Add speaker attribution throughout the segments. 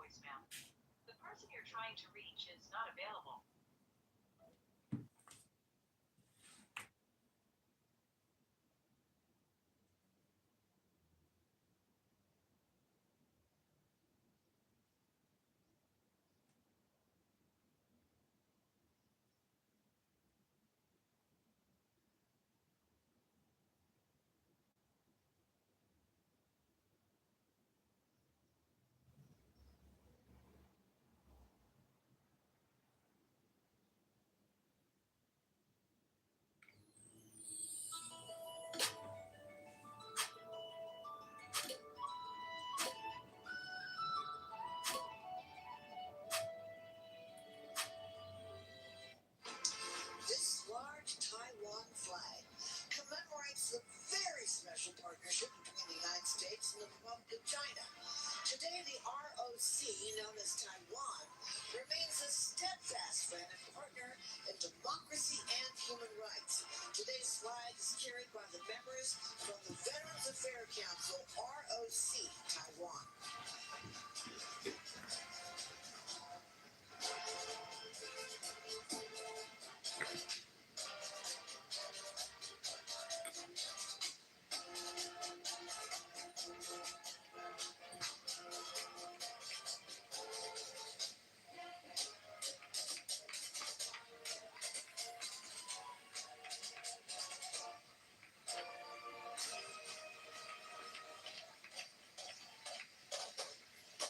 Speaker 1: voicemail. The person you're trying to reach is not available.
Speaker 2: This large Taiwan flag commemorates the very special partnership between the United States and the Republic of China. Today, the ROC, known as Taiwan, remains a steadfast friend and partner in democracy and human rights. Today's flag is carried by the members from the Veterans Affairs Council, ROC, Taiwan.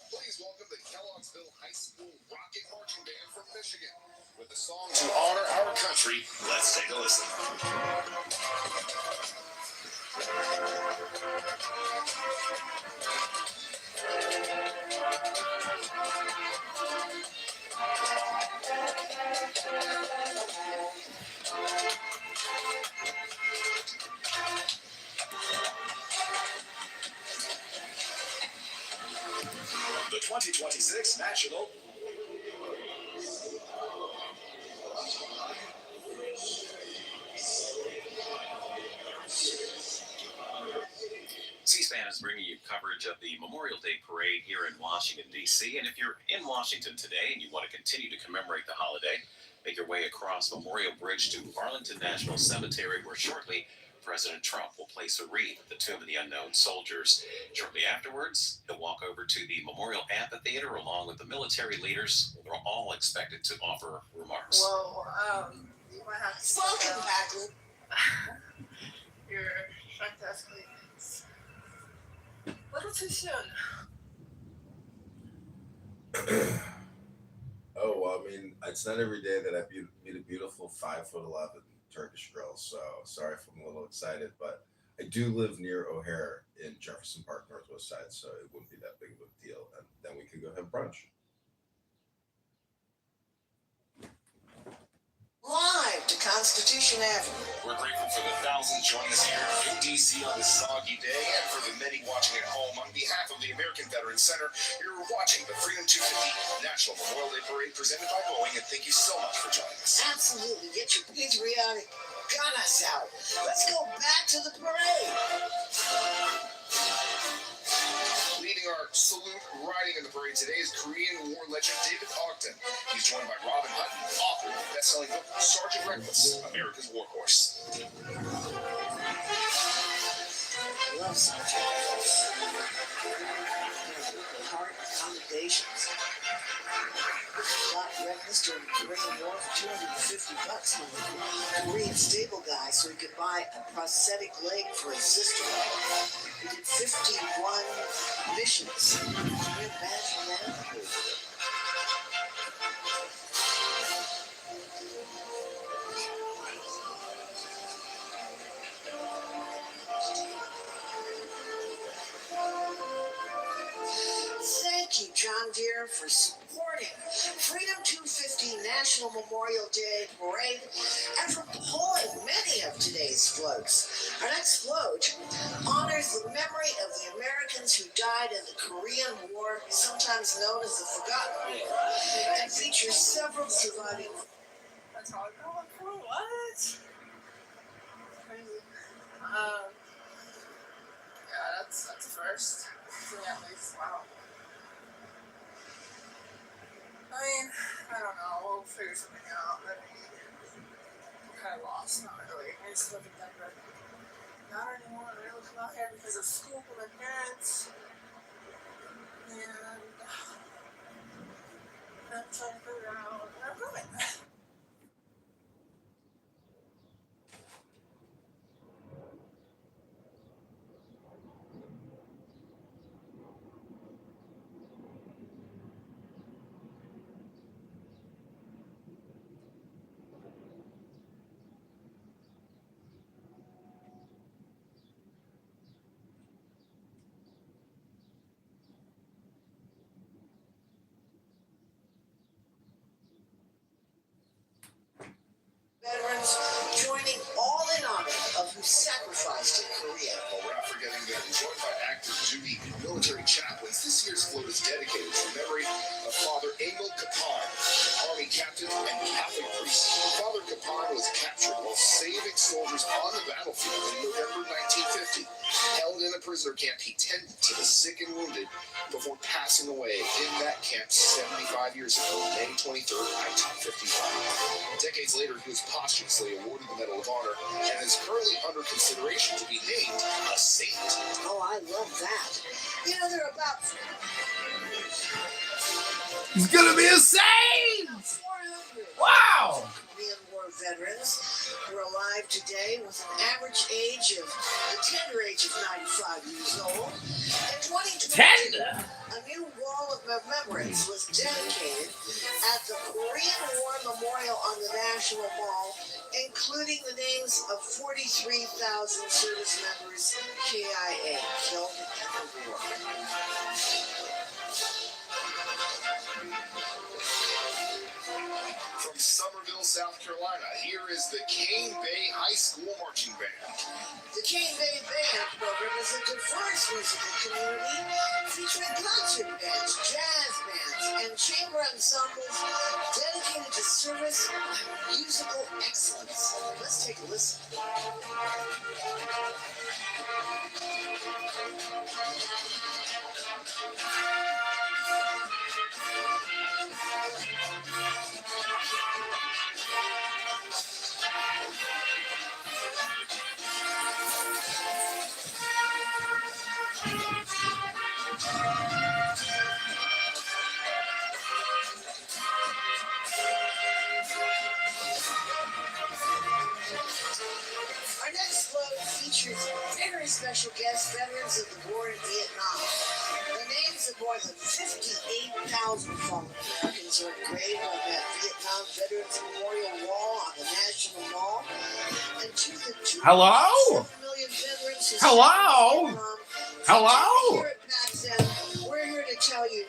Speaker 3: Please welcome the Kellogg'sville High School Rocket Marching Band from Michigan with a song to honor our country. Let's take a listen. The 2026 National
Speaker 4: C-SPAN is bringing you coverage of the Memorial Day Parade here in Washington, D.C. And if you're in Washington today and you want to continue to commemorate the holiday, make your way across Memorial Bridge to Arlington National Cemetery, where shortly President Trump will place a wreath at the Tomb of the Unknown Soldiers. Shortly afterwards, he'll walk over to the Memorial Amphitheater along with the military leaders. They're all expected to offer remarks.
Speaker 5: Well, you might have to
Speaker 2: Welcome back.
Speaker 5: You're trying to escalate things. A little too soon.
Speaker 6: Oh, well, I mean, it's not every day that I meet a beautiful 5'11" Turkish girl. So sorry if I'm a little excited, but I do live near O'Hare in Jefferson Park, Northwest Side, so it wouldn't be that big of a deal. And then we could go have brunch.
Speaker 2: Live to Constitution Avenue.
Speaker 3: We're grateful for the thousands joining us here in D.C. on this soggy day, and for the many watching at home. On behalf of the American Veterans Center, you're watching the Freedom 250 National Memorial Day Parade presented by Boeing, and thank you so much for joining us.
Speaker 2: Absolutely. Get your patriotic gunners out. Let's go back to the parade.
Speaker 3: Leading our salute riding in the parade today is Korean War legend David Ogden. He's joined by Robin Hutton, author of the best-selling book Sergeant Reckless, America's Warhorse.
Speaker 2: I love Sergeant Reckless. The heart of commendations. Got Reckless during the Korean War for $250 from a Korean stable guy so he could buy a prosthetic leg for his sister. He did 51 missions. Can you imagine that? Thank you, John Deere, for supporting Freedom 250 National Memorial Day Parade and for pulling many of today's floats. Our next float honors the memory of the Americans who died in the Korean War, sometimes known as the Forgotten War, and features several surviving.
Speaker 5: That's all I'm going for. What? Crazy. Yeah, that's a first. Yeah, at least, wow. I mean, I don't know. We'll figure something out. I mean, I'm kind of lost. Not really. I just live in Denver. Not anymore. I really come out here because of school for my parents. And I'm trying to figure out where I'm going.
Speaker 2: Veterans joining all in honor of who sacrificed in Korea.
Speaker 3: Well, we're not forgetting that joined by active duty military chaplains, this year's float is dedicated to the memory of Father Emil Kapan, Army captain and Catholic priest. Father Kapan was captured while saving soldiers on the battlefield in November 1950. Held in a prisoner camp, he tended to the sick and wounded before passing away in that camp 75 years ago, May 23rd, 1955. Decades later, he was posthumously awarded the Medal of Honor and is currently under consideration to be named a saint.
Speaker 2: Oh, I love that. You know, there are about
Speaker 6: He's gonna be a saint!
Speaker 2: 400
Speaker 6: Wow!
Speaker 2: Korean War veterans who are alive today with an average age of the tender age of 95 years old. In 2020,
Speaker 6: Tender!
Speaker 2: a new wall of remembrance was dedicated at the Korean War Memorial on the National Mall, including the names of 43,000 service members KIA killed in the war.
Speaker 3: From Somerville, South Carolina, here is the Cane Bay High School Marching Band.
Speaker 2: The Cane Bay Band program is a diverse musical community featuring concert bands, jazz bands, and chamber ensembles dedicated to service and musical excellence. Let's take a listen. Our next float features very special guest veterans of the war in Vietnam. The names of more than 58,000 fallen Americans are engraved on that Vietnam Veterans Memorial Wall on the National Mall. And to the 2.7
Speaker 6: Hello?
Speaker 2: million veterans who
Speaker 6: Hello?
Speaker 2: served in Vietnam,
Speaker 6: Hello?
Speaker 2: here at PACSM, we're here to tell you,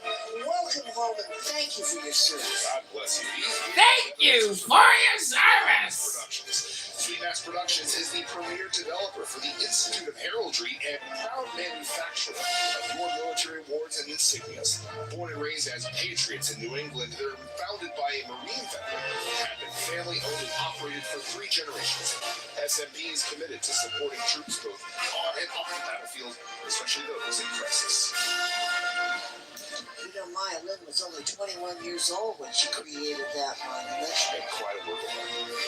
Speaker 2: welcome home and thank you for your service.
Speaker 3: God bless you.
Speaker 6: Thank you for your service!
Speaker 3: Productions. Mass Productions is the premier developer for the Institute of Heraldry and proud manufacturer of your military awards and insignias. Born and raised as patriots in New England, they're founded by a Marine veteran and have been family-owned and operated for 3 generations. SMP is committed to supporting troops both on and off the battlefield, especially those in crisis.
Speaker 2: You know, Maya Lynn was only 21 years old when she created that monument.
Speaker 3: And quite a work of art.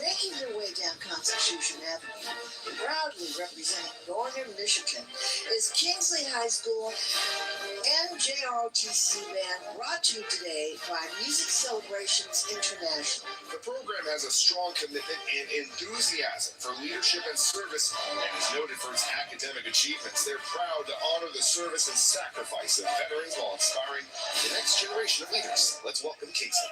Speaker 2: Making their way down Constitution Avenue, proudly representing Northern Michigan, is Kingsley High School NJROTC Band, brought to you today by Music Celebrations International.
Speaker 3: The program has a strong commitment and enthusiasm for leadership and service and is noted for its academic achievements. They're proud to honor the service and sacrifice of veterans while inspiring the next generation of leaders. Let's welcome Kingsley.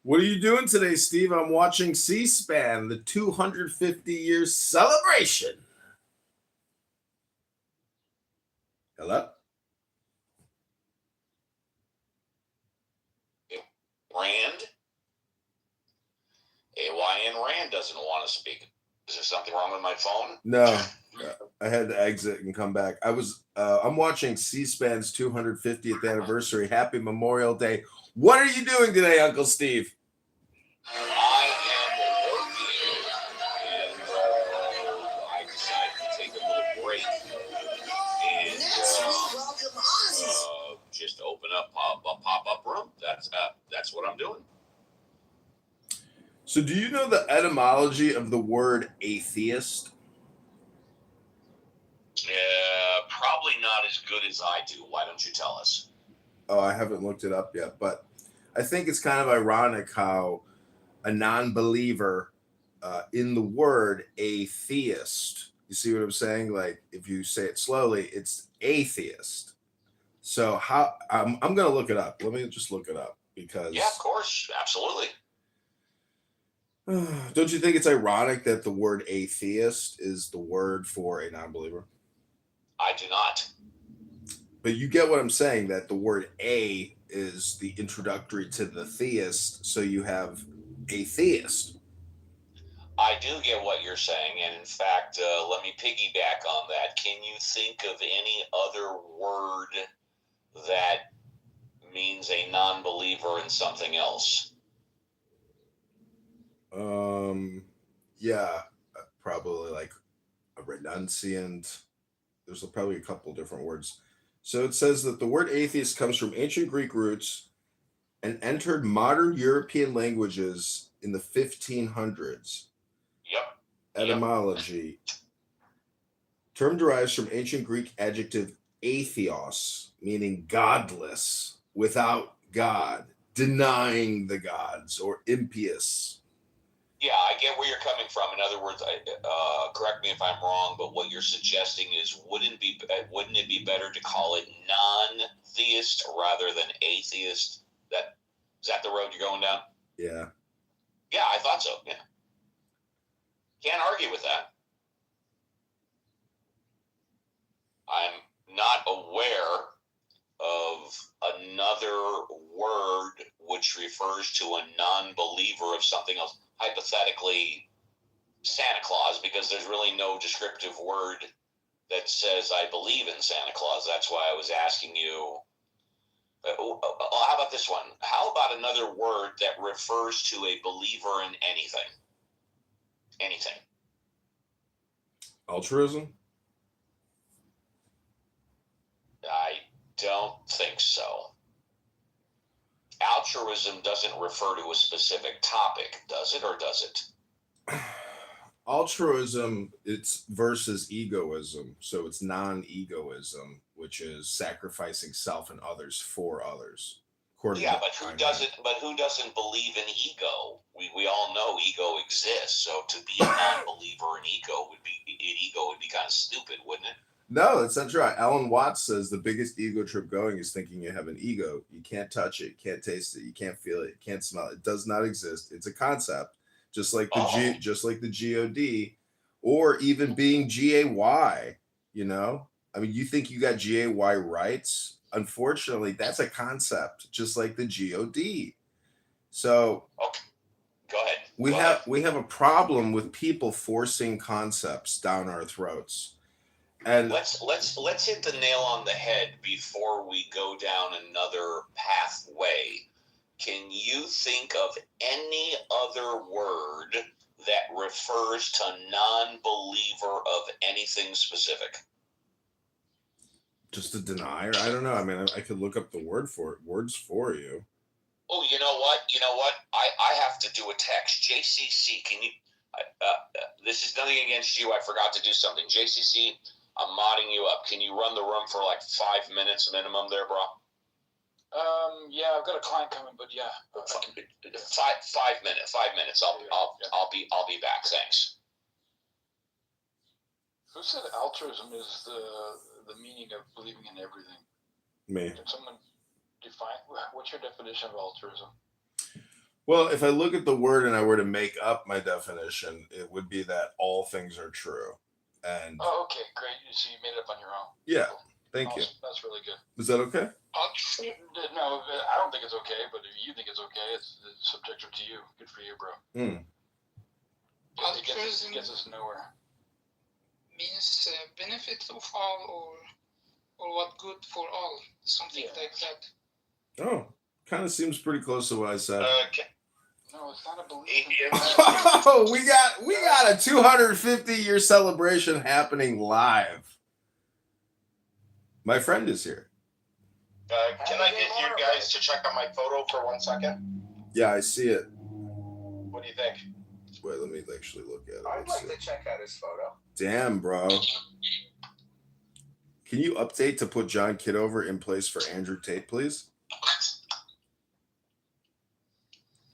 Speaker 6: What are you doing today, Steve? I'm watching C-SPAN, the 250-year celebration. Hello?
Speaker 7: Rand? AYN Rand doesn't want to speak.
Speaker 3: Is there something wrong with my phone?
Speaker 6: No, I had to exit and come back. I'm watching C-SPAN's 250th anniversary. Happy Memorial Day. What are you doing today, Uncle Steve?
Speaker 3: I am working, and I decided to take a little break and
Speaker 2: Next we welcome Ozzy.
Speaker 3: just open up a pop-up room. That's what I'm doing.
Speaker 6: So, do you know the etymology of the word atheist?
Speaker 3: Probably not as good as I do. Why don't you tell us?
Speaker 6: Oh, I haven't looked it up yet, but I think it's kind of ironic how a non-believer in the word atheist. You see what I'm saying? Like if you say it slowly, it's atheist. So how I'm gonna look it up. Let me just look it up because
Speaker 3: Yeah, of course, absolutely.
Speaker 6: don't you think it's ironic that the word atheist is the word for a non-believer?
Speaker 3: I do not.
Speaker 6: But you get what I'm saying, that the word a is the introductory to the theist, so you have atheist.
Speaker 3: I do get what you're saying, and in fact, let me piggyback on that. Can you think of any other word that means a non-believer in something else?
Speaker 6: Yeah, probably like a renunciant. There's probably a couple different words. So it says that the word atheist comes from ancient Greek roots and entered modern European languages in the 1500s.
Speaker 3: Yep.
Speaker 6: Etymology. Term derives from ancient Greek adjective atheos, meaning godless, without God, denying the gods, or impious.
Speaker 3: Yeah, I get where you're coming from. In other words, correct me if I'm wrong, but what you're suggesting is wouldn't it be better to call it non-theist rather than atheist? Is that the road you're going down?
Speaker 6: Yeah.
Speaker 3: Yeah, I thought so. Yeah, can't argue with that. I'm not aware of another word which refers to a non-believer of something else. Hypothetically, Santa Claus, because there's really no descriptive word that says I believe in Santa Claus. That's why I was asking you. How about this one? How about another word that refers to a believer in anything? Anything.
Speaker 6: Altruism?
Speaker 3: I don't think so. Altruism doesn't refer to a specific topic, does it, or does it?
Speaker 6: Altruism, it's versus egoism. So it's non-egoism, which is sacrificing self and others for others.
Speaker 3: Yeah, but who doesn't believe in ego? We all know ego exists. So to be a non-believer in ego would be kind of stupid, wouldn't it?
Speaker 6: No, that's not true. Alan Watts says the biggest ego trip going is thinking you have an ego. You can't touch it, can't taste it, you can't feel it, you can't smell it. It does not exist. It's a concept, just like just like the God, or even being GAY. You know, I mean, you think you got GAY rights? Unfortunately, that's a concept, just like the God. So
Speaker 3: okay, go ahead.
Speaker 6: We have a problem with people forcing concepts down our throats. And
Speaker 3: let's hit the nail on the head before we go down another pathway. Can you think of any other word that refers to non-believer of anything specific?
Speaker 6: Just a denier? I don't know. I mean, I could look up the words for you.
Speaker 3: Oh, you know what? I have to do a text. JCC, can you? This is nothing against you. I forgot to do something. JCC, I'm modding you up. Can you run the room for like 5 minutes minimum there, bro?
Speaker 7: Yeah, I've got a client coming, but yeah.
Speaker 3: 5 minutes. 5 minutes. I'll be back. Thanks.
Speaker 7: Who said altruism is the meaning of believing in everything?
Speaker 6: Me.
Speaker 7: Can someone define what's your definition of altruism?
Speaker 6: Well, if I look at the word and I were to make up my definition, it would be that all things are true. And
Speaker 7: okay, great. So you made it up on your own.
Speaker 6: Yeah.
Speaker 7: Cool.
Speaker 6: Thank you.
Speaker 7: That's really good.
Speaker 6: Is that okay?
Speaker 7: No, I don't think it's okay, but if you think it's okay, it's subjective to you. Good for you, bro.
Speaker 3: Ozzy,
Speaker 7: Altruism gets us nowhere.
Speaker 8: Means benefit of all, or what good for all, something like that.
Speaker 6: Oh, kind of seems pretty close to what I said.
Speaker 7: No, it's not a belief.
Speaker 6: Oh, we got a 250-year celebration happening live. My friend is here.
Speaker 3: Can I get you guys to check out my photo for 1 second?
Speaker 6: Yeah, I see it.
Speaker 3: What do you think?
Speaker 6: Wait, let me actually look at it.
Speaker 3: I'd like to check out his photo.
Speaker 6: Damn, bro. Can you update to put John Kitover in place for Andrew Tate, please?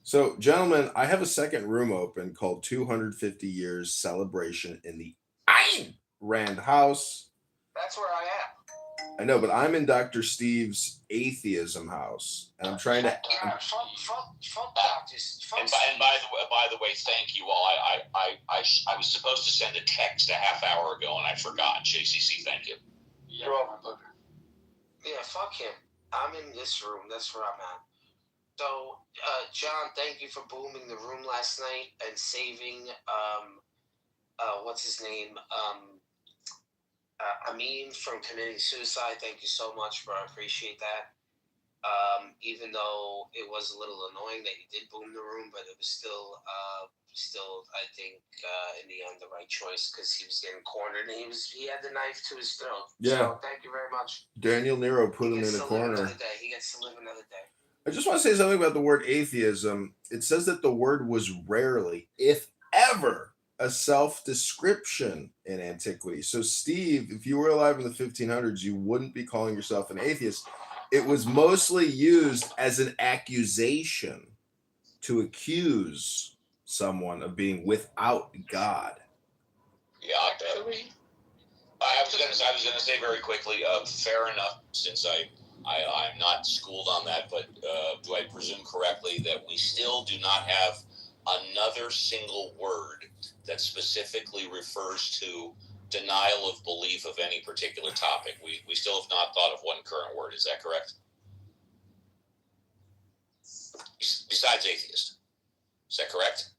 Speaker 6: So, gentlemen, I have a second room open called 250 Years Celebration in the Ayn Rand House.
Speaker 3: That's where I am.
Speaker 6: I know, but I'm in Dr. Steve's atheism house, and I'm trying to.
Speaker 3: Fuck doctors. And by the way, thank you all. I was supposed to send a text a half hour ago, and I forgot. JCC, thank you.
Speaker 7: You're welcome.
Speaker 2: Yeah, fuck him. I'm in this room. That's where I'm at. So, John, thank you for booming the room last night and saving, what's his name? Amin from committing suicide. Thank you so much, bro. I appreciate that. Even though it was a little annoying that you did boom the room, but it was still, I think, in the end, the right choice because he was getting cornered and he had the knife to his throat.
Speaker 6: Yeah.
Speaker 2: So thank you very much.
Speaker 6: Daniel Nero put him in a corner.
Speaker 2: He gets to live another day.
Speaker 6: I just want to say something about the word atheism. It says that the word was rarely, if ever, a self-description in antiquity. So, Steve, if you were alive in the 1500s, you wouldn't be calling yourself an atheist. It was mostly used as an accusation to accuse someone of being without God.
Speaker 3: Yeah, actually, I was gonna say very quickly. Fair enough, since I'm not schooled on that, but do I presume correctly that we still do not have another single word that specifically refers to denial of belief of any particular topic? We still have not thought of one current word. Is that correct? Besides atheist. Is that correct?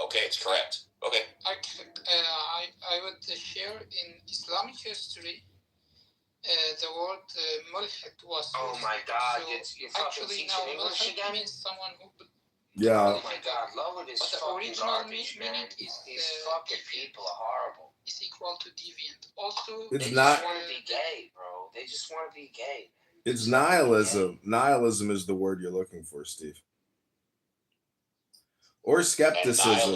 Speaker 3: Okay, it's correct. Okay.
Speaker 8: I would share in Islamic history the word mulhid was.
Speaker 2: Oh my God!
Speaker 8: So
Speaker 2: you're fucking
Speaker 8: actually
Speaker 2: teaching
Speaker 8: now
Speaker 2: English
Speaker 8: mulhid
Speaker 2: again?
Speaker 8: means someone who.
Speaker 6: Yeah.
Speaker 2: Oh my God! Love it is
Speaker 8: But the
Speaker 2: fucking
Speaker 8: original
Speaker 2: garbage, man.
Speaker 8: meaning is
Speaker 2: These fucking people are horrible.
Speaker 8: Is equal to deviant. Also,
Speaker 6: It's
Speaker 2: They
Speaker 6: not-
Speaker 2: just want to be gay, bro. They just want to be gay.
Speaker 6: It's nihilism. Nihilism is the word you're looking for, Steve. Or
Speaker 3: And
Speaker 6: skepticism.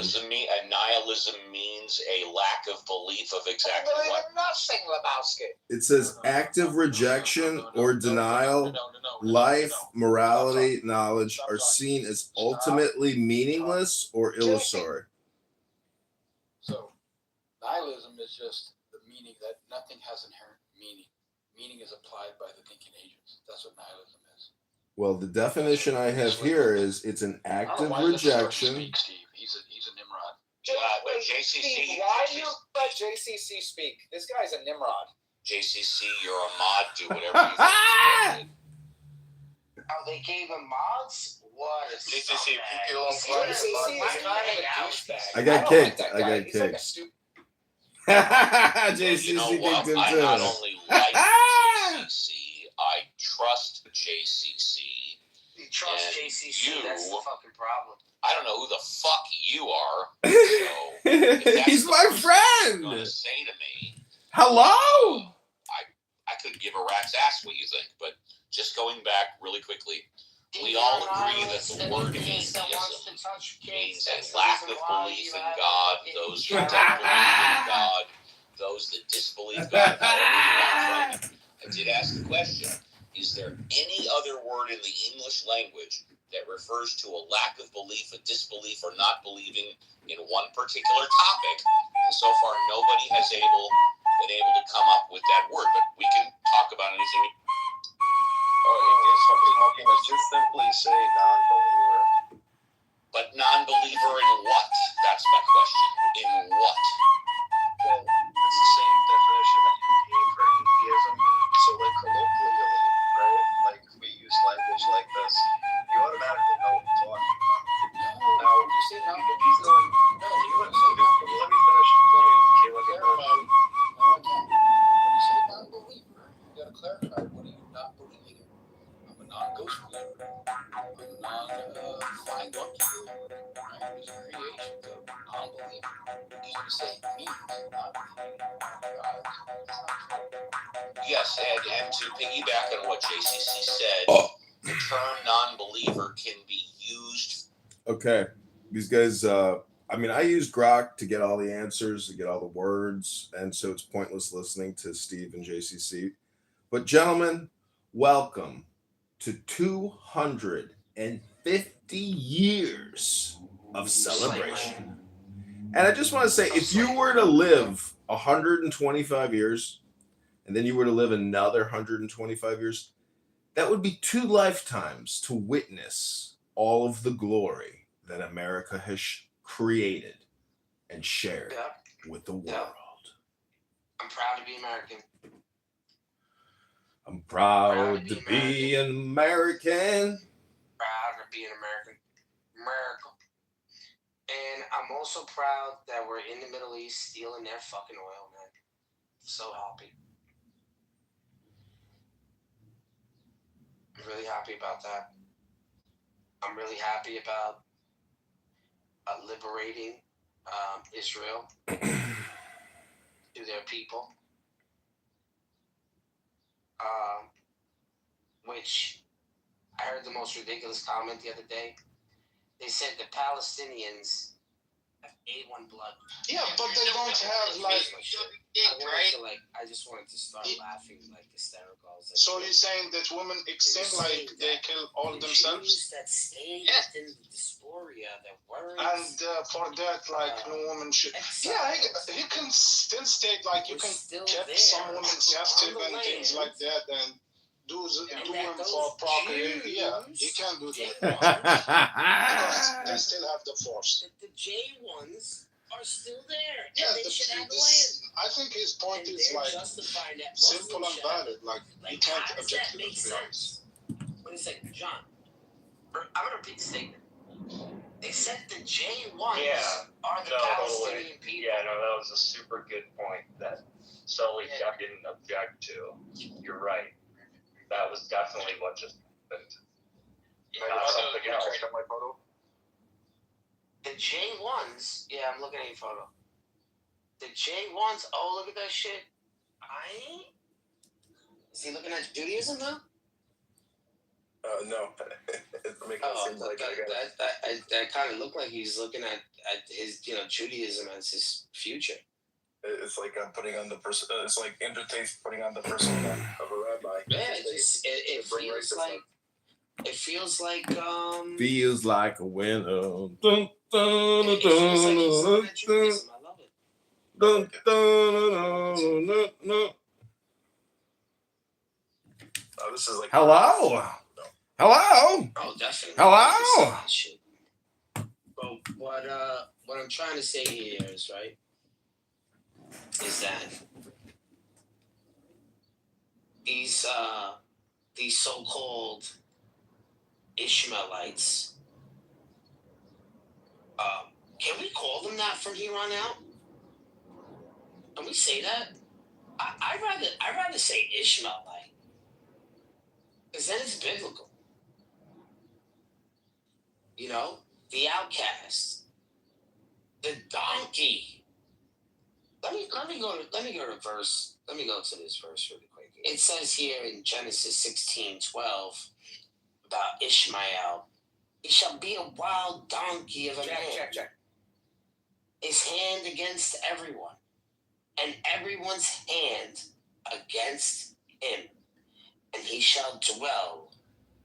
Speaker 3: nihilism means a lack of belief of exactly what.
Speaker 2: Nothing, Lebowski.
Speaker 6: It says active rejection or denial. Life, morality, knowledge are seen as ultimately meaningless or illusory.
Speaker 7: So, nihilism is just the meaning that nothing has inherent meaning. Meaning is applied by the thinking agents. That's what nihilism is.
Speaker 6: Well, the definition I have here is it's an active rejection.
Speaker 7: Speak, Steve. He's a Nimrod.
Speaker 3: But JCC.
Speaker 9: Why do you let JCC speak? This guy's a Nimrod.
Speaker 3: JCC, you're a mod. Do whatever you think.
Speaker 2: Oh, they gave him mods? What a
Speaker 3: JCC, if you feel
Speaker 2: scumbag.
Speaker 9: JCC is kind of a douchebag.
Speaker 6: I got
Speaker 9: don't
Speaker 6: kicked.
Speaker 9: like that
Speaker 6: I
Speaker 9: guy.
Speaker 6: got
Speaker 9: He's like a
Speaker 6: kicked.
Speaker 9: stupid.
Speaker 6: JCC
Speaker 3: You know what?
Speaker 6: kicked him
Speaker 3: I
Speaker 6: too.
Speaker 3: not only like JCC, I trust JCC.
Speaker 2: You trust
Speaker 3: And
Speaker 2: JCC?
Speaker 3: you-
Speaker 2: That's the fucking problem.
Speaker 3: I don't know who the fuck you are. So if that's
Speaker 6: He's
Speaker 3: the
Speaker 6: my
Speaker 3: first thing you're
Speaker 6: friend.
Speaker 3: gonna say to me,
Speaker 6: Hello.
Speaker 3: I couldn't give a rat's ass what you think. But just going back really quickly, we all agree that the word atheism means a lack of belief in God, those who don't believe in God, those that disbelieve God, however you want to frame it. I did ask the question, is there any other word in the English language that refers to a lack of belief, a disbelief, or not believing in one particular topic? And so far, nobody has been able to come up with that word, but we can talk about anything.
Speaker 10: Just simply say non-believer.
Speaker 3: But non-believer in what? That's my question. In what?
Speaker 10: Well, it's the same definition that you gave for atheism. So, like, colloquially, right? Like, if we use language like this, you automatically know what we're talking about. Now,
Speaker 9: You say non-believer.
Speaker 10: no, you
Speaker 7: to say me, not
Speaker 11: Yes, and to piggyback on what JCC said, the term non-believer can be used.
Speaker 6: Okay, these guys. I mean, I use Grok to get all the answers, to get all the words, and so it's pointless listening to Steve and JCC. But gentlemen, welcome to 250 years of celebration. And I just want to say, if you were to live 125 years, and then you were to live another 125 years, that would be 2 lifetimes to witness all of the glory that America has created and shared with the world.
Speaker 12: I'm proud to be American.
Speaker 6: I'm proud to be an American.
Speaker 12: Proud to be an American. America. And I'm also proud that we're in the Middle East stealing their fucking oil, man. So happy. I'm really happy about that. I'm really happy about liberating Israel to their people. Which I heard the most ridiculous comment the other day. They said the Palestinians have A1 blood.
Speaker 8: Yeah, but they don't have like.
Speaker 12: I just wanted to start laughing like hysterical. I was like,
Speaker 8: So you're saying that women extinct, like they kill all themselves?
Speaker 12: Jews that stay within the dysphoria, their words.
Speaker 8: And for that, like no woman should. Yeah, he can still state like you can keep some women captive and things like that, and do them for proper. Yeah, he can do that because they still have the force.
Speaker 12: The J1s are still there.
Speaker 8: Yeah,
Speaker 12: and they should have the land.
Speaker 8: I think his point
Speaker 12: And
Speaker 8: is
Speaker 12: they're
Speaker 8: like
Speaker 12: justifying that
Speaker 8: simple and valid. Like you can't
Speaker 12: how does
Speaker 8: object
Speaker 12: that
Speaker 8: to
Speaker 12: make
Speaker 8: it.
Speaker 12: sense? What is it, John? I'm gonna repeat the statement. They said the J1s are the Palestinian people.
Speaker 10: Yeah, no, that was a super good point that Sully didn't object to. You're right. That was definitely what just happened. Not something else. Check out my photo.
Speaker 12: The J1s, yeah, I'm looking at your photo. The J1s, oh, look at that shit. Is he looking at Judaism now?
Speaker 10: No.
Speaker 12: That kind of looked like he's looking at his, Judaism as his future.
Speaker 10: It's like I'm putting on the person. It's like interface putting on the persona of a rabbi.
Speaker 12: Yeah, it feels like. It feels like
Speaker 6: Feels like a winner.
Speaker 12: It feels like he's looking at Judaism. I love it.
Speaker 10: This is like
Speaker 6: Hello. Hello.
Speaker 12: Oh, definitely.
Speaker 6: Hello.
Speaker 12: But what I'm trying to say here is is that these so-called Ishmaelites, can we call them that from here on out? Can we say that? I'd rather say Ishmaelite, because then it's biblical. The outcast, the donkey. Let me go to verse. Let me go to this verse really quick. It says here in Genesis 16:12 about Ishmael. He shall be a wild donkey of a man.
Speaker 9: Check.
Speaker 12: His hand against everyone, and everyone's hand against him, and he shall dwell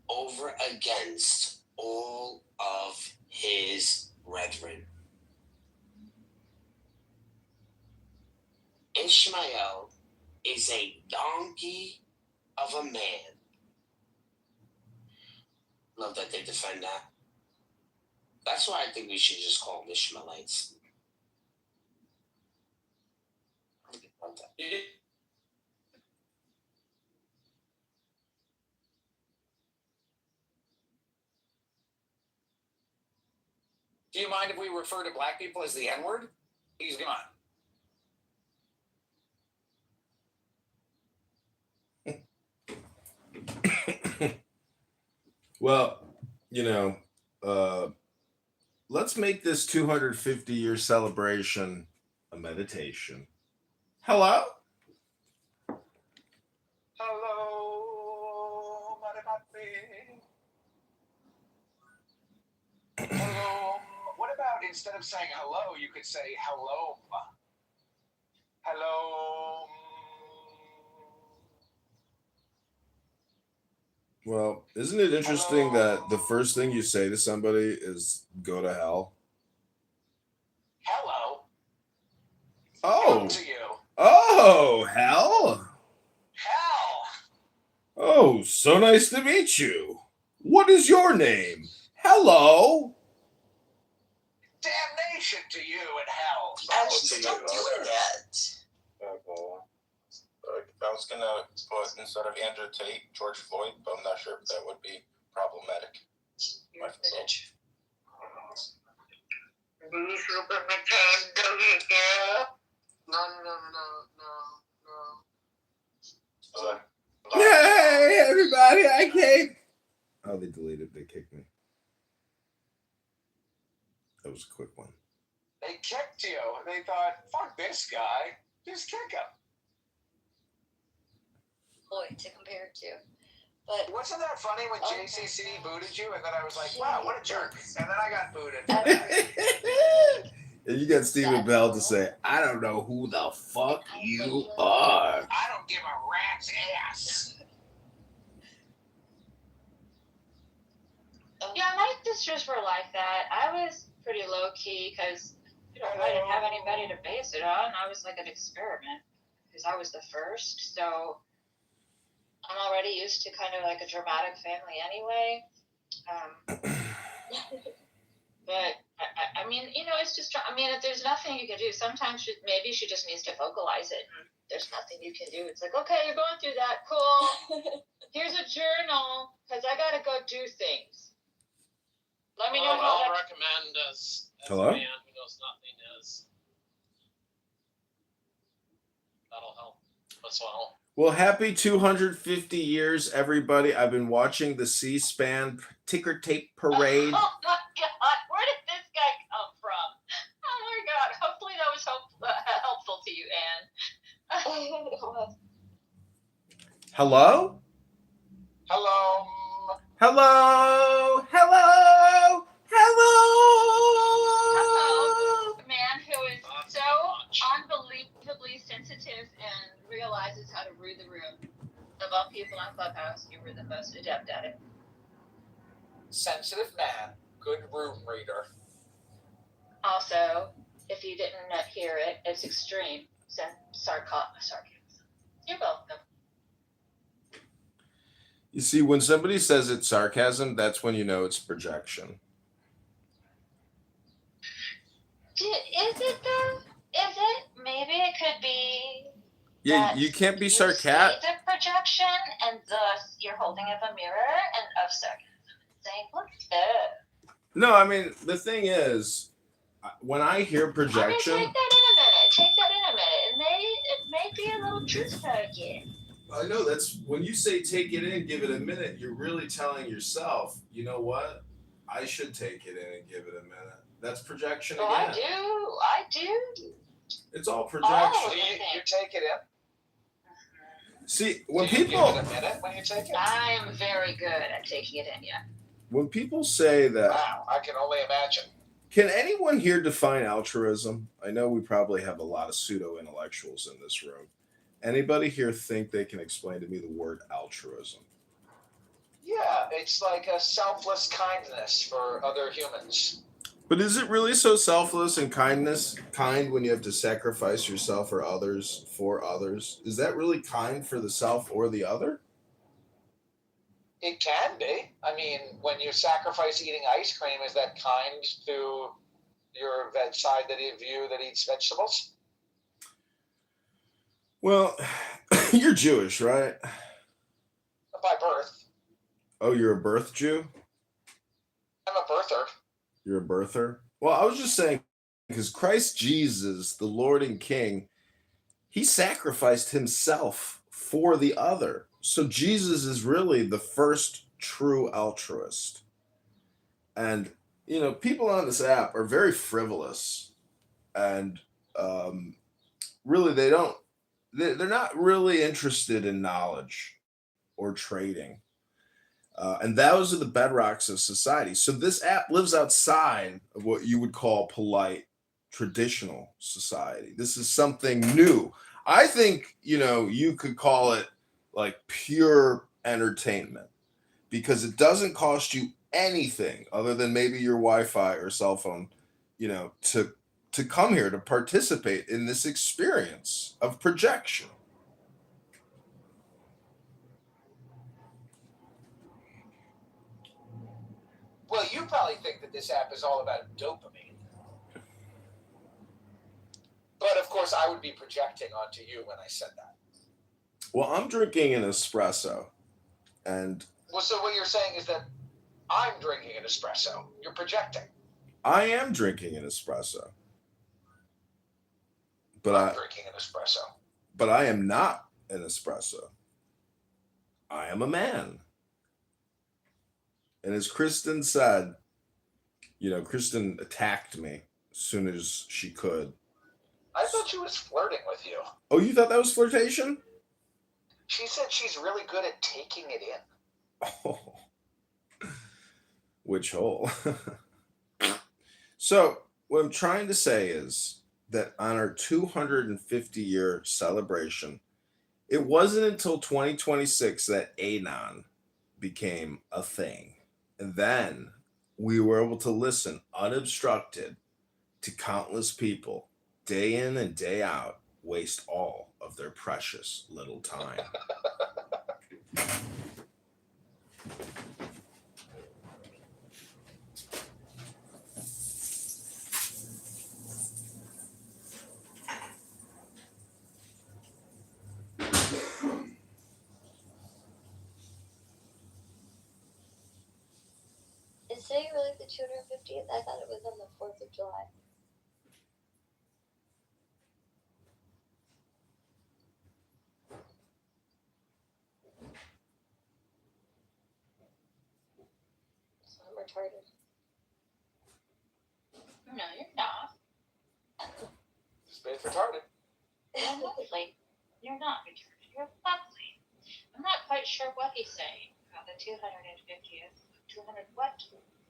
Speaker 12: over against all of his brethren. Ishmael is a donkey of a man. Love that they defend that. That's why I think we should just call them Ishmaelites.
Speaker 9: Do you mind if we refer to black people as the N-word? He's gone.
Speaker 6: Well, let's make this 250-year celebration a meditation. Hello?
Speaker 9: Hello, Maripati. Hello. What about instead of saying hello, you could say hello. Hello.
Speaker 6: Well, isn't it interesting that the first thing you say to somebody is go to hell?
Speaker 9: Hello.
Speaker 6: Oh.
Speaker 9: Come to you.
Speaker 6: Oh, hell?
Speaker 9: Hell.
Speaker 6: Oh, so nice to meet you. What is your name? Hello?
Speaker 9: Damnation to you and hell.
Speaker 12: Don't do that.
Speaker 11: I was gonna put instead of Andrew Tate, George Floyd, but I'm not sure if that would be problematic.
Speaker 12: You're a bitch. No.
Speaker 6: Hey, everybody, I came. Oh, they deleted. They kicked me. That was a quick one.
Speaker 9: They kicked you. They thought, fuck this guy. Just kick him.
Speaker 13: Boy, to compare it to. But
Speaker 9: wasn't that funny when JCC booted you, and then I was like, wow, what a jerk, and then I got booted.
Speaker 6: And you got Stephen Bell to say, I don't know who the fuck you are.
Speaker 9: I don't give a rat's ass.
Speaker 1: Yeah, my sisters were like that. I was pretty low key because I didn't have anybody to base it on. I was like an experiment because I was the first, so I'm already used to kind of like a dramatic family anyway. But I mean, it's just, if there's nothing you can do, sometimes maybe she just needs to vocalize it. And there's nothing you can do. It's like, okay, you're going through that. Cool. Here's a journal because I got to go do things. Let me know how
Speaker 14: I'll recommend as
Speaker 6: Hello?
Speaker 14: a man who knows nothing is that'll help as well.
Speaker 6: Well, happy 250 years, everybody. I've been watching the C-SPAN ticker tape parade.
Speaker 1: Oh my God, where did this guy come from? Oh my God, hopefully that was helpful to you, Anne.
Speaker 6: Hello?
Speaker 9: Hello.
Speaker 6: Hello? Hello? Hello?
Speaker 1: A man who is so unbelievably sensitive and realizes how to read the room. Of all people on Clubhouse, you were the most adept at it.
Speaker 9: Sensitive man, good room reader.
Speaker 1: Also, if you didn't hear it, it's extreme sarcasm. You're welcome.
Speaker 6: You see, when somebody says it's sarcasm, that's when you know it's projection.
Speaker 1: Is it though? Is it? Maybe it could be.
Speaker 6: Yeah, you can't be sarcastic.
Speaker 1: You see the projection, and thus you're holding up a mirror and of sarcasm, saying, "Look at that."
Speaker 6: No, I mean the thing is, when I hear projection,
Speaker 1: Take that in a minute. It may be a little truth again.
Speaker 6: I know that's when you say take it in, give it a minute. You're really telling yourself, you know what? I should take it in and give it a minute. That's projection again.
Speaker 1: I do.
Speaker 6: It's all projection.
Speaker 9: You take it in?
Speaker 6: See, when
Speaker 9: Do you
Speaker 6: people
Speaker 9: give it a minute when you take it?
Speaker 1: I am very good at taking it in, yeah.
Speaker 6: When people say that,
Speaker 9: wow, I can only imagine.
Speaker 6: Can anyone here define altruism? I know we probably have a lot of pseudo-intellectuals in this room. Anybody here think they can explain to me the word altruism?
Speaker 9: Yeah, it's like a selfless kindness for other humans.
Speaker 6: But is it really so selfless and kind when you have to sacrifice yourself or others for others? Is that really kind for the self or the other?
Speaker 9: It can be. I mean, when you sacrifice eating ice cream, is that kind to your side of you that eats vegetables?
Speaker 6: Well, you're Jewish, right?
Speaker 9: By birth.
Speaker 6: Oh, you're a birth Jew?
Speaker 9: I'm a birther.
Speaker 6: You're a birther? Well, I was just saying, because Christ Jesus, the Lord and King, he sacrificed himself for the other. So Jesus is really the first true altruist. And, people on this app are very frivolous and really they're not really interested in knowledge or trading. And those are the bedrocks of society. So this app lives outside of what you would call polite, traditional society. This is something new. I think, you could call it like pure entertainment because it doesn't cost you anything other than maybe your Wi-Fi or cell phone, to come here to participate in this experience of projection.
Speaker 9: Well, you probably think that this app is all about dopamine. But of course, I would be projecting onto you when I said that.
Speaker 6: Well, I'm drinking an espresso, and
Speaker 9: Well, so what you're saying is that I'm drinking an espresso. You're projecting.
Speaker 6: I am drinking an espresso. But
Speaker 9: I'm drinking an espresso.
Speaker 6: But I am not an espresso. I am a man. And as Kristen said, Kristen attacked me as soon as she could.
Speaker 9: I thought she was flirting with you.
Speaker 6: Oh, you thought that was flirtation?
Speaker 9: She said she's really good at taking it in.
Speaker 6: Oh. Which hole? So, what I'm trying to say is that on our 250-year celebration, it wasn't until 2026 that Anon became a thing. And then we were able to listen unobstructed to countless people day in and day out waste all of their precious little time.
Speaker 13: Is today really the 250th? I thought it was on the 4th of July. So I'm retarded.
Speaker 1: No, you're not.
Speaker 9: Just being retarded.
Speaker 1: You're lovely. You're not retarded. You're lovely. I'm not quite sure what he's saying about the 250th. 200 what?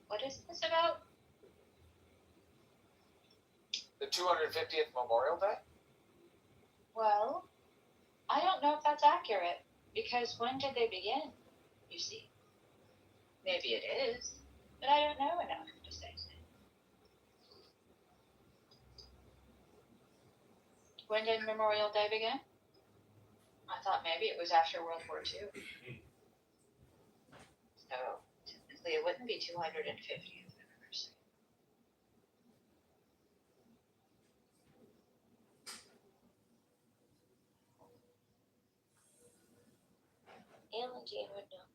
Speaker 1: What is this about?
Speaker 9: The 250th Memorial Day?
Speaker 1: Well, I don't know if that's accurate, because when did they begin, you see? Maybe it is, but I don't know enough to say so. When did Memorial Day begin? I thought maybe it was after World War II. So, typically it wouldn't be 250th anniversary.
Speaker 13: Alan Jean would know.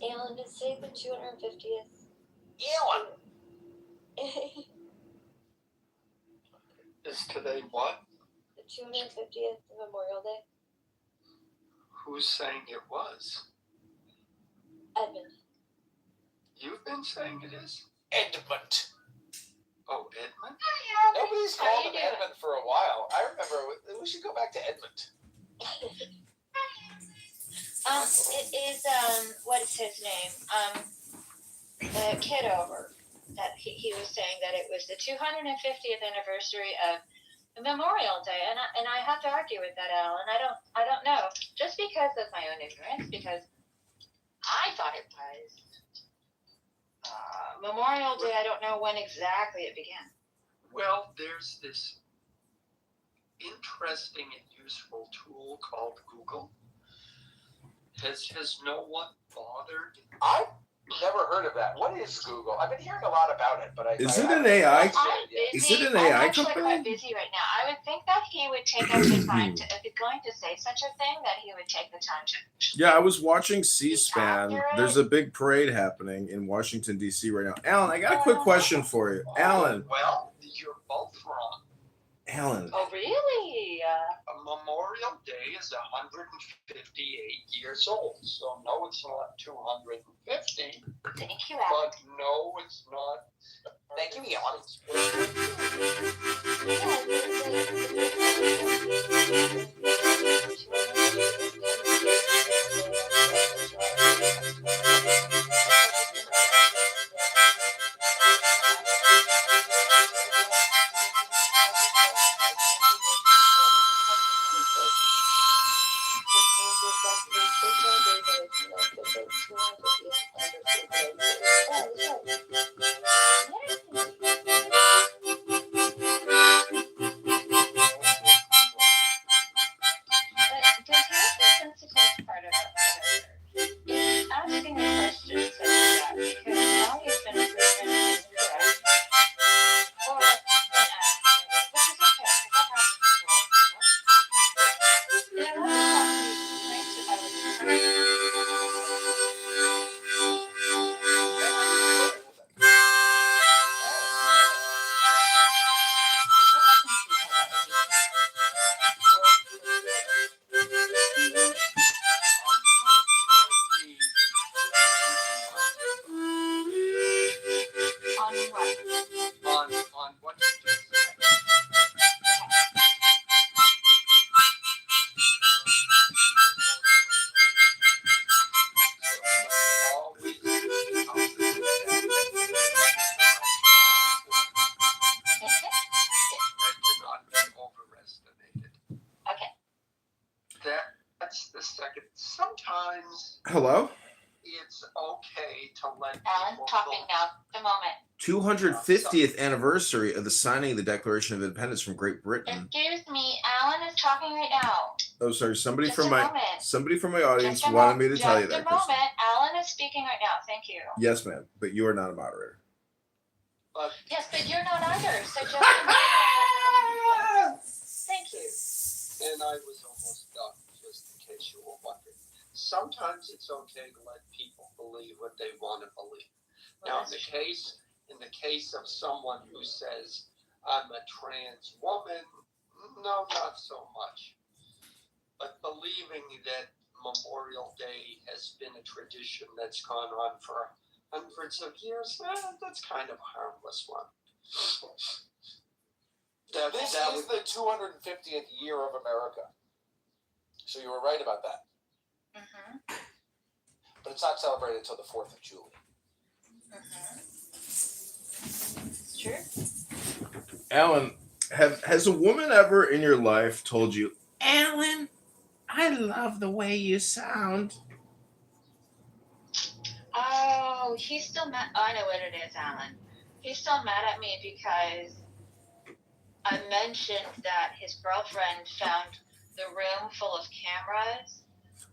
Speaker 13: Alan, is today the 250th?
Speaker 9: Alan!
Speaker 7: Is today what?
Speaker 13: The 250th Memorial Day?
Speaker 7: Who's saying it was?
Speaker 13: Edmund.
Speaker 7: You've been saying it is?
Speaker 9: Edmund.
Speaker 7: Oh, Edmund?
Speaker 9: Nobody's called him Edmund for a while. I remember we should go back to Edmund.
Speaker 1: It is, what is his name? Kitover. That he was saying that it was the 250th anniversary of the Memorial Day, and I have to argue with that, Alan. I don't know, just because of my own ignorance, because I thought it was Memorial Day. I don't know when exactly it began.
Speaker 7: Well, there's this interesting and useful tool called Google. Has no one bothered?
Speaker 9: I've never heard of that. What is Google? I've been hearing a lot about it, but
Speaker 6: Is it an AI? Is it an AI
Speaker 1: I'm actually
Speaker 6: company?
Speaker 1: quite busy right now. I would think that he would take up the time to, if he's going to say such a thing, that he would take the time to.
Speaker 6: Yeah, I was watching C-SPAN. There's a big parade happening in Washington, D.C. right now. Alan, I got a quick question for you. Alan.
Speaker 7: Well, you're both wrong.
Speaker 6: Alan.
Speaker 1: Oh, really?
Speaker 15: Memorial Day is 158 years old, so no, it's not 250.
Speaker 1: Thank you, Alan.
Speaker 15: But no, it's not.
Speaker 9: Thank you, Alan.
Speaker 15: That's the second. Sometimes
Speaker 6: Hello?
Speaker 15: it's okay to let
Speaker 1: Alan,
Speaker 15: people
Speaker 1: talking
Speaker 15: go.
Speaker 1: now. A moment.
Speaker 6: 250th anniversary of the signing of the Declaration of Independence from Great Britain.
Speaker 1: Excuse me, Alan is talking right now.
Speaker 6: Oh, sorry. Somebody
Speaker 1: Just
Speaker 6: from
Speaker 1: a
Speaker 6: my
Speaker 1: moment.
Speaker 6: somebody from my audience
Speaker 1: Just a
Speaker 6: wanted me to tell you
Speaker 1: Just a
Speaker 6: that. Kristen.
Speaker 1: moment. Alan is speaking right now. Thank you.
Speaker 6: Yes, ma'am. But you are not a moderator.
Speaker 15: But
Speaker 1: Yes, but you're not either. So just thank you.
Speaker 15: and I was almost done, just in case you were wondering. Sometimes it's okay to let people believe what they want to believe. Now, in the case of someone who says, I'm a trans woman, no, not so much. But believing that Memorial Day has been a tradition that's gone on for hundreds of years, that's kind of a harmless one.
Speaker 9: This is the 250th year of America. So you were right about that.
Speaker 1: Mm-hmm.
Speaker 9: But it's not celebrated until the 4th of July.
Speaker 1: Mm-hmm. True.
Speaker 6: Alan, has a woman ever in your life told you, Alan, I love the way you sound?
Speaker 1: Oh, he's still mad. Oh, I know what it is, Alan. He's still mad at me because I mentioned that his girlfriend found the room full of cameras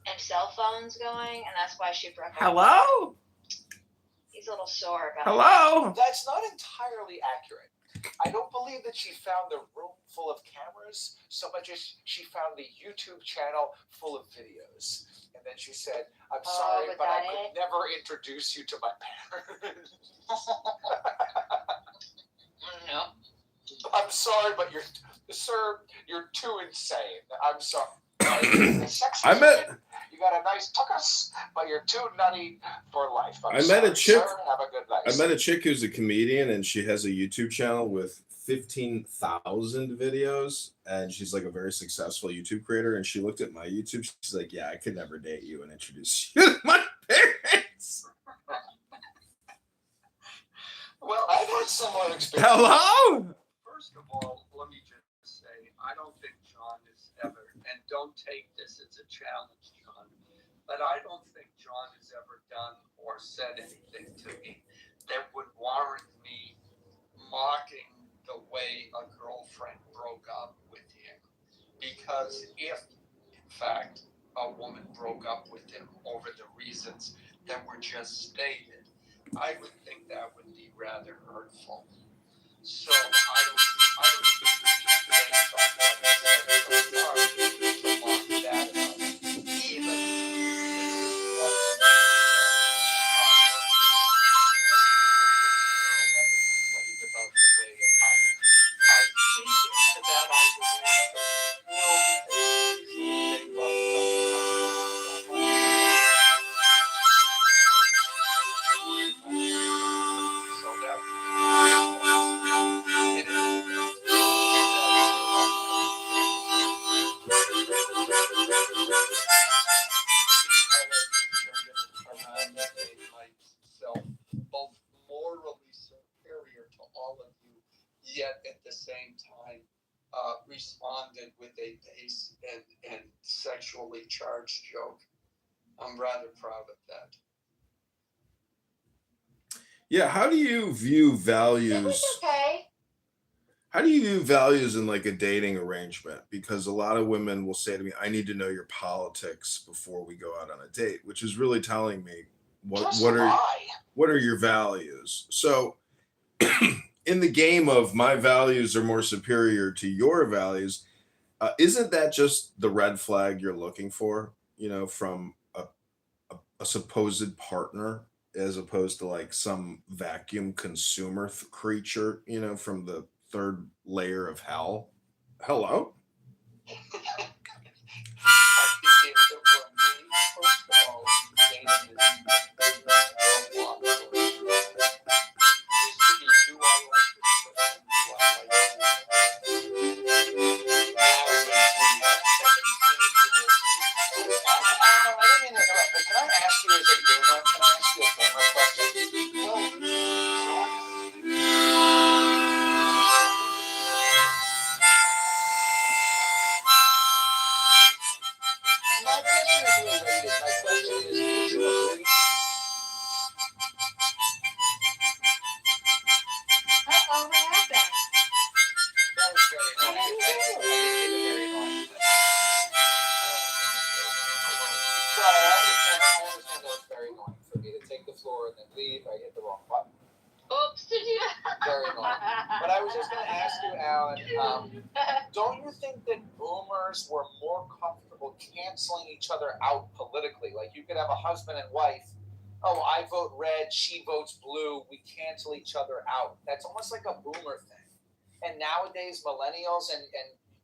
Speaker 1: and cell phones going, and that's why she broke up.
Speaker 6: Hello?
Speaker 1: He's a little sore about
Speaker 6: Hello?
Speaker 9: That's not entirely accurate. I don't believe that she found the room full of cameras so much as she found the YouTube channel full of videos. And then she said, I'm sorry, but I could never introduce you to my parents.
Speaker 1: No.
Speaker 9: I'm sorry, but you're too insane. I'm sorry.
Speaker 6: I met.
Speaker 9: You got a nice tuckus, but you're too nutty for life.
Speaker 6: I met a chick.
Speaker 9: Sir, have a good night.
Speaker 6: I met a chick who's a comedian, and she has a YouTube channel with 15,000 videos, and she's like a very successful YouTube creator. And she looked at my YouTube. She's like, "Yeah, I could never date you and introduce you to my parents."
Speaker 15: Well,
Speaker 9: I've had similar experience.
Speaker 6: Hello?
Speaker 15: First of all, let me just say, I don't think John is ever, and don't take this as a challenge, John, but I don't think John has ever done or said anything to me that would warrant me mocking the way a girlfriend broke up with him. Because if, in fact, a woman broke up with him over the reasons that were just stated, I would think that would be rather hurtful. So I don't think we should base on what he said so far to mock that about it. Even what about the way it happened. I think that responded with a base and sexually charged joke. I'm rather proud of that.
Speaker 6: Yeah, how do you view
Speaker 1: It
Speaker 6: values?
Speaker 1: was okay.
Speaker 6: How do you view values in like a dating arrangement? Because a lot of women will say to me, "I need to know your politics before we go out on a date," which is really telling me
Speaker 9: Just lie.
Speaker 6: what are your values. So, in the game of my values are more superior to your values, isn't that just the red flag you're looking for? You know, from a supposed partner, as opposed to like some vacuum consumer creature, you know, from the third layer of hell. Hello?
Speaker 9: If it were me, first of all, dating is a lot more serious. It used to be, do I like this person? Do I like this person? Now it's when you have 17 years. I don't mean to interrupt, but can I ask you as a boomer? Can I ask you a boomer question? My question is related. My question is, would you agree?
Speaker 1: Uh-oh, what happened?
Speaker 9: That was very annoying. I just did a very annoying thing. Sorry, I understand that it's very annoying for me to take the floor and then leave. I hit the wrong button.
Speaker 1: Oops, did you?
Speaker 9: Very annoying. But I was just going to ask you, Alan, don't you think that boomers were more comfortable canceling each other out politically? Like you could have a husband and wife. Oh, I vote red, she votes blue. We cancel each other out. That's almost like a boomer thing. And nowadays, millennials and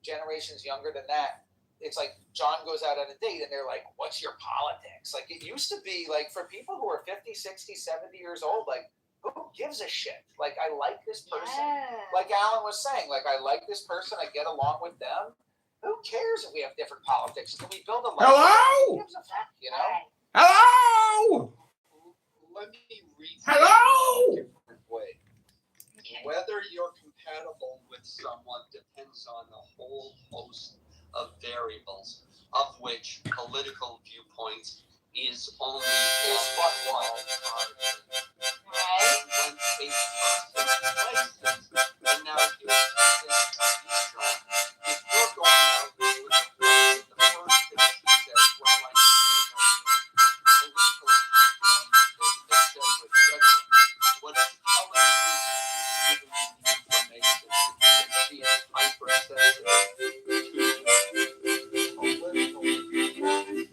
Speaker 9: generations younger than that, it's like John goes out on a date and they're like, what's your politics? Like it used to be like for people who are 50, 60, 70 years old, like who gives a shit? Like I like this person.
Speaker 1: Yeah.
Speaker 9: Like Alan was saying, like I like this person, I get along with them. Who cares if we have different politics? Can we build a life?
Speaker 6: Hello?
Speaker 9: Who gives a fuck, you know?
Speaker 6: Hello?
Speaker 15: Let me read
Speaker 6: Hello?
Speaker 15: it a different way. Whether you're compatible with someone depends on a whole host of variables, of which political viewpoints is only but one part.
Speaker 1: Right.
Speaker 15: When a person places, and now here's the thing, John, if you're going out with a woman, the first thing she says, well, I need to know your political viewpoint, etc. What it's telling you is giving you information that she is hypersensitive to political viewpoints.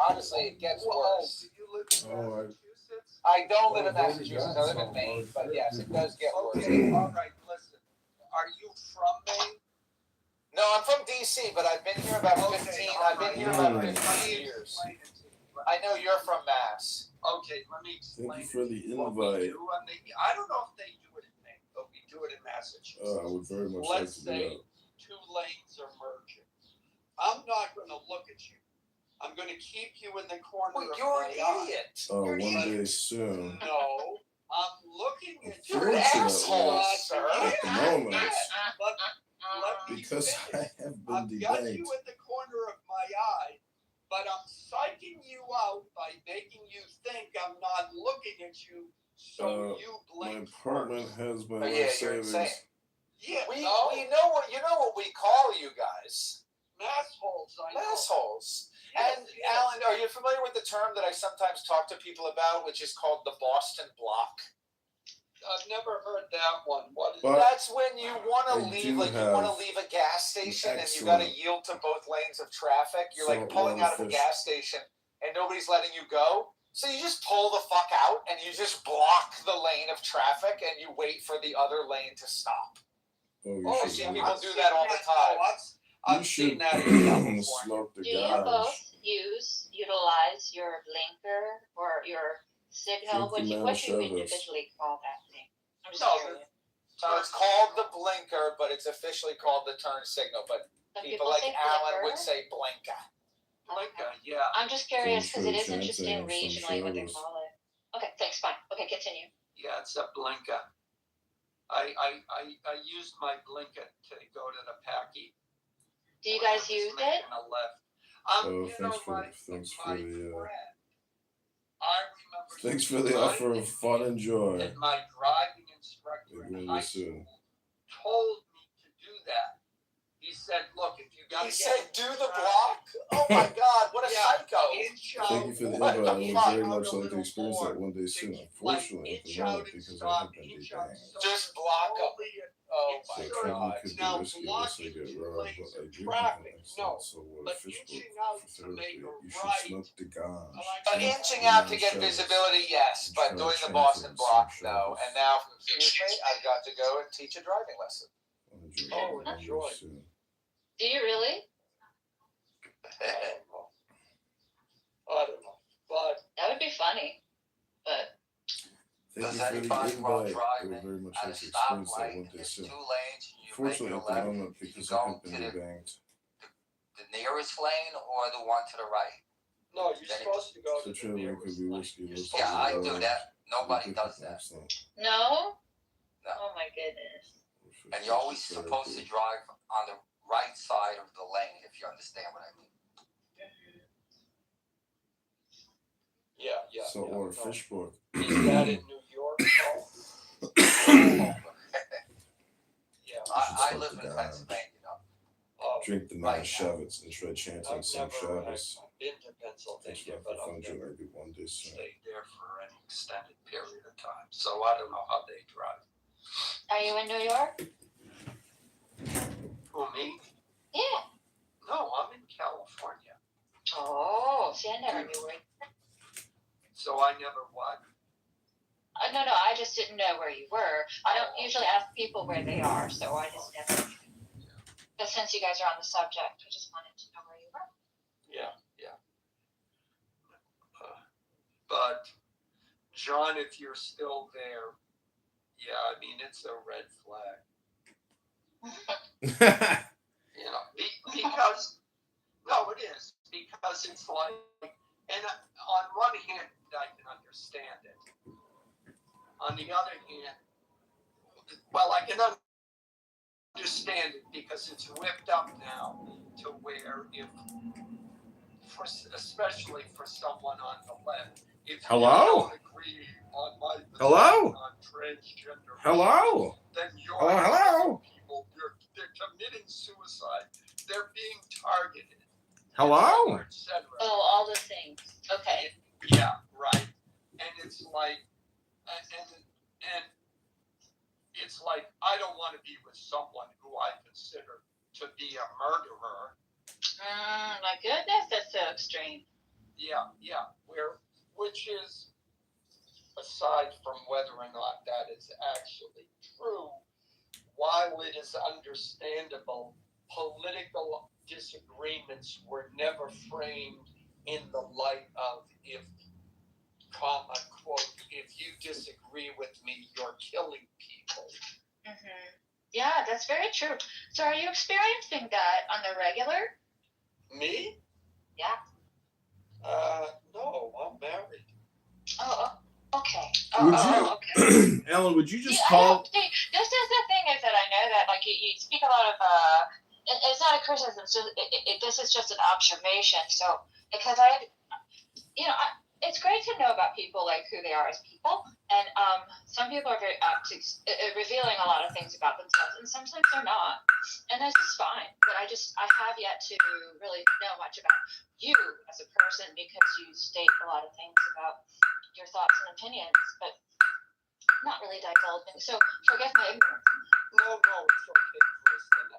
Speaker 15: Honestly, it gets worse. Did you live in Massachusetts?
Speaker 9: I don't live in Massachusetts. I live in Maine, but yes, it does get worse.
Speaker 15: Okay, all right, listen. Are you from Maine?
Speaker 9: No, I'm from DC, but I've been here about 15. I've been here about 15 years. I know you're from Mass.
Speaker 15: Okay, let me explain.
Speaker 6: Thank you for the
Speaker 15: what we
Speaker 6: invite.
Speaker 15: do. I don't know if they do it in Maine, but we do it in Massachusetts.
Speaker 6: I would very much
Speaker 15: Let's
Speaker 6: like to do
Speaker 15: say two lanes are merging. I'm not going to look at you. I'm going to keep you in the corner
Speaker 9: Well,
Speaker 15: of
Speaker 9: you're
Speaker 15: my
Speaker 9: an
Speaker 15: eye.
Speaker 9: idiot.
Speaker 6: Oh,
Speaker 9: You're an
Speaker 6: one
Speaker 9: idiot.
Speaker 6: day soon.
Speaker 15: No, I'm looking at you.
Speaker 9: You're an asshole, sir.
Speaker 6: At the moment,
Speaker 15: But let me
Speaker 6: because
Speaker 15: finish.
Speaker 6: I have been
Speaker 15: I've got
Speaker 6: debanked.
Speaker 15: you in the corner of my eye, but I'm psyching you out by making you think I'm not looking at you, so you
Speaker 6: My
Speaker 15: blink
Speaker 6: apartment
Speaker 15: first.
Speaker 6: has my
Speaker 9: Oh,
Speaker 6: life
Speaker 9: yeah, you're
Speaker 6: savings.
Speaker 9: insane.
Speaker 15: Yeah,
Speaker 9: We
Speaker 15: no,
Speaker 9: know what we call you guys.
Speaker 15: massholes, I know.
Speaker 9: Massholes.
Speaker 15: Yes,
Speaker 9: And
Speaker 15: yes.
Speaker 9: Alan, are you familiar with the term that I sometimes talk to people about, which is called the Boston block?
Speaker 15: I've never heard that one. What is
Speaker 6: But
Speaker 9: That's when you want to
Speaker 6: I
Speaker 9: leave,
Speaker 6: do
Speaker 9: like you want to
Speaker 6: have
Speaker 9: leave a gas station and you got to
Speaker 6: excellent
Speaker 9: yield to both lanes of traffic. You're like pulling
Speaker 6: saltwater
Speaker 9: out of a
Speaker 6: fish.
Speaker 9: gas station and nobody's letting you go. So you just pull the fuck out and you just block the lane of traffic and you wait for the other lane to stop.
Speaker 6: Oh, you
Speaker 9: I
Speaker 6: should
Speaker 9: see
Speaker 6: do
Speaker 9: people
Speaker 6: that.
Speaker 9: do that all the time.
Speaker 15: I've
Speaker 6: You
Speaker 15: seen
Speaker 6: should
Speaker 15: that in California.
Speaker 6: smoke the
Speaker 1: Do you
Speaker 6: garbage.
Speaker 1: both utilize your blinker or your signal?
Speaker 6: Drink the
Speaker 1: What do you
Speaker 6: Mayoral.
Speaker 1: individually call that thing? I'm just
Speaker 15: No,
Speaker 1: curious.
Speaker 9: So it's called the blinker, but it's officially called the turn signal. But
Speaker 1: Some
Speaker 9: people like
Speaker 1: say
Speaker 9: Alan
Speaker 1: blinker.
Speaker 9: would say blinker.
Speaker 15: Blinker, yeah.
Speaker 1: I'm just curious because it is
Speaker 6: Contrary
Speaker 1: interesting
Speaker 6: chanting of some
Speaker 1: regionally what they
Speaker 6: shows.
Speaker 1: call it. Okay, thanks. Fine. Okay, continue.
Speaker 15: Yeah, it's a blinker. I used my blinker to go to the packy.
Speaker 1: Do you
Speaker 15: when I
Speaker 1: guys
Speaker 15: was
Speaker 1: use it?
Speaker 15: making a left.
Speaker 6: Oh,
Speaker 15: You know,
Speaker 6: thanks for
Speaker 15: my
Speaker 6: the
Speaker 15: friend, I remember.
Speaker 6: thanks for the offer of fun and joy.
Speaker 15: And my driving instructor
Speaker 6: We're
Speaker 15: in
Speaker 6: going
Speaker 15: high
Speaker 6: to soon.
Speaker 15: school told me to do that. He said, "Look, if you got
Speaker 9: He
Speaker 15: to
Speaker 9: said, "Do the block." Oh my God, what a psycho!
Speaker 6: Thank you for the
Speaker 9: What
Speaker 6: invite. I
Speaker 9: the
Speaker 6: would
Speaker 9: fuck?
Speaker 6: very much like to experience that one day soon. Unfortunately, at the moment, because I have been debanked.
Speaker 9: Just block up. Oh
Speaker 6: So
Speaker 9: my
Speaker 6: traveling
Speaker 9: God!
Speaker 6: could be
Speaker 15: Now,
Speaker 6: risky unless I get robbed, but I do have an excellent saltwater
Speaker 15: but
Speaker 6: fish book
Speaker 15: inching out
Speaker 6: for
Speaker 15: to
Speaker 6: therapy.
Speaker 15: make a
Speaker 6: You should
Speaker 15: right.
Speaker 6: smoke the ganja.
Speaker 9: But inching out to get visibility, yes. But doing the Boston block, no. And now, excuse me, I've got to go and teach a driving lesson.
Speaker 15: Oh, enjoy.
Speaker 6: Soon.
Speaker 1: Do you really?
Speaker 15: I don't know, but
Speaker 1: That would be funny. But
Speaker 6: Thank
Speaker 9: Does
Speaker 6: you for the
Speaker 9: anybody while
Speaker 6: invite. I
Speaker 9: driving
Speaker 6: would very much
Speaker 9: at a
Speaker 6: like to experience that
Speaker 9: stoplight,
Speaker 6: one day
Speaker 9: there's
Speaker 6: soon.
Speaker 9: 2 lanes, you make
Speaker 6: Fortunately,
Speaker 9: your
Speaker 6: at the
Speaker 9: left,
Speaker 6: moment,
Speaker 9: you
Speaker 6: because
Speaker 9: go
Speaker 6: I have been
Speaker 9: to
Speaker 6: debanked.
Speaker 9: the nearest lane or the one to the right.
Speaker 15: no, you're supposed to go
Speaker 6: So
Speaker 15: to the
Speaker 6: traveling could
Speaker 15: nearest
Speaker 6: be
Speaker 15: lane.
Speaker 6: risky.
Speaker 15: You're
Speaker 6: unless
Speaker 15: supposed
Speaker 9: Yeah,
Speaker 15: to
Speaker 9: I
Speaker 15: go
Speaker 9: do
Speaker 15: to-
Speaker 9: that. Nobody does that.
Speaker 6: Excellent.
Speaker 1: no.
Speaker 9: No.
Speaker 1: Oh my goodness.
Speaker 9: And you're always supposed to drive on the right side of the lane, if you understand what I mean.
Speaker 15: Yeah.
Speaker 6: Saltwater
Speaker 15: no.
Speaker 6: fish book.
Speaker 15: Is that in New York? Oh, yeah.
Speaker 9: I live in Pennsylvania, though.
Speaker 15: Oh,
Speaker 6: Drink the
Speaker 9: Right.
Speaker 6: Shavits and try chanting
Speaker 15: I've
Speaker 6: some
Speaker 15: never
Speaker 6: Shabbos.
Speaker 15: been to
Speaker 6: Thanks
Speaker 15: Pennsylvania,
Speaker 6: for
Speaker 15: but I've
Speaker 6: fun, Joe.
Speaker 15: never
Speaker 6: Maybe one day soon.
Speaker 15: stayed there for any extended period of time. So I don't know how they drive.
Speaker 1: Are you in New York?
Speaker 15: Who, me?
Speaker 1: Yeah.
Speaker 15: No, I'm in California.
Speaker 1: Oh, see, I never knew where.
Speaker 15: So I never what?
Speaker 1: No, I just didn't know where you were. I don't usually ask people where they are, so I just never. But since you guys are on the subject, I just wanted to know where you were.
Speaker 15: Yeah. But John, if you're still there, yeah, I mean it's a red flag. You know, because no, it is because it's like, and on one hand, I can understand it. On the other hand, well, I can understand it because it's whipped up now to where especially for someone on the left, if you don't agree on my position on transgender
Speaker 6: Hello.
Speaker 15: then you're
Speaker 6: Hello.
Speaker 15: people, they're committing suicide, they're being targeted,
Speaker 6: Hello.
Speaker 15: etc.
Speaker 1: Oh, all the things. Okay.
Speaker 15: Yeah, right. And it's like, and it's like I don't want to be with someone who I consider to be a murderer.
Speaker 1: My goodness, that's so extreme.
Speaker 15: Yeah. Which is, aside from whether or not that is actually true, while it is understandable, political disagreements were never framed in the light of if you disagree with me, you're killing people.
Speaker 1: Mm-hmm. Yeah, that's very true. So are you experiencing that on the regular?
Speaker 15: Me?
Speaker 1: Yeah.
Speaker 15: No, I'm married.
Speaker 1: Oh, okay.
Speaker 6: Would you,
Speaker 1: Okay.
Speaker 6: Ellen? Would you just
Speaker 1: I
Speaker 6: call?
Speaker 1: don't think this is the thing is that I know that like you speak a lot of it's not a criticism. It's just this is just an observation. So because it's great to know about people like who they are as people, and some people are very apt to revealing a lot of things about themselves, and sometimes they're not, and this is fine. But I have yet to really know much about you as a person because you state a lot of things about your thoughts and opinions, but not really divulging. So forgive my ignorance.
Speaker 15: No, it's okay, Kristen.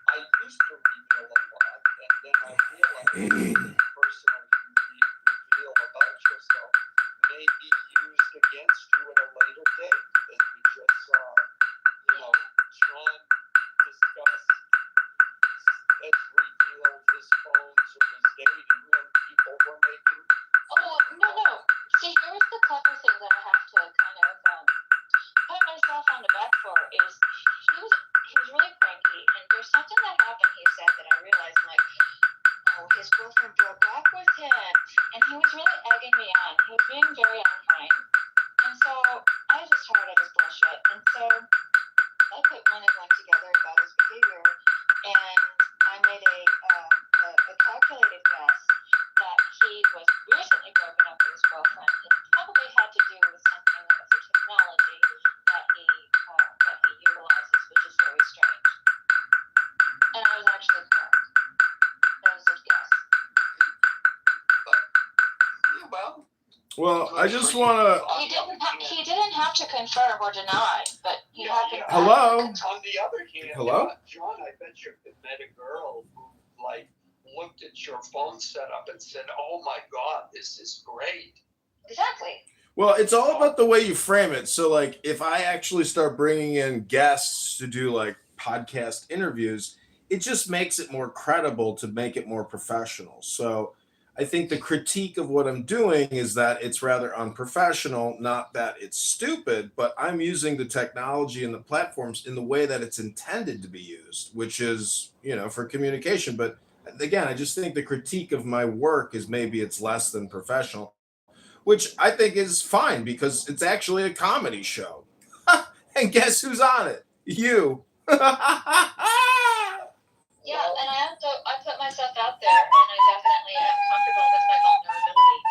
Speaker 15: I used to reveal a lot, and then I realized the personal you reveal about yourself may be used against you at a later date, as we just saw. John discussed, has revealed his phones or his dating, and people were making.
Speaker 1: Oh no. See, here's the clever thing that I have to kind of put myself on the back for is he was really cranky, and there's something that happened he said that I realized his girlfriend broke up with him, and he was really egging me on. He was being very unkind, and so I was just tired of his bullshit, and so I put one and one together about his behavior, and I made a calculated guess that he was recently broken up with his girlfriend. It probably had to do with something with the technology that he utilizes, which is very strange. And I was actually correct. That was a guess.
Speaker 6: Well, I just want to.
Speaker 1: He didn't have to confirm or deny, but he had to.
Speaker 6: Hello.
Speaker 15: On the other hand,
Speaker 6: Hello?
Speaker 15: John, I bet you met a girl who looked at your phone setup and said, "Oh my God, this is great."
Speaker 1: Exactly.
Speaker 6: Well, it's all about the way you frame it. So, like, if I actually start bringing in guests to do like podcast interviews, it just makes it more credible to make it more professional. So, I think the critique of what I'm doing is that it's rather unprofessional, not that it's stupid, but I'm using the technology and the platforms in the way that it's intended to be used, which is, for communication. But again, I just think the critique of my work is maybe it's less than professional, which I think is fine because it's actually a comedy show. And guess who's on it? You.
Speaker 1: Yeah, and I put myself out there, and I definitely am comfortable with my vulnerability.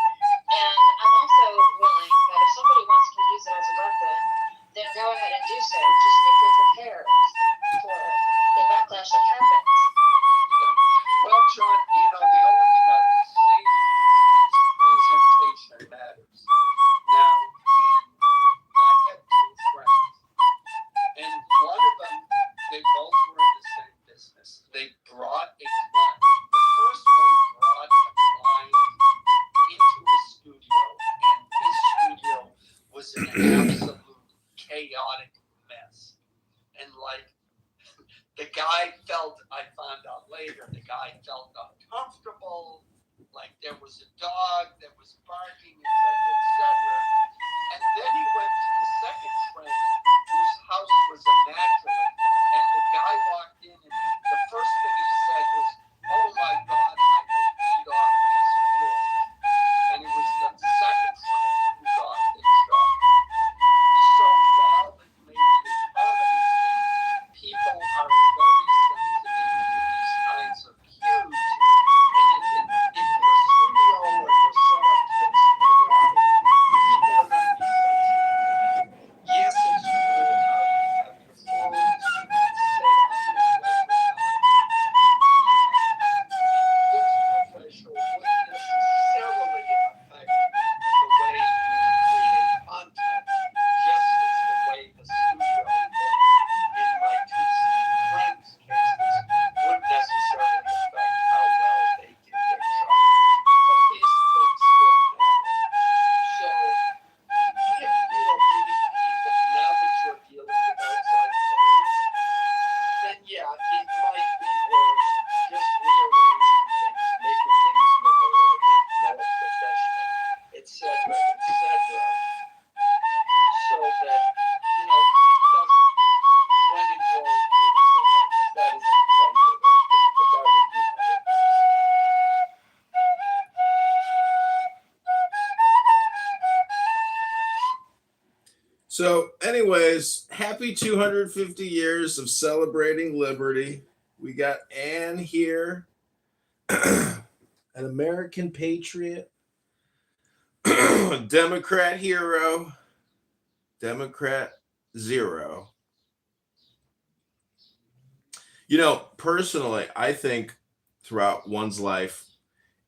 Speaker 1: And I'm also willing that if somebody wants to use it as a weapon, then go ahead and do so. Just be prepared for the backlash that happens.
Speaker 15: Well, John, the only thing I would say is presentation matters. Now, I had two friends, and one of them, they both were in the same business. They brought a client. The first one brought a client into the studio, and his studio was an absolute chaotic mess. And the guy felt, I found out later, the guy felt uncomfortable, like there was a dog that was barking, etc. And then he went to the second friend whose house was immaculate, and the guy walked in, and the first thing he said was, "Oh my God, I could eat off these floors." And it was the second friend who got the job. So while it may be a comedy thing, people are very sensitive to these kinds of cues. And if your studio or your setup looks chaotic, people are going to be sensitive to that. Yes, it's true how you have your phones set up and whatnot. Looks professional wouldn't necessarily affect the way you create content, just as the way the studio looked in my two friends' cases wouldn't necessarily affect how well they did their job. But these things still matter. So if you are bringing people, now that you're dealing with outside clients, then yeah, it might be worth just rearranging things, making things look a little bit more professional, etc., so that, it doesn't, when it rolls into things, that isn't quite the right thing, but that would be my advice.
Speaker 6: So, anyways, happy 250 years of celebrating liberty. We got Anne here, an American patriot, Democrat hero, Democrat zero. You know, personally, I think throughout one's life,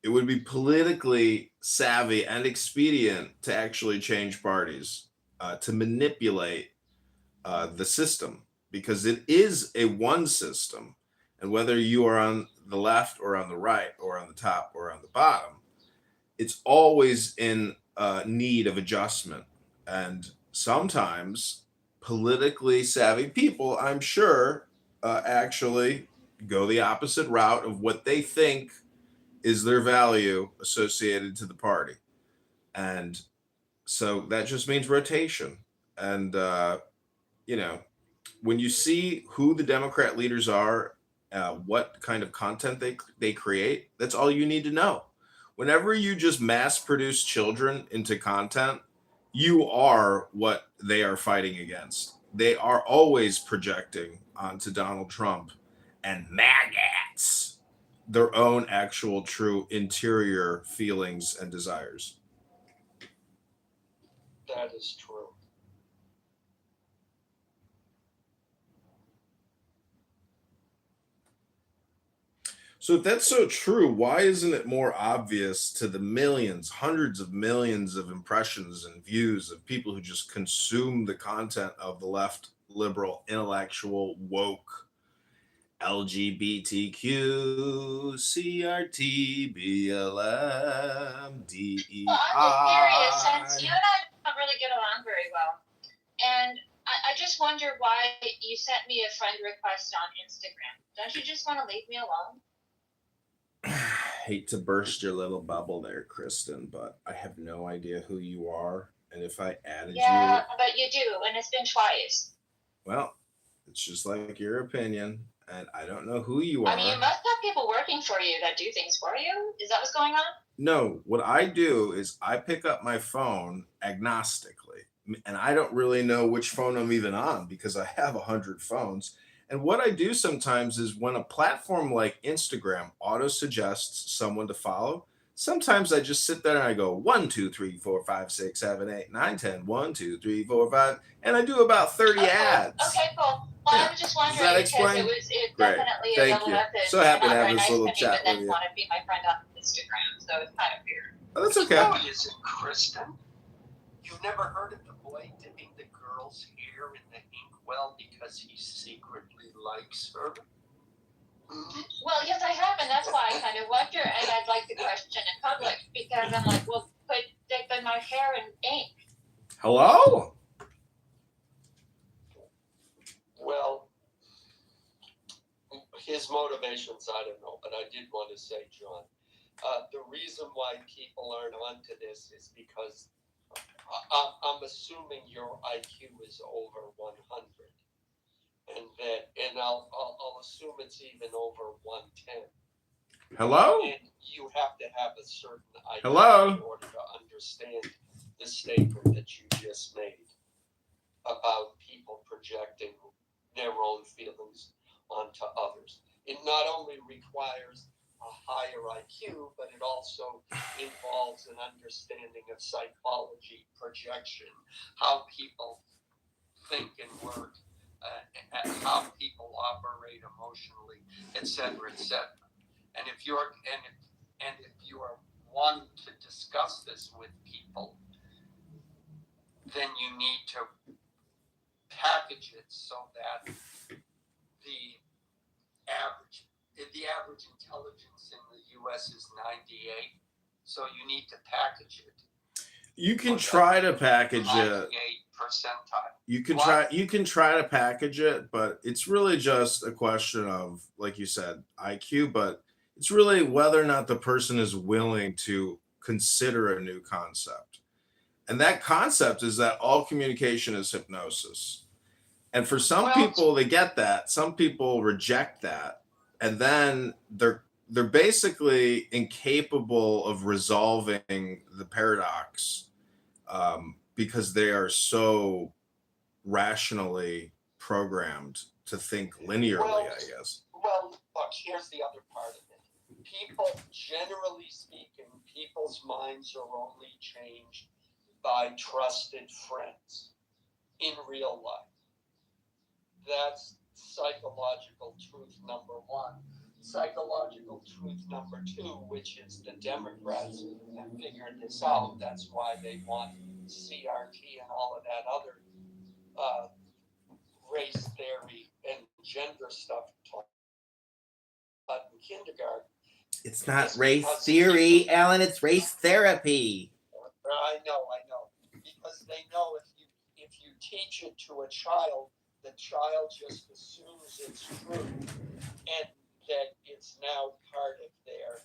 Speaker 6: it would be politically savvy and expedient to actually change parties, to manipulate the system, because it is a one system. And whether you are on the left or on the right or on the top or on the bottom, it's always in need of adjustment. And sometimes politically savvy people, I'm sure, actually go the opposite route of what they think is their value associated to the party. And so that just means rotation. And, you know, when you see who the Democrat leaders are, what kind of content they create, that's all you need to know. Whenever you just mass produce children into content, you are what they are fighting against. They are always projecting onto Donald Trump and maggots their own actual true interior feelings and desires.
Speaker 15: That is true.
Speaker 6: So if that's so true, why isn't it more obvious to the millions, hundreds of millions of impressions and views of people who just consume the content of the left, liberal, intellectual, woke, LGBTQ, CRT, BLM, DEI?
Speaker 1: Well, I'm just curious, since you and I don't really get along very well, and I just wonder why you sent me a friend request on Instagram. Don't you just want to leave me alone?
Speaker 6: Hate to burst your little bubble there, Kristen, but I have no idea who you are. And if I added you.
Speaker 1: Yeah, but you do, and it's been twice.
Speaker 6: Well, it's just like your opinion, and I don't know who you are.
Speaker 1: I mean, you must have people working for you that do things for you. Is that what's going on?
Speaker 6: No, what I do is I pick up my phone agnostically, and I don't really know which phone I'm even on because I have 100 phones. And what I do sometimes is when a platform like Instagram auto suggests someone to follow, sometimes I just sit there and I go 1, 2, 3, 4, 5, 6, 7, 8, 9, 10, 1, 2, 3, 4, 5, and I do about 30 ads.
Speaker 1: Okay, cool. Well, I was just wondering because it
Speaker 6: Great.
Speaker 1: definitely a
Speaker 6: Thank
Speaker 1: double
Speaker 6: you.
Speaker 1: message.
Speaker 6: So happy to
Speaker 1: Not
Speaker 6: have
Speaker 1: very
Speaker 6: this
Speaker 1: nice
Speaker 6: little
Speaker 1: to me,
Speaker 6: chat
Speaker 1: but then
Speaker 6: with you.
Speaker 1: want to be my friend on Instagram, so it's kind of weird.
Speaker 6: Oh, that's okay.
Speaker 15: Who is it, Kristen? You've never heard of the boy dipping the girl's hair in the inkwell because he secretly likes her?
Speaker 1: Well, yes, I have, and that's why I kind of wonder, and I'd like to question in public because I'm like, well, put dip in my hair in ink.
Speaker 6: Hello?
Speaker 15: Well, his motivations, I don't know, but I did want to say, John, the reason why people aren't onto this is because I'm assuming your IQ is over 100. And I'll assume it's even over 110.
Speaker 6: Hello?
Speaker 15: And you have to have a certain IQ
Speaker 6: Hello?
Speaker 15: in order to understand the statement that you just made about people projecting their own feelings onto others. It not only requires a higher IQ, but it also involves an understanding of psychology, projection, how people think and work, and how people operate emotionally, etc., etc. And if you're one to discuss this with people, then you need to package it so that the average intelligence in the U.S. is 98. So you need to package it.
Speaker 6: You can try to package it.
Speaker 15: 98 percentile.
Speaker 6: You can try to package it, but it's really just a question of, like you said, IQ, but it's really whether or not the person is willing to consider a new concept. And that concept is that all communication is hypnosis. And for some people, they get that. Some people reject that. And then they're basically incapable of resolving the paradox because they are so rationally programmed to think linearly, I guess.
Speaker 15: Well, look, here's the other part of it. People, generally speaking, people's minds are only changed by trusted friends in real life. That's psychological truth number one. Psychological truth number two, which is the Democrats have figured this out. That's why they want CRT and all of that other race theory and gender stuff taught in kindergarten.
Speaker 6: It's not race theory, Alan. It's race therapy.
Speaker 15: I know. Because they know if you teach it to a child, the child just assumes it's true, and that it's now part of their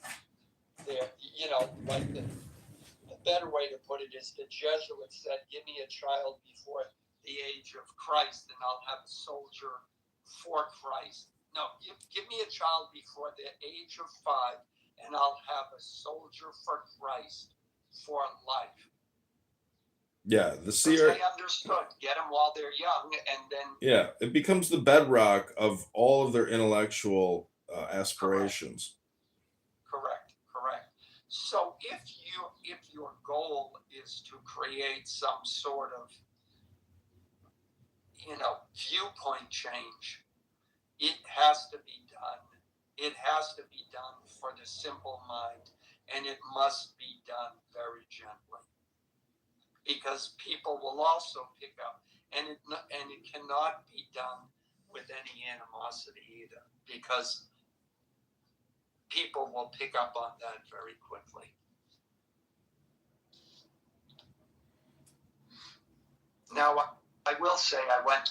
Speaker 15: like the better way to put it is the Jesuits said, "Give me a child before the age of Christ, and I'll have a soldier for Christ." No, give me a child before the age of 5, and I'll have a soldier for Christ for life.
Speaker 6: Yeah, the
Speaker 15: They understood. Get them while they're young, and then
Speaker 6: yeah, it becomes the bedrock of all of their intellectual aspirations.
Speaker 15: Correct. So if your goal is to create some sort of viewpoint change, it has to be done. It has to be done for the simple mind, and it must be done very gently, because people will also pick up, and it cannot be done with any animosity either, because people will pick up on that very quickly. Now, I will say I went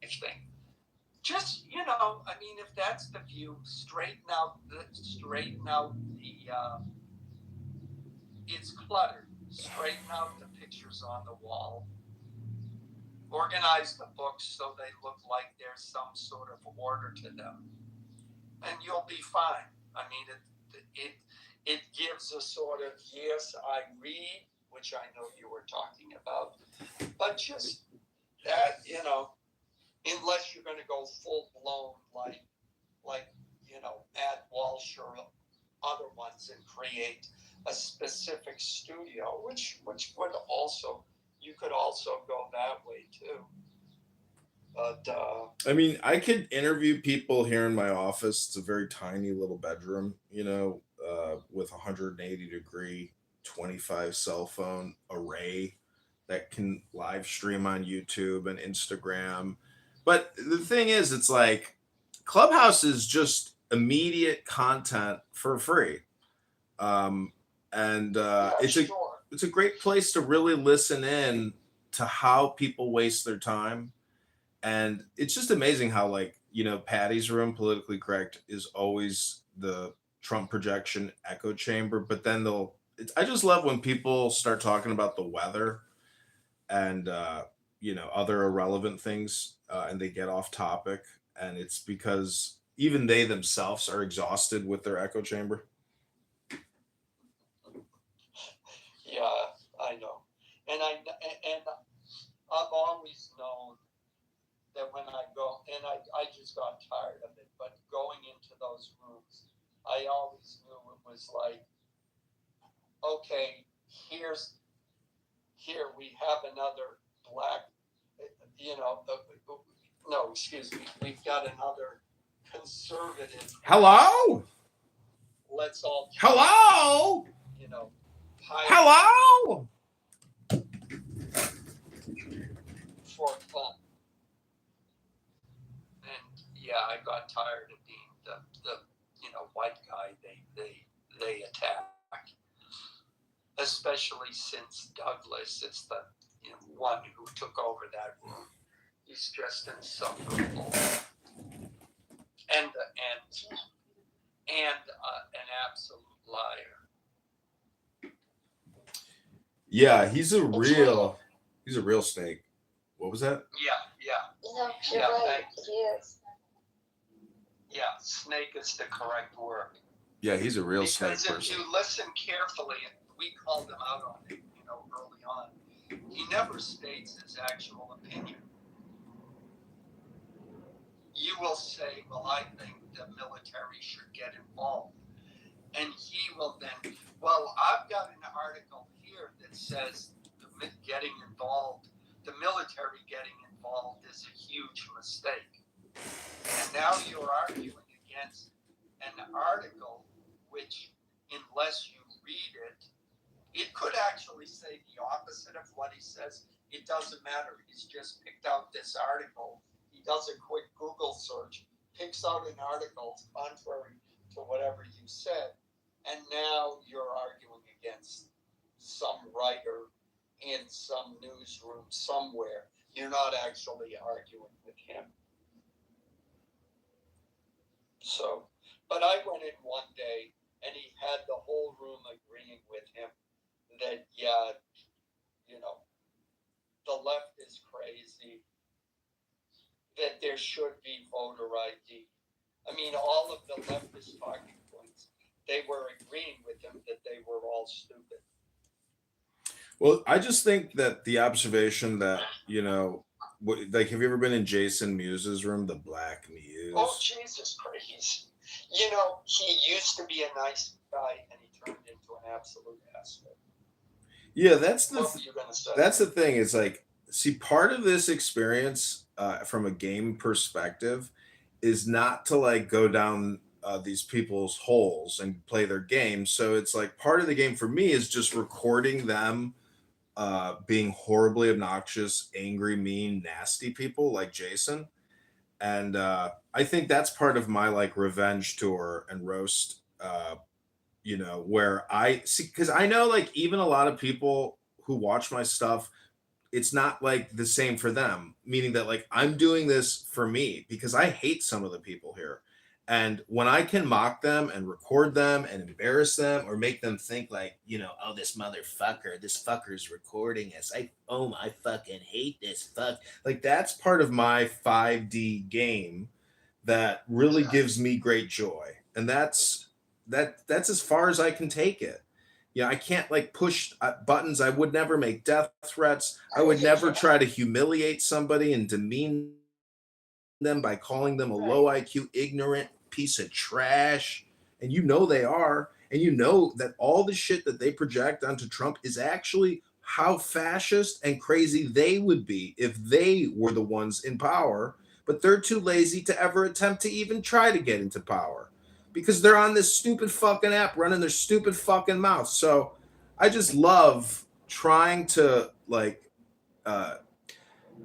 Speaker 15: thing. Just, I mean, if that's the view, straighten out the it's cluttered. Straighten out the pictures on the wall. Organize the books so they look like there's some sort of order to them, and you'll be fine. I mean, it gives a sort of, yes, I read, which I know you were talking about, but just that, unless you're going to go full blown like Matt Walsh or other ones and create a specific studio, which would also, you could also go that way too. But
Speaker 6: I mean, I could interview people here in my office. It's a very tiny little bedroom, with 180-degree 25 cell phone array that can live stream on YouTube and Instagram. But the thing is, it's like Clubhouse is just immediate content for free. And it's a great place to really listen in to how people waste their time. And it's just amazing how, Patty's room, Politically Correct, is always the Trump projection echo chamber. But then I just love when people start talking about the weather and, other irrelevant things, and they get off topic. And it's because even they themselves are exhausted with their echo chamber.
Speaker 15: Yeah, I know. And I've always known that when I go, and I just got tired of it, but going into those rooms, I always knew it was like, okay, here we have another black, no, excuse me, we've got another conservative.
Speaker 6: Hello?
Speaker 15: Let's all.
Speaker 6: Hello? Hello?
Speaker 15: For fun. And yeah, I got tired of being the white guy they attack, especially since Douglas is the one who took over that room. He's just insufferable and an absolute liar.
Speaker 6: Yeah, he's a real snake. What was that?
Speaker 15: Yeah.
Speaker 13: No, you're right. He is.
Speaker 15: Yeah, snake is the correct word.
Speaker 6: Yeah, he's a real snake person.
Speaker 15: Because if you listen carefully, and we called him out on it, early on, he never states his actual opinion. you will say, well, I think the military should get involved. And he will then, well, I've got an article here that says getting involved, the military getting involved is a huge mistake. And now you're arguing against an article which, unless you read it, it could actually say the opposite of what he says. It doesn't matter. He's just picked out this article. He does a quick Google search, picks out an article contrary to whatever you said, and now you're arguing against some writer in some newsroom somewhere. You're not actually arguing with him. So, but I went in one day and he had the whole room agreeing with him that, yeah, you know, the left is crazy, that there should be voter ID. I mean, all of the leftist talking points, they were agreeing with him that they were all stupid.
Speaker 6: Well, I just think that the observation that, like, have you ever been in Jason Muse's room, the Black Muse?
Speaker 15: Oh, Jesus Christ. You know, he used to be a nice guy and he turned into an absolute asshole.
Speaker 6: Yeah, that's the
Speaker 15: What were you gonna say?
Speaker 6: that's the thing. Is like, see, part of this experience, from a game perspective, is not to like go down these people's holes and play their game. So it's like part of the game for me is just recording them being horribly obnoxious, angry, mean, nasty people like Jason. And I think that's part of my like revenge tour and roast, where I see, because I know like even a lot of people who watch my stuff, it's not like the same for them, meaning that like I'm doing this for me because I hate some of the people here. And when I can mock them and record them and embarrass them or make them think like, oh, this fucker's recording us. I fucking hate this fuck. Like that's part of my 5D game that really gives me great joy. And that's as far as I can take it. I can't like push buttons. I would never make death threats. I would never try to humiliate somebody and demean them by calling them a low IQ, ignorant piece of trash. And they are. And that all the shit that they project onto Trump is actually how fascist and crazy they would be if they were the ones in power. But they're too lazy to ever attempt to even try to get into power because they're on this stupid fucking app running their stupid fucking mouth. So I just love trying to like,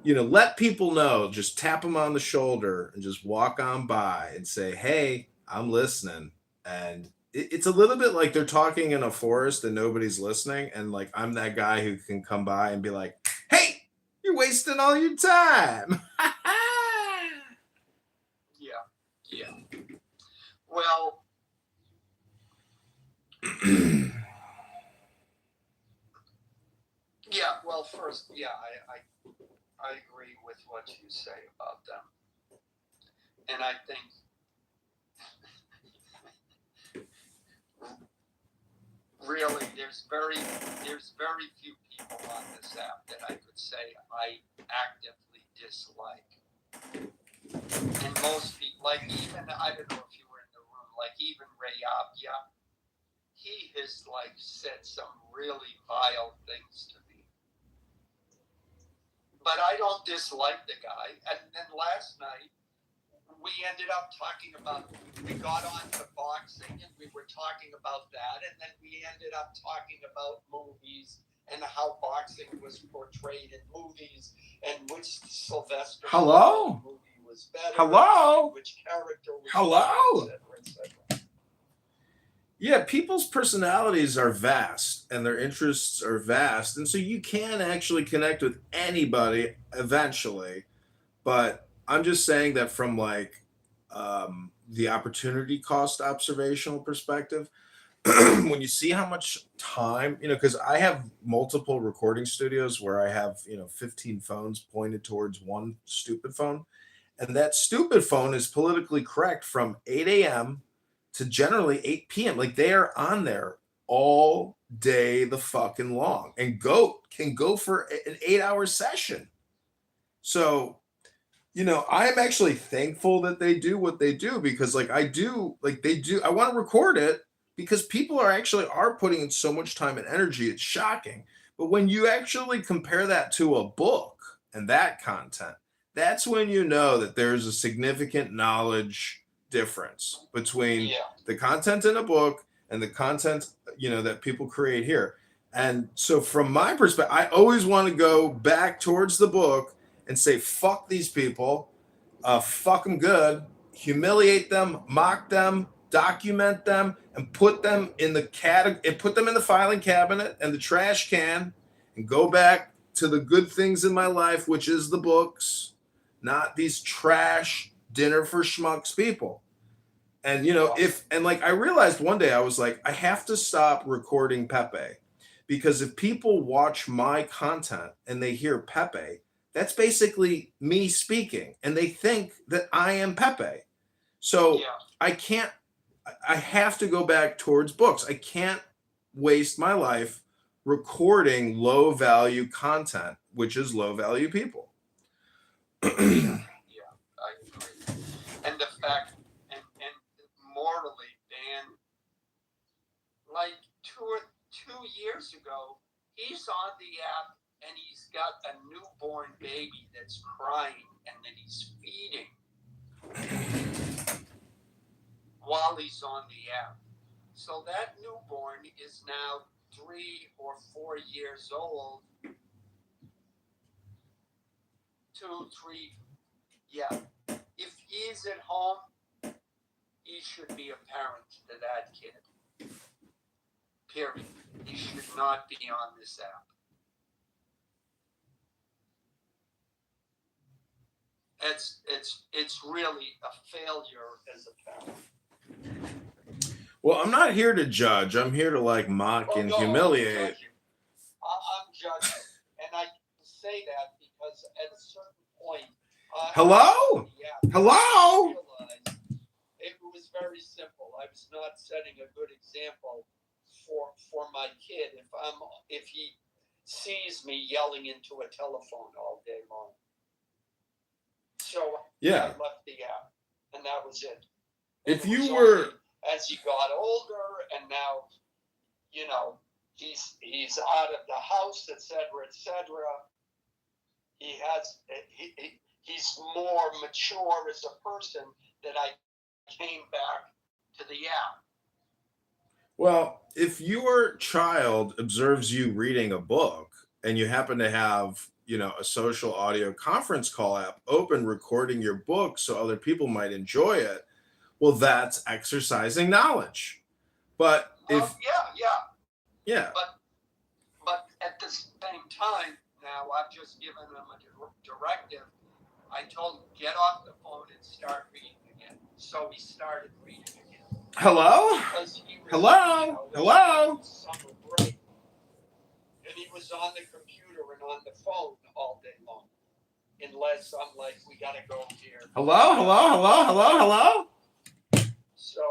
Speaker 6: let people know, just tap them on the shoulder and just walk on by and say, hey, I'm listening. And it's a little bit like they're talking in a forest and nobody's listening. And like, I'm that guy who can come by and be like, hey, you're wasting all your time.
Speaker 15: Yeah. Well, yeah. Well, first, yeah, I agree with what you say about them, and I think really there's very few people on this app that I could say I actively dislike. And most people, like even, I don't know if you were in the room, like even Ray Abia, he has like said some really vile things to me. But I don't dislike the guy. And then last night, we ended up talking about, we got on to boxing and we were talking about that. And then we ended up talking about movies and how boxing was portrayed in movies and which Sylvester
Speaker 6: Hello?
Speaker 15: movie was better.
Speaker 6: Hello?
Speaker 15: Which character was
Speaker 6: Hello?
Speaker 15: better, et cetera.
Speaker 6: Yeah, people's personalities are vast and their interests are vast. And so you can actually connect with anybody eventually. But I'm just saying that from like the opportunity cost observational perspective, when you see how much time, because I have multiple recording studios where I have, 15 phones pointed towards one stupid phone. And that stupid phone is politically correct from 8 a.m. to generally 8 p.m. Like they are on there all day the fucking long and can go for an 8-hour session. So you know, I'm actually thankful that they do what they do because like I want to record it because people are putting in so much time and energy. It's shocking. But when you actually compare that to a book and that content, that's when you know that there's a significant knowledge difference between the content in a book and the content, you know, that people create here. And so from my perspective, I always want to go back towards the book and say, fuck these people, fuck them good, humiliate them, mock them, document them, and put them in the put them in the filing cabinet and the trash can, and go back to the good things in my life, which is the books, not these trash dinner for schmucks people. And you know, I realized one day I was like, I have to stop recording Pepe, because if people watch my content and they hear Pepe, that's basically me speaking, and they think that I am Pepe. So I have to go back towards books. I can't waste my life recording low value content, which is low value people.
Speaker 15: Yeah, I agree. And the fact, and morally, Dan, like 2 years ago, he's on the app and he's got a newborn baby that's crying and that he's feeding while he's on the app. So that newborn is now 3 or 4 years old. 2, 3, yeah. If he's at home, he should be a parent to that kid. Period. He should not be on this app. It's really a failure as a parent.
Speaker 6: Well, I'm not here to judge. I'm here to like mock and humiliate.
Speaker 15: I'm judging, and I say that because at a certain point.
Speaker 6: Hello? Hello?
Speaker 15: It was very simple. I was not setting a good example for my kid if he sees me yelling into a telephone all day long. So I left the app, and that was it.
Speaker 6: If you were,
Speaker 15: as he got older, and now, you know, he's out of the house, etc., etc. He's more mature as a person that I came back to the app.
Speaker 6: Well, if your child observes you reading a book and you happen to have, you know, a social audio conference call app open recording your book so other people might enjoy it, well, that's exercising knowledge. But if
Speaker 15: yeah. But at the same time, now I've just given him a directive. I told him, get off the phone and start reading again. So he started reading again.
Speaker 6: Hello? Hello?
Speaker 15: You know,
Speaker 6: Hello?
Speaker 15: summer break. And he was on the computer and on the phone all day long. Unless I'm like, we gotta go here.
Speaker 6: Hello? Hello?
Speaker 15: So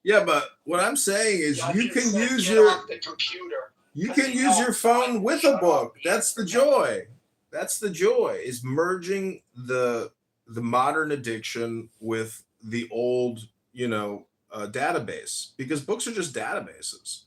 Speaker 6: yeah, but what I'm saying is you can use
Speaker 15: the computer.
Speaker 6: You can use your phone with a book. That's the joy. That's the joy, is merging the modern addiction with the old, you know, database, because books are just databases.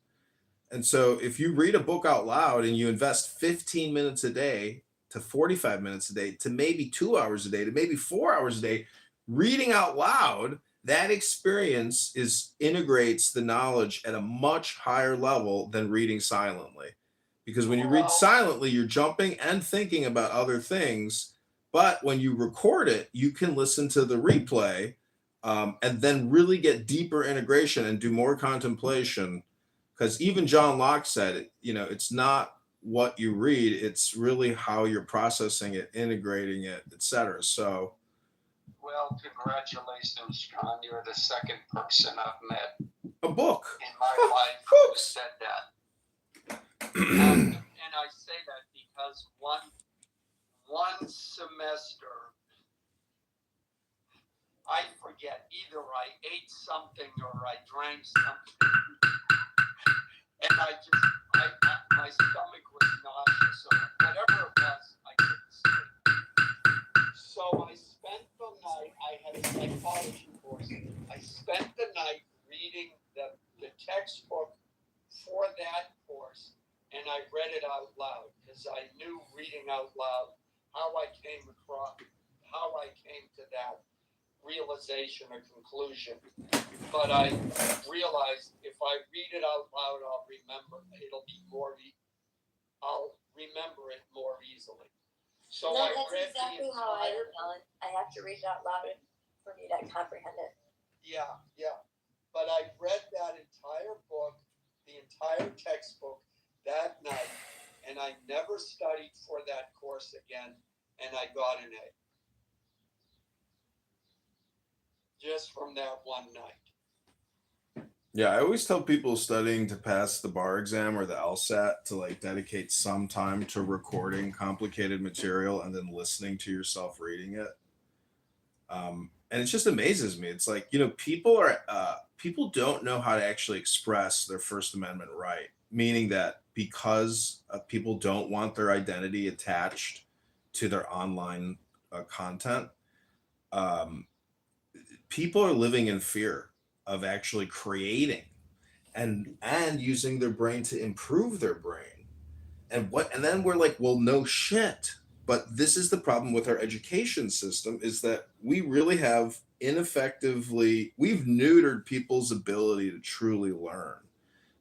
Speaker 6: And so if you read a book out loud and you invest 15 minutes a day to 45 minutes a day to maybe 2 hours a day to maybe 4 hours a day reading out loud, that experience integrates the knowledge at a much higher level than reading silently. Because when you read silently, you're jumping and thinking about other things. But when you record it, you can listen to the replay, and then really get deeper integration and do more contemplation. Because even John Locke said, you know, it's not what you read, it's really how you're processing it, integrating it, etc. So,
Speaker 15: well, congratulations, John. You're the second person I've met
Speaker 6: a book
Speaker 15: in my life who said that. And I say that because one semester, I forget, either I ate something or I drank something, and my stomach was nauseous, or whatever it was, I couldn't sleep. So I spent I had a psychology course. I spent the night reading the textbook for that course, and I read it out loud because I knew reading out loud how I came to that realization or conclusion. But I realized if I read it out loud, I'll remember. I'll remember it more easily. So
Speaker 13: no,
Speaker 15: I
Speaker 13: that's
Speaker 15: read
Speaker 13: exactly how I am, Ellen. I have to read it out loud for me to comprehend it.
Speaker 15: Yeah. But I read that entire book, the entire textbook that night, and I never studied for that course again, and I got an A. Just from that one night.
Speaker 6: Yeah, I always tell people studying to pass the bar exam or the LSAT to like dedicate some time to recording complicated material and then listening to yourself reading it. And it just amazes me. It's like, people don't know how to actually express their First Amendment right, meaning that because people don't want their identity attached to their online content, um, people are living in fear of actually creating and using their brain to improve their brain. And then we're like, well, no shit. But this is the problem with our education system, is that we really have we've neutered people's ability to truly learn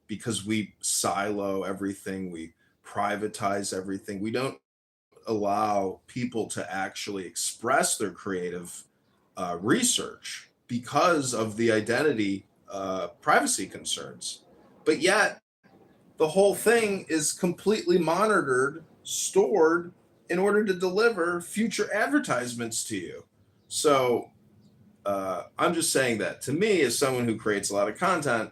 Speaker 6: because we silo everything, we privatize everything. We don't allow people to actually express their creative research because of the identity privacy concerns. But yet, the whole thing is completely monitored, stored in order to deliver future advertisements to you. So I'm just saying that to me, as someone who creates a lot of content,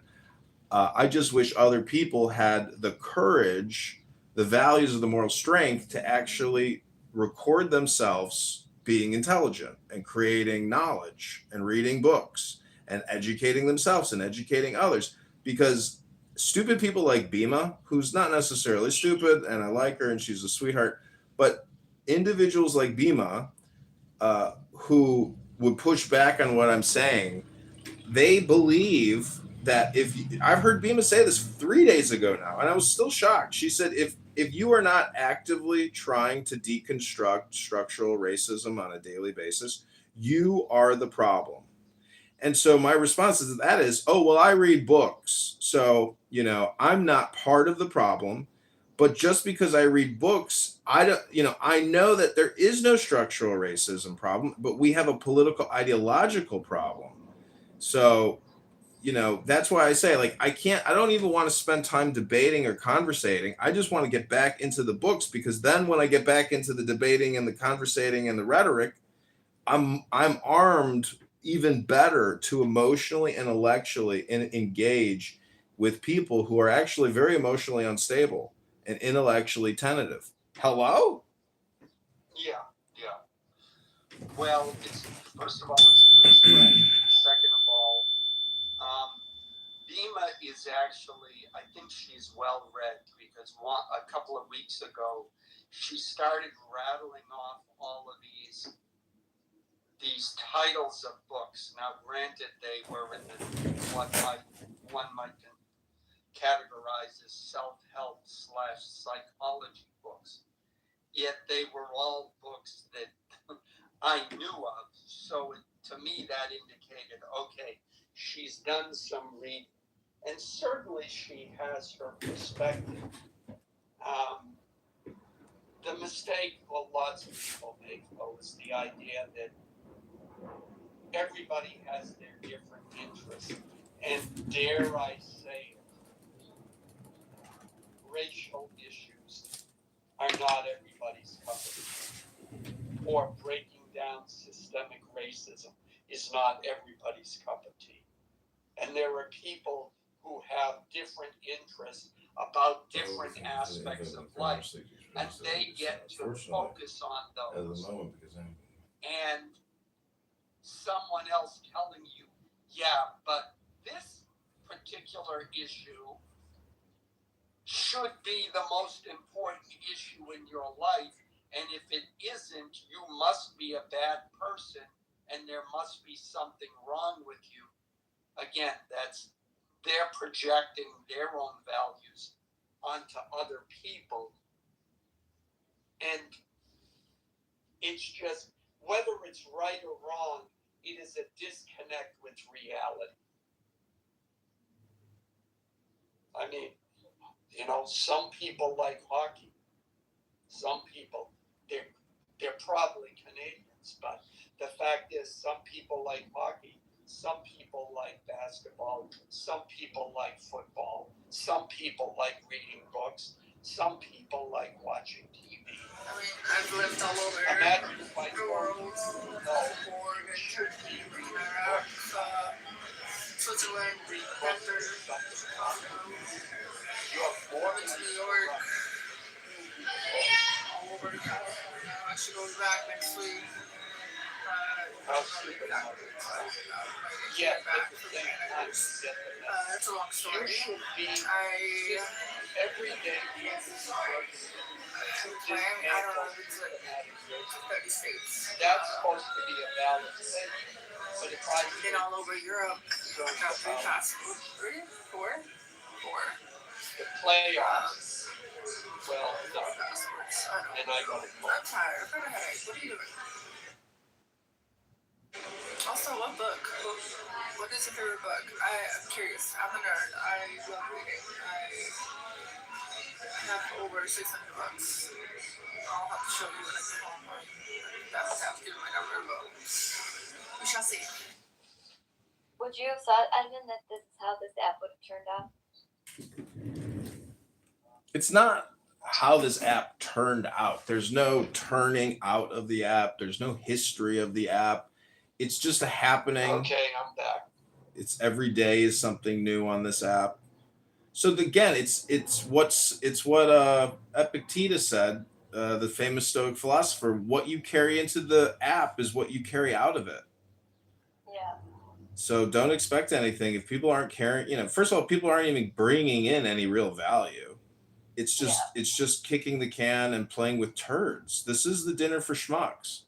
Speaker 6: I just wish other people had the courage, the values of the moral strength to actually record themselves being intelligent and creating knowledge and reading books and educating themselves and educating others. Because stupid people like Bima, who's not necessarily stupid, and I like her and she's a sweetheart, but individuals like Bima, who would push back on what I'm saying, they believe that I've heard Bima say this 3 days ago now, and I was still shocked. She said, if you are not actively trying to deconstruct structural racism on a daily basis, you are the problem. And so my response to that is, oh, well, I read books. So, I'm not part of the problem. But just because I read books, I know that there is no structural racism problem, but we have a political ideological problem. So, that's why I say, like, I don't even want to spend time debating or conversating. I just want to get back into the books, because then when I get back into the debating and the conversating and the rhetoric, I'm armed even better to emotionally and intellectually engage with people who are actually very emotionally unstable and intellectually tentative. Hello?
Speaker 15: Yeah. Well, first of all, it's a good strategy. Second of all, Bima is actually, I think she's well read, because a couple of weeks ago, she started rattling off all of these titles of books. Now, granted, they were in what one might categorize as self-help / psychology books. Yet they were all books that I knew of. So to me, that indicated, okay, she's done some reading. And certainly she has her perspective. The mistake lots of people make, though, is the idea that everybody has their different interests. And dare I say it, racial issues are not everybody's cup of tea. Or breaking down systemic racism is not everybody's cup of tea. And there are people who have different interests about different aspects of life, and they get to focus on those. And someone else telling you, yeah, but this particular issue should be the most important issue in your life, and if it isn't, you must be a bad person and there must be something wrong with you. Again, they're projecting their own values onto other people. And it's just, whether it's right or wrong, it is a disconnect with reality. I mean, some people like hockey. Some people, they're probably Canadians, but the fact is, some people like hockey. Some people like basketball. Some people like football. Some people like reading books. Some people like watching TV.
Speaker 5: I mean, I've lived all over
Speaker 15: Imagine if I
Speaker 5: the world,
Speaker 15: Born and should be reading
Speaker 5: Iraq,
Speaker 15: books.
Speaker 5: Switzerland, Denver, Chicago,
Speaker 15: You have more than
Speaker 5: New York, all over California. I should go back next week.
Speaker 15: Yeah, at the same time,
Speaker 5: that's a long story.
Speaker 15: You should be every day I
Speaker 5: don't know if it's like 30 states.
Speaker 15: That's supposed to be a valid thing. But if I've
Speaker 5: been all over Europe, I got 3 passports. 3? 4? 4.
Speaker 15: The playoffs. Well, no.
Speaker 5: Passports.
Speaker 15: And I got it.
Speaker 5: I'm tired. I've got a headache. What are you doing? Also, what book? What is your favorite book? I'm curious. I'm a nerd. I love reading. I have over 600 books. I'll have to show you when I get home. That would have to give my number, but we shall see.
Speaker 13: Would you have thought, Edmund, that this is how this app would have turned out?
Speaker 6: It's not how this app turned out. There's no turning out of the app. There's no history of the app. It's just a happening.
Speaker 15: Okay, I'm back.
Speaker 6: It's every day is something new on this app. So again, it's what Epictetus said, the famous Stoic philosopher. What you carry into the app is what you carry out of it.
Speaker 13: Yeah.
Speaker 6: So don't expect anything if people aren't carrying. First of all, people aren't even bringing in any real value. It's just kicking the can and playing with turds. This is the dinner for schmucks.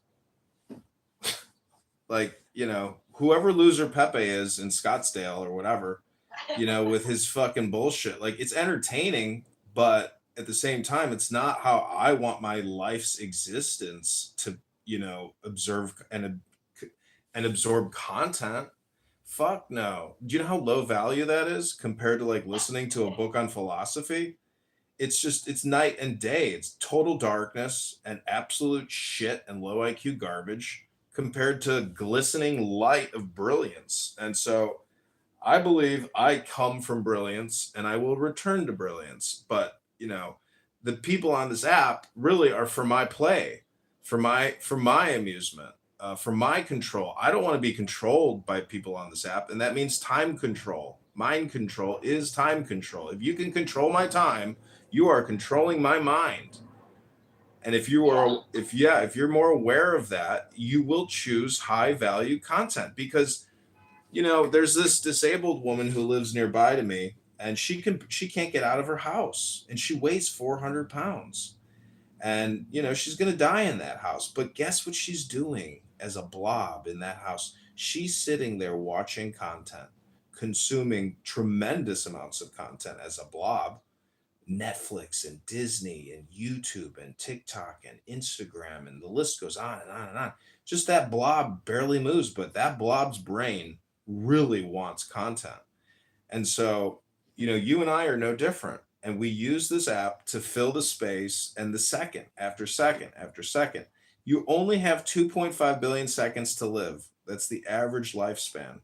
Speaker 6: Like, whoever loser Pepe is in Scottsdale or whatever, with his fucking bullshit. Like, it's entertaining, but at the same time, it's not how I want my life's existence to, observe and absorb content. Fuck no. Do you know how low value that is compared to like listening to a book on philosophy? It's night and day. It's total darkness and absolute shit and low IQ garbage compared to glistening light of brilliance. And so I believe I come from brilliance and I will return to brilliance. But, the people on this app really are for my play, for my amusement, for my control. I don't want to be controlled by people on this app. And that means time control. Mind control is time control. If you can control my time, you are controlling my mind. And if you're more aware of that, you will choose high value content because, there's this disabled woman who lives nearby to me and she can't get out of her house and she weighs 400 pounds and, she's going to die in that house. But guess what she's doing as a blob in that house? She's sitting there watching content, consuming tremendous amounts of content as a blob. Netflix and Disney and YouTube and TikTok and Instagram and the list goes on and on and on. Just that blob barely moves, but that blob's brain really wants content. And so, you and I are no different. And we use this app to fill the space and the second after second after second. You only have 2.5 billion seconds to live. That's the average lifespan.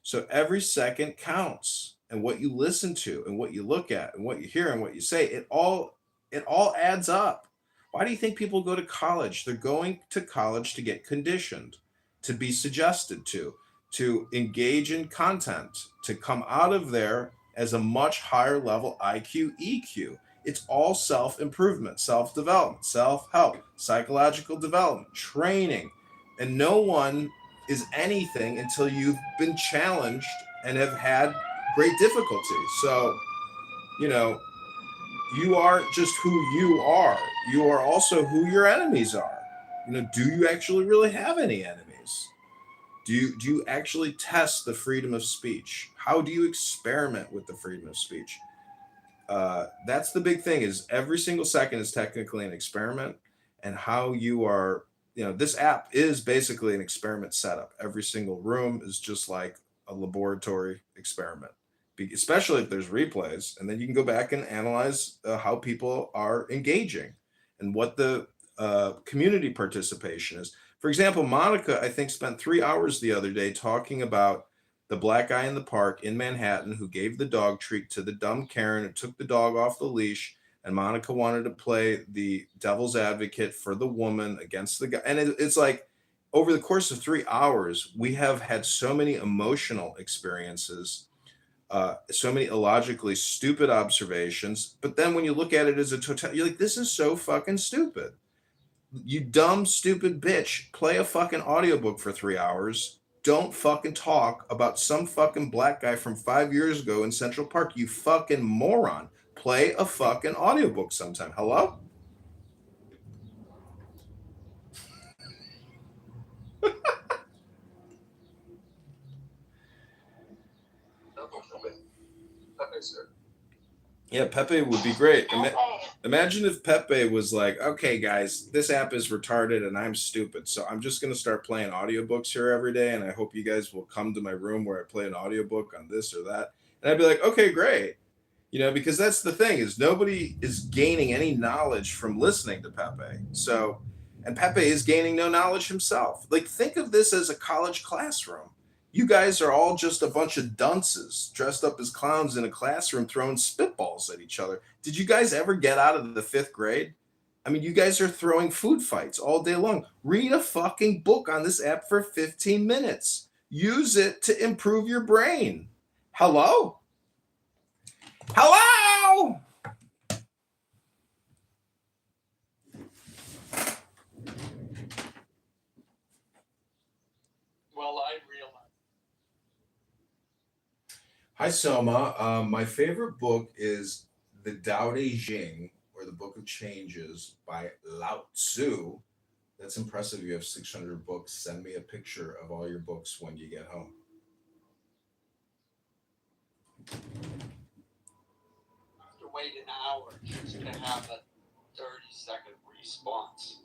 Speaker 6: So every second counts. And what you listen to and what you look at and what you hear and what you say, it all adds up. Why do you think people go to college? They're going to college to get conditioned, to be suggested to engage in content, to come out of there as a much higher level IQ, EQ. It's all self-improvement, self-development, self-help, psychological development, training. And no one is anything until you've been challenged and have had great difficulty. So, you aren't just who you are. You are also who your enemies are. Do you actually really have any enemies? Do you actually test the freedom of speech? How do you experiment with the freedom of speech? That's the big thing. Is every single second is technically an experiment, and how you are. This app is basically an experiment setup. Every single room is just like a laboratory experiment, especially if there's replays, and then you can go back and analyze how people are engaging and what the community participation is. For example, Monica, I think, spent 3 hours the other day talking about the black guy in the park in Manhattan who gave the dog treat to the dumb Karen who took the dog off the leash. And Monica wanted to play the devil's advocate for the woman against the guy. And it's like over the course of 3 hours, we have had so many emotional experiences, so many illogically stupid observations. But then when you look at it as a total, you're like, this is so fucking stupid. You dumb, stupid bitch, play a fucking audiobook for 3 hours. Don't fucking talk about some fucking black guy from 5 years ago in Central Park. You fucking moron. Play a fucking audiobook sometime. Hello? Yeah, Pepe would be great. Imagine if Pepe was like, okay, guys, this app is retarded and I'm stupid. So I'm just going to start playing audiobooks here every day. And I hope you guys will come to my room where I play an audiobook on this or that. And I'd be like, okay, great. Because that's the thing is nobody is gaining any knowledge from listening to Pepe. So, and Pepe is gaining no knowledge himself. Like, think of this as a college classroom. You guys are all just a bunch of dunces dressed up as clowns in a classroom throwing spitballs at each other. Did you guys ever get out of the 5th grade? I mean, you guys are throwing food fights all day long. Read a fucking book on this app for 15 minutes. Use it to improve your brain. Hello? Hello?
Speaker 15: Well, I realize.
Speaker 6: Hi, Soma. My favorite book is The Tao Te Ching, or The Book of Changes by Lao Tzu. That's impressive. You have 600 books. Send me a picture of all your books when you get home.
Speaker 15: To wait an hour just to have a 30-second response.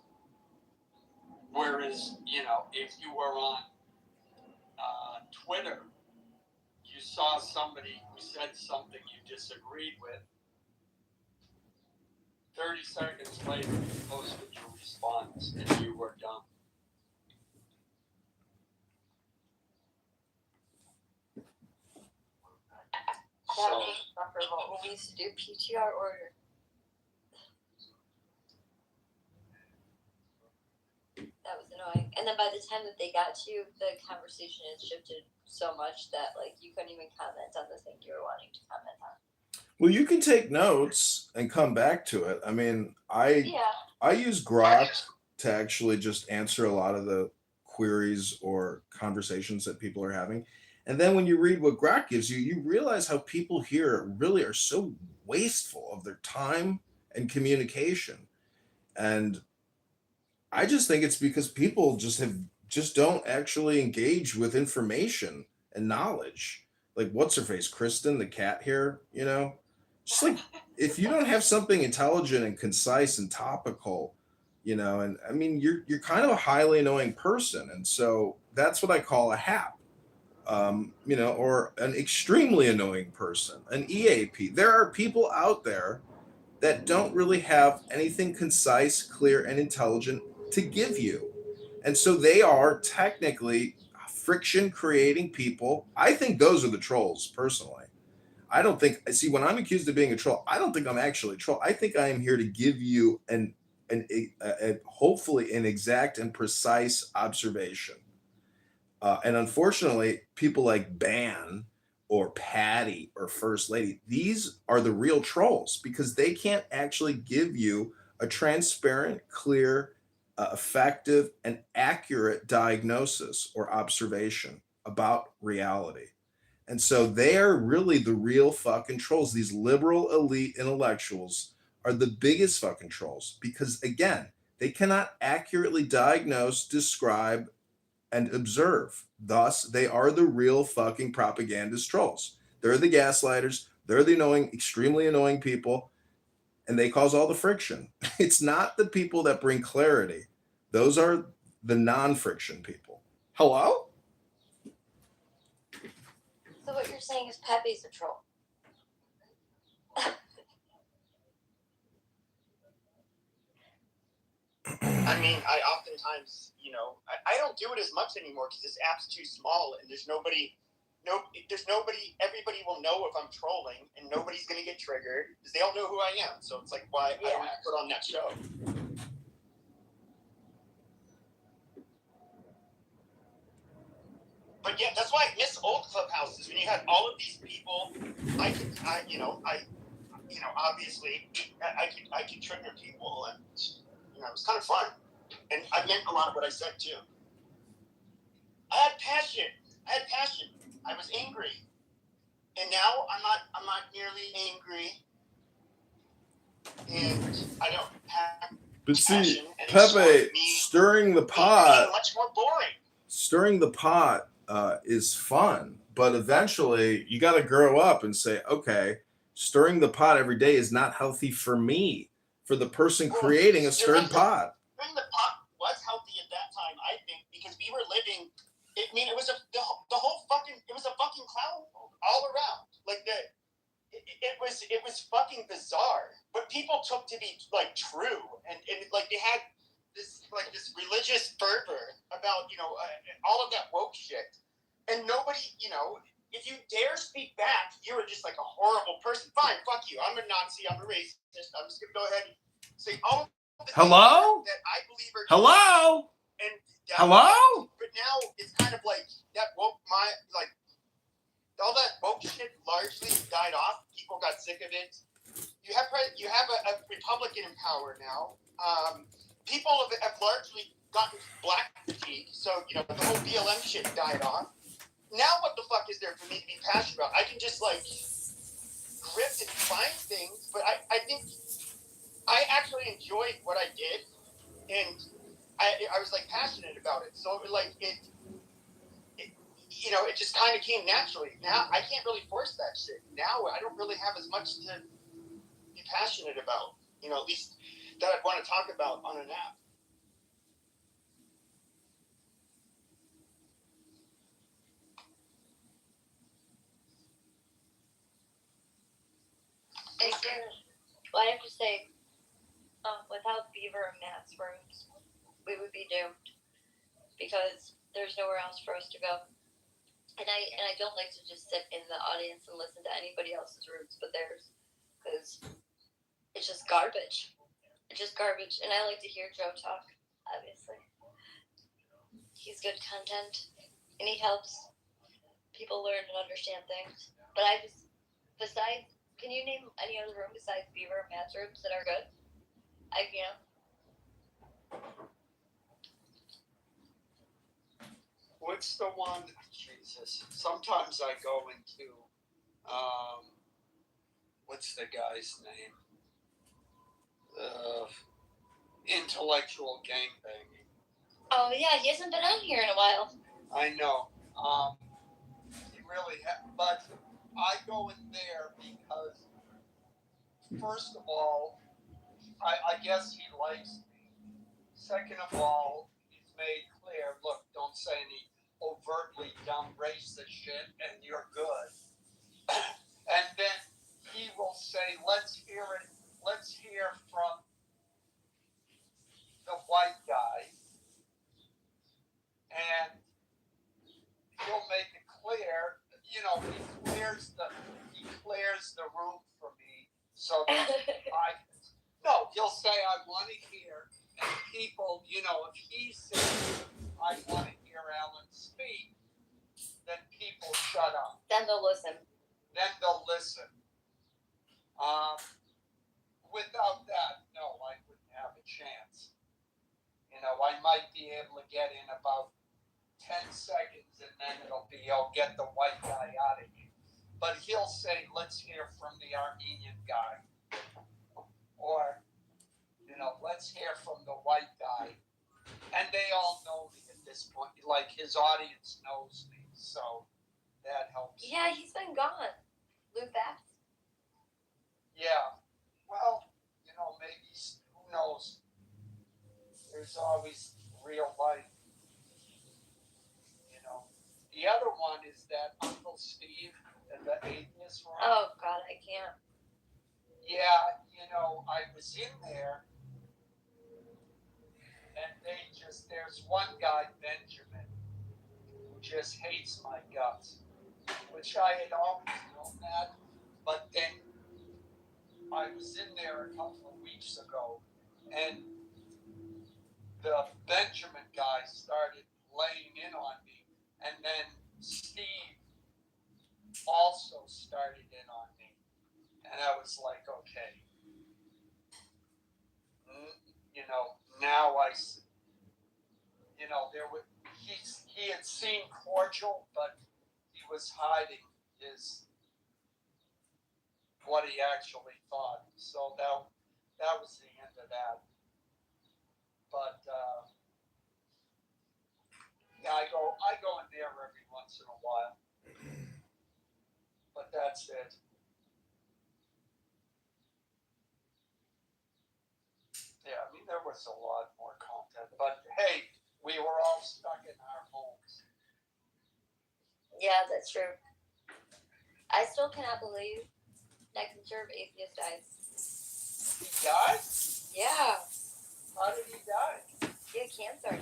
Speaker 15: Whereas, if you were on Twitter, you saw somebody who said something you disagreed with, 30 seconds later, you posted your response and you were done.
Speaker 13: That was insufferable when we used to do PTR order. That was annoying. And then by the time that they got to you, the conversation had shifted so much that you couldn't even comment on the thing you were wanting to comment on.
Speaker 6: Well, you can take notes and come back to it. I mean, I use Grok to actually just answer a lot of the queries or conversations that people are having. And then when you read what Grok gives you, you realize how people here really are so wasteful of their time and communication. And I just think it's because people just don't actually engage with information and knowledge. Like what's her face, Kristen, the cat here, just like if you don't have something intelligent and concise and topical, and I mean you're kind of a highly annoying person, and so that's what I call a hap, or an extremely annoying person, an EAP. There are people out there that don't really have anything concise, clear, and intelligent to give you. And so they are technically friction creating people. I think those are the trolls, personally. I don't think, see, when I'm accused of being a troll, I don't think I'm actually a troll. I think I am here to give you a hopefully an exact and precise observation. And unfortunately, people like Ban or Patty or First Lady, these are the real trolls because they can't actually give you a transparent, clear, effective, and accurate diagnosis or observation about reality. And so they are really the real fucking trolls. These liberal elite intellectuals are the biggest fucking trolls because, again, they cannot accurately diagnose, describe,
Speaker 16: and observe. Thus, they are the real fucking propagandist trolls. They're the gaslighters. They're the annoying, extremely annoying people, and they cause all the friction. It's not the people that bring clarity. Those are the non-friction people. Hello?
Speaker 13: So what you're saying is Pepe's a troll.
Speaker 17: I mean, I oftentimes, you know, I don't do it as much anymore because this app's too small and there's nobody, everybody will know if I'm trolling and nobody's going to get triggered because they all know who I am. So it's like, why I don't put on that show. But yeah, that's why I miss old clubhouses when you had all of these people. Obviously, I could trigger people, and you know, it was kind of fun, and I meant a lot of what I said too. I had passion. I was angry, and now I'm not nearly angry, and I don't have.
Speaker 16: But see, Pepe, stirring the pot,
Speaker 17: much more boring.
Speaker 16: Stirring the pot is fun, but eventually you got to grow up and say, okay, stirring the pot every day is not healthy for me, for the person creating a stirred pot.
Speaker 17: Stirring the pot was healthy at that time, I think, because we were living. I mean, it was a fucking clown all around. Like it was fucking bizarre. What people took to be like true, and like they had this religious fervor about all of that woke shit, and nobody, if you dare speak back, you were just like a horrible person. Fine, fuck you. I'm a Nazi. I'm a racist. I'm just gonna go ahead and say all of the things that I believe are true.
Speaker 16: Hello?
Speaker 17: And
Speaker 16: Hello?
Speaker 17: But now it's kind of like that woke all that woke shit largely died off. People got sick of it. You have a Republican in power now. People have largely gotten black fatigue, so the whole BLM shit died off. Now what the fuck is there for me to be passionate about? I can just like grip and find things, but I think I actually enjoyed what I did, and I was like passionate about it. So like it just kind of came naturally. Now I can't really force that shit. Now I don't really have as much to be passionate about, at least that I'd want to talk about on an app.
Speaker 13: Well, I have to say, without Beaver and Matt's rooms, we would be doomed because there's nowhere else for us to go. And I don't like to just sit in the audience and listen to anybody else's rooms but theirs, because it's just garbage. It's just garbage. And I like to hear Joe talk, obviously. He's good content, and he helps people learn and understand things. But can you name any other room besides Beaver and Matt's rooms that are good?
Speaker 15: What's the one? Jesus. Sometimes I go into, what's the guy's name? Intellectual gangbanging.
Speaker 13: Oh yeah, he hasn't been on here in a while.
Speaker 15: I know. He really but I go in there because, first of all, I guess he likes me. Second of all, he's made clear, look, don't say any overtly dumb racist shit and you're good. And then he will say, let's hear from the white guy. And he'll make it clear, he clears the room for me so that he'll say, I want to hear, and people, if he says, I want to hear Alan speak, then people shut up.
Speaker 13: Then they'll listen.
Speaker 15: Without that, no, I wouldn't have a chance. I might be able to get in about 10 seconds, and then it'll be, get the white guy out of here. But he'll say, let's hear from the Armenian guy. Or, let's hear from the white guy. And they all know me at this point. Like his audience knows me, so that helps.
Speaker 13: Yeah, he's been gone. Lou Bass.
Speaker 15: Yeah. Well, maybe, who knows? There's always real life. The other one is that Uncle Steve and the atheist room.
Speaker 13: Oh God, I can't.
Speaker 15: Yeah, I was in there, and there's one guy, Benjamin, who just hates my guts, which I had always known that, but then I was in there a couple of weeks ago, and the Benjamin guy started laying in on me, and then Steve also started in on me, and I was like, okay, now he had seen cordial, but he was hiding what he actually thought. So that was the end of that. But yeah, I go in there every once in a while. But that's it. Yeah, I mean, there was a lot more content. But hey, we were all stuck in our homes.
Speaker 13: Yeah, that's true. I still cannot believe that conservative atheist died.
Speaker 15: He died?
Speaker 13: Yeah.
Speaker 15: How did he die?
Speaker 13: He had cancer.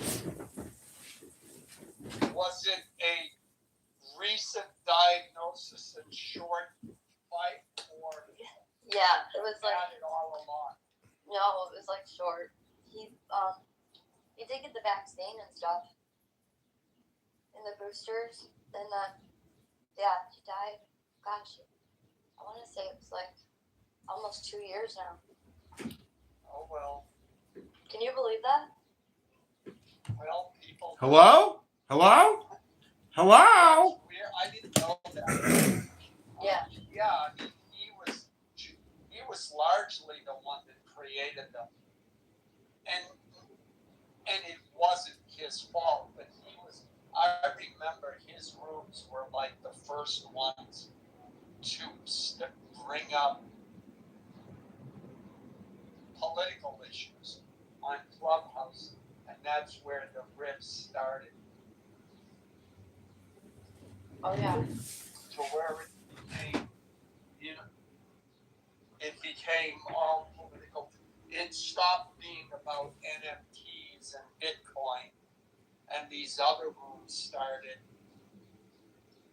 Speaker 15: Was it a recent diagnosis and short fight, or
Speaker 13: Yeah, it was like
Speaker 15: had it all along?
Speaker 13: no, it was like short. He did get the vaccine and stuff, and the boosters. Then yeah, he died. Gosh, I want to say it was like almost 2 years now.
Speaker 15: Oh well.
Speaker 13: Can you believe that?
Speaker 15: Well, people.
Speaker 16: Hello? Hello? Hello?
Speaker 15: I didn't know that.
Speaker 13: Yeah.
Speaker 15: Yeah, he was largely the one that created them, and it wasn't his fault, but he was. I remember his rooms were like the first ones to bring up political issues on Clubhouse, and that's where the rifts started.
Speaker 13: Oh yeah.
Speaker 15: To where it became all political. It stopped being about NFTs and Bitcoin, and these other rooms started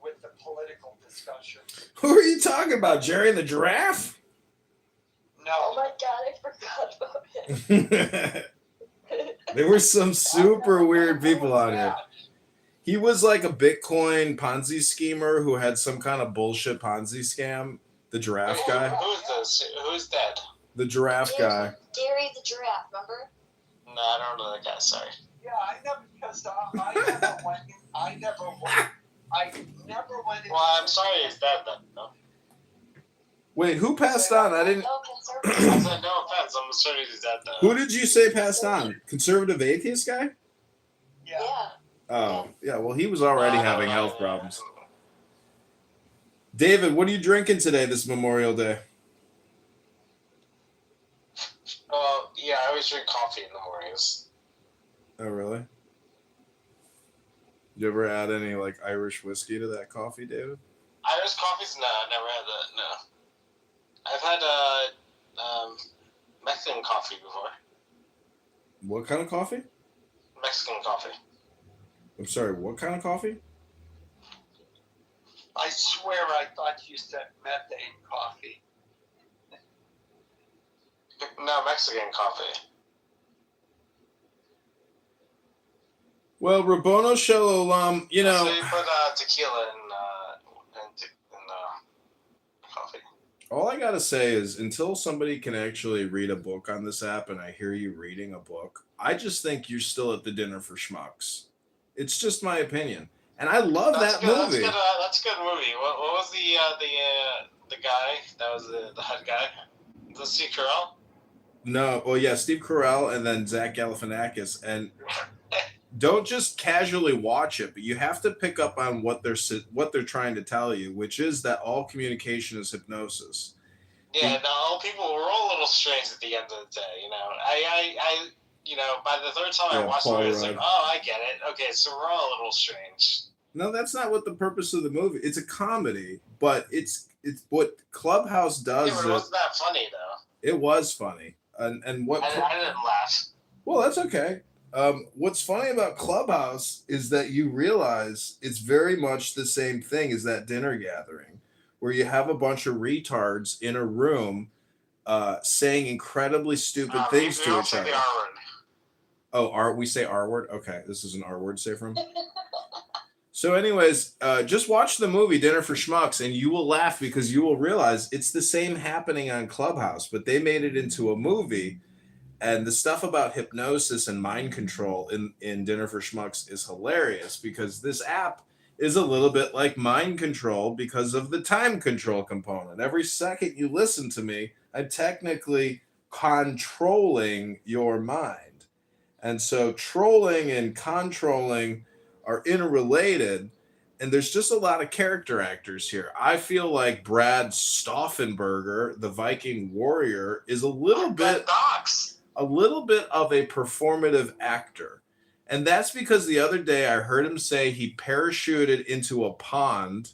Speaker 15: with the political discussion.
Speaker 16: Who are you talking about? Jerry and the Giraffe?
Speaker 15: No.
Speaker 13: Oh my God, I forgot about him.
Speaker 16: There were some super weird people out here. He was like a Bitcoin Ponzi schemer who had some kind of bullshit Ponzi scam. The giraffe guy.
Speaker 14: Who's this? Who's that?
Speaker 16: The giraffe guy.
Speaker 13: Gary the giraffe, remember?
Speaker 14: No, I don't know that guy. Sorry.
Speaker 15: Yeah, I never went in.
Speaker 14: Well, I'm sorry he's dead then. No.
Speaker 16: Wait, who passed on? I didn't.
Speaker 14: I said no offense. I'm sorry he's dead though.
Speaker 16: Who did you say passed on? Conservative atheist guy?
Speaker 15: Yeah.
Speaker 16: Oh, yeah. Well, he was already having health problems. David, what are you drinking today, this Memorial Day?
Speaker 14: Yeah, I always drink coffee in the mornings.
Speaker 16: Oh, really? You ever add any like Irish whiskey to that coffee, David?
Speaker 14: Irish coffees? No, I never had that. No. I've had Mexican coffee before.
Speaker 16: What kind of coffee?
Speaker 14: Mexican coffee.
Speaker 16: I'm sorry, what kind of coffee?
Speaker 15: I swear I thought you said methane coffee.
Speaker 14: No, Mexican coffee.
Speaker 16: Well, Rabono Shalom, you know.
Speaker 14: So you put tequila in coffee.
Speaker 16: All I gotta say is, until somebody can actually read a book on this app, and I hear you reading a book, I just think you're still at the dinner for schmucks. It's just my opinion, and I love that movie.
Speaker 14: That's a good movie. What was the guy that was the head guy? Was it Steve Carell?
Speaker 16: No, well, yeah, Steve Carell and then Zach Galifianakis, and don't just casually watch it, but you have to pick up on what they're trying to tell you, which is that all communication is hypnosis.
Speaker 14: Yeah, no, people were all a little strange at the end of the day. You know, I you know, by the third time I watched it, I was like, oh, I get it. Okay, so we're all a little strange.
Speaker 16: No, that's not what the purpose of the movie. It's a comedy, but it's what Clubhouse does.
Speaker 14: Yeah, but it wasn't that funny though.
Speaker 16: It was funny, and what
Speaker 14: I didn't laugh.
Speaker 16: Well, that's okay. What's funny about Clubhouse is that you realize it's very much the same thing as that dinner gathering, where you have a bunch of retards in a room saying incredibly stupid things to each other. Oh, we say R word? Okay, this is an R word safe room. So anyways, just watch the movie Dinner for Schmucks and you will laugh because you will realize it's the same happening on Clubhouse, but they made it into a movie. And the stuff about hypnosis and mind control in Dinner for Schmucks is hilarious because this app is a little bit like mind control because of the time control component. Every second you listen to me, I'm technically controlling your mind. And so trolling and controlling are interrelated, and there's just a lot of character actors here. I feel like Brad Stauffenberger, the Viking warrior, is a little bit of a performative actor. And that's because the other day I heard him say he parachuted into a pond,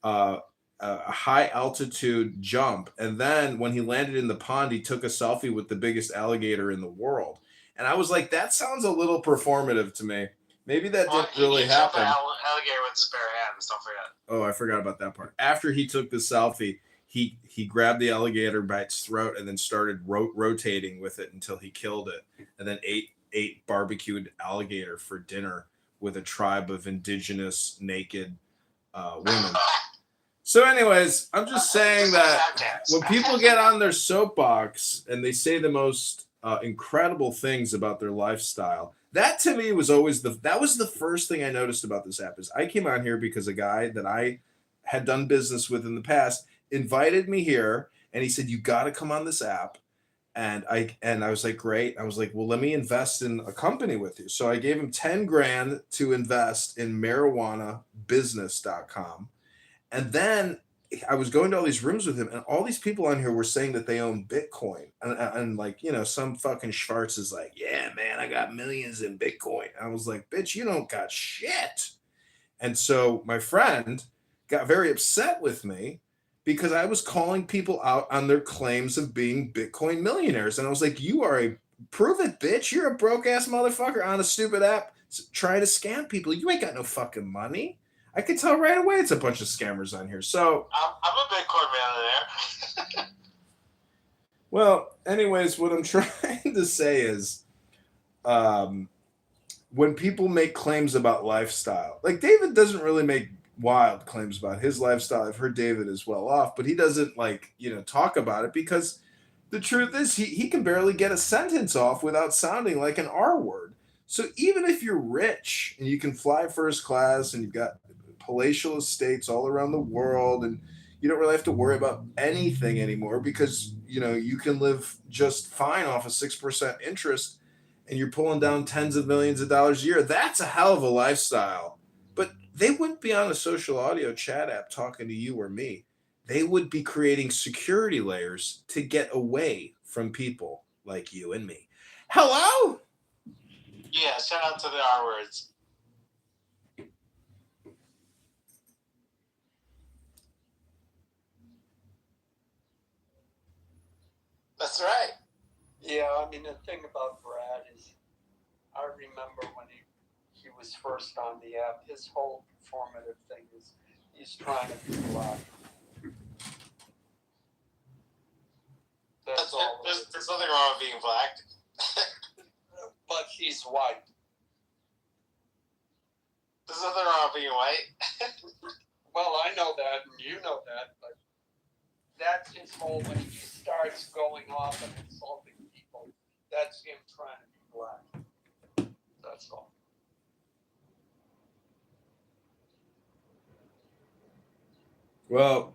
Speaker 16: a high altitude jump. And then when he landed in the pond, he took a selfie with the biggest alligator in the world. And I was like, that sounds a little performative to me. Maybe that didn't really happen.
Speaker 14: Alligator with his bare hands, don't forget.
Speaker 16: Oh, I forgot about that part. After he took the selfie, he grabbed the alligator by its throat and then started rotating with it until he killed it, and then ate barbecued alligator for dinner with a tribe of indigenous naked women. So anyways, I'm just saying that when people get on their soapbox and they say the most incredible things about their lifestyle, that to me was always that was the first thing I noticed about this app. Is I came on here because a guy that I had done business with in the past invited me here, and he said, you got to come on this app. And I was like, great. I was like, well, let me invest in a company with you. So I gave him 10 grand to invest in marijuanabusiness.com. And then I was going to all these rooms with him, and all these people on here were saying that they own Bitcoin. And like, you know, some fucking Schwartz is like, yeah, man, I got millions in Bitcoin. I was like, bitch, you don't got shit. And so my friend got very upset with me because I was calling people out on their claims of being Bitcoin millionaires. And I was like, you are prove it, bitch. You're a broke ass motherfucker on a stupid app trying to scam people. You ain't got no fucking money. I could tell right away it's a bunch of scammers on here. So
Speaker 14: I'm a Bitcoin millionaire.
Speaker 16: Well, anyways, what I'm trying to say is when people make claims about lifestyle, like David doesn't really make wild claims about his lifestyle. I've heard David is well off, but he doesn't talk about it because the truth is he can barely get a sentence off without sounding like an R word. So even if you're rich and you can fly first class and you've got palatial estates all around the world and you don't really have to worry about anything anymore because you can live just fine off a 6% interest and you're pulling down tens of millions of dollars a year. That's a hell of a lifestyle. But they wouldn't be on a social audio chat app talking to you or me. They would be creating security layers to get away from people like you and me. Hello?
Speaker 14: Yeah, shout out to the R words. That's right.
Speaker 15: Yeah, I mean, the thing about Brad is I remember when he was first on the app, his whole performative thing is he's trying to be black. That's all.
Speaker 14: There's nothing wrong with being black.
Speaker 15: But he's white.
Speaker 14: There's nothing wrong with being white.
Speaker 15: Well, I know that, and you know that, but that's his whole, when he starts going off and insulting people, that's him trying to be black. That's all.
Speaker 16: Well,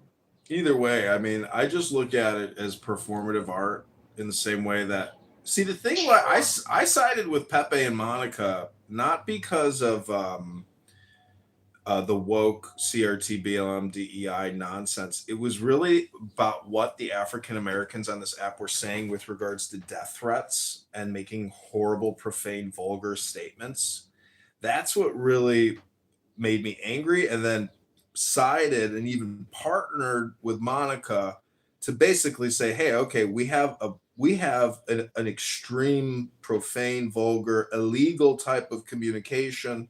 Speaker 16: either way, I mean, I just look at it as performative art in the same way that, see, the thing why I sided with Pepe and Monica not because of the woke CRT BLM DEI nonsense. It was really about what the African Americans on this app were saying with regards to death threats and making horrible, profane, vulgar statements. That's what really made me angry, and then sided and even partnered with Monica to basically say, hey, okay, we have an extreme, profane, vulgar, illegal type of communication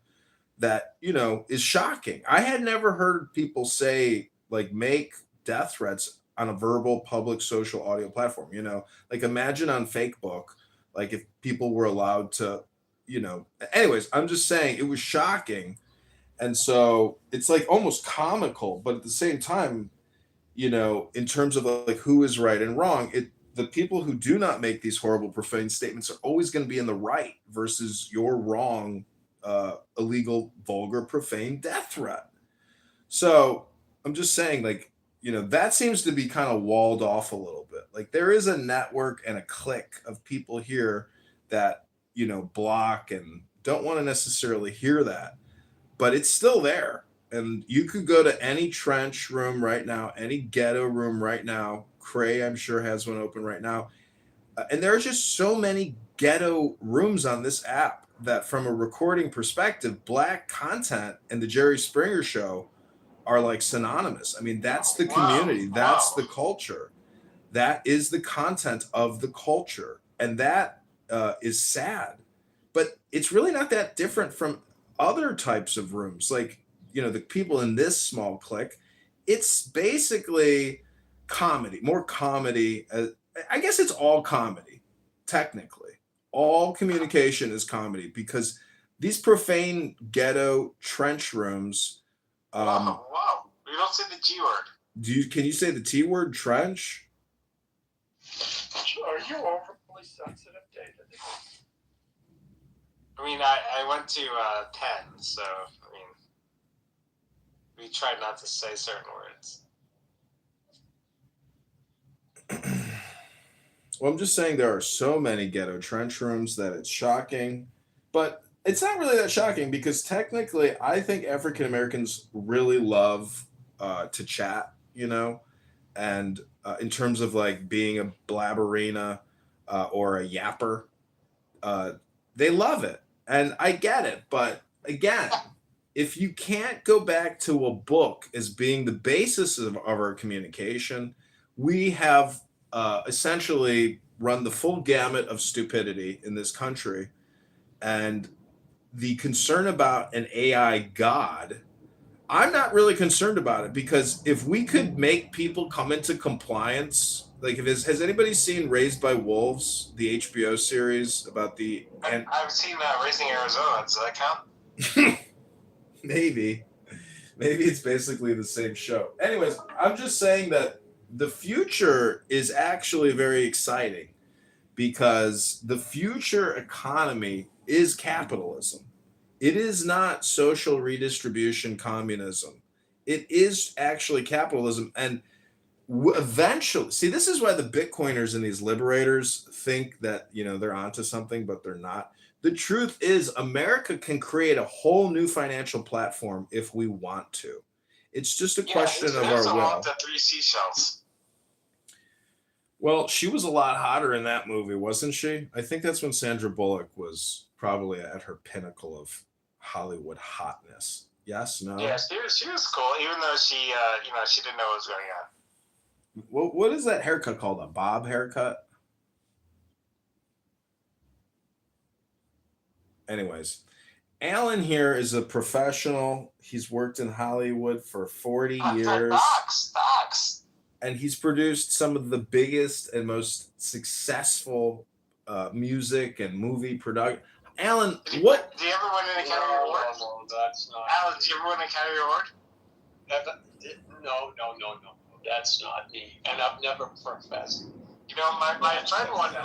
Speaker 16: that, you know, is shocking. I had never heard people say, like, make death threats on a verbal public social audio platform. You know, like, imagine on Facebook, like, if people were allowed to, you know, anyways, I'm just saying it was shocking. And so it's like almost comical, but at the same time, you know, in terms of like who is right and wrong, the people who do not make these horrible, profane statements are always going to be in the right versus your wrong, illegal, vulgar, profane death threat. So I'm just saying, like, you know, that seems to be kind of walled off a little bit. Like, there is a network and a clique of people here that, you know, block and don't want to necessarily hear that, but it's still there. And you could go to any trench room right now, any ghetto room right now. Cray, I'm sure, has one open right now. And there are just so many ghetto rooms on this app that, from a recording perspective, black content and the Jerry Springer Show are like synonymous. I mean, that's the community, that's the culture, that is the content of the culture. And that is sad. But it's really not that different from other types of rooms. Like, you know, the people in this small clique, it's basically comedy, more comedy. I guess it's all comedy, technically. All communication is comedy because these profane ghetto trench rooms.
Speaker 14: Wow. You don't say the G word.
Speaker 16: Can you say the T word, trench?
Speaker 15: Are you overly sensitive, David?
Speaker 14: I mean, I went to Penn, so, I mean, we tried not to say certain words.
Speaker 16: Well, I'm just saying there are so many ghetto trench rooms that it's shocking, but it's not really that shocking because technically I think African Americans really love to chat, you know, and in terms of like being a blabberina or a yapper, they love it. And I get it. But again, if you can't go back to a book as being the basis of our communication, we have essentially run the full gamut of stupidity in this country. And the concern about an AI god, I'm not really concerned about it because if we could make people come into compliance, like has anybody seen Raised by Wolves, the HBO series about the?
Speaker 14: I've seen Raising Arizona. Does that count?
Speaker 16: Maybe it's basically the same show. Anyways, I'm just saying that the future is actually very exciting because the future economy is capitalism. It is not social redistribution communism. It is actually capitalism. And eventually, see, this is why the Bitcoiners and these liberators think that, you know, they're onto something, but they're not. The truth is America can create a whole new financial platform if we want to. It's just a question of our will.
Speaker 14: The 3 seashells.
Speaker 16: Well, she was a lot hotter in that movie, wasn't she? I think that's when Sandra Bullock was probably at her pinnacle of Hollywood hotness. Yes, no?
Speaker 14: Yeah, she was cool, even though she didn't know what was going on.
Speaker 16: What is that haircut called? A bob haircut? Anyways, Alan here is a professional. He's worked in Hollywood for 40 years.
Speaker 14: Docs.
Speaker 16: And he's produced some of the biggest and most successful music and movie production. Alan, what?
Speaker 14: Do you ever win an Academy Award?
Speaker 15: No, that's not.
Speaker 14: Alan, did you ever win an Academy Award?
Speaker 15: No. That's not me. And I've never professed.
Speaker 14: You know, my friend won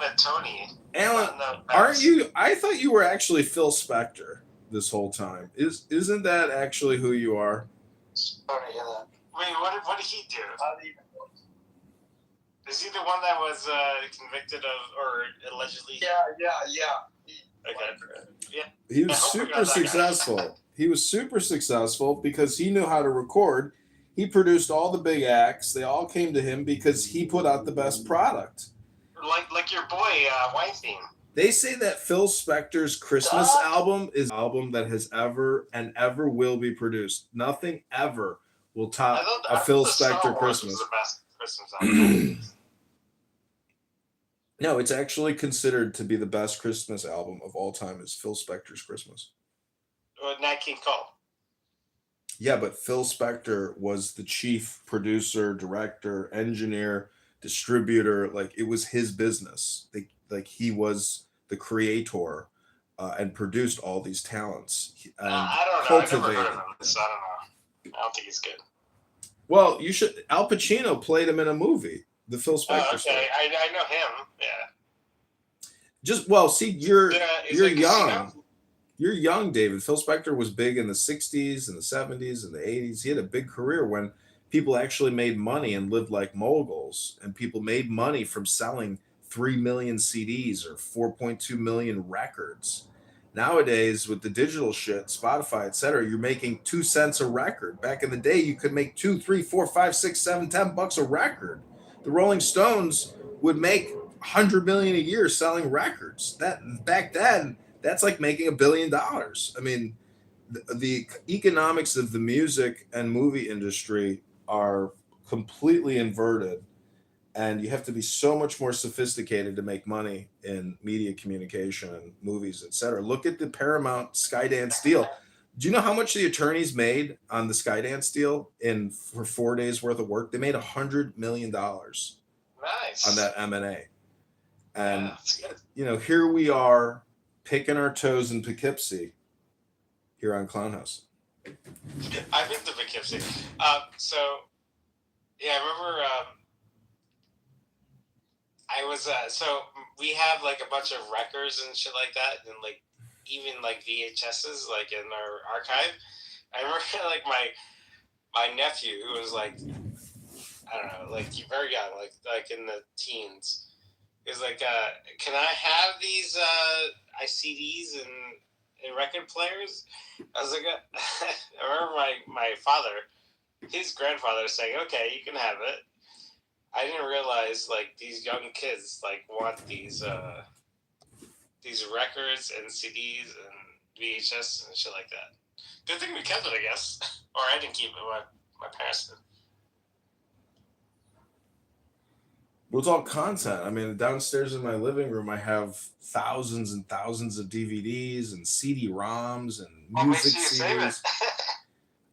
Speaker 14: a Tony.
Speaker 16: Alan, aren't you? I thought you were actually Phil Spector this whole time. Isn't that actually who you are?
Speaker 14: Sorry to hear that. Wait, what did he do? Is he the one that was convicted of or allegedly?
Speaker 15: Yeah.
Speaker 14: Okay.
Speaker 16: He was super successful. He was super successful because he knew how to record. He produced all the big acts. They all came to him because he put out the best product.
Speaker 14: Like your boy Weinstein.
Speaker 16: They say that Phil Spector's Christmas album is the album that has ever and ever will be produced. Nothing ever will top a Phil Spector Christmas.
Speaker 14: Was the best Christmas album.
Speaker 16: No, it's actually considered to be the best Christmas album of all time is Phil Spector's Christmas.
Speaker 14: Nat King Cole.
Speaker 16: Yeah, but Phil Spector was the chief producer, director, engineer, distributor. Like, it was his business. He was the creator and produced all these talents. And
Speaker 14: I don't know. I've never heard of him, so I don't know. I don't think he's good.
Speaker 16: Well, you should. Al Pacino played him in a movie, the Phil Spector story.
Speaker 14: I know him. Yeah.
Speaker 16: See, you're young.
Speaker 14: Casino?
Speaker 16: You're young, David. Phil Spector was big in the 60s and the 70s and the 80s. He had a big career when people actually made money and lived like moguls, and people made money from selling 3 million CDs or 4.2 million records. Nowadays, with the digital shit, Spotify, etc., you're making 2 cents a record. Back in the day, you could make 2, 3, 4, 5, 6, 7, 10 bucks a record. The Rolling Stones would make 100 million a year selling records. That back then, that's like making $1 billion. I mean, the economics of the music and movie industry are completely inverted, and you have to be so much more sophisticated to make money in media communication and movies, etc. Look at the Paramount Skydance deal. Do you know how much the attorneys made on the Skydance deal for 4 days worth of work? They made $100 million
Speaker 14: Nice.
Speaker 16: on that M&A. And, here we are picking our toes in Poughkeepsie here on Clownhouse.
Speaker 14: I've been to Poughkeepsie. I remember I was so we have like a bunch of records and shit like that, and like even like VHSs like in our archive. I remember like my nephew who was like, I don't know, like very young, like in the teens. He was like, can I have these CDs and record players? I was like, I remember my father, his grandfather saying, okay, you can have it. I didn't realize like these young kids like want these records and CDs and VHS and shit like that. Good thing we kept it, I guess. Or I didn't keep it, my parents did.
Speaker 16: Well, it's all content. I mean, downstairs in my living room, I have thousands and thousands of DVDs and CD-ROMs and music CDs.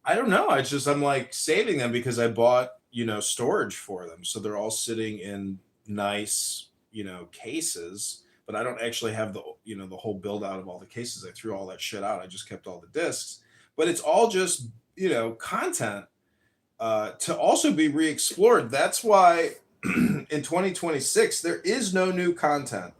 Speaker 16: I don't know. I'm like saving them because I bought, storage for them. So they're all sitting in nice, cases, but I don't actually have the whole build out of all the cases. I threw all that shit out. I just kept all the discs, but it's all just, content to also be re-explored. That's why in 2026, there is no new content.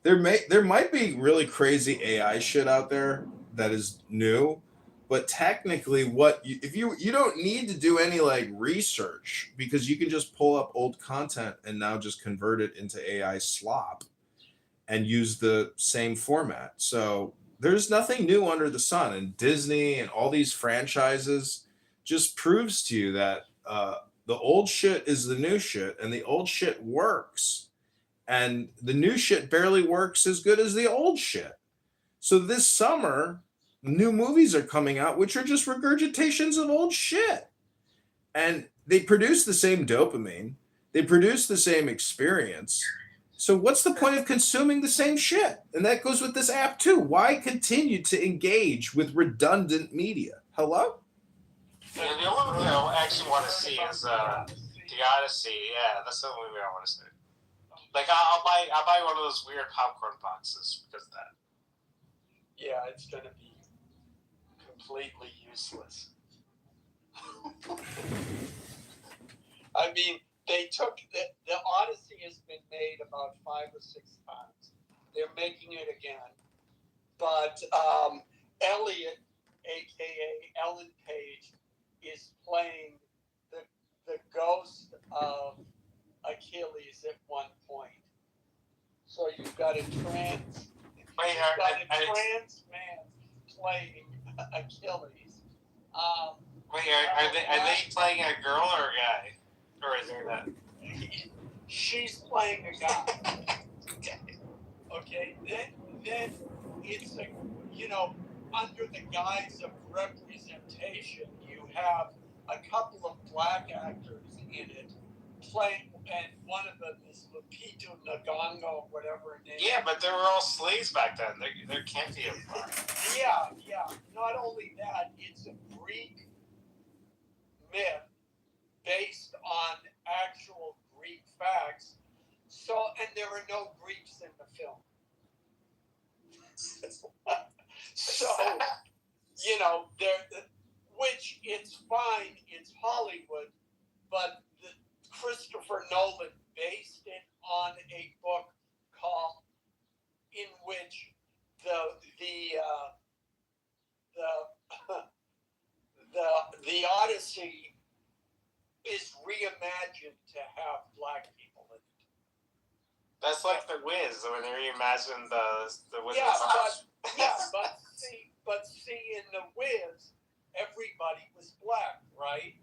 Speaker 16: There might be really crazy AI shit out there that is new, but technically if you don't need to do any like research, because you can just pull up old content and now just convert it into AI slop and use the same format. So there's nothing new under the sun, and Disney and all these franchises just proves to you that the old shit is the new shit, and the old shit works. And the new shit barely works as good as the old shit. So this summer, new movies are coming out, which are just regurgitations of old shit. And they produce the same dopamine. They produce the same experience. So what's the point of consuming the same shit? And that goes with this app too. Why continue to engage with redundant media? Hello?
Speaker 14: The only movie I actually want to see is The Odyssey. Yeah, that's the only movie I want to see. Like I'll buy one of those weird popcorn boxes because of that.
Speaker 15: Yeah, it's gonna be completely useless. I mean, they took the Odyssey has been made about 5 or 6 times. They're making it again, but Elliot, aka Ellen Page, is playing the ghost of Achilles at one point. So you've got a trans man playing Achilles.
Speaker 14: Wait, are they playing a girl or a guy? Or is there that?
Speaker 15: She's playing a guy. Okay, then it's a, under the guise of representation, you have a couple of black actors in it playing, and one of them is Lupita Nyong'o, whatever her name.
Speaker 14: Yeah, but they were all slaves back then. There can't be a black.
Speaker 15: Yeah. Not only that, it's a Greek myth based on actual Greek facts. So, and there are no Greeks in the film. So, which it's fine, it's Hollywood, but Christopher Nolan based it on a book in which the Odyssey is reimagined to have black people in it.
Speaker 14: That's like the Wiz when they reimagined the Wiz.
Speaker 15: But see, in the Wiz, everybody was black, right?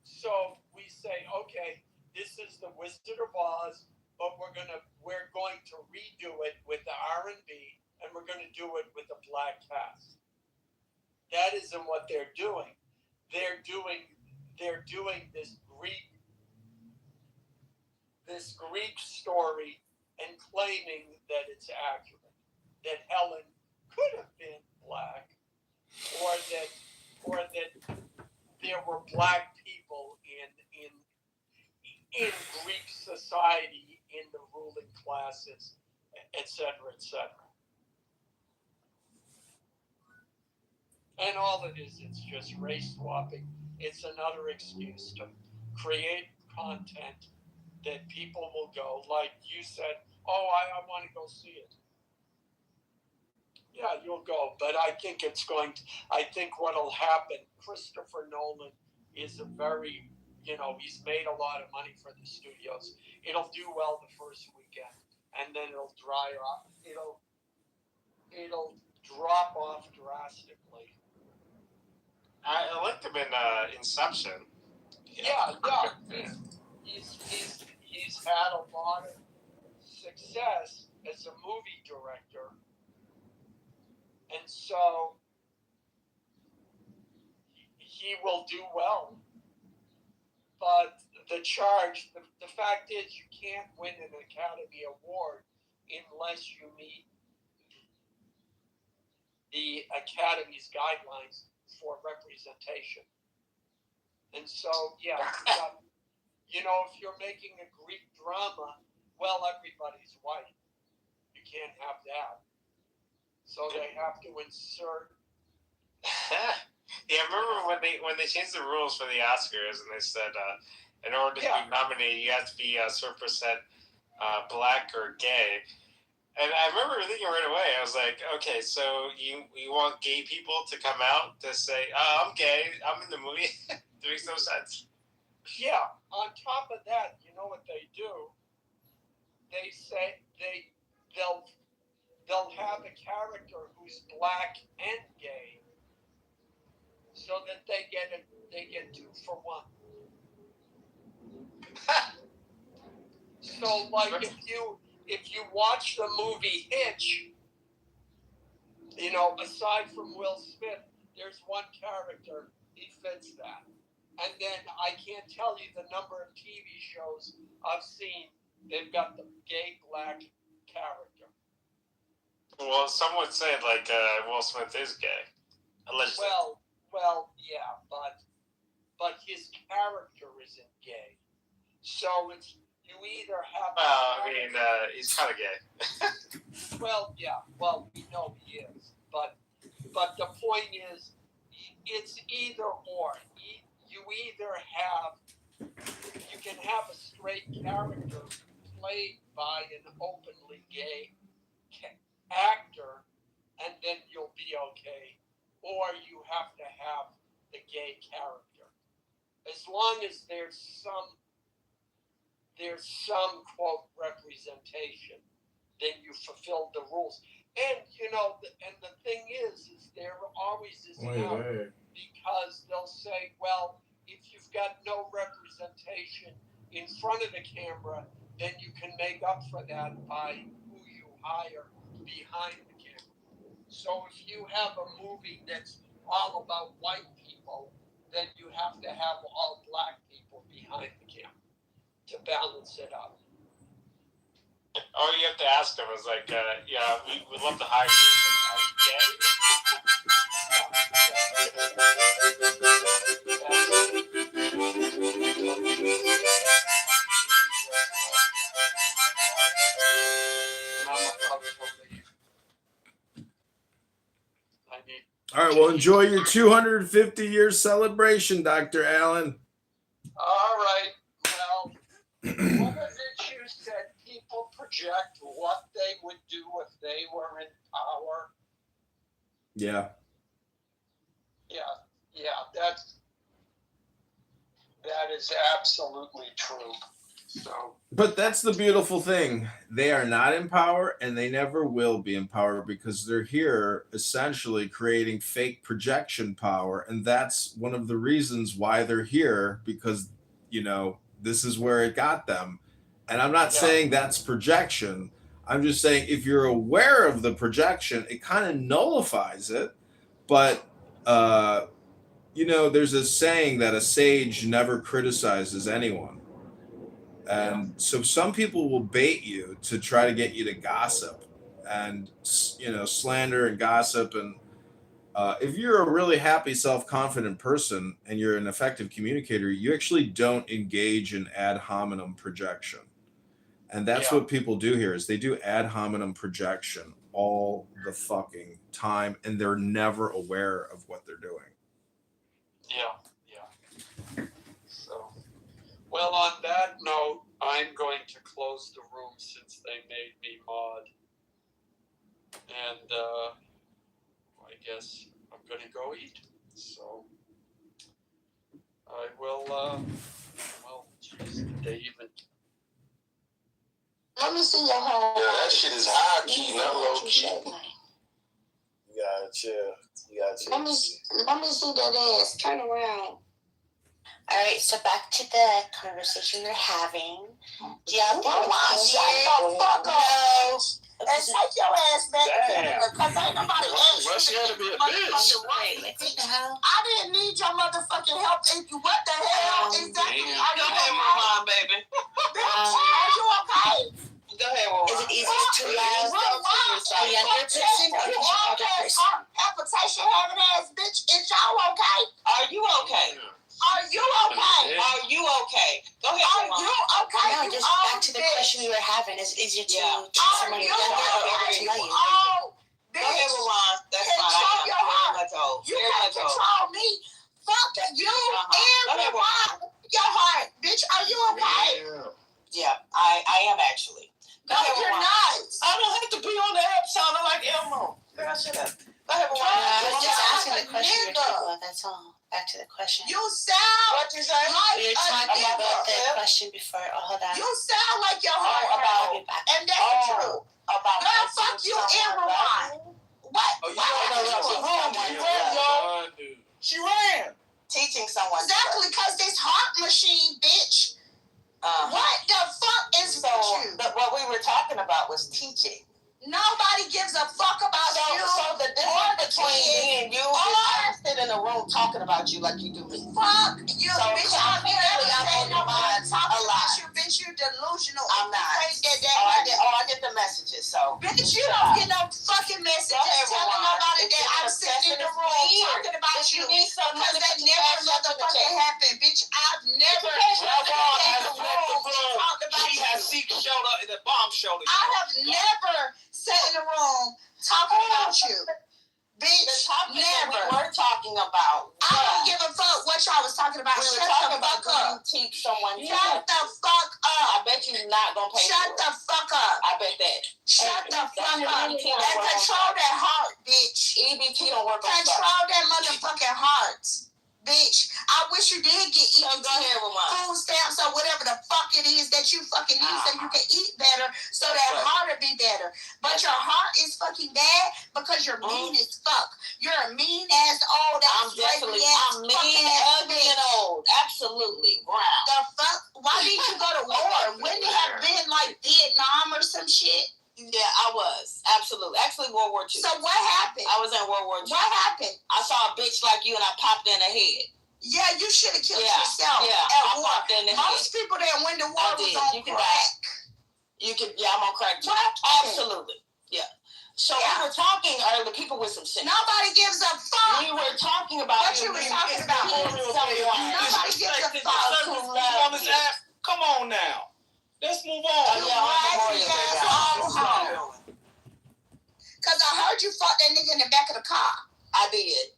Speaker 15: So we say, okay, this is the Wizard of Oz, but we're going to redo it with the R&B, and we're going to do it with a black cast. That isn't what they're doing. They're doing this Greek story and claiming that it's accurate, that Helen could have been black, or that there were black people in Greek society, in the ruling classes, etc., etc. And all it is, it's just race swapping. It's another excuse to create content that people will go, like you said, oh, I want to go see it. Yeah, you'll go, but I think I think what'll happen, Christopher Nolan is a very, he's made a lot of money for the studios. It'll do well the first weekend, and then it'll dry off. It'll drop off drastically.
Speaker 14: I liked him in Inception.
Speaker 15: Yeah. He's had a lot of success as a movie director, and so he will do well. But the fact is, you can't win an Academy Award unless you meet the Academy's guidelines for representation. And so, yeah, if you're making a Greek drama, well, everybody's white. You can't have that. So they have to insert.
Speaker 14: Yeah, I remember when they changed the rules for the Oscars, and they said in order to be nominated, you have to be a certain percent black or gay. And I remember thinking right away, I was like, okay, so you want gay people to come out to say, I'm gay, I'm in the movie? It makes no sense.
Speaker 15: Yeah, on top of that, you know what they do? They say they'll have a character who's black and gay, so that they get 2 for 1. So, like, if you watch the movie Hitch, aside from Will Smith, there's one character, he fits that. And then I can't tell you the number of TV shows I've seen, they've got the gay black character.
Speaker 14: Well, some would say, like, Will Smith is gay. Allegedly.
Speaker 15: Well, yeah, but his character isn't gay. So you either have...
Speaker 14: he's kind of gay.
Speaker 15: Well, yeah, we know he is. But the point is, it's either or. You can have a straight character played by an openly gay actor, and then you'll be okay. Or you have to have the gay character. As long as there's some quote representation, then you fulfill the rules. And and the thing is there always is an out, because they'll say, well, if you've got no representation in front of the camera, then you can make up for that by who you hire behind the camera. So if you have a movie that's all about white people, then you have to have all black people behind the camera to balance it out.
Speaker 14: Or you have to ask them, it's like, yeah, we would love to hire you. Are you
Speaker 16: All right, well, enjoy your 250-year celebration, Dr. Allen.
Speaker 15: All right. Well, what was it you said? People project what they would do if they were in power.
Speaker 16: Yeah.
Speaker 15: Yeah, that is absolutely true. So,
Speaker 16: But that's the beautiful thing. They are not in power, and they never will be in power, because they're here essentially creating fake projection power. And that's one of the reasons why they're here, because, this is where it got them. And I'm not saying that's projection. I'm just saying if you're aware of the projection, it kind of nullifies it. But, there's a saying that a sage never criticizes anyone. And so some people will bait you to try to get you to gossip and, slander and gossip. And if you're a really happy, self-confident person and you're an effective communicator, you actually don't engage in ad hominem projection. And that's what people do here is they do ad hominem projection all the fucking time, and they're never aware of what they're doing.
Speaker 15: Yeah. So, well, on that note, I'm going to close the room since they made me mod. And I guess I'm going to go eat. So, I will, they even...
Speaker 12: Let me see your home.
Speaker 3: Yeah, that shit is high key, not low key.
Speaker 18: You gotta chill.
Speaker 12: Let me see that ass. Turn around. All right, so back to the conversation we're having. Yeah, shut the fuck up. And take your ass back here, because ain't nobody asked you.
Speaker 3: Why she had to be a bitch?
Speaker 12: I didn't need your motherfucking help. What the hell exactly are you doing, Mom, baby? Bitch, are you okay? Go ahead, Mom. Is it easier to lie to a younger person or to an older person? Appetition having ass bitch, is y'all okay? Are you okay? Are you okay? Are you okay? Go ahead, Mom. Are you okay? No, just back to the question we were having. Is it easier to treat someone younger or older to know you? Go ahead, Mom. That's fine. Control your heart. You can't control me. Fuck you and your heart. Bitch, are you okay? Yeah, I am actually. No, you're not. I don't have to be on the app sounding like Elmo. Girl, shut up. Go ahead, Mom. I was just asking the question you're talking about. That's all. Back to the question. You sound what you say? Like we were talking about the question before. Oh, hold on. You sound like your heart about, and that's true. About girl, fuck you and Rewind. What? Oh, you ran. She ran. Teaching someone. Exactly, because this heart machine, bitch. What the fuck is with you? What we were talking about was teaching. Nobody gives a fuck about you. So the difference between me and you is I sit in a room talking about you like you do me. Fuck you, so bitch. I'm never saying nobody talking about you, bitch. You delusional. I'm not. I get the messages. So bitch, you don't get no fucking messages telling nobody that I'm sitting in the room talking about you. Because that never motherfucking happened, bitch. I've never in the room talking about you. She has showed up in the bomb shoulder. I have never sat in a room talking about you. Bitch, never. We were talking about. I don't give a fuck what y'all was talking about. We were talking about you teach someone. Shut the fuck up. I bet you're not going to pay for it. Shut the fuck up. I bet that. Shut the fuck up. And control that heart, bitch. EBT don't work on stuff. Control that motherfucking heart. Bitch, I wish you did get EBT, food stamps, or whatever the fuck
Speaker 2: it is that you fucking eat so you can eat better, so that heart will be better. But your heart is fucking bad because you're mean as fuck. You're a mean ass old ass.
Speaker 12: I'm mean, ugly, and old. Absolutely. Wow.
Speaker 2: The fuck? Why didn't you go to war? Wouldn't it have been like Vietnam or some shit?
Speaker 12: Yeah, I was. Absolutely. Actually, World War II.
Speaker 2: So what happened?
Speaker 12: I was in World War II.
Speaker 2: What happened?
Speaker 12: I saw a bitch like you and I popped in the head.
Speaker 2: Yeah, you should have killed yourself.
Speaker 12: Yeah,
Speaker 2: at
Speaker 12: I
Speaker 2: war.
Speaker 12: popped in the
Speaker 2: Most
Speaker 12: head.
Speaker 2: people that went to war was on crack.
Speaker 12: I'm on crack too.
Speaker 2: What?
Speaker 12: Absolutely. Yeah. So we were talking earlier, people with some sense.
Speaker 2: Nobody gives a fuck.
Speaker 12: We were talking about
Speaker 2: what you were talking about. Nobody gives a fuck.
Speaker 9: On this app. Come on now. Let's move on.
Speaker 2: Because I heard you fought that nigga in the back of the car.
Speaker 12: I did.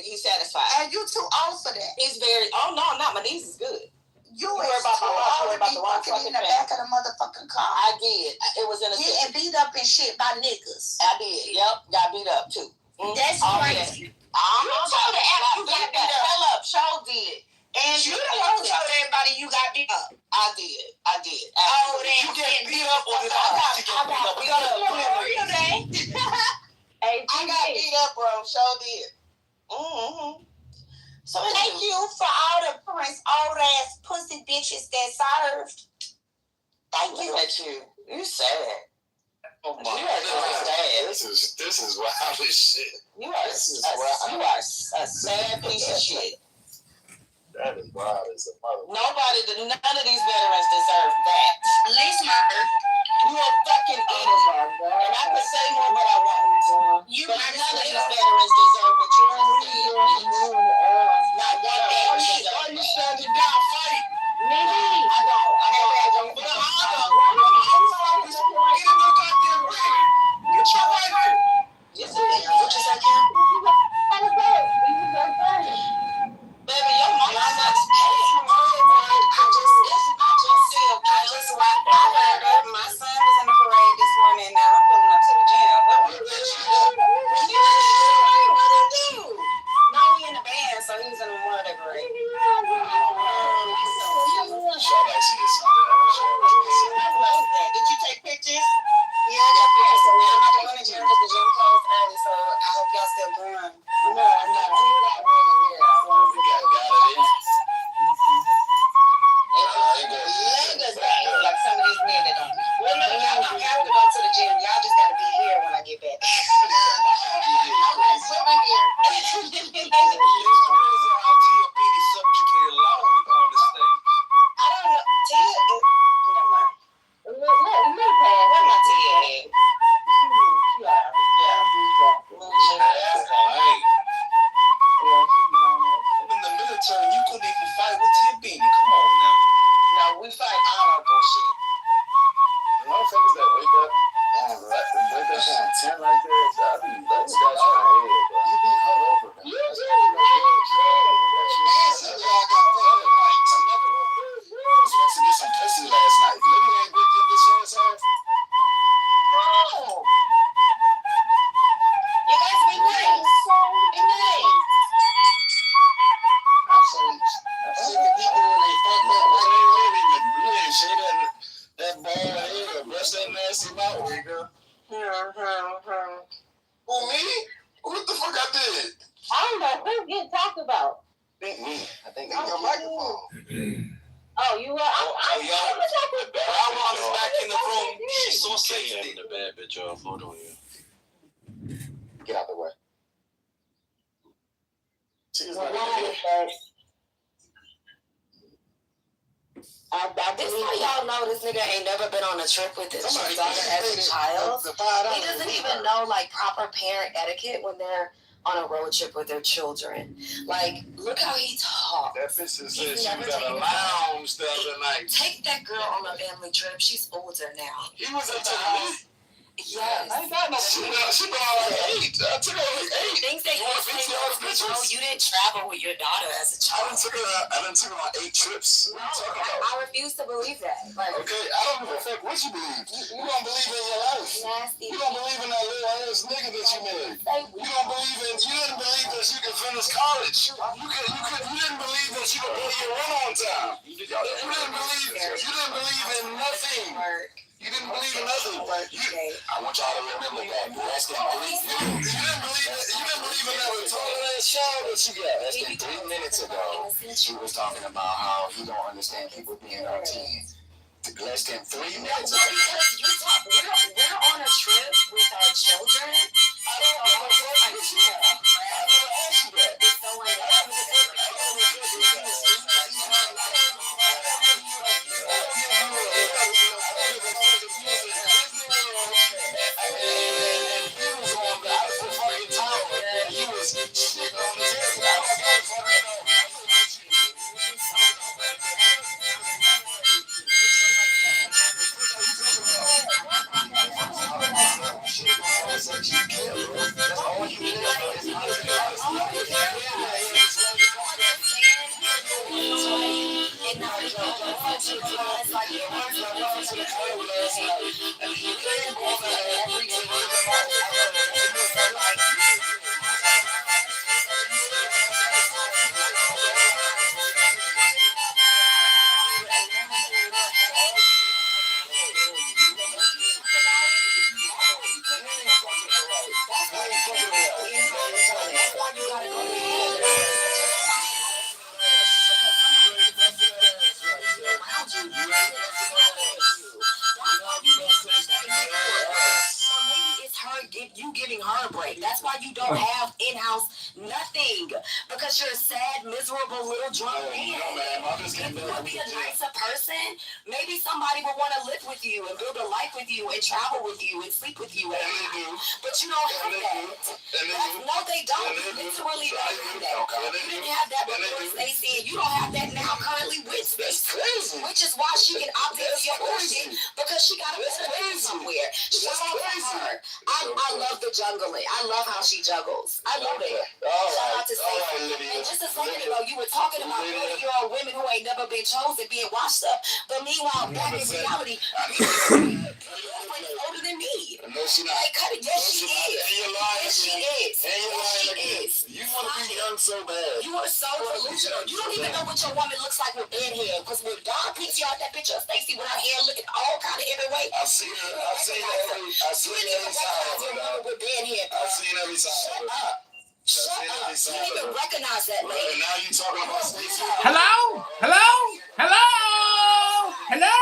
Speaker 12: He's satisfied.
Speaker 2: And you too old for that.
Speaker 12: He's very. Oh no, not my niece is good.
Speaker 2: You were about too old to be fucking in the back of the motherfucking car.
Speaker 12: I did. It was in a.
Speaker 2: Getting beat up and shit by niggas.
Speaker 12: I did. Yep, got beat up too.
Speaker 2: That's crazy.
Speaker 12: I'm told the app you got beat up. Hold up, show did.
Speaker 2: And you the one who told everybody you got beat up.
Speaker 12: I did.
Speaker 2: Oh,
Speaker 12: you get beat up on this. I got beat up.
Speaker 2: Memorial Day.
Speaker 12: I got beat up, bro. Show did.
Speaker 2: So thank you for all the Prince old ass pussy bitches that served. Thank you.
Speaker 12: Look at you. You sad.
Speaker 18: Oh my God. This is wild as shit.
Speaker 12: You are a sad piece of shit.
Speaker 18: That is wild as a mother.
Speaker 12: None of these veterans deserve that.
Speaker 2: At least my
Speaker 12: you a fucking idiot. And I could say more, but I won't. But none of these veterans deserve what you did. Not one veteran deserves.
Speaker 9: Why are you standing down? Fight.
Speaker 12: Maybe. I don't.
Speaker 9: Get in the goddamn ring. Get your rifle.
Speaker 12: Yes, it is. What you say, Kim? Baby, your mama sucks. I just walked out. My son was in the parade this morning. Now I'm pulling up to the gym. What did you do? No, he in the band, so he was in the Memorial parade. Did you take pictures? Yeah, I got pictures. So now I'm not going to gym because the gym closed early, so I hope y'all still going. No, I'm not. Like some of these men that don't. Well, no, y'all don't have to go to the gym. Y'all just got to be here when I get back.
Speaker 18: Get out the way.
Speaker 12: This how y'all know this nigga ain't never been on a trip with his daughter as a child. He doesn't even know like proper parent etiquette when they're on a road trip with their children. Like, look how he talks.
Speaker 18: That bitch said she was at a lounge the other night.
Speaker 12: Take that girl on a family trip. She's older now.
Speaker 18: He was at the house.
Speaker 12: Yes.
Speaker 18: I ain't got no. She been on like 8. I took her on like 8.
Speaker 12: Things that you didn't travel with your daughter as a child.
Speaker 18: I done took her on 8 trips.
Speaker 12: No, I refuse
Speaker 19: refuse to believe that. Like,
Speaker 18: okay, I don't give a fuck what you believe. You don't believe in your life.
Speaker 19: Nasty.
Speaker 18: You don't believe in that little ass nigga that you married. You don't believe in. You didn't believe that you could finish college. You didn't believe that you could pay your rent on time. You didn't believe in nothing. You didn't believe in nothing, but I want y'all to remember that. Less than 3 minutes. You didn't believe in that retarded ass shower that you got. Less than 3 minutes ago, she was talking about how he don't understand people being 13. Less than 3 minutes ago.
Speaker 19: Because we're on a trip with our children. I don't know what you have. I never asked you that. It's so you giving her a break. That's why you don't have in-house nothing. Because you're a sad, miserable little drunk man. If you would be a nicer person, maybe somebody would want to live with you and build a life with you and travel with you and sleep with you. But you don't have that. No, they don't. Literally, they do that. You didn't have that before Stacey, and you don't have that now currently with Stacey. Which is why she can opt into your origin, because she got a better somewhere. Shout out to her. I love the juggling. I love how she juggles. I love it. Shout out to Stacey. And just a second ago, you were talking about 40-year-old women who ain't never been chosen being washed up. But meanwhile, back in reality, older than me.
Speaker 18: No, she not.
Speaker 19: Like, cut it. Yes, she is. Yes, she is.
Speaker 18: Yes, she is. You want to be young so bad.
Speaker 19: You are so delusional. You don't even know what your woman looks like with bad hair. Because when Dawn picks you out that picture of Stacey with her hair looking all kind of every way,
Speaker 18: I see her. I see every side of her.
Speaker 19: With bad hair.
Speaker 18: I've seen every side of her.
Speaker 19: Shut up. You didn't even recognize that lady.
Speaker 18: And now you talking about Stacey.
Speaker 20: Hello? Hello? Hello? Hello?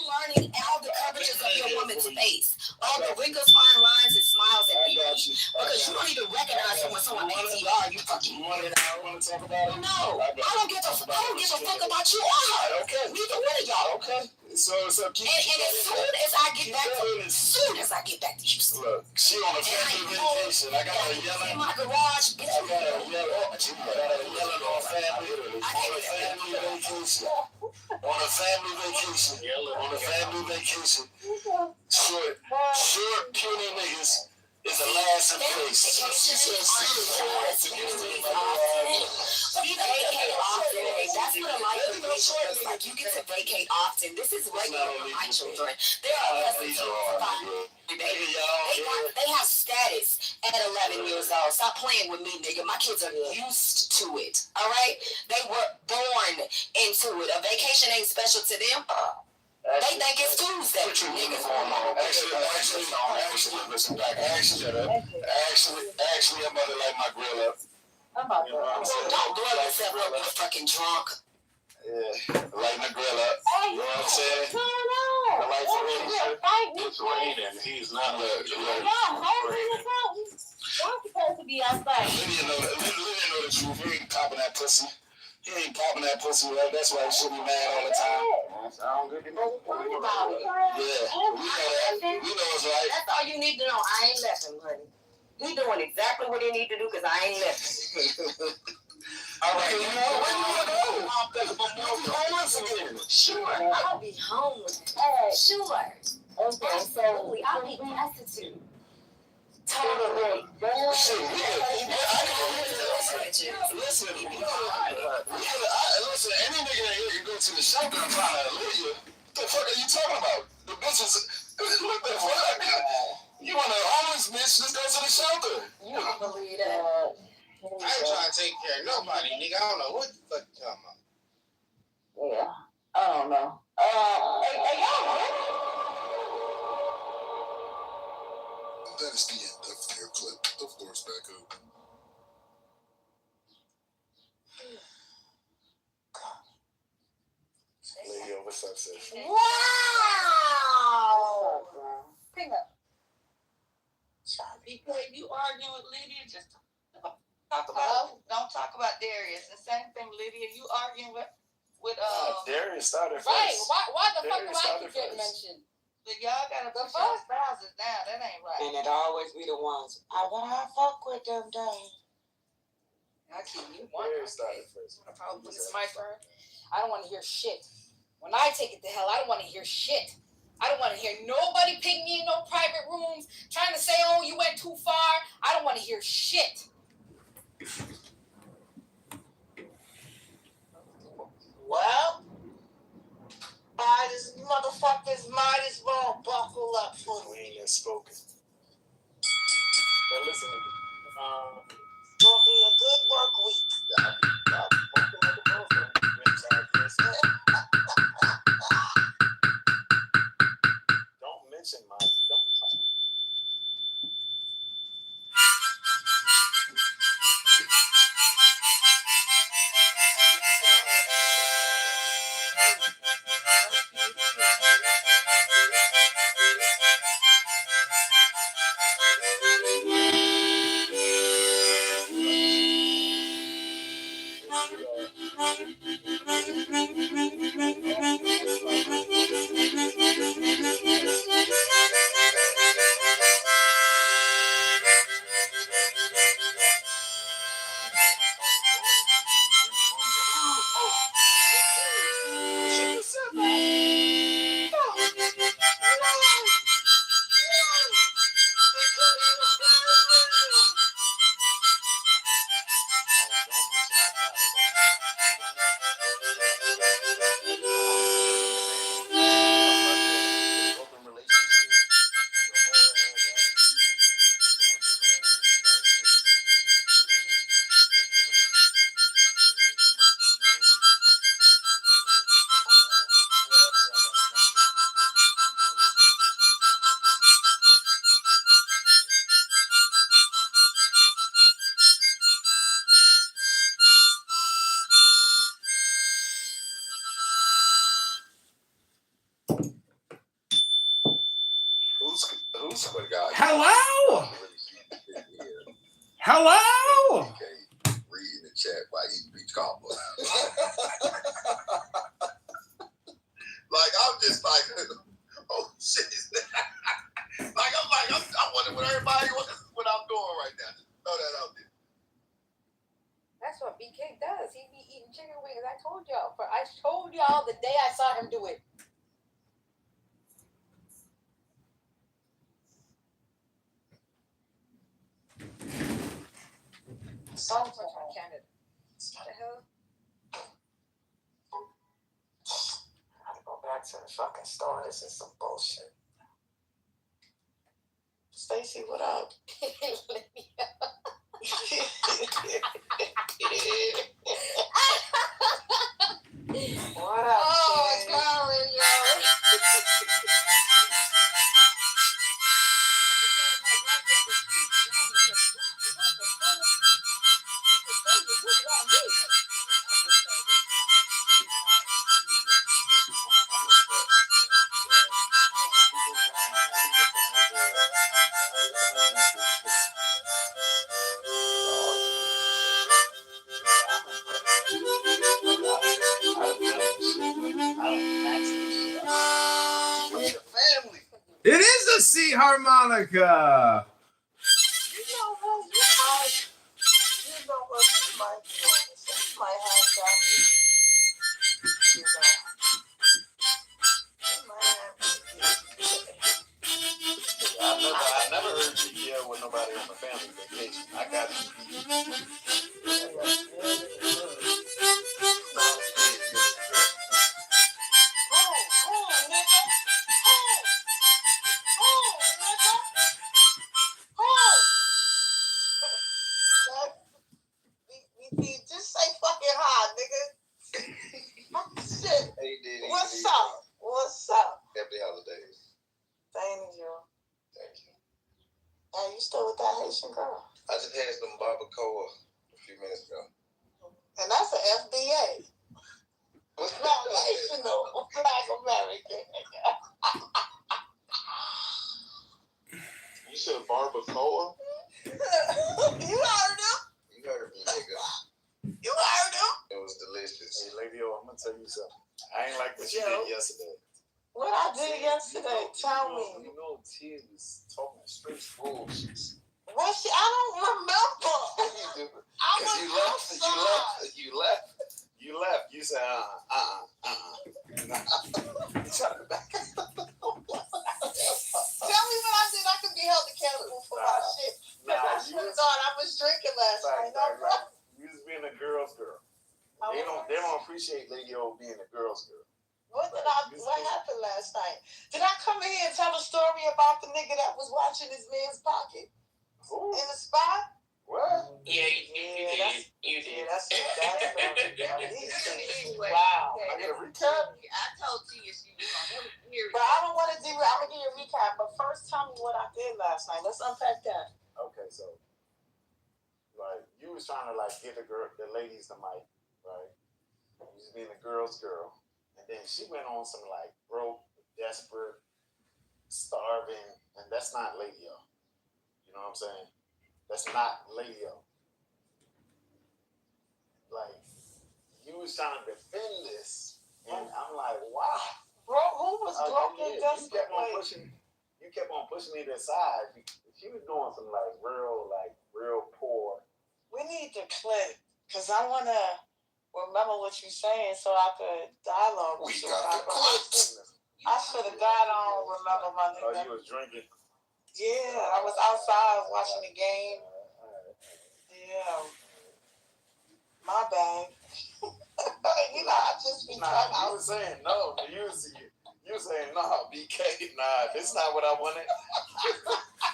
Speaker 19: Learning all the coverages of your woman's face. All the wrinkles, fine lines, and smiles and beauty. Because you don't even recognize her when someone PTR, you fucking
Speaker 18: want to talk about it?
Speaker 19: No. I don't give a fuck about you or her.
Speaker 18: Okay.
Speaker 19: Neither one of y'all.
Speaker 18: Okay. So keep
Speaker 19: and as soon as I get back to Houston.
Speaker 18: Look, she on a family vacation. I got her yelling.
Speaker 19: In my garage, bitch.
Speaker 18: I got her yelling on family. On a family vacation. On a family vacation. Short, puny niggas is a last in place. She said,
Speaker 19: you vacate often. That's what a life relationship is like. You get to vacate often. This is regular for my children. They are lessons they have status at 11 years old. Stop playing with me, nigga. My kids are used to it. All right? They were born into it. A vacation ain't special to them. They think it's Tuesday. Niggas.
Speaker 18: Actually, I'm about to light my grill up.
Speaker 19: Don't blow yourself up, you fucking drunk.
Speaker 18: Yeah, lighting the grill up. You know what I'm saying? The lights are ready. It's raining. He's not.
Speaker 1: You're supposed to be outside.
Speaker 18: Lydia know the truth. He ain't popping that pussy. He ain't popping that pussy, right? That's why he should be mad all the time. Sound good to know. Yeah, we know that. We know it's right.
Speaker 19: That's all you need to know. I ain't left him, honey. He doing exactly what he need to do because I ain't left him.
Speaker 18: All right, where you want to go?
Speaker 19: Sure, I'll be home. Sure. Okay, so I'll be destitute. tolerate bullshit.
Speaker 18: Listen, any nigga in here can go to the shelter and find a Lydia. What the fuck are you talking about? The bitches, what the fuck? You want a homeless bitch, just go to the shelter.
Speaker 19: You don't believe that.
Speaker 21: I ain't trying to take care of nobody, nigga. I don't know what the fuck you talking about.
Speaker 19: Yeah, I don't know. Hey, y'all.
Speaker 18: That is the end of their clip. The floor's back open. Lady, what's up, sis?
Speaker 19: Wow! Hang up.
Speaker 22: People, you arguing with Lydia, just talk about don't talk about Darius. The same thing, Lydia. You arguing with
Speaker 18: Darius started first.
Speaker 19: Right? Why the fuck do
Speaker 18: Darius
Speaker 19: I
Speaker 18: started
Speaker 19: keep getting
Speaker 18: first.
Speaker 19: mentioned?
Speaker 22: but y'all gotta push your spouses down. That ain't right.
Speaker 19: And it always be the ones. I fuck with them, dang.
Speaker 22: I keep you one.
Speaker 18: Darius started first.
Speaker 19: When it's my turn, I don't want to hear shit. When I take it to hell, I don't want to hear shit. I don't want to hear nobody pick me in no private rooms trying to say, oh, you went too far. I don't want to hear shit.
Speaker 22: Well, these motherfuckers might as well buckle up for
Speaker 18: We ain't yet spoken. But listen,
Speaker 22: gonna be a good work week.
Speaker 18: Don't mention my. Who's what guy?
Speaker 20: Hello? Hello?
Speaker 18: Read in the chat while eating beach combo. Like I'm just like, oh shit. I wonder what everybody what I'm doing right now. Just throw that out there.
Speaker 19: That's what BK does. He be eating chicken wings. I told y'all the day I saw him do it. So much on Canada. What the hell? I gotta go back to the fucking store. This is some bullshit.
Speaker 22: Stacy, what up?
Speaker 19: What up? Oh, it's Colin, yo.
Speaker 20: It is a C harmonica.
Speaker 22: You know what? You might be on this. You might have that music. You know. You might have music.
Speaker 18: I never heard you yell with nobody
Speaker 22: nigga? Who, nigga? Who? Just say fucking hi, nigga. Shit.
Speaker 21: Hey, Diddy.
Speaker 22: What's up? What's up?
Speaker 21: Happy holidays.
Speaker 22: Thank you.
Speaker 21: Thank you.
Speaker 22: Are you still with that Haitian girl?
Speaker 21: I just had some barbacoa a few minutes ago.
Speaker 22: And that's an FBA. Foundational Black American.
Speaker 21: You said barbacoa?
Speaker 22: You heard him?
Speaker 21: You heard me, nigga.
Speaker 22: You heard him?
Speaker 21: It was delicious. Hey, Lady O, I'm gonna tell you something. I ain't like what you did yesterday.
Speaker 22: What I did yesterday? Tell me.
Speaker 21: You know, Tia was talking straight bullshit.
Speaker 22: What shit? I don't remember.
Speaker 21: You do. Because you left. You said, You tried to back up.
Speaker 22: Tell me what I did. I could be held accountable for my shit. I should have thought I was drinking last night. No, bro.
Speaker 21: You was being a girl's girl. They don't appreciate Lady O being a girl's girl.
Speaker 22: What happened last night? Did I come in here and tell a story about the nigga that was watching his man's pocket?
Speaker 21: Who?
Speaker 22: In the spot?
Speaker 21: What?
Speaker 12: Yeah, you did.
Speaker 22: Yeah, that's
Speaker 21: wow. I get a recap?
Speaker 22: I told Tia she was going to hear it. But I don't want to do it. I'm going to give you a recap. But first, tell me what I did last night. Let's unpack that.
Speaker 21: Okay, so, like, you was trying to, like, get the ladies the mic, right? You was being a girl's girl. And then she went on some, like, broke, desperate, starving, and that's not Lady O. You know what I'm saying? That's not Lady O. Like, you was trying to defend this, and I'm like, wow.
Speaker 22: Bro, who was broke and desperate?
Speaker 21: You kept on pushing me to the side. She was doing some, like, real poor.
Speaker 22: We need to clip, because I want to remember what you're saying so I could dialogue with you. I should have died. I don't remember my nigga.
Speaker 21: Oh, you was drinking?
Speaker 22: Yeah, I was outside watching the game. Yeah. My bad. You know, I just be trying.
Speaker 21: You were saying no. You were saying no, BK. Nah, this is not what I wanted.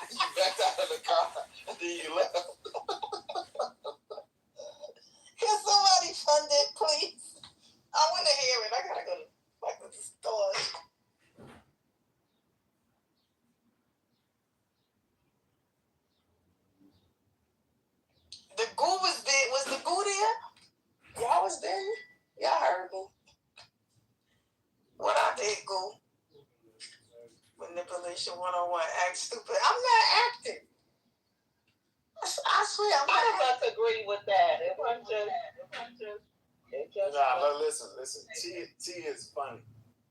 Speaker 21: You backed out of the car and then you left.
Speaker 22: Can somebody fund it, please? I want to hear it. I gotta go back to the store. The goo was there. Was the goo there? Y'all was there? Y'all heard me. What I did, goo? Manipulation 101. Act stupid. I'm not acting. I swear, I'm not about to agree with that. It wasn't just.
Speaker 21: Nah, listen. T is funny,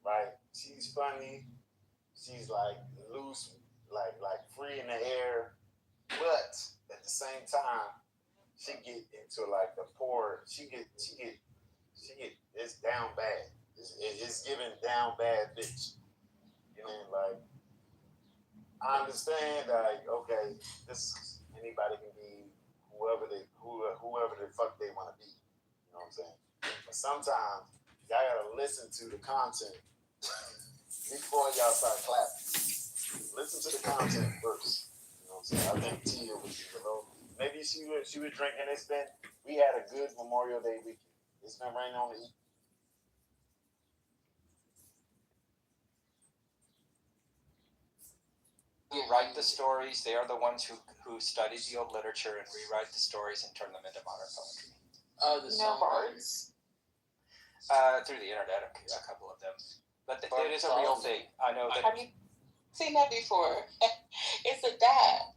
Speaker 21: right? She's funny. She's like loose, like free in the air, but at the same time, she get into like the poor. She get. It's down bad. It's giving down bad bitch. You know, like I understand. Like okay, this anybody can be whoever the fuck they want to be. You know what I'm saying? But sometimes y'all gotta listen to the content before y'all start clapping. Listen to the content first. You know what I'm saying? I think Tia was maybe she was drinking. We had a good Memorial Day weekend. It's been raining on the East.
Speaker 4: Who write the stories, they are the ones who study the old literature and rewrite the stories and turn them into modern poetry.
Speaker 22: Oh, the songbirds?
Speaker 4: Through the internet, a couple of them. But it is a real thing. I know that.
Speaker 22: Have you seen that before? It's a dad.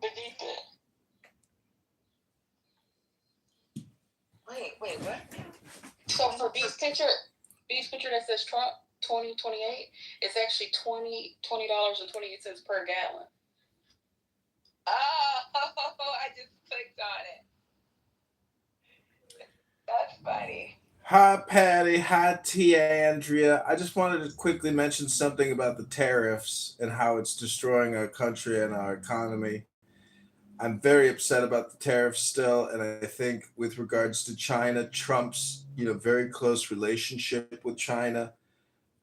Speaker 22: Beneath it. Wait, what? So for B's picture that says Trump 2028, it's actually $20.28 per gallon. Oh, I just clicked on it. That's funny.
Speaker 16: Hi, Patty. Hi, Tia Andrea. I just wanted to quickly mention something about the tariffs and how it's destroying our country and our economy. I'm very upset about the tariffs still, and I think with regards to China, Trump's very close relationship with China,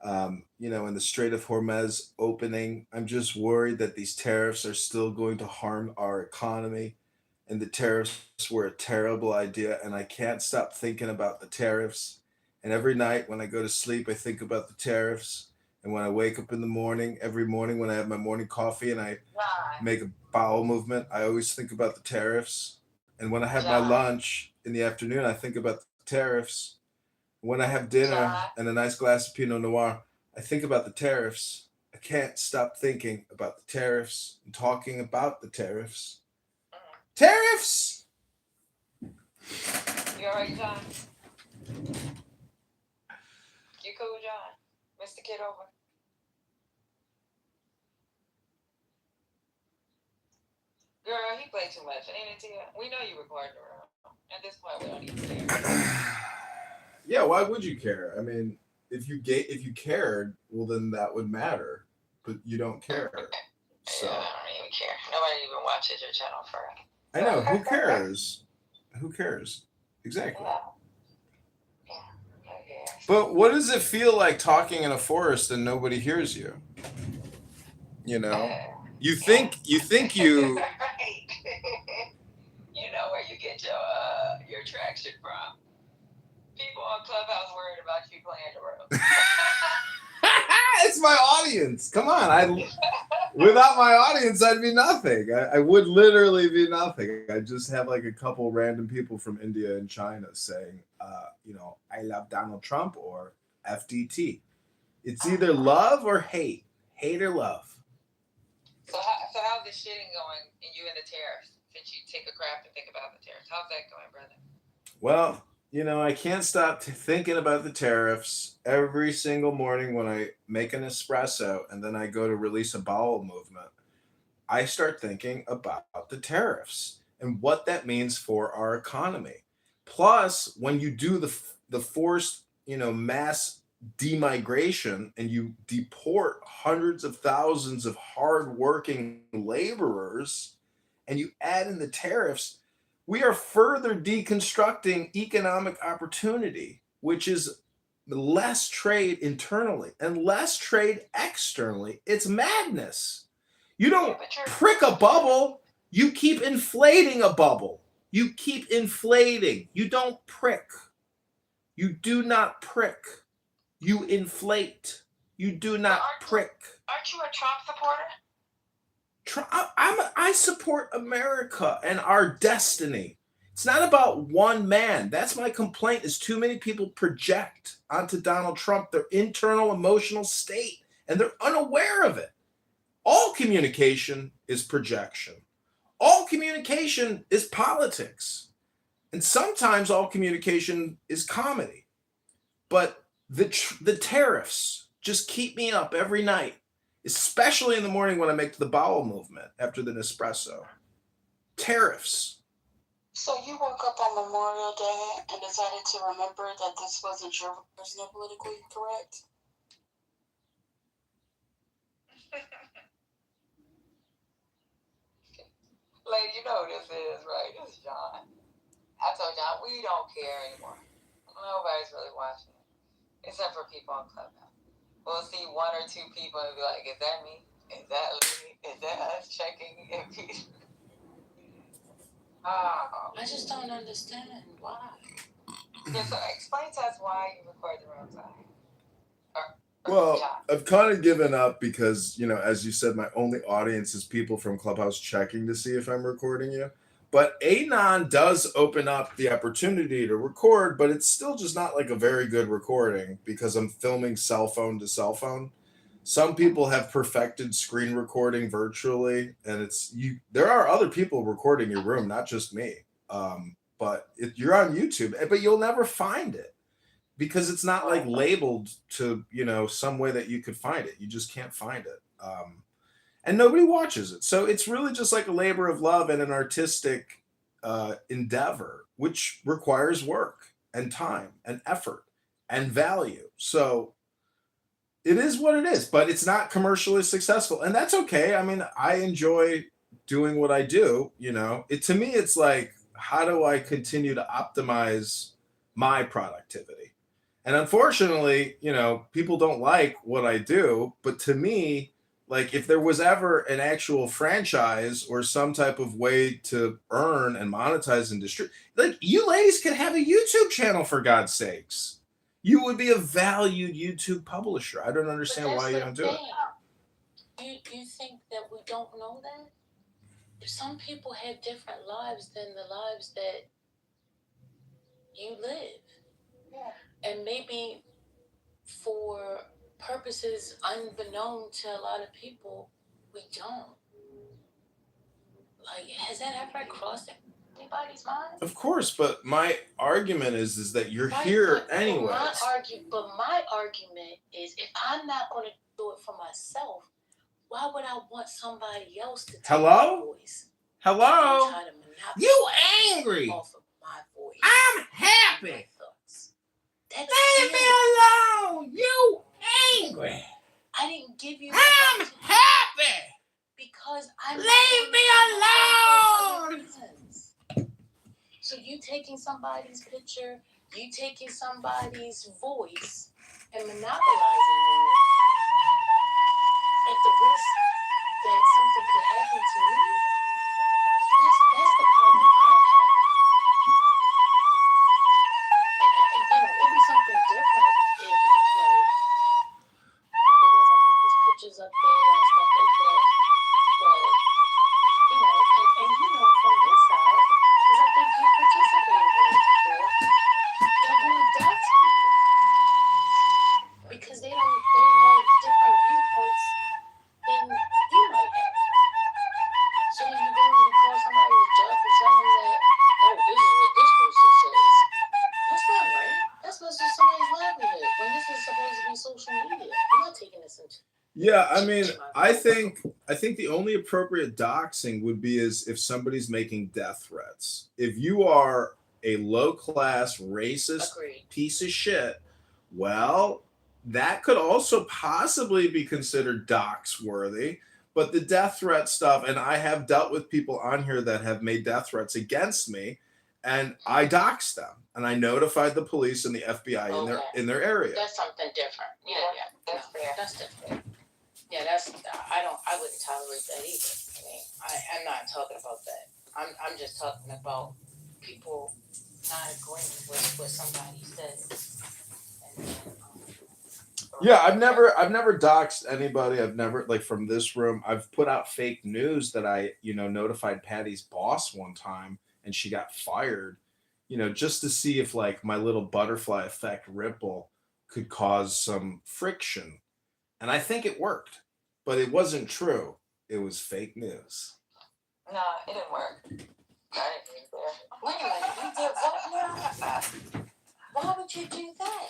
Speaker 16: and the Strait of Hormuz opening, I'm just worried that these tariffs are still going to harm our economy, and the tariffs were a terrible idea, and I can't stop thinking about the tariffs. And every night when I go to sleep, I think about the tariffs. And when I wake up in the morning, every morning when I have my morning coffee and I make a bowel movement, I always think about the tariffs. And when I have my lunch in the afternoon, I think about the tariffs. When I have dinner and a nice glass of Pinot Noir, I think about the tariffs. I can't stop thinking about the tariffs and talking about the tariffs. Tariffs!
Speaker 22: You alright, John? You cool, John? Mr. Kitover? Girl, he played too much, ain't it, Tia? We know you recording around. At this point, we don't even care.
Speaker 16: Yeah, why would you care? I mean, if you cared, well, then that would matter. But you don't care. So
Speaker 22: Yeah, I don't even care. Nobody even watches your channel for it.
Speaker 16: I know. Who cares? Who cares? Exactly. But what does it feel like talking in a forest and nobody hears you? You know, you think you.
Speaker 22: Right. You know where you get your traction from. People on Clubhouse worried about you playing the role.
Speaker 16: It's my audience. Come on, without my audience, I'd be nothing. I would literally be nothing. I just have like a couple random people from India and China saying, I love Donald Trump or FDT. It's either love or hate or love.
Speaker 22: So how's the shitting going and you and the tariffs? Since you take a crap and think about the tariffs, how's that going, brother?
Speaker 16: Well, I can't stop thinking about the tariffs every single morning when I make an espresso and then I go to release a bowel movement. I start thinking about the tariffs and what that means for our economy. Plus, when you do the forced, mass demigration and you deport hundreds of thousands of hardworking laborers and you add in the tariffs, we are further deconstructing economic opportunity, which is less trade internally and less trade externally. It's madness. You don't prick a bubble, you keep inflating a bubble. You keep inflating. You don't prick. You do not prick. You inflate. You do not prick.
Speaker 22: Aren't you a Trump supporter?
Speaker 16: I support America and our destiny. It's not about one man. That's my complaint is too many people project onto Donald Trump their internal emotional state and they're unaware of it. All communication is projection. All communication is politics. And sometimes all communication is comedy. But the tariffs just keep me up every night. Especially in the morning when I make the bowel movement after the Nespresso. Tariffs.
Speaker 22: So you woke up on Memorial Day and decided to remember that this wasn't your version of politically correct? Lady, you know who this is, right? This is John. I told John, we don't care anymore. Nobody's really watching it. Except for people on Clubhouse. We'll see one or two people and be like, is that me? Is that Lily? Is that us checking if people? Oh.
Speaker 19: I just don't understand why.
Speaker 22: Yeah, so explain to us why you record the wrong time.
Speaker 16: Well, I've kind of given up because, as you said, my only audience is people from Clubhouse checking to see if I'm recording you. But Anon does open up the opportunity to record, but it's still just not like a very good recording because I'm filming cell phone to cell phone. Some people have perfected screen recording virtually, and there are other people recording your room, not just me. But you're on YouTube, but you'll never find it. Because it's not like labeled to, some way that you could find it. You just can't find it. And nobody watches it. So it's really just like a labor of love and an artistic endeavor, which requires work and time and effort and value. So it is what it is, but it's not commercially successful. And that's okay. I mean, I enjoy doing what I do, to me, it's like, how do I continue to optimize my productivity? And unfortunately, people don't like what I do. But to me, like, if there was ever an actual franchise or some type of way to earn and monetize and distribute, like, you ladies could have a YouTube channel, for God's sakes. You would be a valued YouTube publisher. I don't understand why you don't do it.
Speaker 8: You think that we don't know that? Some people have different lives than the lives that you live. Yeah. And maybe for purposes unbeknown to a lot of people, we don't. Like, has that ever crossed anybody's mind?
Speaker 16: Of course, but my argument is that you're here anyways.
Speaker 8: But my argument is, if I'm not going to do it for myself, why would I want somebody else to take my voice?
Speaker 16: Hello?
Speaker 8: You angry? Off of my voice.
Speaker 20: I'm happy.
Speaker 8: Leave
Speaker 20: me alone. You angry?
Speaker 8: I didn't give you.
Speaker 20: I'm happy.
Speaker 8: Because I'm.
Speaker 20: Leave me alone.
Speaker 8: So you taking somebody's picture, you taking somebody's voice, and monopolizing it at the risk that something could happen to me. That's the problem I have. It'd be something different if, there wasn't people's pictures up there and stuff like that. But, from this side, because I think you participated in it before, they're going to dox people. Because they have different viewpoints than you might have. So then you go and you call somebody's job and tell them that, oh, this is what this person says. That's not right. That's not just somebody's livelihood. When this is supposed to be social media, I'm not taking this into.
Speaker 16: Yeah, I mean, I think the only appropriate doxing would be is if somebody's making death threats. If you are a low-class racist piece of shit, well, that could also possibly be considered dox worthy. But the death threat stuff, and I have dealt with people on here that have made death threats against me, and I doxed them, and I notified the police and the FBI in their area.
Speaker 8: That's something different. Yeah, that's fair. That's different. Yeah, I wouldn't tolerate that either. I mean, I'm not talking about that. I'm just talking about people not agreeing with what somebody says.
Speaker 16: Yeah, I've never doxed anybody. I've never, like, from this room, I've put out fake news that I, notified Patty's boss one time and she got fired, just to see if, like, my little butterfly effect ripple could cause some friction. And I think it worked, but it wasn't true. It was fake news.
Speaker 22: Nah, it didn't work. I didn't think there.
Speaker 8: Wait a minute, you did what now? Why would you do that?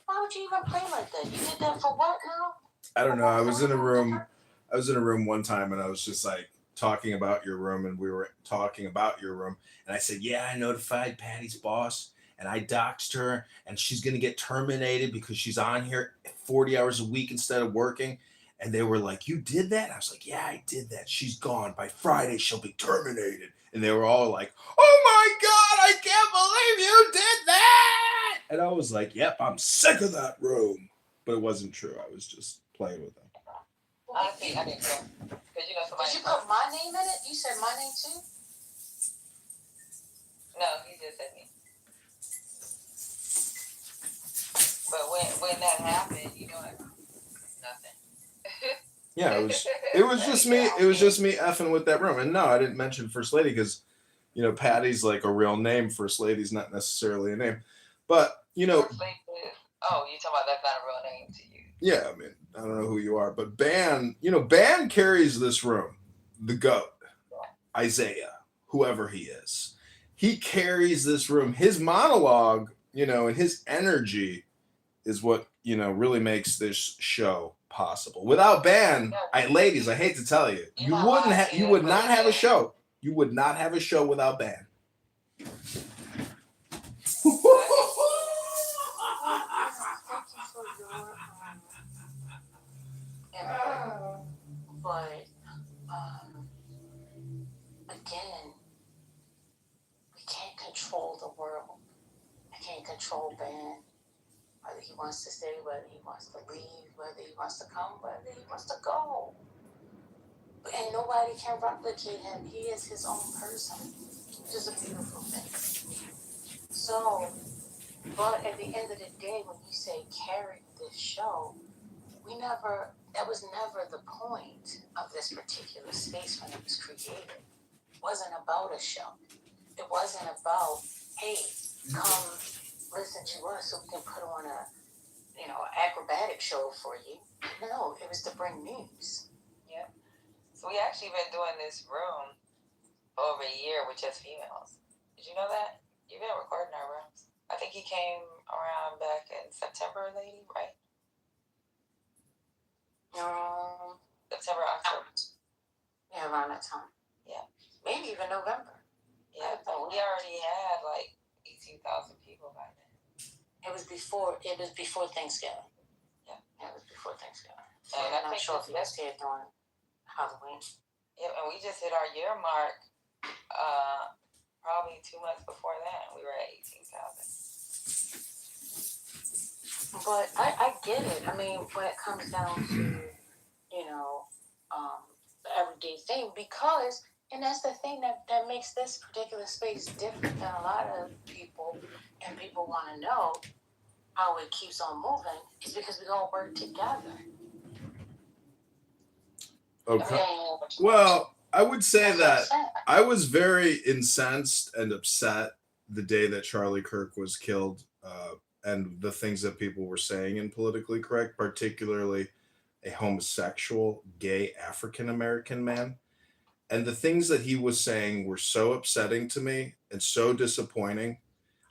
Speaker 8: Why would you even play like that? You did that for what now?
Speaker 16: I don't know. I was in a room one time and I was just like talking about your room, and we were talking about your room, and I said, yeah, I notified Patty's boss and I doxed her and she's going to get terminated because she's on here 40 hours a week instead of working. And they were like, you did that? I was like, yeah, I did that. She's gone. By Friday, she'll be terminated. And they were all like, oh my God, I can't believe you did that. And I was like, yep, I'm sick of that room. But it wasn't true. I was just playing with them.
Speaker 22: Honestly, I didn't care. Because somebody.
Speaker 8: Did you put my name in it? You said my name too?
Speaker 22: No, he just said me. But when that happened, nothing.
Speaker 16: Yeah, it was just me. It was just me effing with that room. And no, I didn't mention First Lady because, Patty's like a real name. First Lady's not necessarily a name. But,
Speaker 22: First Lady is, oh, you're talking about that's not a real name to you.
Speaker 16: Yeah, I mean, I don't know who you are. But Ban, Ban carries this room. The GOAT, Isaiah, whoever he is. He carries this room. His monologue, and his energy is what, really makes this show possible. Without Ban, ladies, I hate to tell you, you would not have a show. You would not have a show without Ban.
Speaker 8: But wants to stay, whether he wants to leave, whether he wants to come, whether he wants to go. And nobody can replicate him. He is his own person, which is a beautiful thing. So, but at the end of the day, when you say carry this show, that was never the point of this particular space when it was created. It wasn't about a show. It wasn't about, hey, come listen to us so we can put on a, acrobatic show for you. No, it was to bring news.
Speaker 22: Yeah. So we actually been doing this room for over a year with just females. Did you know that? You've been recording our rooms. I think he came around back in September, lady, right? September, October.
Speaker 8: Yeah, around that time.
Speaker 22: Yeah.
Speaker 8: Maybe even November.
Speaker 22: Yeah, but we already had like 18,000 people by then.
Speaker 8: It was before Thanksgiving.
Speaker 22: Yeah.
Speaker 8: It was before Thanksgiving.
Speaker 22: And
Speaker 8: I'm not sure if he was here during Halloween.
Speaker 22: Yeah, and we just hit our year mark probably 2 months before that. We were at 18,000.
Speaker 8: But I get it. I mean, when it comes down to, the everyday thing, because, and that's the thing that makes this particular space different than a lot of people, and people want to know how it keeps on moving, is because we all work together.
Speaker 16: Okay. Well, I would say that I was very incensed and upset the day that Charlie Kirk was killed, and the things that people were saying in Politically Correct, particularly a homosexual, gay African American man. And the things that he was saying were so upsetting to me and so disappointing.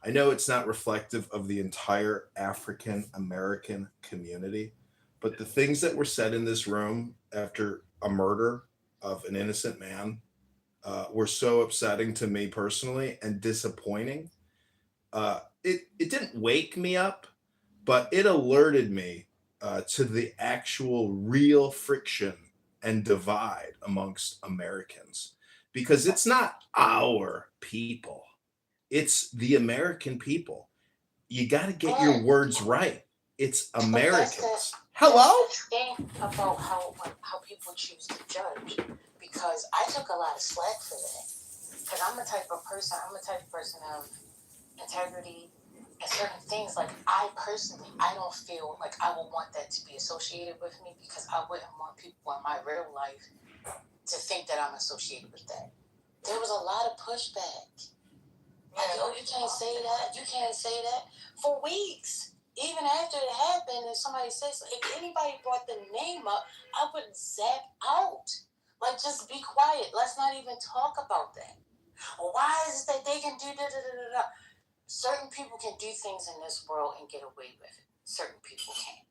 Speaker 16: I know it's not reflective of the entire African American community, but the things that were said in this room after a murder of an innocent man were so upsetting to me personally and disappointing. It didn't wake me up, but it alerted me to the actual real friction and divide amongst Americans, because it's not our people, it's the American people. You got to get your words right. It's Americans. Hello?
Speaker 8: That's the thing about how people choose to judge, because I took a lot of slack for that. Because I'm a type of person of integrity and certain things. Like, I don't feel like I would want that to be associated with me, because I wouldn't want people in my real life to think that I'm associated with that. There was a lot of pushback. Like, oh, you can't say that. You can't say that. For weeks. Even after it happened, if somebody says, if anybody brought the name up, I would zap out. Like, just be quiet. Let's not even talk about that. Well, why is it that they can do da-da-da-da-da? Certain people can do things in this world and get away with it. Certain people can't.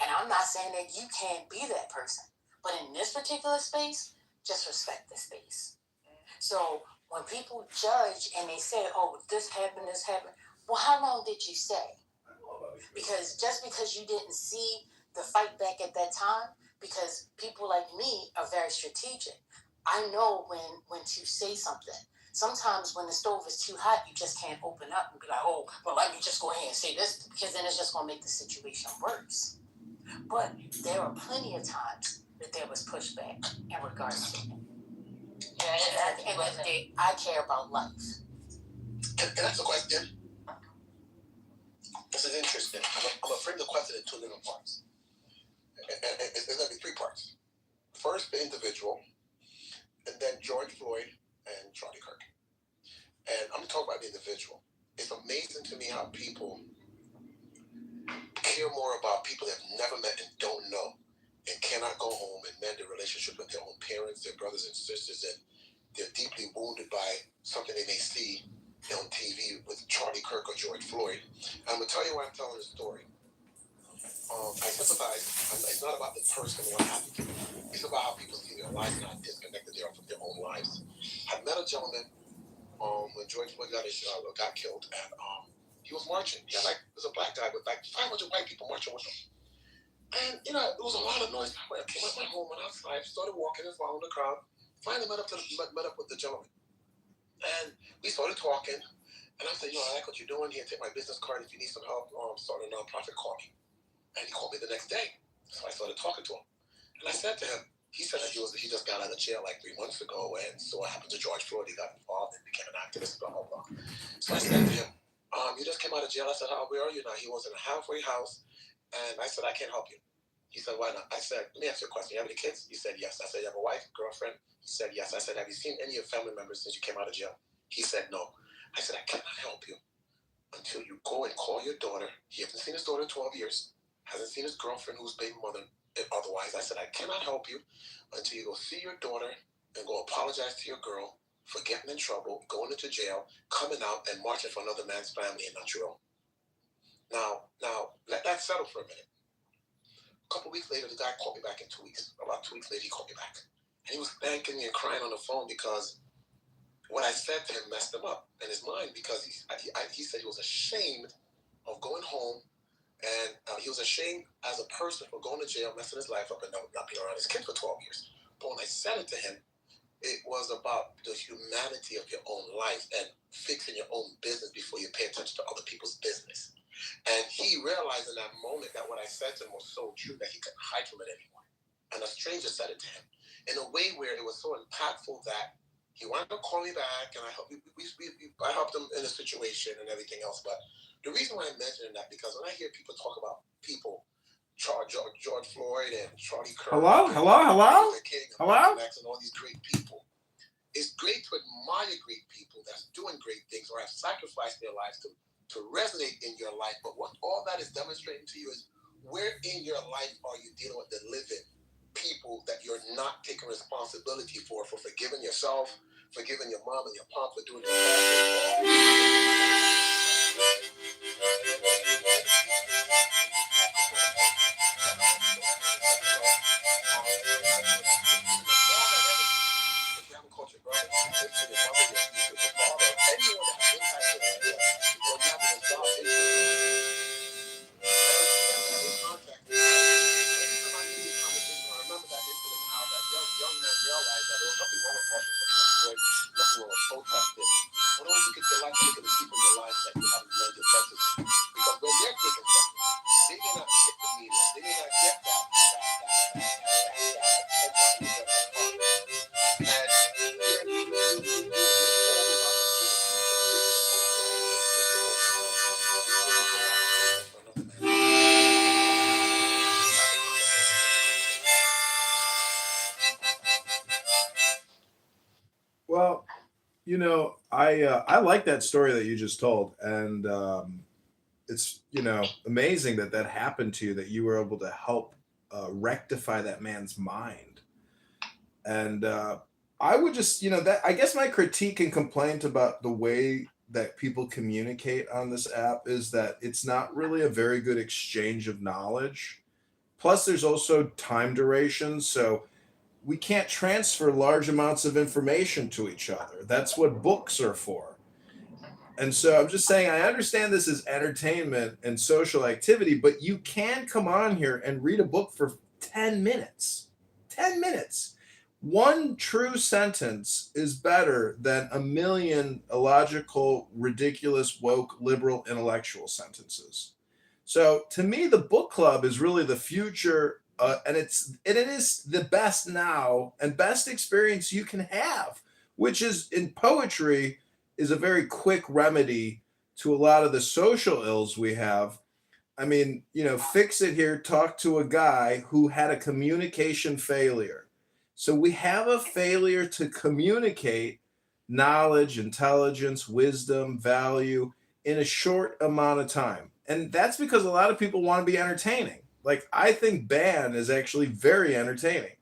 Speaker 8: And I'm not saying that you can't be that person. But in this particular space, just respect the space. So when people judge and they say, oh, this happened, well, how long did you stay? Because just because you didn't see the fight back at that time, because people like me are very strategic. I know when to say something. Sometimes when the stove is too hot, you just can't open up and be like, oh, well, let me just go ahead and say this, because then it's just going to make the situation worse. But there are plenty of times that there was pushback in regards to it. Yeah, at the end of the day, I care about life.
Speaker 18: Can I ask a question? This is interesting. I'm going to frame the question in two different parts. It's going to be three parts. First, the individual, and then George Floyd and Charlie Kirk. And I'm going to talk about the individual. It's amazing to me how people care more about people they've never met and don't know, and cannot go home and mend their relationship with their own parents, their brothers and sisters, and they're deeply wounded by something they may see on TV with Charlie Kirk or George Floyd. I'm going to tell you why I'm telling this story. I sympathize. It's not about the person or what happened to them. It's about how people see their lives and how disconnected they are from their own lives. I met a gentleman when George Floyd got killed, and he was marching. He had there's a black guy with 500 white people marching with him. And, it was a lot of noise. I went home, went outside, started walking and following the crowd. Finally met up with the gentleman. And we started talking. And I said, I like what you're doing here. Take my business card. If you need some help starting a nonprofit, call me.
Speaker 10: next day. So I started talking to him. And I said to him, he said that he just got out of jail like 3 months ago, and so what happened to George Floyd, he got involved and became an activist, blah, blah, blah. So I said to him, you just came out of jail. I said, where are you now? He was in a halfway house, and I said, I can't help you. He said, why not? I said, let me ask you a question. You have any kids? He said, yes. I said, you have a wife, girlfriend? He said, yes. I said, have you seen any of your family members since you came out of jail? He said, no. I said, I cannot help you until you go and call your daughter. He hasn't seen his daughter in 12 years, hasn't seen his girlfriend who's baby mother. Otherwise, I said, I cannot help you until you go see your daughter and go apologize to your girl for getting in trouble, going into jail, coming out and marching for another man's family and not your own. Now, let that settle for a minute. A couple weeks later, the guy called me back in 2 weeks. About 2 weeks later, he called me back. And he was thanking me and crying on the phone because what I said to him messed him up in his mind, because he said he was ashamed of going home, and he was ashamed as a person for going to jail, messing his life up, and not being around his kids for 12 years. But when I said it to him, it was about the humanity of your own life and fixing your own business before you pay attention to other people's business. And he realized in that moment that what I said to him was so true that he couldn't hide from it anymore. And a stranger said it to him in a way where it was so impactful that he wanted to call me back, and I helped him in a situation and everything else. But the reason why I'm mentioning that, because when I hear people talk about people, George Floyd and Charlie Kirk,
Speaker 16: Hello?
Speaker 10: King and Malcolm X and all these great people, it's great to admire great people that's doing great things or have sacrificed their lives to resonate in your life. But what all that is demonstrating to you is where in your life are you dealing with the living people that you're not taking responsibility for forgiving yourself, forgiving your mom and your pop for doing
Speaker 16: Well, I like that story that you just told, and it's amazing that that happened to you, that you were able to help rectify that man's mind. And I would just that I guess my critique and complaint about the way that people communicate on this app is that it's not really a very good exchange of knowledge. Plus, there's also time duration, so we can't transfer large amounts of information to each other. That's what books are for. And so I'm just saying, I understand this is entertainment and social activity, but you can come on here and read a book for 10 minutes. 10 minutes. One true sentence is better than a million illogical, ridiculous, woke, liberal, intellectual sentences. So to me, the book club is really the future, and it is the best now and best experience you can have, which is in poetry is a very quick remedy to a lot of the social ills we have. I mean, Fix It here talked to a guy who had a communication failure. So we have a failure to communicate knowledge, intelligence, wisdom, value in a short amount of time. And that's because a lot of people want to be entertaining. Like, I think Ban is actually very entertaining.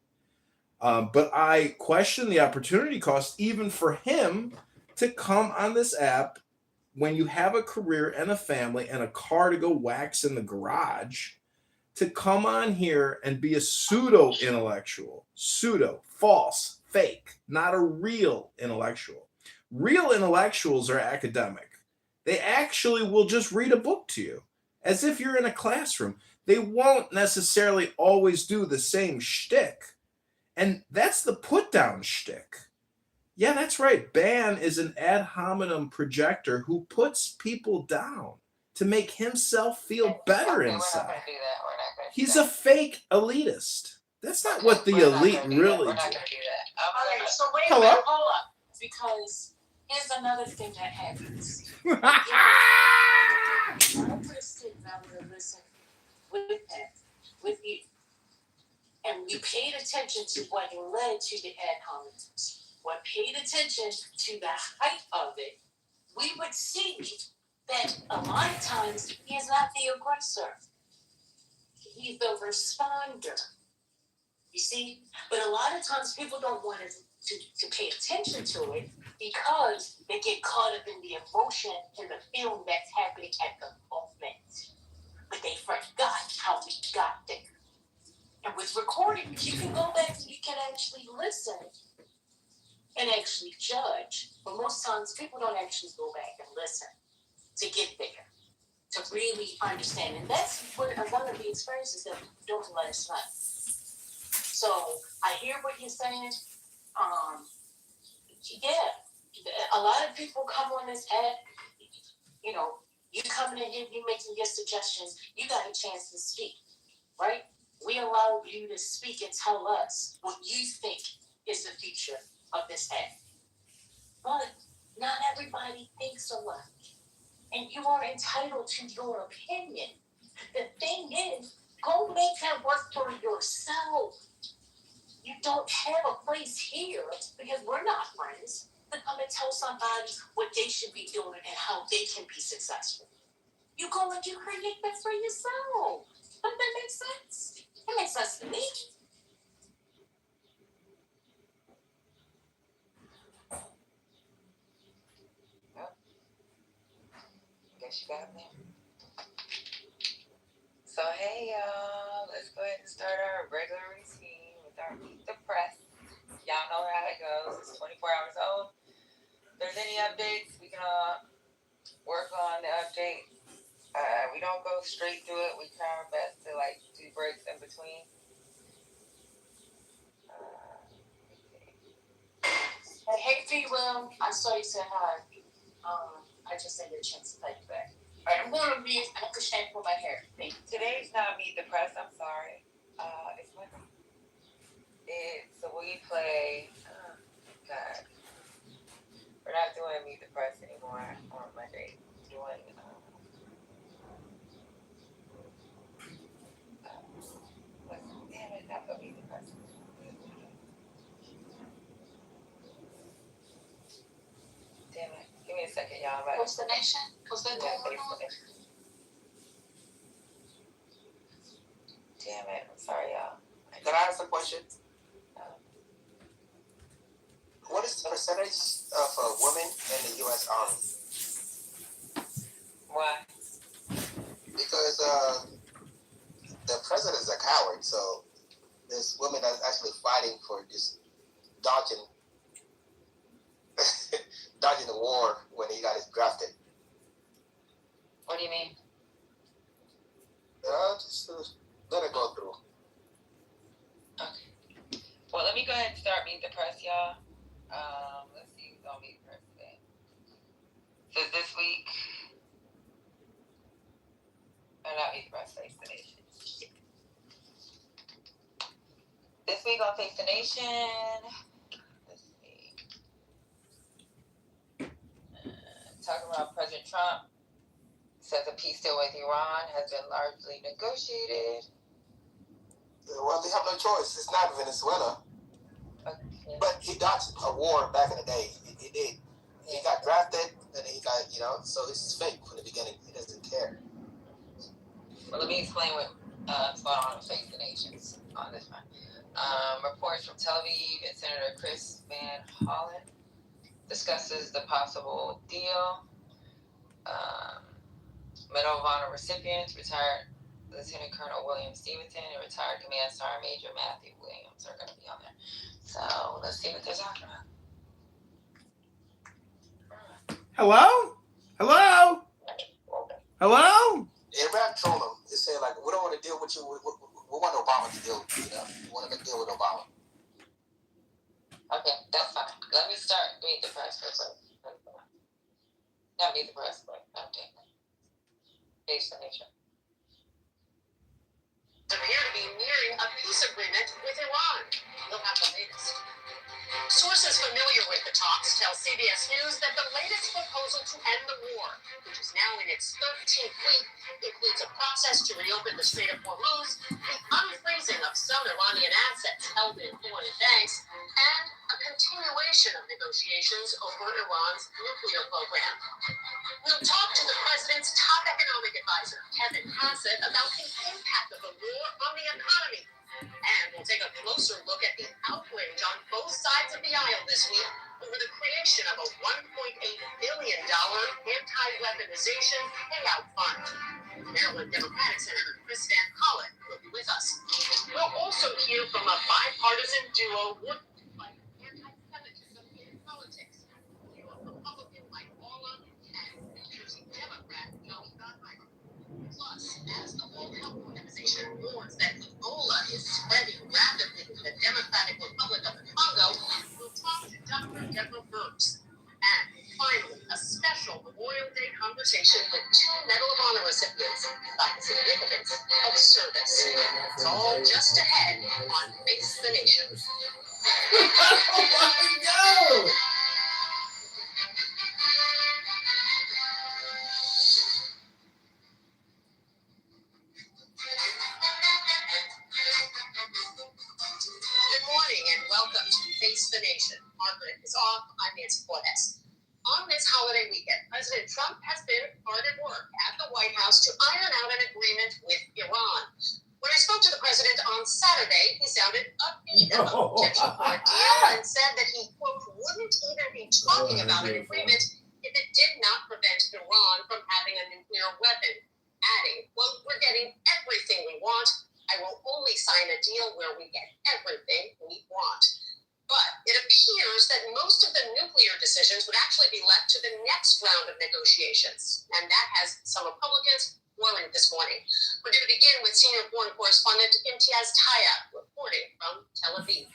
Speaker 16: But I question the opportunity cost even for him to come on this app when you have a career and a family and a car to go wax in the garage, to come on here and be a pseudo-intellectual, false, fake, not a real intellectual. Real intellectuals are academic. They actually will just read a book to you as if you're in a classroom. They won't necessarily always do the same shtick. And that's the put-down shtick. Yeah, that's right. Ban is an ad hominem projector who puts people down. to make himself feel better
Speaker 22: Okay, we're not
Speaker 16: inside.
Speaker 22: gonna do that. We're not gonna.
Speaker 16: He's a fake elitist. That's not what the elite really
Speaker 22: We're not
Speaker 16: do.
Speaker 22: gonna do that.
Speaker 8: Okay, so wait a
Speaker 16: Hello?
Speaker 8: minute, hold up. Because here's another thing that happens. I would sit and I would listen with him, with you. And we paid attention to what led to the ad hominems. What paid attention to the height of it, we would see that a lot of times he is not the aggressor. He's the responder. You see? But a lot of times people don't want to pay attention to it because they get caught up in the emotion and the feeling that's happening at the moment. But they forgot how we got there. And with recordings, you can go back and you can actually listen and actually judge. But most times people don't actually go back and listen to get there, to really understand. And that's one of the experiences that we don't last night. So I hear what you're saying. Yeah, a lot of people come on this app, you know, you coming in here, you making your suggestions, you got a chance to speak, right? We allow you to speak and tell us what you think is the future of this app. But not everybody thinks alike. And you are entitled to your opinion. The thing is, go make that work for yourself. You don't have a place here because we're not friends to come and tell somebody what they should be doing and how they can be successful. You go and you create that for yourself. Doesn't that make sense? It makes sense to me.
Speaker 22: Guess you got me. So hey y'all, let's go ahead and start our regular routine with our Meet the Press. Y'all know how it goes. It's 24 hours old. If there's any updates, we can work on the update. We don't go straight through it. We try our best to like do breaks in between.
Speaker 8: Hey, Will, I saw you said hi. I just didn't get a chance to tell you back. All right, I'm going to be at the shampoo my hair. Thank you.
Speaker 22: Today's not Meet the Press. I'm sorry. It's Monday. So we play. Oh, God. We're not doing Meet the Press anymore on Monday. We're doing. Damn it, not the Meet the Press. Damn it. Give me a second, y'all.
Speaker 8: What's the nation? What's that going on?
Speaker 22: Damn it. I'm sorry, y'all.
Speaker 10: Can I ask a question? What is the percentage of women in the U.S. Army?
Speaker 22: Why?
Speaker 10: Because the president is a coward, so there's women that's actually fighting for just dodging dodging the war when he got drafted.
Speaker 22: What do you mean?
Speaker 10: Just let it go through.
Speaker 22: Okay. Well, let me go ahead and start Meet the Press, y'all. Let's see who's on Meet the Press today. So this week, not Meet the Press, Face the Nation. This week on Face the Nation, let's see. Talking about President Trump says a peace deal with Iran has been largely negotiated.
Speaker 10: Well, they have no choice. It's not Venezuela. Okay. But he dodged a war back in the day. He did. He got drafted, and he got, so this is fake from the beginning. He doesn't care.
Speaker 22: Well, let me explain what's going on with Face the Nations on this one. Reports from Tel Aviv and Senator Chris Van Hollen discusses the possible deal. Medal of Honor recipients, retired Lieutenant Colonel William Stevenson and retired Command Sergeant Major Matthew Williams are going to be on there. So let's see what they're talking about.
Speaker 16: Hello? Hello? Hello?
Speaker 10: Iraq told him, they said, like, we don't want to deal with you. We want Obama to deal with you. We want to deal with Obama.
Speaker 22: Okay, that's fine. Let me start Meet the Press first. Not Meet the Press, but update.
Speaker 1: Face the nation. Appear to be nearing a peace agreement with Iran. You'll have the latest. Sources familiar with the talks tell CBS News that the latest proposal to end the war, which is now in its 13th week, includes a process to reopen the Strait of Hormuz, the unfreezing of some Iranian assets held in foreign banks, and a continuation of negotiations over Iran's nuclear program. We'll talk to the president's top economic advisor, Kevin Hassett, about the impact of the war on the economy. And we'll take a closer look at the outrage on both sides of the aisle this week over the creation of a $1.8 billion anti-weaponization payout fund. Maryland Democratic Senator Chris Van Hollen will be with us. We'll also hear from a bipartisan duo working to fight anti-Semitism in politics. A Republican like Paula and New Jersey Democrat Joe Steinmeier. Plus, as the World Health Organization warns that Ebola is spreading rapidly in the Democratic Republic of the Congo, we'll talk to Dr. Deborah Burks. And finally, a special Memorial Day conversation with two Medal of Honor recipients about the significance of service. It's all just ahead on Face the Nation.
Speaker 20: Oh my God!
Speaker 1: Good morning and welcome to Face the Nation. Margaret is off. I'm Nancy Cordes. On this holiday weekend, President Trump has been hard at work at the White House to iron out an agreement with Iran. When I spoke to the president on Saturday, he sounded upbeat about the potential for a deal and said that he, quote, wouldn't even be talking about an agreement if it did not prevent Iran from having a nuclear weapon, adding, quote, we're getting everything we want. I will only sign a deal where we get everything we want. But it appears that most of the nuclear decisions would actually be left to the next round of negotiations. And that has some Republicans worried this morning. We're going to begin with senior foreign correspondent Imtiaz Taya reporting from Tel Aviv.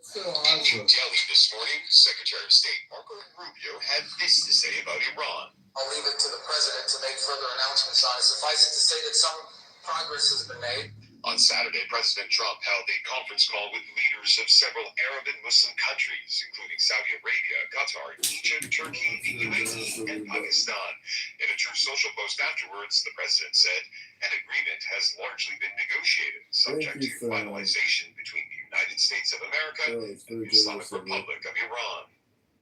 Speaker 3: So awesome. In New Delhi this morning, Secretary of State Marco Rubio had this to say about Iran.
Speaker 7: I'll leave it to the president to make further announcements on it. Suffice it to say that some progress has been made.
Speaker 3: On Saturday, President Trump held a conference call with leaders of several Arab and Muslim countries, including Saudi Arabia, Qatar, Egypt, Turkey, the UAE, and Pakistan. In a true social post afterwards, the president said an agreement has largely been negotiated, subject to finalization between the United States of America and the Islamic Republic of Iran.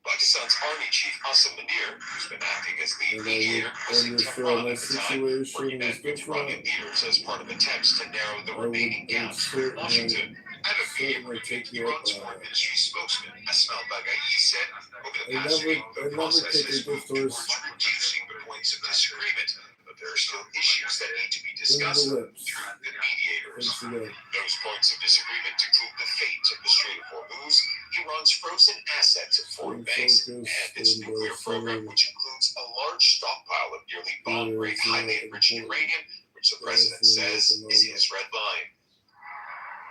Speaker 3: Pakistan's Army Chief Qasem Munir, who's been acting as the mediator, was in Tehran at the time, where he met with Iranian leaders as part of attempts to narrow the remaining gaps with Washington. At a media briefing, Iran's foreign ministry spokesman Asma Baghai said over the past week, the process has moved towards reducing the points of disagreement, but there are still issues that need to be discussed through the mediators. Those points of disagreement include the fate of the Strait of Hormuz, Iran's frozen assets at foreign banks, and its nuclear program, which includes a large stockpile of nearly bomb-grade highly enriched uranium, which the president says is his red line.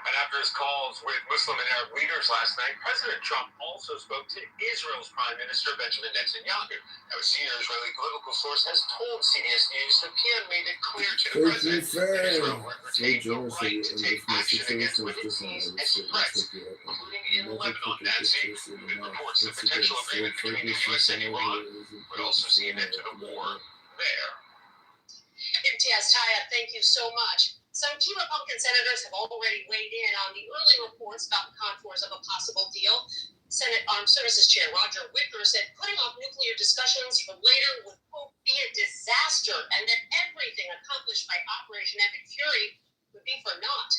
Speaker 11: And after his calls with Muslim and Arab leaders last night, President Trump also spoke to Israel's Prime Minister Benjamin Netanyahu. Now, a senior Israeli political source has told CBS News that PM made it clear to the president that Israel retained the right to take action against what it sees as threats, including in Lebanon. Nancy, with reports of potential agreement between the U.S. and Iran would also see an end to the war there.
Speaker 1: Imtiaz Taya, thank you so much. Some key Republican senators have already weighed in on the early reports about the contours of a possible deal. Senate Armed Services Chair Roger Wicker said putting off nuclear discussions for later would, quote, be a disaster, and that everything accomplished by Operation Epic Fury would be for naught.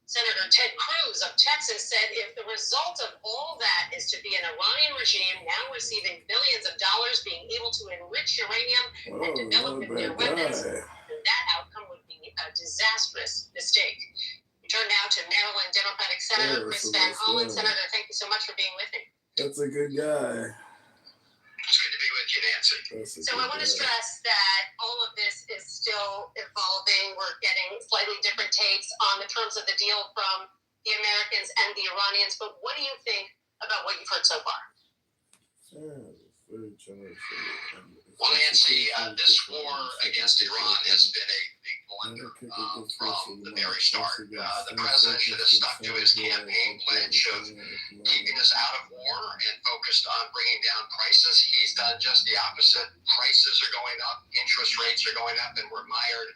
Speaker 1: Senator Ted Cruz of Texas said if the result of all that is to be an Iranian regime now receiving billions of dollars being able to enrich uranium and develop nuclear weapons, then that outcome would be a disastrous mistake. We turn now to Maryland Democratic Senator Chris Van Hollen. Senator, thank you so much for being with me.
Speaker 16: That's a good guy.
Speaker 3: It's good to be with you, Nancy.
Speaker 1: So I want to stress that all of this is still evolving. We're getting slightly different takes on the terms of the deal from the Americans and the Iranians. But what do you think about what you've heard so far?
Speaker 16: Very generous.
Speaker 11: Well, Nancy, this war against Iran has been a big blunder from the very start. The president should have stuck to his campaign pledge of keeping us out of war and focused on bringing down prices. He's done just the opposite. Prices are going up, interest rates are going up, and we're mired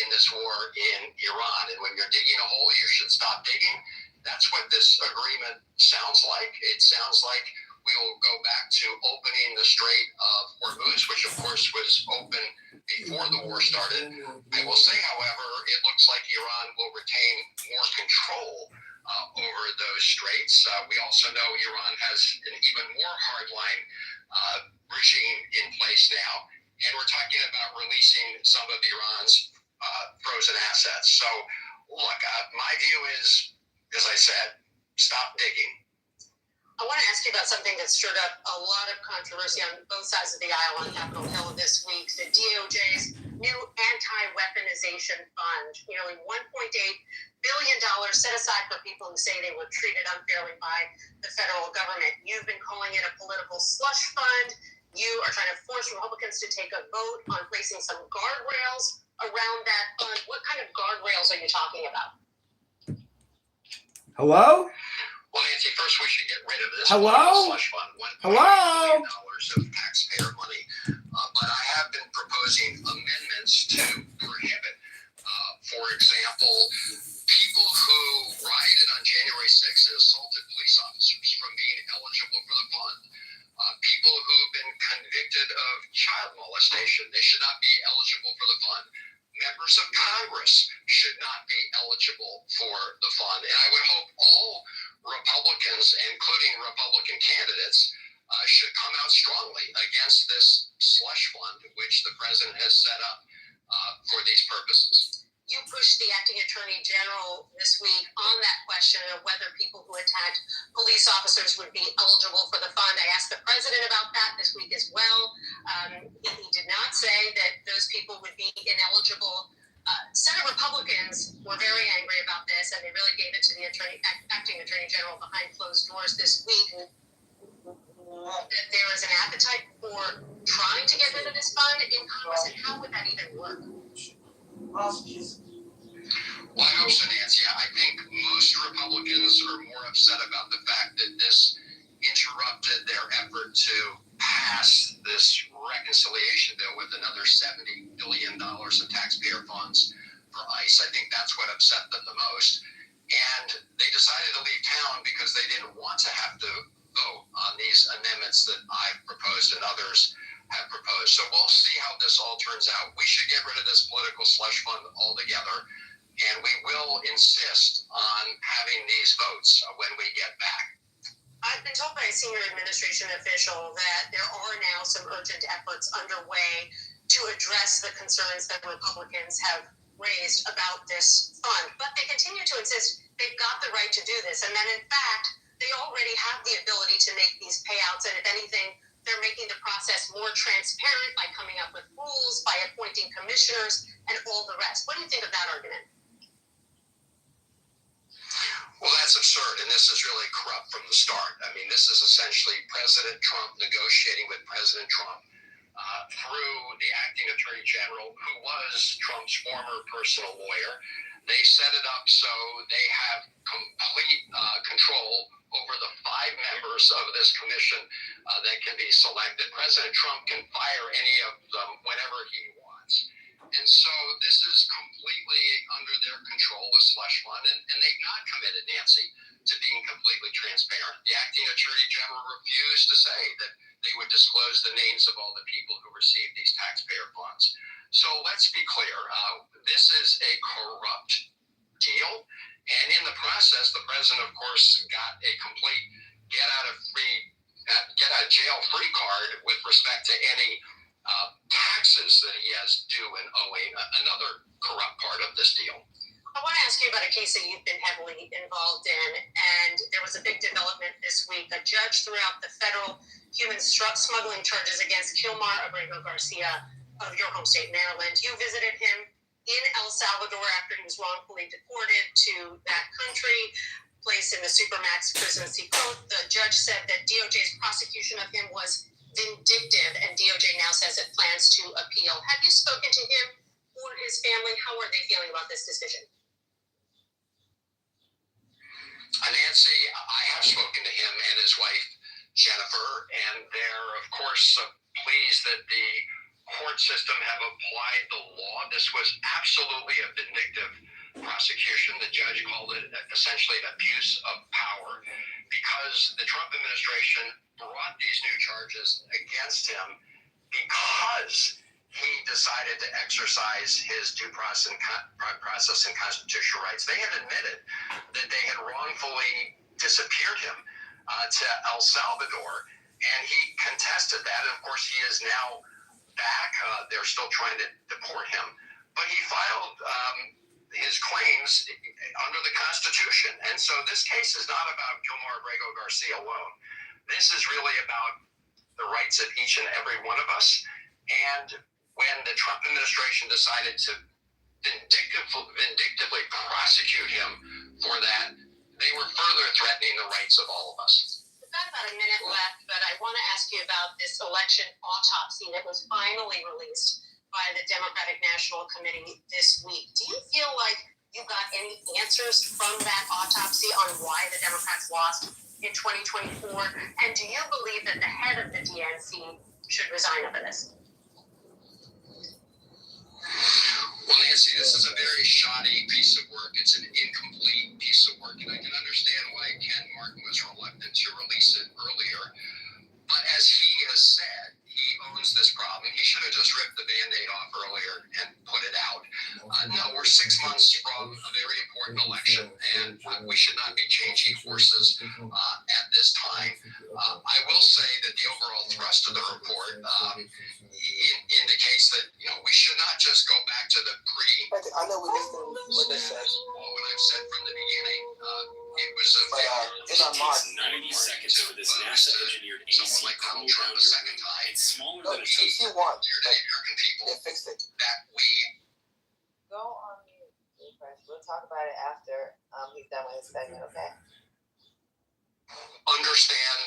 Speaker 11: in this war in Iran. And when you're digging a hole, you should stop digging. That's what this agreement sounds like. It sounds like we will go back to opening the Strait of Hormuz, which of course was open before the war started. I will say, however, it looks like Iran will retain more control over those straits. We also know Iran has an even more hardline regime in place now, and we're talking about releasing some of Iran's frozen assets. So, look, my view is, as I said, stop digging.
Speaker 5: I want to ask you about something that stirred up a lot of controversy on both sides of the aisle on Capitol Hill this week. The DOJ's new anti-weaponization fund, nearly $1.8 billion set aside for people who say they were treated unfairly by the federal government. You've been calling it a political slush fund. You are trying to force Republicans to take a vote on placing some guardrails around that fund. What kind of guardrails are you talking about?
Speaker 16: Hello?
Speaker 11: Well, Nancy, first we should get rid of this slush fund.
Speaker 16: Hello?
Speaker 11: $1.8 billion of taxpayer money. But I have been proposing amendments to prohibit, for example, people who rioted on January 6th and assaulted police officers from being eligible for the fund. People who have been convicted of child molestation, they should not be eligible for the fund. Members of Congress should not be eligible for the fund. And I would hope all Republicans, including Republican candidates, should come out strongly against this slush fund, which the president has set up for these purposes.
Speaker 5: You pushed the acting attorney general this week on that question of whether people who attacked police officers would be eligible for the fund. I asked the president about that this week as well. He did not say that those people would be ineligible. Senate Republicans were very angry about this, and they really gave it to the acting attorney general behind closed doors this week. That there is an appetite for trying to get rid of this fund in Congress, and how would that even work?
Speaker 11: Well, I hope so, Nancy. I think most Republicans are more upset about the fact that this interrupted their effort to pass this reconciliation bill with another $70 billion of taxpayer funds for ICE. I think that's what upset them the most. And they decided to leave town because they didn't want to have to vote on these amendments that I've proposed and others have proposed. So we'll see how this all turns out. We should get rid of this political slush fund altogether, and we will insist on having these votes when we get back.
Speaker 5: I've been told by a senior administration official that there are now some urgent efforts underway to address the concerns that Republicans have raised about this fund. But they continue to insist they've got the right to do this, and that in fact, they already have the ability to make these payouts, and if anything, they're making the process more transparent by coming up with rules, by appointing commissioners, and all the rest. What do you think of that argument?
Speaker 11: Well, that's absurd, and this is really corrupt from the start. I mean, this is essentially President Trump negotiating with President Trump through the acting attorney general, who was Trump's former personal lawyer. They set it up so they have complete control over the 5 members of this commission that can be selected. President Trump can fire any of them whenever he wants. And so this is completely under their control, a slush fund, and they've not committed, Nancy, to being completely transparent. The acting attorney general refused to say that they would disclose the names of all the people who received these taxpayer funds. So let's be clear. This is a corrupt deal. And in the process, the president, of course, got a complete get out of jail free card with respect to any taxes that he has due and owing, another corrupt part of this deal.
Speaker 5: I want to ask you about a case that you've been heavily involved in, and there was a big development this week. A judge threw out the federal human smuggling charges against Kilmar Abrego Garcia of your home state, Maryland. You visited him in El Salvador after he was wrongfully deported to that country, placed in the Supermax prison Cipote. The judge said that DOJ's prosecution of him was vindictive, and DOJ now says it plans to appeal. Have you spoken to him or his family? How are they feeling about this decision?
Speaker 11: Nancy, I have spoken to him and his wife, Jennifer, and they're, of course, pleased that the court system have applied the law. This was absolutely a vindictive prosecution. The judge called it essentially an abuse of power because the Trump administration brought these new charges against him because he decided to exercise his due process and constitutional rights. They had admitted that they had wrongfully disappeared him to El Salvador, and he contested that. And of course, he is now back. They're still trying to deport him, but he filed his claims under the Constitution. And so this case is not about Gilmar Abrego Garcia alone. This is really about the rights of each and every one of us. And when the Trump administration decided to vindictively prosecute him for that, they were further threatening the rights of all of us.
Speaker 5: We've got about a minute left, but I want to ask you about this election autopsy that was finally released by the Democratic National Committee this week. Do you feel like you got any answers from that autopsy on why the Democrats lost in 2024? And do you believe that the head of the DNC should resign over this?
Speaker 11: Well, Nancy, this is a very shoddy piece of work. It's an incomplete piece of work, and I can understand why Ken Martin was reluctant to release it earlier. But as he has said, he owns this problem. He should have just ripped the Band-Aid off earlier and put it out. No, we're 6 months from a very important election, and we should not be changing horses at this time. I will say that the overall thrust of the report indicates that we should not just go back to the
Speaker 7: I know what they said.
Speaker 11: What I've said from the beginning. It was a
Speaker 7: it's on Mars.
Speaker 3: 90 seconds for this NASA-engineered AC
Speaker 11: someone like Donald Trump a second time.
Speaker 3: It's smaller
Speaker 7: No,
Speaker 3: than a
Speaker 7: he
Speaker 3: toaster.
Speaker 7: won.
Speaker 11: Clear to the American people
Speaker 7: They fixed it.
Speaker 11: that we
Speaker 22: Go on mute, first. We'll talk about it after he's done with his segment, okay?
Speaker 11: understand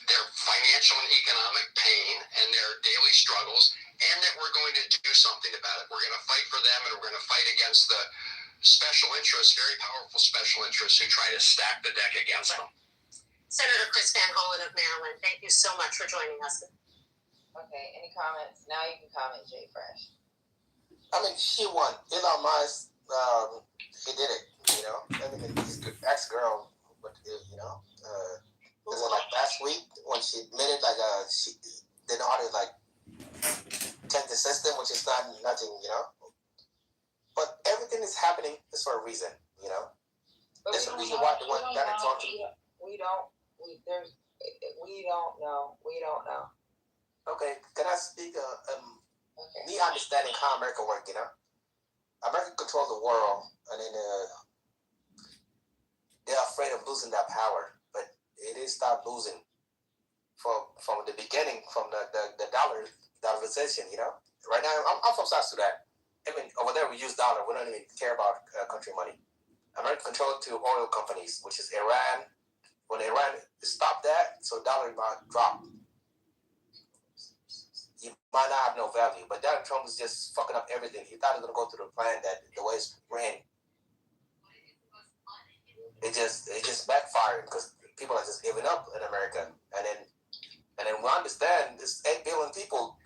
Speaker 11: their financial and economic pain and their daily struggles, and that we're going to do something about it. We're going to fight for them, and we're going to fight against the special interests, very powerful special interests, who try to stack the deck against them.
Speaker 5: Senator Chris Van Hollen of Maryland, thank you so much for joining us.
Speaker 22: Okay, any comments? Now you can comment, Jay Fresh.
Speaker 7: I mean, she won. Elon Musk, he did it. I mean, his ex-girl, but was it like last week when she admitted she didn't know how to change the system, which is nothing. But everything is happening is for a reason.
Speaker 22: But
Speaker 7: there's a reason why the one that it's on.
Speaker 22: We don't know.
Speaker 7: Okay, can I speak?
Speaker 22: Okay.
Speaker 7: Me understanding how America works, America controls the world, and then they're afraid of losing that power. But it is start losing from the beginning, from the dollarization. Right now, I'm from South Sudan. I mean, over there we use dollar. We don't even care about country money. America controls to oil companies, which is Iran. When Iran stopped that, so dollar might drop. You might not have no value, but Donald Trump is just fucking up everything. He thought he was gonna go through the plan that the way it's ran. It just backfired because people are just giving up in America, and then we understand this 8 billion people.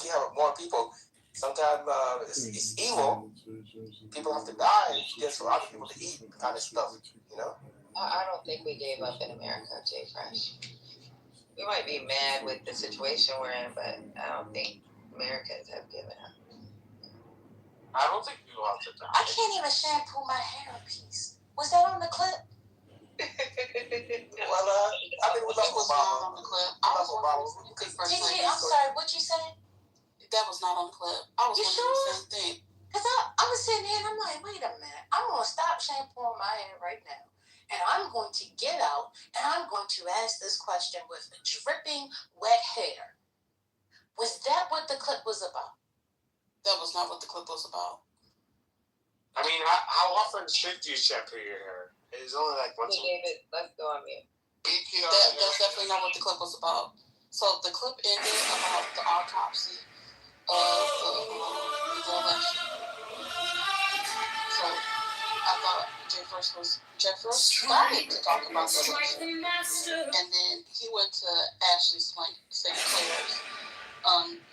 Speaker 7: We have more people. Sometimes it's evil. People have to die just for other people to eat, kind of stuff.
Speaker 22: I don't think we gave up in America, Jay Fresh. We might be mad with the situation we're in, but I don't think Americans have given up.
Speaker 10: I don't think people have to die.
Speaker 19: I can't even shampoo my hair in peace. Was that on the clip?
Speaker 7: Well, I mean, we love Obama.
Speaker 19: On the clip. I was wondering. TG, I'm sorry, what you said? That was not on the clip. I was wondering the same thing. Because I was sitting here and I'm like, wait a minute. I'm going to stop shampooing my hair right now. And I'm going to get out and I'm going to ask this question with dripping wet hair. Was that what the clip was about? That was not what the clip was about.
Speaker 14: I mean, how often should you shampoo your hair? It's only like once a week.
Speaker 22: David, let's go on mute.
Speaker 19: That's definitely not what the clip was about.
Speaker 6: So the clip ended about the autopsy of the election. So I thought Jeff first started to talk about the election, and then he went to Ashley St. Clair's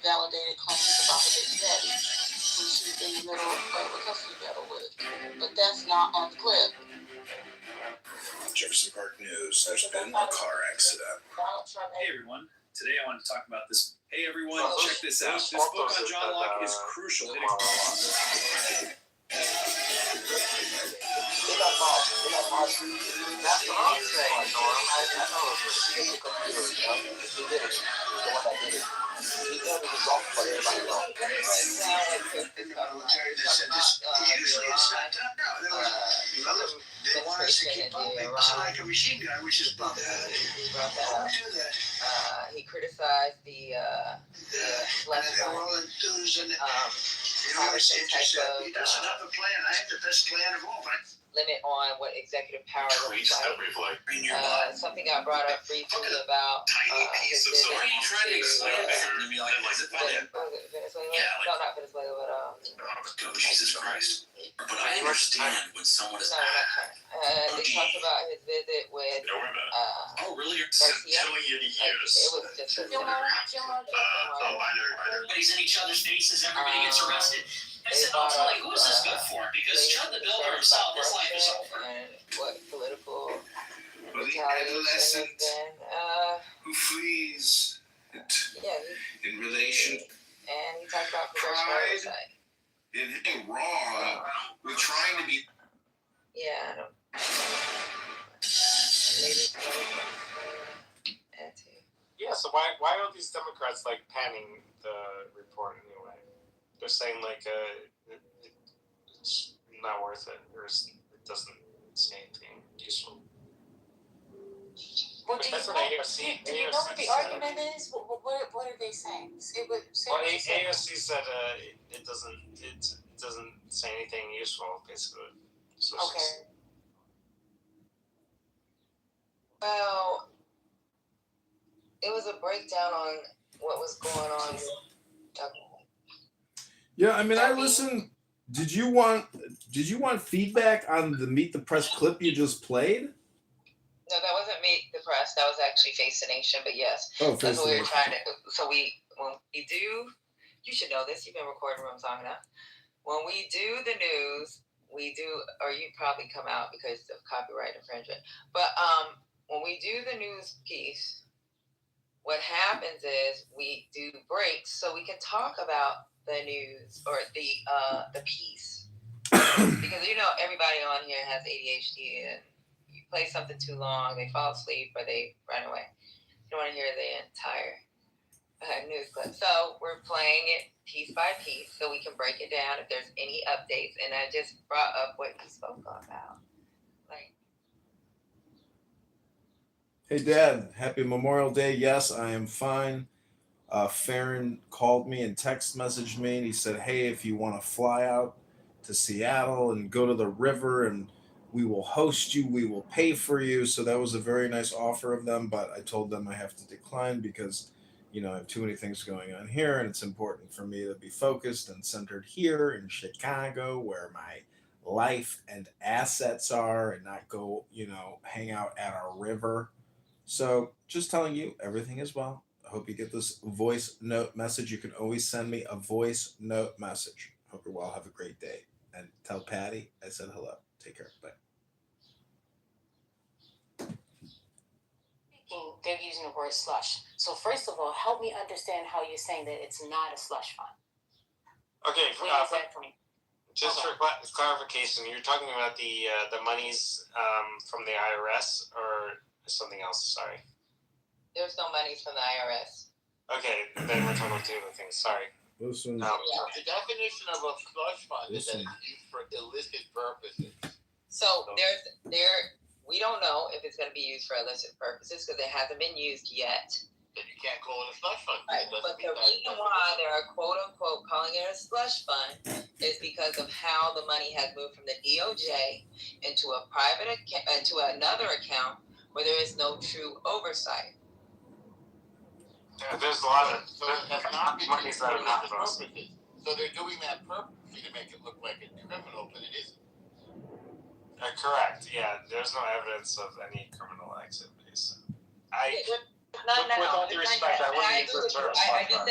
Speaker 6: validated claims about her baby daddy, who she's in the middle of a custody battle with. But that's not on the clip.
Speaker 3: Jefferson Park News. There's been a car accident.
Speaker 17: Hey everyone. Today I wanted to talk about this. Hey everyone, check this out. This book on John Locke is crucial. It
Speaker 7: That's what I'm saying, Norm. I know it's a computer, you know. He did it. He's the one that did it. He did the result for everybody else.
Speaker 2: They want us to keep pumping. It's like a machine gun, which is pumping.
Speaker 22: He criticized the left
Speaker 2: He doesn't have a plan. I have the best plan of all.
Speaker 22: Limit on what executive power looks like.
Speaker 3: In your mind.
Speaker 22: Something got brought up briefly about his visit
Speaker 3: What are you trying to explain to her?
Speaker 22: Venezuela.
Speaker 3: Yeah,
Speaker 22: No, not Venezuela, but
Speaker 3: Oh, Jesus Christ. But I understand when someone is
Speaker 22: they talked about his visit with
Speaker 3: Oh, really?
Speaker 22: Garcia.
Speaker 3: Years.
Speaker 22: It was just a
Speaker 23: Everybody's in each other's faces, everybody gets arrested. I said, ultimately, who is this good for? Because Chud the Builder himself, his life is over.
Speaker 22: And what political
Speaker 3: Well, the
Speaker 22: retaliation
Speaker 3: adolescent
Speaker 22: has been.
Speaker 3: who flees
Speaker 22: Yeah,
Speaker 3: in relation
Speaker 22: and he talked about congressional
Speaker 3: Pride.
Speaker 22: oversight.
Speaker 3: anything wrong with trying to be
Speaker 22: Yeah, I don't. Maybe.
Speaker 14: Yeah, so why are these Democrats like panning the report anyway? They're saying like it's not worth it, or it doesn't say anything useful.
Speaker 8: Well, do you know what the argument is? What are they saying?
Speaker 14: AOC said it doesn't say anything useful, basically. So
Speaker 8: okay.
Speaker 22: Well, it was a breakdown on what was going on.
Speaker 16: Yeah, I mean, I listened. Did you want feedback on the Meet the Press clip you just played?
Speaker 22: No, that wasn't Meet the Press. That was actually Face the Nation. But yes,
Speaker 16: Oh,
Speaker 22: that's what we were
Speaker 16: Face the
Speaker 22: trying to. So when we do, you should know this. You've been recording rooms long enough. When we do the news, we do, or you probably come out because of copyright infringement. But when we do the news piece, what happens is we do breaks so we can talk about the news or the piece, because everybody on here has ADHD, and you play something too long, they fall asleep or they run away. You don't want to hear the entire news clip. So we're playing it piece by piece so we can break it down if there's any updates. And I just brought up what he spoke about.
Speaker 16: Hey, Dad, happy Memorial Day. Yes, I am fine. Farron called me and text messaged me, and he said, hey, if you want to fly out to Seattle and go to the river, and we will host you, we will pay for you. So that was a very nice offer of them, but I told them I have to decline because, I have too many things going on here, and it's important for me to be focused and centered here in Chicago, where my life and assets are, and not go, hang out at our river. So just telling you, everything is well. I hope you get this voice note message. You can always send me a voice note message. Hope you're well. Have a great day. And tell Patty I said hello. Take care. Bye.
Speaker 8: They're using the word slush. So first of all, help me understand how you're saying that it's not a slush fund.
Speaker 14: Okay,
Speaker 8: that for me.
Speaker 14: Just for clarification, you're talking about the monies from the IRS or something else? Sorry.
Speaker 22: There's no monies from the IRS.
Speaker 14: Okay, then we're talking about two other things. Sorry.
Speaker 16: Listen.
Speaker 10: The definition of a slush fund is that it's used for illicit purposes.
Speaker 22: So we don't know if it's going to be used for illicit purposes because it hasn't been used yet.
Speaker 10: Then you can't call it a slush fund.
Speaker 22: Right, but the reason why they are quote unquote calling it a slush fund is because of how the money has moved from the DOJ into a private account, into another account where there is no true oversight.
Speaker 14: There's a lot of
Speaker 10: So that's not
Speaker 14: monies that are not
Speaker 10: purposes.
Speaker 14: posted.
Speaker 10: So they're doing that purposely to make it look like it's criminal, but it isn't.
Speaker 14: Correct. Yeah, there's no evidence of any criminal activities.
Speaker 22: No.
Speaker 14: With all due respect, I wouldn't use the term
Speaker 22: I just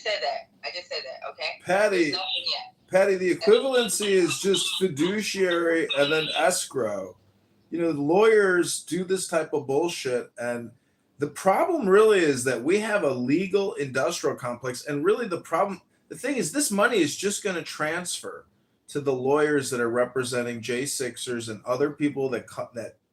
Speaker 22: said that. I just said that. Okay.
Speaker 16: Patty,
Speaker 22: There's nothing yet.
Speaker 16: Patty, the equivalency is just fiduciary and then escrow. You know, lawyers do this type of bullshit, and the problem really is that we have a legal industrial complex, and really the thing is, this money is just going to transfer to the lawyers that are representing J6ers and other people that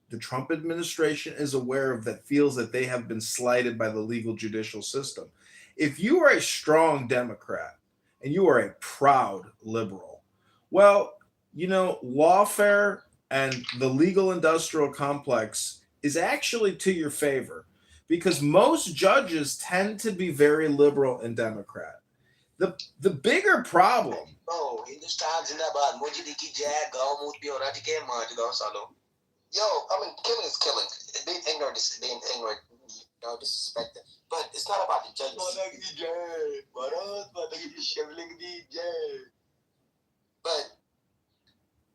Speaker 16: the Trump administration is aware of, that feels that they have been slighted by the legal judicial system. If you are a strong Democrat and you are a proud liberal, well, you know, lawfare and the legal industrial complex is actually to your favor, because most judges tend to be very liberal and Democrat. The bigger problem.
Speaker 7: Oh, Hindustan's in that bad. Yo, I mean, killing is killing. They ignore this. They ignore, disrespect it. But it's not about the judges. But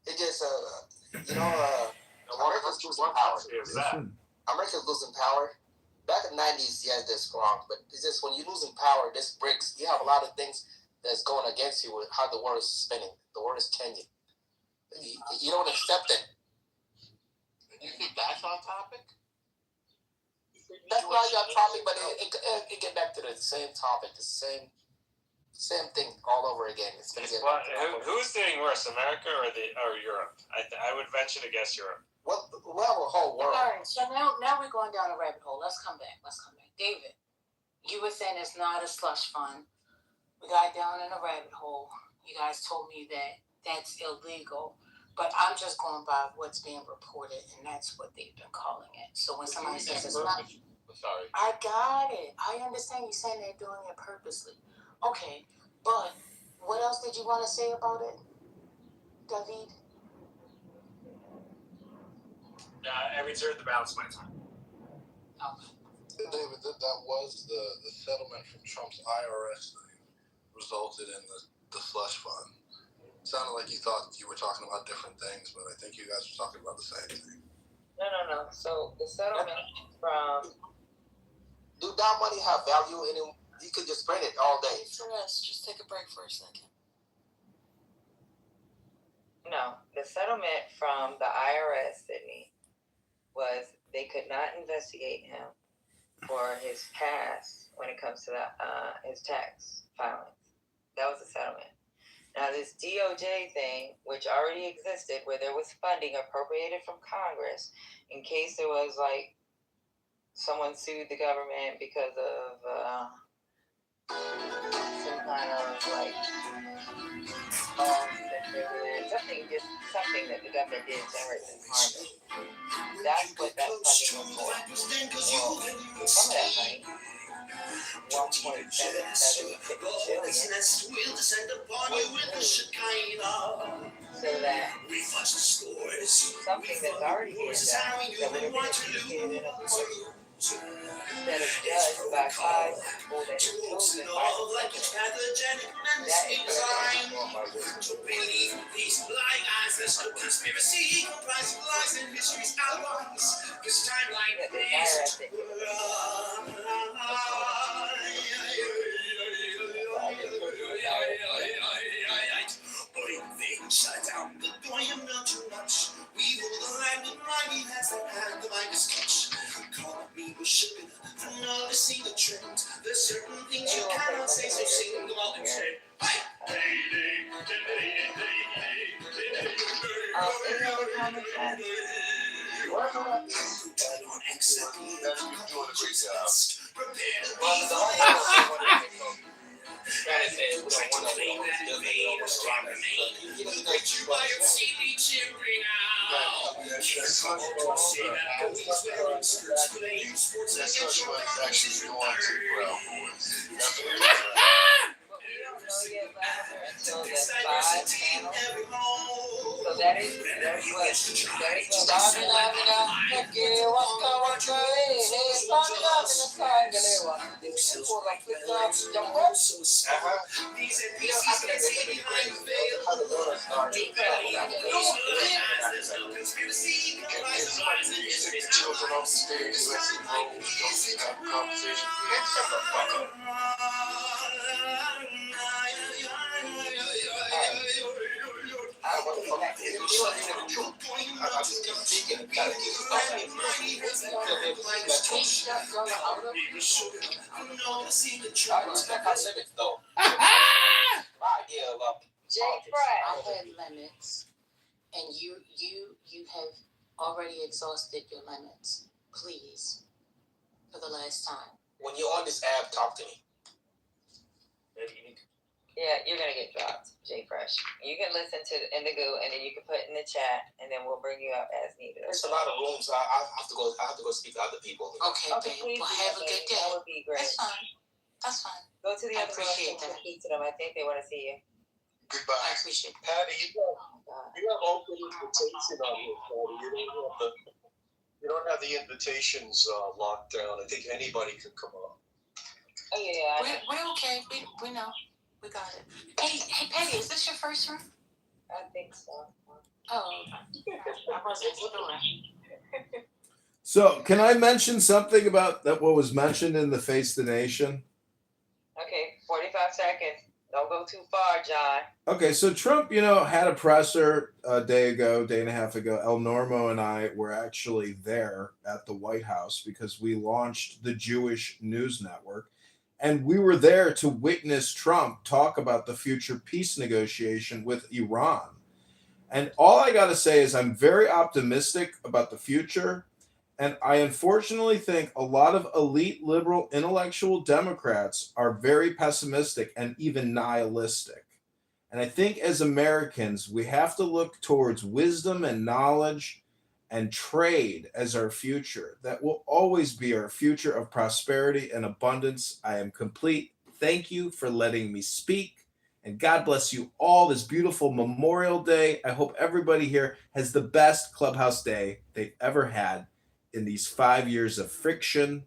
Speaker 7: it just, America's losing power. America's losing power. Back in the 90s, yes, they're strong, but it's just when you're losing power, this breaks. You have a lot of things that's going against you with how the world is spinning. The world is changing. You don't accept it.
Speaker 10: You think that's on topic?
Speaker 7: That's not your topic, but it get back to the same topic, the same thing all over again. It's gonna get.
Speaker 14: Who's doing worse, America or Europe? I would venture to guess Europe.
Speaker 7: Well, we have a whole world.
Speaker 8: All right, so now we're going down a rabbit hole. Let's come back. David, you were saying it's not a slush fund. We got down in a rabbit hole. You guys told me that that's illegal, but I'm just going by what's being reported, and that's what they've been calling it. So when somebody says it's not,
Speaker 10: sorry,
Speaker 8: I got it. I understand you saying they're doing it purposely. Okay, but what else did you want to say about it, David?
Speaker 14: I reserve the balance of my time.
Speaker 18: David, that was the settlement from Trump's IRS thing resulted in the slush fund. It sounded like you thought you were talking about different things, but I think you guys were talking about the same thing.
Speaker 22: No. So the settlement from.
Speaker 7: Do that money have value in it? You could just print it all day.
Speaker 6: For us, just take a break for a second.
Speaker 22: No, the settlement from the IRS, Sydney, was they could not investigate him for his past when it comes to his tax filings. That was the settlement. Now, this DOJ thing, which already existed, where there was funding appropriated from Congress in case there was, like, someone sued the government because of some kind of, like, something that the government did generate some harm. That's what that funding was for. Well, some of that money, $1.776 billion, so that something that's already being done, that would have been adjudicated in a court, instead of judged by 5 people that is chosen by the Senate, that is
Speaker 3: Shut down the door, you know too much. We rule the land with mighty hands that hand the Midas touch. Call me with sugar, I never see the trend. There's certain things you cannot say, so sing them all instead.
Speaker 22: So that's what
Speaker 10: Children on stage, let's have a conversation.
Speaker 8: I had limits, and you have already exhausted your limits. Please, for the last time.
Speaker 7: When you're on this app, talk to me.
Speaker 22: Yeah, you're gonna get dropped, Jay Fresh. You can listen to the Indigo, and then you can put in the chat, and then we'll bring you up as needed.
Speaker 7: There's a lot of rooms. I have to go speak to other people.
Speaker 8: Okay, babe. Well, have a good day.
Speaker 22: That would be great.
Speaker 8: That's fine.
Speaker 22: Go to the
Speaker 8: I
Speaker 22: other
Speaker 8: appreciate
Speaker 22: room and
Speaker 8: that.
Speaker 22: speak to them. I think they want to see you.
Speaker 10: Goodbye.
Speaker 8: I appreciate that.
Speaker 10: Patty, you have open invitation on here, Patty. You don't have the invitations locked down. I think anybody could come up.
Speaker 22: Oh yeah.
Speaker 8: We're okay. We know. We got it. Hey, Patty, is this your first room?
Speaker 22: I think so.
Speaker 8: Oh, I wasn't sure.
Speaker 16: So, can I mention something about that? What was mentioned in the Face the Nation?
Speaker 22: Okay, 45 seconds. Don't go too far, John.
Speaker 16: Okay, so Trump, had a presser a day and a half ago. El Normo and I were actually there at the White House because we launched the Jewish News Network. And we were there to witness Trump talk about the future peace negotiation with Iran. And all I got to say is I'm very optimistic about the future. And I unfortunately think a lot of elite liberal intellectual Democrats are very pessimistic and even nihilistic. And I think as Americans, we have to look towards wisdom and knowledge and trade as our future. That will always be our future of prosperity and abundance. I am complete. Thank you for letting me speak. And God bless you all this beautiful Memorial Day. I hope everybody here has the best Clubhouse day they've ever had in these 5 years of friction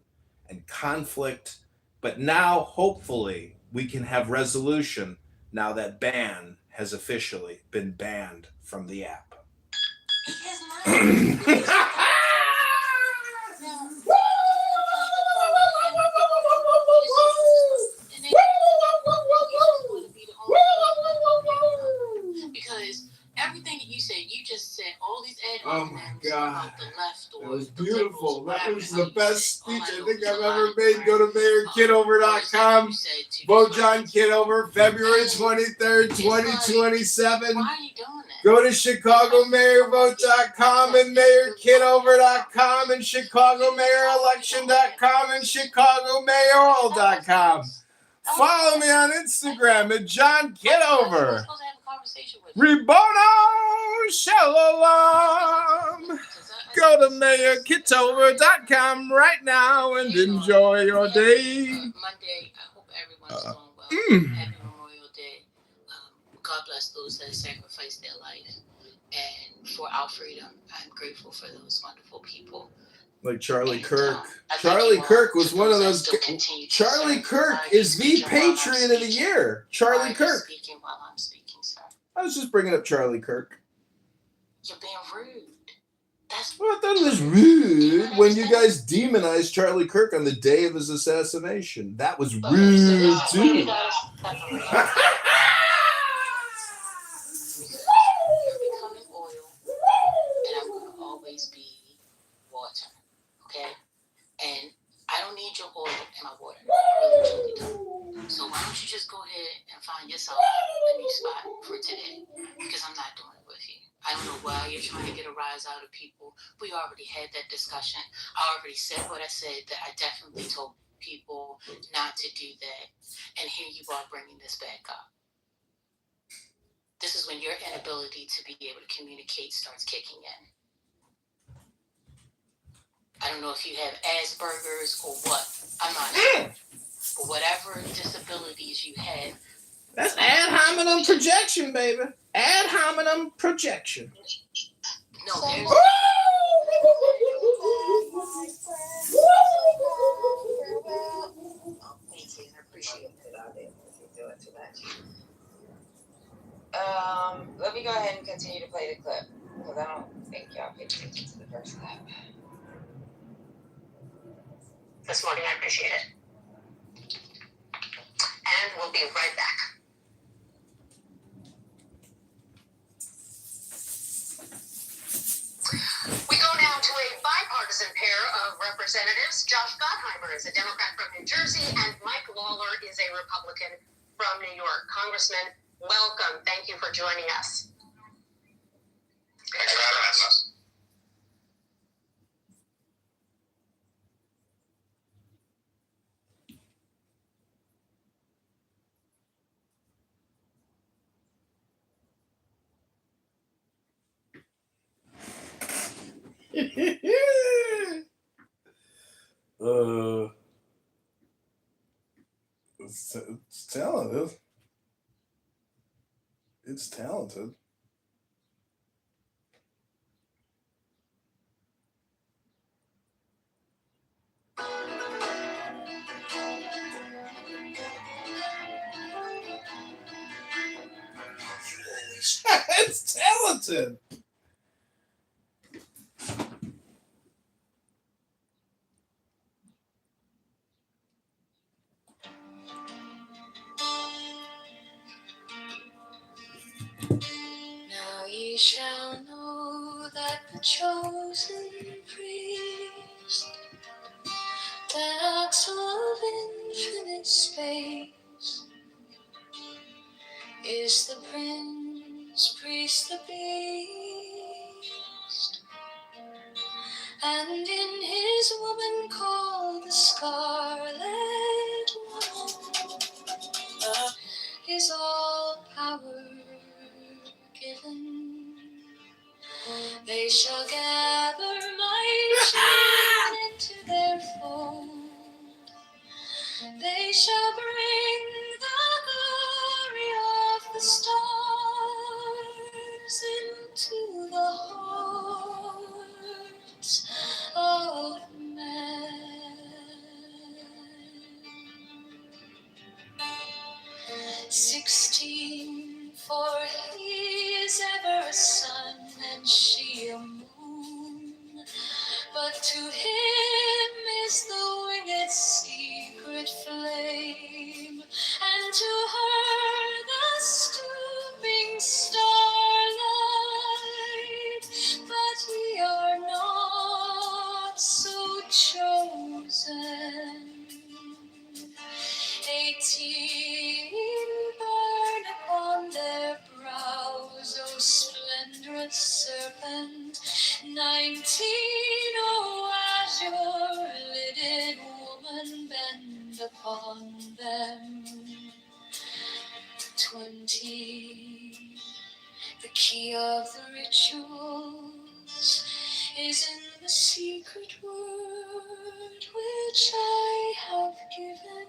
Speaker 16: and conflict. But now, hopefully, we can have resolution now that ban has officially been banned from the app.
Speaker 8: Because everything that you said, you just said all these ad
Speaker 16: Oh
Speaker 8: hominems
Speaker 16: my God.
Speaker 8: about the left or
Speaker 16: That was
Speaker 8: the
Speaker 16: beautiful.
Speaker 8: liberals,
Speaker 16: That was
Speaker 8: whatever.
Speaker 16: the best
Speaker 8: All
Speaker 16: speech
Speaker 8: I
Speaker 16: I
Speaker 8: know
Speaker 16: think
Speaker 8: is
Speaker 16: I've
Speaker 8: a
Speaker 16: ever
Speaker 8: lot.
Speaker 16: made. Go to mayorkidover.com. Vote John Kitover, February 23rd, 2027.
Speaker 8: Why are you doing that?
Speaker 16: Go to ChicagoMayorVote.com and MayorKitover.com and ChicagoMayorElection.com and ChicagoMayoral.com. Follow me on Instagram at John Kitover. Ribono Shalom. Go to MayorKitover.com right now and enjoy your day.
Speaker 8: Monday, I hope everyone's doing well. Happy Memorial Day. God bless those that sacrificed their life. And for our freedom, I'm grateful for those wonderful people.
Speaker 16: Like Charlie Kirk. Charlie Kirk was one of those. Charlie Kirk is the Patriot of the Year. Charlie Kirk.
Speaker 8: Speaking while I'm speaking, sir.
Speaker 16: I was just bringing up Charlie Kirk.
Speaker 8: You're being rude.
Speaker 16: Well, I thought it was rude when you guys demonized Charlie Kirk on the day of his assassination. That was rude too.
Speaker 8: You're becoming oil, and I'm going to always be water. Okay? And I don't need your oil and my water. I really truly don't. So why don't you just go ahead and find yourself a new spot for today? Because I'm not doing it with you. I don't know why you're trying to get a rise out of people. We already had that discussion. I already said what I said, that I definitely told people not to do that. And here you are bringing this back up. This is when your inability to be able to communicate starts kicking in. I don't know if you have Asperger's or what. I'm not sure. But whatever disabilities you have,
Speaker 16: That's ad hominem projection, baby. Ad hominem projection.
Speaker 19: No, there's
Speaker 22: Thank you. I appreciate it. I didn't do it too much. Let me go ahead and continue to play the clip because I don't think y'all paid attention to the first clip.
Speaker 5: This morning. I appreciate it. And we'll be right back. We go now to a bipartisan pair of representatives. Josh Gottheimer is a Democrat from New Jersey, and Mike Lawler is a Republican from New York. Congressman, welcome. Thank you for joining us.
Speaker 11: Thanks for having us.
Speaker 16: It's talented. It's talented. It's talented.
Speaker 8: Now ye shall know that the chosen priest, that ox of infinite space, is the prince, priest, the beast, and in his woman called the scarlet woman is all power given. They shall gather my children into their fold. They shall bring the glory of the stars into the hearts of men. 16, for he is ever a sun and she a moon, but to him is the winged secret flame, and to her the stooping starlight. But we are not so chosen. 18 burn upon their brows, O splendorous serpent. 19, O azure-lidded woman, bend upon them. 20, the key of the rituals is in the secret word which I have given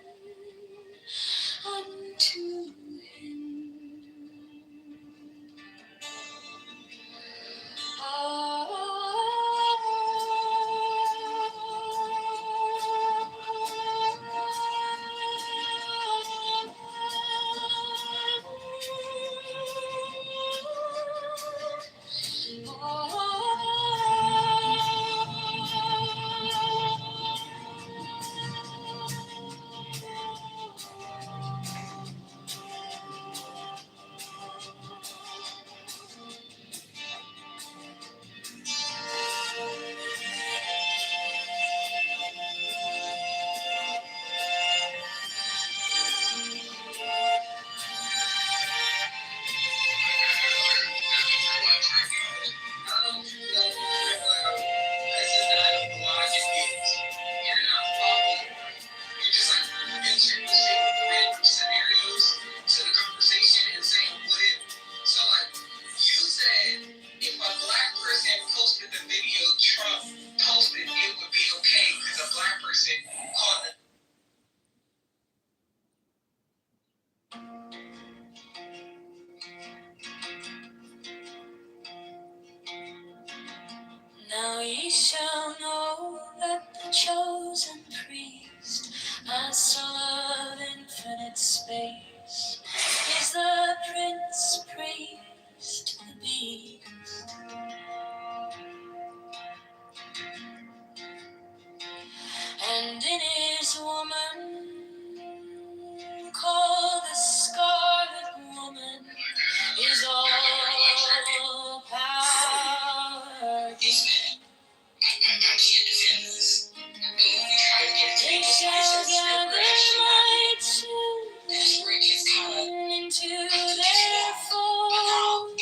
Speaker 8: unto him. Now ye shall know that the chosen priest, a soul of infinite space, is the prince priest, the beast. And in his woman, called the Scarlet Woman, is all power. They shall gather my children into their fold.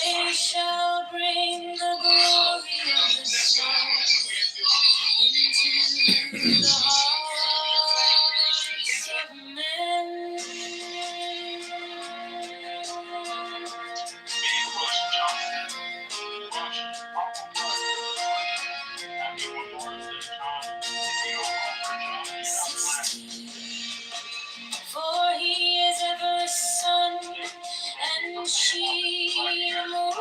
Speaker 8: They shall bring the glory of the sun into the hearts of men. For he is ever a son, and she a moon.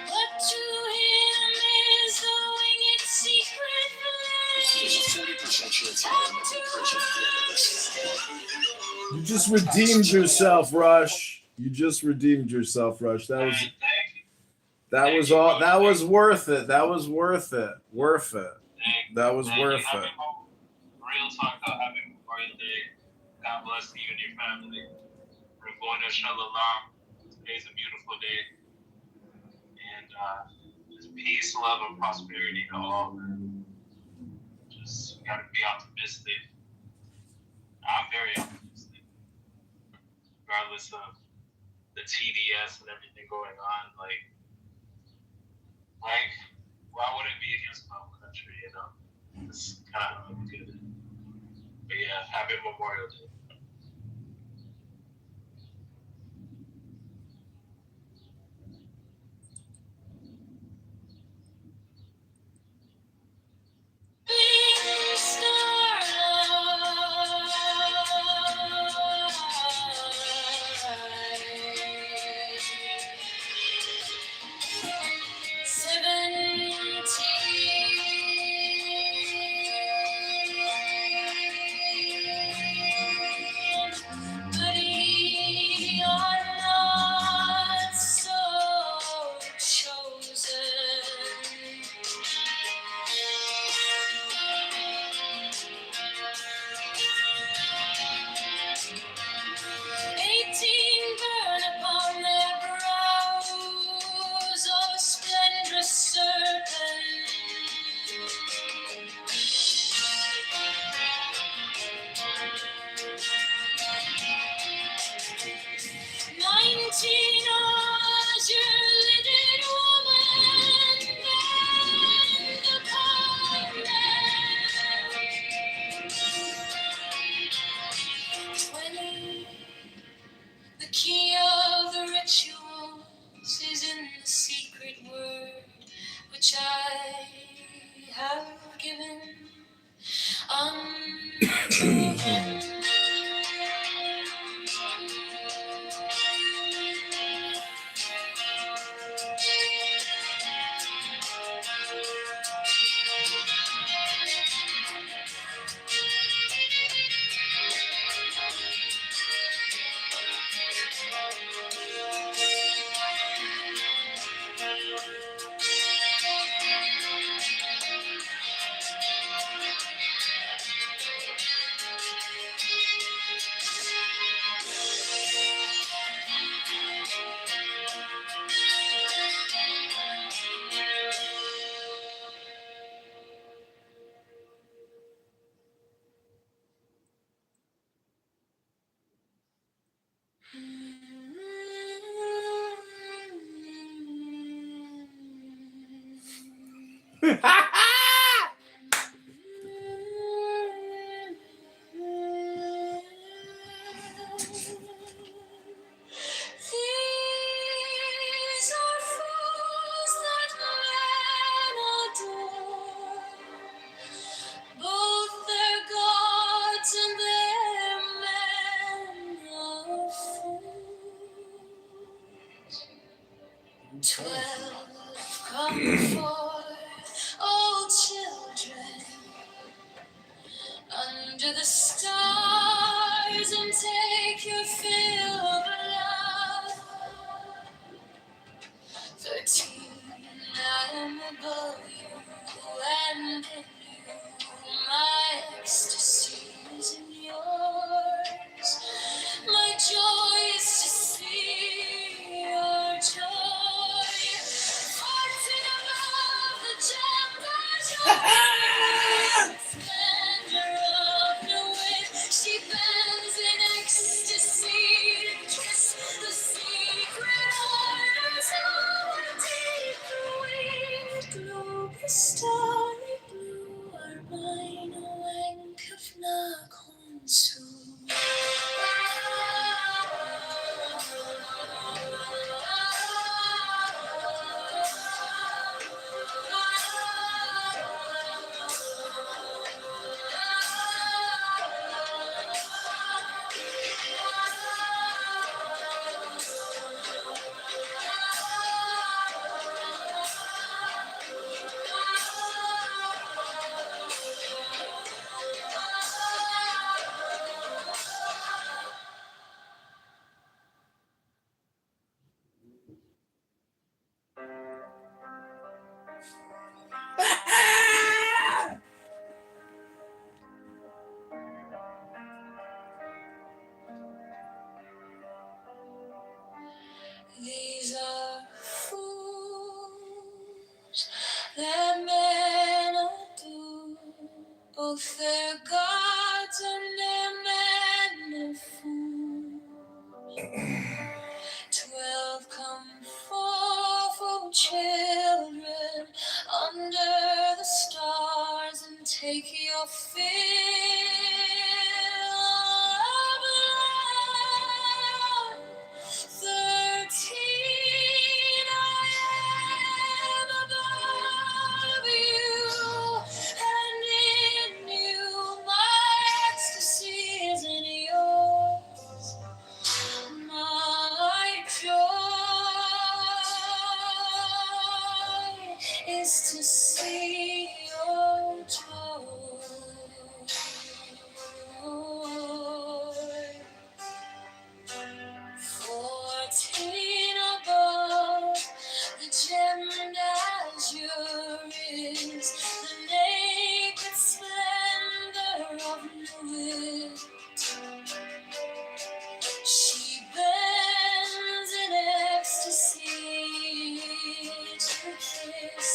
Speaker 8: But to him is the winged secret flame.
Speaker 16: You just redeemed yourself, Rush. You just redeemed yourself, Rush. That was all. That was worth it. That was worth it. Worth it. That was worth it.
Speaker 9: Real talk though, happy Memorial Day. God bless you and your family. We're going to Shalom. Today's a beautiful day. And just peace, love, and prosperity to all. Just gotta be optimistic. I'm very optimistic. Regardless of the TDS and everything going on, like why would it be against my own country, you know? It's kind of good. But yeah, happy Memorial Day.
Speaker 8: But ye are not so chosen. 18 burn upon their brows, oh splendrous serpent. 19 azure lidded woman, bend upon them. 20, the key of the rituals is in the secret word which I have given unto him.
Speaker 19: 12 come forth, oh children, under the stars and take your fill of love. 13, I am above you and in you, my ecstasy is in yours. My joy is to see your joy. 14 above the gem, splendor of the wind. She bends in ecstasy to kiss the secret orders of a deep blue. The starry blue are mine, a wank of Nakhon too. These are fools that men do, both their gods and their men of fools. 12 come forth, oh children, under the stars and take your fill of love. 13, I am above you, and in you my ecstasy is in yours. My joy is to see your joy. 14 above, the gemmed azure is the naked splendor of the she bends in ecstasy to kiss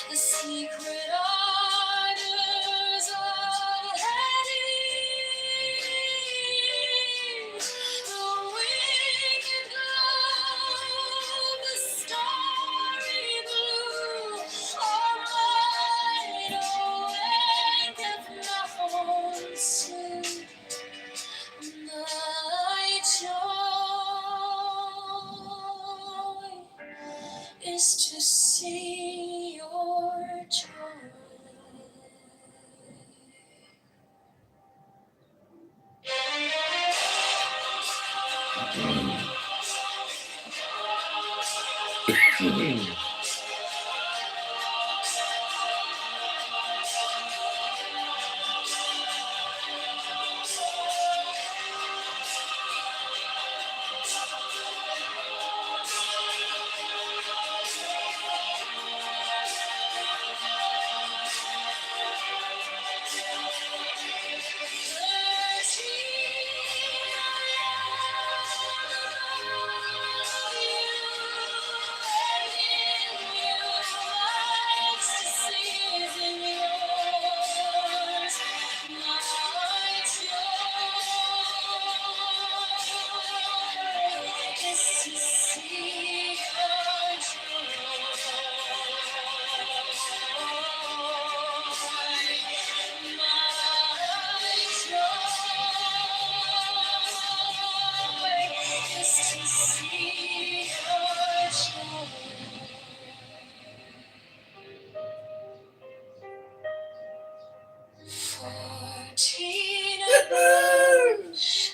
Speaker 19: the secret ardors of Hades. The wicked glow, the starry blue, are mine, oh, and if not soon. My joy is to see your joy.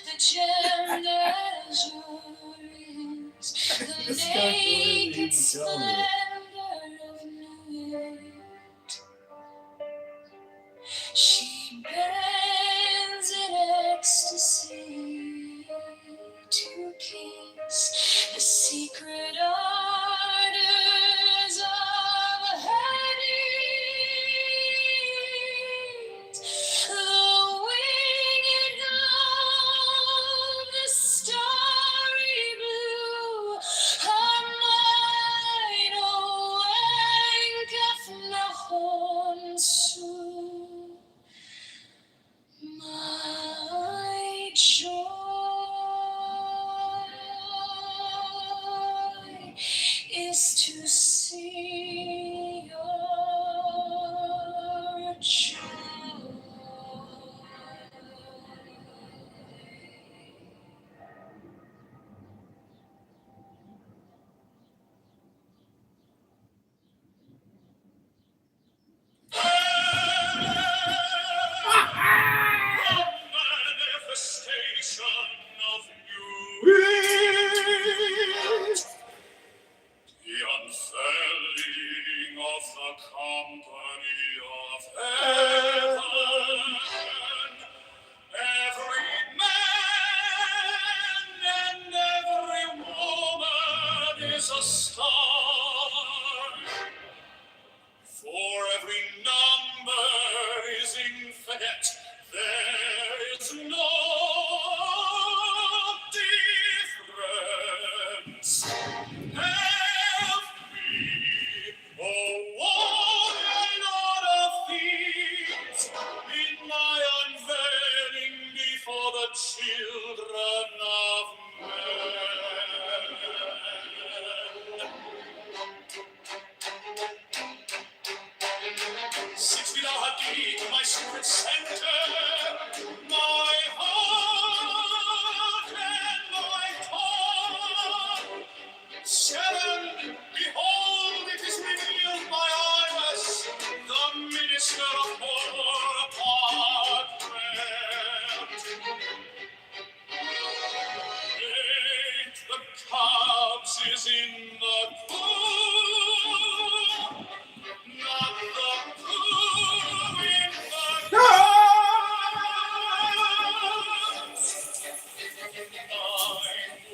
Speaker 19: The gem azure is the
Speaker 20: This guy really needs to tell me.
Speaker 8: She bends in ecstasy to kiss the secret ardors of her knees. The winged of the starry blue, her mind awaketh noch zu. My joy is to see your joy. Manifestation of you. The unfurling of the company of heaven. Every man and every woman is a star. For every number is infinite, there is no difference. Help me, oh Lord of thieves, in my unveiling before the children of men. 6 feet how deep my secret center, my heart and my tongue. 7, behold, it is revealed by Iris, the minister of war apartment. 8, the calves is in the pool. Not the poo in the cups. I'm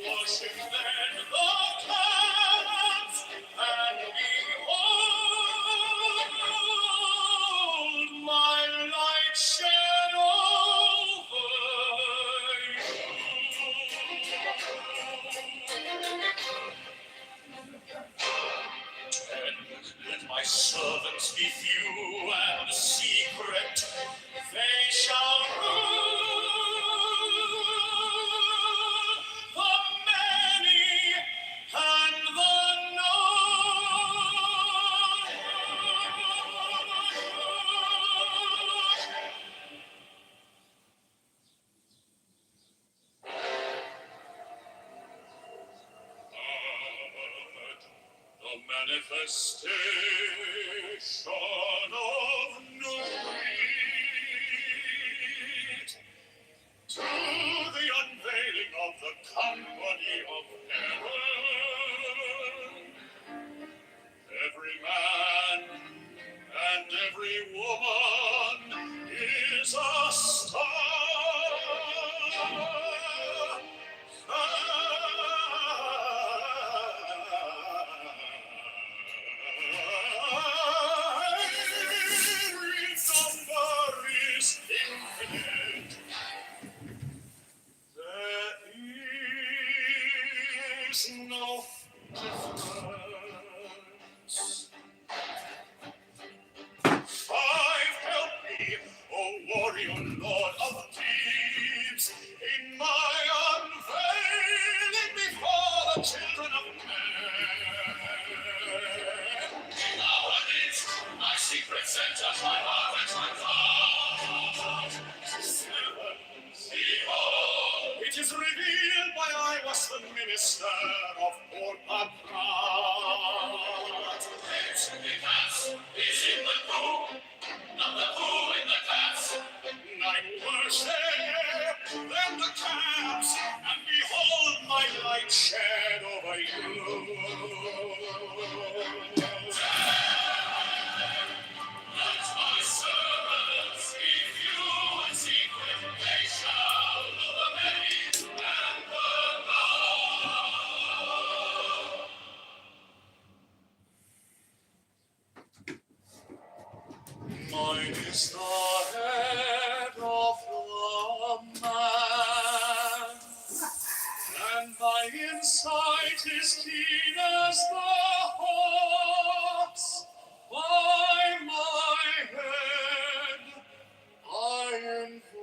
Speaker 8: washing then the cups, and behold, my light shed over Let my servants be few and secret, they shall rule the many and the known. The manifestation of night to the unveiling of the company of heaven. Every man and every woman is a star. Every number is infinite. There is no difference. 5, help me, O warrior lord of deeds, in my unveiling before the children of men. Now amidst my secret center, my heart and my thought. 7, behold, it is revealed by I was the minister of all apart. The cats is in the pool, not the pool in the cats. 9, worship, then the cats, and behold my light shed over you.
Speaker 18: Mine is the head of the man, and my insight is keen as the hawk's. By my head I invoke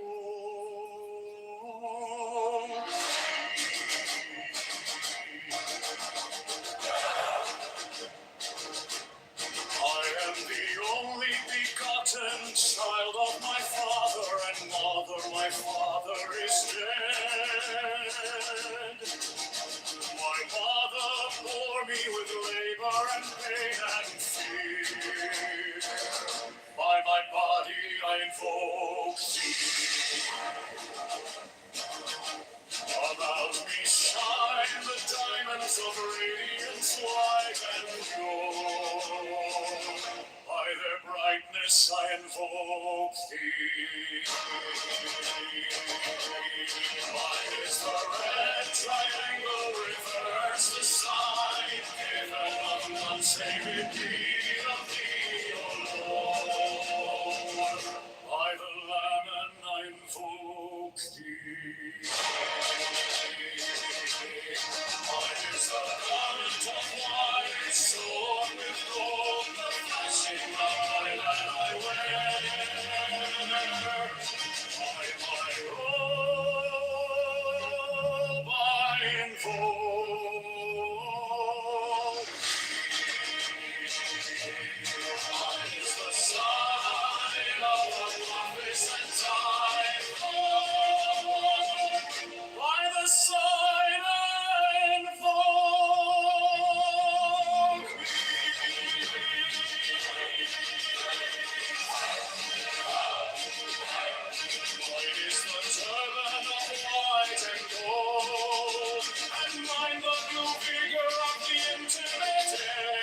Speaker 18: I am the only begotten child of my father and mother. My father is dead. My mother bore me with labor and pain and fear. By my body I invoke thee. About me shine the diamonds of radiant light and pure. By their brightness I invoke thee. Mine is the red triangle, reverse the sign, given of none save indeed of thee, O Lord. By the Lamb and I invoke thee. Mine is the garment of white, sewn with gold, the flashing of my land I wear. By my robe I invoke Mine is the sign of the prophets and time. By the sign I invoke Mine is the turban of white and gold, and mine the blue vigor of the intimate air.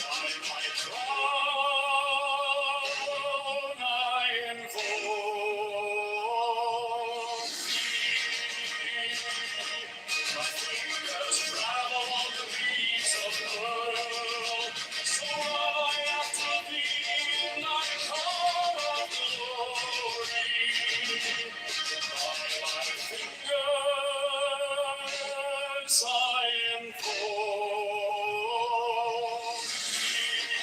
Speaker 18: By my crown I invoke thee. My fingers travel on the beats of the world, so love I after thee in thy call of glory. By my fingers I invoke thee.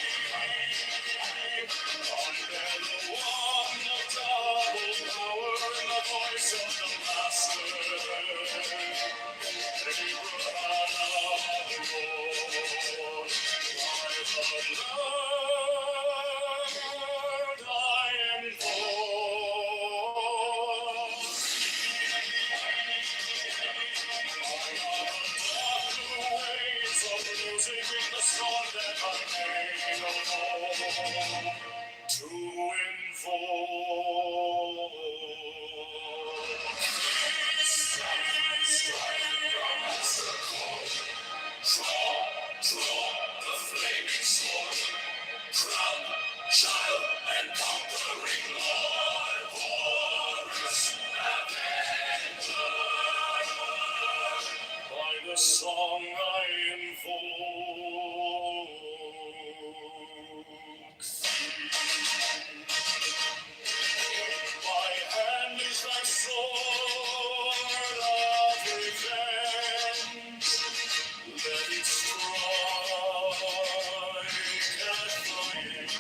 Speaker 18: Under the one of double power in the voice of the Master. To Draw the flaming sword, crown, child, and conquering Lord, Horus, Avenger. By the song I invoke thee. My hand is thy sword of revenge. Let it strike at thy end.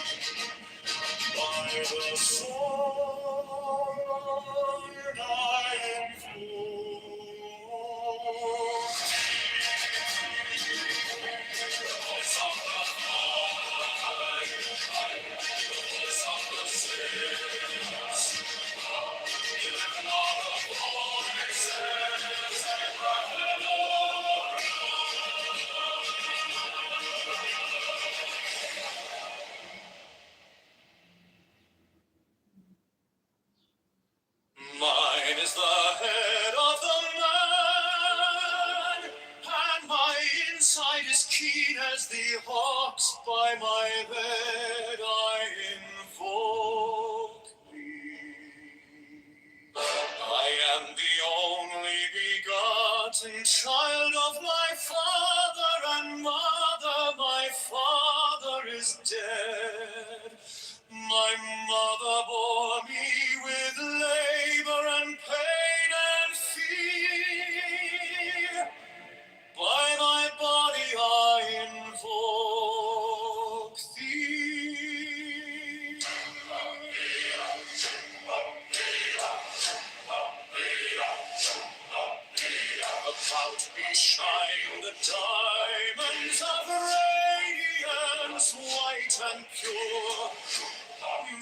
Speaker 18: By the sword I invoke the voice of the high, the voice of the saints, 11 of the voices, Abraham.
Speaker 12: keen as the hawks by my bed I invoke thee. I am the only begotten child of my father and mother. My father is dead. My mother bore me with labor and pain and fear. By my body I invoke thee. About me shine the diamonds of radiance, white and pure.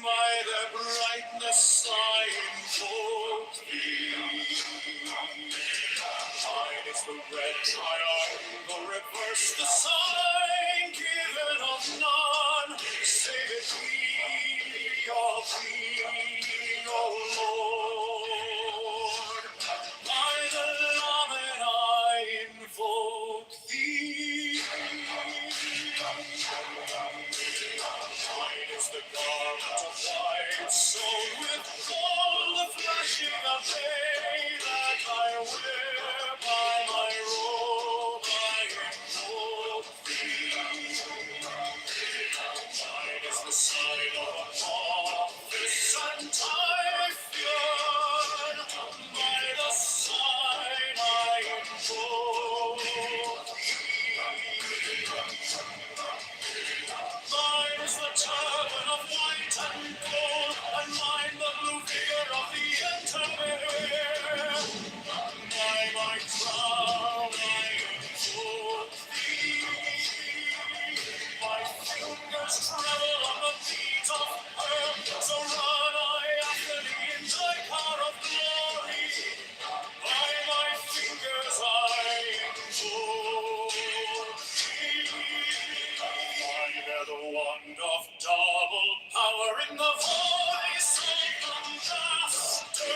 Speaker 12: By their brightness I invoke thee. Mine is the red triangle, reverse the sign given of none, save it be of thee, O Lord. By the Lamed I invoke thee. Mine is the garment of white, sewn with gold, the flashing of day that I wear. By my robe I invoke thee. Mine is the sign of a office and Typhoon. By the sign I invoke Mine is the turban of white and gold, and mine the blue figure of the intermare. By my crown I invoke thee. My fingers tremble on the beat of earth, so run I after thee in thy car of glory. By my fingers I invoke thee. I bear the wand of double power in the voice of the master.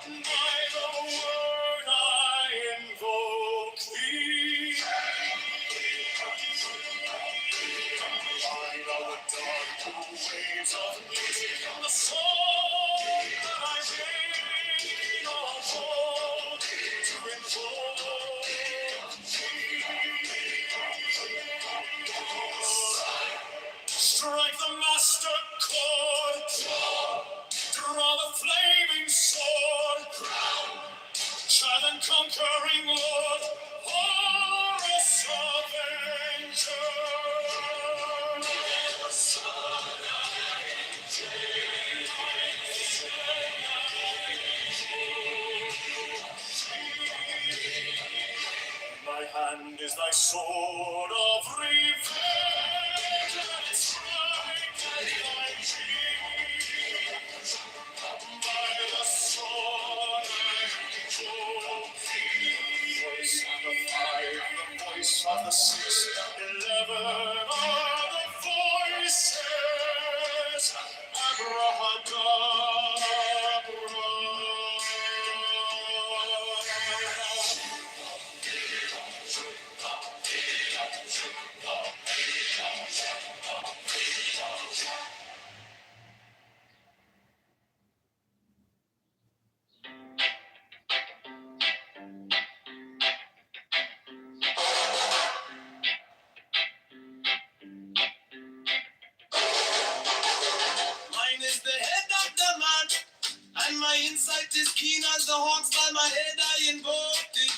Speaker 12: By the word I invoke thee. Mine are the dark blue waves of music and the song that I made of old to invoke thee. Strike the master chord, draw the flaming sword, child and conquering Lord, Horus Avenger. My hand is thy sword of revenge, and its strike at thy cheek. By the sword I invoke thee. Voice of the 5, the voice of the 6, 11 are the voices. Abrahadabra. Mine is the head of the man, and my insight is keen as the hawks. By my head I invoke thee.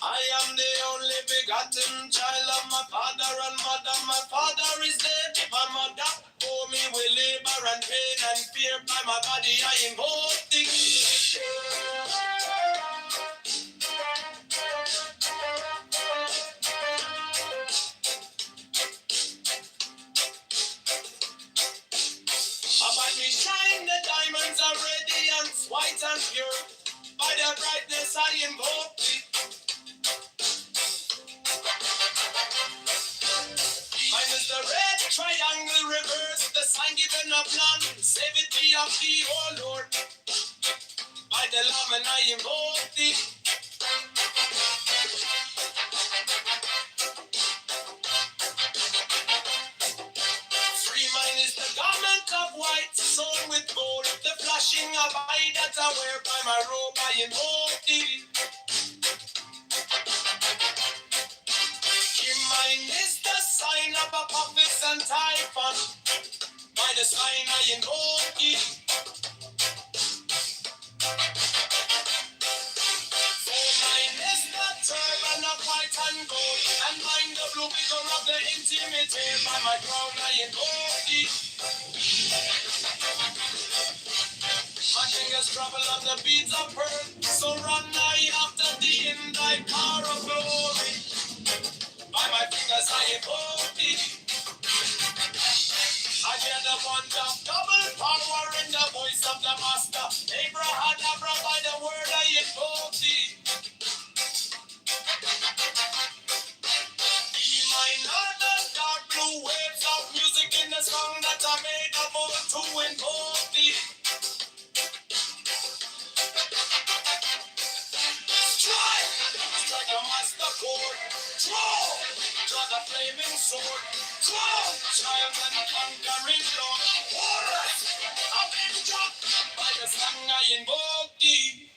Speaker 12: I am the only begotten child of my father and mother. My father is dead. My mother bore me with labor and pain and fear. By my body I invoke thee. About me shine the diamonds are radiance, white and pure. By their brightness I invoke thee. Mine is the red triangle, reverse the sign given a plan. Save it be of thee, oh Lord. By the Lamb and I invoke thee. Free mine is the garment of white, sewn with gold. The flashing of eye that I wear by my robe, I invoke thee. King mine is the sign of a prophet and typhon. By the sign I invoke thee. For mine is the turban of white and gold, and mine the blue vigor of the intimate. By my crown I invoke thee. My fingers travel on the beads of pearl, so run I after thee in thy car of glory. By my fingers I invoke thee. I hear the wand of double power in the voice of the master. Abrahadabra, by the word I invoke thee. Be mine are the dark blue waves of music in the song that I made of old to invoke thee. Strike a master chord. Draw the flaming sword. Child and conquering Lord. Warriors, avenger, by the song I invoke thee.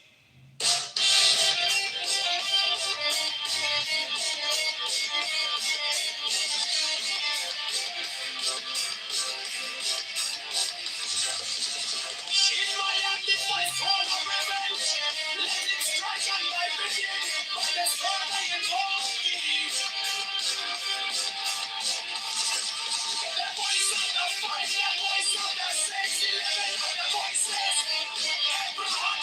Speaker 12: In my hand, the voice call of revenge. Let it strike and I begin. By the sword I invoke thee. The voice of the fight, the voice of the 611, the voices. Abraham.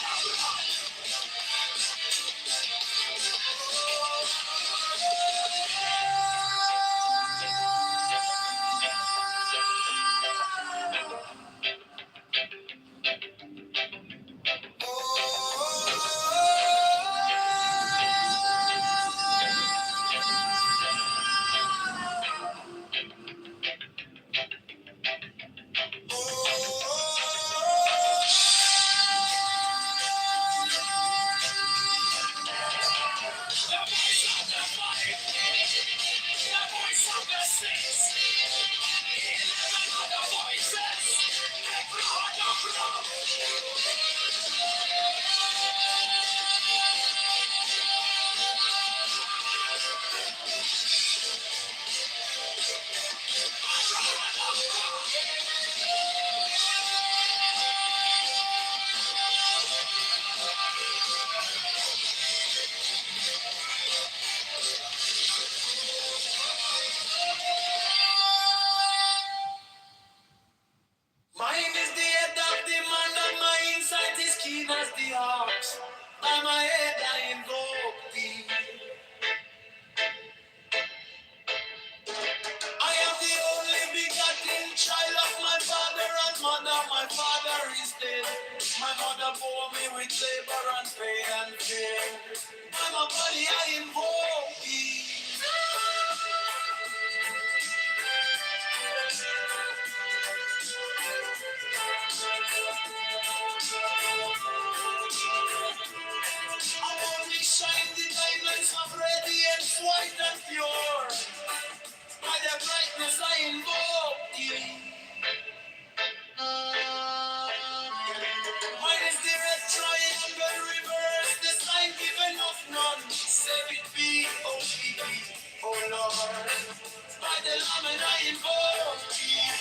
Speaker 12: Mine is the head of the man, and my insight is keen as the ox. By my head I invoke thee. I am the only begotten child of my father and mother. My father is dead. My mother bore me with labor and pain and fear. By my body I invoke thee. I only shine the diamonds of radiance, white and pure. By the brightness I invoke thee. Mine is the red triangle reverse, the sign given of none. Save it be, oh Lord. By the Lamb and I invoke thee.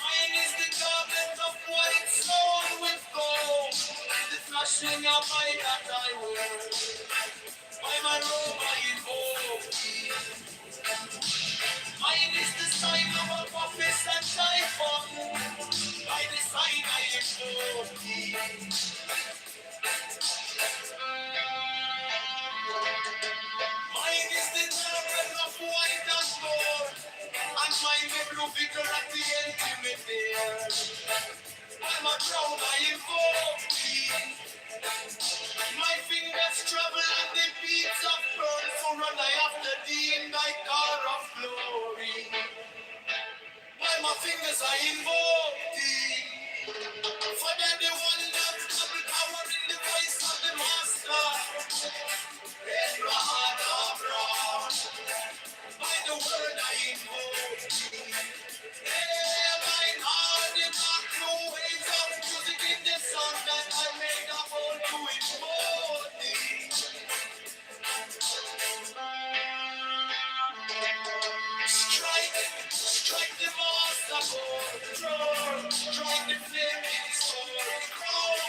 Speaker 12: Mine is the garment of white sewn with gold, the flashing of my that I wear. By my robe I invoke thee. Mine is the sign of a prophet and typhon. By the sign I invoke thee. Mine is the garment of white and gold, and mine the blue vigor at the intimate there. I'm a brown, I invoke thee. My fingers travel at the beats of pearl, so run I after thee in thy car of glory. By my fingers I invoke thee. For they're the one that's double power in the voice of the master. Abraham Abraham. By the word I invoke thee. Hey, mine heart in dark blue waves of music in the sun that I made a whole to invoke thee. Strike the master chord, strike the flaming sword, crown,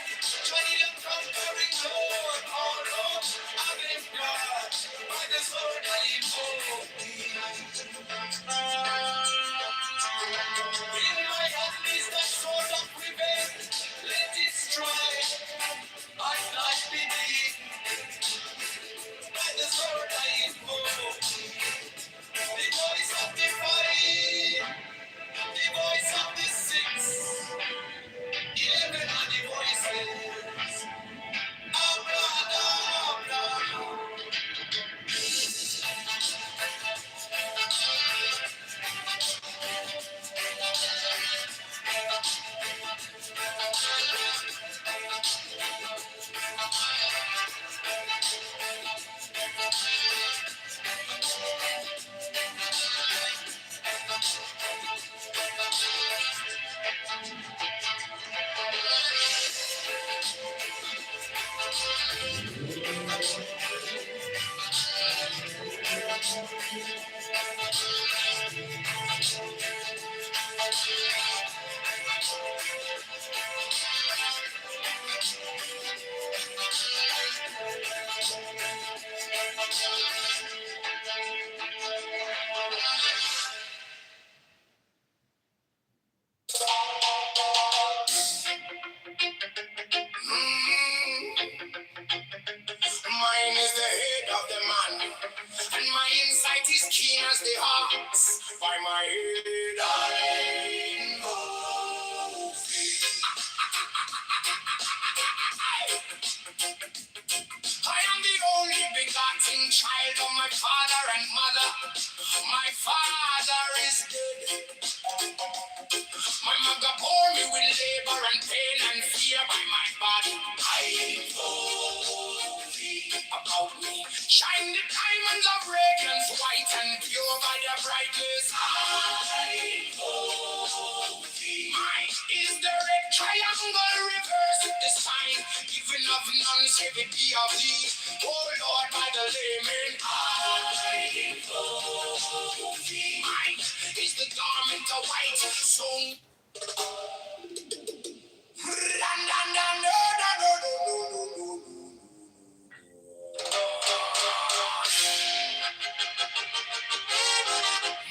Speaker 12: giant conquering Lord, all of against God, by the sword I invoke thee. In my hand is the sword of revenge, let it strike, I fly beneath, by the sword I invoke thee. The voice of the fight, the voice of the six, 11 are the voices. Mine is the head of the man, and my insight is keen as the ox. By my head I know thee. I am the only begotten child of my father and mother. My father is dead. My mother bore me with labor and pain and fear by my body. I know thee about me. Shine the diamonds of radiance, white and pure by their brightness. I know thee. Mine is the red triangle reverse with the sign, given of non-savity of thee. Oh Lord, by the layman. I know thee. Mine is the garment of white, so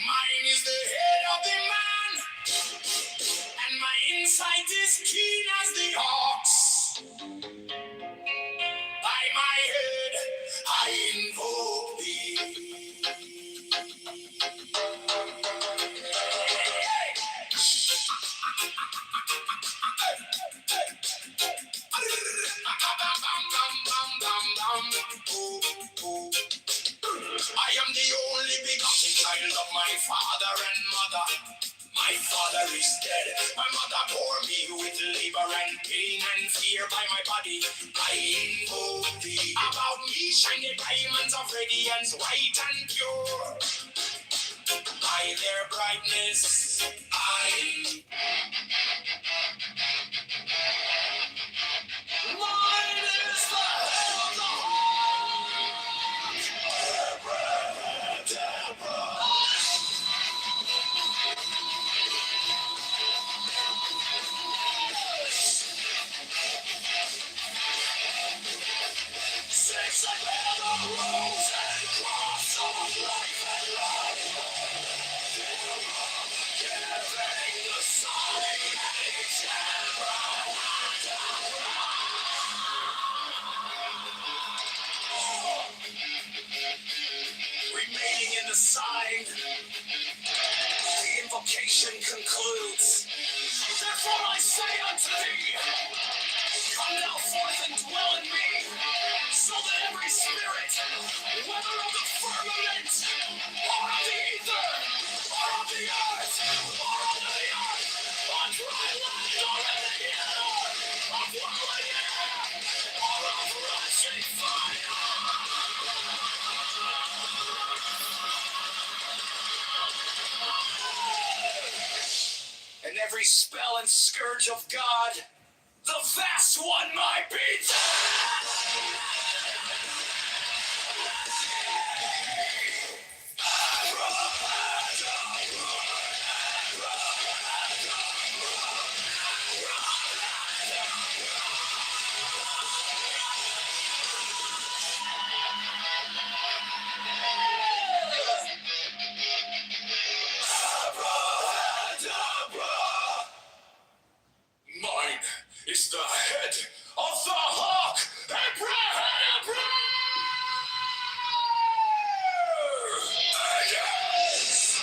Speaker 12: mine is the head of the man, and my insight is keen as the ox. By my head, I invoke thee. I am the only begotten child of my father and mother. My father is dead. My mother bore me with labor and pain and fear by my body. I invoke thee. About me shine the diamonds of radiance, white and pure. By their brightness, I. Mine is the head of the six and the rose and cross of life and life. Giving the sonic age remaining in the sign, the invocation concludes. Therefore I say unto so that every spirit, whether of the firmament, or of the ether, or of the earth, or under the earth, on dry land, or in the air, of whirling air, or of rushing fire. And every spell and scourge of God, the vast one might be Mine is the head of the hawk, Abraham. Yes!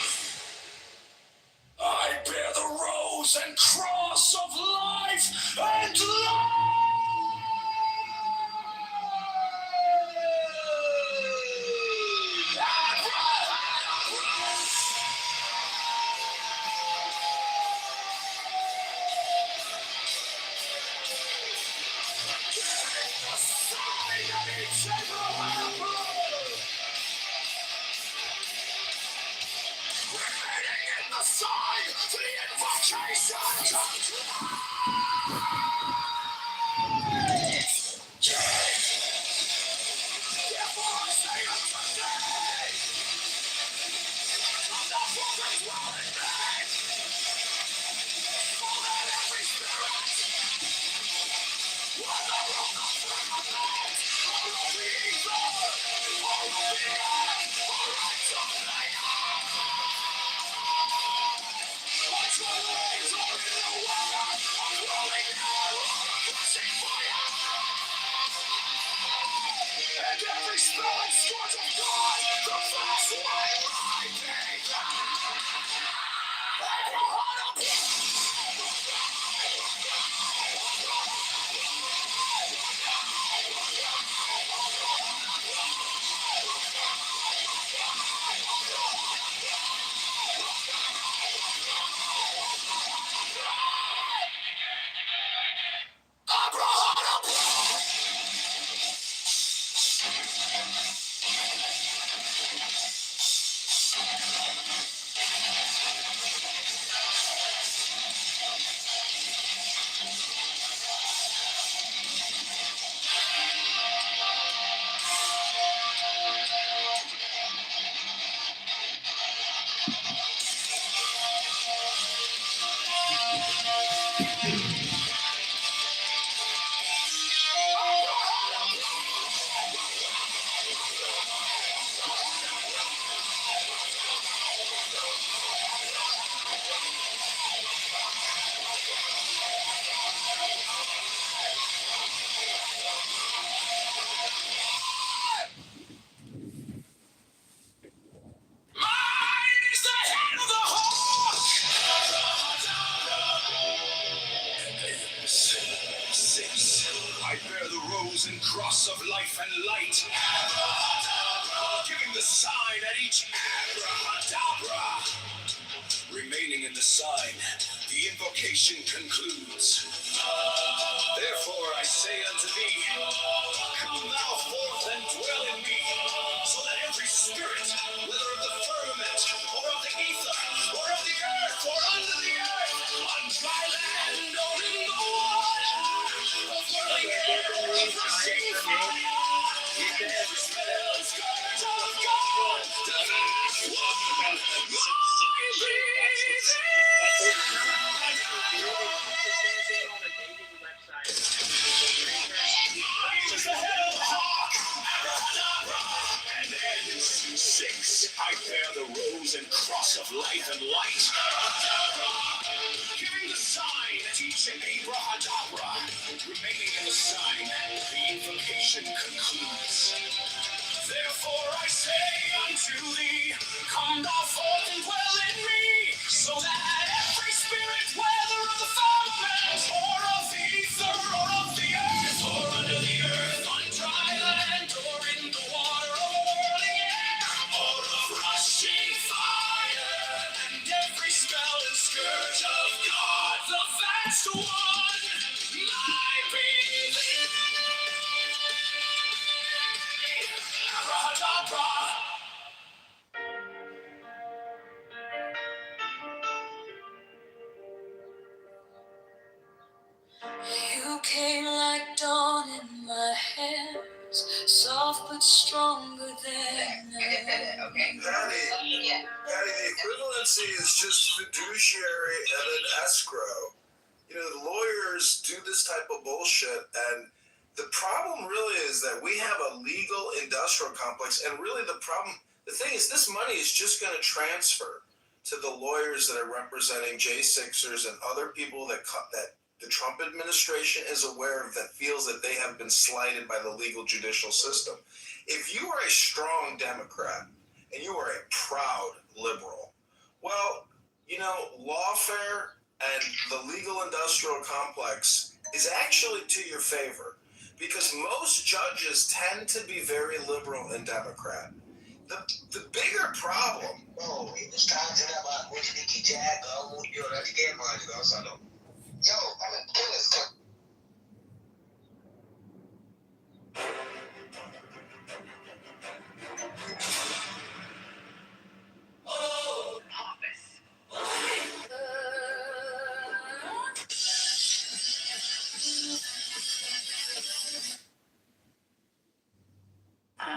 Speaker 12: I bear the rose and cross of life and love. I bear the rose and cross of life and light, giving the sign at each abracadabra. Remaining in the sign, the invocation concludes. Therefore I say unto thee, come thou forth and dwell in me, so that every spirit, whether of the firmament, or of the ether, or of the earth, or under the earth, on dry land, or in the water, of whirling air, of rushing fire, and every spell and scourge of God, the vast one, Six, I bear the rose and cross of life and light, giving the sign at each abracadabra. Remaining in the sign, the invocation concludes. Therefore I say unto thee, come thou forth and dwell in me, so that every spirit, whether of the firmament, or of the ether, or of the earth, or under the earth, on dry land,
Speaker 22: Okay. Yeah.
Speaker 13: Patty, the equivalency is just fiduciary and then escrow. You know, the lawyers do this type of bullshit, and the problem really is that we have a legal industrial complex, and really the thing is, this money is just going to transfer to the lawyers that are representing J6ers and other people that the Trump administration is aware of, that feels that they have been slighted by the legal judicial system. If you are a strong Democrat and you are a proud liberal, well, you know, lawfare and the legal industrial complex is actually to your favor, because most judges tend to be very liberal and Democrat. The bigger problem. Oh, it's time to about what did he jag or you know, let's get money also. Yo, I mean, goodness.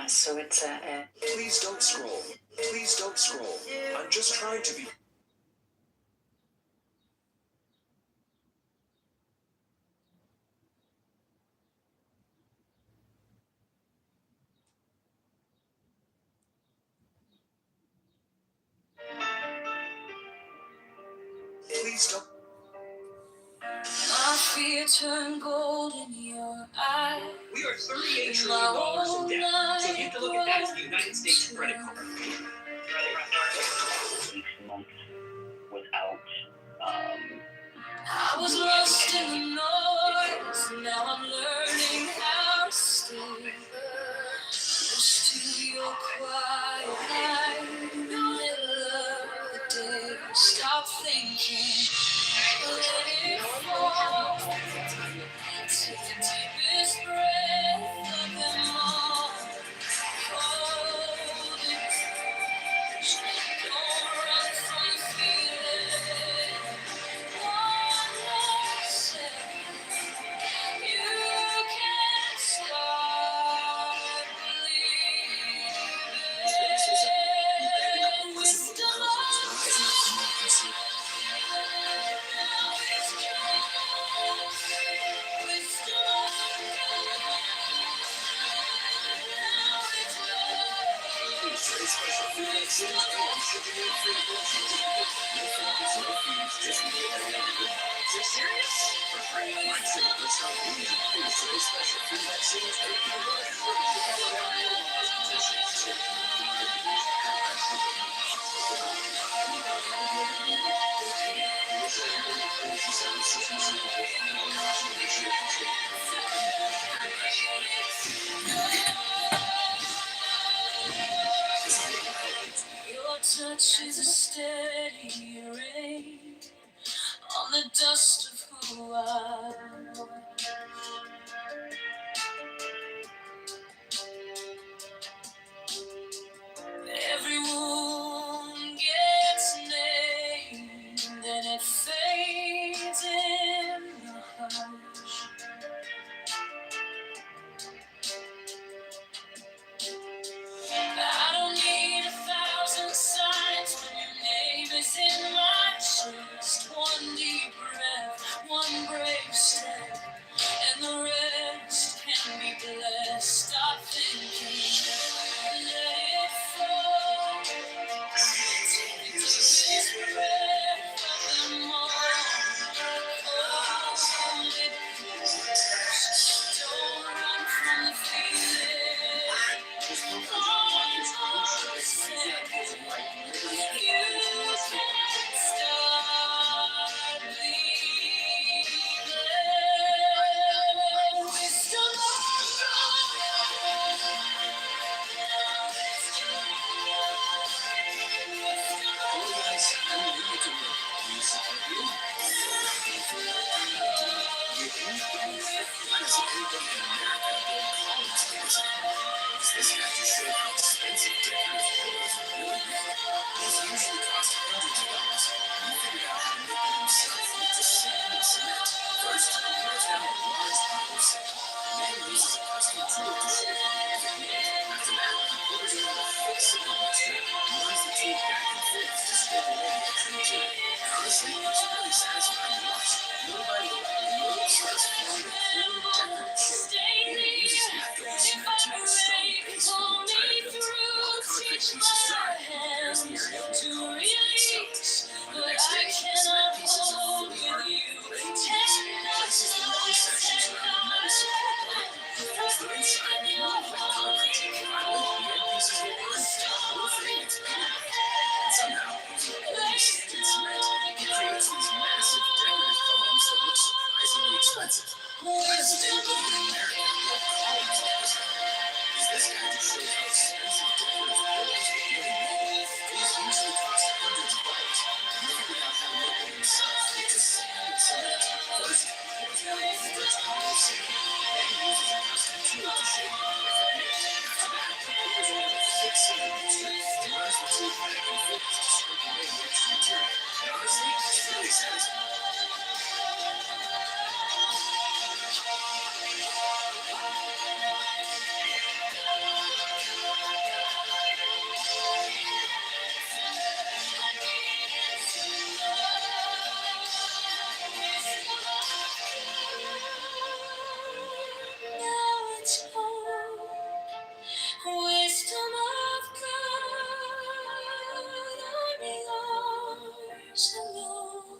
Speaker 15: So it's a.
Speaker 3: Please don't scroll. Please don't scroll. I'm just trying to be. Please don't.
Speaker 12: My fear turned gold in your eyes.
Speaker 23: We are $38 trillion in debt. So you have to look at that as the United States credit card.
Speaker 15: Months without.
Speaker 12: I was lost in the noise. Now I'm learning how to stay close to your quiet light in the middle of the day. Stop thinking, let it fall. Take the deepest breath of them all. Hold it. Don't run from the feeling. One more second. You can start believing. Wisdom of God. Now it's yours. Wisdom of God. Now it's yours. Wisdom
Speaker 3: You're serious? For free, like let's not lose it. Please, today's special free vaccines.
Speaker 12: Your touch is a steady rain on the dust of who I am. Every wound gets named and it fades in the hush. I don't need 1,000 signs when your name is in my chest. One deep breath, one brave step, and the rest can be blessed. Stop thinking, let it fall. This breath of them all. Hold it close. Don't run from the feeling. One second. You can start believing. Wisdom of God. Now it's yours. Wisdom of honestly, it's really satisfying to watch. Nobody starts forming a clean, definite shape. Even uses leftover cement to make a strong base for the entire building. While the concrete pieces dry, there's the area where the columns will be installed. On the next day, the cement pieces are fully hardened and ready to use. Places the long sections around the metal support done. As the inside moved with concrete taken violently, the end pieces will burn. The whole thing gets painted white. And somehow, using only sand and cement, it creates these massive decorative columns that look surprisingly expensive. Why is it able to be American and what columns represent? Because this guy just shows how expensive decorative columns are really made. These usually cost hundreds of dollars. He figured out how to make them himself with just sand and cement. First, he pours down a large pile of sand, then he uses a custom tool to shape the perfect mix. After that, he pours it into a thick sand mixture and runs the tool back and forth to scrape away the extra material. And honestly, it's really satisfying.
Speaker 19: Wisdom of God, I'm yours alone.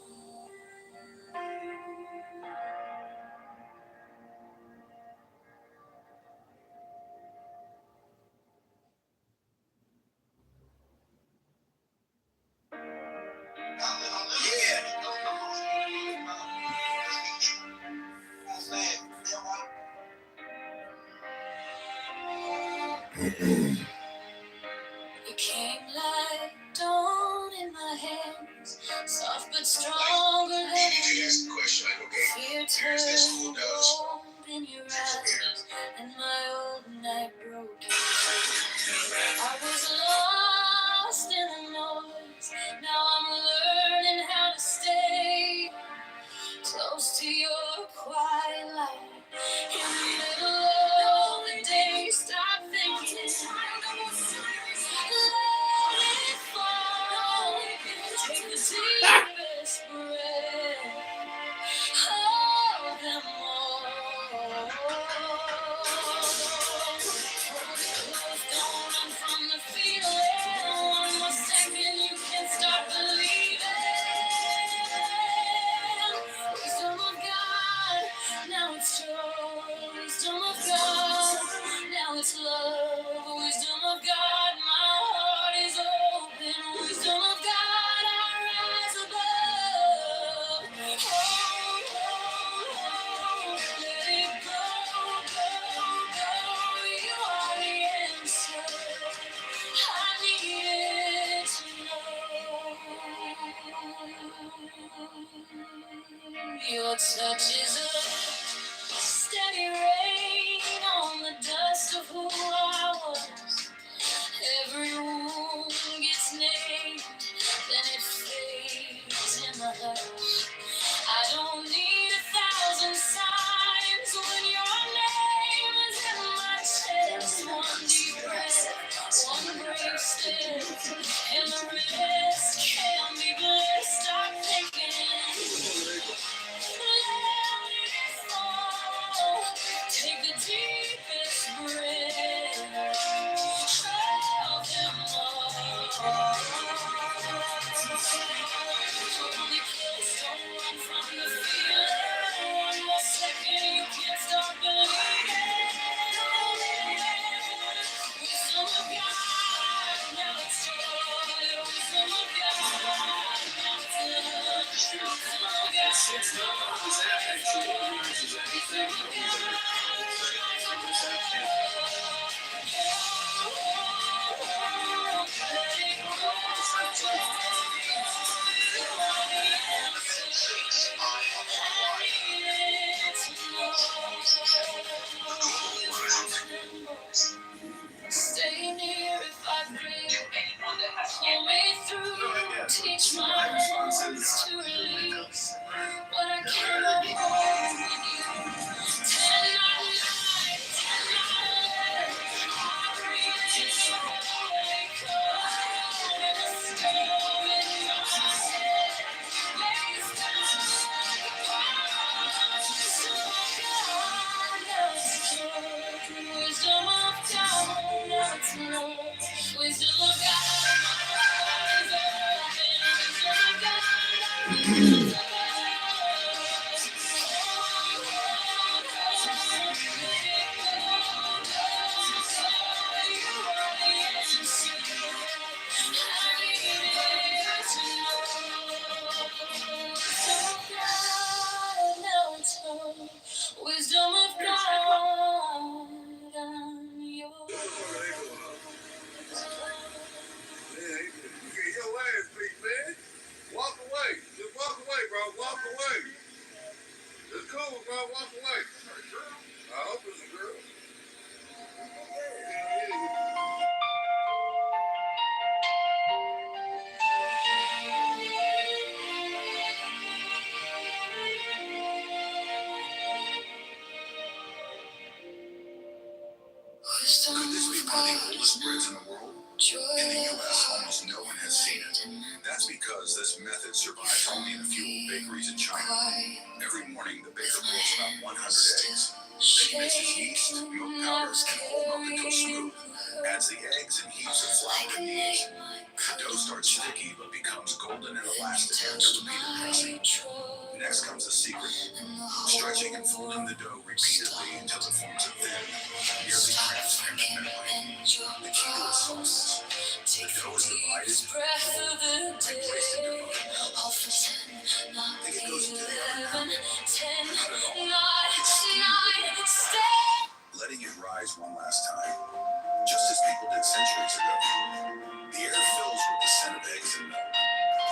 Speaker 19: You came like dawn in my hands, soft but stronger than fear turned gold in your eyes, and my old night broke. I was lost in the noise, now I'm learning how to stay close to your quiet light. In the middle of the day, stop thinking. Let it fall. Take the deepest breath. Hold them all. Hold it close, don't run from the feeling. One more second, you can start believing. Wisdom of God, now it's joy. Wisdom of God, now it's love. Wisdom of God, my heart is open. Wisdom of God, I rise above. Hold, let it go, go, go. You are the answer. I needed to know. Your touch is a steady rain on the dust of who I was. Every wound gets named, then it fades in the hush. I don't need 1,000 signs when your name is in my chest. One deep breath, one brave step, and the rest can be blessed. Stop thinking. Let it fall. Take the deepest breath. Hold them all. Hold me close, don't
Speaker 3: one of the oldest breads in the world? In the U.S., almost no one has seen it. That's because this method survives only in a few old bakeries in China. Every morning, the baker boils about 100 eggs. Then he mixes yeast, milk powder, and whole milk until smooth. Adds the eggs and heaps of flour and yeast. The dough starts sticky but becomes golden and elastic after repeated pressing. Next comes the secret: stretching and folding the dough repeatedly until it forms a thin, nearly transparent membrane. The key to its softness: the dough is divided and placed into both mouths. Think it goes into the oven now? Not at all. It's steamed, letting it rise one last time, just as people did centuries ago. The air fills with the scent of eggs and milk.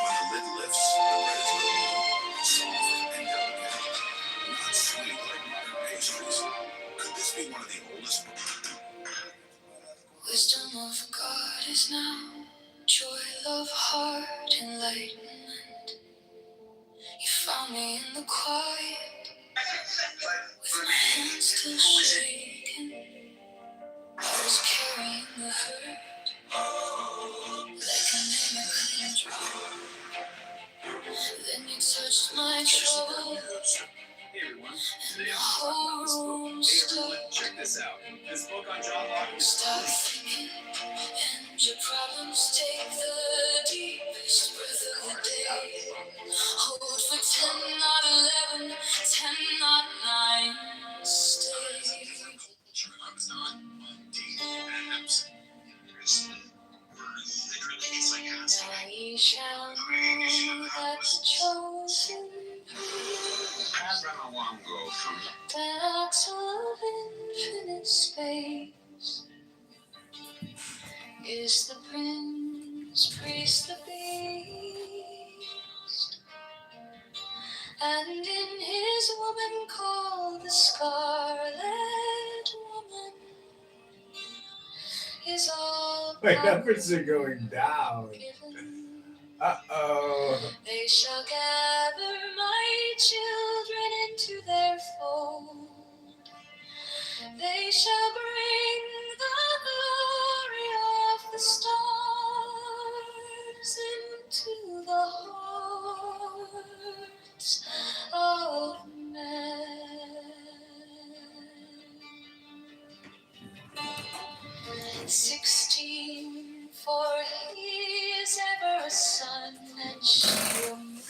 Speaker 3: When the lid lifts, the bread is golden, soft, and delicate. Not sweet like modern pastries. Could this be one of the oldest? Wisdom of God is now joy, love, heart, enlightenment. You found me in the quiet, with my hands still shaking. I was carrying the hurt like a mimic dream. Then you touched my trouble.
Speaker 17: Hey everyone, today I'm talking about this book. Hey everyone, check this out. This book on John Locke is
Speaker 19: Stop thinking, and your problems take the deepest breath of the day. Hold for 10, not 11, 10, not 9, stay. I shall know that chosen that axle of infinite space is the prince, priest, the beast, and in his woman called the Scarlet Woman is all.
Speaker 16: My numbers are going down. Uh-oh.
Speaker 19: They shall gather my children into their fold. They shall bring the glory of the stars into the hearts of men. 16, for he is ever a sun and she a moon.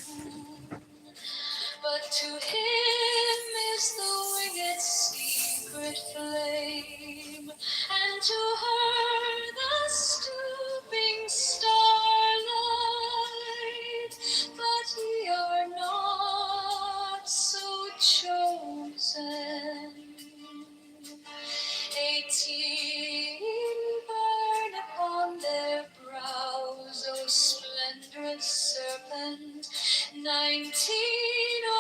Speaker 19: But to him is the winged secret flame, and to her the stooping starlight. But ye are not so chosen. 18 burn upon their brows, O splendorous serpent. 19, O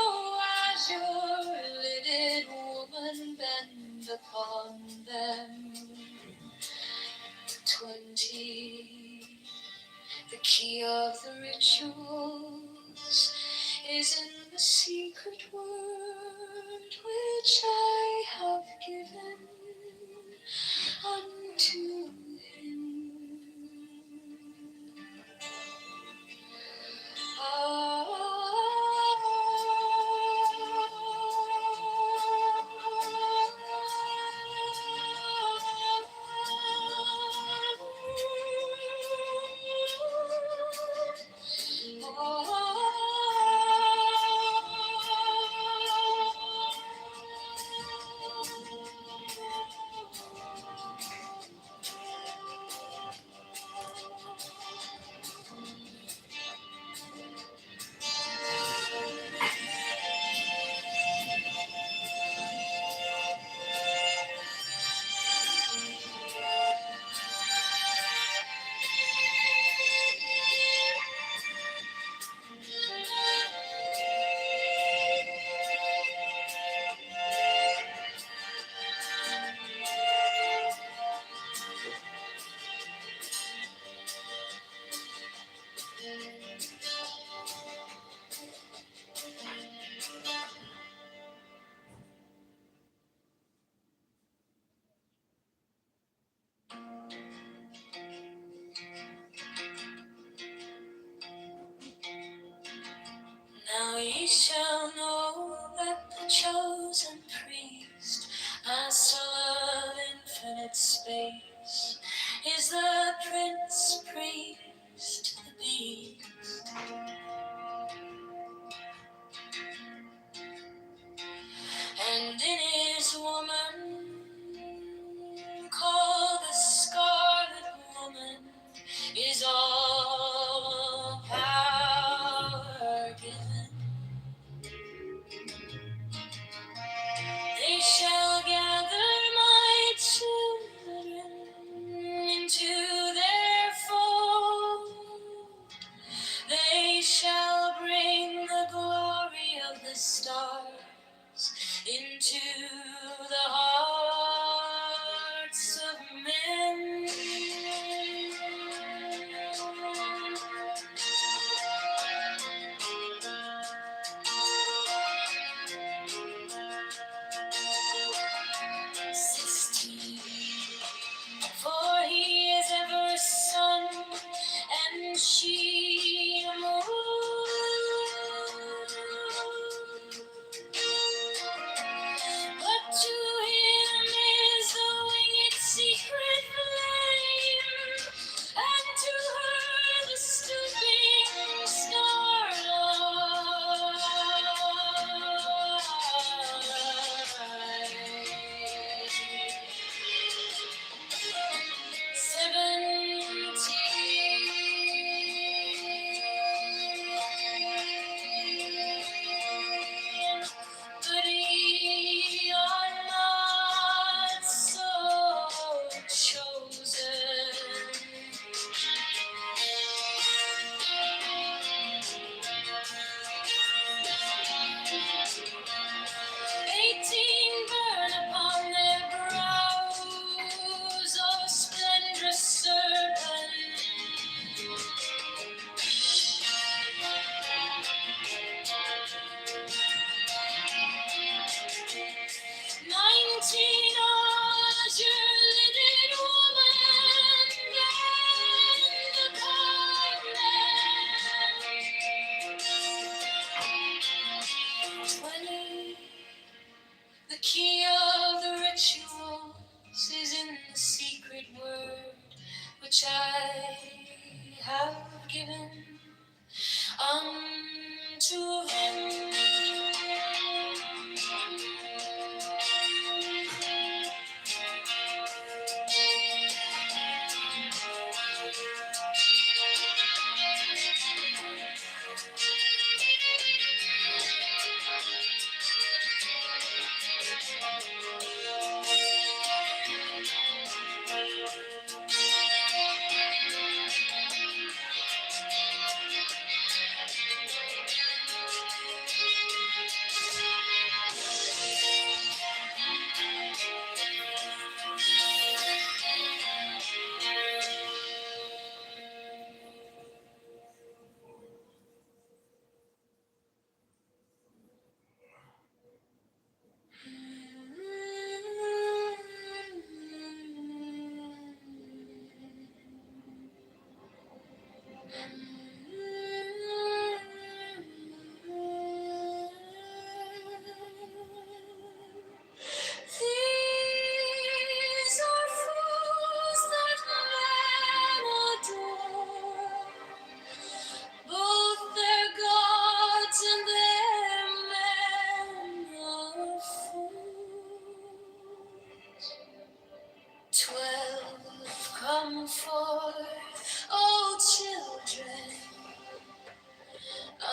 Speaker 19: azure-lidded woman, bend upon them. 20, the key of the rituals is in the secret word which I have given unto him.
Speaker 12: shall know that the chosen priest, master of infinite space, is the prince priest, the beast. And in his woman, called the Scarlet Woman, is all power given. They shall gather my children into their fold. They shall bring the glory of the stars into the hearts of men. 16. For he is ever sun and she moon. But to him is the winged secret flame, and to her the stooping starlight. 17. But ye are not so chosen. 18 burn upon their brows, oh splendrous serpent. 19 azure lidded woman, and the covenant. 20. The key of the rituals is in the secret word which I have given unto him. These are fools that men adore, both their gods and their men are fools. 12 come forth, O children,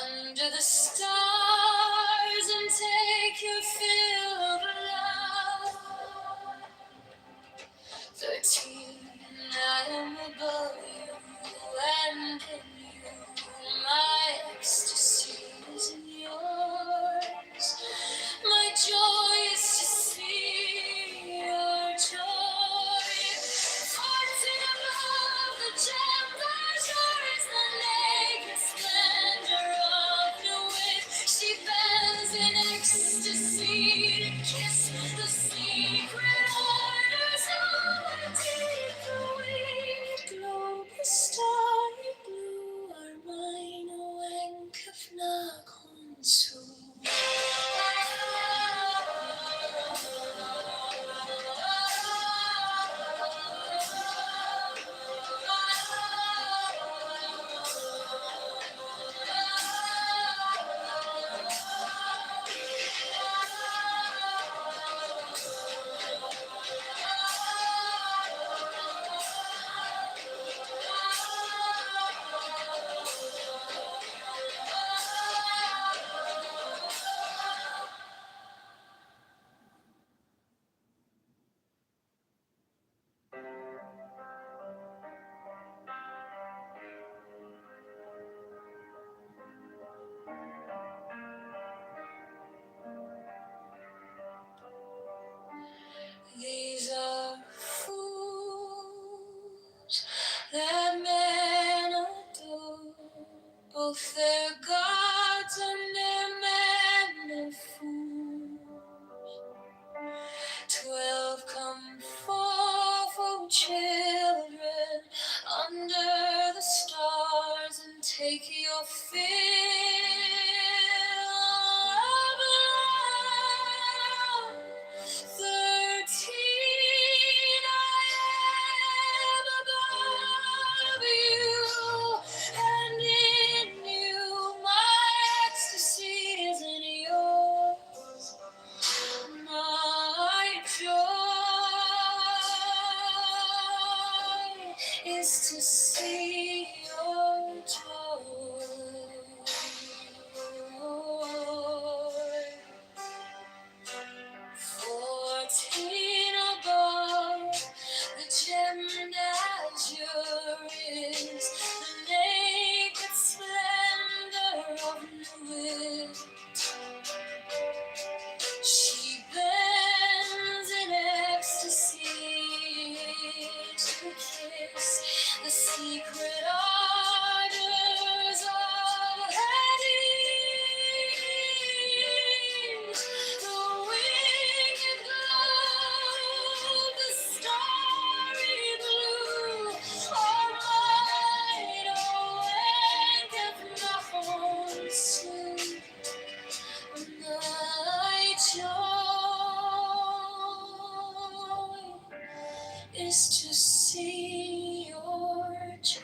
Speaker 12: under the stars, and take your fill of love. 13, I am above you, and in you my ecstasy is in yours. My joy is to see your joy. 14, above the gem is the naked splendor of new wit. She bends in ecstasy to kiss the secret orders of the deep. The winged globe, the starry blue are mine, O Enk of Nakhon Su. that men adore, both their gods and their men and fools. 12 come forth, O children, under the stars, and take your fill of love. 13, I am above you, and in you my ecstasy is in yours. My joy is to see your joy. 14 above, the gem azure is the naked splendor of new. She bends in ecstasy to kiss the secret ardors of Hades. The winged glow, the starry blue, are mine, oh, and if not soon. My joy is to see your joy.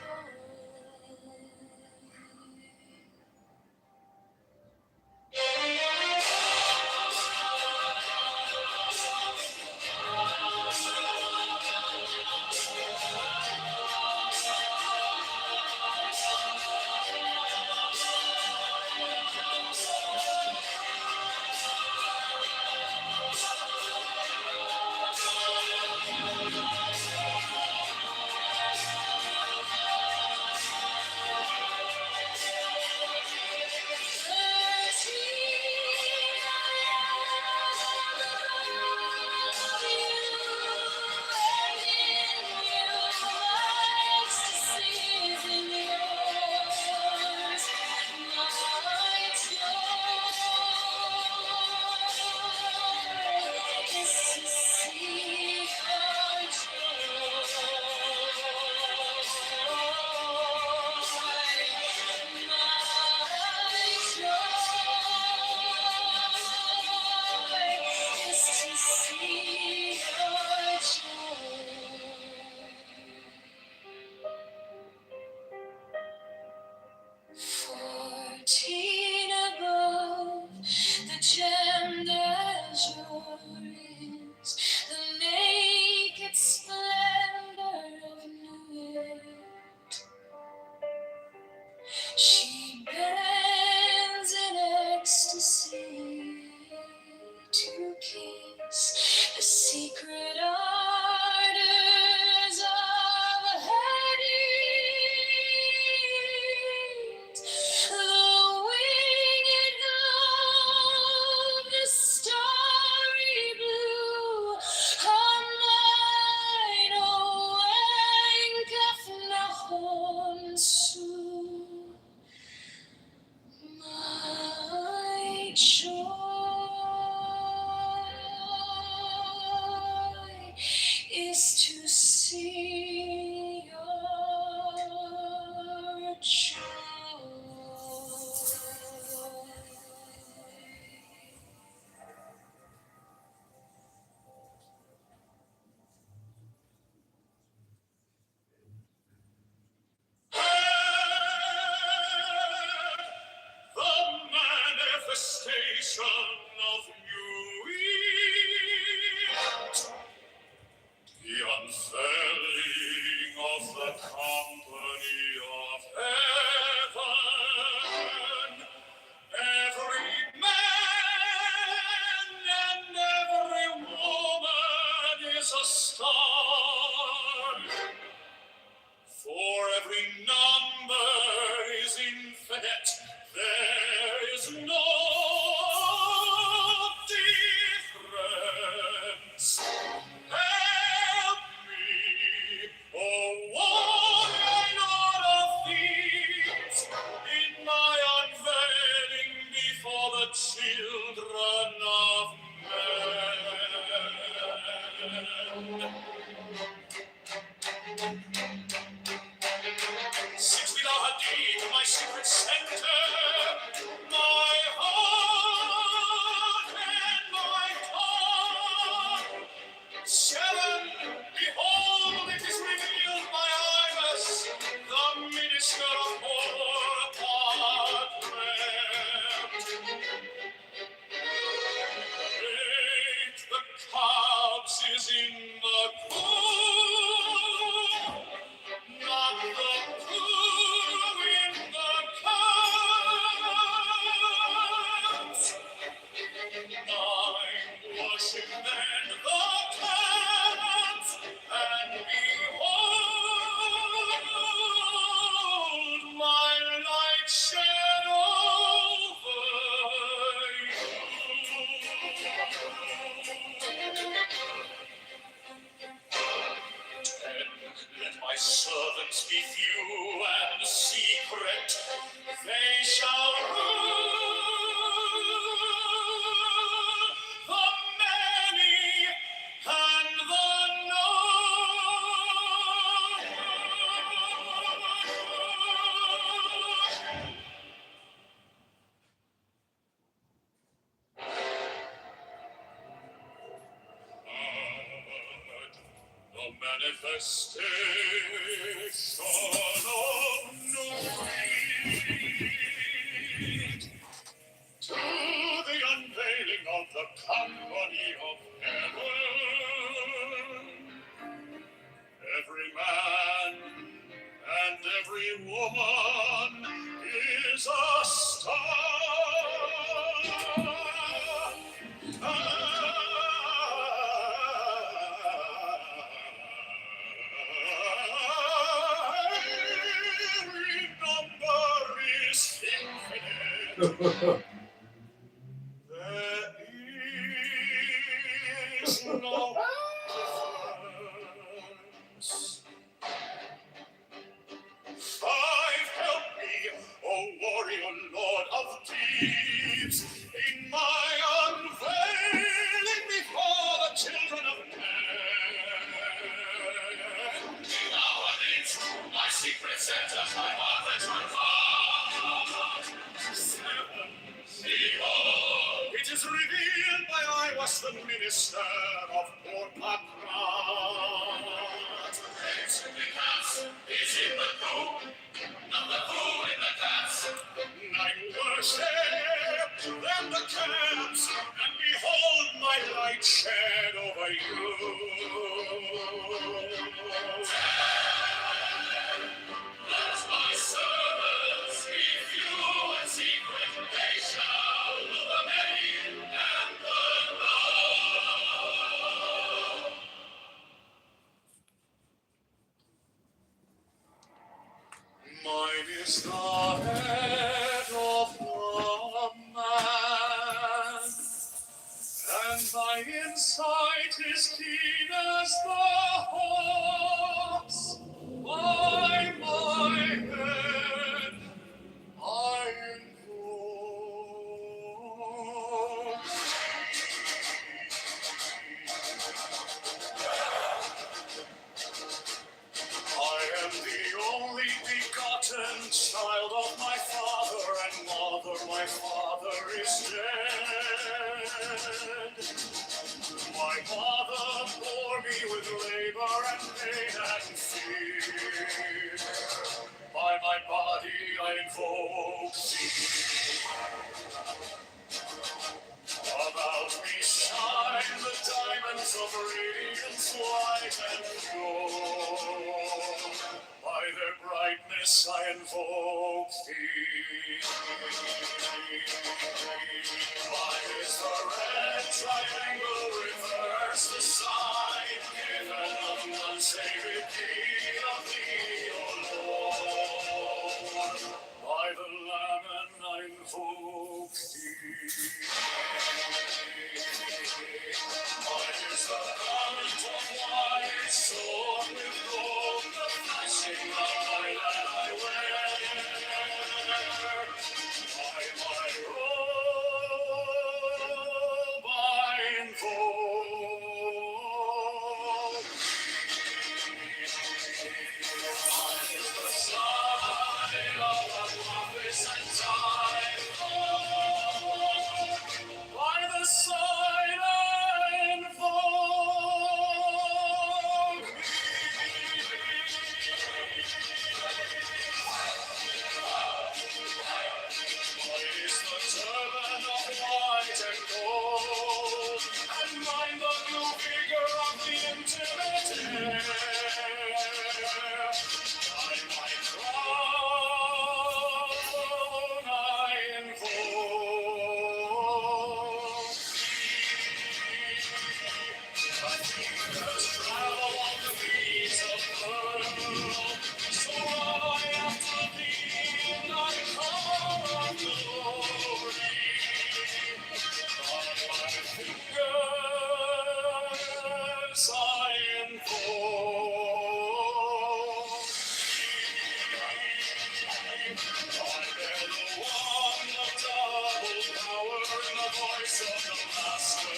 Speaker 12: Above, the gem azure is the naked splendor of new. She bends in ecstasy to kiss the secret ardors of Hades. The winged glow, the starry blue, are mine, oh, and soon. My joy is to see your joy. The manifestation of new Eve, the unfurling of the company of heaven. Every man and every woman is a star. For every number is infinite, there is no difference. Help me, oh 6 feet deep, my secret center, my heart and my tongue. 7, behold, it is revealed by Imus, the minister of war apartment. 8, the calves is in the cool, not the cool in the calves. 9, worship then the calves, and behold, my light shed over you. Let my servants be few and secret, they shall rule the many and the known. The manifestation of no creed to the unveiling of the company of heaven. Every man and every woman is a star. Every number is infinite. There is no difference. 5, help me, O warrior lord of deeds, in my unveiling before the children of men. Nowadays, my secret center, my heart and my heart. 7, behold, it is revealed by I was the minister of Porpatrat. Because is in the cool, not the fool in the cats. 9, worship, then the camps, and behold my light shed over you. 10, let my servants be few and secret, they shall rule the many and the known. Mine is the head of the man, and my insight is keen as the hawk's. By my head I invoke. I am the only begotten child of my father and mother. My father is dead. My mother bore me with labor and pain and fear. By my body I invoke thee. About me shine the diamonds of radiance white and pure. By their brightness I invoke thee. Mine is the red triangle, reverse the sign, given of none save it be of thee, O Lord. By the Lamb and I invoke thee. Mine is the garment of white, sewn with gold, the flashing of my land I wear. By my robe I invoke travel on the breeze of pearl. So run I after thee in thy car of glory. On my fingers I enfold thee. I bear the wand of double power in the voice of the Master.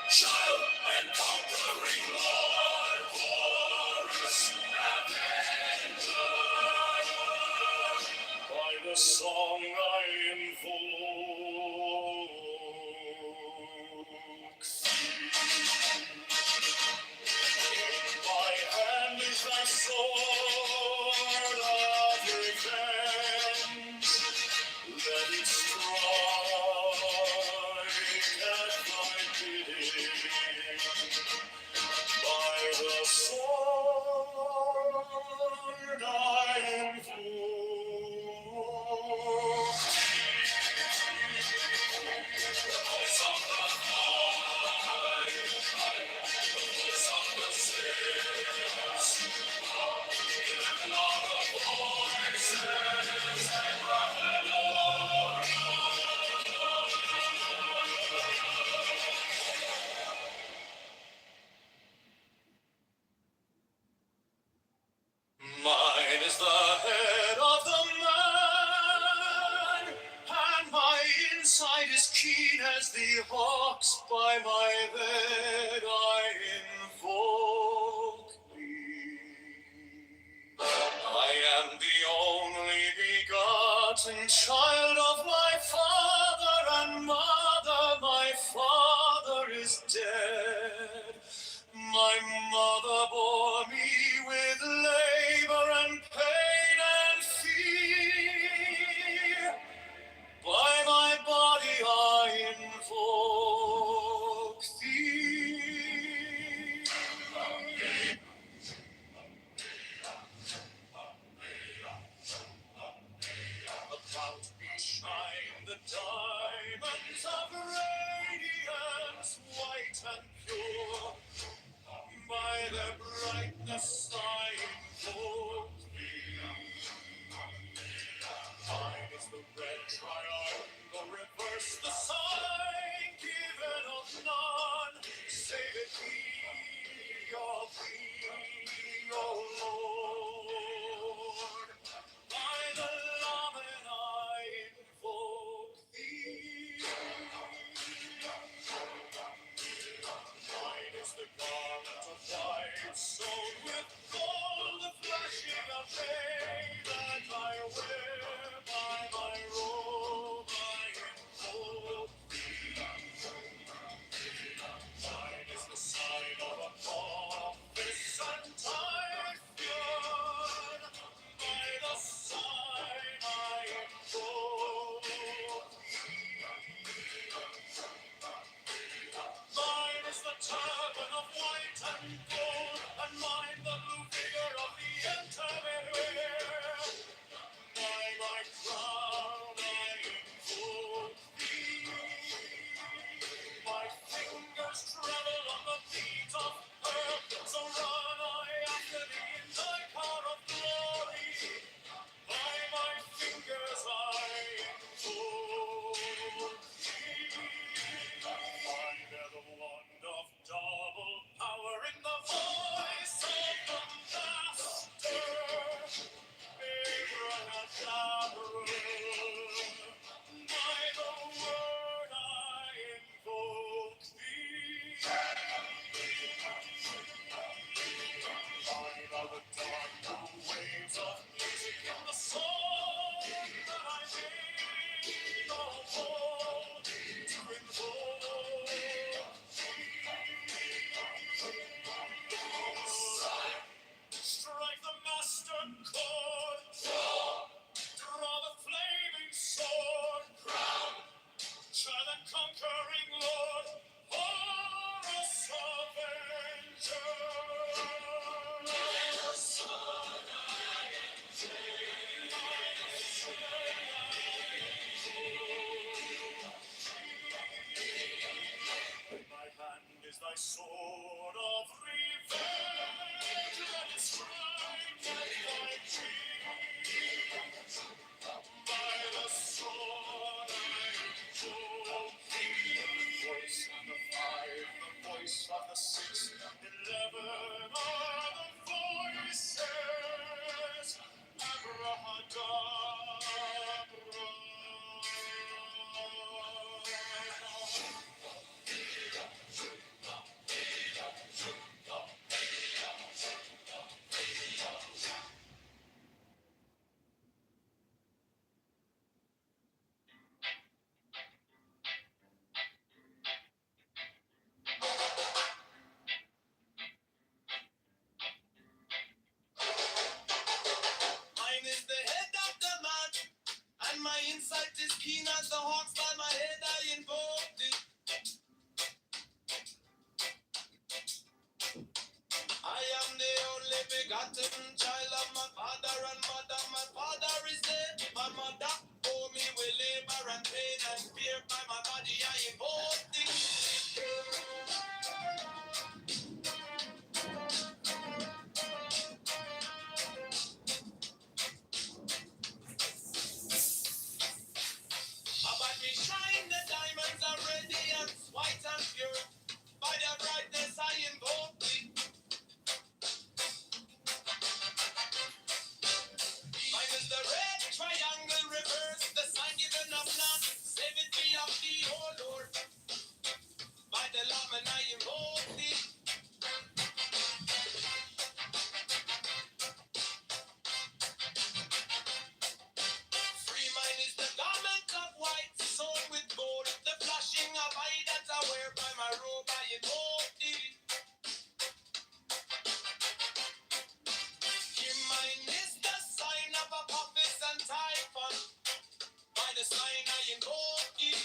Speaker 12: Child and conquering Lord, glorious by the song I invoke in my hand is thy sword of revenge. Let it strike at thy bidding. By the sword I invoke the voice of the high, the voice of the saints, 11 are the voices that rock the Lord. Mine is the head of the man, and my inside is keen as the hawk's. By my head I invoke thee. I am the only begotten child of my father and mother. My father is dead. My mother bore me with labor and pain and fear. By my body I invoke thee. About me shine the diamonds of radiance, white and pure. By their brightness I invoke thee. Mine is the red triangle, reverse the sign, given of none, save it be O Lord. By the Laman I invoke thee. Mine is the garment of white, sewn with gold, the flashing of day that I wear. By my robe I invoke thee. Mine is the sign of a office and Typhoon. By the sign I invoke thee. Mine is the turban of white and gold, and mine insight is keen as the hawks by my head I invoke thee. I am the only begotten child of my father and mother. My father is dead. My mother bore me with labor and pain and fear. By my body I invoke thee. About me shine, the diamonds are radiant, white and pure. By their brightness I invoke thee. Mine is the red triangle reverse, the sign given of none. Save it me of thee, O Lord. By the Lamb and I invoke thee. Free mine is the garment of white, sewn with gold. The flashing of eye that I wear by my robe I invoke thee. Here mine is the sign of Apophis and Typhon. By the sign I invoke thee.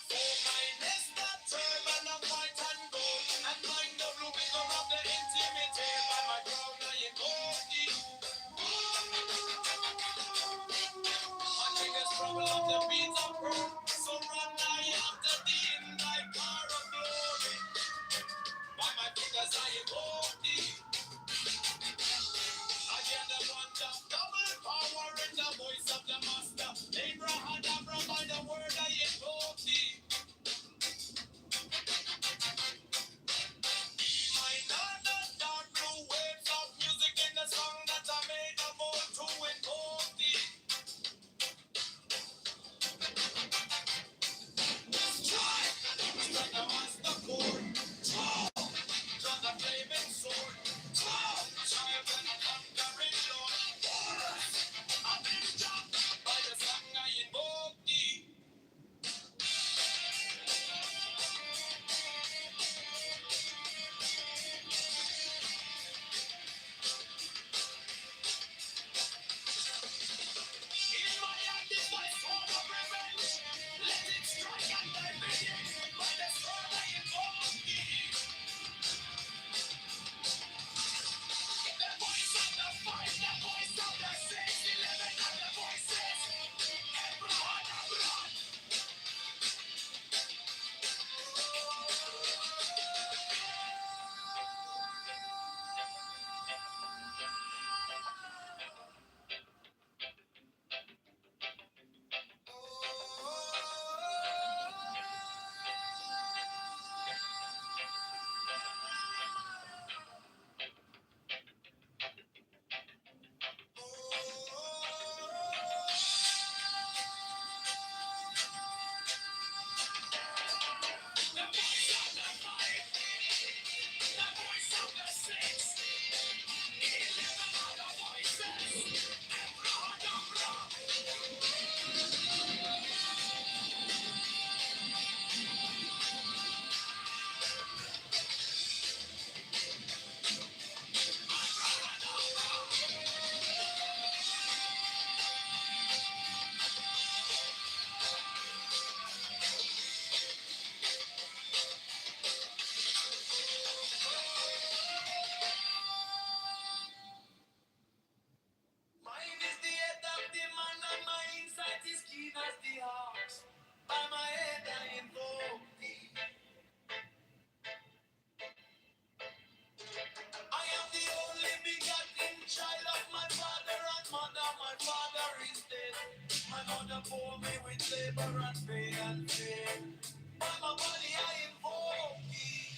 Speaker 12: For mine is the turban of white and gold, and mine the blue vigor of the intimate air. By my crown I invoke thee. My biggest trouble of the beats of earth, so run I after thee in thy power of glory. By my fingers I invoke thee. I hear the wonder, double power in the voice of the master. Abraham, by the word I invoke thee. Mine are the dark blue waves of music in the song that I made of old to invoke thee. Strike the master chord. Draw the flaming sword. Triumph and conquering Lord. I've been dropped by the song I invoke thee. In my hand is my sword of revenge. Let it strike at thy being. By the sword I invoke thee. The voice of the fight, the voice of the 611 of the voices. Everyone, everyone. The voice of the fight, the voice of the 611 of the voices. Everyone, everyone. Mine is the head of the man and my insight is keen as the hawk. By my head I invoke thee. I am the only begotten child of my father and mother. My father is dead. My mother bore me with labor and pain and fear. By my body I invoke thee.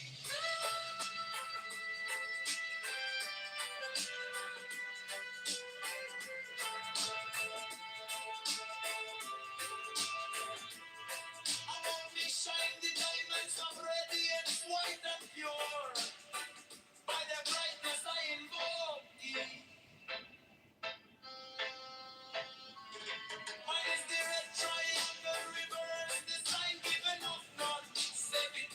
Speaker 12: Above me shine the diamonds of radiance, white and pure. By their brightness I invoke thee. Mine is the red triangle reverse, the sign given of none. Save it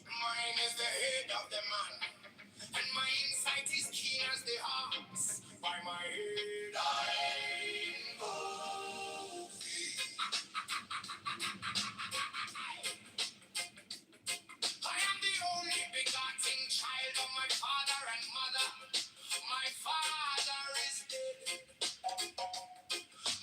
Speaker 12: Mine is the head of the man, and my insight is keen as the ox. By my head I invoke thee. I am the only begotten child of my father and mother. My father is dead.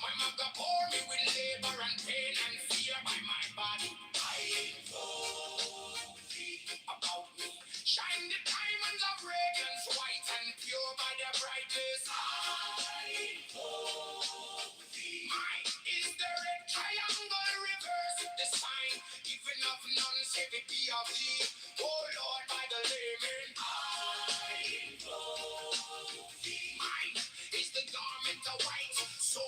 Speaker 12: My mother bore me with labor and pain and fear by my body. I invoke thee about me. Shine the diamonds of radiance, white and pure by their brightness. I invoke thee. Mine is the red triangle reverse the sign, even of none save it be of thee. Oh Lord, by the layman. I invoke thee. Mine is the garment of white, so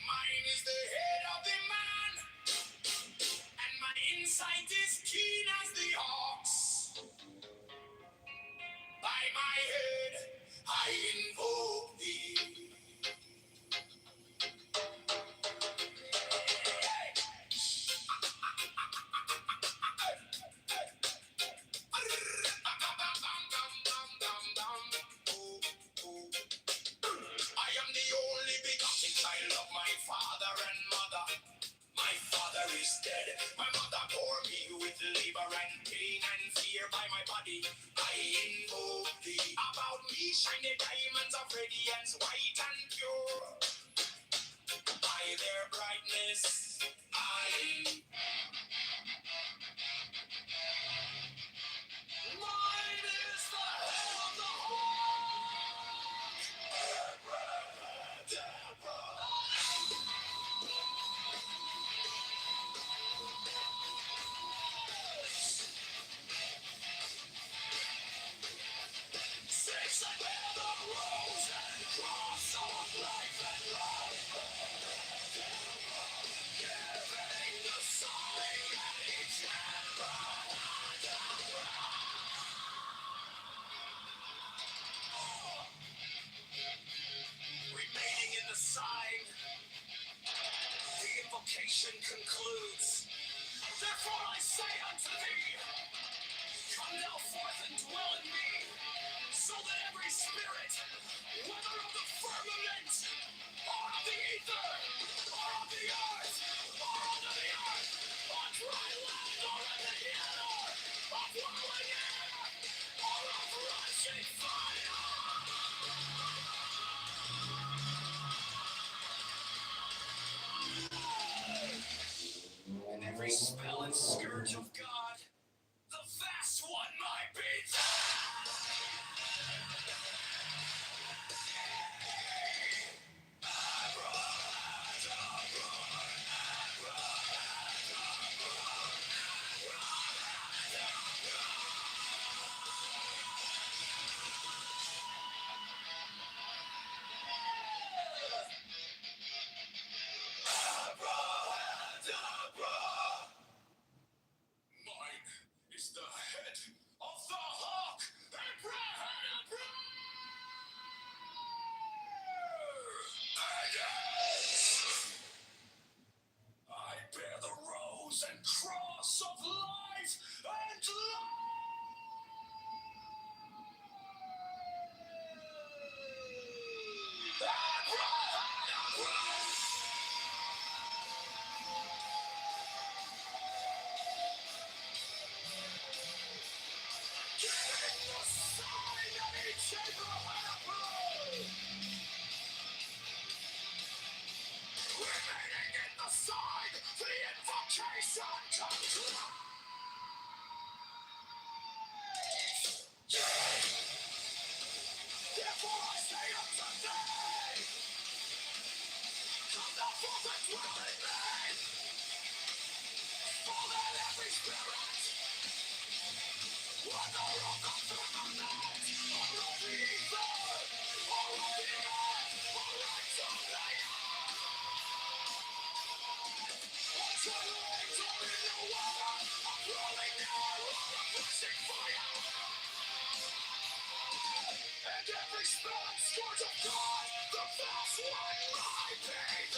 Speaker 12: mine is the head of the man, and my insight is keen as the ox. By my head, I invoke thee. I am the only begotten child of my father and mother. My father is dead. My mother bore me with labor and pain and fear by my body. I invoke thee. About me shine the diamonds of radiance, white and pure. By their brightness, I. Mine is the head of the six I bear the rose and cross of life and love. Giving the say unto thee, come thou forth and dwell in me, so that every spirit, whether of the firmament, or of the ether, or of the earth, or under the earth, on dry land, or in the air, of whirling air, or of rushing fire. And every spell and scourge of God, the vast one might be mine is the head of the hawk, Abrahadabra! I bear the rose and cross of life and love. Giving the sign of each Abrahadabra! Remaining in the sign, the invocation comes live. Therefore I say unto thee, come thou forth and dwell in me, so that every spirit, whether of the firmament, or of the ether, or of the earth, or right of the earth, or twilight, or in the water, of rolling air, or of rushing fire, and every spell and scourge of God, the vast one might be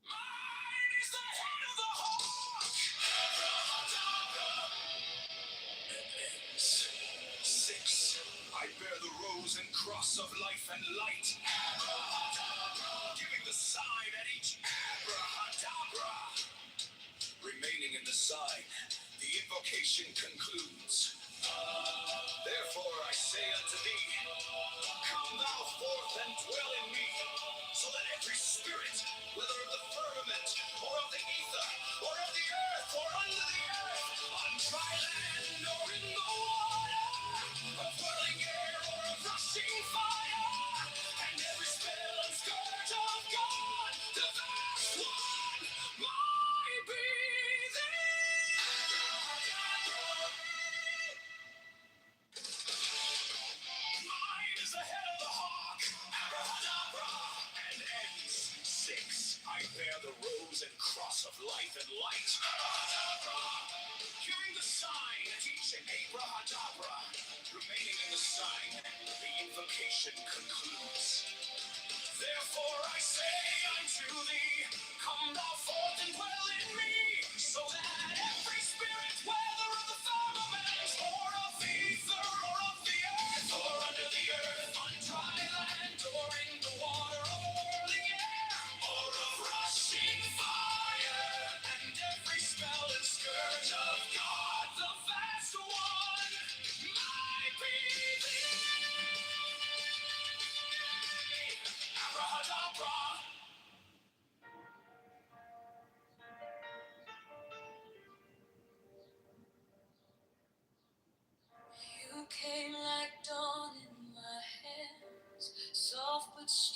Speaker 12: Mine is the head of the hawk. And ends. 6. I bear the rose and cross of life and light, giving the sign at each Abrahadabra. Remaining in the sign, the invocation concludes. Therefore I say unto thee, come thou forth and dwell in me, so that every spirit, whether of the firmament, or of the ether, or of the earth, or under the earth, on dry land, or in the water, of whirling air, or of rushing fire, and every spell and scourge of God, the vast one might be mine is the head of the hawk, Abrahadabra, and ends. 6. I bear the rose and cross of life and light, giving the sign at each Abrahadabra. Remaining in the sign, the invocation concludes. Therefore I say unto thee, come thou forth and dwell in me, so that every spirit, whether of the firmament,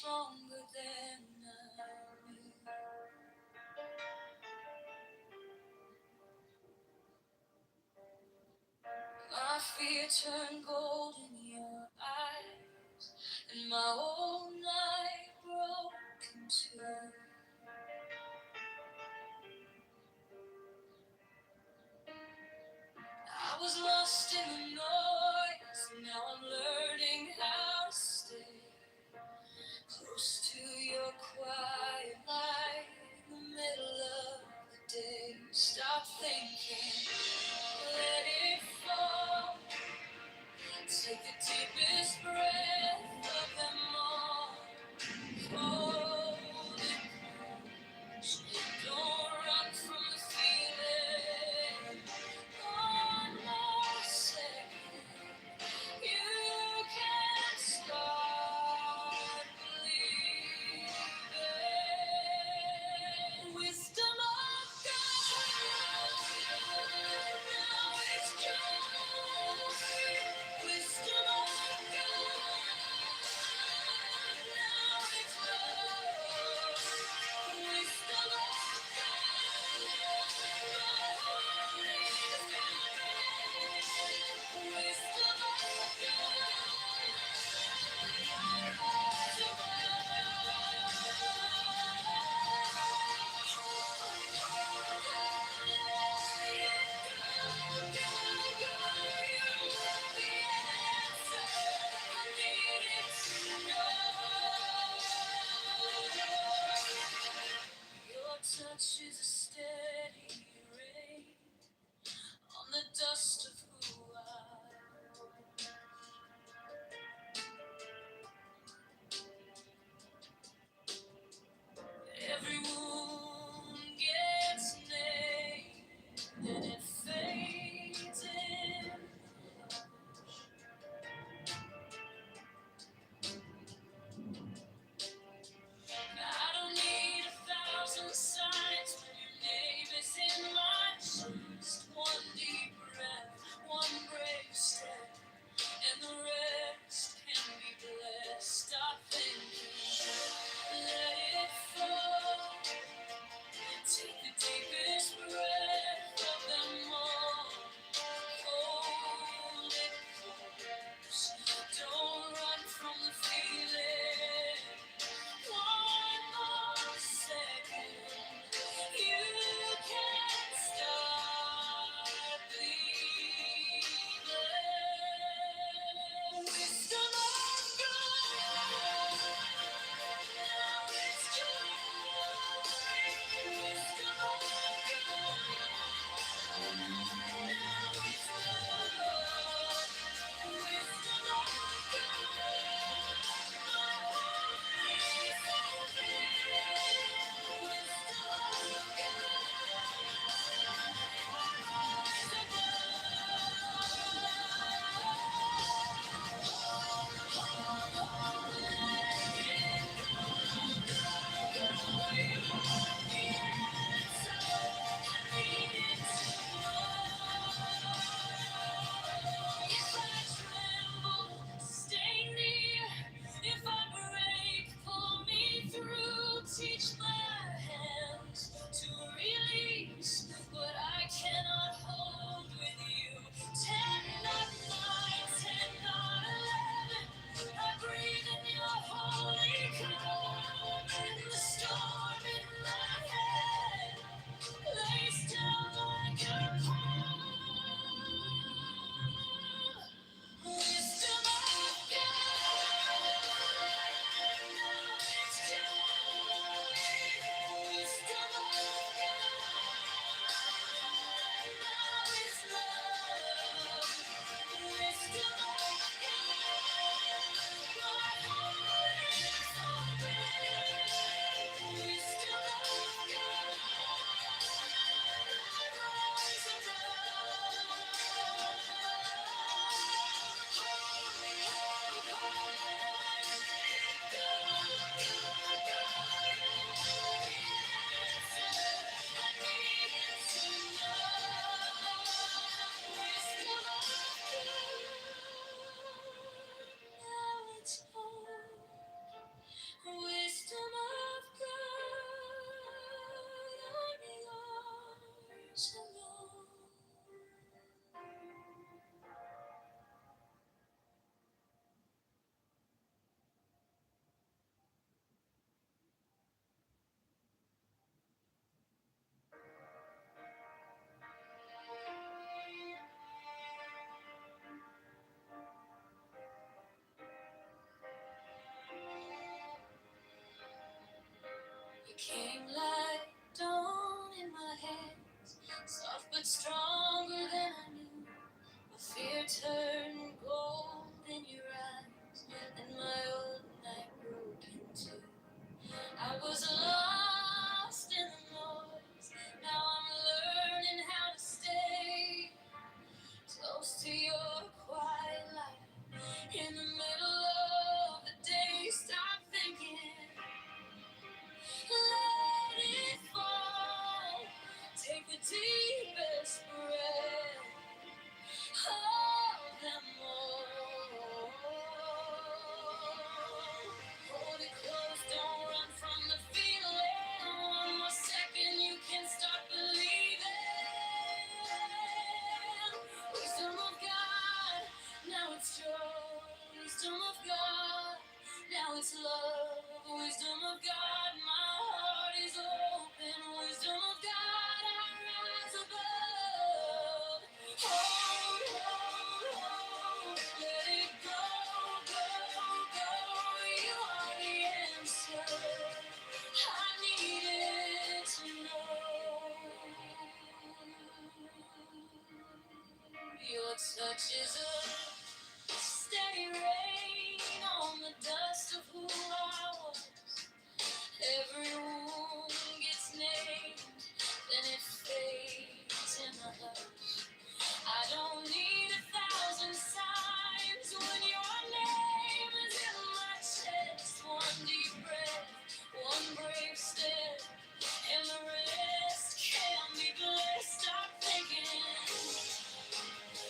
Speaker 12: stronger than I knew. My fear turned gold in your eyes, and my whole night broke in two. I was lost in the noise, now I'm learning how to stay close to your quiet light in the middle of the day. Stop thinking, let it fall. Take the deepest breath of them all. Hold it
Speaker 8: now it's joy. Wisdom of God, now it's love. Wisdom of God, my heart is open. Wisdom of God, I rise above. Hold, hold, hold, let it go, go, go. You are the answer I needed to know. Your touch is a steady rain on the dust of who I was. Every wound gets named, then it fades in the hush. I don't need 1,000 signs when your name is in my chest. One deep breath, one brave step, and the rest can be blessed. Stop thinking.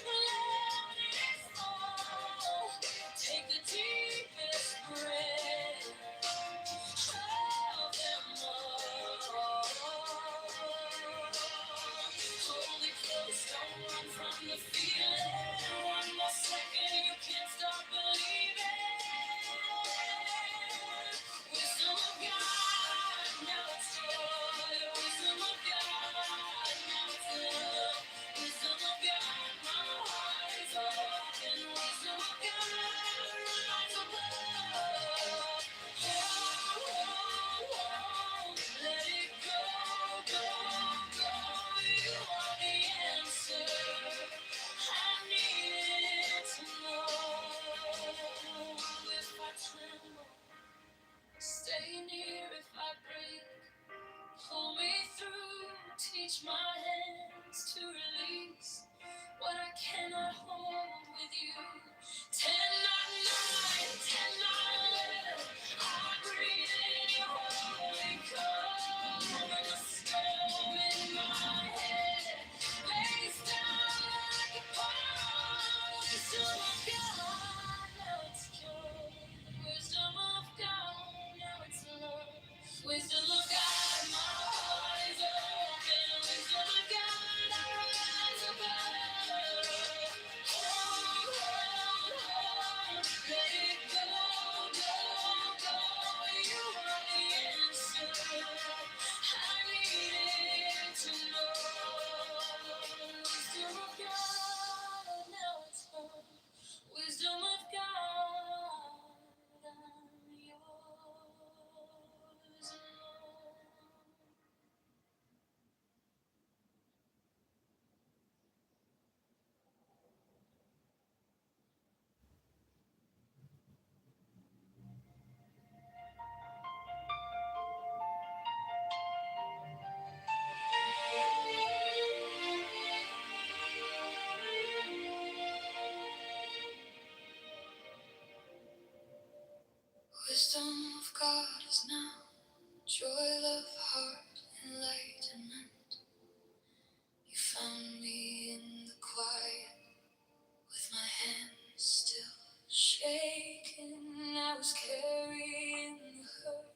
Speaker 8: Let it fall. Take the deepest breath of them all. Hold it close, don't run from the feeling. One more second, you can't stop believing. Wisdom of God, now it's joy. Wisdom of God, now it's love. Wisdom of God, my heart is open. Wisdom of God, rise above. Hold, hold, hold, let it go, go, go. You are the answer I needed to know. If I tremble, stay near. If I break, pull me through. Teach my hands to release what I cannot hold with you. 10, not 9, 10, not 11. I breathe in your holy cover. The storm in my head lays down like a pond. Wisdom of God, now it's joy. Wisdom of God, now it's love. Wisdom of God, my heart is open. Wisdom of God, I rise above. Hold, hold, hold, let it go, go, go. You are the answer I needed to know. Wisdom of God, now it's home. Wisdom of God, I'm yours alone. Wisdom of God is now joy, love, heart, enlightenment. You found me in the quiet with my hands still shaking. I was carrying the hurt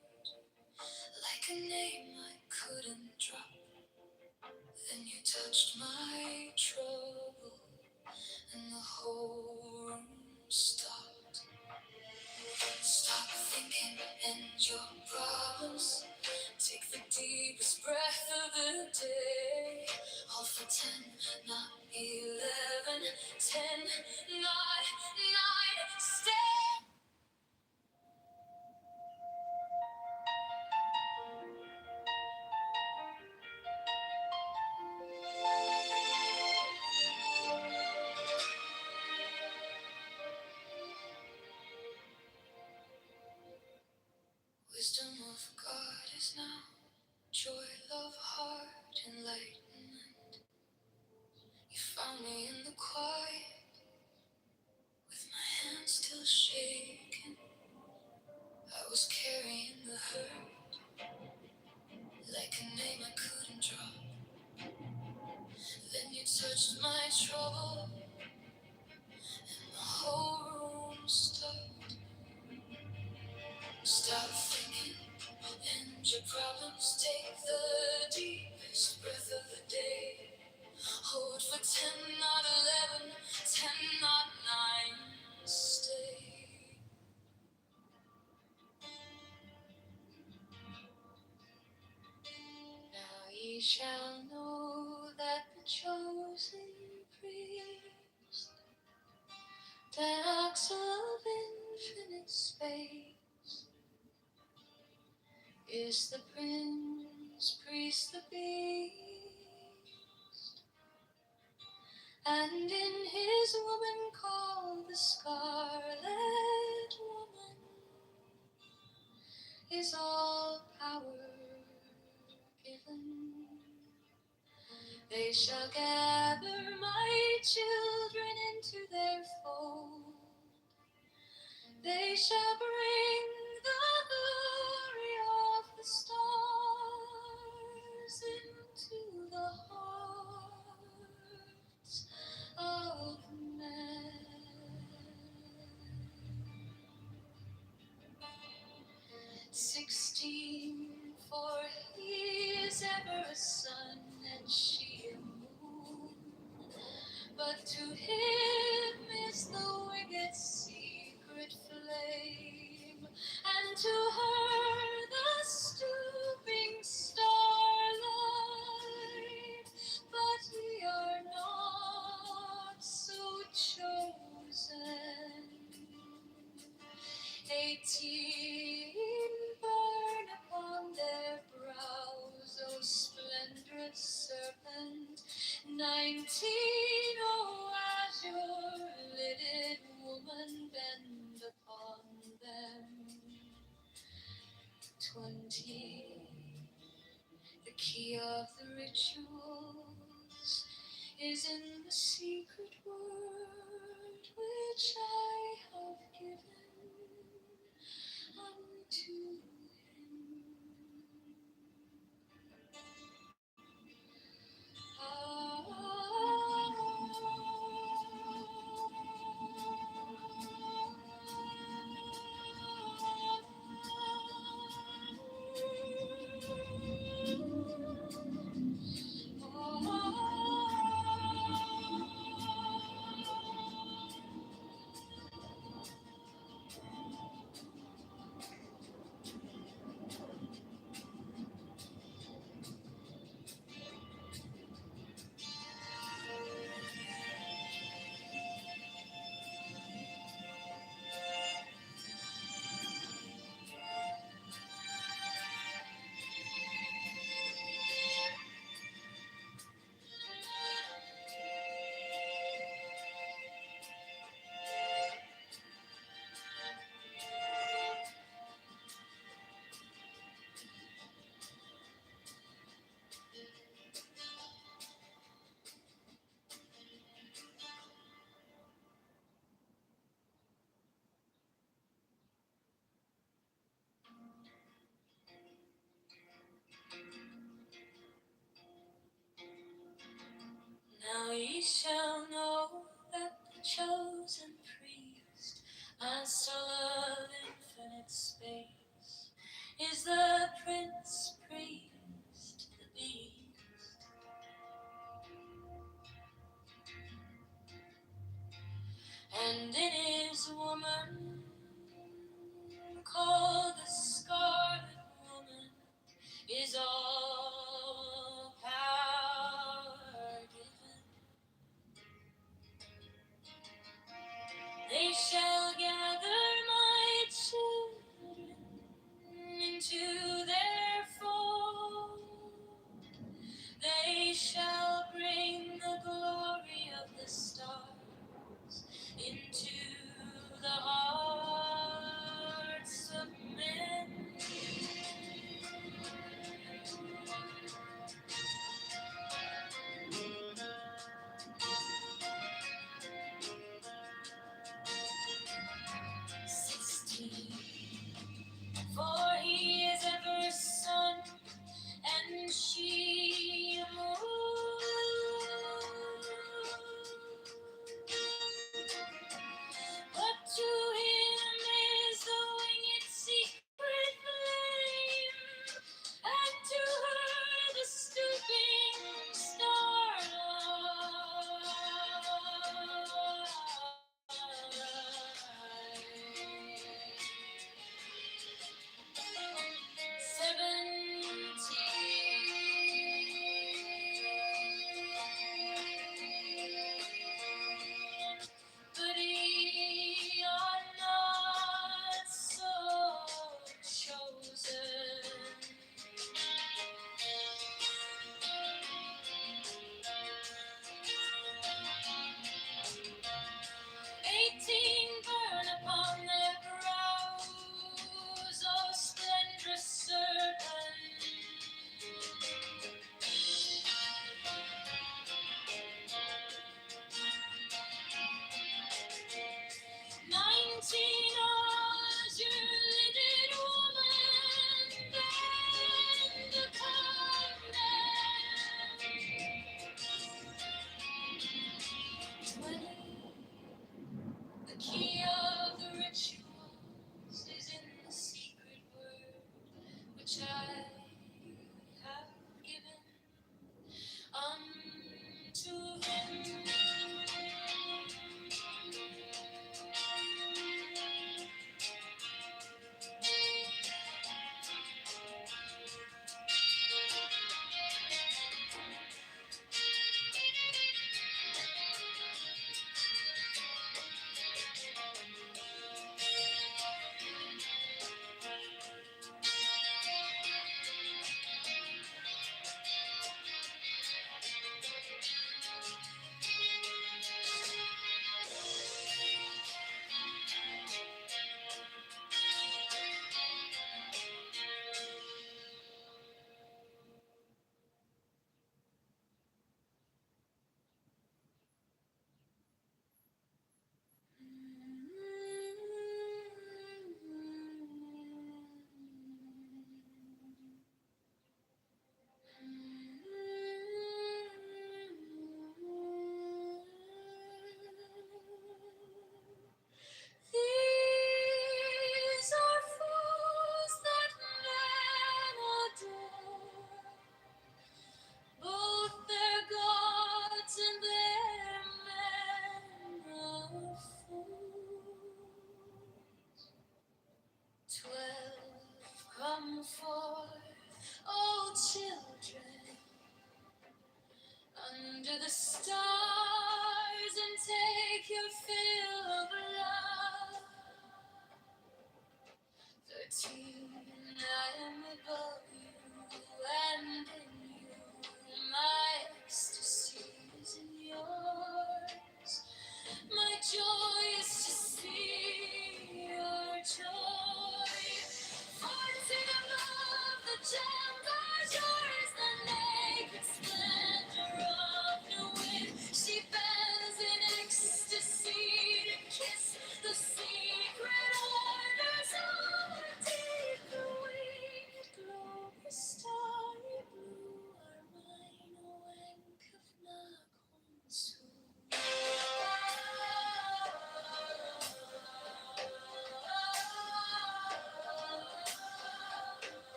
Speaker 8: like a name I couldn't drop. Then you touched my trouble and the whole room stopped. Stop thinking and your problems. Take the deepest breath of the day. Hold for 10, not 11. 10, not 9. Stay. Wisdom of God is now joy, love, heart, enlightenment. You found me in the quiet with my hands still shaking. I was carrying the hurt like a name I couldn't drop. Then you touched my trouble and the whole room stopped. Stop thinking and your problems. Take the deepest breath of the day. Hold for 10, not 11. 10, not 9. shall know that the chosen priest, that axle of infinite space, is the prince, priest, the beast, and in his woman called the Scarlet Woman is all power given. They shall gather my children into their fold. They shall bring the glory of the stars into the hearts of men. 16, for he is ever a sun and she a moon. But to him is the wicked secret flame, and to her the stooping starlight. But we are not so chosen. 18 burn upon their brows, O splendorous serpent. 19, O azure-lidded woman, bend upon them. 20, the key of the rituals is in the secret word which I have given unto him. Now ye shall know that the chosen priest, my soul of infinite space, is the prince, priest, the beast. And in his woman, called the Scarlet Woman, is all power given. They shall gather my children into their fold. They shall bring the glory of the stars into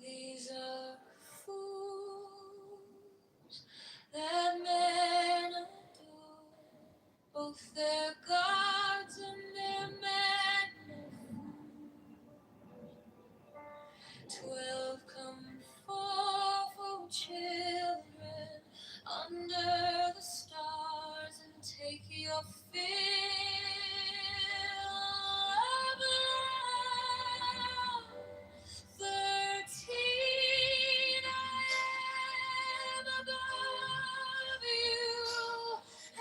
Speaker 12: These are fools that men adore, both their gods and their men of food. 12 come forth, O children, under the stars, and take your fill of love. 13, I am above you,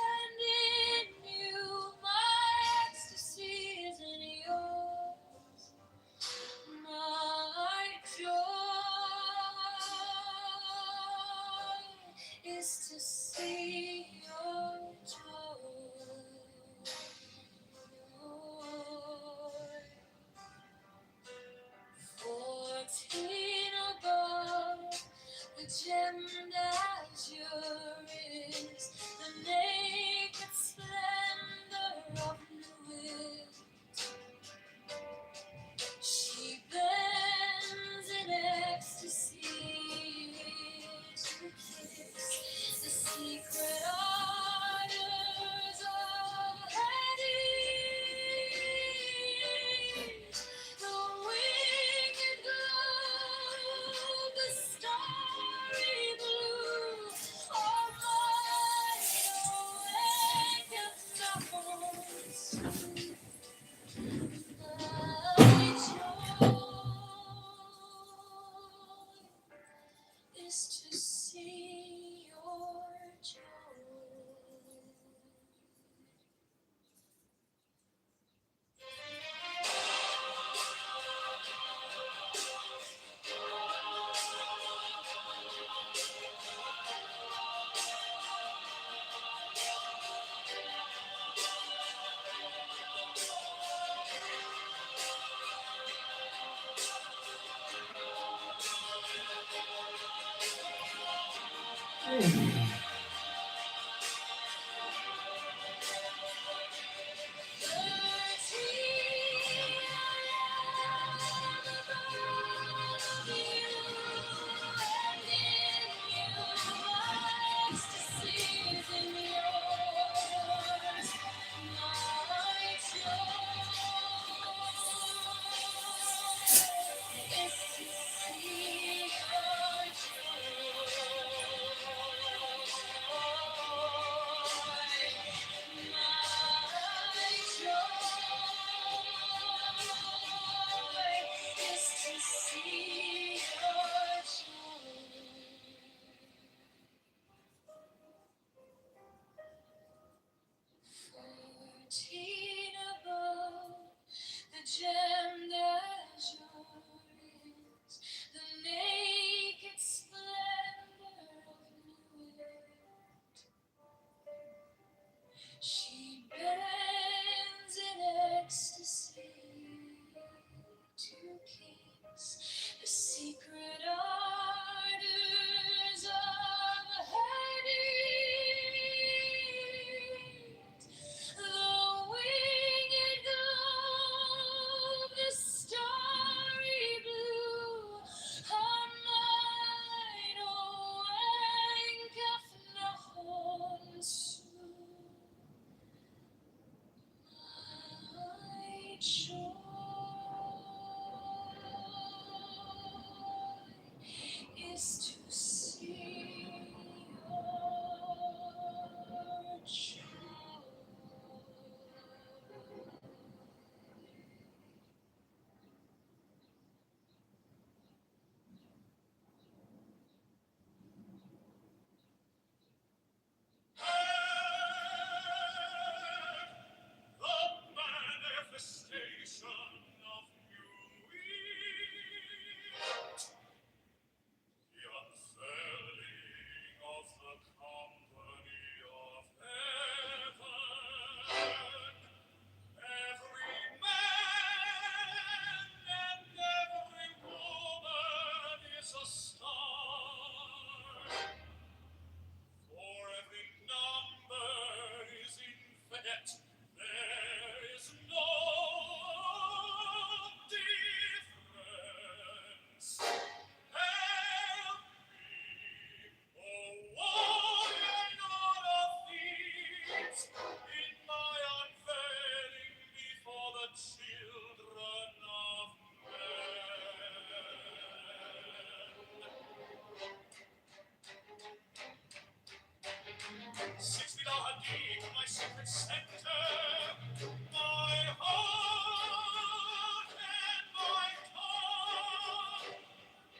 Speaker 12: and in you my ecstasy is in yours. My joy is to see your joy. 14 above, the gemmed azure is the naked splendor of Louis. She bends in ecstasy to kiss the secret ardors of Hades. The winged glow, the starry blue, are mine, awakened is to see your joy. The gemmed azure is the naked splendor of Nuit. She bends in ecstasy to kiss the sea.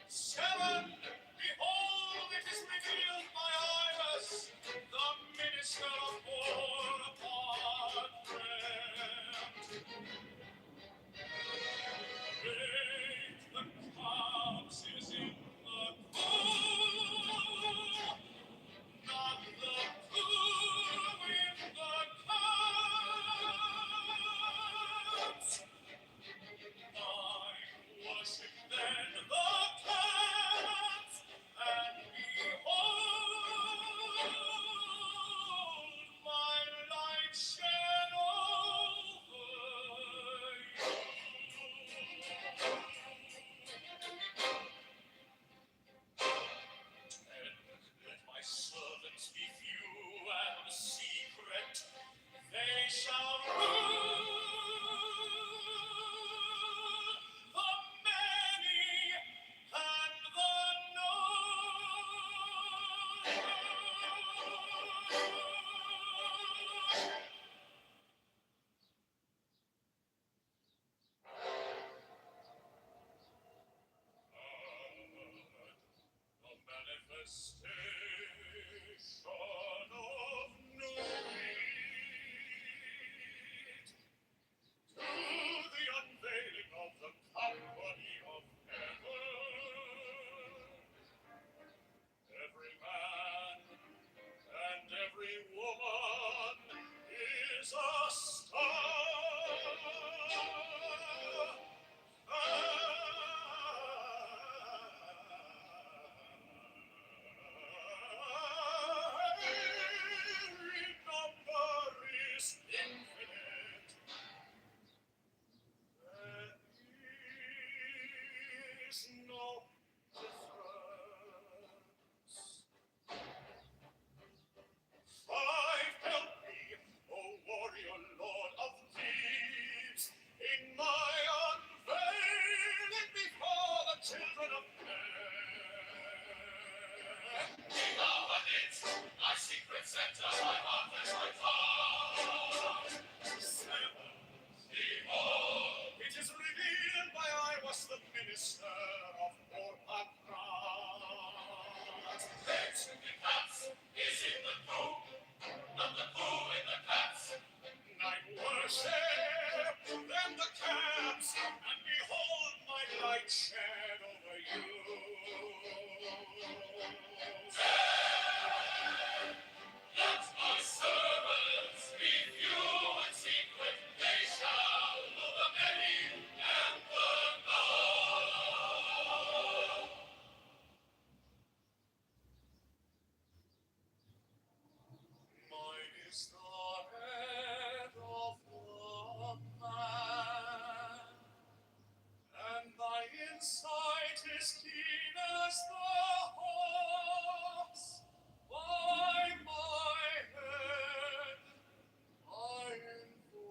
Speaker 12: Seven, behold, it is revealed by Iris, the minister of Bonaparte. Eight, the calves is in the pool, not the pool in the calves. I worship then the cats, and behold, my light shed over you. And let my servants be few and secret, they shall rule the many and the known. A manifestation of no need to the unveiling of the company of heaven. Every man and every woman is a star. Every number is infinite. There is no difference. Five, help me, O warrior lord of Thebes, in my unveiling before the children of men. Now amidst my secret center, my heart is my thought. Seven, behold, it is revealed by I was the minister of Bonaparte. Eight, the cats is in the pool, not the pool in the cats. Night worship, then the cats, and behold my light shed over you. Let my servants be few and secret, they shall know the many and the known. Mine is the head of the man, and my insight is keen as the hawk's. By my head I invoke.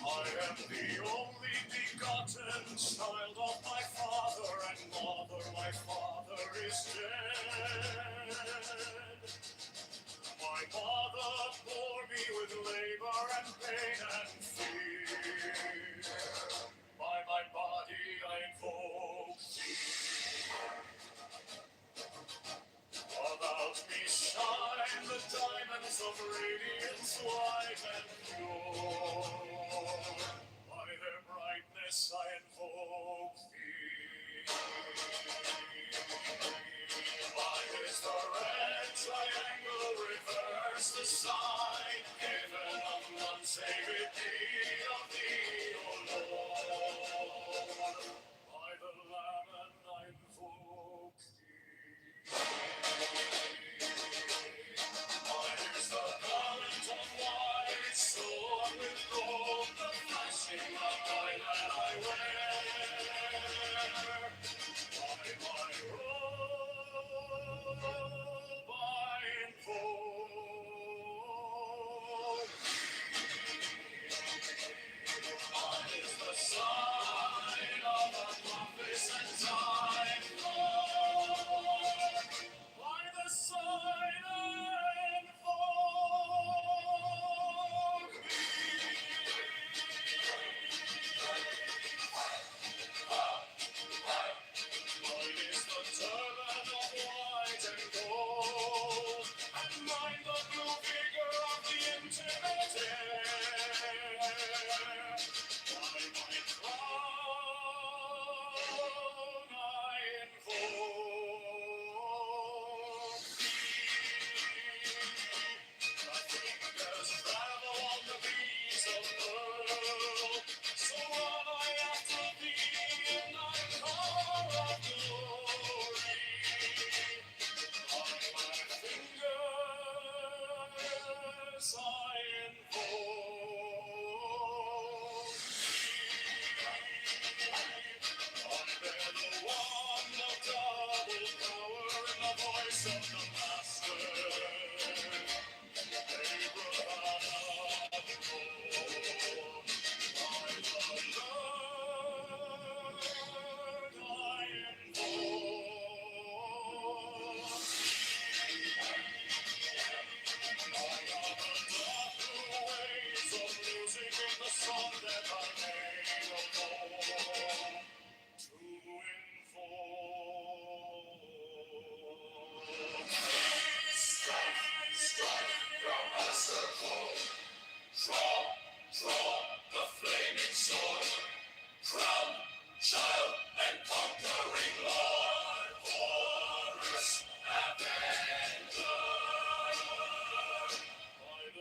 Speaker 12: I am the only begotten child of my father and mother. My father is dead. My mother bore me with labor and pain and fear. By my body I invoke thee. About me shine the diamonds of radiance white and pure. By their brightness I invoke thee. By his the red triangle reverse the sign, given of none save it be of thee, O Lord. By the Lamb I invoke thee. Mine is the garment of white, sword with gold, the flashing of my that I wear. By my robe I invoke thee. powers I invoke under the wand of double power in the voice of the master.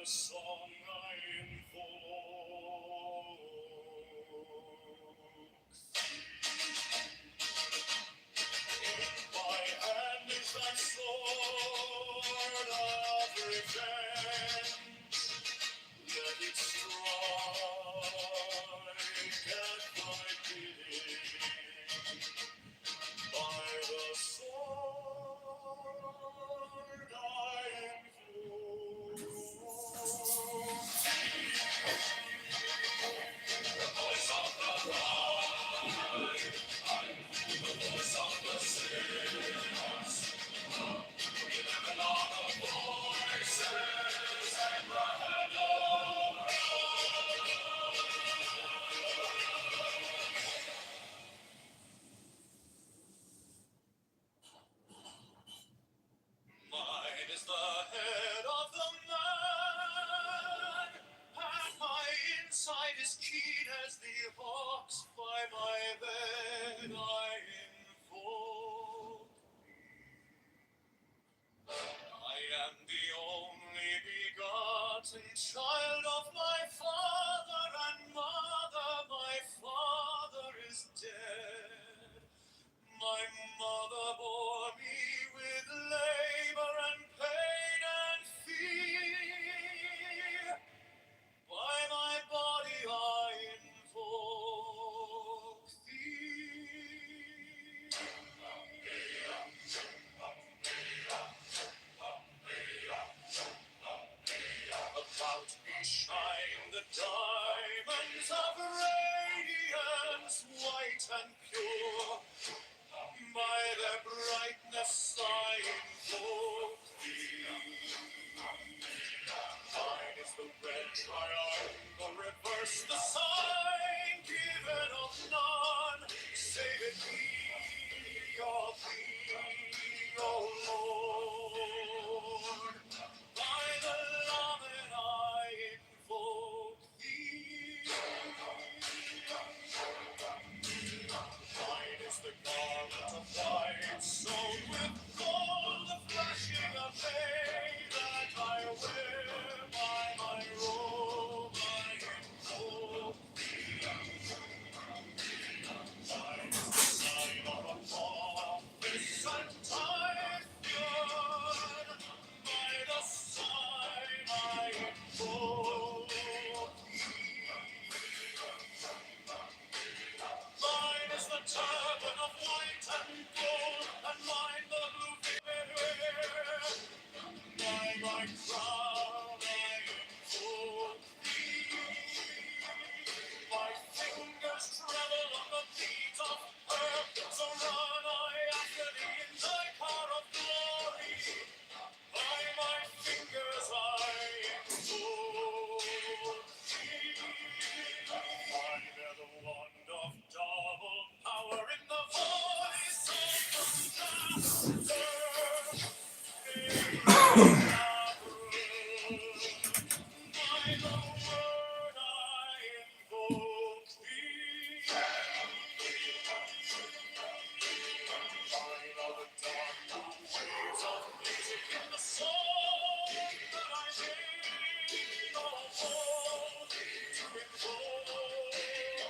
Speaker 12: Song I invoke. My hand is thy sword of revenge. Let it strike at thy bidding. By the sword I invoke. Mine is the head of the man, and my inside is keen as the hawk's. By my bed I invoke. I am the only begotten child of my father and mother. My father is dead. My mother bore me with labor and pain and fear. By my body I invoke thee. About me shine the diamonds of radiance, white and pure. By their brightness I invoke thee. Mine is the red triangle, reverse the sign, given of none, save it be O Lord. By the lamen I invoke thee. Mine is the garment of white, sewn with gold, the flashing of day that I wear. By my robe I invoke thee. Mine is the sign of a office and Typhoon. By the sign I invoke thee. Mine is the turban of white and gold, and mine the blue velvet hair. By my crown I invoke thee. My fingers tremble on the beat of her, so run I after thee in thy car of glory. By my fingers I invoke thee. I bear the wand of double power in the voice of the master. By the word I invoke thee. Mine are the dark blue waves of music in the song that I made all bold to invoke thee.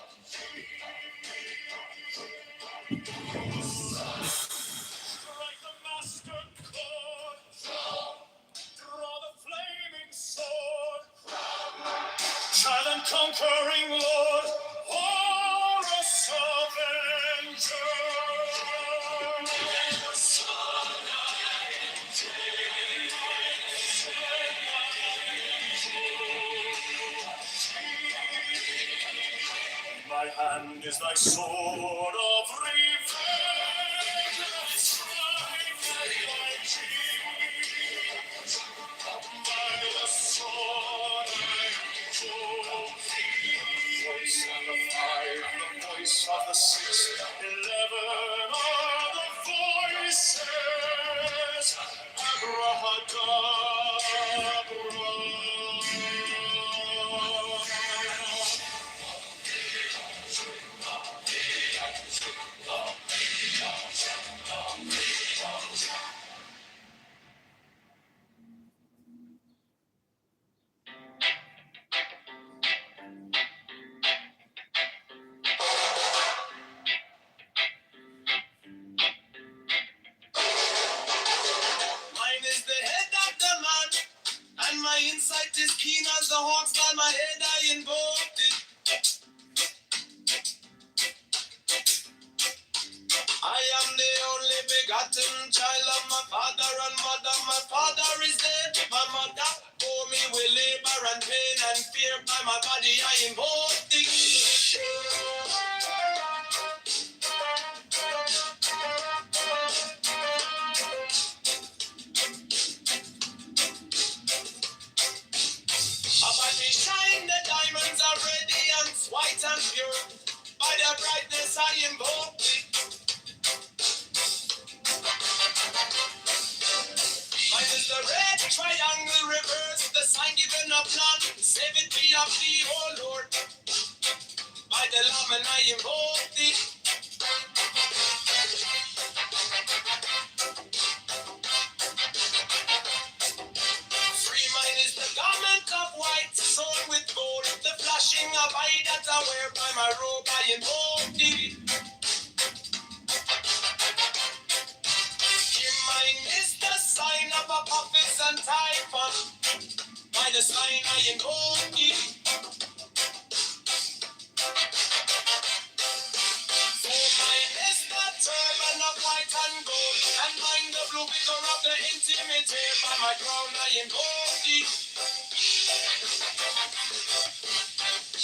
Speaker 12: Strike the master chord, draw the flaming sword. conquering Lord, horus avenger. My hand is thy sword of revenge. Strike my cheek. By the sword I hold thee. The voice of the 5, the voice of the 6, 11 are the voices. Abrahadabra. Mine is the head of the man, and my insight is keen as the hawks by my head I invoked it. I am the only begotten child of my father and mother. My father is dead, my mother bore me with labor and pain and fear. By my body I invoked it. Upon me shine the diamonds are radiant, white and pure. By their brightness I invoke thee. Mine is the red triangle reverse, the sign given of none. Save it be of thee, O Lord. By the Lamb and I invoke thee. Free mine is the garment of white, sewn with gold. The flashing of eye that I wear by my robe I invoke thee. Mine is the sign of Apophis and Typhon. By the sign I invoke thee. For mine is the turban of white and gold, and mine the blue vigor of the intimate air. By my crown I invoke thee.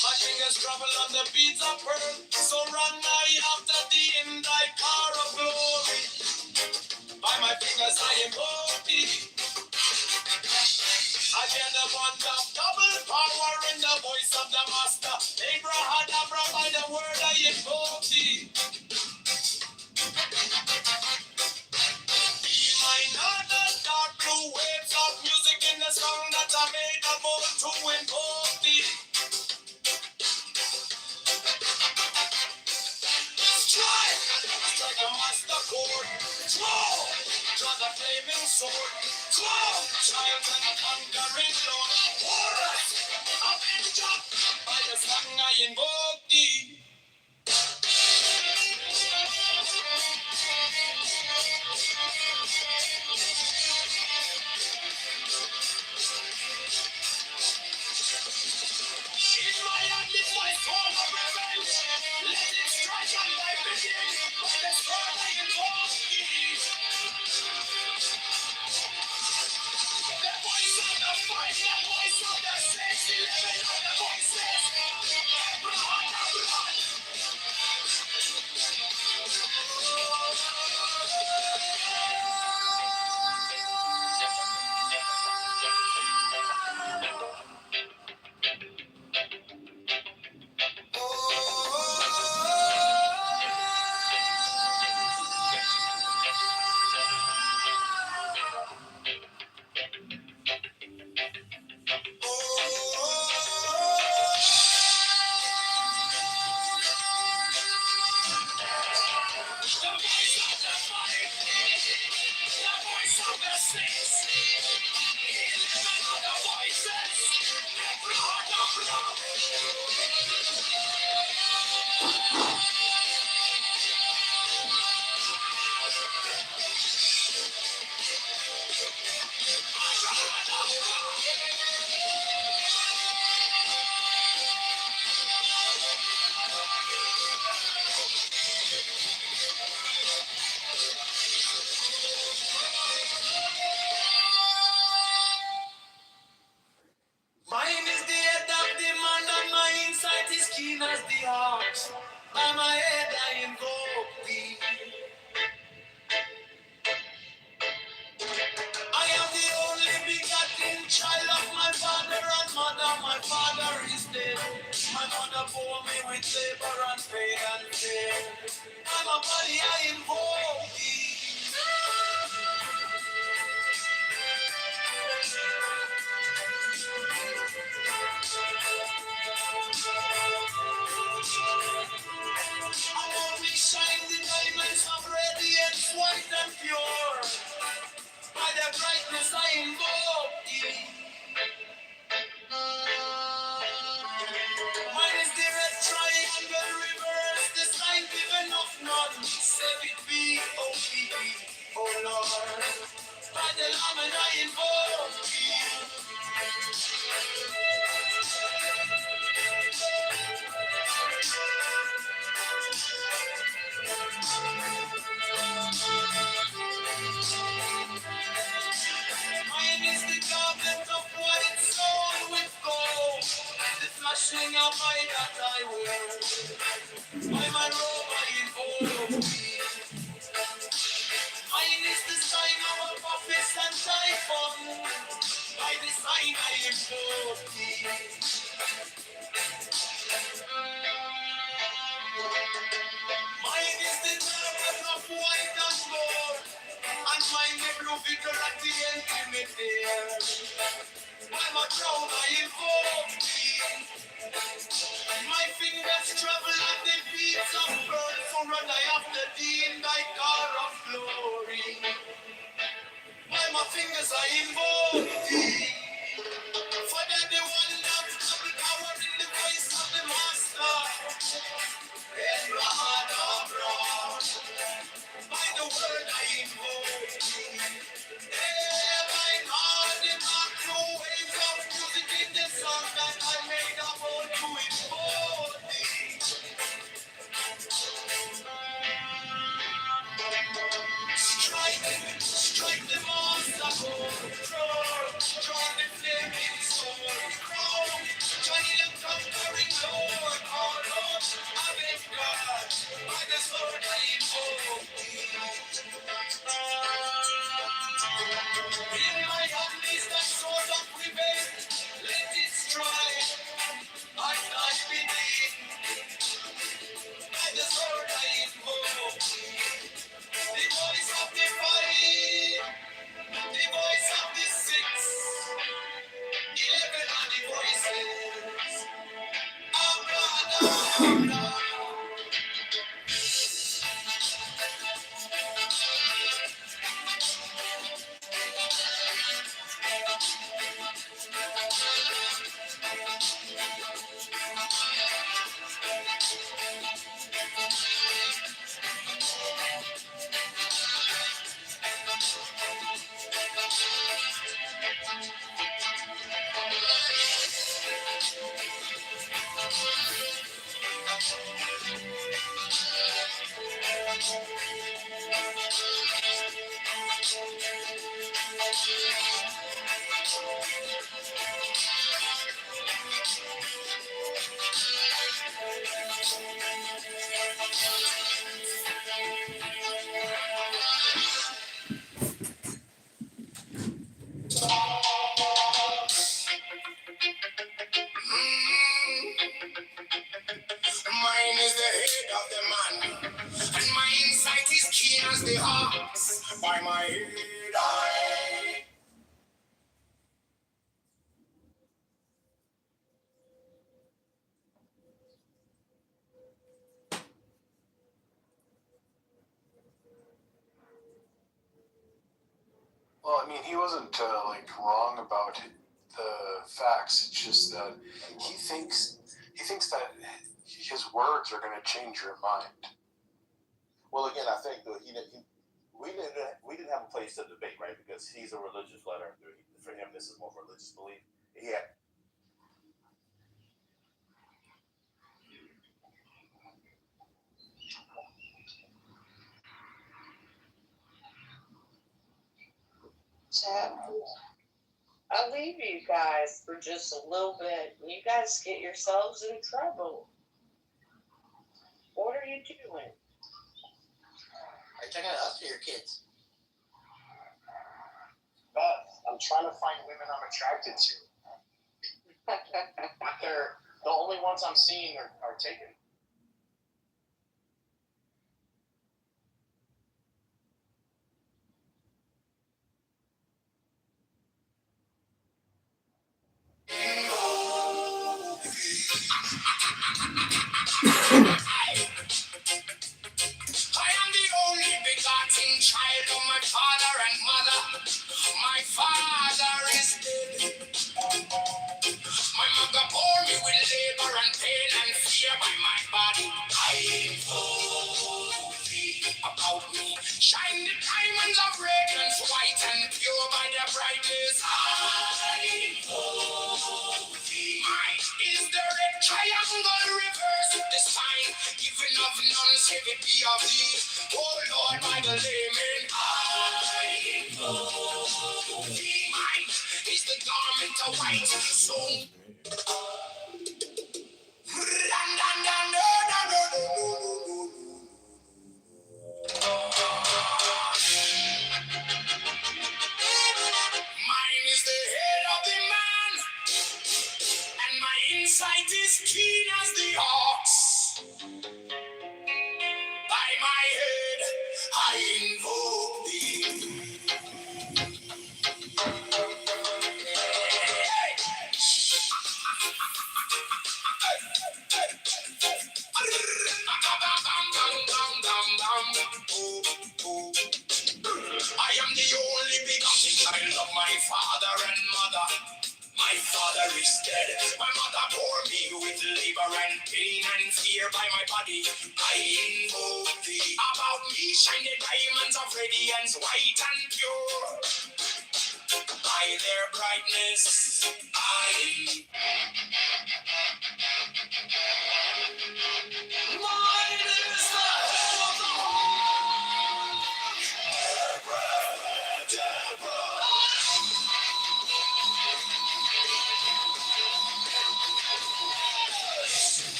Speaker 12: My fingers travel on the beads of pearl, so run I after thee in thy car of glory. By my fingers I invoke thee. I hear the wand of double power in the voice of the master. Abrahadabra, by the word I invoke thee. Be mine are the dark blue waves of music in the song that I made a bold to invoke thee. Strike! Strike the master chord. Draw the flaming sword. Child and a conquering Lord. Horus! Avenger! By the song I invoke thee. In my hand is my sword of revenge. Let it strike and I begin. By the sword I invoke thee. The voice of the fight, the voice of the 6, 11 of the voices. Abraham. clean as the ox. By my head I invoke thee. I am the only begotten child of my father and mother. My father is dead. My mother bore me with labor and pain and fear. I'm a body I invoke thee. I only shine the diamonds of radiance, white and pure. By the brightness I invoke thee. Mine is the red triangle reverse, the sign given of none. Save it be, O P, O Lord. By the Lamb and I invoke thee. Mine is the garment of white sewn with gold, the flashing of my that I wear. By my robe I invoke thee. Mine is the sign of office and typhon. By the sign I invoke thee. Mine is the garment of white and gold, and mine the blue vicar at the intimate there. By my crown I invoke thee. My fingers travel at the beats of birds, so run I after thee in thy car of glory. By my fingers I invoke thee. For that the one that double power in the voice of the master. And my heart of broad. By the word I invoke thee. Yeah, my heart in my true waves of music in the song that I made about to invoke thee. Strike the monster core, draw the flaming sword, crown, giant conquering Lord, our Lord, avec God, by the sword I invoke thee. In my hand is the sword of revenge, let it strike, I die beneath, by the sword I invoke thee. The voice of the fight, the voice of the six, 11 are the voices of God. Mine is the head of the man, and my insight is keen as the ox. By my head I.
Speaker 1: Well, I mean, he wasn't wrong about the facts. It's just that he thinks that his words are going to change your mind.
Speaker 7: Well, again, I think that we didn't have a place to debate, right? Because he's a religious letter. For him, this is more religious belief. Yeah.
Speaker 4: Chat. I'll leave you guys for just a little bit. You guys get yourselves in trouble.
Speaker 22: What are you doing?
Speaker 7: Are you checking us or your kids?
Speaker 9: Beth, I'm trying to find women I'm attracted to. But the only ones I'm seeing are taken.
Speaker 12: I am the only begotten child of my father and mother. My father is dead. My mother bore me with labor and pain and fear by my body. I told thee about me. Shine the diamonds of radiance, white and pure by their brightness. I told thee. Mine is the red triangle reverse, the sign given of none, save it be of thee. Oh Lord, by the layman. I told thee. Mine is the garment of white, so mine is the head of the man, and my insight is keen as the ox. By my head, I invoke thee. I am the only begotten child of my father and mother. My father is dead. My mother bore me with labor and pain and fear by my body. I invoke thee. About me shine the diamonds of radiance, white and pure. By their brightness, I. Mine is the head of the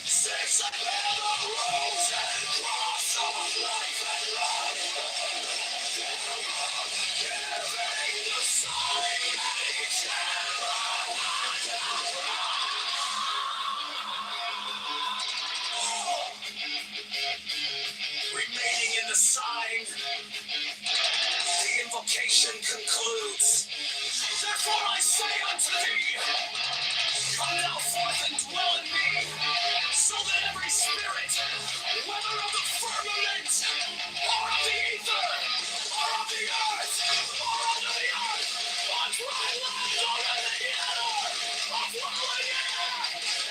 Speaker 12: six of the rose and cross of life and love. Giving the sign and eternal. Remaining in the sign, the invocation concludes. Therefore I say unto thee, come now forth and dwell in me, so that every spirit, whether of the firmament, or of the ether, or of the earth, or under the earth, on dry land, or in the air, of whirling air,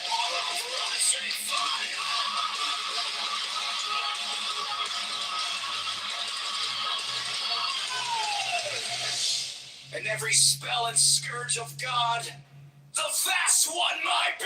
Speaker 12: or of rushing fire, and every spell and scourge of God, the vast one might be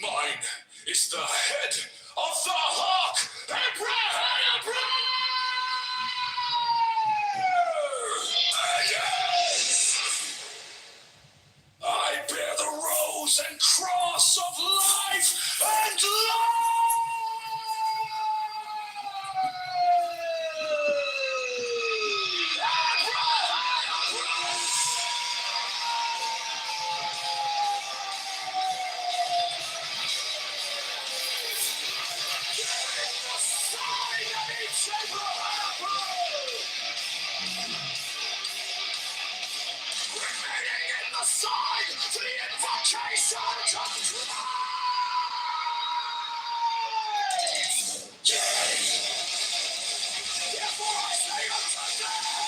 Speaker 12: mine is the head of the hawk, Abraham. I bear the rose and cross of life and remaining in the sign, the invocation comes therefore I say unto thee,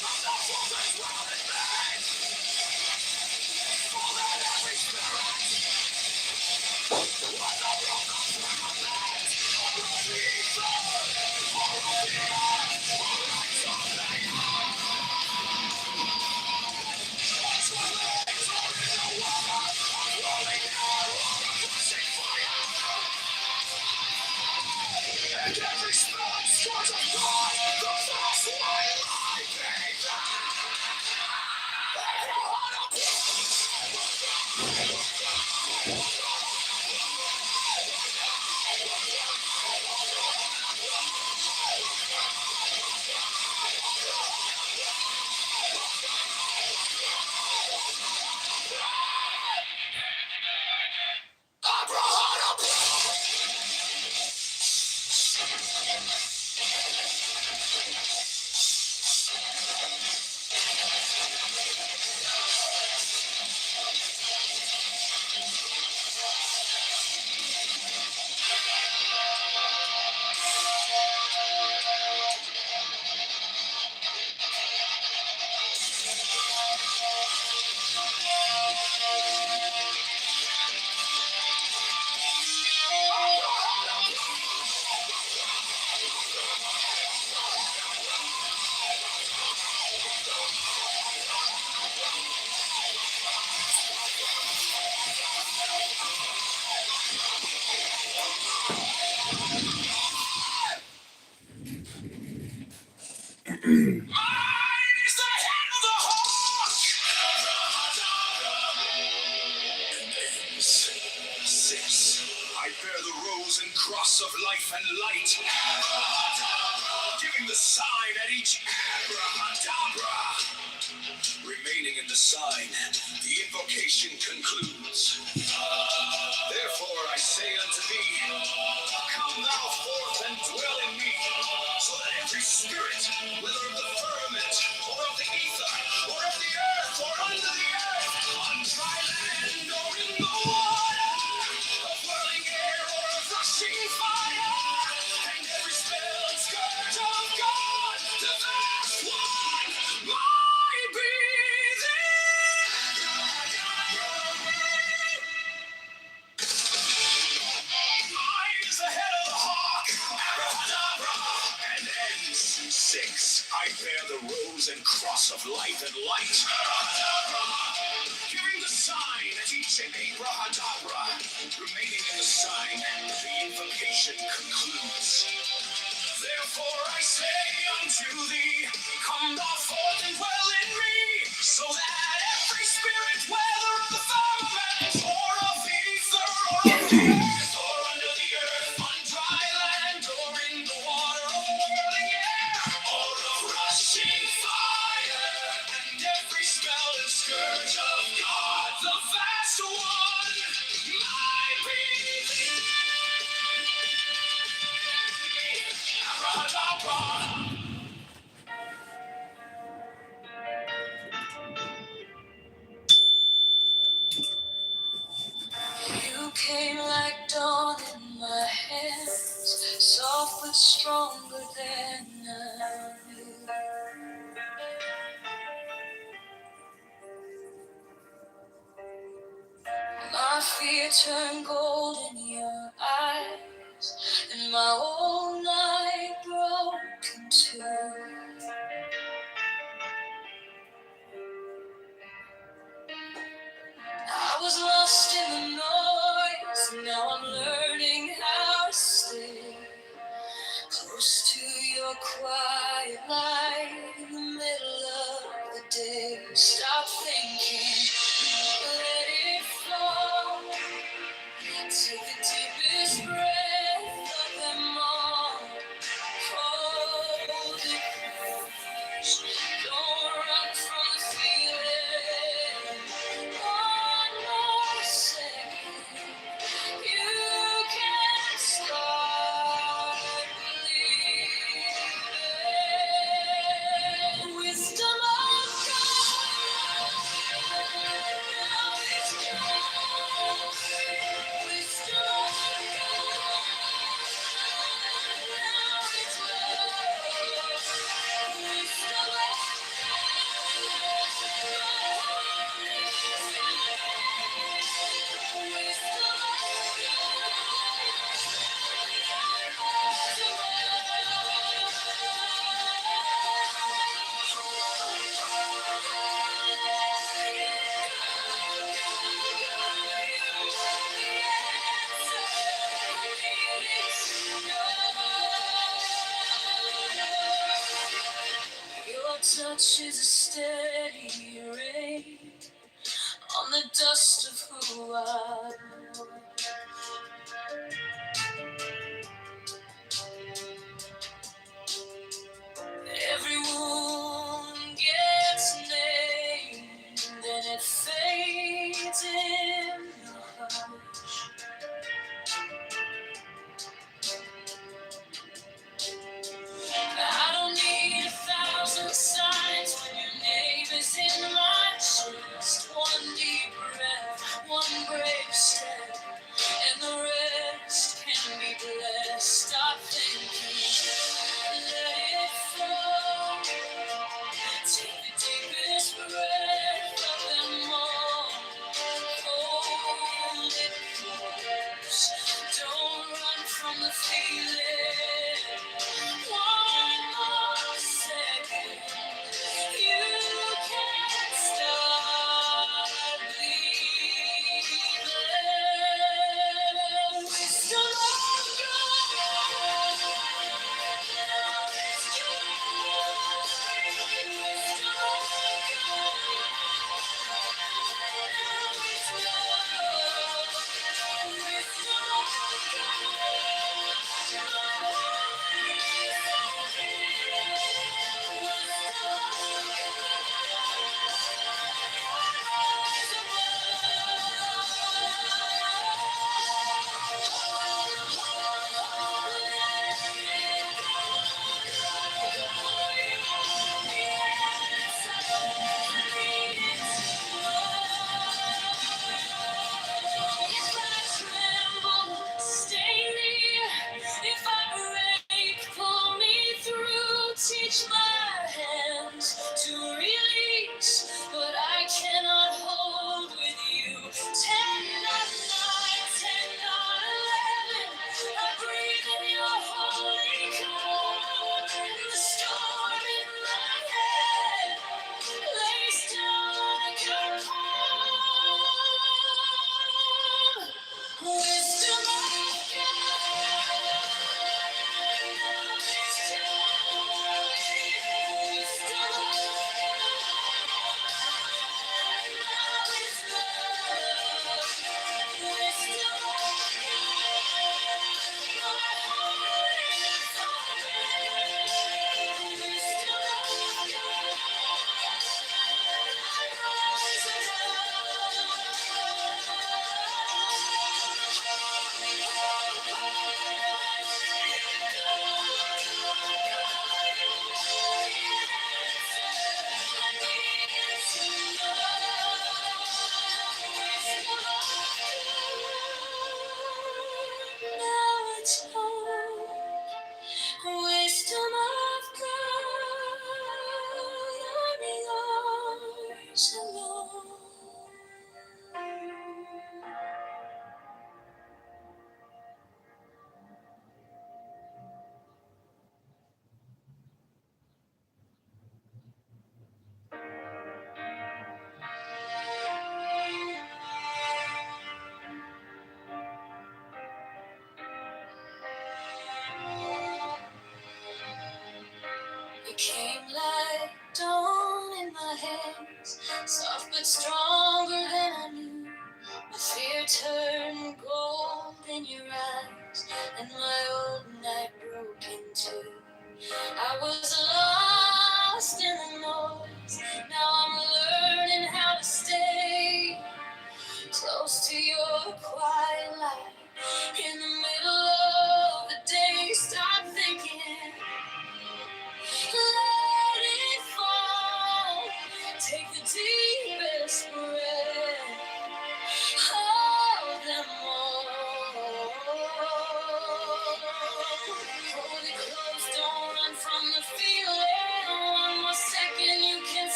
Speaker 12: come thou forth and dwell in me, so that every spirit, whether of the
Speaker 3: ends. 6. I bear the rose and cross of life and light, giving the sign at each abracadabra. Remaining in the sign, the invocation concludes. Therefore I say unto thee, come thou forth and dwell in me, so that every spirit, whether of the firmament, or of the ether, or of the earth, or under the earth, on dry land, or in the water, of whirling air, or of rushing fire, and every spell and scourge of God, the vast one, might be mine is the head of the hawk, abracadabra, and ends. 6. I bear the rose and cross of life and light, giving the sign at each and abracadabra. Remaining in the sign, the invocation concludes. Therefore I say unto thee, come thou forth and dwell in me, so that every spirit, whether of the firmament, or of the ether, or of the earth, or under the earth, on dry land, or in the water, or whirling air, or of rushing fire, and every spell and scourge of God, the vast one, might be thee. You came like dawn in my hands, soft but stronger than I knew. My fear turned gold in your eyes, and my whole night broke in two. I was lost in the noise, now I'm learning how to stay close to your quiet light in the middle of the day. Stop thinking, let it flow. Take the deepest breath of them all. Hold it close. Don't run from the feeling. One more second. You can start believing. Wisdom of God. Now it's yours. Wisdom of God. Now it's yours. Wisdom of your touch is a steady rain on the dust of who I am. Every wound gets named, then it fades in the hush. I don't need 1,000 signs when your name is in my chest. One deep breath, one brave step, and the rest can be blessed. Stop thinking, let it flow. Take the deepest breath of them all. Hold it close. Don't run from the feeling. One more second. You can't stop believing.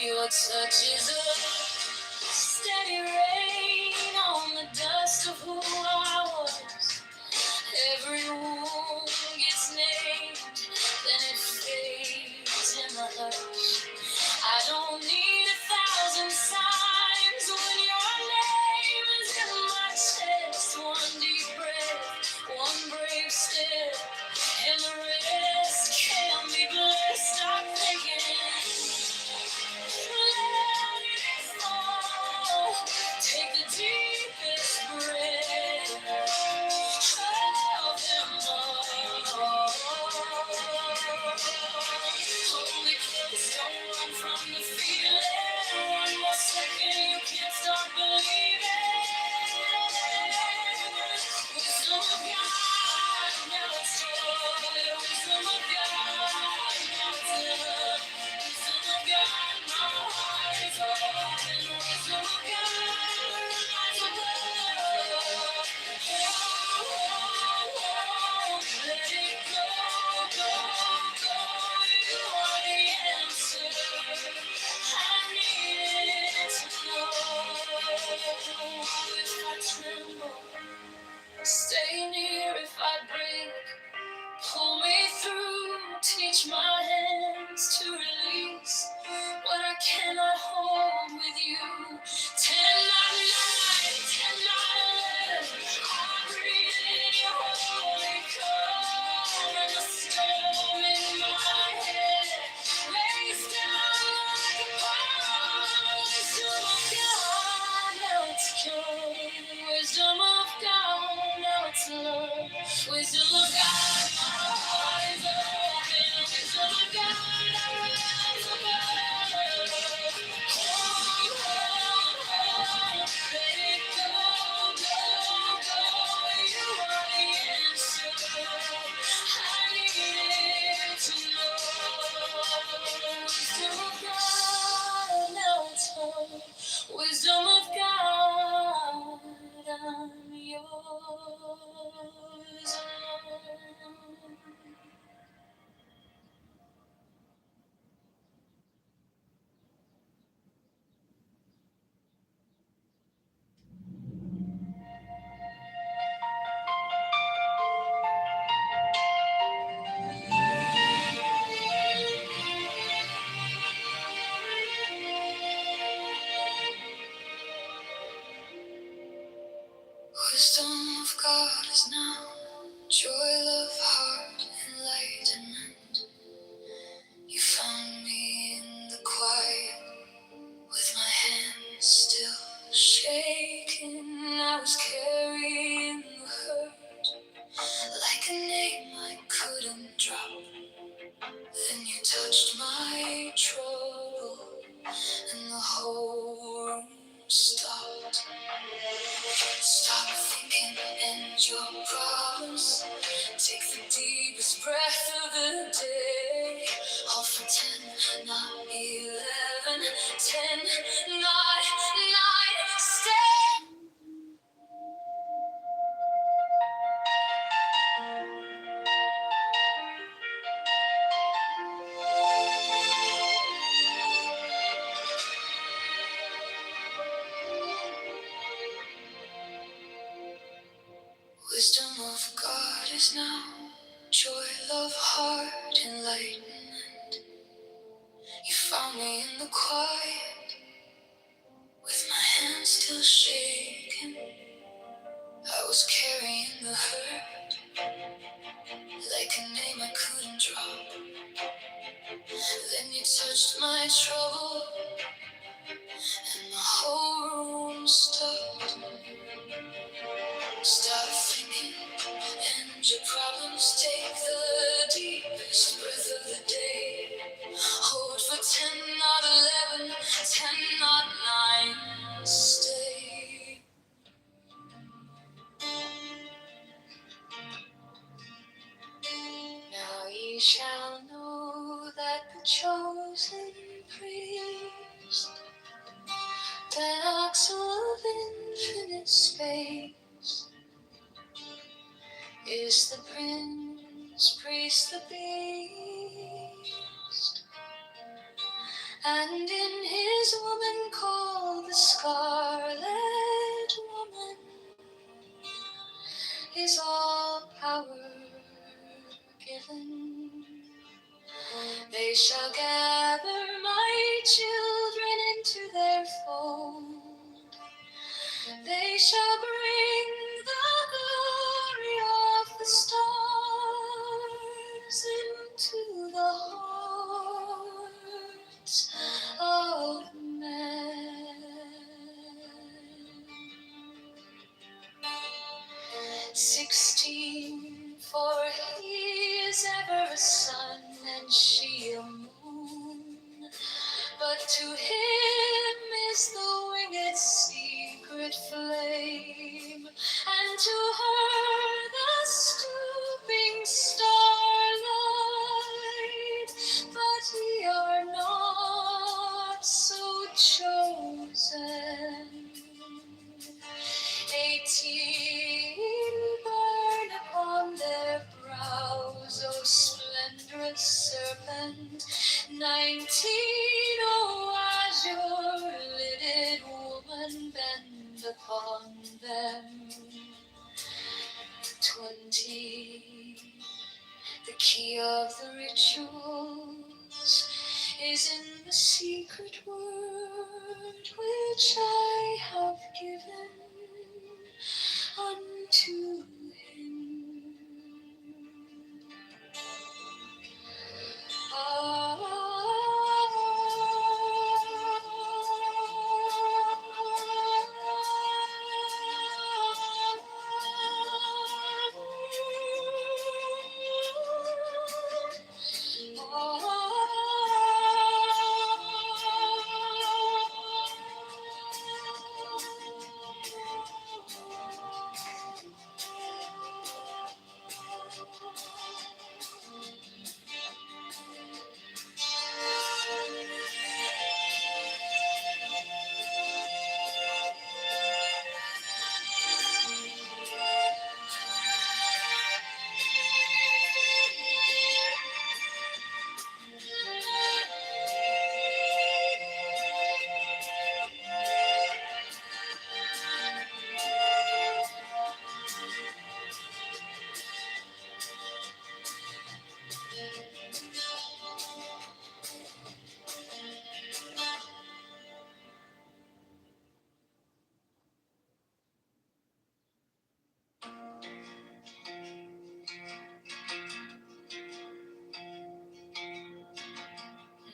Speaker 8: Your touch is a steady rain on the dust of who I was. Every wound gets named, then it fades in the hush. I don't need 1,000 signs when your name is in my chest. One deep breath, one brave step, and the rest can be blessed. I'm thinking. Let it fall. Take the deepest breath of them all. Hold me close, don't run from the feeling. One more second, you can't stop believing. Wisdom of God, now it's joy. Wisdom of God, now it's love. Wisdom of God, my heart is open. Wisdom of God, rise above. Let it go, go, go. You are the answer. I needed to know if I tremble. Stay near if I break. Pull me through, teach my hands to release what I cannot hold with you. 10 not 9, 10 not 11. I breathe in your holy calm, and the storm in my head lays down like a pond. Wisdom of God, now it's joy. Wisdom of God, now it's love. Wisdom of God, my heart is open. Wisdom of God, I rise above. Let it go, go, go. You are the answer. I needed to know. Wisdom of God, now it's home. Wisdom of God, I'm yours alone. Wisdom of God is now joy, love, heart, enlightenment. You found me in the quiet with my hands still shaking. I was carrying the hurt like a name I couldn't drop. Then you touched my trouble and the whole room stopped. Stop thinking and your problems. Take the deepest breath of the day. Hold for 10, not 11. 10, not 9. Stay. Wisdom of God is now joy, love, heart, enlightenment. You found me in the quiet with my hands still shaking. I was carrying the hurt like a name I couldn't drop. Then you touched my trouble and the whole room stopped. Stop thinking and your problems. Take the deepest breath of the day. Hold for 10, not 11. 10, not 9. Stay. Now ye shall know that the chosen priest, that ox of infinite space, is the prince, priest, the beast,
Speaker 12: And in his woman called the Scarlet Woman is all power given. They shall gather my children into their fold. They shall bring the glory of the stars into the hearts of men. 16, for he is ever a sun and she a moon. But to him is the winged secret flame, and to her the stooping starlight. But ye are not so chosen. 18 burn upon their brows, O splendorous serpent. 19, O azure-lidded woman, bend upon them. 20, the key of the rituals is in the secret word which I have given unto him.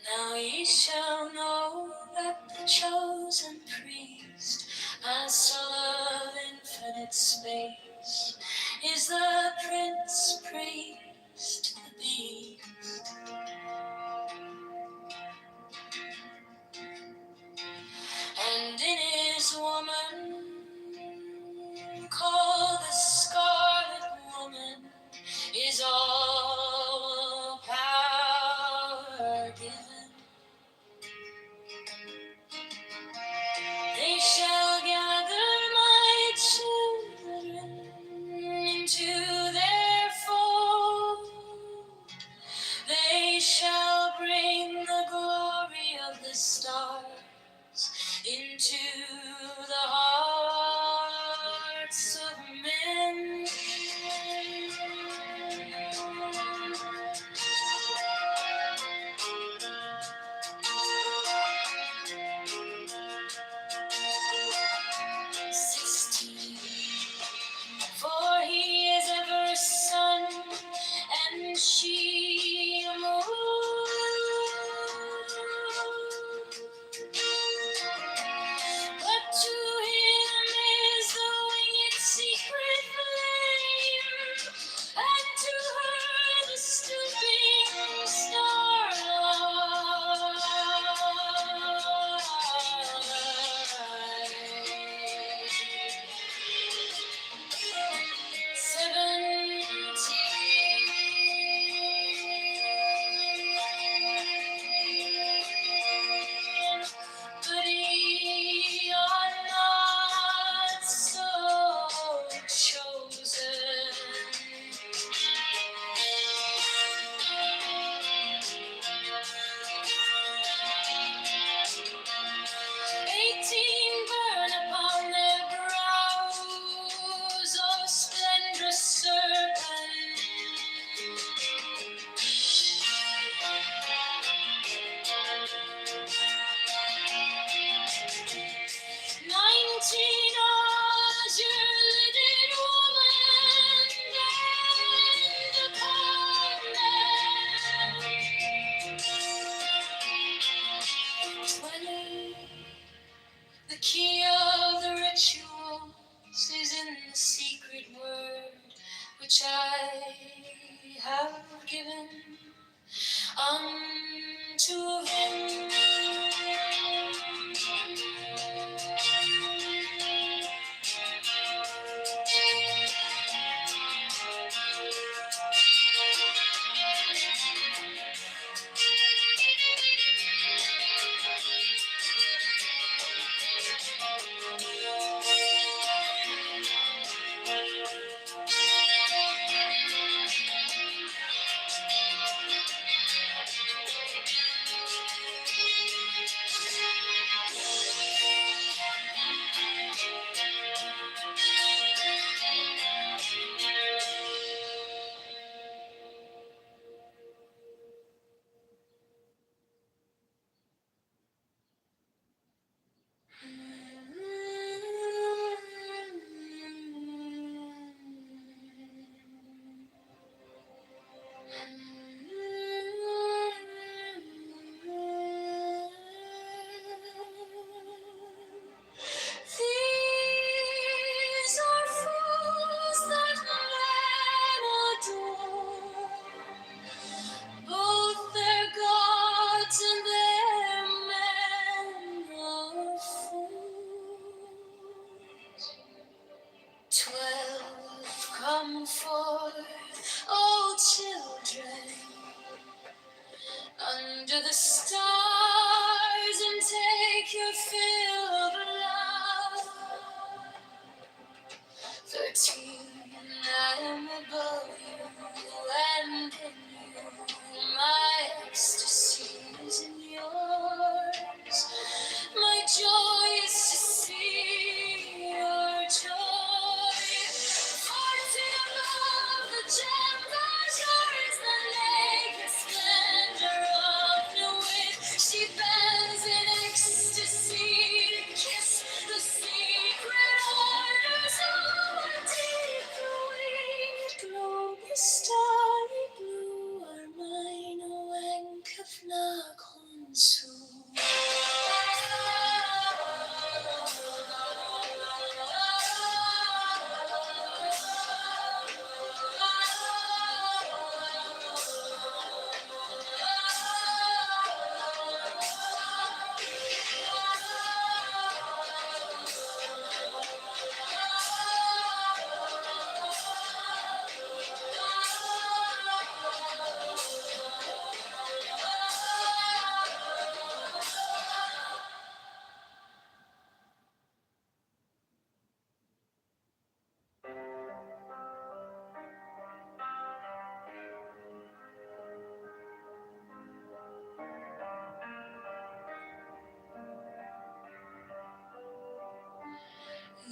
Speaker 12: Now ye shall know that the chosen priest, master of infinite space, is the prince priest, the beast. And in his woman, called the Scarlet Woman, is all power given. They shall gather my children into their fold. They shall the stars and take your fill of love. 13, I am above you and in you. My ecstasy is in yours. My joy is to see your joy. 14 above the gem yours, the naked splendor of the wind. She bends in ecstasy to kiss the secret orders of a deep glow. The starry blue are mine, oenk of nakonsu.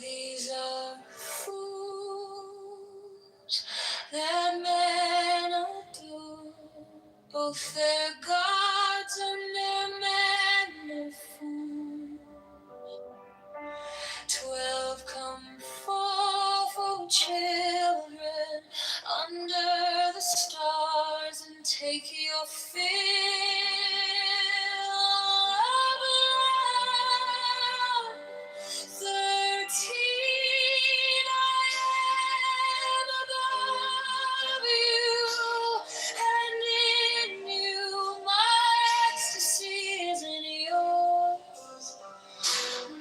Speaker 12: These are fools that men adore, both their gods and their men are fools. 12 come forth, O children, under the stars and take your fill of love. 13, I am above you, and in you my ecstasy is in yours.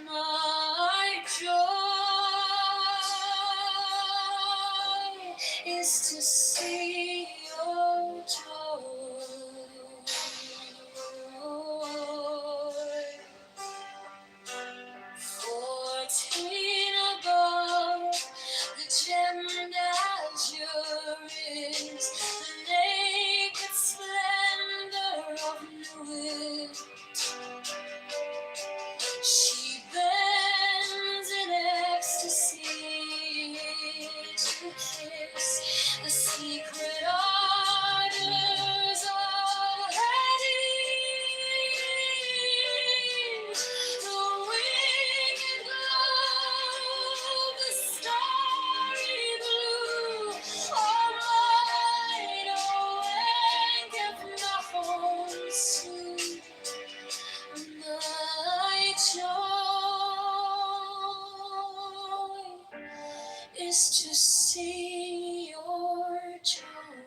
Speaker 12: My joy is to see your joy. 14 above, the gemmed azure is the naked splendor of the she bends in ecstasy to kiss the secret ardors of Hades. The winged glow, the starry blue, are mine, oh, and nothing soon. My joy is to see your joy.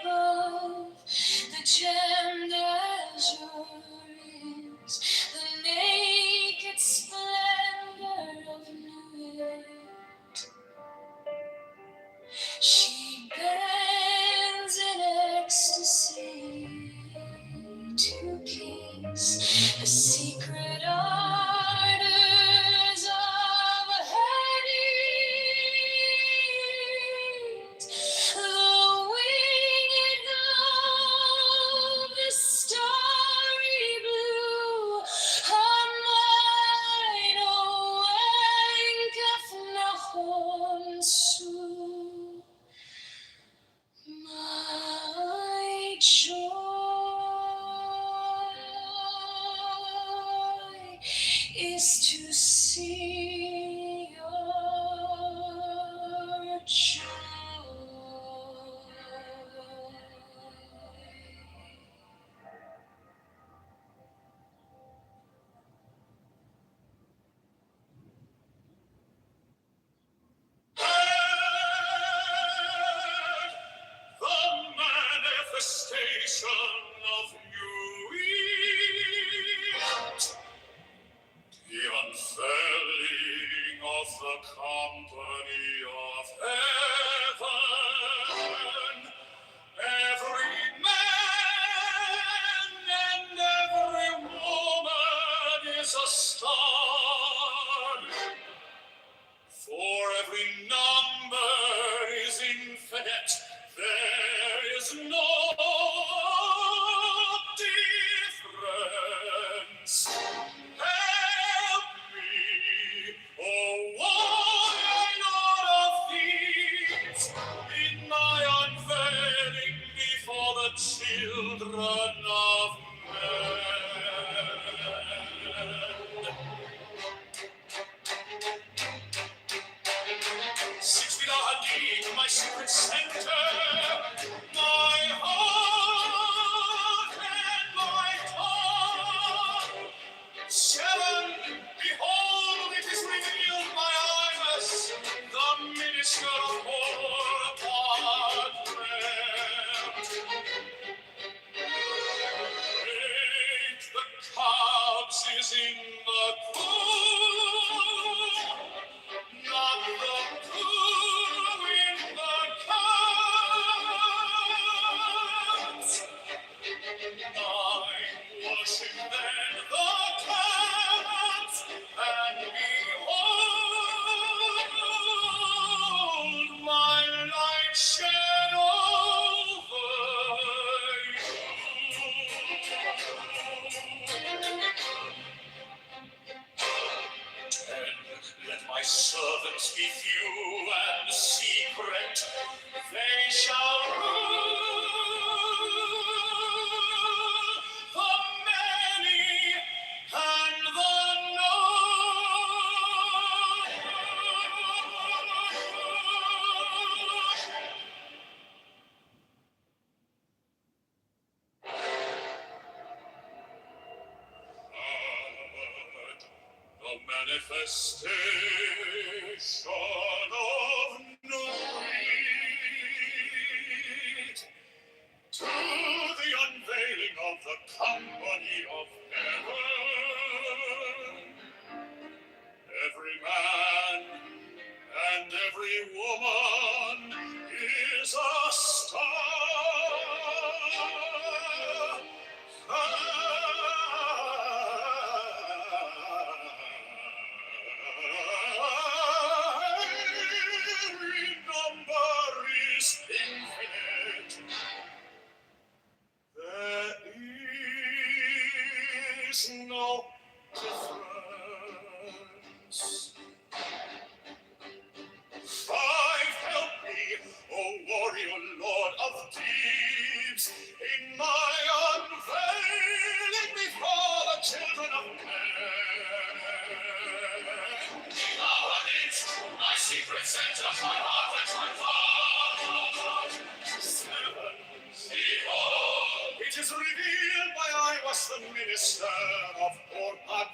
Speaker 12: Above the gemmed azure is to kiss the secret ardors of Hades. The winged of the starry blue, on mine awanketh Nahon Su. My joy is to see your joy. The manifestation of you, the unfurling of the company of heaven. Every man and every woman is a star. For every number is infinite, there is no difference. Help me, oh warrior of thieves, in my unveiling before the children of men. 6 feet deep, my secret center, my heart and my tongue. 7, behold, it is revealed by Imus, the minister of war upon prayer. 8, the cubs is in the pool. Not the poo in the cups. 9, washing then the cups, and behold, my light shed over Let my servants be few and secret, they shall rule the many and the the manifestation of night, to the unveiling of the company of heaven. Every man and every woman is a star. Every number is infinite. There is no difference. 5, help me, O warrior lord of deeds, in my unveiling before the children of men. Nowadays, my secret center, my heart and my heart. 7, behold, it is revealed by I was the minister of Orpakrat.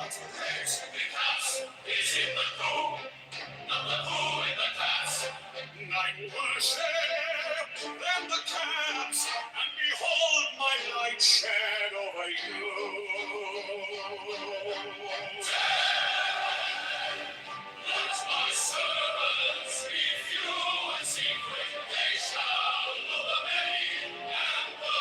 Speaker 12: 8, because is in the room. Number 2 in the cats. 9, worship, then the cats, and behold my light shed over you. 10, let my servants be few and secret, they shall know the many and the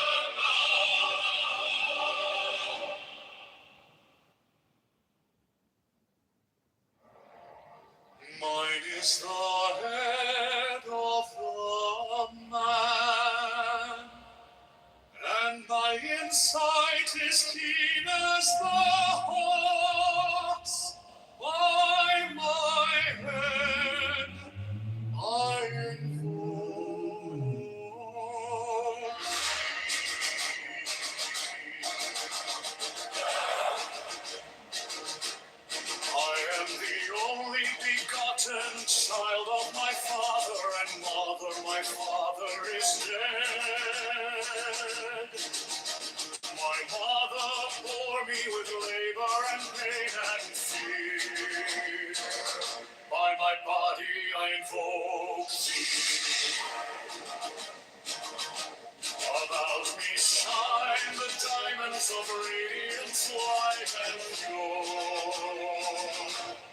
Speaker 12: insight is keen as the hawk's. By my head I invoke. I am the only begotten child of my father and mother. My father is dead. My mother bore me with labor and pain and fear. By my body I invoke thee. About me shine the diamonds of radiant light and pure.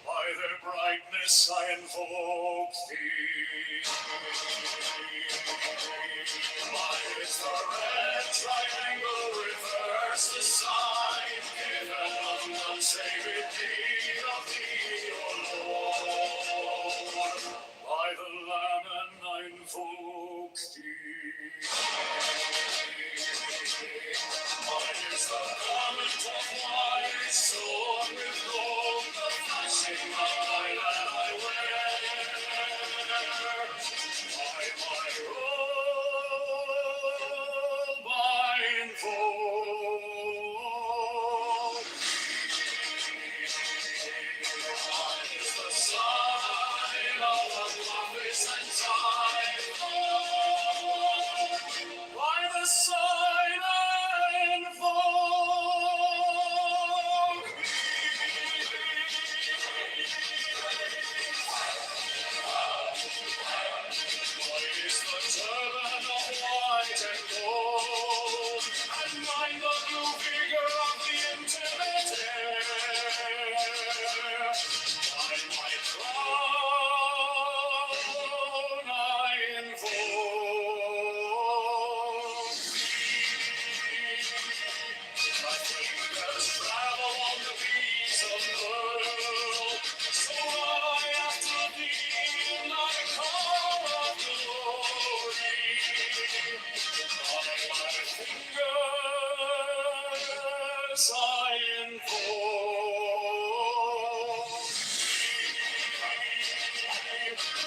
Speaker 12: By their brightness I invoke thee. Mine is the red triangle, reverse the sign, given of none save it be of thee, O Lord. By the Lamb and I invoke thee. Mine is the garment of white, sword with gold, the flashing of my that I wear. By my robe I invoke thee. Mine is the sign of the prophets and time. By the sign I invoke Mine is the turban of white and gold, and mine the blue vigor of the intimate air. By my crown I invoke thee. My fingers travel on the keys of pearl, so I after thee my call of glory. By my fingers I invoke thee.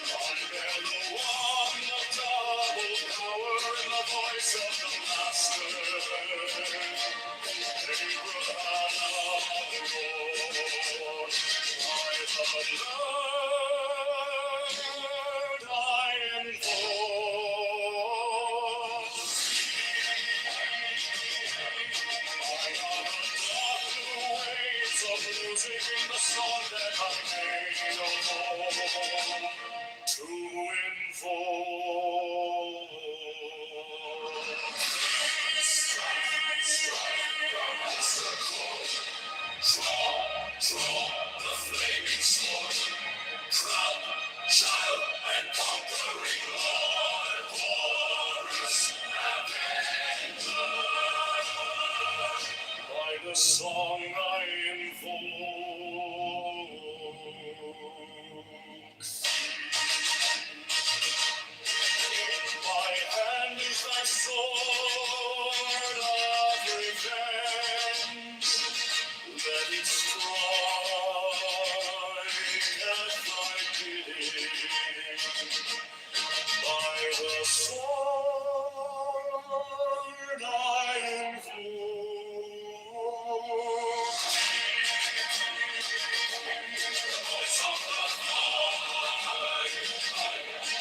Speaker 12: I bear the wand of double power in the voice of the Master. Music in the song that I made to Draw the flaming sword, crown, child, and conquering Lord, Horus, Avenger. By the song I invoke in my hand is thy sword of revenge. Let it strike at thy bidding. By the sword I invoke the voice of the fire,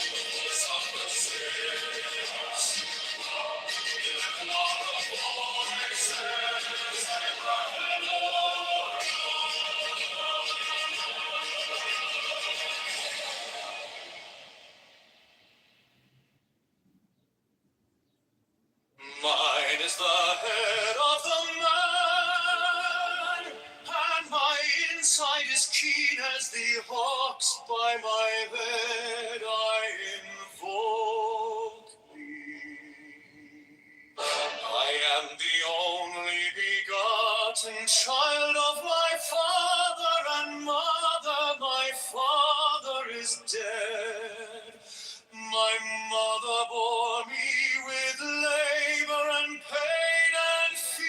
Speaker 12: the voice of the sinners. 11 are the voices, Abraham, Mine is the head of the man, and my insight is keen as the hawk's. By my head I invoke thee. I am the only begotten child of my father and mother. My father is dead. My mother bore me with labor and pain and fear.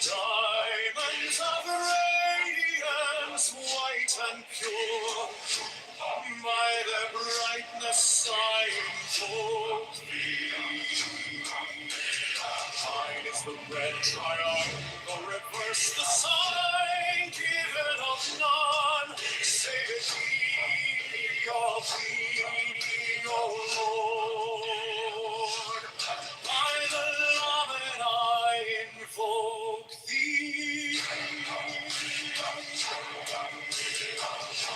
Speaker 12: diamonds of radiance, white and pure. By their brightness I invoke thee. Mine is the red triangle, reverse the sign, given of none, save it thee, O Lord. By the Lamed I invoke thee.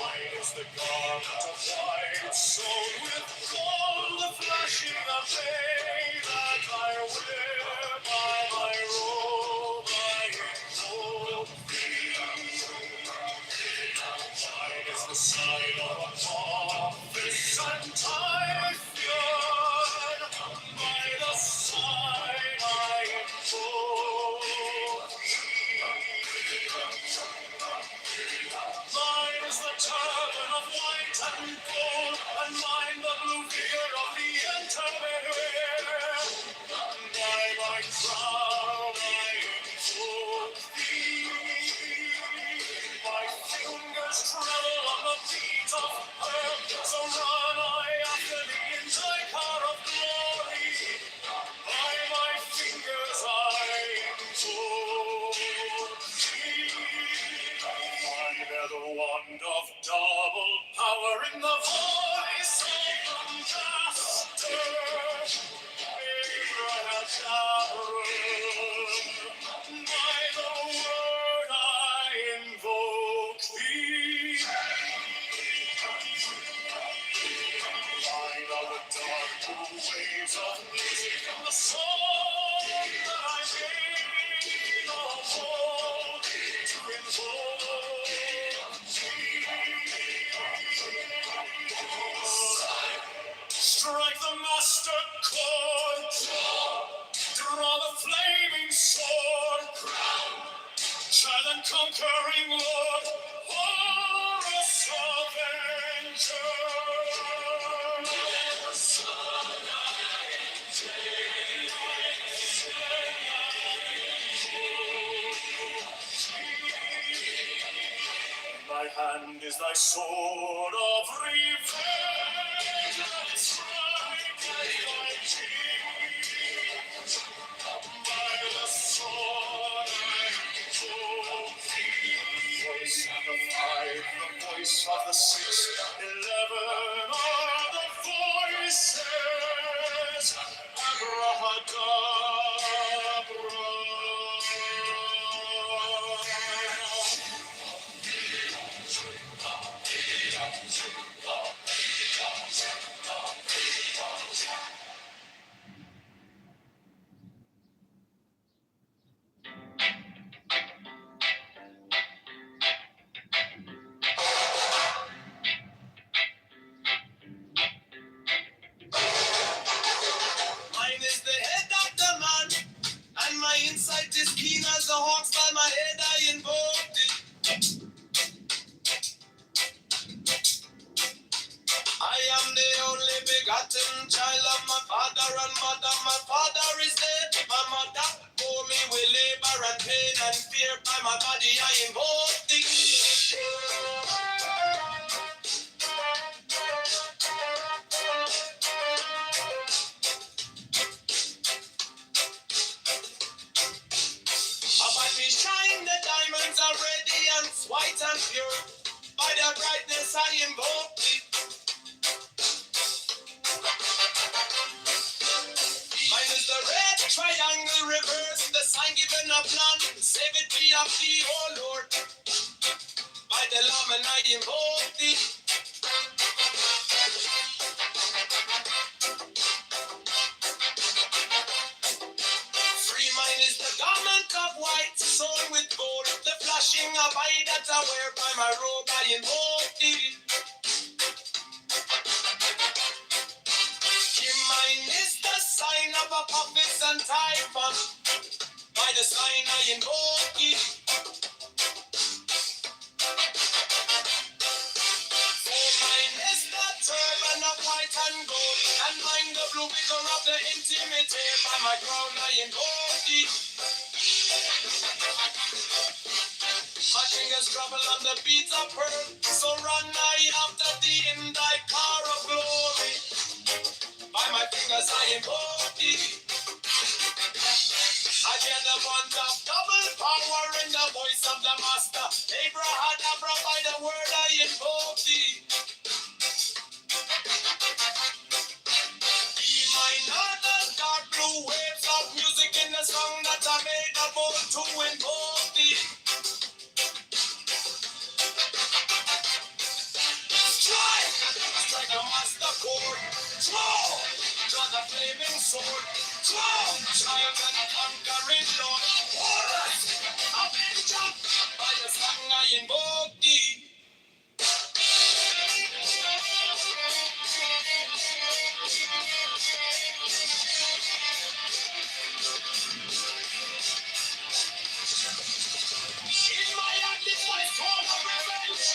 Speaker 12: Mine is the garment of white, sewn with gold, the flashing of day that I wear by my robe I invoke thee. Mine is the sign of a office and time feared, by the sign I invoke thee. Mine is the turban of white and gold, and mine the blue figure of the interwear. By my crown I invoke thee. My fingers tremble on the beat of her, so run I after thee in thy car of glory. By my fingers I invoke thee. I bear the wand of double power in the voice of the master. Abraham by the word I invoke thee. Mine are the dark blue waves of music and the song that I made of old to invoke thee. Strike the master chord, draw the flaming sword, child and conquering Lord, Horus Avenger. My hand is thy sword of revenge, and strike thy cheek. By the sword I invoke thee. Voice of the five, the voice of the 6, 11 are the voices. Abrahadabra. Mine is the head of the man, and my insight is keen as the hawks. By my head I invoke thee. I am the only begotten child of my father and mother. My father is dead. My mother bore me with labor and pain and fear. By my body I invoke thee. Upon me shine the diamonds are radiant, white and pure. By their brightness I invoke thee. Mine is the red triangle reverse, the sign given of none. Save it be of thee, O Lord. By the Lamb and I invoke thee. Free mine is the garment of white, sewn with gold. The flashing of eye that I wear. By my robe I invoke thee. Mine is the sign of a prophet and typhon. By the sign I invoke thee. For mine is the turban of white and gold, and mine the blue vision of the intimate. By my crown I invoke thee. My fingers travel on the beats of pearl, so run I after thee in thy car of glory. By my fingers I invoke thee. I hear the bond of double power in the voice of the master. Abraham, by the word I invoke thee. Be minor, the dark blue waves of music in the song that I made about to invoke thee. Strike a master chord, draw the flaming sword, triumph and conquering Lord, Horus, Avenger, by the song I invoke thee. In my hand is my sword of revenge,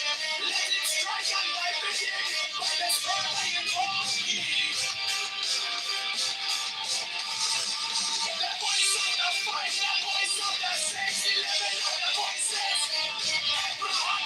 Speaker 12: let it strike and I begin, by the song I invoke thee. The voice of the fight, the voice of the 611 of the voices. Abraham.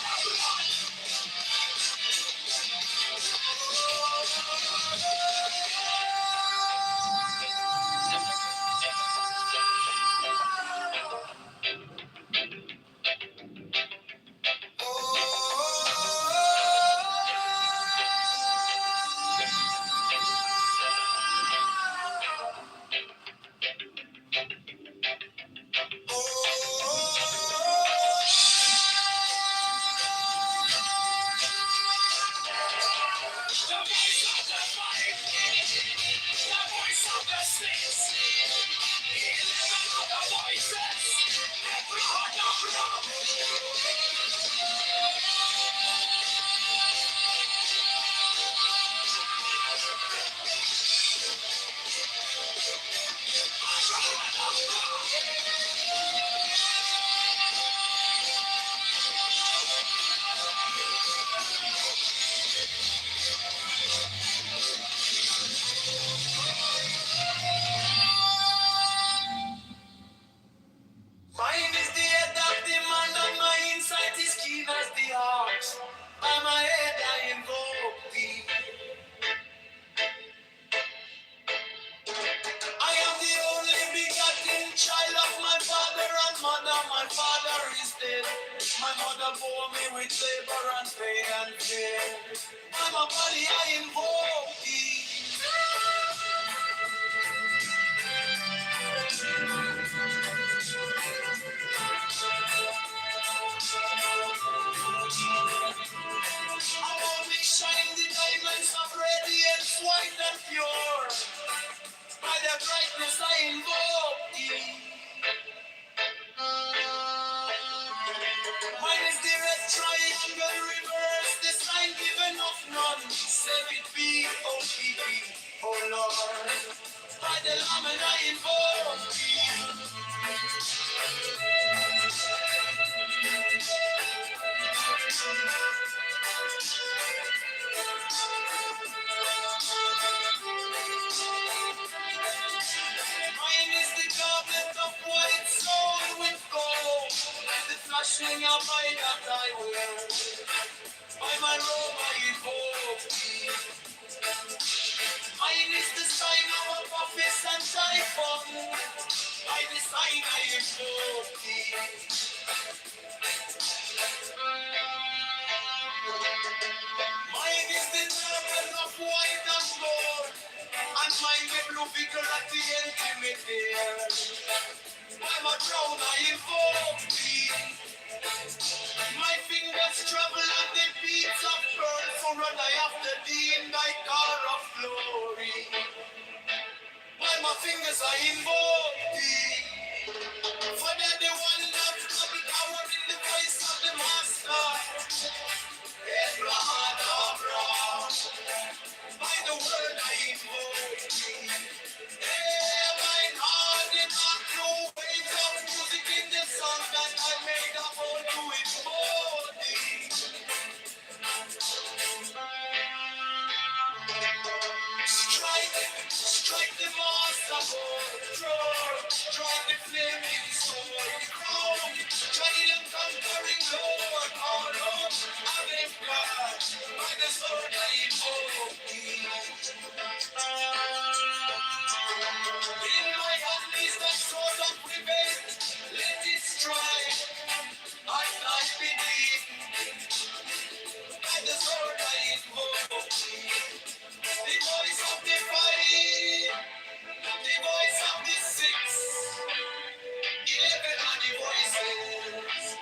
Speaker 12: Mine is the head of the man, and my insight is keen as the heart. By my head I invoke thee. I am the only begotten child of my father and mother. My father is dead. My mother bore me with labor and pain and fear. By my body I invoke thee. Around me shine the diamonds of radiance, white and pure. By the brightness I invoke thee. Mine is the red triangle reverse, the sign given of none. Save it be, oh keep it, oh Lord. By the Lamb and I invoke thee. Mine is the goblet of white soul with gold, and the flashing of my that I wear. By my robe I invoke thee. Mine is the sign of office and typhon. By the sign I invoke thee. Mine is the turban of white and gold, and mine the blue vicar at the intimate there. By my crown I invoke thee. My fingers travel on the beats of pearl, so run I after thee in thy car of glory. By my fingers I invoke thee. For they're the one that got the power in the voice of the master. Abraham. By the word I invoke thee. Hey, mine heart did not know waves of music in the song that I made about to invoke thee. Strike the master. Drive the flaming sword crown. Johnny the conquering Lord. Oh Lord, I'm in God. By the sword I invoke thee. In my hand is the sword of revenge. Let it strike. I not believe. By the sword I invoke thee. The voice of the fight. The voice of the six. 11 are the voices.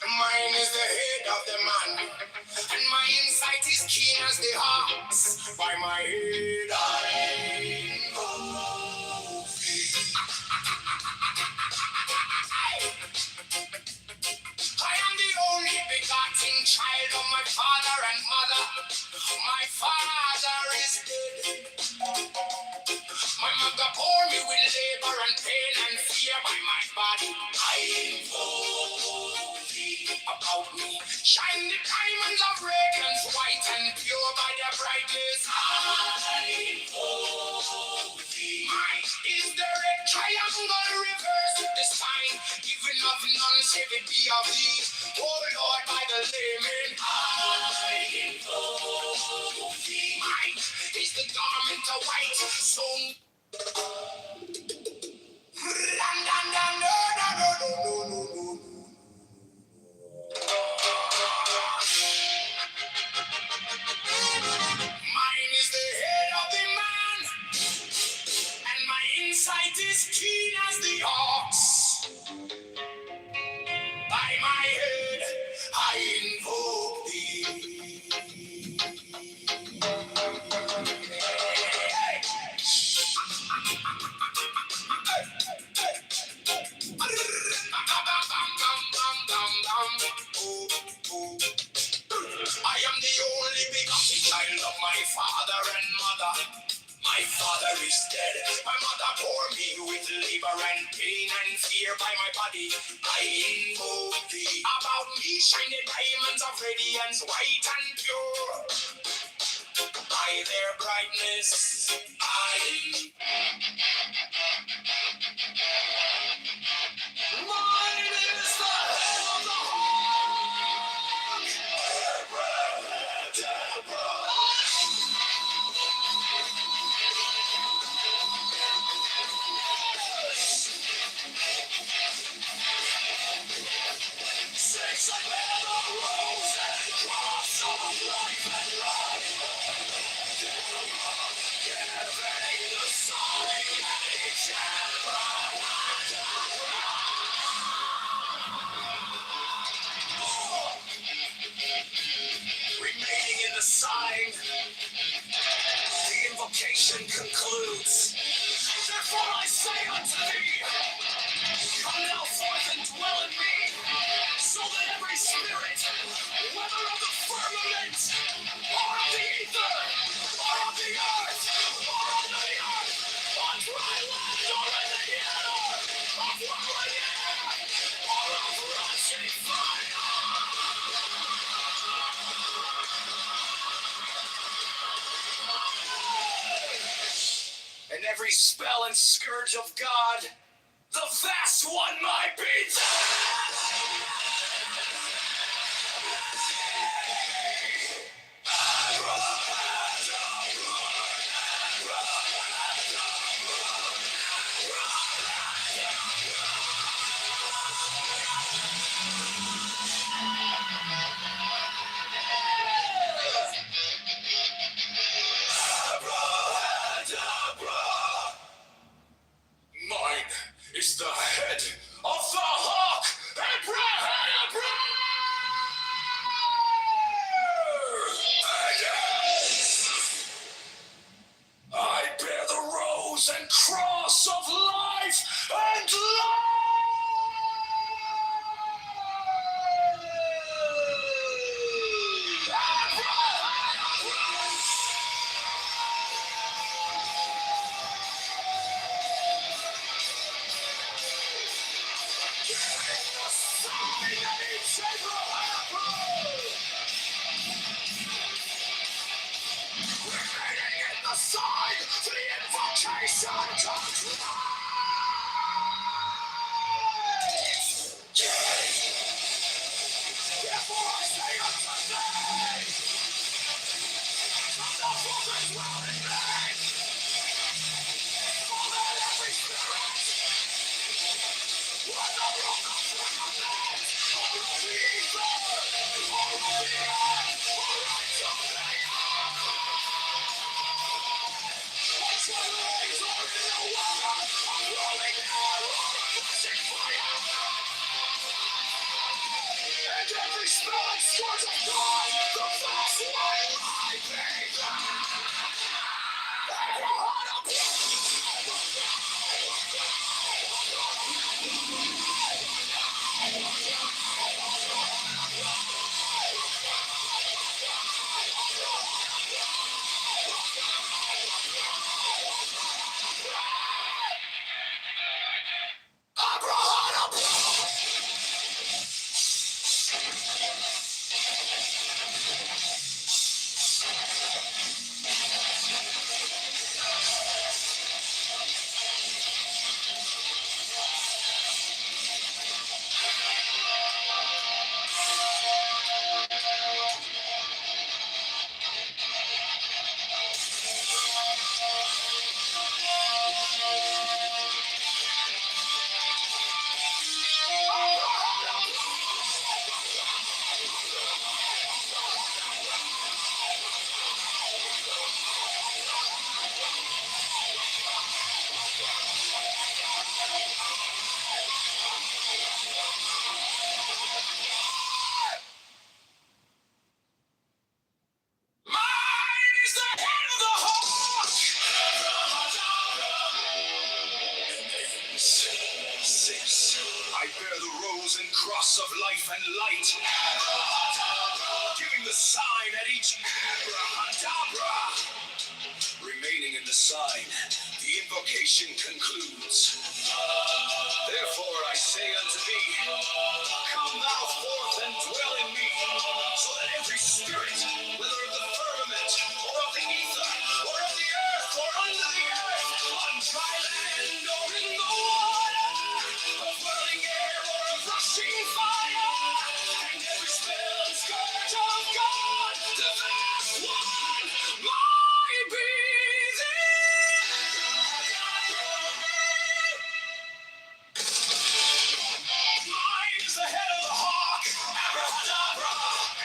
Speaker 12: Mine is the head of the man, and my insight is keen as the ox. By my head I know. I am the only begotten child of my father and mother. My father is dead. My mother bore me with labor and pain and fear by my body. I invoke thee about me. Shine the diamonds of radiance, white and pure by their brightness. I invoke thee. Mine is the red triangle reverse with the sign, given of none save it be of thee. Oh Lord, by the layman, I invoke thee. Mine is the garment of white, so mine is the head of the man, and my insight is keen as the ox. By my head, I invoke thee. I am the only begotten child of my father and mother. My father is dead. My mother bore me with labor and pain and fear by my body. I invoke thee. About me shine the diamonds of radiance, white and pure. By their brightness, mine is the head of the six of the rose and cross of life and life. Giving the sign remaining in the sign, the invocation concludes. Therefore I say unto thee, come now forth and dwell in me, so that every spirit, whether of the firmament, or of the ether, or of the earth, or under the earth, on dry land, or in the air, of whirling air, or of rushing fire, and every spell and scourge of God, the vast one might be Mine is the head of the hawk, Abrahadabra! I bear the rose and cross of life and sign to the invocation comes therefore I say unto thee, come thou forth and dwell in me, for that every spirit, whether of the firmament, or of the ether, or of the earth, or unto the earth, whatsoever are in the water, a rolling air, or a flashing fire, and every spell and scourge of God, the vast one I be I bear the rose and cross of life and light, giving the sign at each abracadabra. Remaining in the sign, the invocation concludes. Therefore I say unto thee, come thou forth and dwell in me, so that every spirit, whether of the firmament, or of the ether, or of the earth, or under the earth, on dry land, or in the water, a whirling air, or a rushing fire, and every spell and scourge of God, the vast one, might be mine is the head of the hawk, abracadabra,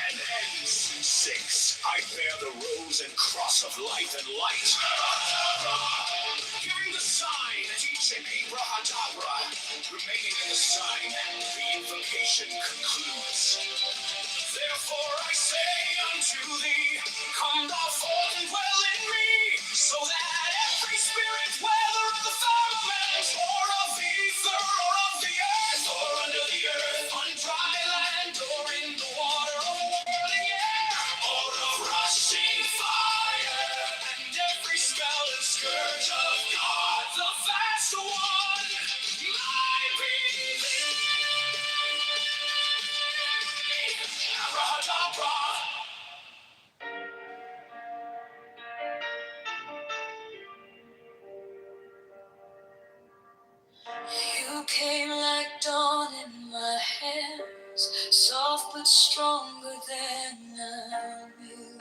Speaker 12: and ends in 6. I bear the rose and cross of life and light, giving the sign at each abracadabra. Remaining in the sign, the invocation concludes. Therefore I say unto thee, come thou forth and dwell in me, so that every spirit, whether of the firmament, or of the ether, or of the earth, or under the earth, on dry land, or in the water, or whirling air, or a rushing fire, and every spell and scourge of God, the vast one, might be thee. Abracadabra. You came like dawn in my hands, soft but stronger than I knew.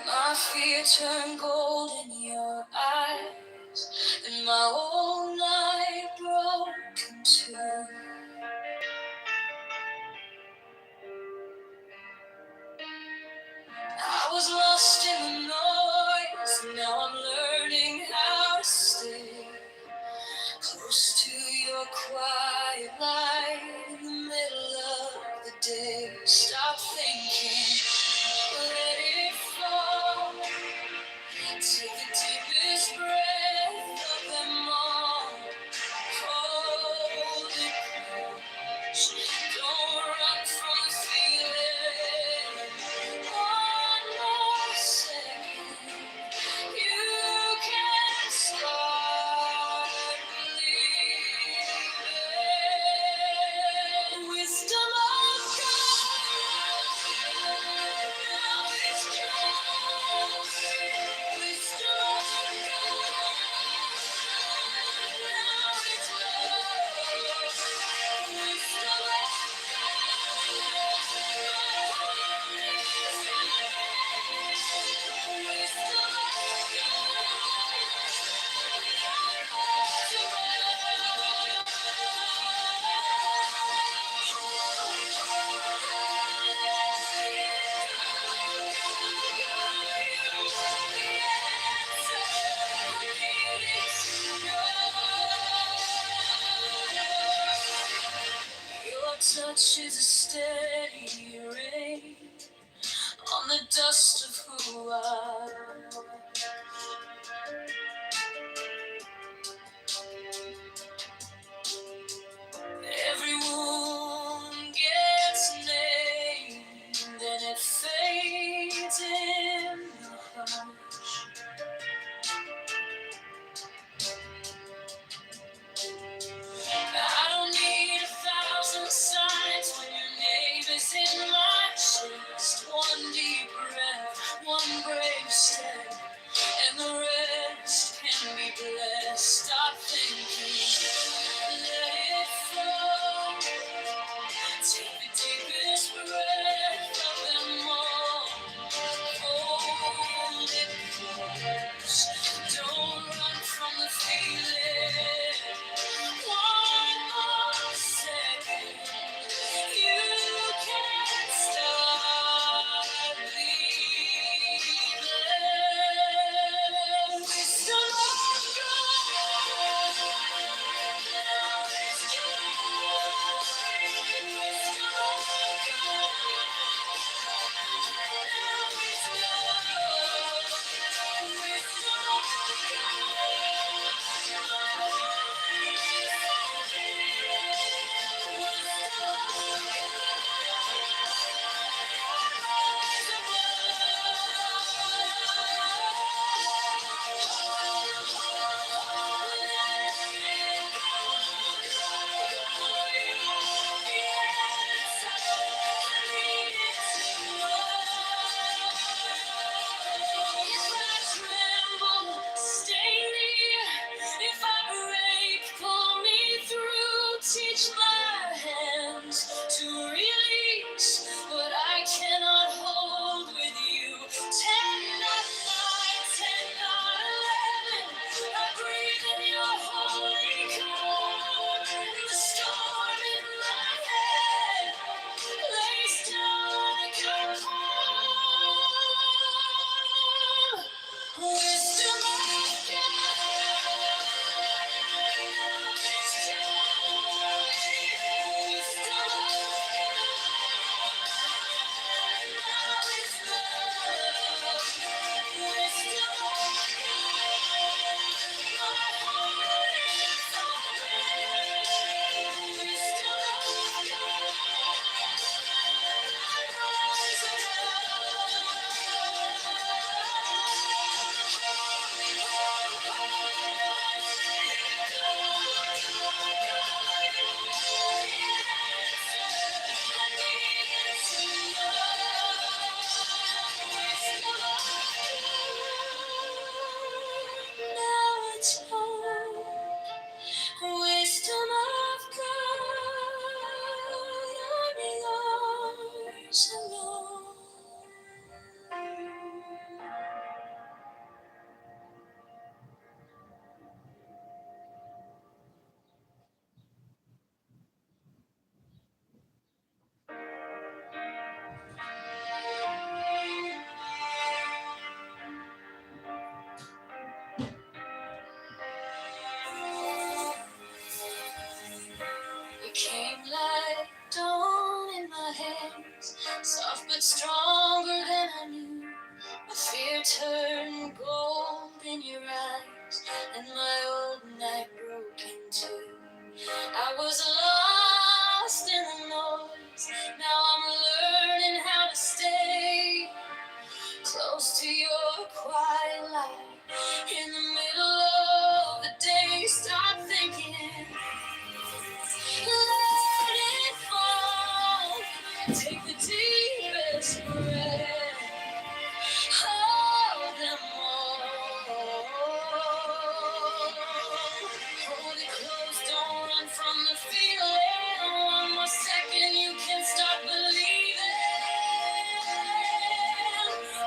Speaker 12: My fear turned gold in your eyes, and my whole night broke in two. touch is a steady rain on the dust of who I am. Every wound gets named and it fades in the hush. I don't need 1,000 signs when your name is in my chest. One deep breath, one brave step, and the rest can be blessed. Stop thinking, let it flow. Take the deepest breath of them all. Hold it close. Don't run from the feeling. One more second. You can't stop believing. Wisdom of God. Teach my hands to release what I cannot hold with you. 10, not 9, 10, not 11. I breathe in your holy calm. The storm in my head lays down like a palm. Wisdom of God. Now it's home. Wisdom of God, I'm yours alone. You came like dawn in my hands, soft but stronger than I knew. My fear turned gold in your eyes, and my old night broke in two. I was lost in the noise, now I'm learning how to stay close to your quiet light in the middle of the day. Stop thinking, let it fall. Take the deepest breath. Hold them all. Hold it close, don't run from the feeling. One more second, you can start believing.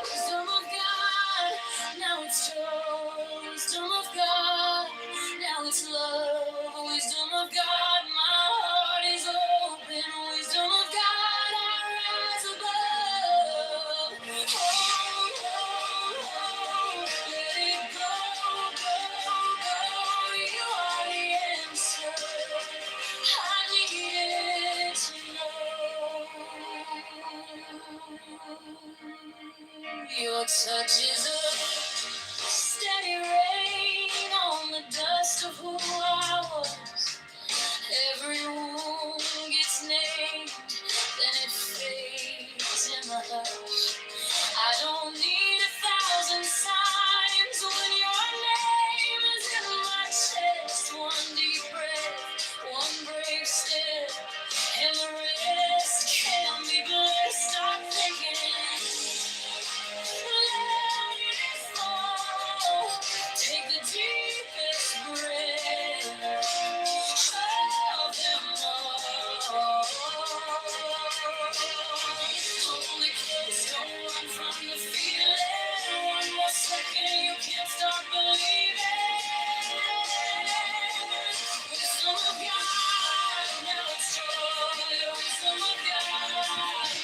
Speaker 12: Wisdom of God, now it's joy. Wisdom of God, now it's love. Wisdom of God, my heart is open. Wisdom of God, I rise above.
Speaker 8: Your touch is a steady rain on the dust of who I was. Every wound gets named, then it fades in the hush. I don't need 1,000 signs when your name is in my chest. One deep breath, one brave step, and the rest can be blessed. Stop thinking, let it fall. Take the deepest breath of them all. Hold it close, don't run from the feeling. One more second, you can't stop believing. Wisdom of God, now it's joy. Wisdom of God,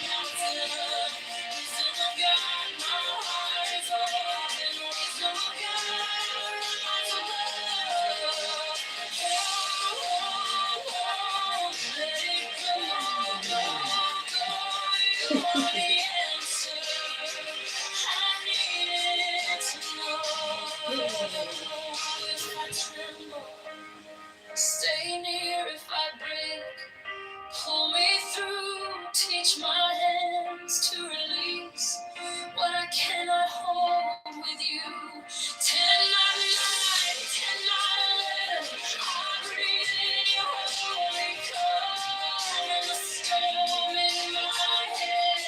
Speaker 8: now it's love. Wisdom of God, my heart is open. Wisdom of God, eyes of love. Let it go, go, go. You are the answer. I needed to know if I tremble. Stay near if I break. Pull me through, teach my hands to release what I cannot hold with you. Cannot lie, cannot live. I breathe in your holy calm, and the storm in my head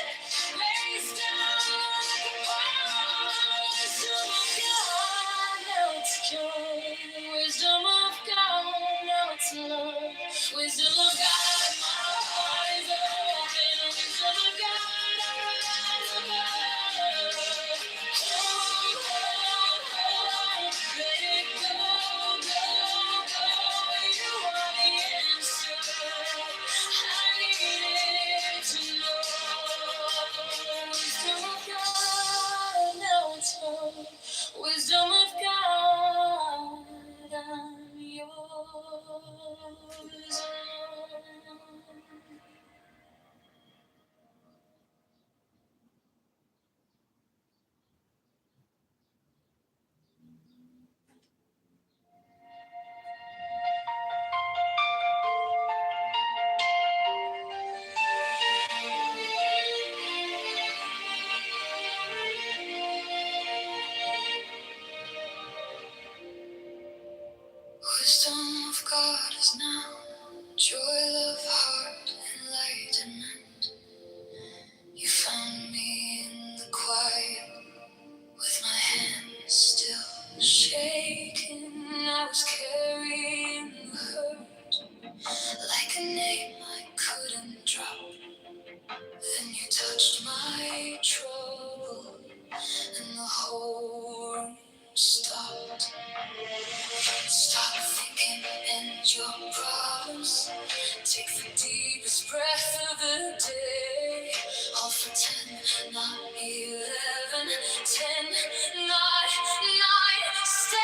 Speaker 8: lays down like a bomb. Wisdom of God, now it's joy. Wisdom of God, now it's love. Wisdom of God, my heart is open. Wisdom of God, I rise above. Let it go, go, go. You are the answer. I needed to know. Wisdom of God, now it's home. Wisdom of God, I'm yours. Wisdom of God is now joy of heart, enlightenment. You found me in the quiet, with my hands still shaking. I was carrying the hurt like a name I couldn't drop. Then you touched my trouble, and the whole room stopped. Stop thinking and your problems. Take the deepest breath of the day. All for 10, not 11. 10, not 9. Stay.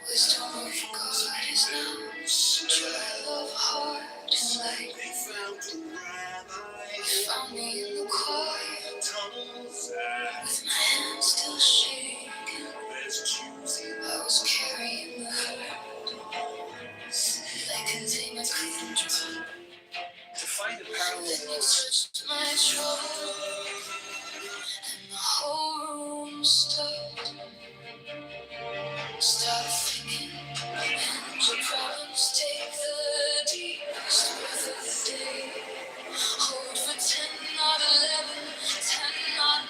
Speaker 8: Wisdom of God is now joy of heart and light. You found me in the quiet tunnels, with my hands still shaking. I was carrying the hurt like a name I couldn't drop.
Speaker 17: To find a parallel
Speaker 8: Then you touched my trouble, and the whole room stopped. Stop thinking, and your problems. Take the deepest breath of the day. Hold for 10, not 11. 10, not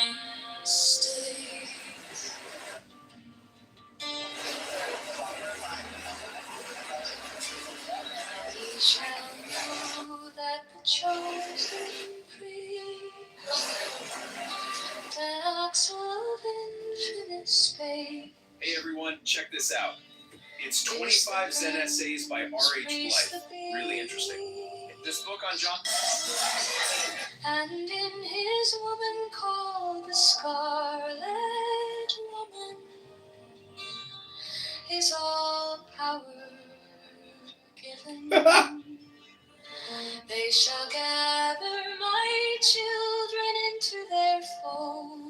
Speaker 8: 9. Stay. We shall know that the chosen breathe the axle of infinite space.
Speaker 17: Hey everyone, check this out. It's 25 Zen essays by R.H. Blythe. Really interesting. This book on John...
Speaker 12: And in his woman called the Scarlet Woman is all power given. They shall gather my children into their fold.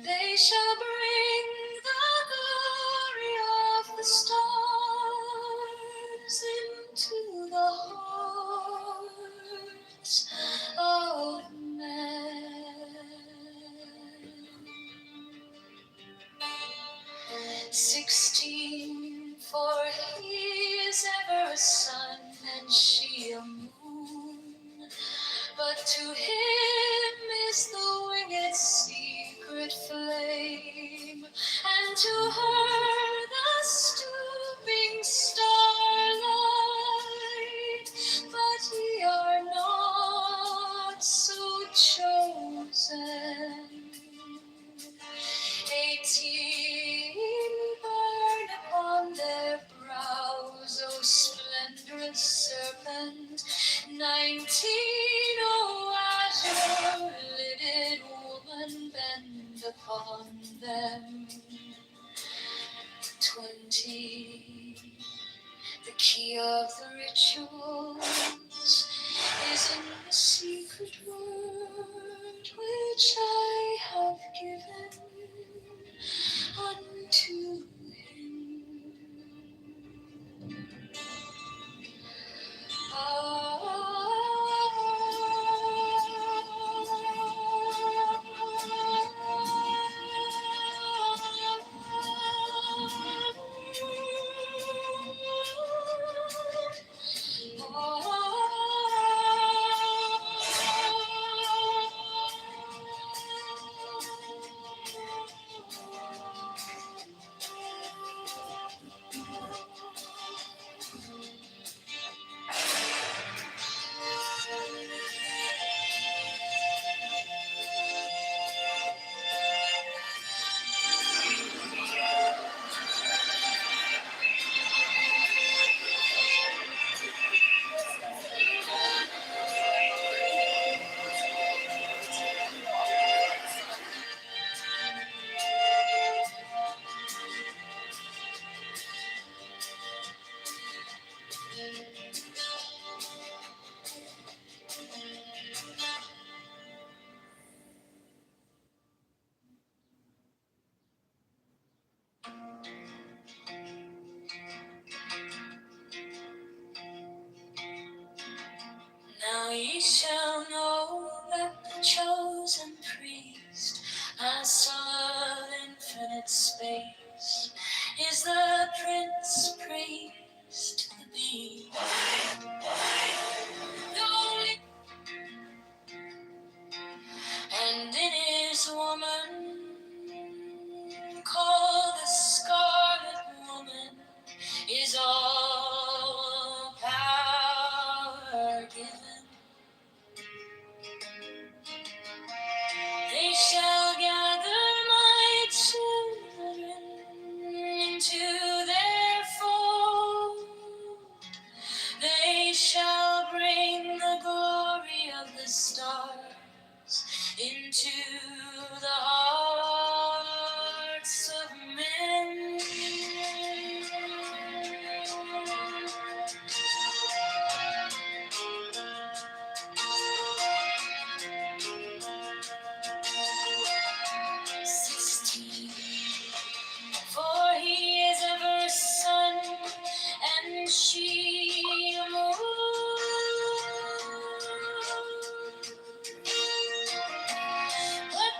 Speaker 12: They shall bring the glory of the stars into the hearts of men. 16, for he is ever a sun and she a moon. But to him is the winged secret flame, and to her the stooping starlight. But ye are not so chosen. 18 burn upon their brows, O splendorous serpent. 19, O azure-lidded woman, bend upon them. 20, the key of the rituals is in the secret word which I have given unto him. Now ye shall know that the chosen priest, as son of infinite space, is the Prince Priest to be. And in his woman, called the Scarlet Woman, is all power given. They shall gather my children into their fold. They shall bring the glory of the stars into the hearts of men. For he is ever sun and she a moon. But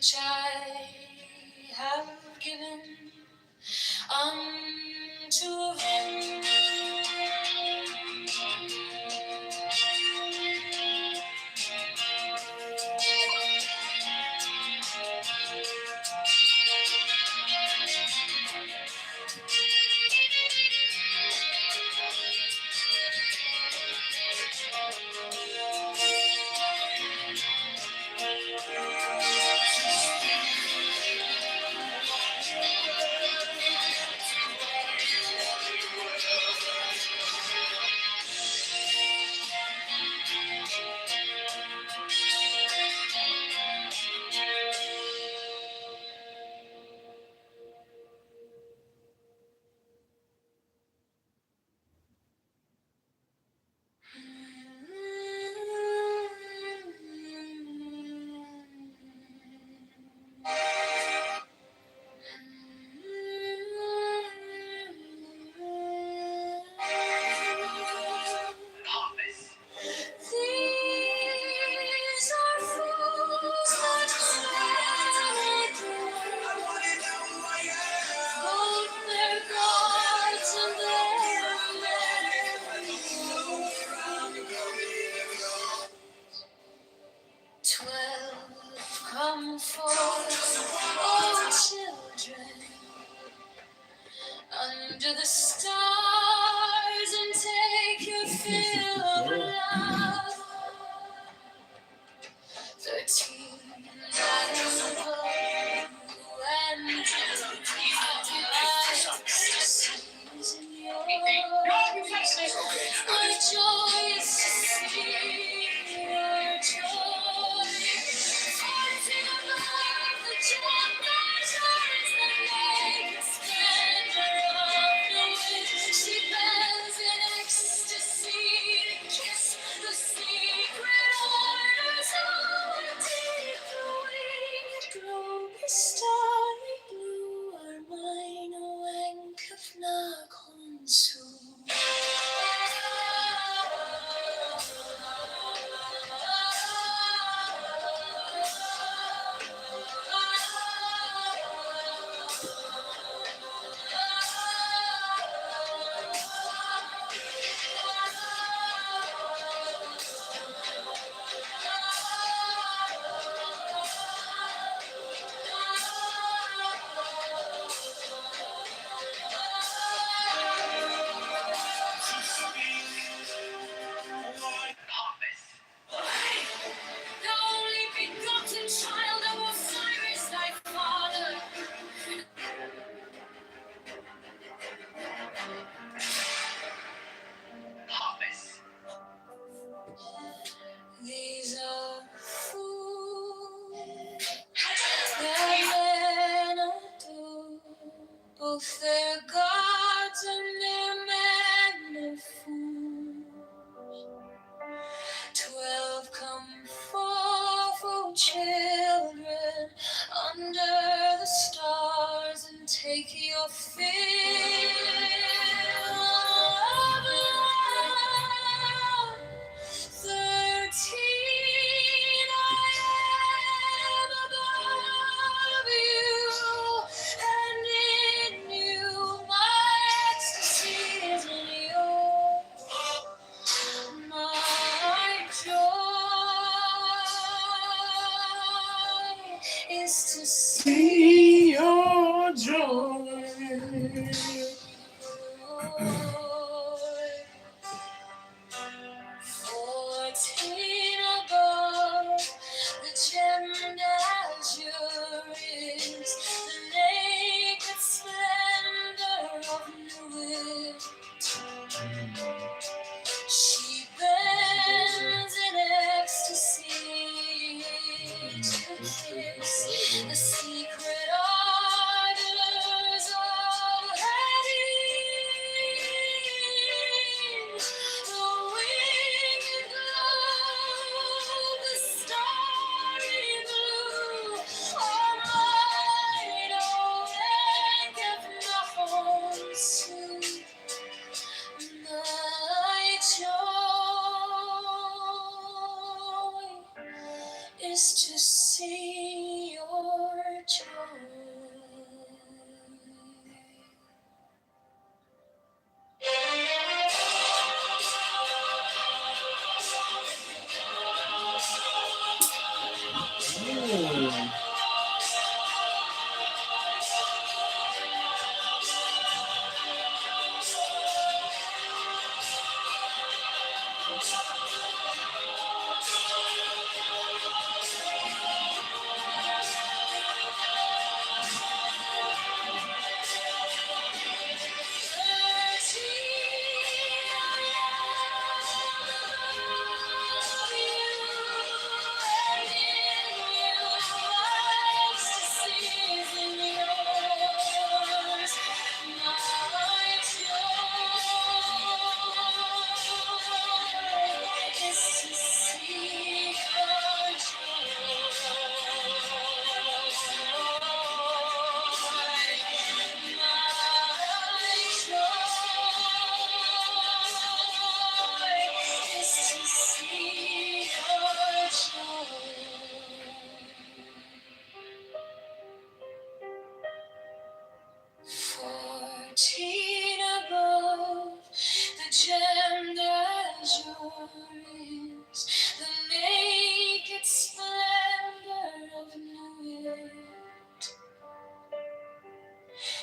Speaker 12: which I have given unto him. These are fools that both their gods and their men. 12 come forth, O children, under the stars, and take your fill of love. 13 that blue and ecstasies in your my joy is to see your joy. 14 above the genders, is the naked splendor of the wind. She bends in ecstasy to kiss the secret orders of the deep blue. Globe starry blue are mine, O wank of Nakonsu. The only begotten child of Osiris, thy father. These are fools that men adore, both their gods and their men of fools. 12 come forth, O children, under the stars, and take your fill of love. 13, I am above you, and in you my ecstasy is in you. My joy is to see your joy. 14 above the gemmed azure is the naked splendor of the she bends in ecstasy to kiss the secret ardors of Hades. The winged globe, the starry blue, are mine, O Enk of Nahon. My joy is to see your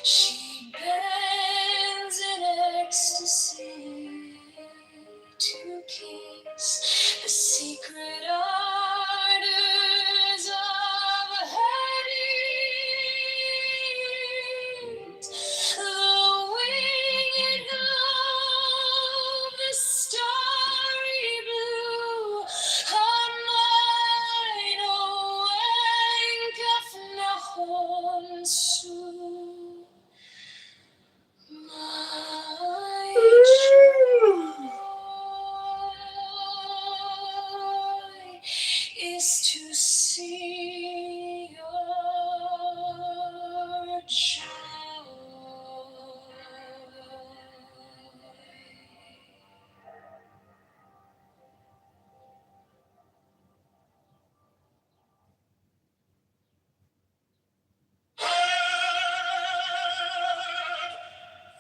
Speaker 12: She bends in ecstasy to kiss the secret ardors of Hades. The winged glow, the starry blue, her mind awanketh nachon zu. My joy is to see your joy.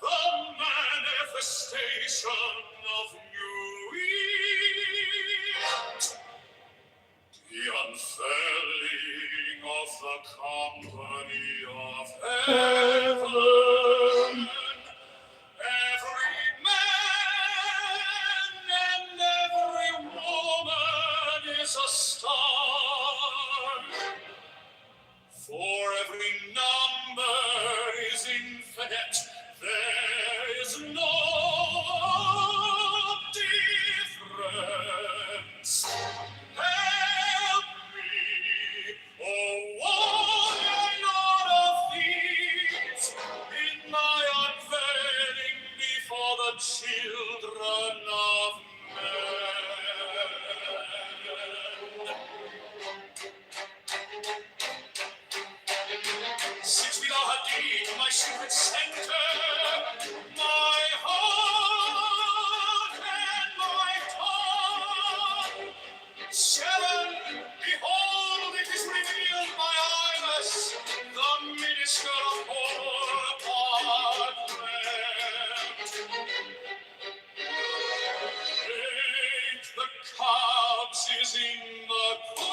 Speaker 12: The manifestation of new Eve, the unfurling of the company of heaven. Every man and every woman is a star. For every number is infinite, there is no difference. Help me, oh Lord of thieves, in my unveiling before the children of men. 6 feet deep, my secret center, my heart and my tongue. 7, behold, it is revealed, my eyeless, the minister of poor apartment. 8, the cubs is in the cool.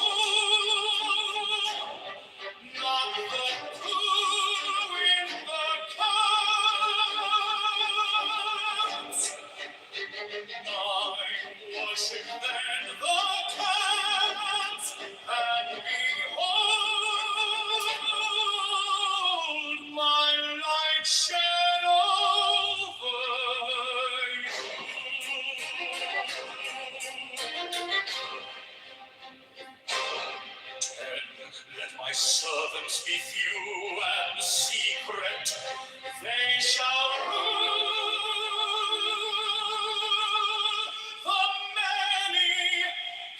Speaker 12: Not the poo in the cups. 9, worship then the cats, and behold, my light shed over you. 10, let my servants be few and secret, they shall rule the many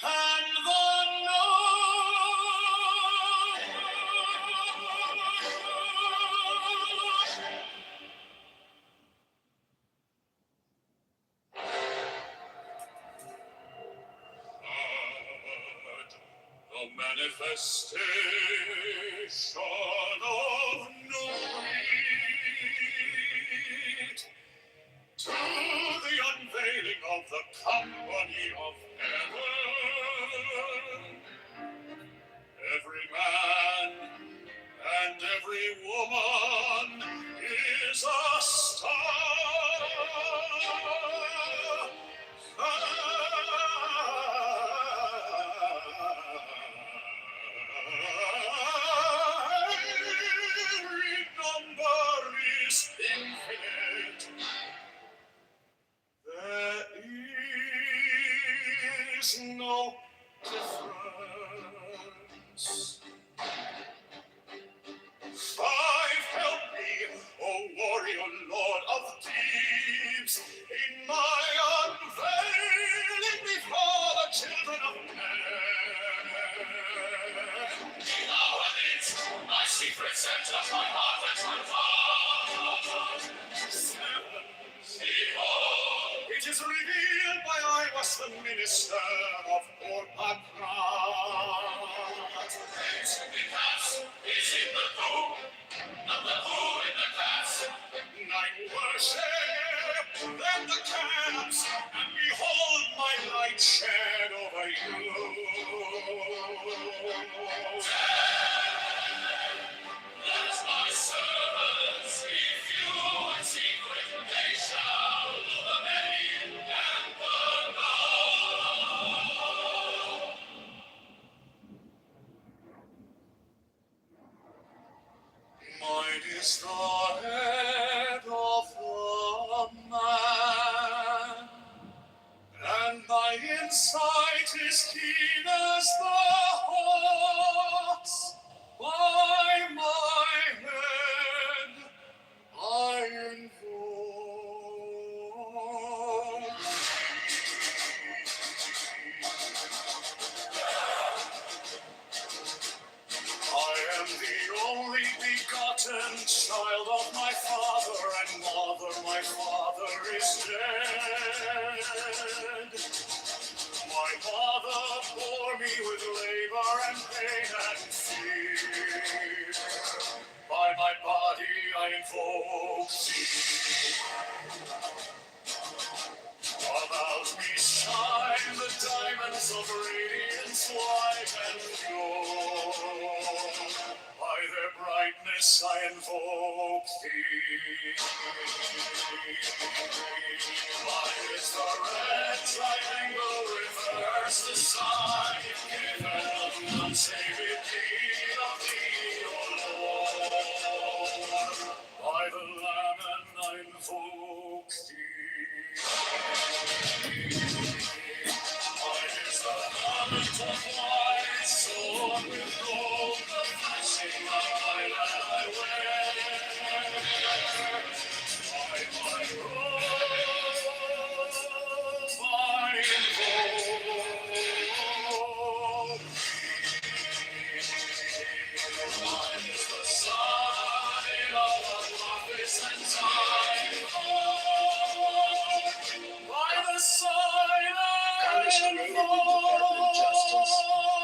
Speaker 12: and the known. The manifestation of new light, to the unveiling of the company of heaven. Every man and every woman is a star.
Speaker 18: is no difference. Five, help me, O warrior lord of deeds, in my unveiling before the children of men. Be thou amidst my secret center, my heart and my heart. Seven, behold, it is revealed why I was the minister of poor Patrat. Because is in the poo, not the poo in the cats. Nine worship, then the cats, and behold my light shed over you. Let my servants be few and secret, they shall know the many and the loud. Mine is the head of the man, and my insight is keen as the hawk's. By my head I invoke I am the only begotten child of my father and mother. My father is dead. My mother bore me with labor and pain and fear. By my body I invoke thee. About me shine the diamonds of radiance white and pure. By their brightness I invoke thee. Mine is the red triangle, reverse the sign, given of none save it be of thee, O Lord. By the Lamb and I invoke thee. Mine is the garment of white, sewn with gold, the flashing of my land I wear. By my robe I invoke Mine is the sign of office and time. By the sign
Speaker 2: Congress created the Department of Justice.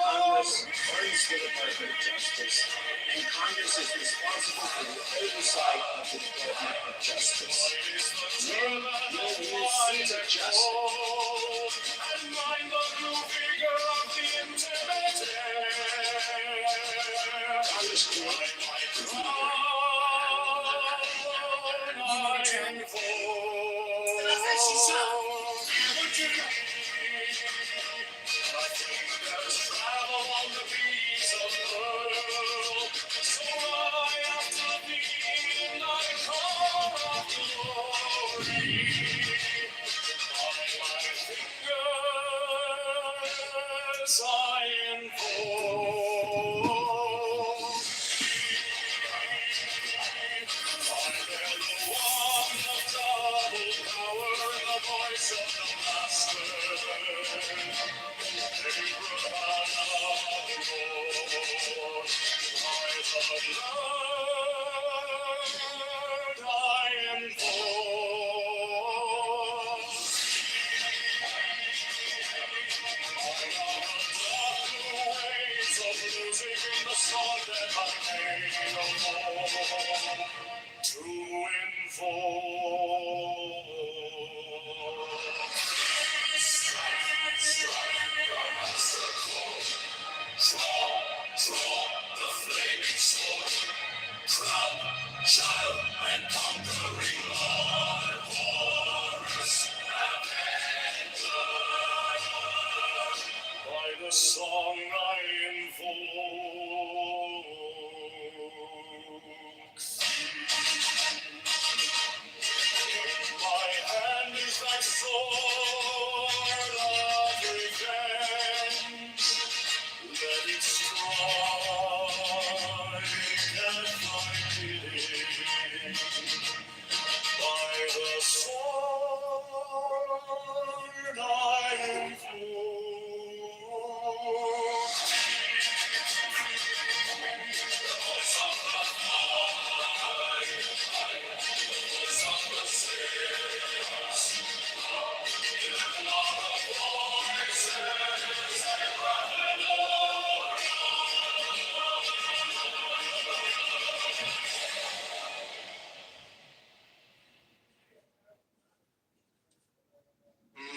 Speaker 2: Congress runs the Department of Justice, and Congress is responsible for the oversight of the Department of Justice. Men, your seat of justice.
Speaker 18: and mine the blue figure of the intimidated.
Speaker 2: Congress created
Speaker 18: song I invoke. My hand is thy sword of revenge.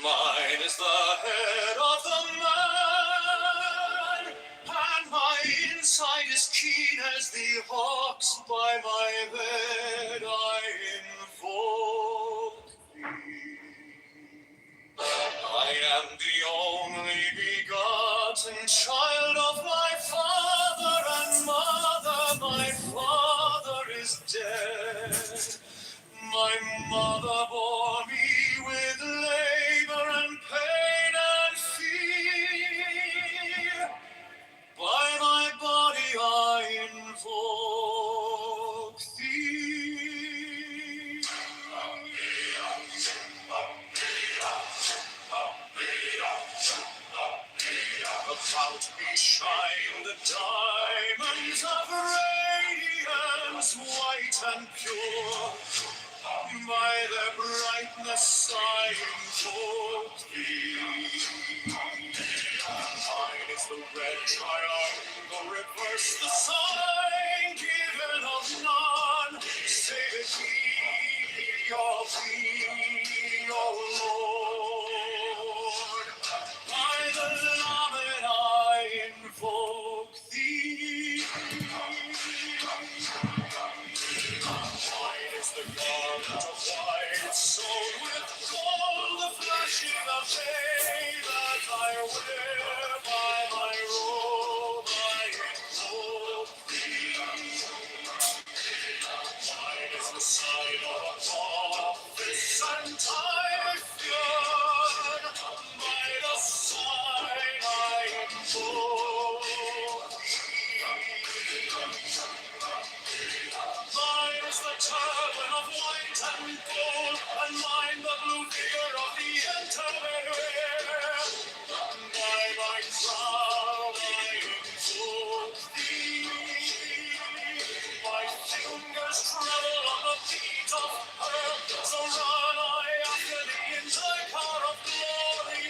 Speaker 12: Mine is the head of the man, and my inside is keen as the hawks. By my bed I invoke thee. I am the only begotten child of my father and mother. My father is dead. My mother bore me with labor and pain and fear. By my body I invoke thee. About me shine the diamonds of radiance, white and pure. By their brightness I invoke thee. Mine is the red triangle, reverse the sign given of none. Save it thee, O Lord. By the Lamed I invoke thee. Mine is the garment of white, sewn with gold, the flashing of day that I wear. By my robe I invoke thee. Mine is the sign of a office and Typhoon. By the sign I invoke thee. Mine is the turban of white and gold, and mine the blue figure of the interwear. By my crown I invoke thee. My fingers tremble on the beat of her, so run I after thee into the car of glory.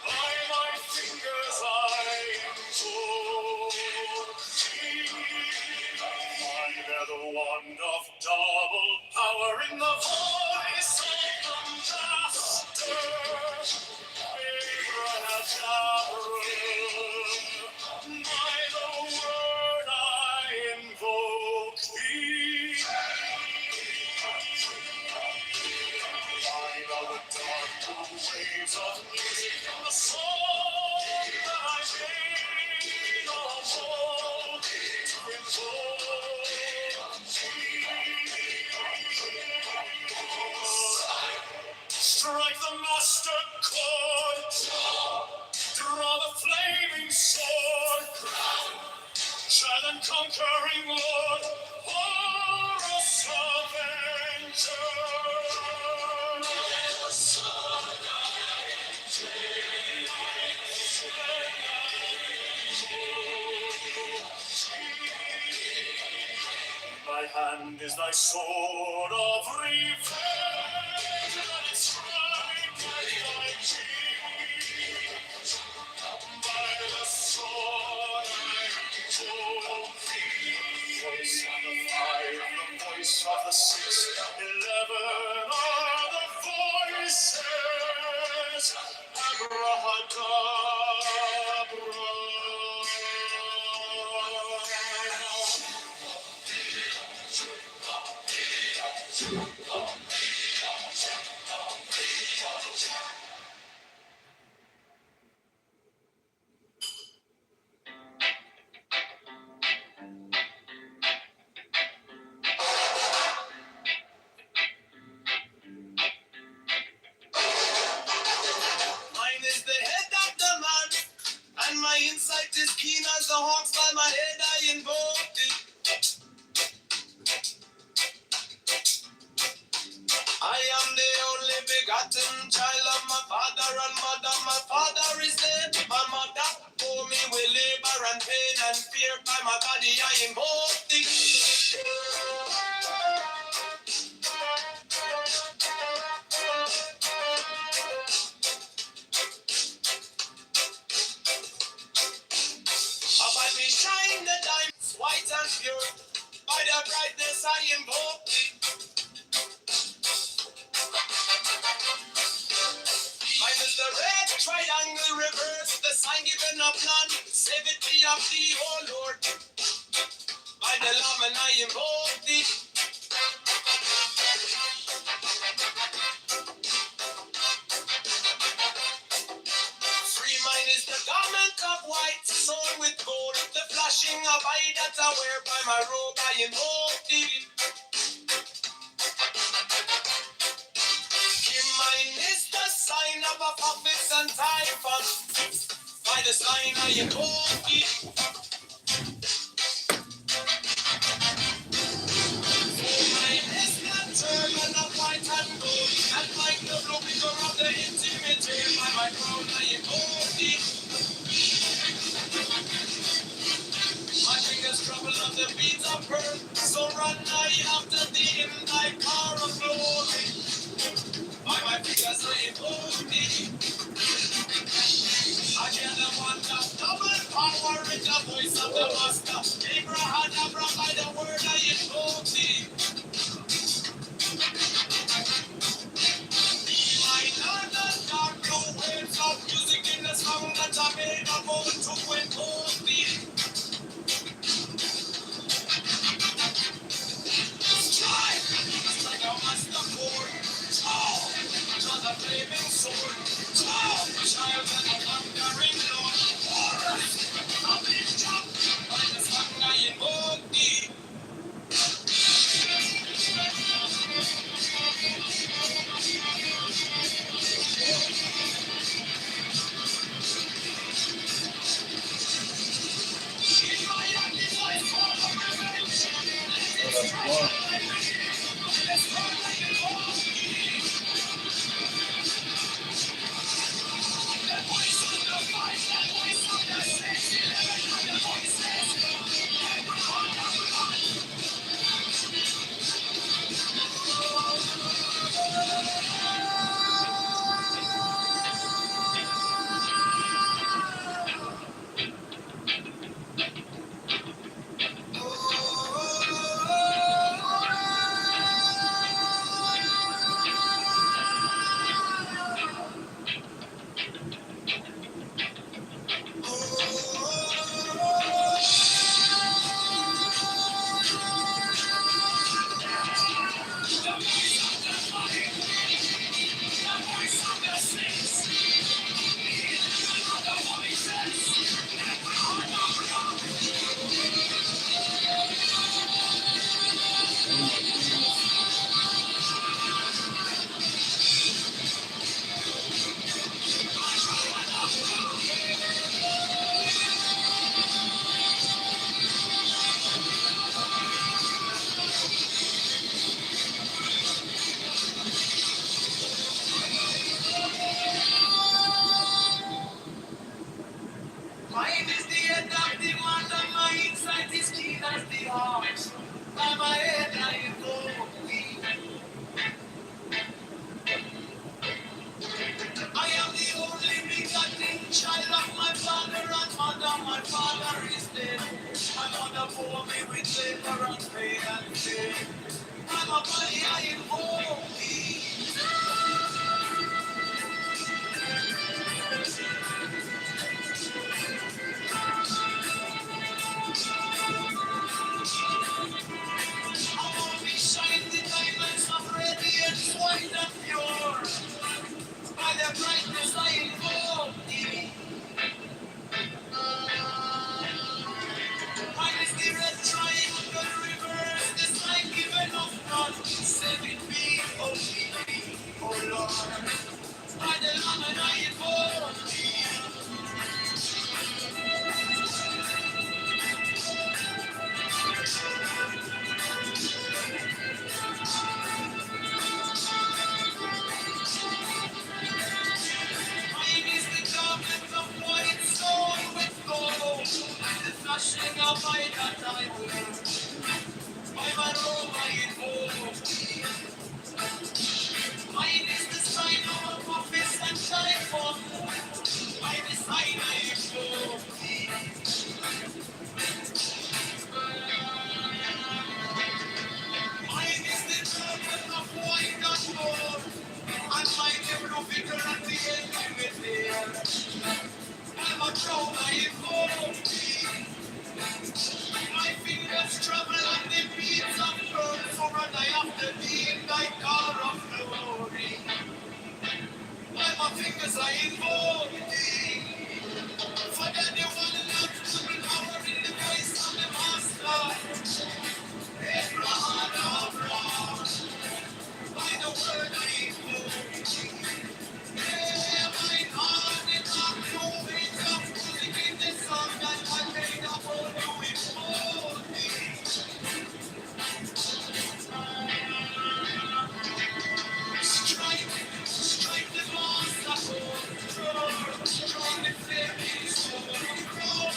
Speaker 12: By my fingers I invoke thee. I bear the wand of double power in the voice of the Master. Abraham, by the word I invoke thee. Mine are the dark blue waves of music and the song that I made all alone to invoke thee. Strike the master chord, draw the flaming sword, child and conquering Lord, Horus Avenger. My hand is thy sword of revenge, and its strike by thy cheek. By the sword I invoke thee. Voice of the five, the voice of the 611 are the voices. Mine is the head of the man, and my insight is keen as the hawks. By my head I invoke thee. I am the only begotten child of my father and mother. My father is dead. My mother bore me with labor and pain and fear. By my body I invoke thee. Jesus, I invoke thee. Mine is the red triangle reverse, the sign given of none. Save it be of thee, O Lord. By the Lamb and I invoke thee. Free mine is the garment of white, sewn with gold. The flashing of eye that I wear by my robe, I invoke thee. King mine is the sign of a prophet and typhon. By the sign I invoke thee. Mine is the turban of white and gold, and like the blue figure of the intimate by my crown I invoke thee. My fingers trouble on the beat of pearl, so run I after thee in thy car of glory. By my fingers I invoke thee. I hear the wonder, double power in the voice of the master. Abraham, by the word I invoke thee. I know the dark blue waves of music in the song that I made of all to invoke thee. Strike! Like a master chord. Oh! To the flaming sword. Oh! Child of the conquering Lord. Horus! A big jump! By the song I invoke thee. In my hand is my sword of revenge. Let it strike my enemy. Let it strike my enemy. The voice of the fight, the voice of the 611, the voices. Mine is the end of the man, and my insight is keen as the heart. By my head I invoke thee. I am the only begotten child of my father and mother. My father is dead. My mother bore me with labor and pain and fear. I'm a body I invoke thee. I want to shine the diamonds of radiance, white and pure. By the brightness I invoke thee. Mine is the red triangle reverse, the sign given of none. Save it be, oh thee, oh Lord. By the Lamb and I invoke thee. Mine is the garment of white sewn with gold, the flashing of light that I wear. By my robe I invoke thee. Mine is the sign of office and typhon. By the sign I invoke thee. fingers I invoke thee. For that they want to love to the power in the voice of the master. In the heart of love, by the word I invoke thee. Yeah, my heart is not moving up to the greatest song that I made up for you invoke thee. Strike the master roar, strong the flaming sword, grow,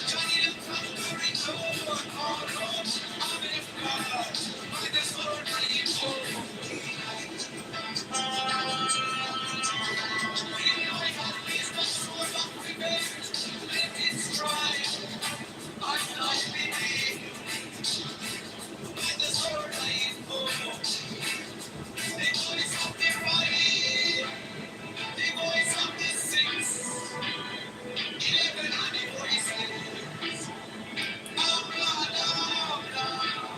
Speaker 12: Johnny the conquering Lord, all Lord, Amen God, by the sword I invoke thee. In my hand is the sword of revenge, let it strike, I not believe, by the sword I invoke, the voice of the right, the voice of the six. 11 honey voices. Oh, Lord, oh, Lord.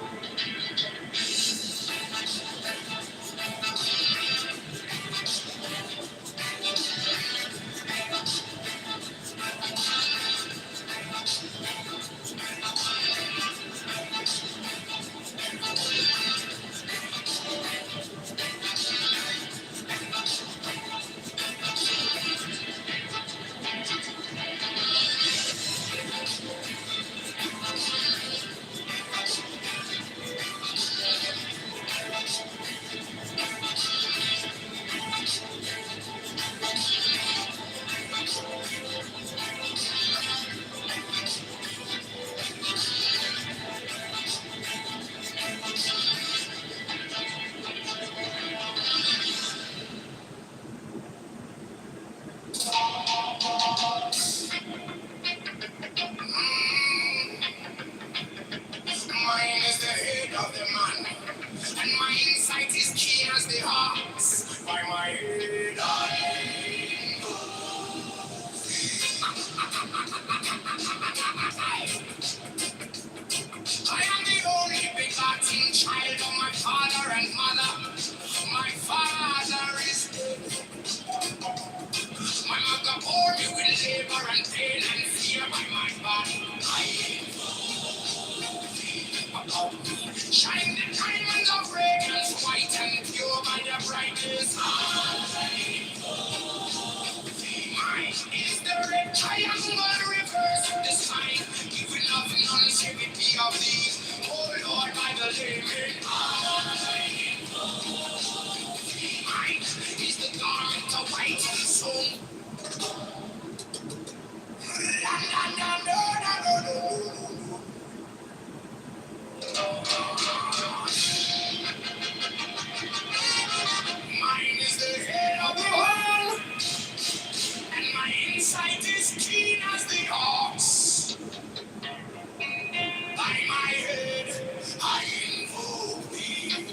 Speaker 12: Mine is the head of the man, and my insight is keen as the ox. By my head I am the only begotten child of my father and mother. My father is dead. My mother bore me with labor and pain and fear by my body. About me shine the diamonds of radiance, white and pure by the brightness. Mine is the red triangle reverse of the sign, giving of longevity of these. Oh Lord, by the limit. Mine is the garment of white and soul. Mine is the head of the world, and my insight is keen as the ox. By my head, I invoke thee.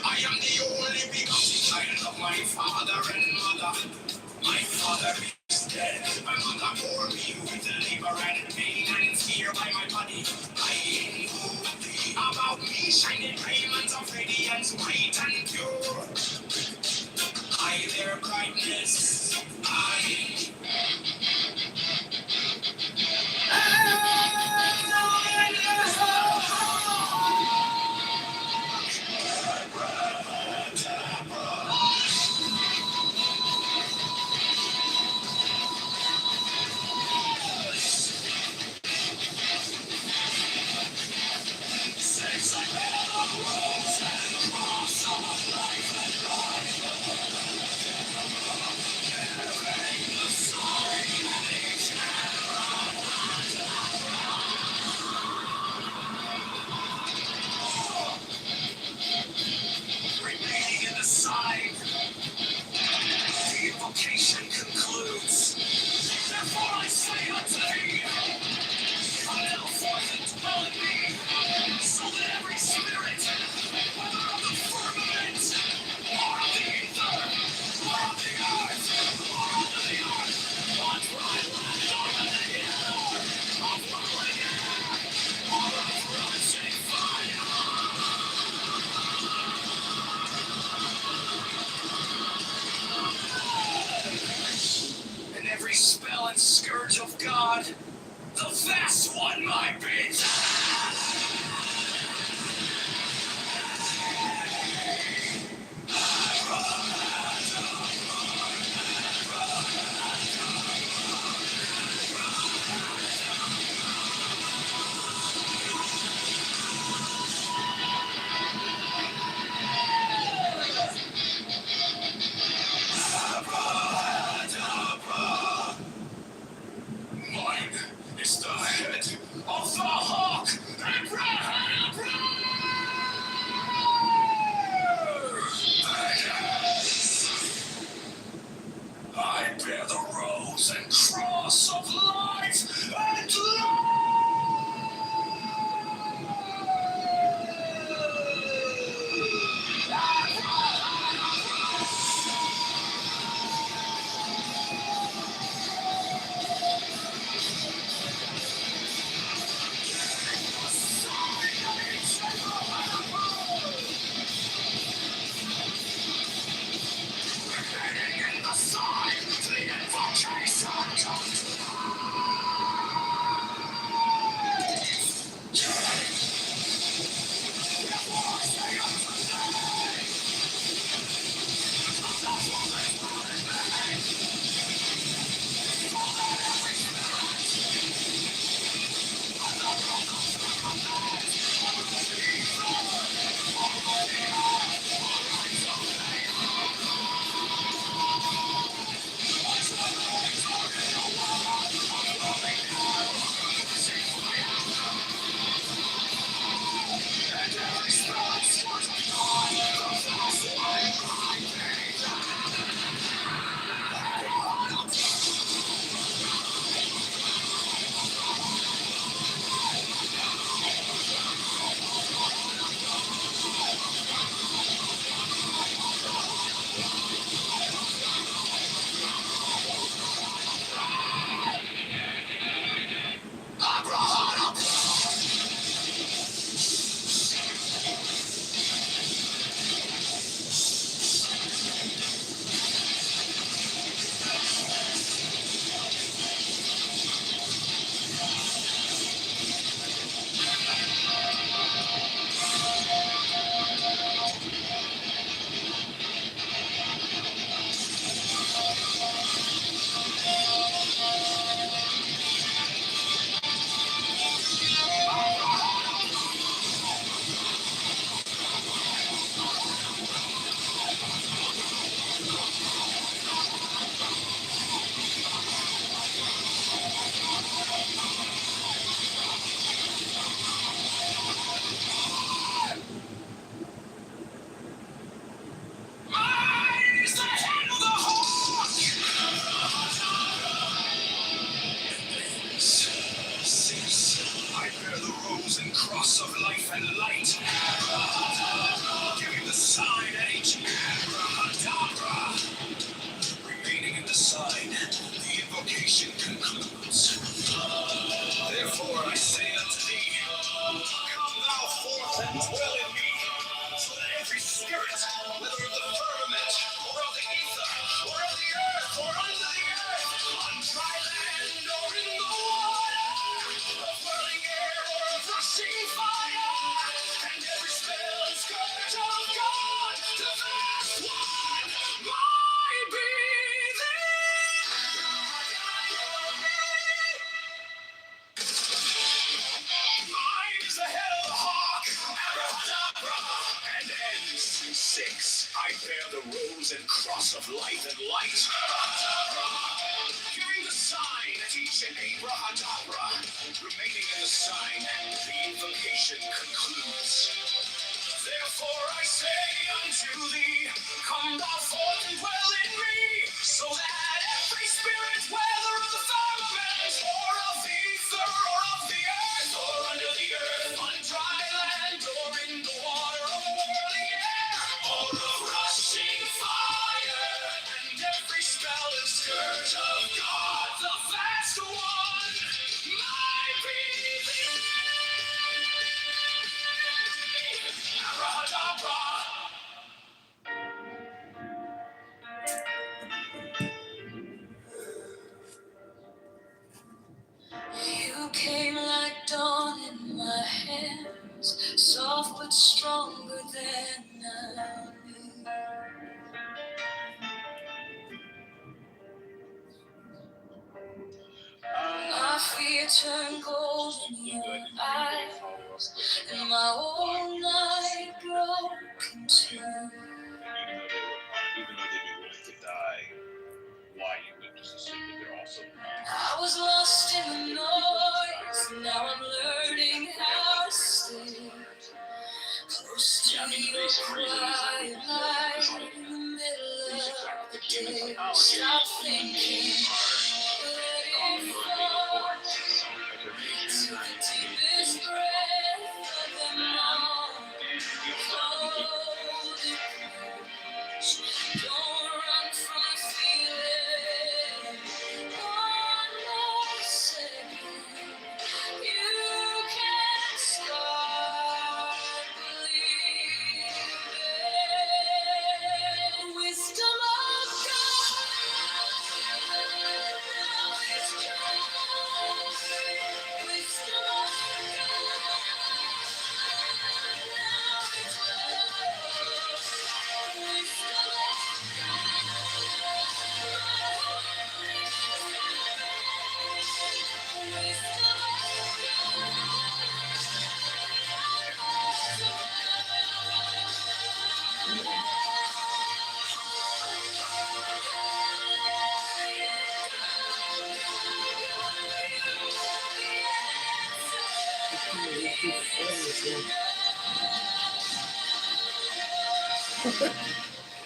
Speaker 12: I am the only begotten child of my father and mother. My father is dead. My mother bore me with labor and pain and fear by my body. I invoke thee. About me shining raiment of radiance, white and pure. I their brightness. one, scourge of God, the vast one, my bitch. Mine is the head of the hawk. I bear the rose and cross of life and I bear the rose and cross of life and light, giving the sign at each abracadabra. Remaining in the sign, the invocation concludes. Therefore I say unto thee, come thou forth and dwell in me, so that every spirit, whether of the firmament, or of the ether, or of the earth, or under the earth, on dry land, or in the water, of whirling air, or of rushing fire, and every spell and scourge of God, the vast one, might be mine is the head of the hawk, abracadabra, and ends in 6. I bear the rose and cross of life and light, giving the sign at each and abracadabra. Remaining in the sign, the invocation concludes. Therefore I say unto thee, come thou forth and dwell in me, so that every spirit, whether of the firmament, or of the ether, or of the earth, or under the earth, on dry land, or in the water, or whirling air, or of rushing fire, and every spell and scourge of God, the vast one, might be thee. Abracadabra. stronger than I knew. My fear turned gold in your eyes, and my whole night broke in two.
Speaker 17: Even though they'd be willing to die, why you witness the sin that they're also
Speaker 12: I was lost in the noise, now I'm learning how to stay close to your quiet light in the middle of the day. Stop thinking, let it fall. Take the deepest breath of them all. Hold it close. Don't run from the feeling. One more second, you can start believing. Wisdom of God, now it's true. Wisdom of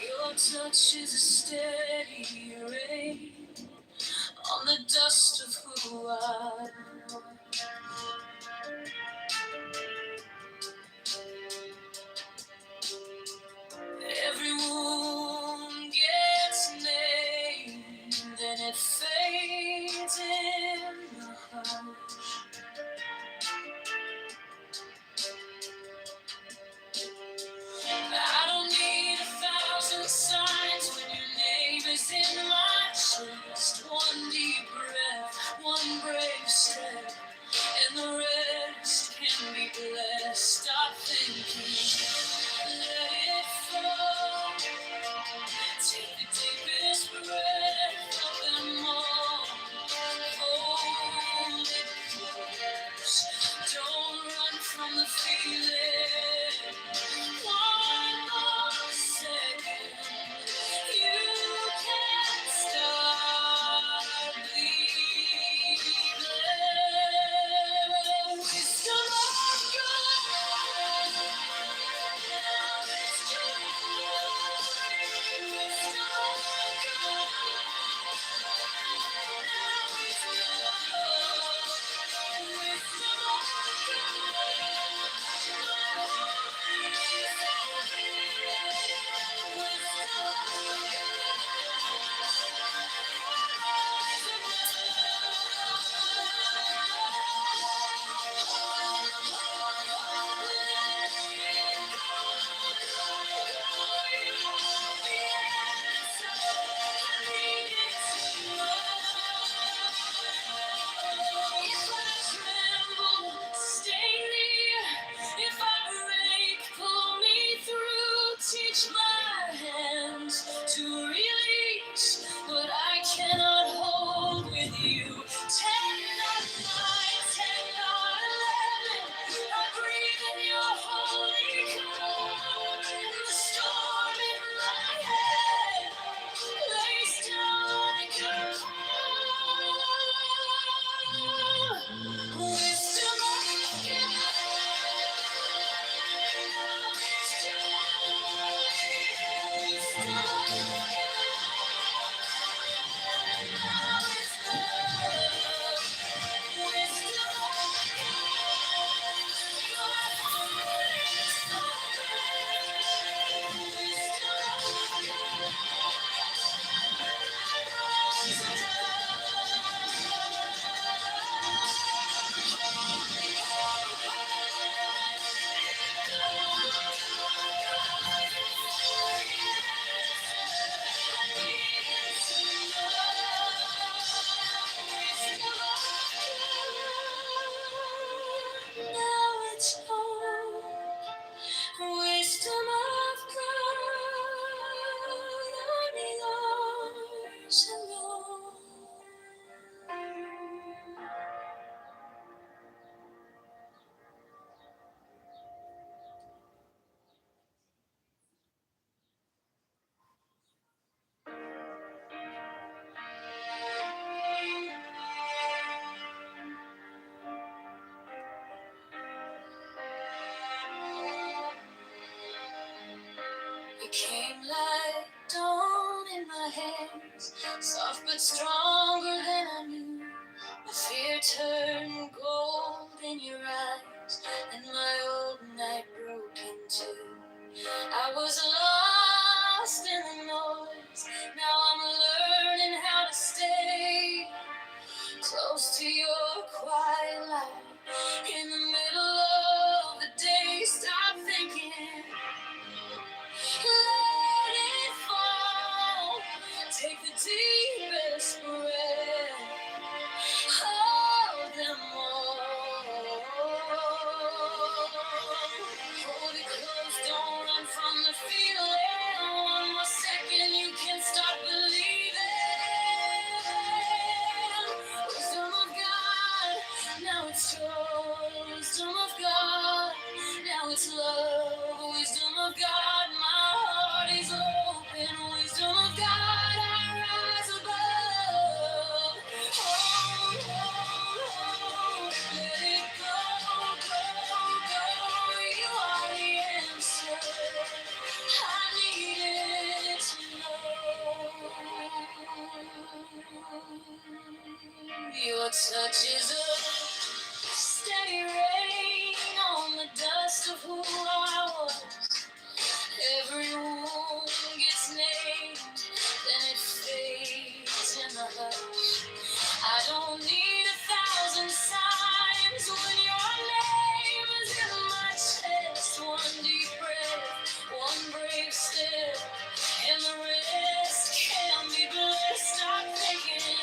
Speaker 12: Your touch is a steady rain on the dust of who I am. Every wound gets named, and it fades in the hush. I don't need 1,000 signs when your name is in my chest. One deep breath, one brave step, and the rest can be blessed. Stop thinking, let it fall. Take the deepest breath of them all. Hold it close. Don't run from the feeling. One more second, you can start believing. Wisdom of God, now it's true. Wisdom of God.
Speaker 8: stronger than I knew. The fear turned gold in your eyes, and my old night broke in two. I was lost in the noise. Now I'm learning how to stay close to your quiet light. In the middle of the day, stop thinking. Let it fall. Take the deepest breath. Hold them all. Hold it close, don't run from the feeling. One more second, you can start believing. Wisdom of God, now it's joy. Wisdom of God, now it's love. Wisdom of God, my heart is open. Wisdom of God, I rise above. Hold, let it go, go, go. You are the answer I needed to know. Your touch is a steady rain on the dust of who I was. Every wound gets named, then it fades in the hush. I don't need 1,000 signs when your name is in my chest. One deep breath, one brave step, and the rest can be blessed. Stop thinking.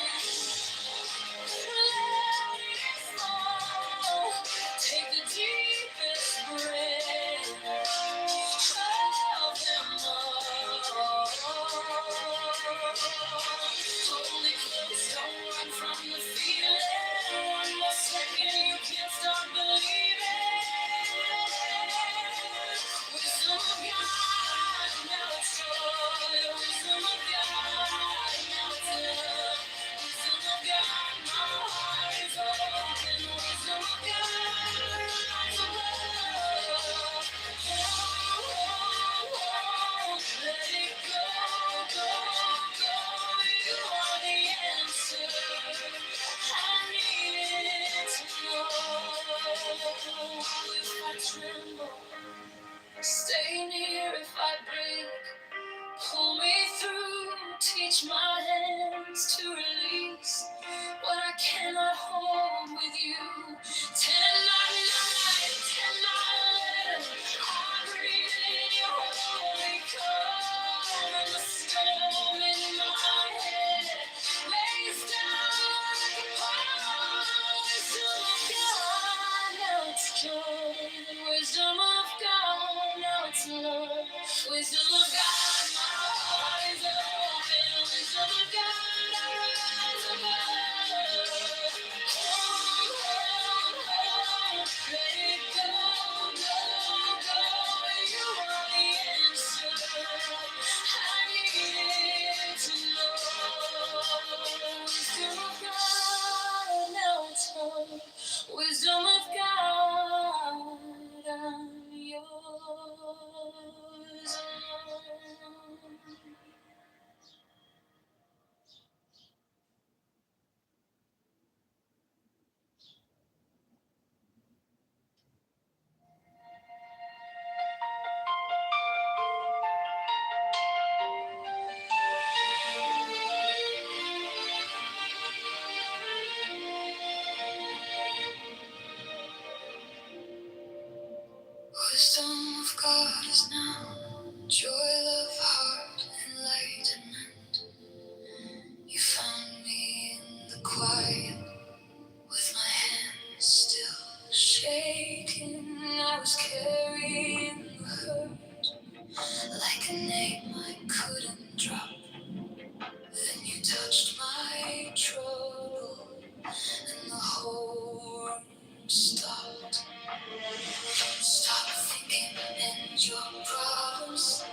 Speaker 8: Let it fall. Take the deepest breath. Hold them all. Hold it close, don't run from the feeling. One more second, you can start believing. Wisdom of God, now it's joy. Wisdom of God, now it's love. Wisdom of God, my heart is open. Wisdom of God, rise above. Let it go, go, go. You are the answer I needed to know. If I tremble, stay near. If I break, pull me through. Teach my hands to release what I cannot hold with you. Tend my light, tend my letter. I breathe in your holy calm. And the storm in my head lays down like a palm. Wisdom of God, now it's joy. Wisdom of God, now it's love. Wisdom of God, my heart is open. Wisdom of God, I rise above. Hold, let it go, go, go. You are the answer I needed to know. Wisdom of God, now it's home. Wisdom of God, I'm yours alone. Wisdom of God is now joy, love, heart, enlightenment. You found me in the quiet with my hands still shaking. I was carrying the hurt like a name I couldn't drop. Then you touched my trouble and the whole room stopped. Stop thinking and your problems.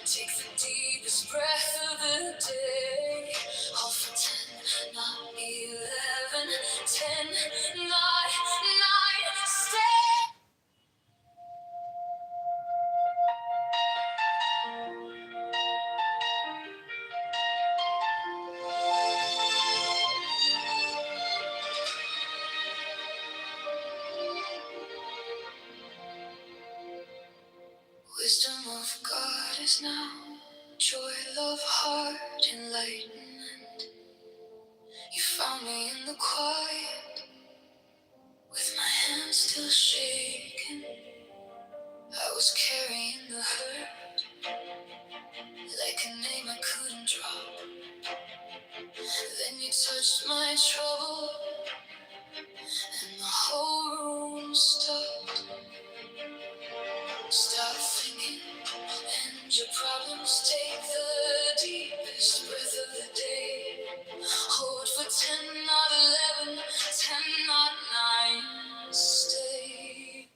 Speaker 8: Take the deepest breath of the day. Hold for 10, not 11. 10, not 9. Stay.
Speaker 12: now. Joy, love, heart, enlightenment. You found me in the quiet, with my hands still shaking. I was carrying the hurt, like a name I couldn't drop. Then you touched my trouble, and the whole room stopped. Stop thinking, and your problems take the deepest breath of the day. Hold for 10, not 11, 10, not 9, stay.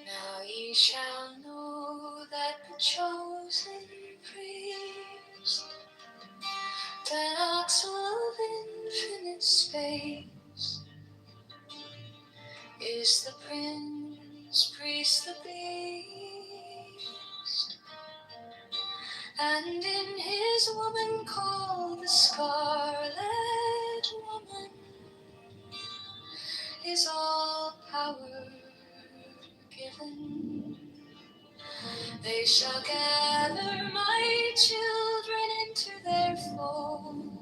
Speaker 12: Now ye shall know that the chosen priest, that ox of infinite space, is the prince, priest, the beast, and in his woman called the scarlet woman is all power given. They shall gather my children into their fold.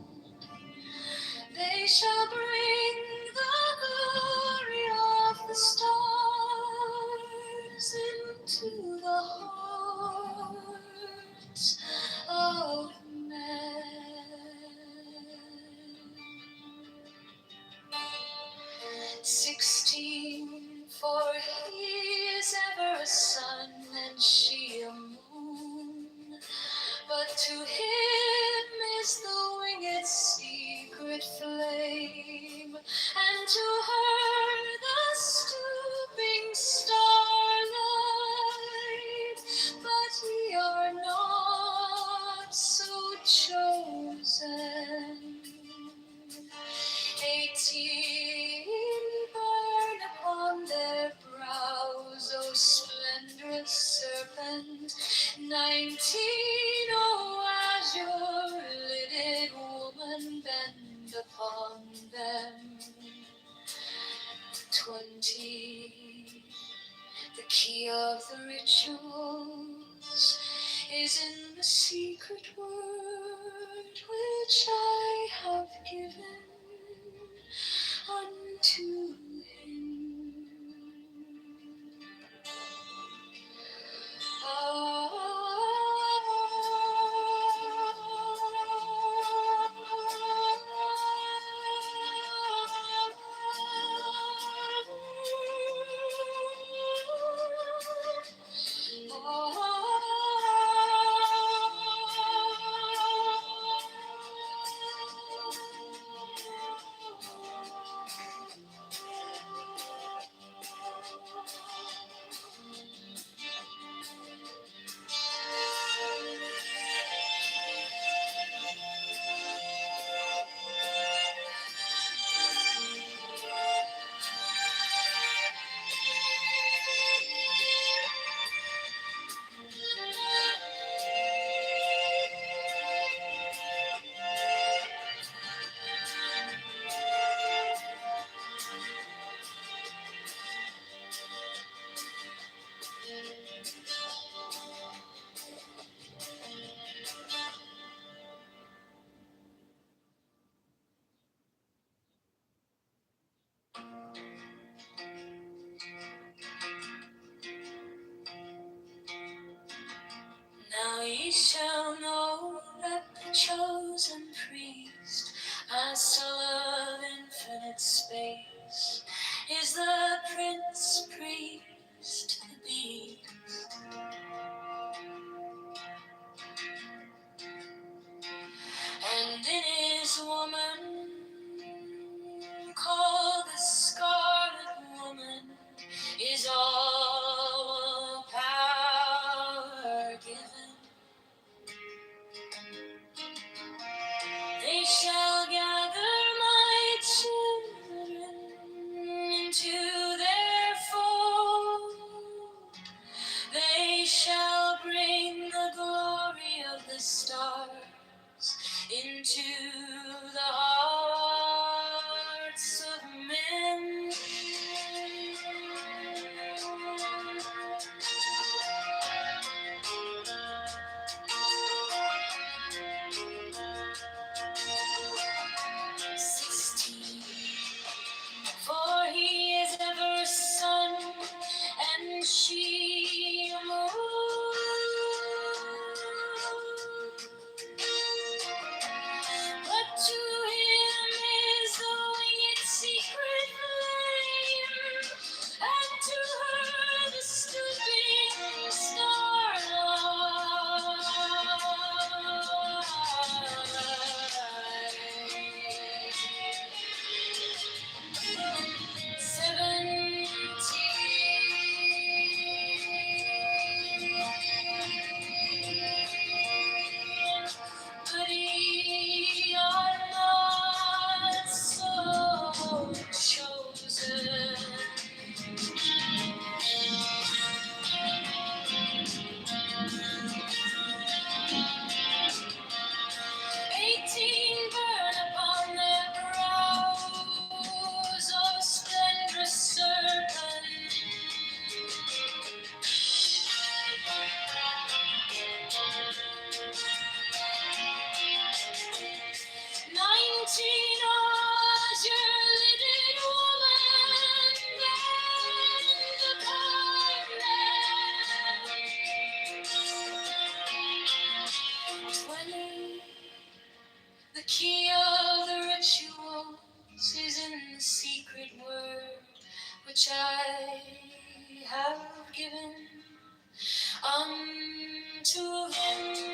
Speaker 12: They shall bring the glory of the stars into the hearts of men. 16, for he is ever a sun and she a moon. But to him is the winged secret flame, and to her the stooping starlight. But ye are not so chosen. 18 burn upon their brows, O splendorous serpent. 19, O azure-lidded woman, bend upon them. 20, the key of the rituals is in the secret word which I have given unto him. Now ye shall know that the chosen priest, as soul of infinite space, is the prince, priest, the beast. And in his woman, called the scarlet woman, is all power given. They shall gather my children into their fold. They shall bring the glory of the stars into the hearts of men. which I have given unto him.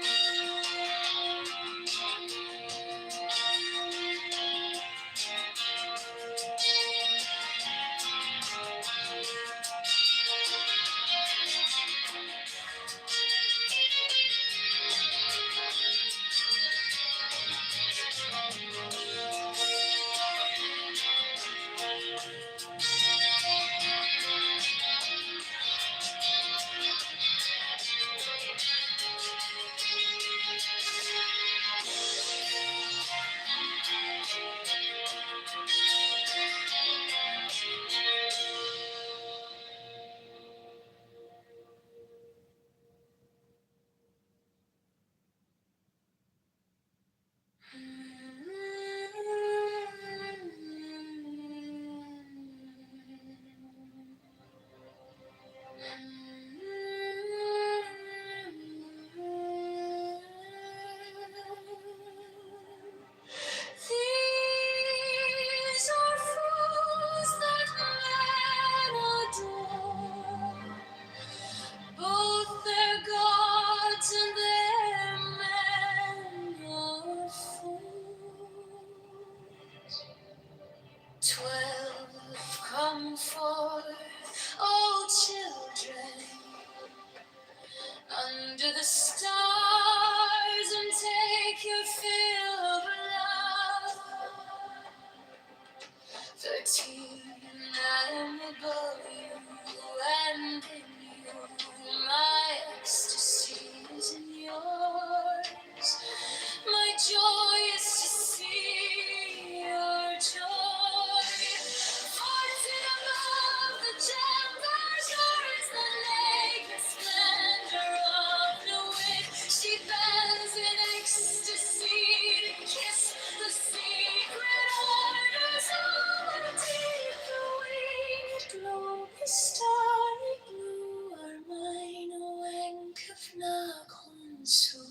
Speaker 12: These are fools that men adore, both their gods and their men are fools. 12 come forth, O children, under the stars, and take your fill of love. 13, I am above you, and in you my ecstasy is in yours. My joy is to see your joy. 14 above the chambers, yours the naked splendor of the wind. She bends in ecstasy to kiss the secret orders of the deep. The winged globe, the starry blue are mine, O Enk of Nakhonsu.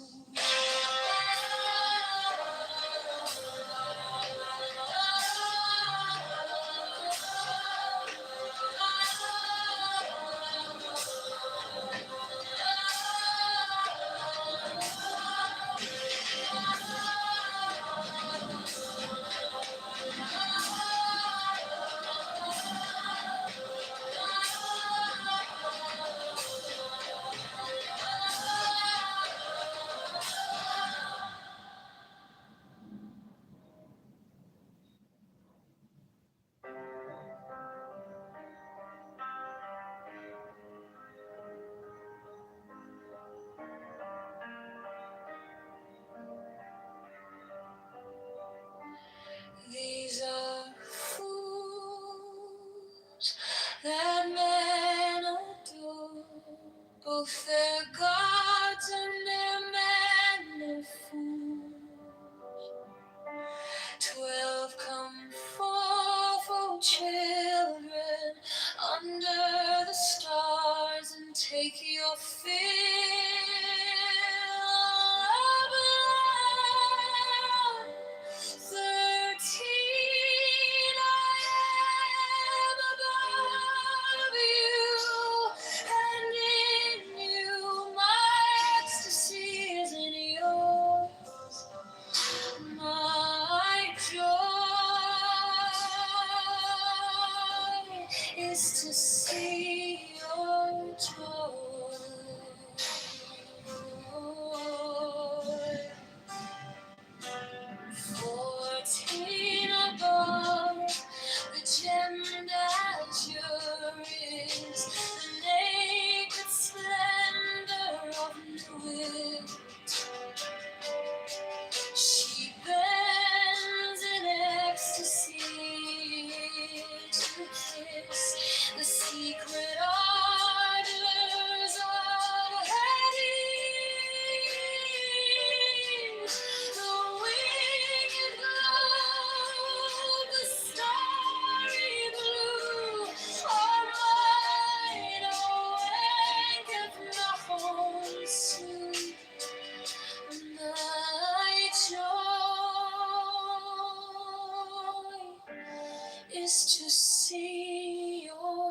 Speaker 12: These are fools that men adore, both their gods and their men are fools. 12 come forth, O children, under the stars, and take your fill of love. 13, I am above you, and in you my ecstasy is in yours. My joy is to see your joy. 14 above, the gemmed azure is the naked splendor of the wind. She bends in ecstasy to kiss the secret ardors of Hades. The winged globe, the starry blue are mine, O Enk of Nakhonsu. My joy is to see your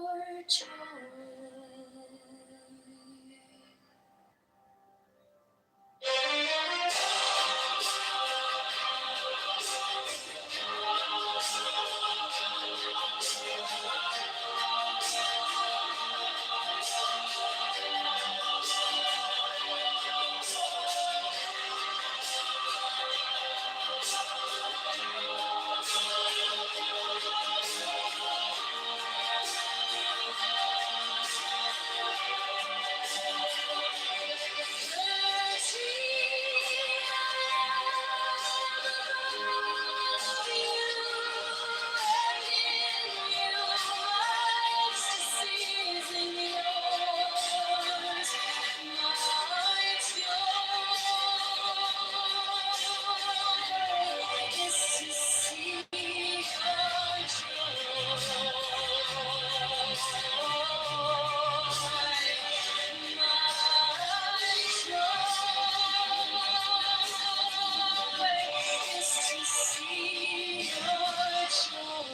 Speaker 12: see your joy.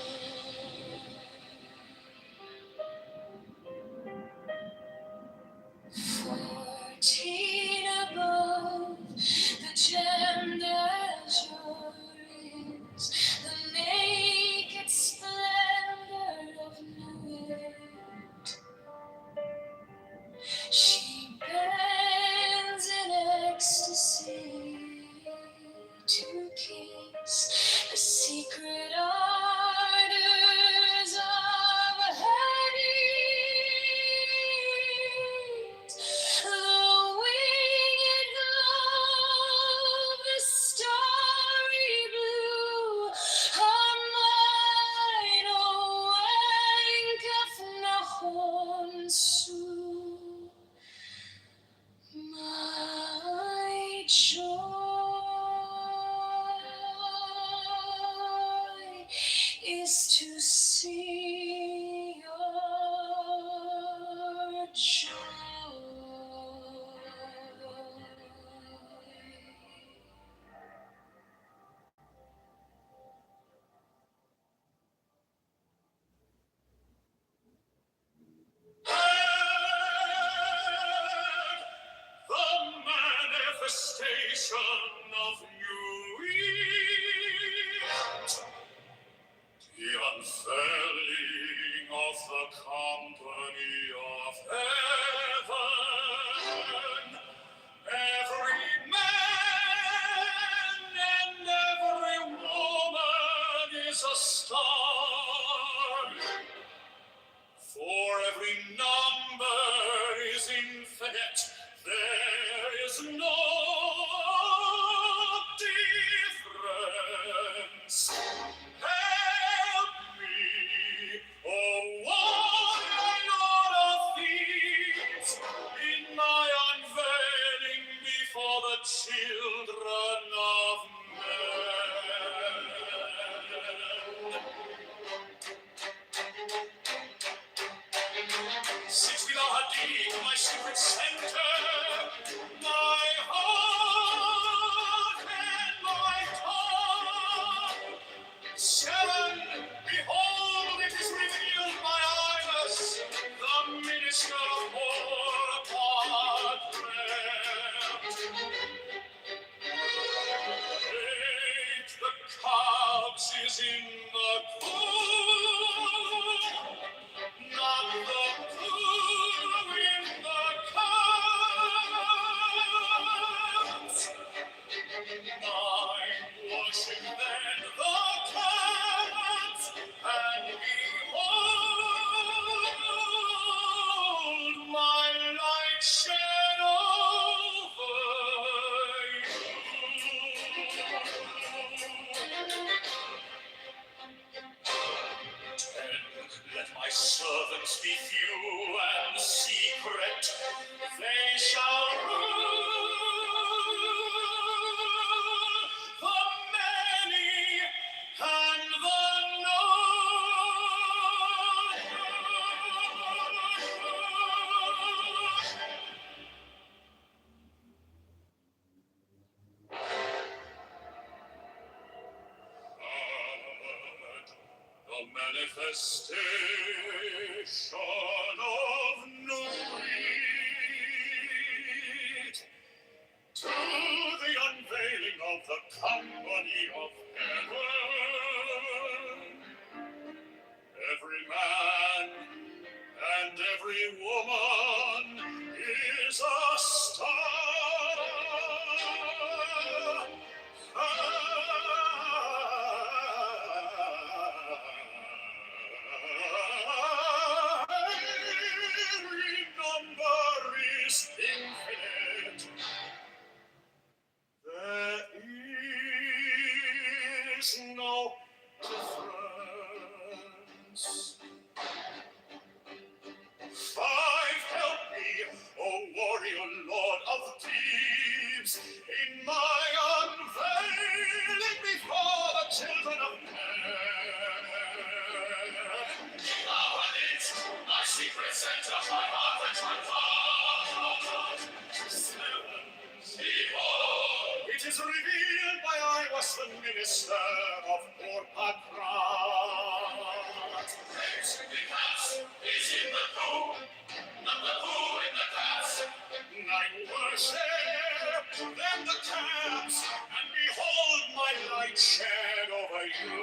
Speaker 12: 14 above, the gender juries, the naked splendor of Nuit. She bends in ecstasy to kiss the secret ardors of her knees. The winged glove, the starry blue, are mine, oh, Enkath Nahon my joy is to see your joy. The manifestation of Nuit, the unfurling of the company of heaven. Every man and every woman is a star. For every number is infinite, there is no difference. Help me, oh Lord of thieves, in my unveiling before the children of men. Since we are deep, my secret center, my heart and my tongue. 7, behold, it is revealed my Iris, the minister of war upon prayer. 8, the cubs is in the cool. Not the pool in the cups. 9, worship then the cats, and behold, my light shed over Let my servants be few and secret, they shall rule the many and the the manifestation of Nuit, to the unveiling of the company of heaven. Every man and every woman is a star. Every number is infinite. There is no difference. 5, help me, O warrior lord of Thebes, in my unveiling before the children of men. My secret center, my heart and my thought. 7, behold, it it is revealed why I was the minister of poor Patrat. Race in the house is in the poo, not the poo in the cats. Nine worship, then the cats, and behold my light shed over you.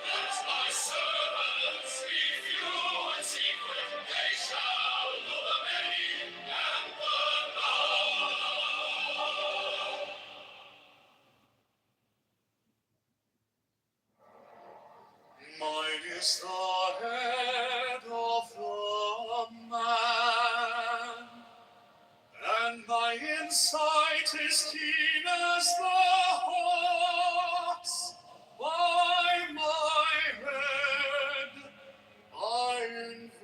Speaker 12: Let my servants leave you in secret, they shall know the many and the loud. Mine is the head of the man, and my insight is keen as the hawk's. By my head I invoke.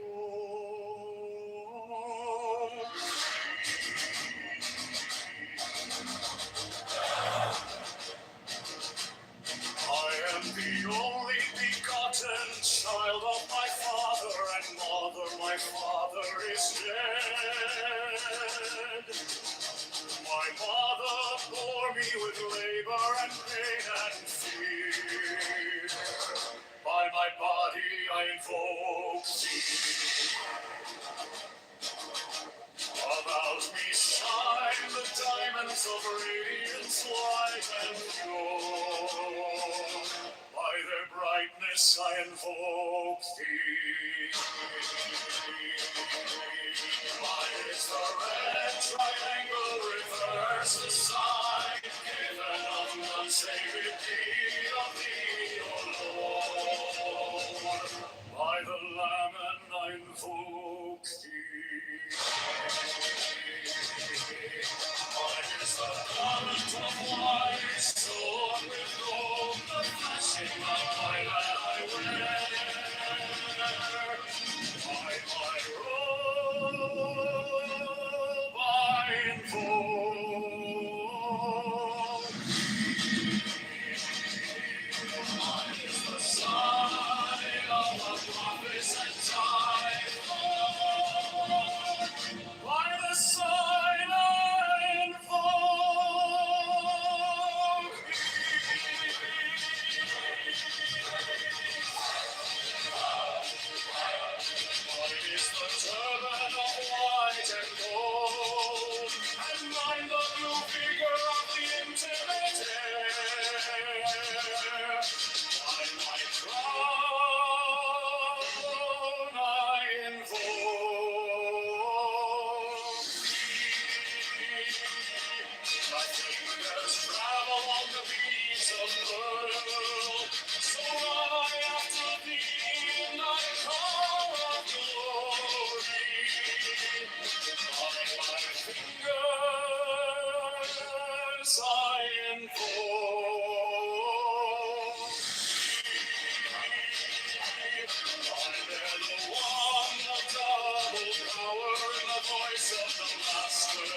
Speaker 12: I am the only begotten child of my father and mother. My father is dead. My mother bore me with labor and pain and fear. By my body I invoke thee. About me shine the diamonds of radiance light and pure. By their brightness I invoke thee. Mine is the red triangle reverse the sign, given of none save it be of thee, O Lord. By the Lamb and I invoke thee. Mine is the garment of white, sword with gold, the flashing of my light I wear. By my robe I invoke thee. Mine is the sign of the prophets and time. By the sign I invoke Mine is the turban of white and gold, and mine the blue figure of the intimate air. By my crown I invoke thee. My fingers travel on the beats of pearl, so run I after thee in thy car of glory. By my fingers I invoke thee. I bear the wand of double power in the voice of the Master.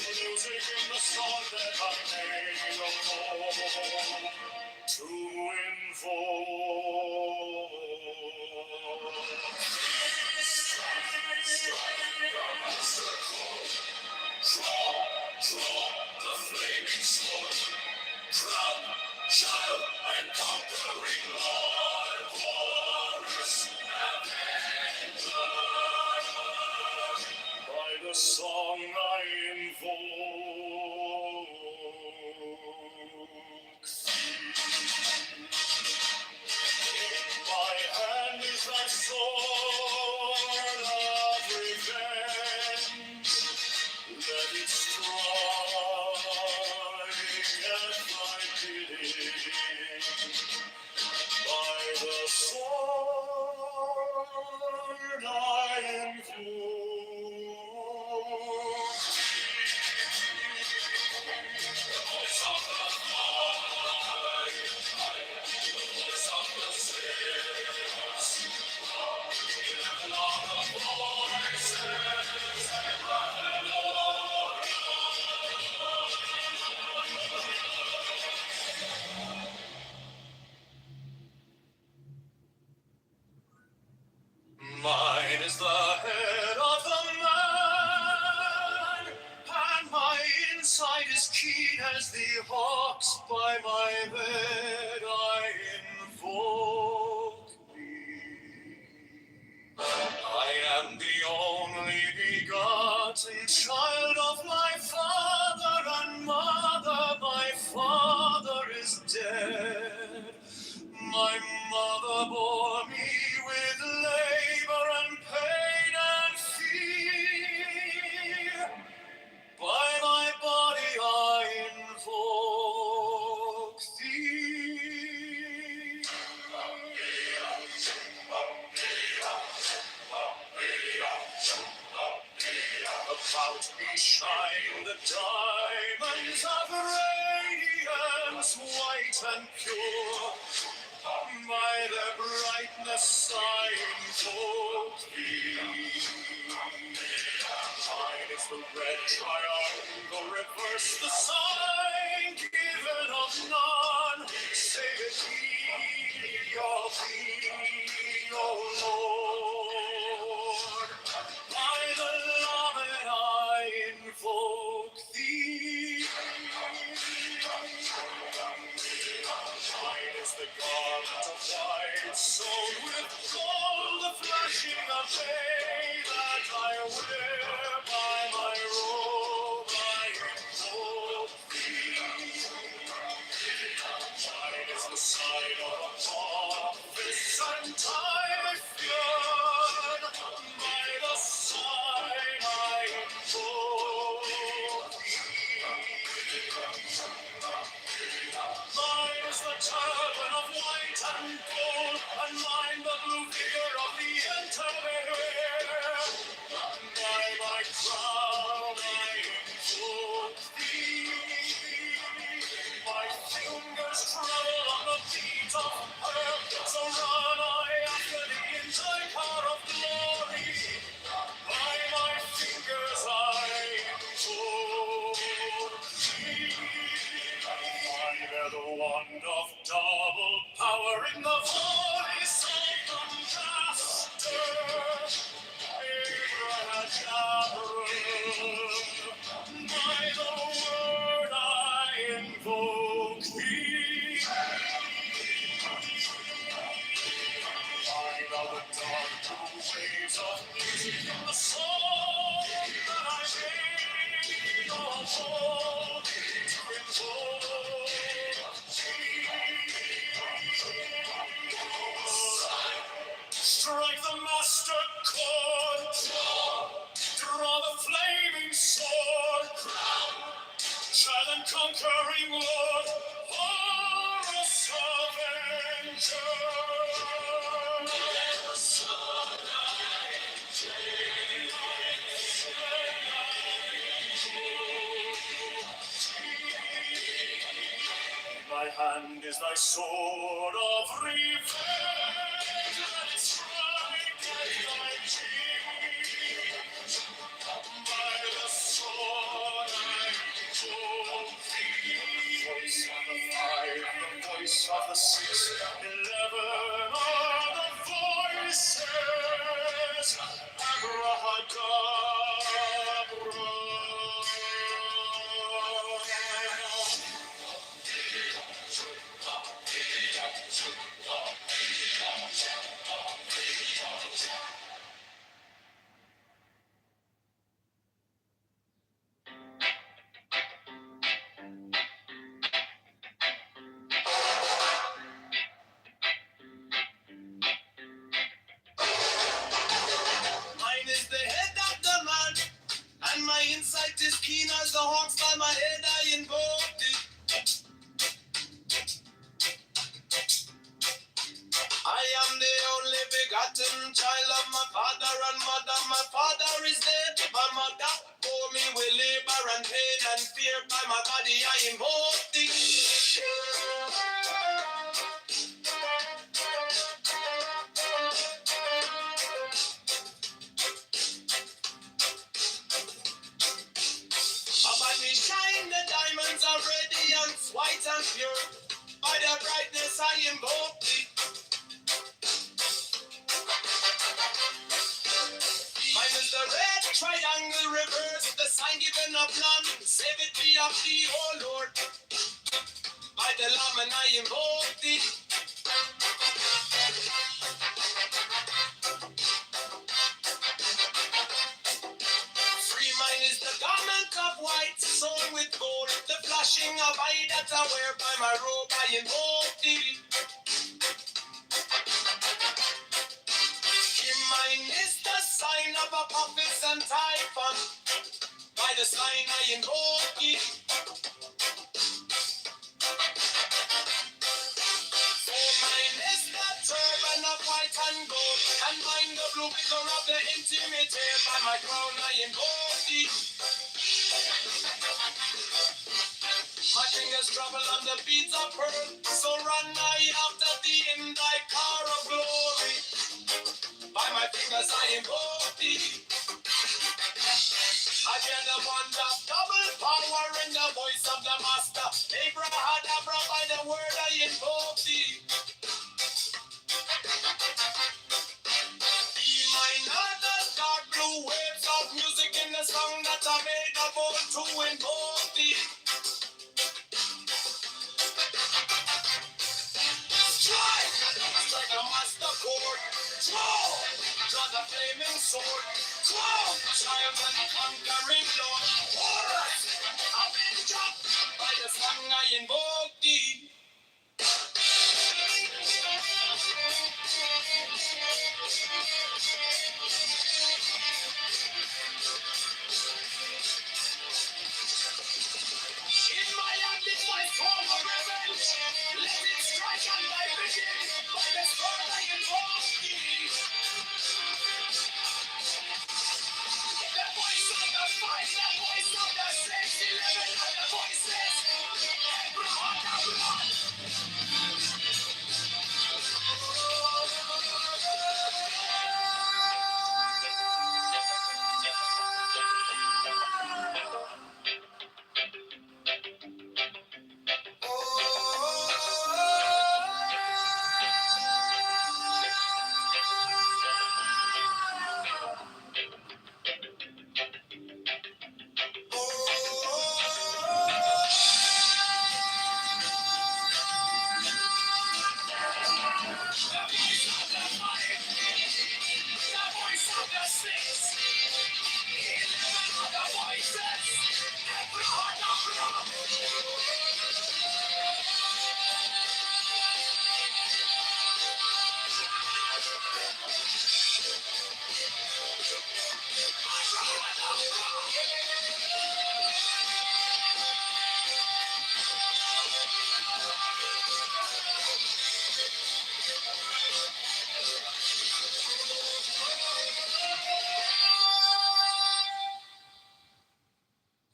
Speaker 12: Music in the song that I made alone to Draw the flaming sword, proud child and conquering Lord, Horus Avenger. By the song I invoke in my hand is thy sword of revenge. Let it strike at thy bidding. By the sword I invoke as the hawks by my bed, I invoke thee. I am the only begotten child of my father and mother. My father is dead. My mother bore me with labor and pain and fear. By my body I invoke thee. About me shine the diamonds of radiance, white and pure. By their brightness I invoke thee. Mine is the red triangle, reverse the sign given of none, save it thee, O Lord. By the Lamed I invoke thee. Mine is the garment of white, sewn with gold, the flashing of day that I wear. By my robe I invoke thee. Mine is the sign of office and Typhoon. By the sign I invoke thee. Mine is the turban of white and gold, and mine the blue figure of the interwear. By my crown I invoke thee. My fingers tremble on the beat of earth, so run I after thee in thy car of glory. By my fingers I invoke thee. I bear the wand of double power in the voice of the Master. By the word I invoke thee. Mine are the dark blue waves of music in the song that I made of old to invoke thee. Strike the master chord, draw the flaming sword, child and conquering Lord, Horus Avenger. My hand is thy sword of revenge, and its strike at thy cheek. By the sword I invoke thee. Voice of the five, the voice of the 6, 11 are the voices. Abrahadabra. Mine is the head of the man, and my insight is keen as the hawks. By my head I invoke thee. I am the only begotten child of my father and mother. My father is dead. My mother bore me with labor and pain and fear. By my body I invoke thee. About me shine the diamonds of radiance, white and pure. By their brightness I invoke thee. Mine is the red triangle reverse, the sign given of none. Save it be of thee, O Lord. By the Lamb and I invoke thee. Free mine is the garment of white, sewn with gold. The flashing of eye that I wear by my robe, I invoke thee. Mine is the sign of a prophet and typhon. By the sign I invoke thee. For mine is the turban of white and gold, and mine the blue vigor of the intimate air. By my crown I invoke thee. My fingers travel on the beats of pearl, so run I after thee in thy car of glory. By my fingers I invoke thee. I hear the wonder of double power in the voice of the master. Abrahadabra, by the word I invoke thee. Be mine are the dark blue waves of music in the song that I made of old to invoke thee. Strike a master chord. Draw the flaming sword. Triumph and conquering Lord. Alright, I've been dropped by the song I invoke thee. In my hand is my sword of revenge. Let it strike and I begin. By the sword I invoke thee. The voice of the fight, the voice of the 611 other voices. Everyone of blood.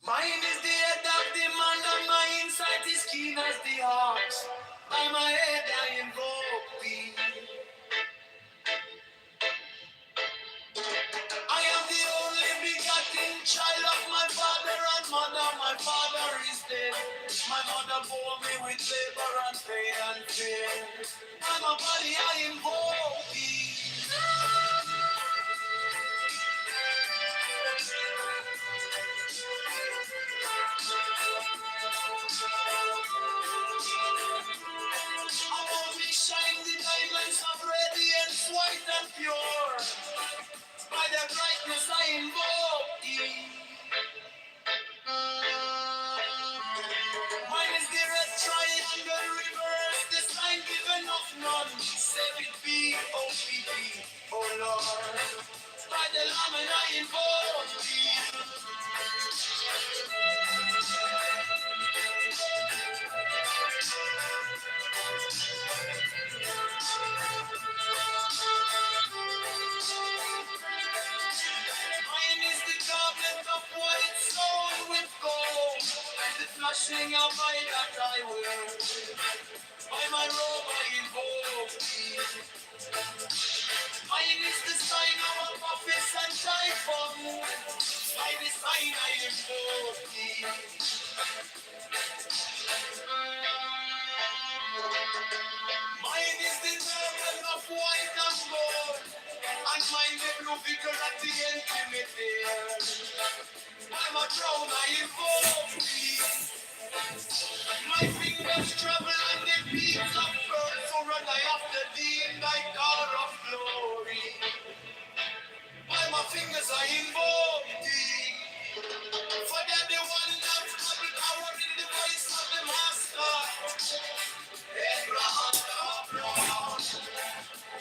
Speaker 12: Mine is the head of the man, and my insight is keen as the heart. By my head I invoke thee. I am the only begotten child of my father and mother. My father is dead. My mother bore me with labor and pain and fear. By my body I invoke thee. Above me shine the diamonds of radiance, white and pure. By their brightness I invoke thee. Mine is the red triangle reverse, the sign given of none. Save it be, O P. blue figure at the end of me there. I'm a drown, I invoke thee. My fingers travel on the beats of birds, so run I after thee in thy God of glory. By my fingers I invoke thee. For they're the one that's double power in the voice of the master. Abraham, Abraham.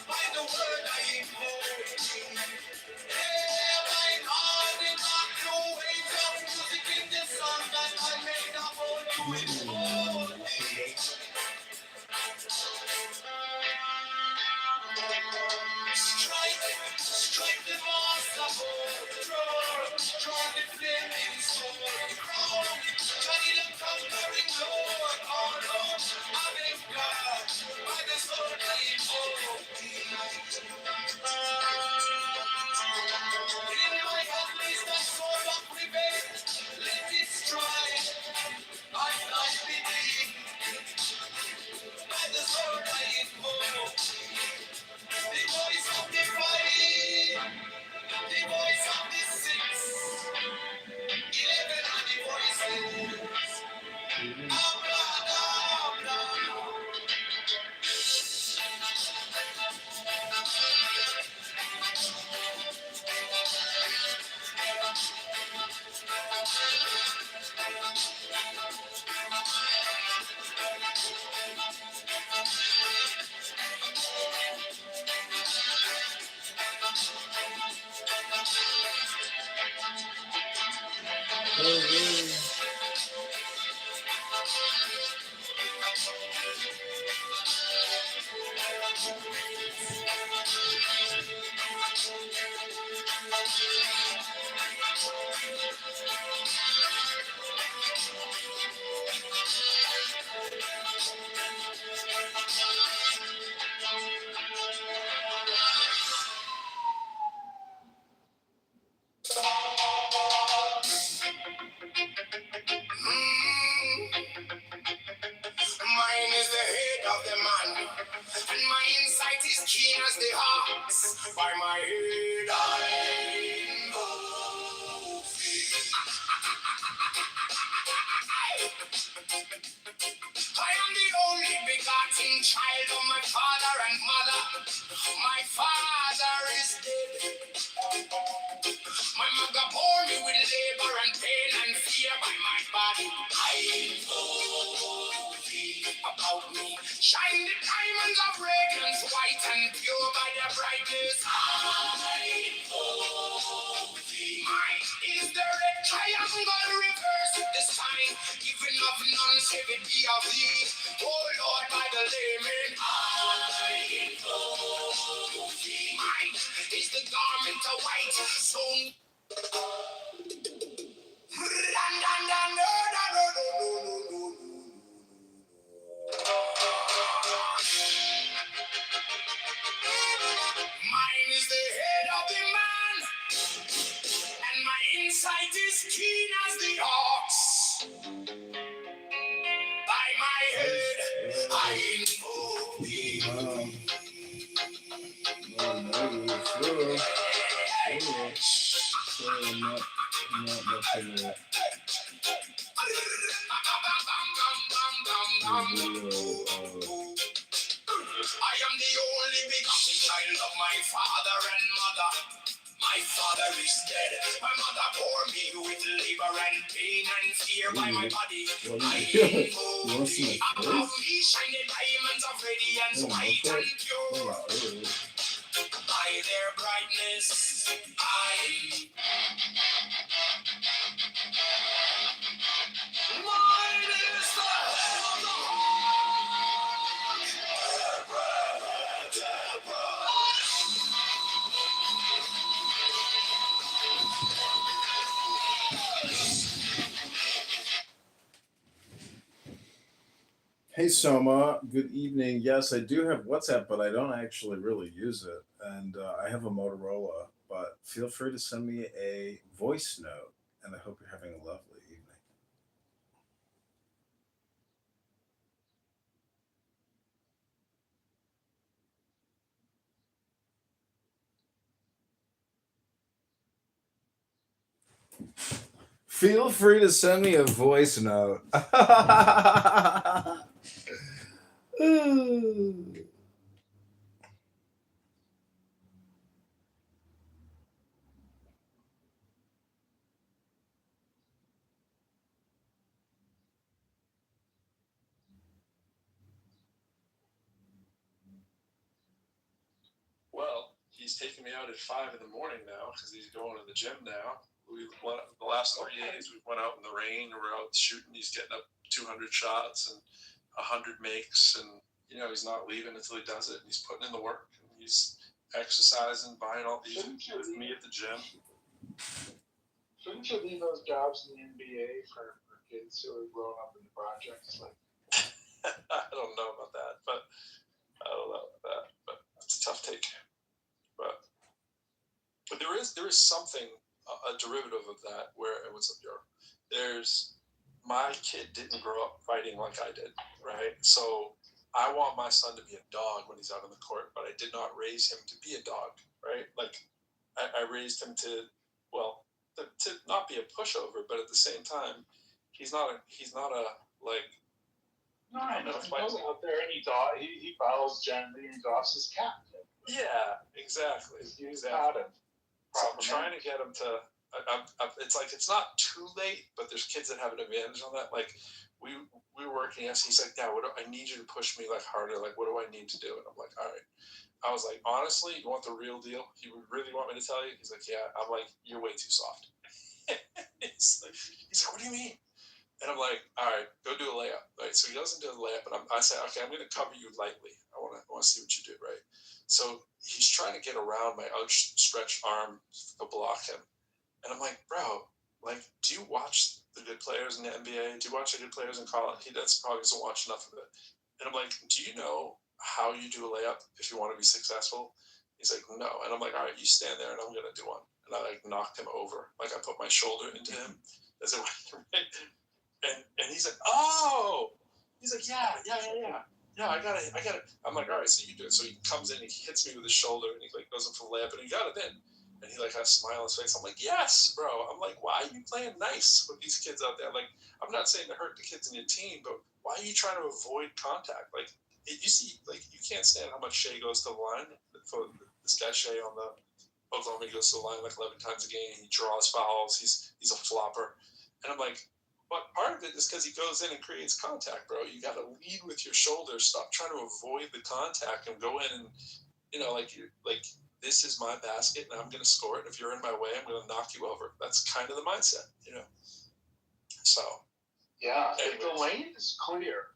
Speaker 12: By the word I invoke thee. Hey, my God, in the blue waves of music in the sun that I made about to invoke thee. Strike the master draw the flaming sword, crown, Johnny the conquering Lord, oh Lord, I beg God, by the sword I invoke thee. In my hand is the sword of revenge, let it strike, I fly with thee, by the sword I invoke thee. The voice of the fight, the voice of the six, 11 of the voices. Abra, abra. Mine is the head of the man, and my insight is keen as the ox. By my head I know thee. I am the only begotten child of my father and mother. My father is dead. My mother bore me with labor and pain and fear by my body. I know thee about me. Shine the diamonds of radiance, white and pure by their brightness. I know thee. Mine is the red triangle reverse the sign, even of none save it be of thee. Oh Lord, by the layman. I know thee. Mine is the garment of white, so mine is the head of the man, and my insight is keen as the ox. By my head, I invoke thee. I am the only begotten child of my father and mother. My father is dead. My mother bore me with labor and pain and fear by my body. I invoke thee. Above me shine the diamonds of radiance, white and pure. By their brightness, I. Mine is the head of the
Speaker 16: Hey Soma, good evening. Yes, I do have WhatsApp, but I don't actually really use it. And I have a Motorola, but feel free to send me a voice note. And I hope you're having a lovely evening. Feel free to send me a voice note.
Speaker 6: Well, he's taking me out at 5 in the morning now because he's going to the gym now. We went the last 3 days. We went out in the rain. We're out shooting. He's getting up 200 shots and 100 makes, and he's not leaving until he does it. And he's putting in the work. And he's exercising, buying all these with me at the gym.
Speaker 18: Shouldn't you leave those jobs in the NBA for kids who are growing up in the projects? Like,
Speaker 6: I don't know about that, but it's a tough take. But there is something, a derivative of that, where what's up, Europe? There's my kid didn't grow up fighting like I did, right? So I want my son to be a dog when he's out on the court, but I did not raise him to be a dog, right? Like I raised him to not be a pushover, but at the same time, he's not a like.
Speaker 18: No, I know. He goes out there and he follows gently and drops his cap.
Speaker 6: Yeah, exactly. Exactly. So I'm trying to get him to. It's like it's not too late, but there's kids that have an advantage on that. Like we were working. He's like, "Dad, I need you to push me like harder. Like, what do I need to do?" And I'm like, "All right." I was like, "Honestly, you want the real deal? You would really want me to tell you?" He's like, "Yeah." I'm like, "You're way too soft." he's like, "What do you mean?" And I'm like, "All right, go do a layup." Right. So he doesn't do the layup, but I say, "Okay, I'm going to cover you lightly. I want to see what you do." Right. So he's trying to get around my outstretched arm to block him. And I'm like, "Bro, like, do you watch the good players in the NBA? Do you watch the good players in college?" He probably doesn't watch enough of it. And I'm like, "Do you know how you do a layup if you want to be successful?" He's like, "No." And I'm like, "All right, you stand there and I'm going to do one." And I like knocked him over. Like I put my shoulder into him as it went, right? And he's like, "Oh," he's like, yeah, I got it. I'm like, "All right, so you do it." So he comes in, he hits me with his shoulder, and he like goes in for the layup, and he got it in. And he like has a smile on his face. I'm like, "Yes, bro." I'm like, "Why are you playing nice with these kids out there?" Like, I'm not saying to hurt the kids in your team, but why are you trying to avoid contact? Like, you see, like you can't stand how much Shea goes to the line. For this guy Shea on the Oklahoma, he goes to the line like 11 times a game. He draws fouls. He's a flopper. And I'm like, but part of it is because he goes in and creates contact, bro. You got to lead with your shoulders. Stop trying to avoid the contact and go in and, like this is my basket and I'm going to score it. If you're in my way, I'm going to knock you over. That's kind of the mindset, So.
Speaker 18: Yeah, if the lane is clear,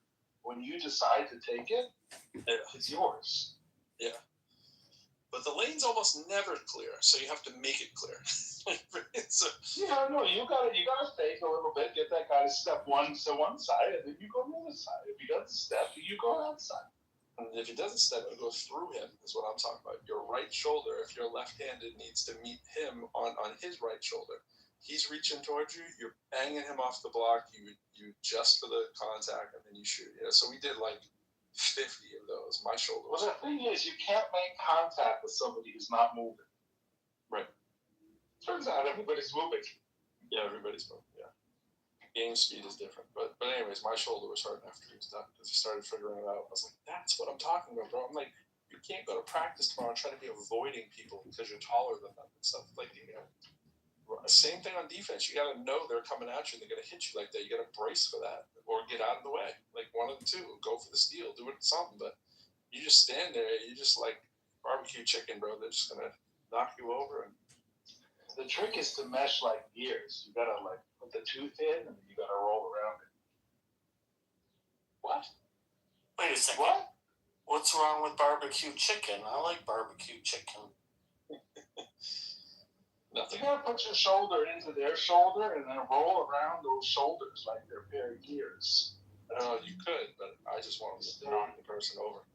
Speaker 18: when you decide to take it, it's yours.
Speaker 6: Yeah. But the lane's almost never clear, so you have to make it clear.
Speaker 18: Yeah, no, you gotta fake a little bit, get that guy to step one to one side, and then you go to the other side. If he doesn't step, you go outside.
Speaker 6: And if he doesn't step, you go through him, is what I'm talking about. Your right shoulder, if you're left-handed, needs to meet him on his right shoulder. He's reaching towards you, you're banging him off the block, you adjust for the contact, and then you shoot. So we did like 50 of those. My shoulder.
Speaker 18: Well, the thing is, you can't make contact with somebody who's not moving.
Speaker 6: Right.
Speaker 18: Turns out everybody's moving.
Speaker 6: Yeah, everybody's moving. Yeah. Game speed is different, but anyways, my shoulder was hurting after he was done because I started figuring it out. I was like, "That's what I'm talking about, bro." I'm like, "You can't go to practice tomorrow and try to be avoiding people because you're taller than them and stuff." Like, same thing on defense. You got to know they're coming at you and they're going to hit you like that. You got to brace for that or get out of the way. Like one of the two, go for the steal, do it something. But you just stand there, you just like barbecue chicken, bro. They're just going to knock you over. And
Speaker 18: the trick is to mesh like gears. You got to like put the tooth in and then you got to roll around it.
Speaker 6: What?
Speaker 12: Wait a second. What? What's wrong with barbecue chicken? I like barbecue chicken.
Speaker 6: Nothing.
Speaker 18: You gotta put your shoulder into their shoulder and then roll around those shoulders like they're a pair of gears.
Speaker 6: You could, but I just want to knock the person over.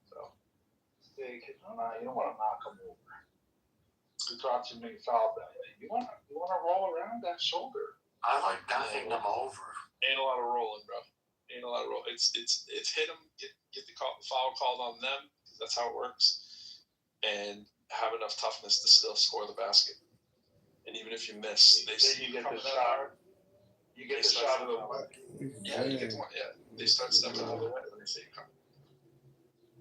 Speaker 6: So.
Speaker 18: No, you don't want to knock them over. You draw too many fouls that way. You want to roll around that shoulder.
Speaker 12: I like knocking them over.
Speaker 6: Ain't a lot of rolling, bro. Ain't a lot of rolling. It's hit them, get the foul called on them, because that's how it works, and have enough toughness to still score the basket. And even if you miss, they see
Speaker 10: you get
Speaker 6: coming
Speaker 10: the shot.
Speaker 6: out.
Speaker 10: You get the shot of the one.
Speaker 6: Yeah, you get the one. Yeah, they start stepping out of the way when they see you coming.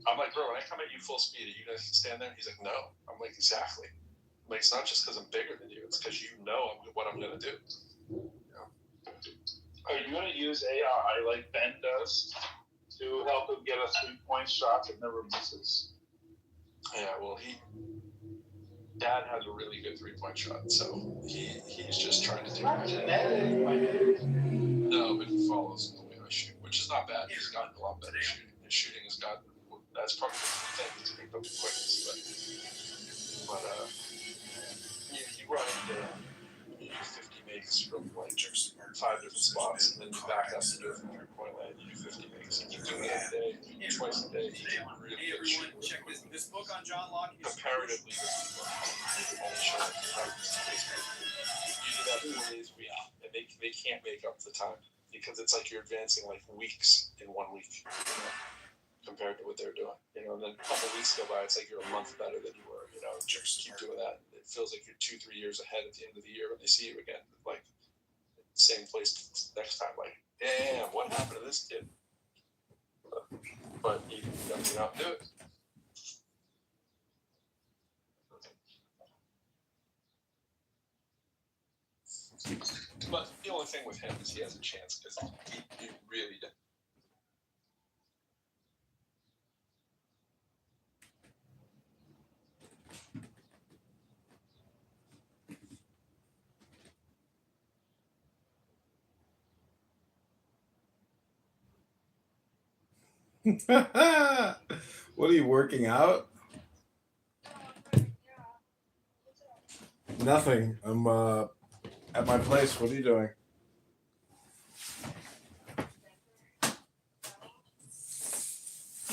Speaker 6: I'm like, bro, when I come at you full speed, are you guys stand there? He's like, no. I'm like, exactly. I'm like, it's not just because I'm bigger than you. It's because you know what I'm gonna do.
Speaker 10: Are you going to use AI like Ben does to help him get a 3-point shot that never misses?
Speaker 6: Yeah, well, Dad has a really good 3-point shot, so he's just trying to take it. No, but he follows the way I shoot, which is not bad. He's gotten a lot better shooting. His shooting has gotten. That's probably the key thing. He's picked up the quickness, but you run into 50 makes from like 5 different spots, and then you back up to do it from 3-point land. You do 50 makes. If you do it every day, twice a day, you get really good shooting.
Speaker 17: Check this book on John Locke.
Speaker 6: Comparatively, this people only show up to practice basically. You do that 4 days a week, and they can't make up the time because it's like you're advancing like weeks in 1 week compared to what they're doing. And then a couple weeks go by, it's like you're a month better than you were. Just keep doing that. It feels like you're 2-3 years ahead at the end of the year when they see you again. Like same place next time. Like, damn, what happened to this kid? But you got to get out and do it. But the only thing with him is he has a chance because he really did.
Speaker 16: What are you working out? Nothing. I'm at my place. What are you doing? Are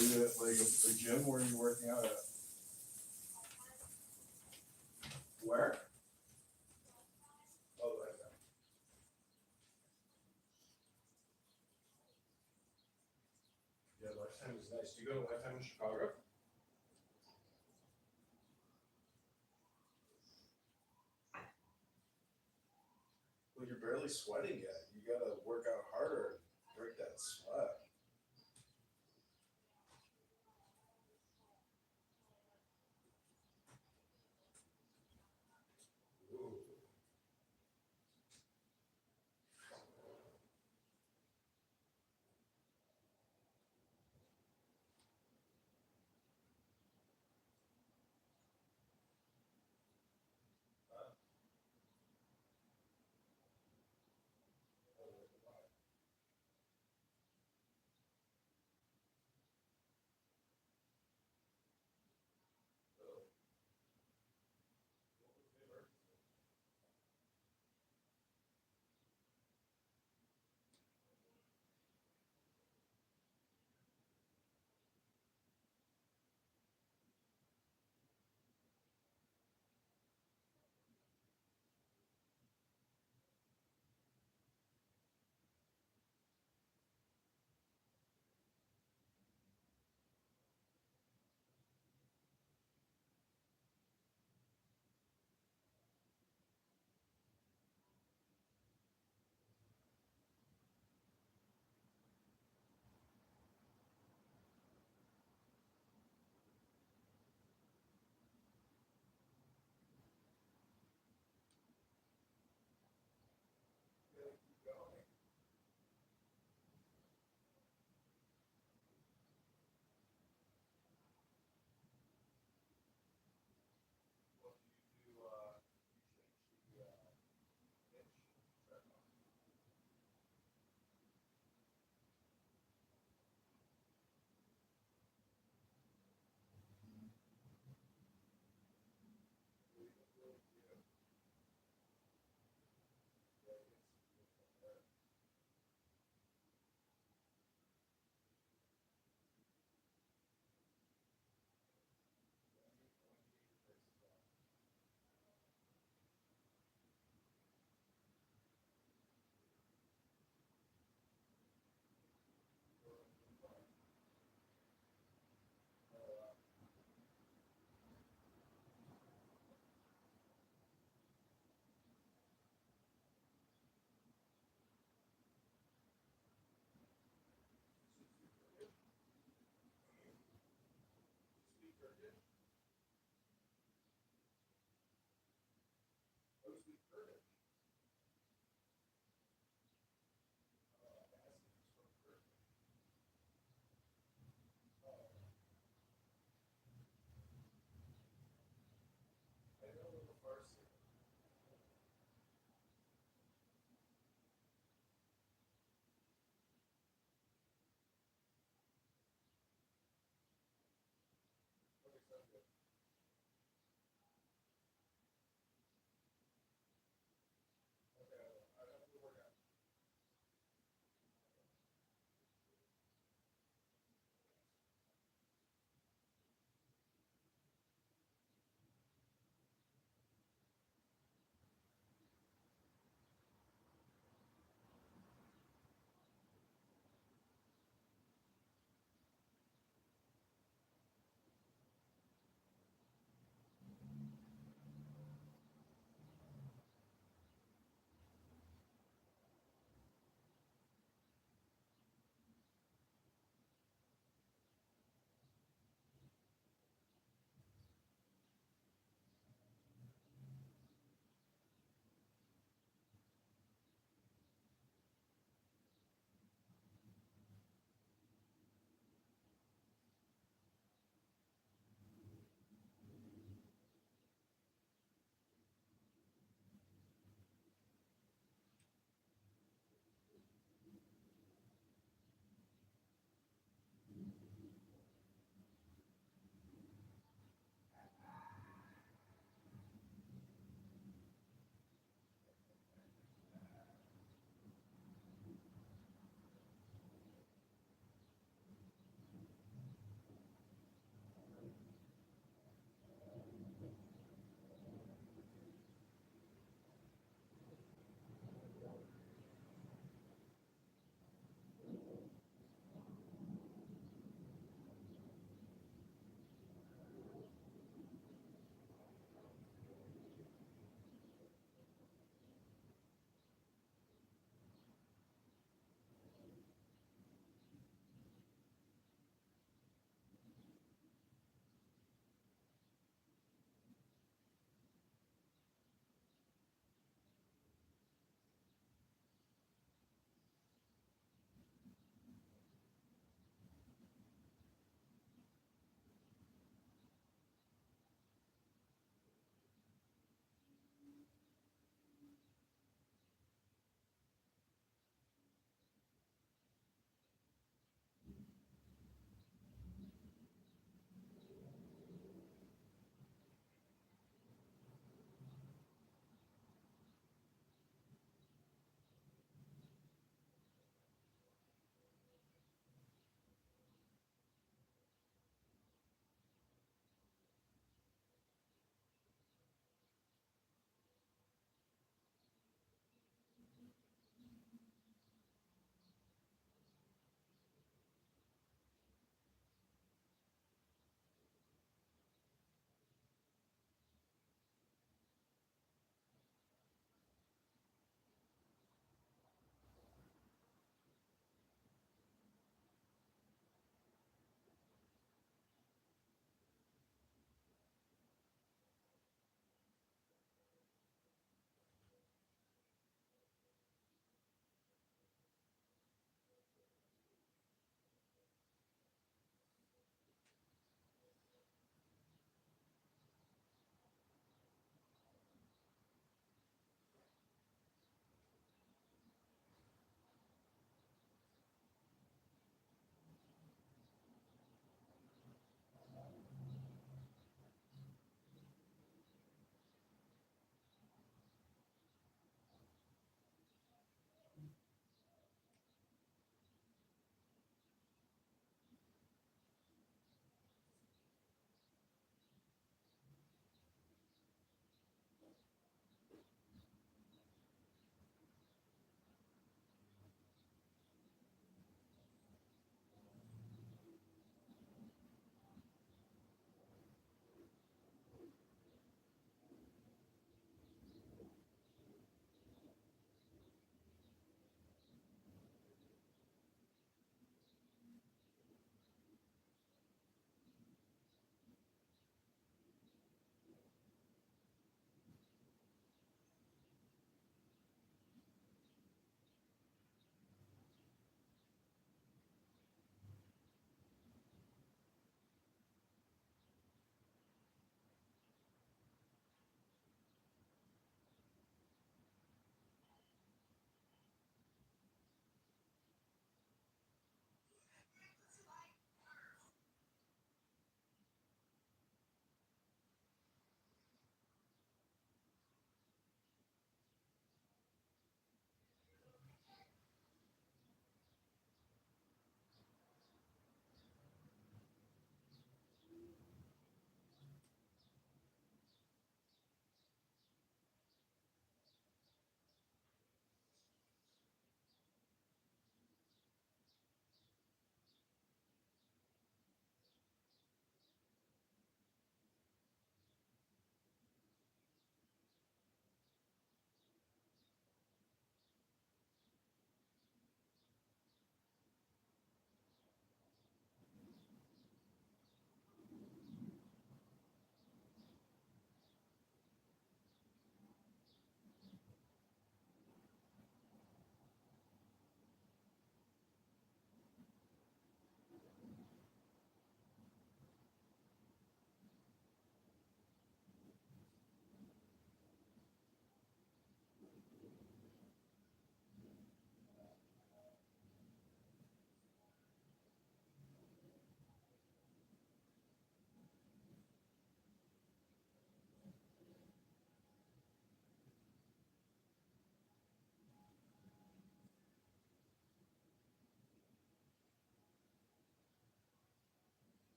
Speaker 16: you at like a gym? Where are you working out at? Where? Oh, right there. Yeah, Lifetime is nice. Do you go to Lifetime in Chicago? Well, you're barely sweating yet. You gotta work out harder and break that sweat. Ooh.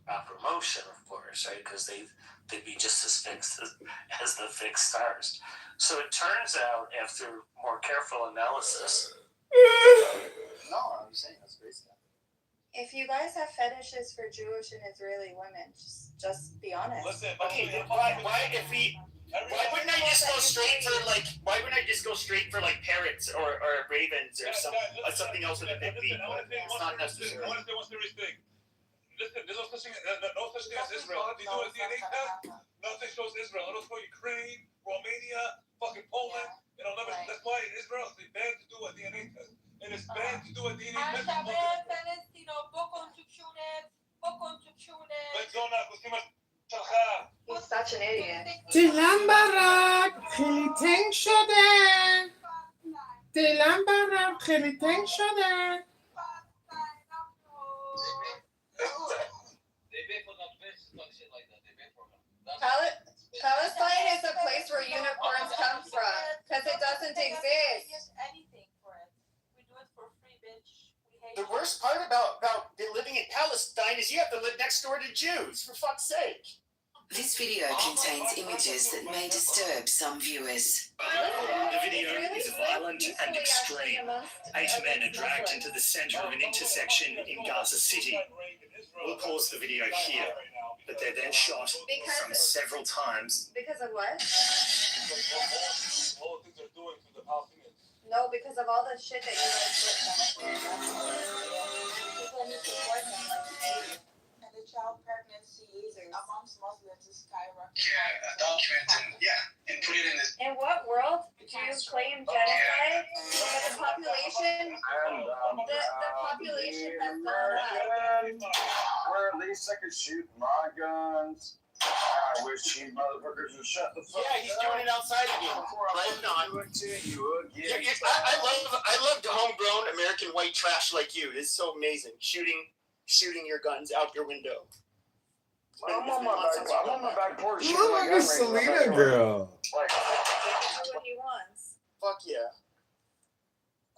Speaker 2: promotion, of course, right? Because they'd be just as fixed as the fixed stars. So it turns out, after more careful analysis. No, I'm saying that's crazy.
Speaker 5: If you guys have fetishes for Jewish and Israeli women, just be honest.
Speaker 2: Listen, okay, then why wouldn't I just go straight for parrots or ravens or something else with a big beak? It's not necessary.
Speaker 6: Listen, there's no such thing as Israel. If you do a DNA test, nothing shows Israel. It'll show Ukraine, Romania, fucking Poland. That's why in Israel it's banned to do a DNA test. And it's banned to do a DNA test.
Speaker 5: He's such an idiot.
Speaker 12: Dilan Barak, خیلی تنگ شده. Dilan Barak, خیلی تنگ شده.
Speaker 5: Palestine is a place where unicorns come from, because it doesn't exist.
Speaker 2: The worst part about living in Palestine is you have to live next door to Jews, for fuck's sake.
Speaker 14: This video contains images that may disturb some viewers.
Speaker 21: The video is violent and extreme. 8 men are dragged into the center of an intersection in Gaza City. We'll pause the video here, but they're then shot from several times.
Speaker 5: Because of what? No, because of all the shit that you guys put them. People need to support them
Speaker 22: And the child pregnancy amongst Muslims is skyrocketing.
Speaker 2: Document and put it in this.
Speaker 5: In what world do you claim genocide? But the population, the population has gone up.
Speaker 18: Where at least I could shoot my guns. I wish you motherfuckers would shut the fuck up.
Speaker 2: Yeah, he's doing it outside again. Right on. I love the homegrown American white trash like you. It's so amazing. Shooting your guns out your window.
Speaker 18: I'm on my back porch.
Speaker 16: You look like a Selena girl.
Speaker 5: What he wants.
Speaker 2: Fuck yeah.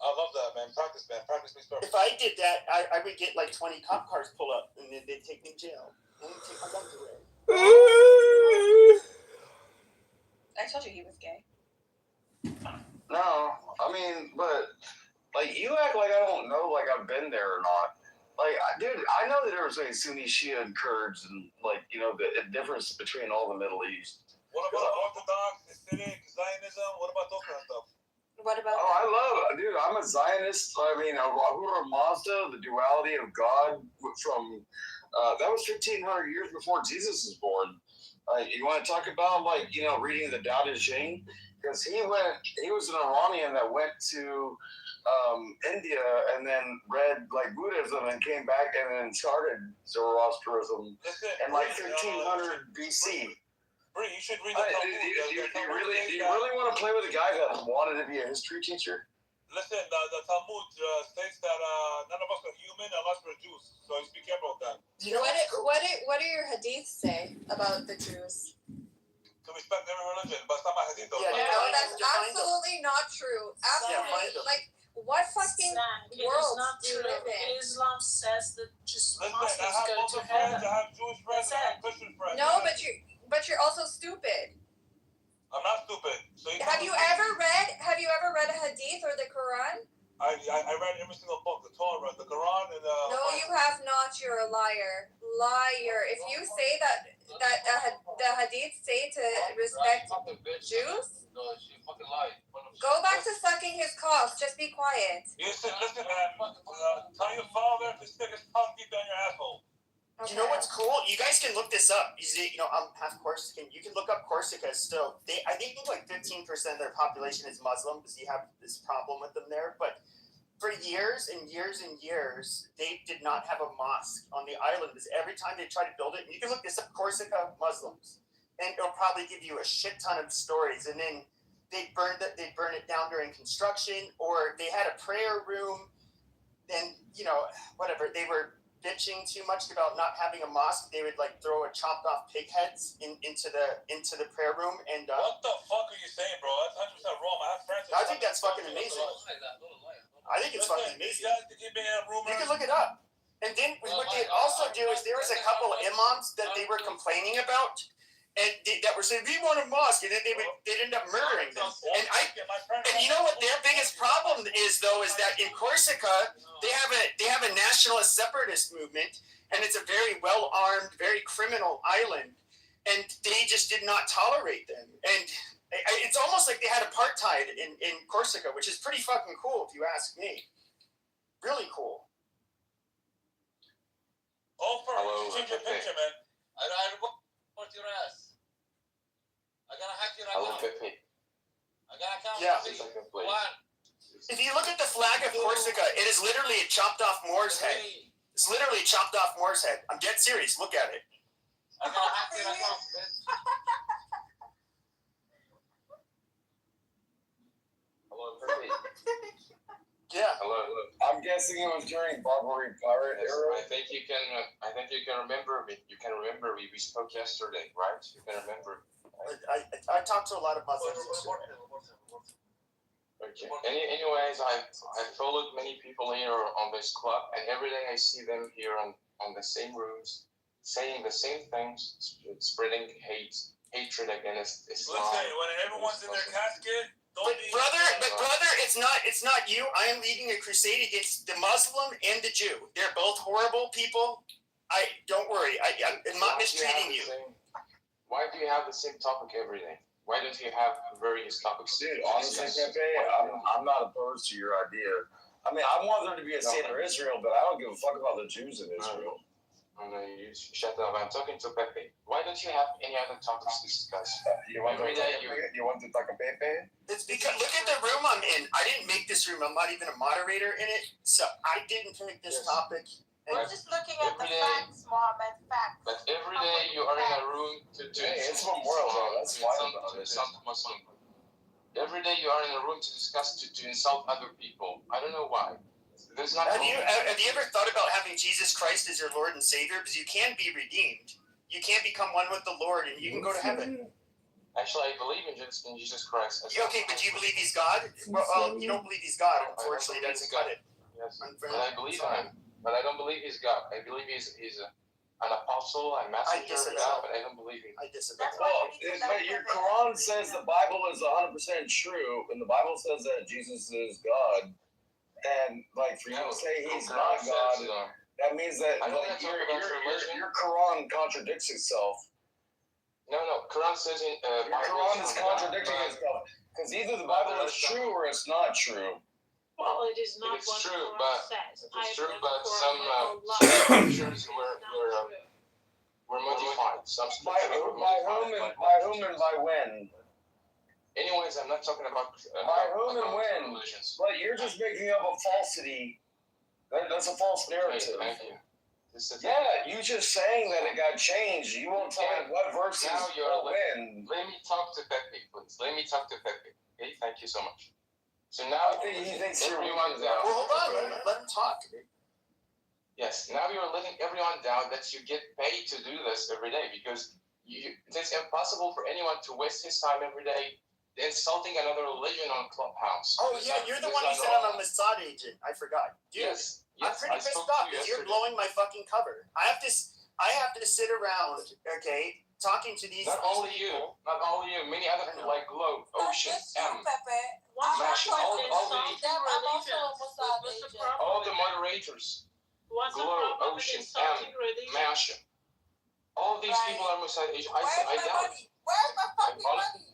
Speaker 6: I love that, man. Practice makes perfect.
Speaker 2: If I did that, I would get like 20 cop cars pull up and then they'd take me to jail. And they'd take my guns away.
Speaker 5: I told you he was gay.
Speaker 18: No, I mean, but like you act like I don't know, like I've been there or not. Like, dude, I know that there was like Sunni, Shia, and Kurds, and like the difference between all the Middle East.
Speaker 6: What about Orthodox, Hasidic, Zionism? What about those kind of stuff?
Speaker 5: What about?
Speaker 18: Oh, I love it, dude. I'm a Zionist. I mean, Ahura Mazda, the duality of God from that was 1,500 years before Jesus was born. You want to talk about reading the Tao Te Ching? Because he was an Iranian that went to India and then read Buddhism and came back and then started Zoroastrianism in 1500 BC.
Speaker 6: You should read the Talmud.
Speaker 18: Do you really want to play with a guy that wanted to be a history teacher?
Speaker 6: Listen, the Talmud states that none of us are human unless we're Jews. So just be careful with that.
Speaker 5: What do your hadiths say about the Jews?
Speaker 6: To respect every religion, but it's not my hadith.
Speaker 5: No, that's absolutely not true. Absolutely, what fucking world do you live in?
Speaker 8: Islam says that just
Speaker 6: Listen,
Speaker 8: Muslims
Speaker 6: I have
Speaker 8: go to
Speaker 6: Muslim friends,
Speaker 8: heaven.
Speaker 6: I have Jewish friends, I have Christian friends.
Speaker 5: No, but you're also stupid.
Speaker 6: I'm not stupid. So
Speaker 5: Have you ever read a hadith or the Quran?
Speaker 6: I read every single book, the Torah, the Quran, and the.
Speaker 5: No, you have not. You're a liar. If you say that the hadith say to respect Jews, go back to sucking his cock. Just be quiet.
Speaker 6: Listen, man. Tell your father to stick his tongue deep down your asshole.
Speaker 2: Okay. You know what's cool? You guys can look this up. I'm half Corsican. You can look up Corsica still. I think 15% of their population is Muslim because you have this problem with them there. But for years and years and years, they did not have a mosque on the island because every time they try to build it, and you can look this up, Corsica Muslims, and it'll probably give you a shit ton of stories. And then they'd burn it down during construction, or they had a prayer room. Then whatever, they were bitching too much about not having a mosque. They would throw a chopped off pig heads into the prayer room. And
Speaker 6: what the fuck are you saying, bro? That's 100% wrong. I have friends.
Speaker 2: I think that's fucking amazing. I think it's fucking amazing. You can look it up.
Speaker 11: And then what they also do is there was a couple of imams that they were complaining about, and that were saying we want a mosque, and then they'd end up murdering them. And you know what their biggest problem is though is that in Corsica they have a nationalist separatist movement, and it's a very well armed, very criminal island, and they just did not tolerate them. And it's almost like they had apartheid in Corsica, which is pretty fucking cool if you ask me. Really cool.
Speaker 18: Hello, change your picture, man. I want your ass. I gotta hack you right now.
Speaker 7: Pepe.
Speaker 18: I gotta count.
Speaker 11: Yeah.
Speaker 18: One.
Speaker 11: If you look at the flag of Corsica, it is literally a chopped off Moor's head. It's literally a chopped off Moor's head. I'm dead serious. Look at it.
Speaker 18: I gotta hack you right now, bitch.
Speaker 7: Hello, Pepe.
Speaker 11: Yeah.
Speaker 7: Hello.
Speaker 18: I'm guessing it was during Barbary Pirate era.
Speaker 7: I think you can remember me. You can remember me. We spoke yesterday, right? You can remember.
Speaker 11: I talked to a lot of Muslims.
Speaker 7: Okay. Anyways, I followed many people here on this club, and every day I see them here on the same rooms, saying the same things, spreading hatred against Islam.
Speaker 18: Listen, when everyone's in their casket.
Speaker 11: But brother, it's not you. I am leading a crusade against the Muslim and the Jew. They're both horrible people. Don't worry. I'm not mistreating you.
Speaker 7: Why do you have the same topic every day? Why don't you have various topics?
Speaker 18: Dude, honestly, Pepe, I'm not opposed to your idea. I mean, I want there to be a state for Israel, but I don't give a fuck about the Jews in Israel.
Speaker 7: No, you shut up. I'm talking to Pepe. Why don't you have any other topics to discuss?
Speaker 18: You want to talk a Pepe?
Speaker 11: It's because look at the room I'm in. I didn't make this room. I'm not even a moderator in it, so I didn't pick this topic.
Speaker 22: We're just looking at the facts, Mohammed. Facts.
Speaker 7: But every day you are in a room to
Speaker 18: it's Mayoral, though. That's why
Speaker 7: insult Muslim. Every day you are in a room to discuss to insult other people. I don't know why.
Speaker 11: Have you ever thought about having Jesus Christ as your Lord and Savior? Because you can be redeemed. You can become one with the Lord, and you can go to heaven.
Speaker 7: Actually, I believe in Jesus Christ.
Speaker 11: Okay, but do you believe he's God? Well, you don't believe he's God. Unfortunately, that's cut it.
Speaker 7: Yes, but I believe in him. But I don't believe he's God. I believe he's an apostle, a messenger of God, but I don't believe him.
Speaker 11: I disagree.
Speaker 18: Well, but your Quran says the Bible is 100% true, and the Bible says that Jesus is God. And like for you to say he's not God, that means that like, your Quran contradicts itself.
Speaker 7: No, Quran says
Speaker 18: your Quran is contradicting itself because either the Bible is true or it's not true.
Speaker 8: Well, it is not
Speaker 7: it's
Speaker 8: what
Speaker 7: true,
Speaker 8: the
Speaker 7: but
Speaker 8: Quran says.
Speaker 7: It's true, but some scriptures were modified. Some
Speaker 18: by whom and by when?
Speaker 7: Anyways, I'm not talking about
Speaker 18: by whom and when.
Speaker 7: Religions.
Speaker 18: But you're just making up a falsity. That's a false narrative.
Speaker 7: Thank you.
Speaker 18: Yeah, you just saying that it got changed. You won't tell me what verses or when.
Speaker 7: Let me talk to Pepe, please. Let me talk to Pepe. Okay, thank you so much. So now
Speaker 18: he thinks
Speaker 7: everyone
Speaker 11: down. Well, hold on, let him talk.
Speaker 7: Yes, now you're letting everyone down that you get paid to do this every day because it's impossible for anyone to waste his time every day insulting another religion on Clubhouse.
Speaker 11: Oh yeah, you're the one who said I'm a Mossad agent. I forgot. Dude,
Speaker 7: yes,
Speaker 11: I'm pretty pissed off because you're blowing my fucking cover. I have to sit around, okay, talking to these.
Speaker 7: Not only you, many other people like Globe, Ocean, M, all the moderators. Globe, Ocean, M, Masha. All these people are Mossad agents. I doubt it.
Speaker 22: Where's my fucking money?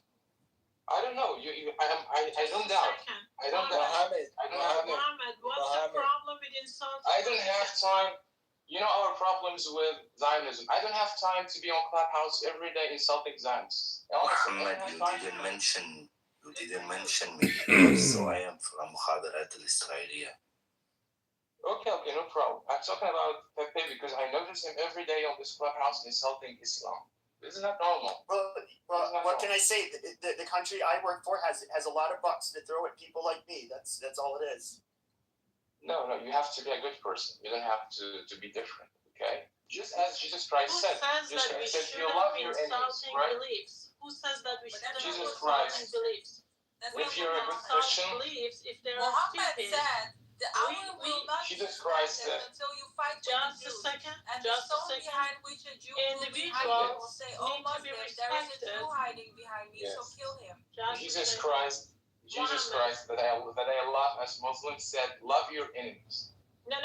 Speaker 7: I don't know. I don't doubt. I don't doubt.
Speaker 8: Mohammed, what's the problem with insulting?
Speaker 7: I don't have time. You know our problems with Zionism. I don't have time to be on Clubhouse every day insulting Zionists.
Speaker 13: Muhammad, you didn't mention me, so I am from Muhadarat al-Israeliya.
Speaker 7: Okay, no problem. I'm talking about Pepe because I notice him every day on this Clubhouse insulting Islam. This is not normal.
Speaker 11: Well, what can I say? The country I work for has a lot of bucks to throw at people like me. That's all it is.
Speaker 7: No, you have to be a good person. You don't have to be different, okay? Just as Jesus Christ said.
Speaker 8: Who says that we shouldn't be insulting beliefs? Who says that we shouldn't be insulting beliefs?
Speaker 7: If you're a good Christian,
Speaker 8: beliefs if they're
Speaker 22: Muhammad
Speaker 8: stupid.
Speaker 22: said The hour will not be
Speaker 10: Jesus Christ
Speaker 22: granted
Speaker 10: said-
Speaker 22: until you fight with
Speaker 8: Just
Speaker 22: the
Speaker 8: a
Speaker 22: Jews.
Speaker 8: second.
Speaker 22: And
Speaker 8: Just
Speaker 22: the
Speaker 8: a
Speaker 22: stone
Speaker 8: second.
Speaker 22: behind which a Jew will be hiding
Speaker 8: Individuals
Speaker 22: will say,
Speaker 8: need
Speaker 22: "Oh
Speaker 8: to be
Speaker 22: Muslim, there is a
Speaker 8: respected.
Speaker 22: Jew hiding behind me, so
Speaker 10: Yes.
Speaker 22: kill him."
Speaker 8: Just a
Speaker 10: Jesus
Speaker 8: second.
Speaker 10: Christ, that I love as Muslims said, love your enemies.
Speaker 8: No.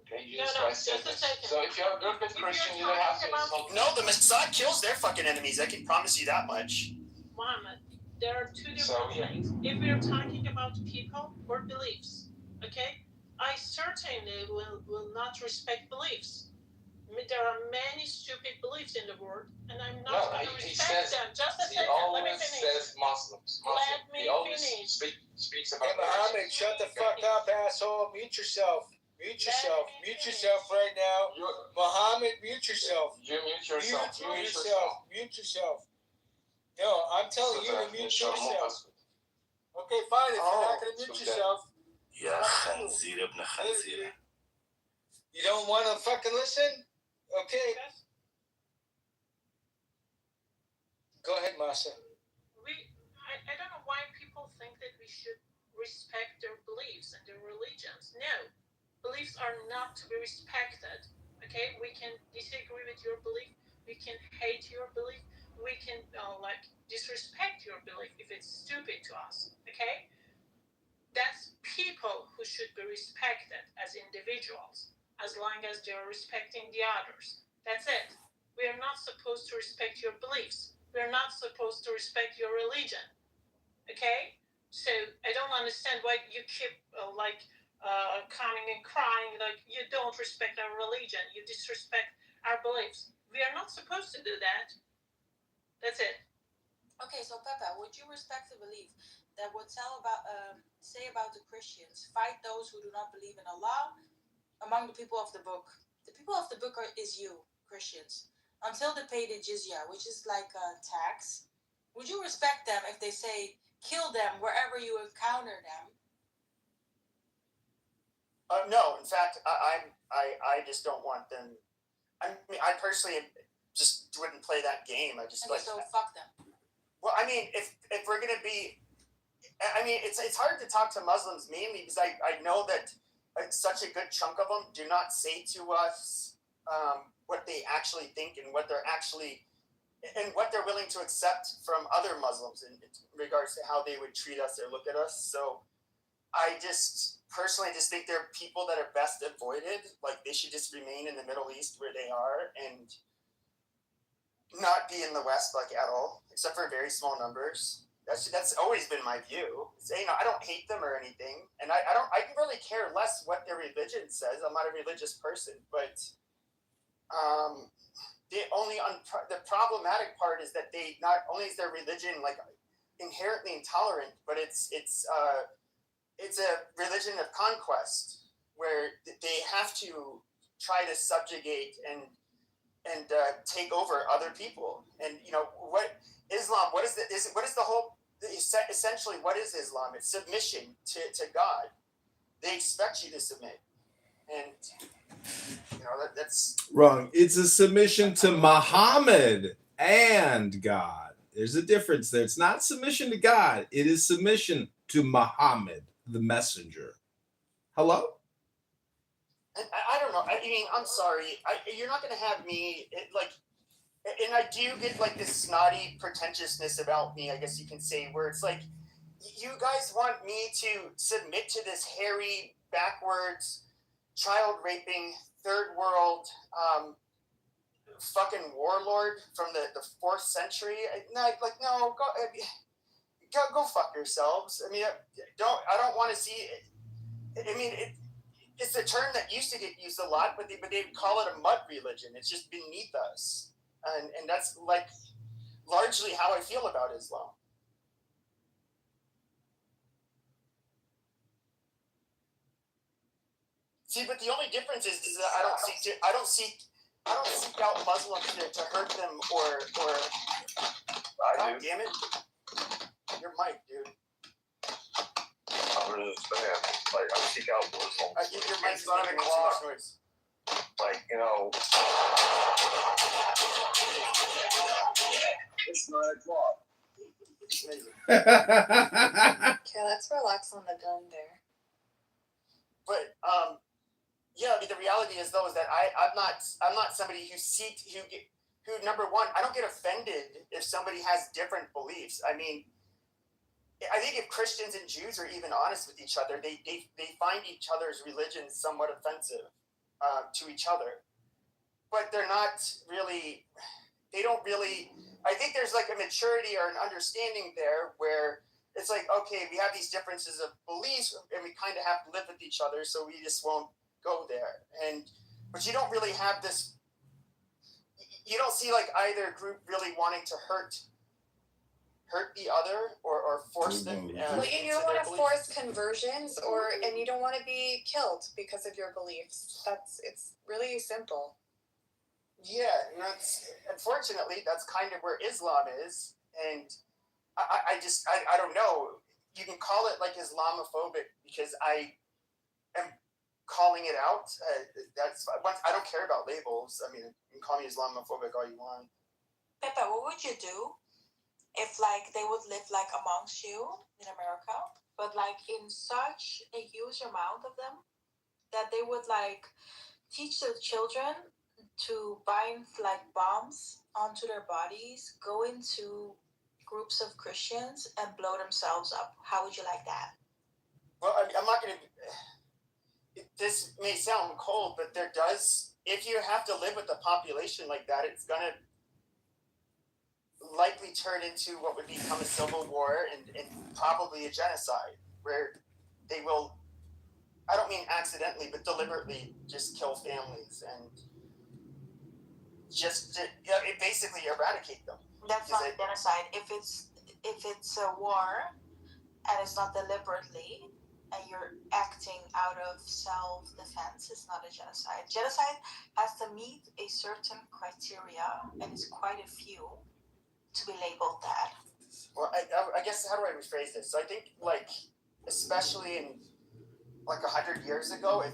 Speaker 10: Okay, Jesus
Speaker 8: No,
Speaker 10: Christ said
Speaker 8: just a
Speaker 10: this.
Speaker 8: second.
Speaker 10: So if you're a good
Speaker 8: If
Speaker 10: Christian,
Speaker 8: you're
Speaker 10: you don't have to
Speaker 8: talking about-
Speaker 10: insult.
Speaker 11: No, the Mossad kills their fucking enemies. I can promise you that much.
Speaker 8: Muhammad, there are two different
Speaker 10: So, yeah.
Speaker 8: things. If we're talking about people or beliefs, okay, I certainly will not respect beliefs. I mean, there are many stupid beliefs in the world, and I'm not going to respect them. Just a
Speaker 10: He
Speaker 8: second, let me
Speaker 10: always
Speaker 8: finish.
Speaker 10: says Muslims.
Speaker 8: Let me
Speaker 10: He always
Speaker 8: finish.
Speaker 10: speaks about
Speaker 2: Hey, Muhammad, shut the fuck up, asshole. Mute yourself. Mute yourself. Mute yourself right now. Muhammad, mute yourself.
Speaker 10: You mute yourself.
Speaker 2: Mute yourself. Mute yourself. No, I'm telling you to mute yourself. Okay, fine. If you're not going to mute yourself,
Speaker 13: يا خنزير ابن خنزير.
Speaker 2: you don't want to fucking listen? Okay. Go ahead, Masa.
Speaker 8: I don't know why people think that we should respect their beliefs and their religions. No, beliefs are not to be respected. Okay, we can disagree with your belief. We can hate your belief. We can disrespect your belief if it's stupid to us. Okay, that's people who should be respected as individuals, as long as they're respecting the others. That's it. We are not supposed to respect your beliefs. We are not supposed to respect your religion. Okay? So I don't understand why you keep coming and crying like you don't respect our religion, you disrespect our beliefs. We are not supposed to do that. That's it.
Speaker 22: Okay, so Pepe, would you respect the belief that would say about the Christians, fight those who do not believe in Allah among the people of the book? The people of the book is you, Christians, until they pay the jizya, which is like a tax. Would you respect them if they say, kill them wherever you encounter them?
Speaker 11: No, in fact, I just don't want them. I mean, I personally just wouldn't play that game. I just
Speaker 22: Okay, so fuck them.
Speaker 11: Well, I mean, if we're gonna be, I mean, it's hard to talk to Muslims mainly because I know that such a good chunk of them do not say to us what they actually think and what they're actually and what they're willing to accept from other Muslims in regards to how they would treat us or look at us. So I just personally just think they're people that are best avoided. Like they should just remain in the Middle East where they are and not be in the West like at all, except for very small numbers. That's always been my view. So, you know, I don't hate them or anything, and I can really care less what their religion says. I'm not a religious person, but the problematic part is that they not only is their religion like inherently intolerant, but it's a religion of conquest where they have to try to subjugate and take over other people. And you know what Islam? What is the whole? Essentially, what is Islam? It's submission to God. They expect you to submit, and you know that's
Speaker 16: Wrong. It's a submission to Muhammad and God. There's a difference there. It's not submission to God. It is submission to Muhammad, the messenger. Hello?
Speaker 11: I don't know. I mean, I'm sorry. You're not going to have me and I do get like this snotty pretentiousness about me, I guess you can say, where it's like, you guys want me to submit to this hairy, backwards, child raping, third world, fucking warlord from the 4th century? No, go fuck yourselves. I mean, I don't want to see it. I mean, it's a term that used to get used a lot, but they call it a mud religion. It's just beneath us. And that's like largely how I feel about Islam. See, but the only difference is that I don't seek out Muslims to hurt them or God damn it. Your mic, dude.
Speaker 15: I don't understand. Like, I seek out Muslims.
Speaker 11: I think your mic's
Speaker 15: It's 9
Speaker 11: making too
Speaker 15: o'clock.
Speaker 11: much noise.
Speaker 15: Like, you know.
Speaker 10: It's 9 o'clock.
Speaker 5: Okay, let's relax on the gun there.
Speaker 11: But yeah, I mean, the reality is though is that I'm not somebody who number one, I don't get offended if somebody has different beliefs. I mean, I think if Christians and Jews are even honest with each other, they find each other's religion somewhat offensive to each other. But they're not really, they don't really, I think there's like a maturity or an understanding there where it's like, okay, we have these differences of beliefs and we kind of have to live with each other, so we just won't go there. But you don't really have this, you don't see like either group really wanting to hurt the other or force them.
Speaker 5: Well, you don't want to force conversions, and you don't want to be killed because of your beliefs. It's really simple.
Speaker 11: Yeah, and unfortunately that's kind of where Islam is, and I don't know. You can call it like Islamophobic because I am calling it out. I don't care about labels. I mean, you can call me Islamophobic all you want.
Speaker 22: Pepe, what would you do if like they would live like amongst you in America, but like in such a huge amount of them that they would like teach the children to bind like bombs onto their bodies, go into groups of Christians and blow themselves up? How would you like that?
Speaker 11: Well, I'm not going to. This may sound cold, but if you have to live with a population like that, it's going to likely turn into what would become a civil war and probably a genocide, where they will, I don't mean accidentally, but deliberately just kill families and just basically eradicate them.
Speaker 22: That's not a genocide. If it's a war and it's not deliberately and you're acting out of self-defense, it's not a genocide. Genocide has to meet a certain criteria, and it's quite a few to be labeled that.
Speaker 11: Well, I guess, how do I rephrase this? So I think, like, especially in like 100 years ago, if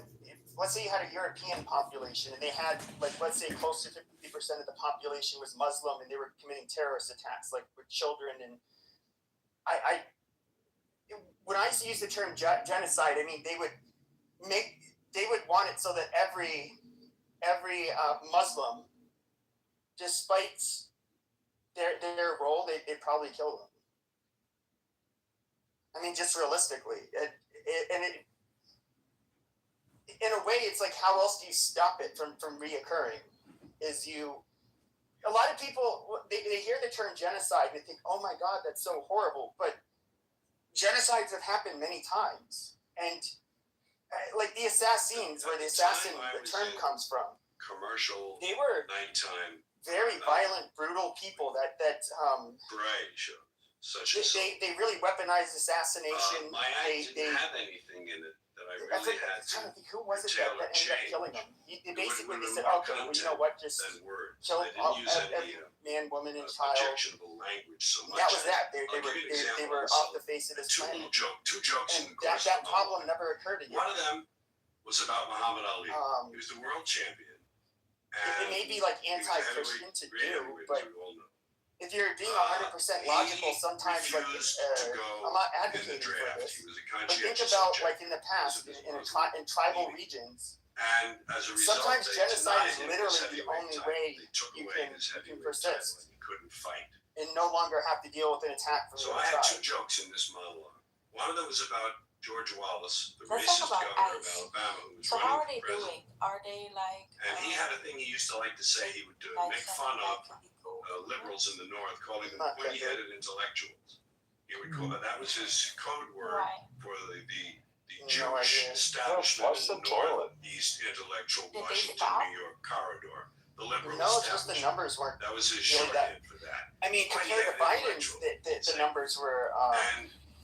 Speaker 11: let's say you had a European population and they had, like, let's say close to 50% of the population was Muslim and they were committing terrorist attacks, like with children, and when I use the term genocide, I mean they would want it so that every Muslim, despite their role, they'd probably kill them. I mean, just realistically, in a way, it's like, how else do you stop it from reoccurring? A lot of people, they hear the term genocide and they think, oh my God, that's so horrible. But genocides have happened many times, and like the Assassins, where the assassin, the term comes from.
Speaker 19: Commercial.
Speaker 11: They were
Speaker 19: nighttime.
Speaker 11: Very violent, brutal people that
Speaker 19: Right, sure.
Speaker 11: They really weaponized assassination.
Speaker 19: My act didn't have anything in it that I really had to.
Speaker 11: I think, who was it that ended up killing him? They said, okay, well, you know what, just kill every man, woman, and child.
Speaker 19: Objectionable language so much.
Speaker 11: That was that. They were off the face of this planet.
Speaker 19: Two jokes in the course.
Speaker 11: That problem never occurred again.
Speaker 19: One of them was about Muhammad Ali. He was the world champion.
Speaker 11: It may be like anti-Christian to do, but if you're being 100% logical, sometimes like I'm not advocating for this. But think about like in the past in tribal regions.
Speaker 19: And as a result,
Speaker 11: sometimes genocide is literally the only way you can persist.
Speaker 19: He couldn't fight.
Speaker 11: And no longer have to deal with an attack from
Speaker 19: so
Speaker 11: the
Speaker 19: I had
Speaker 11: tribe.
Speaker 19: 2 jokes in this monologue. One of them was about George Wallace, the racist governor of Alabama, who was
Speaker 22: so
Speaker 19: running
Speaker 22: how are they
Speaker 19: for president.
Speaker 22: doing? Are they like?
Speaker 19: And he had a thing he used to like to say. He would make fun of liberals in the North, calling them pointy-headed intellectuals. He would call that was his code word for the Jewish establishment in the Northeast intellectual Washington, New York corridor. The liberal
Speaker 11: it's just the numbers weren't.
Speaker 19: That was his shorthand for that.
Speaker 11: I mean, compared to Biden, the numbers were.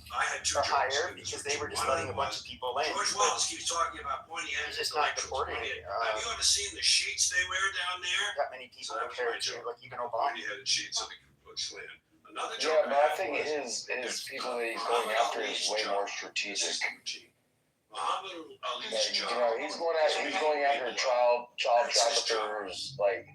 Speaker 19: I had 2
Speaker 11: higher because they were just letting a bunch of people in.
Speaker 19: George Wallace keeps talking about pointy-headed intellectuals. Have you ever seen the sheets they wear down there?
Speaker 11: That many people compared to like even Obama.
Speaker 19: Pointy-headed sheets of the Ku Klux Klan. Another
Speaker 18: joke. Yeah, but I think his people that he's going after is way more strategic.
Speaker 19: Muhammad Ali's job.
Speaker 18: You know, he's going after child traffickers, like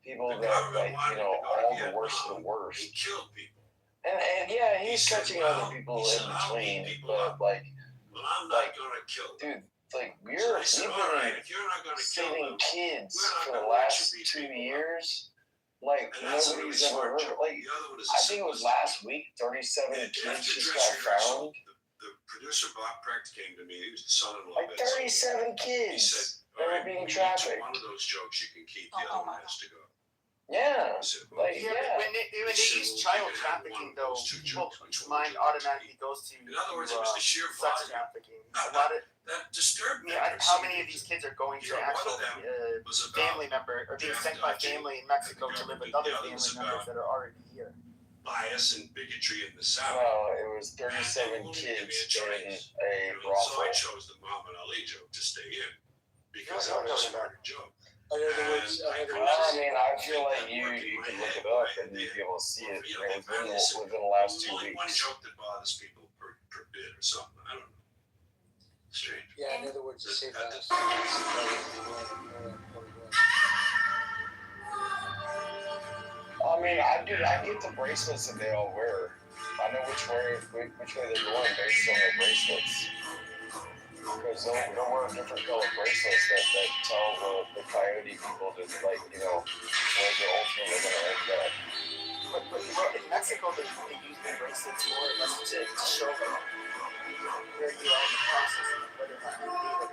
Speaker 18: people that like all the worst of the worst.
Speaker 19: He killed people.
Speaker 18: And yeah, he's catching other people in between, but like,
Speaker 19: well, I'm not gonna kill them.
Speaker 18: Dude, It's like we've
Speaker 19: So they said, all right,
Speaker 18: been
Speaker 19: if you're not going to kill
Speaker 18: saving
Speaker 19: them,
Speaker 18: kids
Speaker 19: we're not
Speaker 18: for
Speaker 19: gonna
Speaker 18: the
Speaker 19: let
Speaker 18: last
Speaker 19: you be
Speaker 18: 2
Speaker 19: people.
Speaker 18: years. Like
Speaker 19: And that's a really
Speaker 18: nobody's ever
Speaker 19: smart
Speaker 18: heard.
Speaker 19: joke.
Speaker 18: Like
Speaker 19: The other one is
Speaker 18: I think it was last week, 37
Speaker 19: And
Speaker 18: kids
Speaker 19: after
Speaker 18: just
Speaker 19: dress
Speaker 18: got
Speaker 19: rehearsal,
Speaker 18: found.
Speaker 19: the producer Bob Precht came to me. He was the son-in-law.
Speaker 18: Like
Speaker 19: of Ed
Speaker 18: 37
Speaker 19: Sullivan. He
Speaker 18: kids
Speaker 19: said,
Speaker 18: that
Speaker 19: "All
Speaker 18: were
Speaker 19: right,
Speaker 18: being
Speaker 19: we need
Speaker 18: trafficked.
Speaker 19: one of those jokes you can keep. The other one has to go."
Speaker 18: Yeah.
Speaker 19: I said,
Speaker 18: Like
Speaker 11: Yeah, but when they use child trafficking, though, people's mind automatically goes to
Speaker 19: In other words, it was the sheer
Speaker 11: sex
Speaker 19: volume
Speaker 11: trafficking. A lot of
Speaker 19: that disturbed me.
Speaker 11: how many of these kids are going to
Speaker 19: You know,
Speaker 11: actual
Speaker 19: one of them was about
Speaker 11: family member or being sent by family in Mexico to live with other family members that are already here?
Speaker 19: bias and bigotry in the South.
Speaker 18: Well, it was 37 kids in a brothel.
Speaker 19: So I chose the Muhammad Ali joke to stay in because that was a smarter joke.
Speaker 18: I mean, I feel like you can look it up and you'd be able to see it within the last 2
Speaker 19: One
Speaker 18: weeks.
Speaker 19: joke that bothers people per bit or something. I don't know. Strange.
Speaker 1: Yeah, in other words, the same
Speaker 18: I mean, I get the bracelets that they all wear. I know which way they're going based on their bracelets. Because they'll wear different colored bracelets that tell the coyote people to, like, you know, where they're ultimately going to end up.
Speaker 11: But in Mexico, they use the bracelets more or less to show them where you are in the process and whether or not you need it.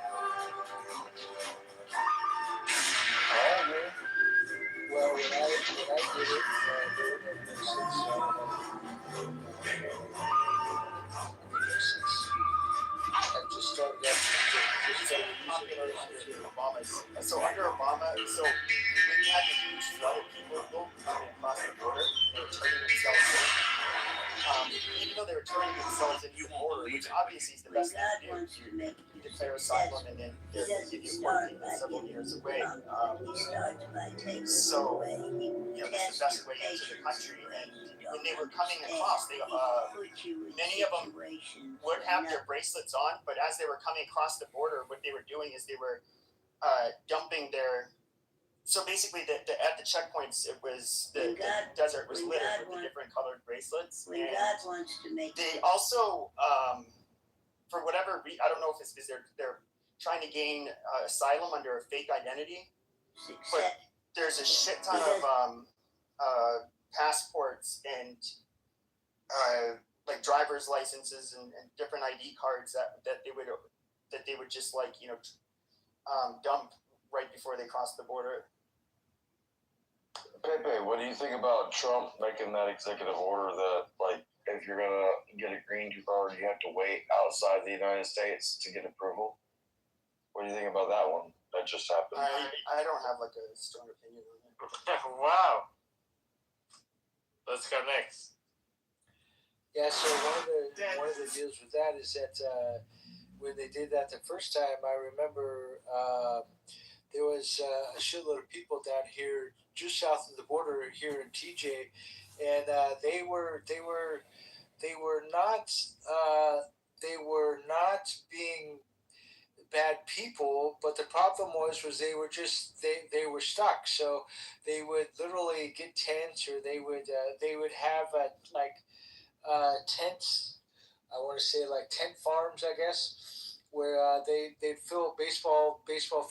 Speaker 18: I agree.
Speaker 1: Well, when I did it, there were no bracelets, so I just started up.
Speaker 11: It's very popular under Obama. So under Obama, so when you had the huge flood of people coming across the border, they were turning themselves in. Even though they were turning themselves into the border, which obviously is the best thing to do, you declare asylum and then they give you quarantine several years away. So, you know, that's the best way into the country. And when they were coming across, they many of them would have their bracelets on, but as they were coming across the border, what they were doing is they were dumping their. So basically, at the checkpoints, it was the desert was littered with the different colored bracelets. And they also, for whatever reason, I don't know if it's because they're trying to gain asylum under a fake identity, but there's a shit ton of passports and like driver's licenses and different ID cards that they would just, like, you know, dump right before they cross the border.
Speaker 18: Pepe, what do you think about Trump making that executive order that, like, if you're gonna get a green card, you have to wait outside the United States to get approval? What do you think about that one that just happened?
Speaker 11: I don't have like a strong opinion on it.
Speaker 20: Wow. Let's go next.
Speaker 1: Yeah, so one of the deals with that is that when they did that the first time, I remember there was a shitload of people down here just south of the border here in TJ, and they were not being bad people, but the problem was they were just they were stuck. So they would literally get tents, or they would have tents. I want to say like tent farms, I guess, where they'd fill baseball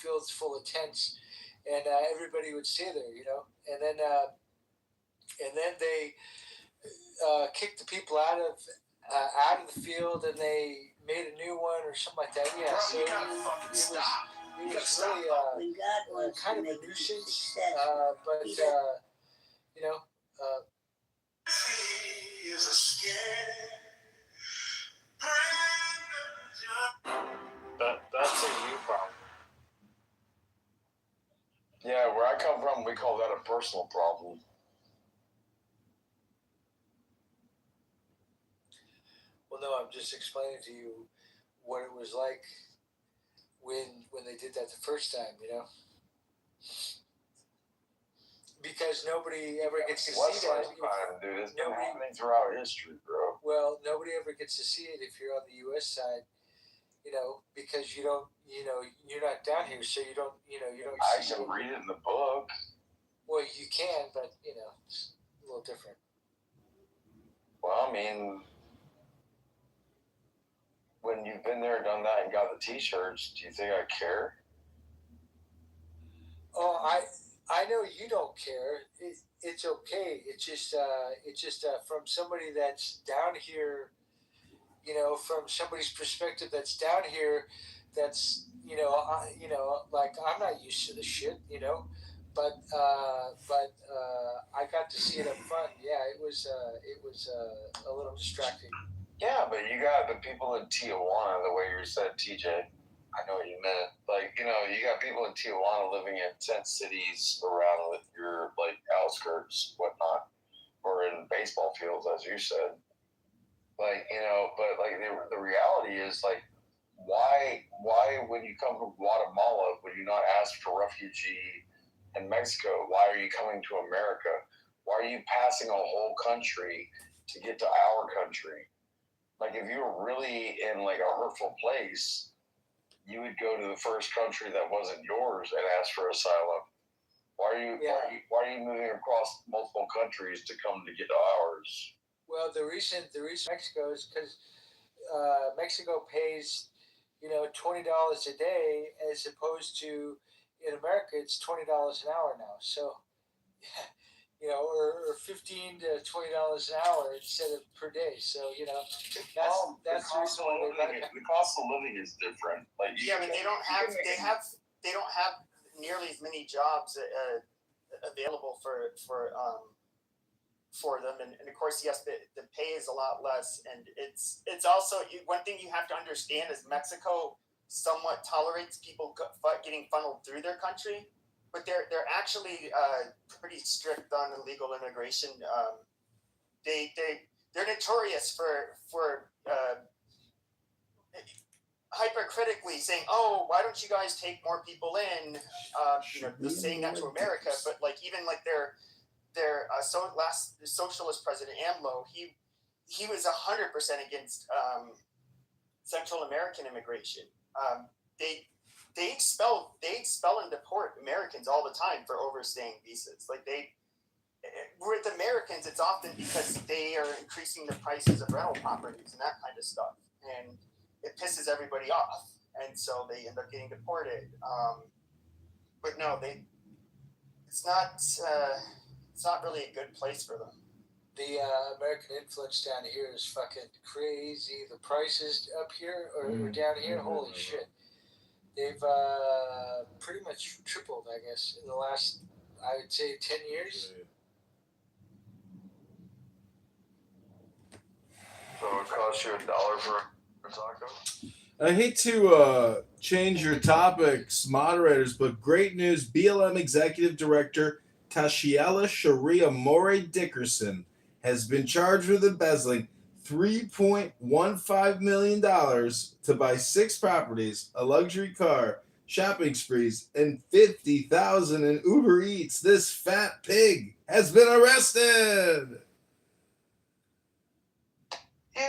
Speaker 1: fields full of tents, and everybody would stay there, you know. And then they kicked the people out of the field, and they made a new one or something like that. Yeah, so it was really kind of a nuisance, but you know.
Speaker 20: That's a you problem.
Speaker 18: Yeah, where I come from, we call that a personal problem.
Speaker 1: Well, no, I'm just explaining to you what it was like when they did that the first time, you know. Because nobody ever gets to see that.
Speaker 18: Dude, it's been happening throughout history, bro.
Speaker 1: Well, nobody ever gets to see it if you're on the U.S. side, you know, because you don't, you know, you're not down here, so you don't
Speaker 18: I can read it in the book.
Speaker 1: Well, you can, but, you know, it's a little different.
Speaker 18: Well, I mean,
Speaker 15: when you've been there, done that, and got the T-shirts, do you think I care?
Speaker 1: Oh, I know you don't care. It's okay. It's just from somebody that's down here. From somebody's perspective that's down here, that's like I'm not used to the shit. But I got to see it up front. Yeah, it was a little distracting.
Speaker 15: Yeah, but you got the people in Tijuana, the way you said, TJ. I know what you meant. Like, you got people in Tijuana living in tent cities around with your, like, outskirts, whatnot, or in baseball fields, as you said. Like, but, like, the reality is, like, why, when you come from Guatemala, would you not ask for refugee in Mexico? Why are you coming to America? Why are you passing a whole country to get to our country? Like, if you were really in, like, a hurtful place, you would go to the first country that wasn't yours and ask for asylum. Why are you moving across multiple countries to come to get to ours?
Speaker 1: Well, the reason Mexico is because Mexico pays $20 a day, as opposed to in America it's $20 an hour now. So or $15 to $20 an hour instead of per day. So that's the reason why
Speaker 15: the cost of living is different. Like
Speaker 11: I mean, they don't have nearly as many jobs available for them, and of course, yes, the pay is a lot less, and it's also one thing you have to understand is Mexico somewhat tolerates people getting funneled through their country, but they're actually pretty strict on illegal immigration. They're notorious for hypercritically saying, "Oh, why don't you guys take more people in?" Saying that to America, but like even like their socialist president AMLO, he was 100% against Central American immigration. They expel and deport Americans all the time for overstaying visas. Like with Americans, it's often because they are increasing the prices of rental properties and that kind of stuff, and it pisses everybody off, and so they end up getting deported. But no, it's not really a good place for them.
Speaker 1: The American influence down here is fucking crazy. The prices up here or down here, holy shit. They've pretty much tripled, I guess, in the last, I would say, 10 years.
Speaker 15: So it costs you $1 for a taco?
Speaker 16: I hate to change your topics, moderators, but great news. BLM Executive Director Tashiela Sharia Morey Dickerson has been charged with embezzling $3.15 million to buy 6 properties, a luxury car, shopping sprees, and $50,000 in Uber Eats. This fat pig has been arrested.
Speaker 15: Yay!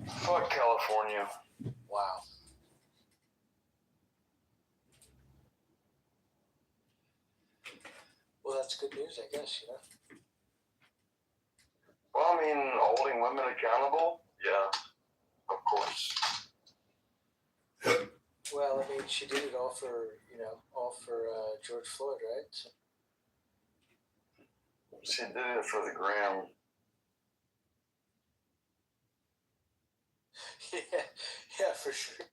Speaker 15: Fuck California.
Speaker 1: Wow. Well, that's good news, I guess,
Speaker 15: Well, I mean, holding women accountable? Yeah, of course.
Speaker 1: Well, I mean, she did it all for George Floyd, right? So.
Speaker 15: She did it for the gram.
Speaker 1: Yeah, for sure.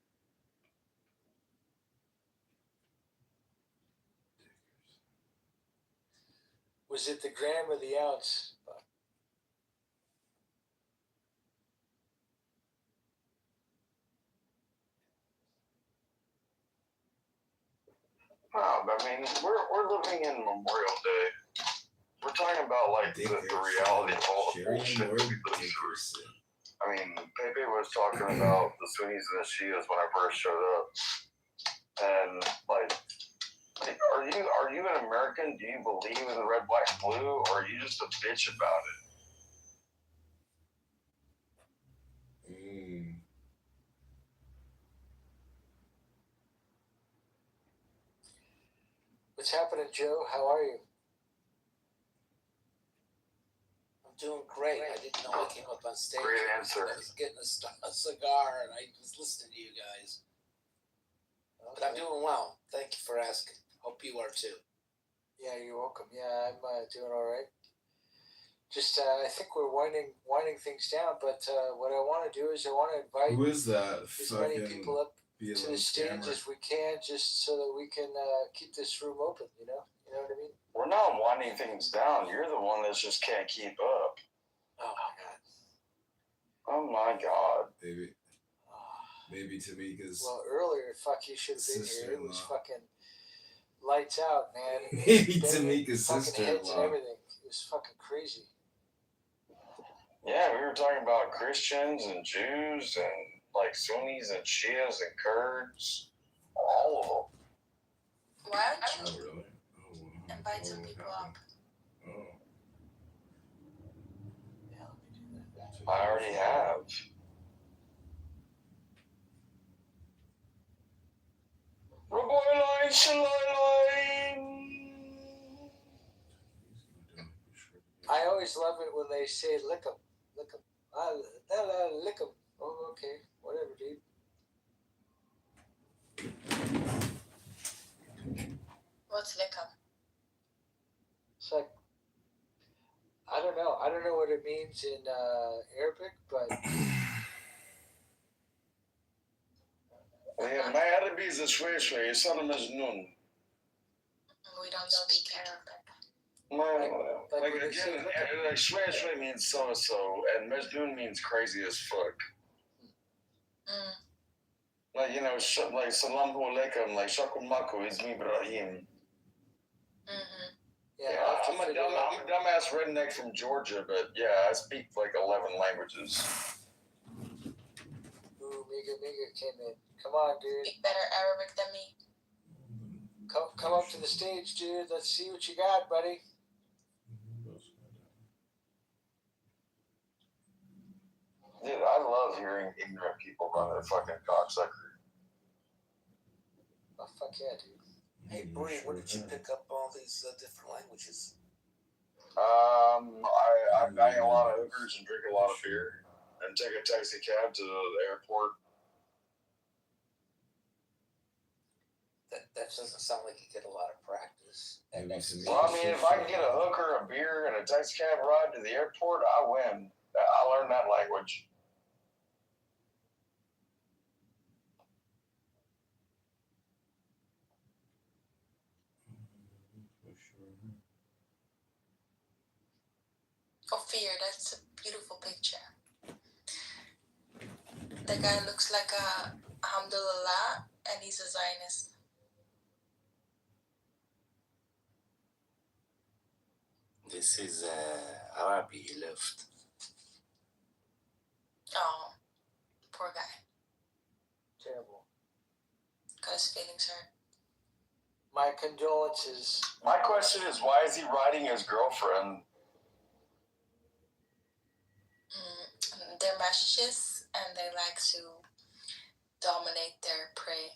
Speaker 1: Was it the gram or the ounce?
Speaker 15: I mean, we're living in Memorial Day. We're talking about like the reality of all the bullshit we live through. I mean, Pepe was talking about the Sunnis and the Shias when I first showed up, and like, are you an American? Do you believe in the red, white, and blue, or are you just a bitch about it?
Speaker 1: What's happening, Joe? How are you?
Speaker 4: I'm doing great. I didn't know I came up on stage.
Speaker 15: Great answer.
Speaker 4: I was getting a cigar and I was listening to you guys. Okay. But I'm doing well. Thank you for asking. Hope you are too.
Speaker 1: Yeah, you're welcome. Yeah, I'm doing all right. Just I think we're winding things down, but what I want to do is I want to invite
Speaker 16: Who is that?
Speaker 1: as many people up to the stage as we can, just so that we can keep this room open. You know what I mean?
Speaker 15: We're not winding things down. You're the one that just can't keep up.
Speaker 1: Oh my god.
Speaker 15: Oh my god.
Speaker 16: Maybe Tamika's.
Speaker 1: Well, earlier, you should have been here. It was fucking lights out, man.
Speaker 16: Maybe Tamika's sister-in-law.
Speaker 1: Heads and everything. It was fucking crazy.
Speaker 15: Yeah, we were talking about Christians and Jews and like Sunnis and Shias and Kurds, all of them.
Speaker 5: Why don't you
Speaker 16: really?
Speaker 5: invite some people up?
Speaker 15: I already have.
Speaker 1: I always love it when they say lick 'em, lick 'em. Lick 'em. Oh, okay, whatever, dude.
Speaker 5: What's lick 'em?
Speaker 1: It's like I don't know what it means in Arabic, but
Speaker 15: My Arabic is شوي شوي يصير مجنون.
Speaker 5: We don't speak Arabic.
Speaker 15: Like again, like shway means so and Majnun means crazy as fuck. Like like Salaam Alaikum, like Shakum Maku is me Ibrahim. Yeah, I'm a dumbass redneck from Georgia, but yeah, I speak like 11 languages.
Speaker 1: Ooh, Miga came in. Come on, dude.
Speaker 5: Speak better Arabic than me.
Speaker 1: Come up to the stage, dude. Let's see what you got, buddy.
Speaker 15: Dude, I love hearing ignorant people run their fucking cocksucker.
Speaker 1: Oh, fuck yeah, dude.
Speaker 4: Hey, Bree, where did you pick up all these different languages?
Speaker 15: I bang a lot of hookers and drink a lot of beer and take a taxi cab to the airport.
Speaker 4: That doesn't sound like you get a lot of practice.
Speaker 15: Well, I mean, if I can get a hooker, a beer, and a taxi cab ride to the airport, I win. I learned that language.
Speaker 5: Ophir, that's a beautiful picture. The guy looks like a Alhamdulillah, and he's a Zionist.
Speaker 13: This is Arabi he left.
Speaker 5: Oh, poor guy.
Speaker 1: Terrible.
Speaker 5: Got his feelings hurt.
Speaker 1: My condolences.
Speaker 15: My question is, why is he riding his girlfriend?
Speaker 5: They're masochists, and they like to dominate their prey.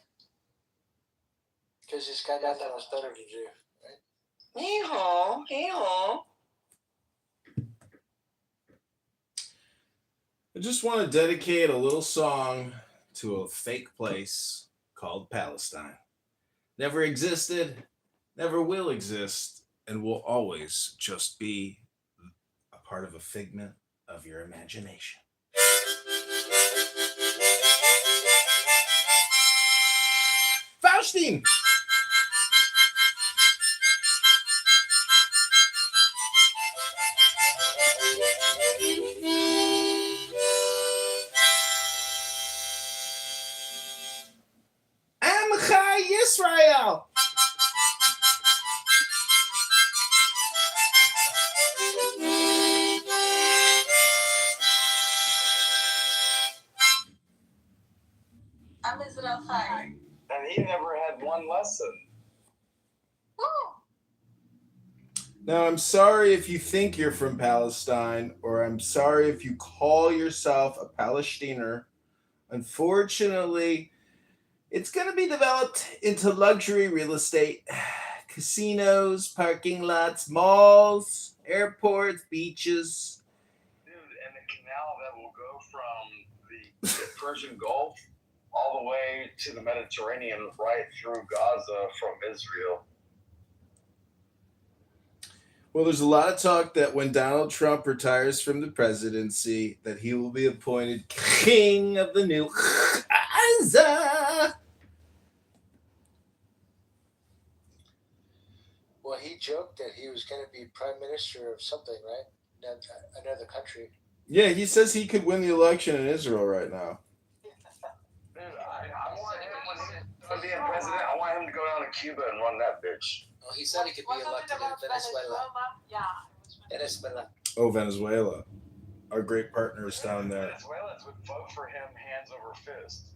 Speaker 1: Because he's got nothing else better to do, right?
Speaker 11: Hee-haw, hee-haw.
Speaker 16: I just want to dedicate a little song to a fake place called Palestine. Never existed, never will exist, and will always just be a part of a figment of your imagination. Faustine! Amchai Yisrael!
Speaker 5: I'm Israel Chai.
Speaker 15: And he never had one lesson.
Speaker 16: Now, I'm sorry if you think you're from Palestine, or I'm sorry if you call yourself a Palestiner. Unfortunately, it's going to be developed into luxury real estate, casinos, parking lots, malls, airports, beaches,
Speaker 15: canal that will go from the Persian Gulf all the way to the Mediterranean, right through Gaza from Israel.
Speaker 16: Well, there's a lot of talk that when Donald Trump retires from the presidency, that he will be appointed king of the new Gaza.
Speaker 1: Well, he joked that he was going to be prime minister of something, right? Another country.
Speaker 16: Yeah, he says he could win the election in Israel right now.
Speaker 15: Dude, I want him, when he's done being president, I want him to go down to Cuba and run that bitch.
Speaker 4: Well, he said he could be elected in Venezuela. Venezuela.
Speaker 16: Oh, Venezuela. Our great partners down there.
Speaker 15: Venezuelans would vote for him hands over fist.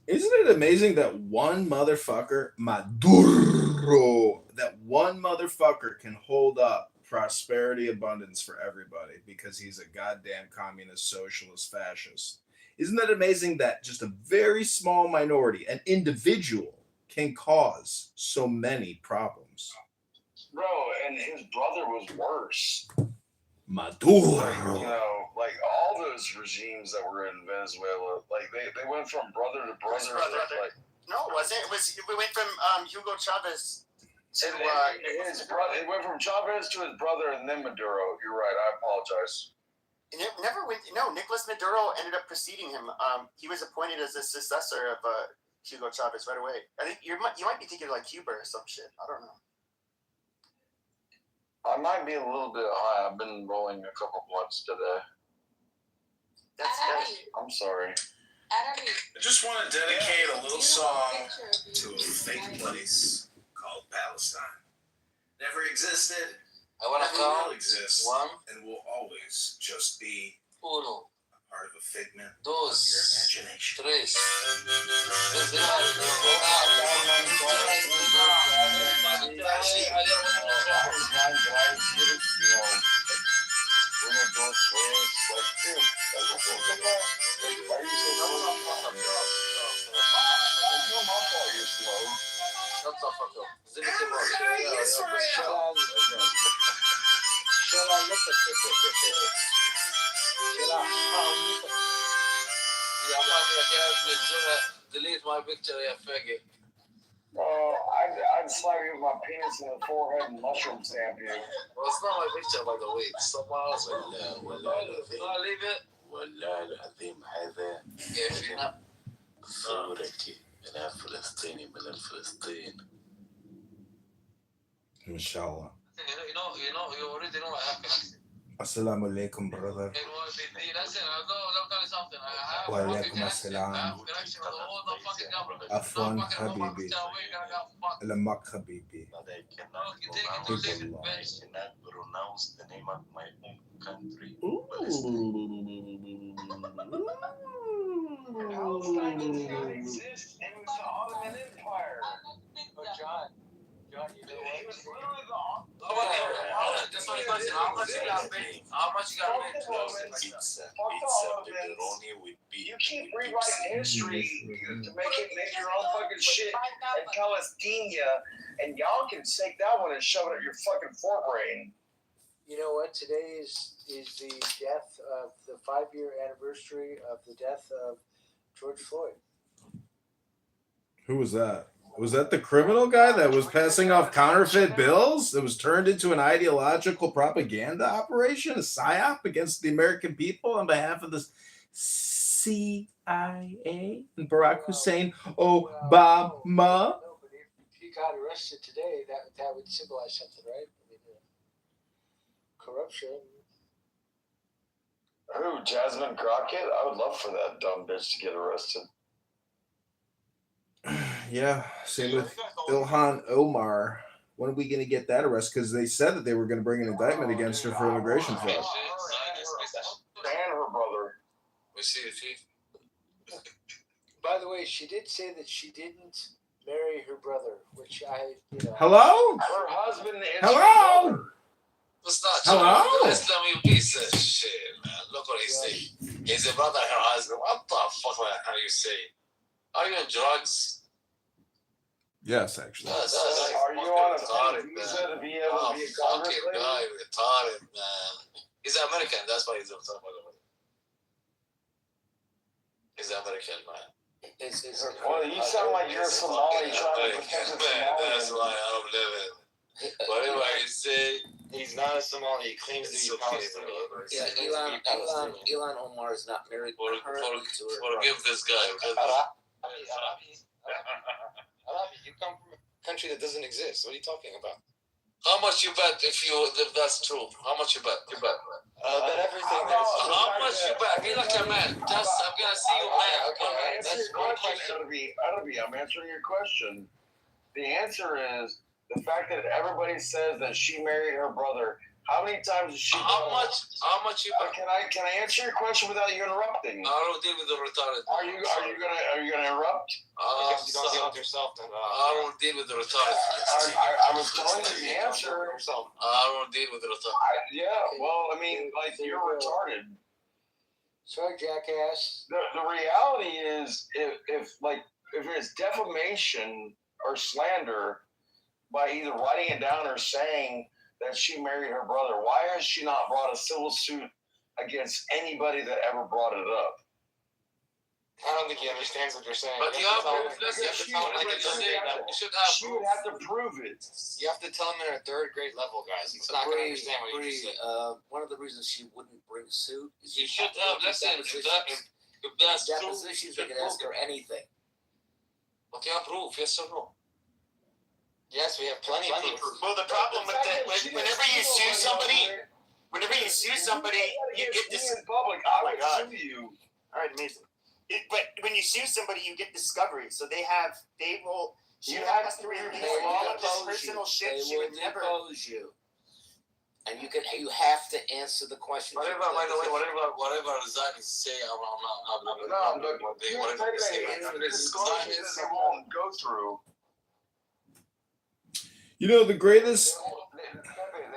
Speaker 16: Isn't it amazing that one motherfucker, Maduro, that one motherfucker can hold up prosperity, abundance for everybody because he's a goddamn communist, socialist, fascist? Isn't that amazing that just a very small minority, an individual, can cause so many problems?
Speaker 15: Bro, and his brother was worse.
Speaker 16: Maduro.
Speaker 15: Like all those regimes that were in Venezuela, like they went from brother to brother. Like,
Speaker 11: no, it wasn't. We went from Hugo Chavez to
Speaker 15: his brother. It went from Chavez to his brother, and then Maduro. You're right. I apologize.
Speaker 11: And it never went. No, Nicolas Maduro ended up preceding him. He was appointed as the successor of Hugo Chavez right away. I think you might be thinking like Cuba or some shit. I don't know.
Speaker 15: I might be a little bit high. I've been rolling a couple blunts today. I'm sorry.
Speaker 3: I just want to dedicate a little song to a fake place called Palestine. Never existed.
Speaker 4: I want to
Speaker 3: never
Speaker 4: call
Speaker 3: will exist.
Speaker 4: One.
Speaker 3: And will always just be
Speaker 4: Uno.
Speaker 3: part of a figment
Speaker 4: Dos.
Speaker 3: of your imagination.
Speaker 4: Tres. Delete my picture, yeah, faggot.
Speaker 15: I'd slap you with my penis in the forehead and mushroom stamp you.
Speaker 4: Well, it's not my picture, by the way. It's someone else. No, leave it.
Speaker 13: والله العظيم هذا صورتي أنا فلسطيني من الفلسطين.
Speaker 16: Inshallah.
Speaker 4: You already know I have connection.
Speaker 16: Assalamu alaikum, brother. Wa alaikum assalam. Afwan habibi. Lamak habibi.
Speaker 13: cannot pronounce the name of my own country.
Speaker 15: Palestine did not exist, and it was the Ottoman Empire.
Speaker 1: Oh, John, you know what?
Speaker 15: It was literally the
Speaker 4: Just one question. How much you got paid? How much you got paid?
Speaker 13: Pizza pepperoni with beef.
Speaker 15: You keep rewriting history to make your own fucking shit and Palestina, and y'all can take that one and shove it up your fucking forebrain.
Speaker 1: You know what? Today is the death of the 5-year anniversary of the death of George Floyd.
Speaker 16: Who was that? Was that the criminal guy that was passing off counterfeit bills? That was turned into an ideological propaganda operation, a psyop against the American people on behalf of the CIA and Barack Hussein Obama?
Speaker 1: No, but if he got arrested today, that would symbolize something, right? I mean, corruption.
Speaker 15: Who, Jasmine Crockett? I would love for that dumb bitch to get arrested.
Speaker 16: Yeah, same with Ilhan Omar. When are we going to get that arrest? Because they said that they were going to bring an indictment against her for immigration fraud.
Speaker 15: And her brother.
Speaker 1: By the way, she did say that she didn't marry her brother, which
Speaker 16: Hello?
Speaker 15: Her husband is
Speaker 16: Hello?
Speaker 15: her brother.
Speaker 4: It's not
Speaker 16: Hello?
Speaker 4: true. Islam, you piece of shit, man. Look what he said. He's a brother, her husband. What the fuck, man? How you say? Are you on drugs?
Speaker 16: Yes, actually.
Speaker 15: Are you on a visa to be able to be a congressman?
Speaker 4: Guy, retarded, man. He's American. That's why he's a retarded. is American, man.
Speaker 1: It's
Speaker 15: Well, you sound like you're a Somali trying to protect the
Speaker 4: That's
Speaker 15: Somalians.
Speaker 4: why I'm living. Whatever I say,
Speaker 11: He's not a Somali. He claims to be Palestinian.
Speaker 4: Yeah,
Speaker 11: Elon Omar is not married
Speaker 4: forgive this guy.
Speaker 11: Arabi, you come from a country that doesn't exist. What are you talking about?
Speaker 4: How much you bet if that's true? How much you bet? You bet.
Speaker 11: Bet everything that is true.
Speaker 4: How much you bet? Be like a man. Just I'm gonna see you, man.
Speaker 15: Okay, that's one question. Arabi, I'm answering your question. The answer is the fact that everybody says that she married her brother. How many times has she?
Speaker 4: How much you bet?
Speaker 15: Can I answer your question without you interrupting?
Speaker 4: I don't deal with the retarded.
Speaker 15: Are you gonna interrupt?
Speaker 11: Because you don't deal with yourself, then.
Speaker 4: I don't deal with the retarded.
Speaker 15: I was telling you the answer.
Speaker 4: I don't deal with the retarded.
Speaker 15: Yeah, well, I mean, like, you're retarded.
Speaker 1: Sorry, jackass.
Speaker 15: The reality is, if it's defamation or slander by either writing it down or saying that she married her brother, why has she not brought a civil suit against anybody that ever brought it up?
Speaker 11: I don't think he understands what you're saying.
Speaker 4: But you have to
Speaker 15: She would have to prove it.
Speaker 11: You have to tell him in a third grade level, guys. He's not going to understand what you just said.
Speaker 4: One of the reasons she wouldn't bring suit is you should have. Listen, if that's true,
Speaker 11: Depositions, they can ask her anything.
Speaker 4: but you have proof, yes or no?
Speaker 11: Yes, we have plenty of proof.
Speaker 2: Well, the problem with that, whenever you sue somebody, you get this.
Speaker 15: In public, I would sue you.
Speaker 2: All right, amazing. But when you sue somebody, you get discovery. So she has to release all of this personal shit. She would never.
Speaker 11: Depose you. And you have to answer the question.
Speaker 4: Whatever Zani say, I'm not.
Speaker 15: No, look, they won't go through.
Speaker 16: You know, the greatest,
Speaker 15: They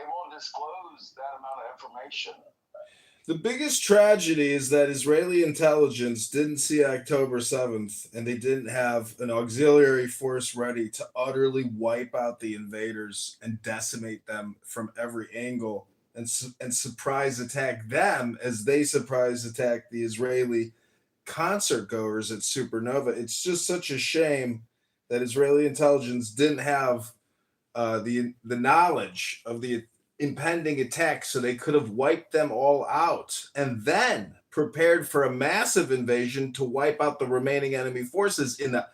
Speaker 15: won't disclose that amount of information.
Speaker 16: the biggest tragedy is that Israeli intelligence didn't see October 7th, and they didn't have an auxiliary force ready to utterly wipe out the invaders and decimate them from every angle and surprise attack them as they surprise attack the Israeli concert goers at Supernova. It's just such a shame that Israeli intelligence didn't have the knowledge of the impending attack, so they could have wiped them all out and then prepared for a massive invasion to wipe out the remaining enemy forces in the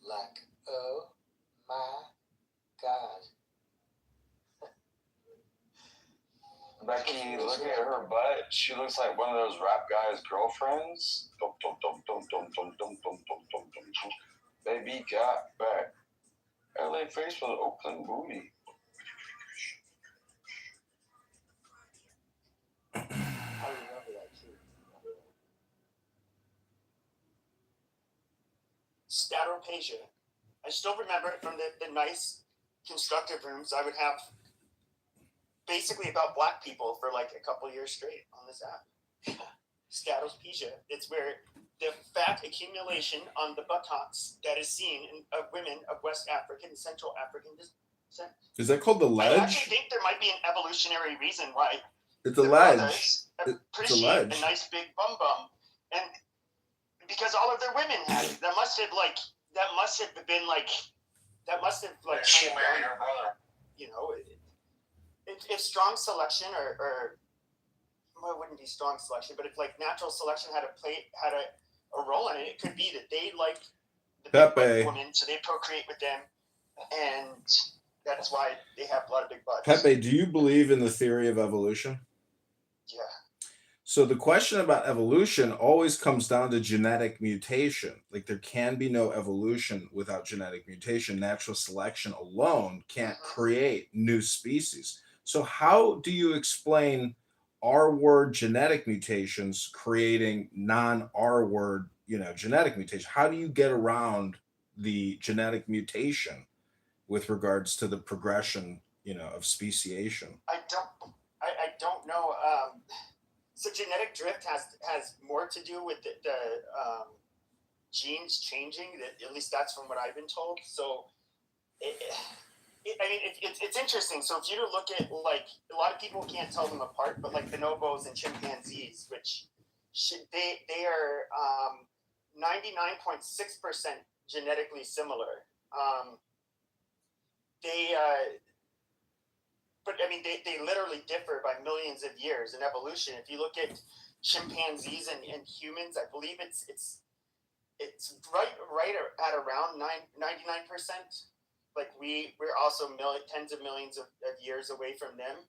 Speaker 1: Like, oh my God.
Speaker 15: Becky, looking at her butt, she looks like one of those rap guys' girlfriends. Baby got back. LA face with an Oakland booty.
Speaker 1: I remember that too.
Speaker 2: Statopesia. I still remember it from the nice constructive rooms I would have basically about black people for like a couple years straight on this app. Statopesia. It's where the fat accumulation on the buttocks that is seen in women of West African, Central African descent.
Speaker 16: Is that called the
Speaker 2: I
Speaker 16: ledge?
Speaker 2: actually think there might be an evolutionary reason why
Speaker 16: It's a
Speaker 2: the
Speaker 16: ledge.
Speaker 2: brothers
Speaker 16: It's a
Speaker 2: appreciate
Speaker 16: ledge.
Speaker 2: a nice big bum, and because all of their women had it, that must have
Speaker 15: She married her brother.
Speaker 2: You know, if strong selection or well, it wouldn't be strong selection, but if like natural selection had a role in it, it could be that they like the big
Speaker 16: Pepe.
Speaker 2: butt women, so they procreate with them, and that's why they have a lot of big butts.
Speaker 16: Pepe, do you believe in the theory of evolution?
Speaker 2: Yeah.
Speaker 16: So the question about evolution always comes down to genetic mutation. Like there can be no evolution without genetic mutation. Natural selection alone can't create new species. So how do you explain R-word genetic mutations creating non-R word, genetic mutation? How do you get around the genetic mutation with regards to the progression, of speciation?
Speaker 2: I
Speaker 11: don't know. So genetic drift has more to do with the genes changing. At least that's from what I've been told. So, it's interesting. So if you look at like a lot of people can't tell them apart, but like bonobos and chimpanzees, which they are 99.6% genetically similar. But I mean, they literally differ by millions of years in evolution. If you look at chimpanzees and humans, I believe it's right at around 99%. Like we're also tens of millions of years away from them.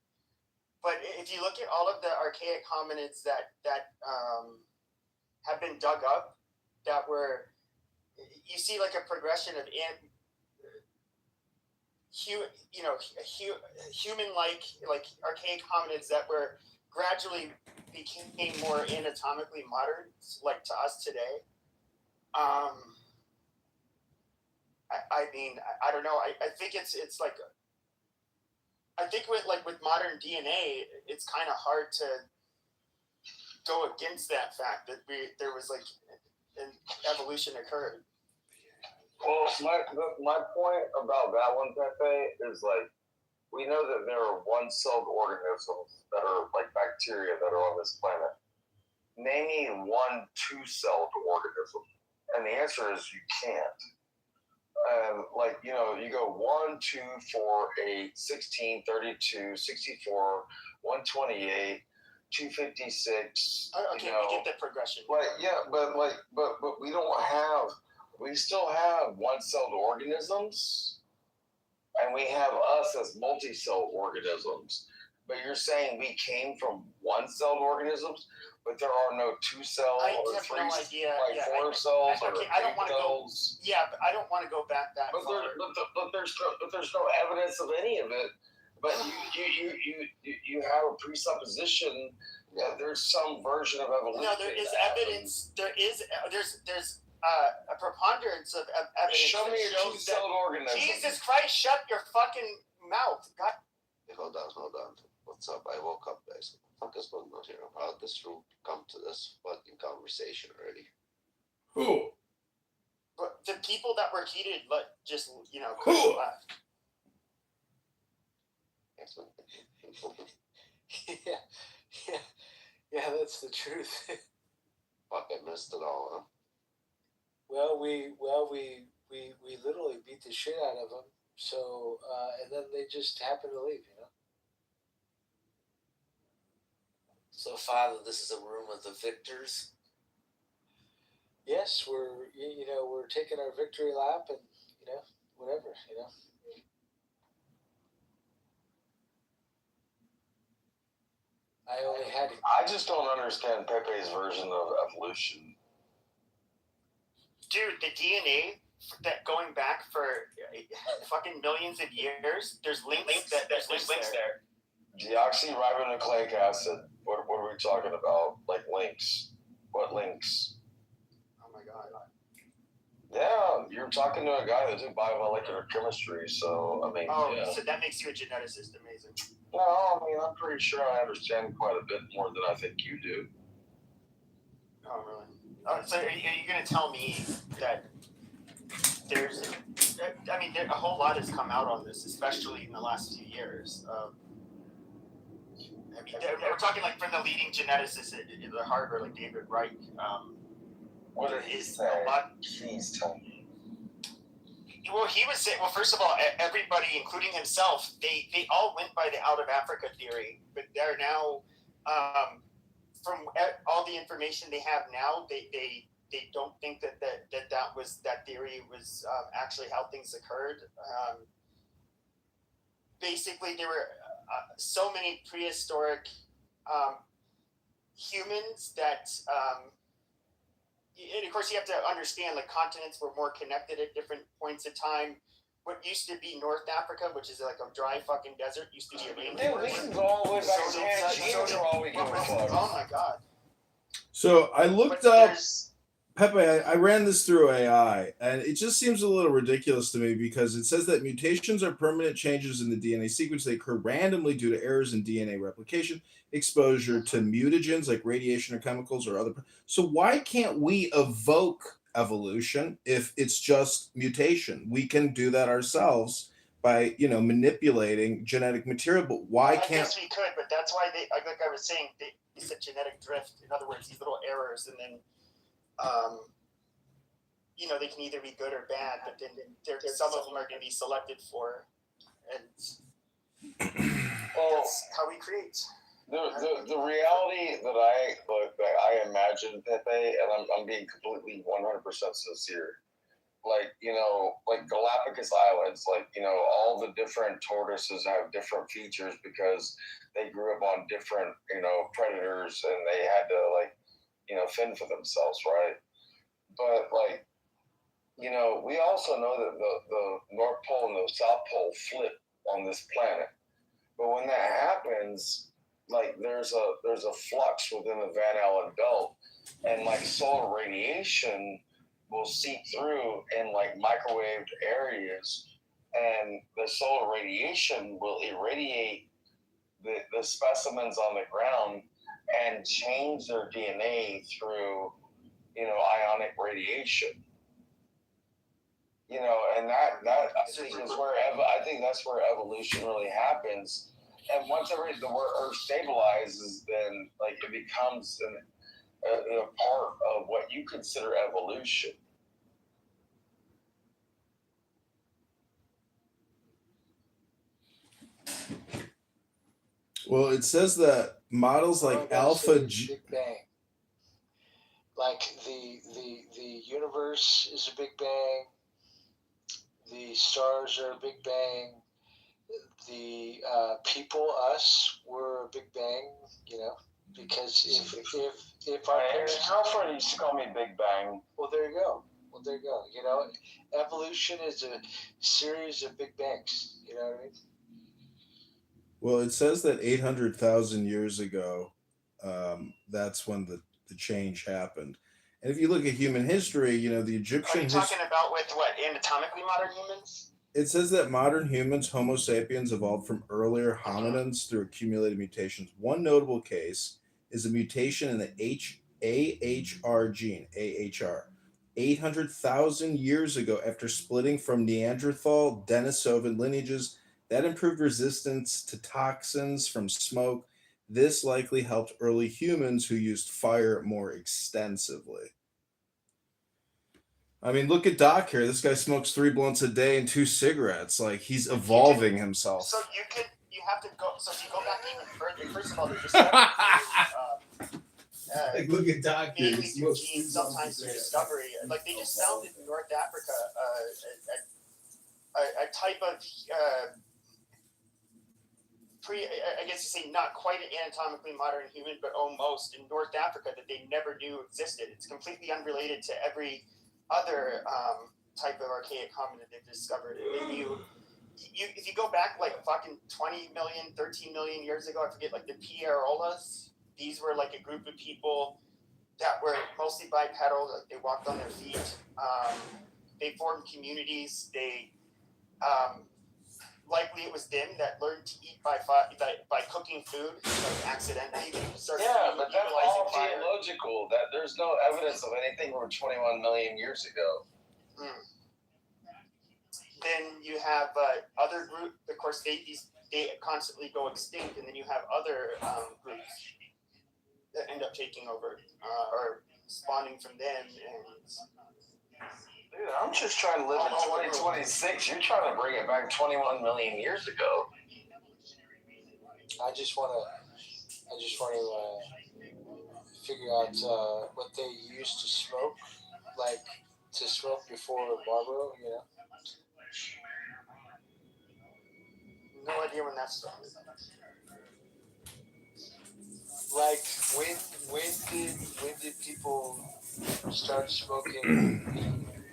Speaker 11: But if you look at all of the archaic hominids that have been dug up, you see like a progression of human-like, like archaic hominids that were gradually became more anatomically modern, like to us today. I mean, I don't know. I think it's like, I think with modern DNA, it's kind of hard to go against that fact that there was like an evolution occurred.
Speaker 15: Well, my point about that one, Pepe, is like, we know that there are one-celled organisms that are like bacteria that are on this planet. Name me one two-celled organism. And the answer is you can't. Like, you know, you go 1, 2, 4, 8, 16, 32, 64, 128, 256.
Speaker 11: Okay, we get the progression.
Speaker 15: Like, yeah, but we don't have. We still have one-celled organisms, and we have us as multi-celled organisms. But you're saying we came from one-celled organisms, but there are no two-cell or three,
Speaker 11: no idea.
Speaker 15: like four cells or
Speaker 11: I don't want to
Speaker 15: go.
Speaker 11: Yeah, but I don't want to go back that far.
Speaker 15: But there's no evidence of any of it. But you have a presupposition that there's some version of evolution.
Speaker 11: No, there is evidence. There's a preponderance of evidence.
Speaker 15: Show me a two-celled organism.
Speaker 11: Jesus Christ, shut your fucking mouth. God.
Speaker 9: Hold on. What's up? I woke up, guys. What the fuck is going on here? How did this room come to this fucking conversation already?
Speaker 16: Who?
Speaker 11: But the people that were heated, just, you know, left.
Speaker 1: Yeah, that's the truth.
Speaker 9: Fuck, I missed it all, huh?
Speaker 1: Well, we literally beat the shit out of them. So, and then they just happened to leave, you know.
Speaker 4: So, Father, this is a room of the victors.
Speaker 1: Yes, we're taking our victory lap, and whatever,
Speaker 15: I just don't understand Pepe's version of evolution.
Speaker 11: Dude, the DNA that going back for fucking millions of years, there's links there.
Speaker 15: Deoxyribonucleic acid. What are we talking about? Like links? What links?
Speaker 11: Oh my god.
Speaker 15: Yeah, you're talking to a guy that did biomolecular chemistry, so I mean.
Speaker 11: Oh,
Speaker 15: yeah.
Speaker 11: So that makes you a geneticist. Amazing.
Speaker 15: Well, I mean, I'm pretty sure I understand quite a bit more than I think you do.
Speaker 11: Oh, really? So are you going to tell me that there's, I mean, a whole lot has come out on this, especially in the last few years. I mean, we're talking like from the leading geneticists at the Harvard, like David Reich.
Speaker 15: What did he say? Please tell me.
Speaker 11: Well, he was saying, well, first of all, everybody, including himself, they all went by the out of Africa theory, but they're now, from all the information they have now, they don't think that theory was actually how things occurred. Basically, there were so many prehistoric humans that, and of course, you have to understand, like, continents were more connected at different points in time. What used to be North Africa, which is like a dry fucking desert, used to be a rainforest.
Speaker 15: We can go all the way back to Pangea for all we give a fuck.
Speaker 11: Oh my god.
Speaker 16: So I looked up Pepe, I ran this through AI, and it just seems a little ridiculous to me because it says that mutations are permanent changes in the DNA sequence. They occur randomly due to errors in DNA replication, exposure to mutagens like radiation or chemicals or other. So why can't we evoke evolution if it's just mutation? We can do that ourselves by manipulating genetic material. But why
Speaker 11: I
Speaker 16: can't?
Speaker 11: guess we could, but that's why like I was saying, they said genetic drift. In other words, these little errors, and then they can either be good or bad, but then some of them are going to be selected for, and that's how we create.
Speaker 15: The reality that I imagine, Pepe, and I'm being completely 100% sincere, like Galapagos Islands, all the different tortoises have different features because they grew up on different predators and they had to fend for themselves, right? But we also know that the North Pole and the South Pole flip on this planet. But when that happens, there's a flux within the Van Allen belt, and solar radiation will seep through in microwaved areas, and the solar radiation will irradiate the specimens on the ground and change their DNA through ionic radiation. And that I think that's where evolution really happens. And once the Earth stabilizes, then it becomes a part of what you consider evolution.
Speaker 16: Well, it says that models like Alpha G.
Speaker 1: Big Bang. Like the universe is a Big Bang. The stars are a Big Bang. The people, us, were a Big Bang. Because if our parents,
Speaker 15: girlfriend used to call me Big Bang.
Speaker 1: Well, there you go. Evolution is a series of Big Bangs. You know what I mean?
Speaker 16: Well, it says that 800,000 years ago, that's when the change happened. And if you look at human history, the Egyptian.
Speaker 11: Are you talking about with what, anatomically modern humans?
Speaker 16: It says that modern humans, Homo sapiens, evolved from earlier hominins through accumulated mutations. One notable case is a mutation in the AHR gene, AHR. 800,000 years ago, after splitting from Neanderthal Denisovan lineages, that improved resistance to toxins from smoke. This likely helped early humans who used fire more extensively. I mean, look at Doc here. This guy smokes 3 blunts a day and 2 cigarettes. He's evolving himself.
Speaker 11: So you have to go. So if you go back even further, first of all, they're discovering
Speaker 16: look at Doc here.
Speaker 11: mainly through genes, sometimes through discovery. They just found in North Africa a type of I guess you say not quite an anatomically modern human, but almost in North Africa that they never knew existed. It's completely unrelated to every other type of archaic hominid they've discovered. And if you go back fucking 20 million, 13 million years ago, I forget, the Pierolas, these were a group of people that were mostly bipedal. They walked on their feet. They formed communities. They likely it was them that learned to eat by cooking food, accidentally.
Speaker 15: But that's all theological. That there's no evidence of anything from 21 million years ago.
Speaker 11: Then you have other groups. Of course, they constantly go extinct, and then you have other groups that end up taking over or spawning from them.
Speaker 15: Dude, I'm just trying to live in 2026. You're trying to bring it back 21 million years ago.
Speaker 1: I just want to figure out what they used to smoke, to smoke before Marlboro.
Speaker 11: No idea when that started.
Speaker 1: When did people start smoking?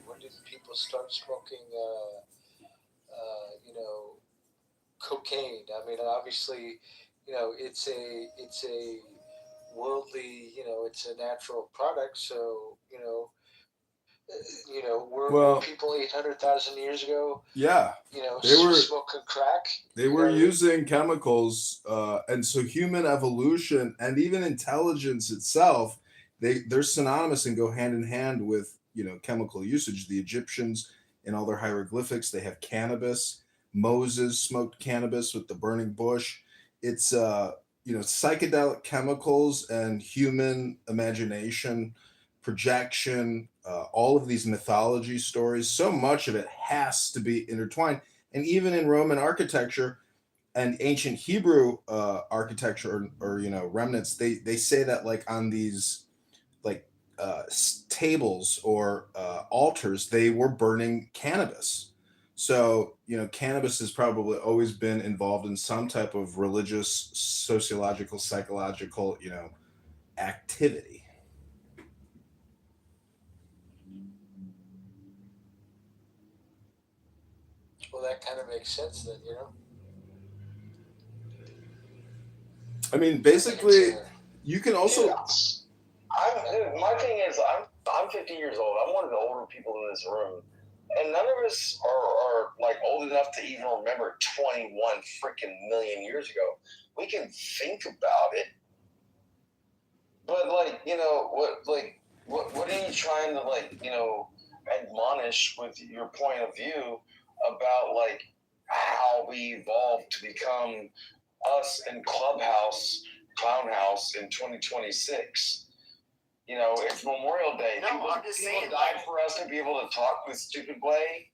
Speaker 1: When did people start smoking? Cocaine. I mean, obviously, it's a worldly. It's a natural product. So were people 800,000 years ago?
Speaker 16: Yeah,
Speaker 1: they were smoking crack.
Speaker 16: They were using chemicals, and so human evolution and even intelligence itself, they're synonymous and go hand in hand with chemical usage. The Egyptians in all their hieroglyphics, they have cannabis. Moses smoked cannabis with the burning bush. It's psychedelic chemicals and human imagination, projection, all of these mythology stories. So much of it has to be intertwined. And even in Roman architecture and ancient Hebrew architecture or remnants, they say that like on these like tables or altars, they were burning cannabis. So cannabis has probably always been involved in some type of religious, sociological, psychological activity.
Speaker 1: Well, that kind of makes sense then,
Speaker 16: I mean, basically, you can also.
Speaker 15: My thing is, I'm 50 years old. I'm one of the older people in this room, and none of us are like old enough to even remember 21 freaking million years ago. We can think about it, but what are you trying to admonish with your point of view about how we evolved to become us in Clown House in 2026? It's Memorial Day.
Speaker 11: No, I'm just saying,
Speaker 15: died for us to be able to talk this stupid way.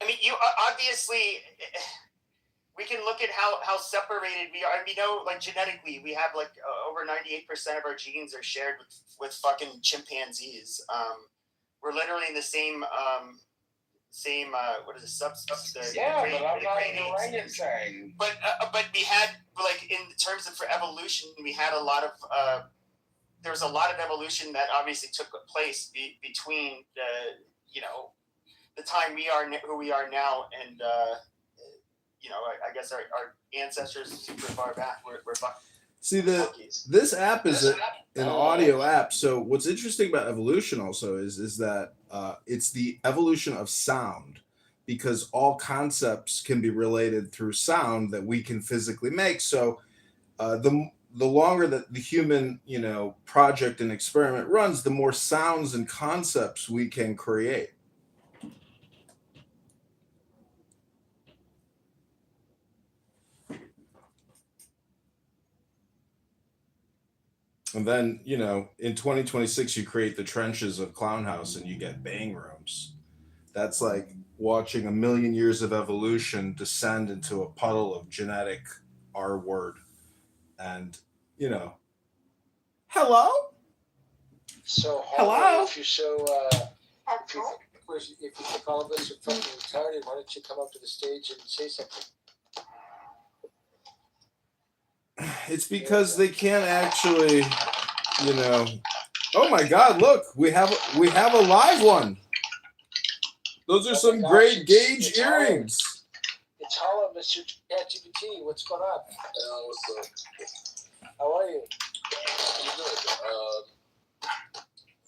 Speaker 11: I mean, you obviously, we can look at how separated we are. We know, genetically, we have over 98% of our genes are shared with fucking chimpanzees. We're literally in the same what is it, substance?
Speaker 15: Yeah, but I'm not an orangutan.
Speaker 11: But we had in terms of for evolution, we had a lot of there was a lot of evolution that obviously took place between the time we are who we are now and I guess our ancestors super far back were
Speaker 16: See, this app is an audio app. So what's interesting about evolution also is that it's the evolution of sound, because all concepts can be related through sound that we can physically make. So the longer that the human project and experiment runs, the more sounds and concepts we can create. And then, in 2026, you create the trenches of Clown House and you get bang rooms. That's like watching a million years of evolution descend into a puddle of genetic R word. And, hello?
Speaker 1: So,
Speaker 16: hello?
Speaker 1: If you think all of us are fucking retarded, why don't you come up to the stage and say something?
Speaker 16: It's because they can't actually, Oh my God! Look, we have a live one. Those are some great gauge earrings.
Speaker 1: It's Hollow, Mr. ChatGPT. What's going on?
Speaker 17: What's up?
Speaker 1: How are you?
Speaker 17: I'm good.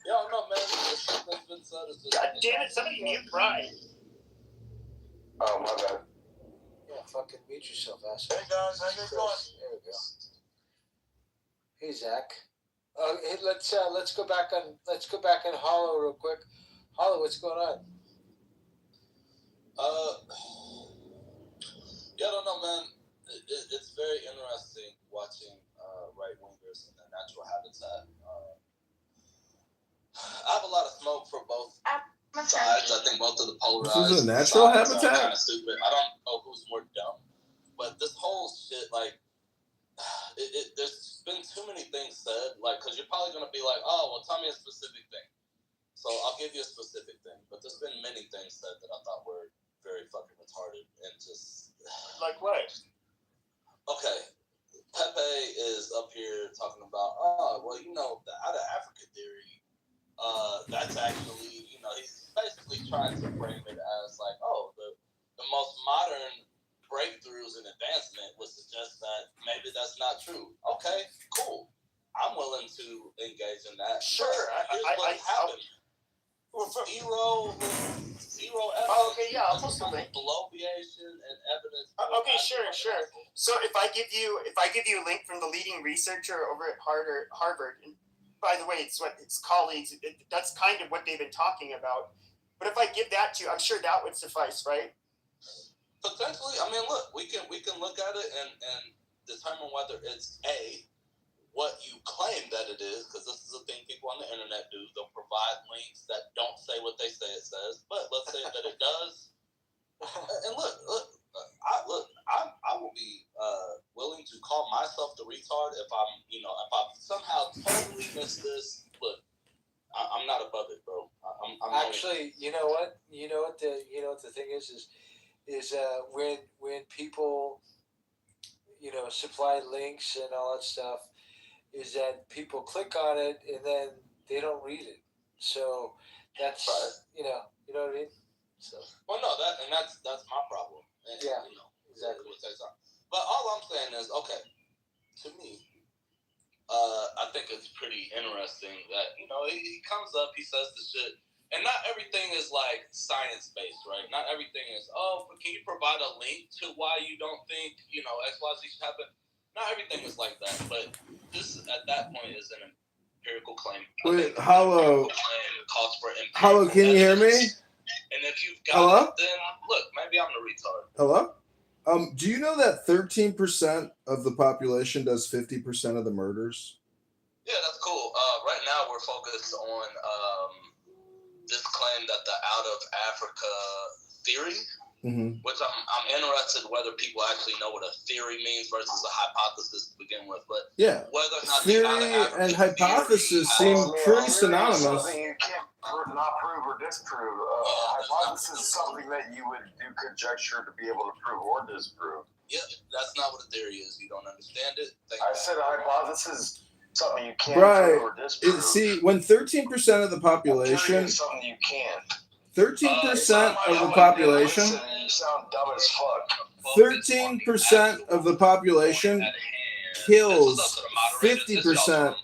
Speaker 17: Yeah, I don't know, man. This shit that's been said is just.
Speaker 11: God damn it! Somebody mute Brian.
Speaker 15: Oh, my bad.
Speaker 1: Yeah, fucking mute yourself, asshole.
Speaker 17: Hey guys, how you going?
Speaker 1: There we go. Hey Zach. Hey, let's go back on Hollow real quick. Hollow, what's going on?
Speaker 17: Yeah, I don't know, man. It's very interesting watching right-wingers in their natural habitat. I have a lot of smoke for both sides. I think both of the polarized
Speaker 16: This is a natural
Speaker 17: sides
Speaker 16: habitat?
Speaker 17: are kind of stupid. I don't know who's more dumb, but this whole shit, there's been too many things said, because you're probably gonna be like, oh, well, tell me a specific thing. So I'll give you a specific thing, but there's been many things said that I thought were very fucking retarded and just
Speaker 11: like what?
Speaker 17: Okay, Pepe is up here talking about, oh, well, the out of Africa theory. That's actually, he's basically trying to frame it as like, oh, the most modern breakthroughs and advancement would suggest that maybe that's not true. Okay, cool. I'm willing to engage in that.
Speaker 11: Sure,
Speaker 17: Here's what happened. Zero evidence.
Speaker 11: Oh, okay, yeah, I'll post the link.
Speaker 17: Bloviation and evidence.
Speaker 11: Okay, sure. So if I give you a link from the leading researcher over at Harvard, and by the way, it's colleagues. That's kind of what they've been talking about. But if I give that to you, I'm sure that would suffice, right?
Speaker 17: Potentially. I mean, look, we can look at it and determine whether it's what you claim that it is, because this is a thing people on the internet do. They'll provide links that don't say what they say it says, but let's say that it does. And I will be willing to call myself the retard if if I somehow totally missed this. Look, I'm not above it, bro. I'm
Speaker 1: actually, you know what the thing is when people supply links and all that stuff, is that people click on it and then they don't read it. So that's
Speaker 17: right.
Speaker 1: you know what I mean. So
Speaker 17: that's my problem. And,
Speaker 1: yeah, exactly.
Speaker 17: But all I'm saying is, okay, to me, I think it's pretty interesting that he comes up, he says the shit, and not everything is like science based, right? Not everything is but can you provide a link to why you don't think XYZ should happen? Not everything is like that, but this at that point is an empirical claim.
Speaker 16: Wait, Hollow. Hollow, can you hear me?
Speaker 17: And if you've got it, then look, maybe I'm the retard.
Speaker 16: Hello? Do you know that 13% of the population does 50% of the murders?
Speaker 17: Yeah, that's cool. Right now we're focused on this claim that the out of Africa theory, which I'm interested whether people actually know what a theory means versus a hypothesis to begin with. But
Speaker 16: yeah,
Speaker 17: whether or not
Speaker 16: theory and hypothesis seem pretty synonymous.
Speaker 15: Something you can't not prove or disprove. A hypothesis is something that you would do conjecture to be able to prove or disprove.
Speaker 17: Yeah, that's not what a theory is. You don't understand it.
Speaker 15: I said a hypothesis is something you can't prove or disprove.
Speaker 16: See, when 13% of the population,
Speaker 15: is something you can't.
Speaker 16: 13% of the population.
Speaker 15: You sound dumb as fuck.
Speaker 16: 13% of the population kills 50%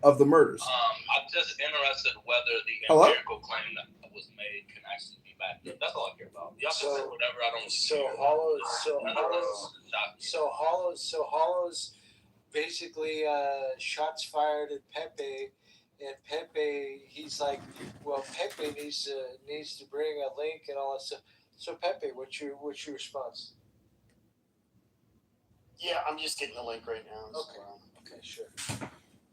Speaker 16: of the murders.
Speaker 17: I'm just interested whether the empirical claim that was made can actually be backed up. That's all I care about. Y'all can say whatever. I don't.
Speaker 1: Hollow's basically shots fired at Pepe. And Pepe, he's like, well, Pepe needs to bring a link and all that stuff. So Pepe, what's your response?
Speaker 11: Yeah, I'm just getting the link right now.
Speaker 1: Okay, sure.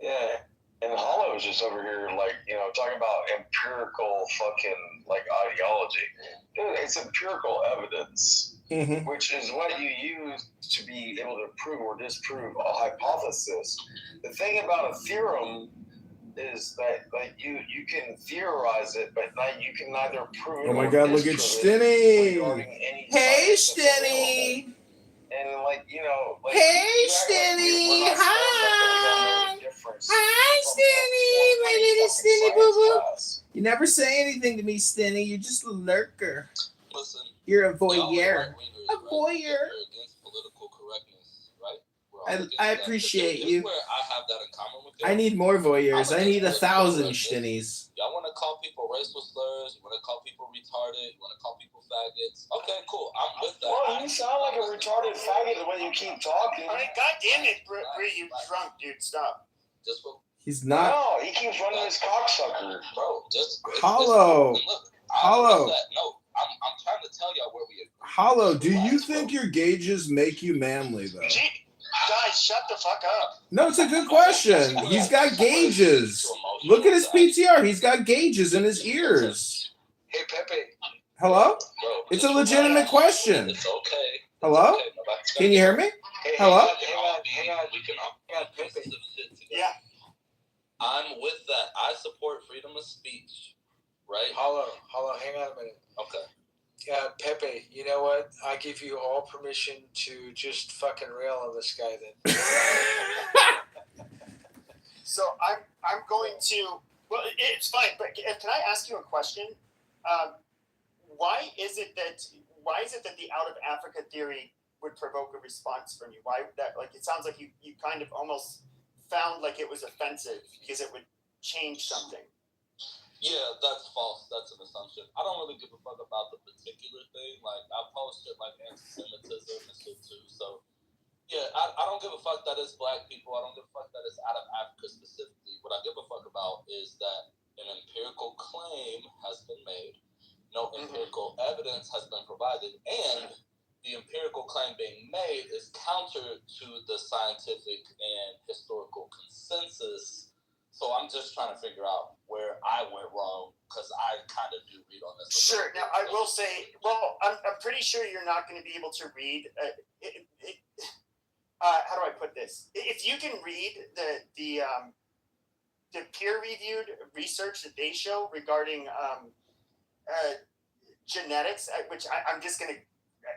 Speaker 15: Yeah, and Hollow is just over here, like, talking about empirical fucking, like, ideology. Dude, it's empirical evidence, which is what you use to be able to prove or disprove a hypothesis. The thing about a theorem is that, like, you can theorize it, but you can neither prove it
Speaker 16: oh my
Speaker 15: or
Speaker 16: God, look at Stinny. Hey, Stinny.
Speaker 15: And, like,
Speaker 16: hey, Stinny. Hi. Hi, Stinny. My little Stinny boo-boo. You never say anything to me, Stinny. You're just a lurker.
Speaker 17: Listen.
Speaker 16: You're a voyeur. A voyeur.
Speaker 17: Against political correctness, right?
Speaker 16: I appreciate you.
Speaker 17: Where I have that in common with you.
Speaker 16: I need more voyeurs. I need 1,000 Stinnies.
Speaker 17: Y'all want to call people racial slurs? You want to call people retarded? You want to call people faggots? Okay, cool. I'm with that.
Speaker 15: Well, you sound like a retarded faggot the way you keep talking.
Speaker 11: God damn it, Bree, you drunk, dude. Stop.
Speaker 16: He's not.
Speaker 15: No, he keeps running his cocksucker.
Speaker 17: Bro,
Speaker 16: Hollow. Hollow.
Speaker 17: No, I'm trying to tell y'all where we are.
Speaker 16: Hollow, do you think your gauges make you manly, though?
Speaker 11: Guys, shut the fuck up.
Speaker 16: No, it's a good question. He's got gauges. Look at his PTR. He's got gauges in his ears.
Speaker 15: Hey, Pepe.
Speaker 16: Hello? It's a legitimate question.
Speaker 17: It's okay.
Speaker 16: Hello? Can you hear me? Hello?
Speaker 17: Hang on. We can all Pepe.
Speaker 11: Yeah.
Speaker 17: I'm with that. I support freedom of speech. Right?
Speaker 1: Hollow, hang on a minute.
Speaker 17: Okay.
Speaker 1: Yeah, Pepe, you know what? I give you all permission to just fucking rail on this guy then.
Speaker 11: So I'm going to. Well, it's fine. But can I ask you a question? Why is it that the out of Africa theory would provoke a response from you? Why that? Like, it sounds like you kind of almost found like it was offensive because it would change something.
Speaker 17: Yeah, that's false. That's an assumption. I don't really give a fuck about the particular thing. Like, I post shit like anti-Semitism and shit too. So, yeah, I don't give a fuck that it's black people. I don't give a fuck that it's out of Africa specifically. What I give a fuck about is that an empirical claim has been made. No empirical evidence has been provided. And the empirical claim being made is counter to the scientific and historical consensus. So I'm just trying to figure out where I went wrong, because I kind of do read on this.
Speaker 11: Sure. Now, I will say, well, I'm pretty sure you're not going to be able to read. How do I put this? If you can read the peer-reviewed research that they show regarding genetics, which I'm just going to.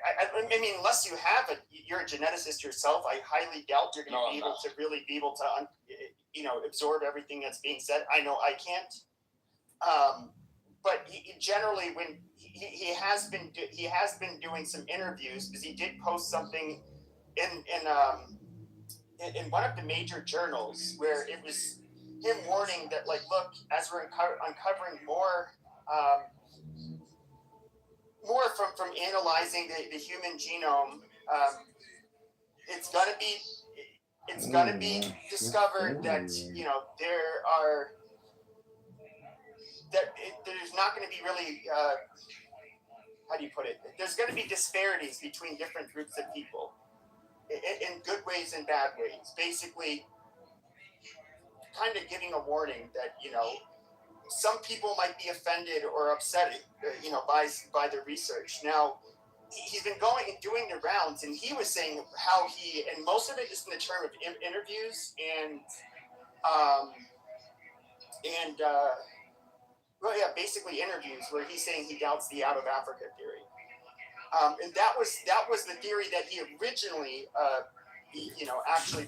Speaker 11: I mean, unless you have you're a geneticist yourself, I highly doubt you're going to be able to really be able to, absorb everything that's being said. I know I can't. But he generally, when he has been doing some interviews, because he did post something in one of the major journals where it was him warning that, like, look, as we're uncovering more from analyzing the human genome, it's gonna be discovered that there's not going to be really how do you put it? There's going to be disparities between different groups of people in good ways and bad ways. Basically, kind of giving a warning that some people might be offended or upset by the research. Now, he's been going and doing the rounds, and he was saying how and most of it is in the term of interviews and basically interviews where he's saying he doubts the out of Africa theory. And that was the theory that he originally actually,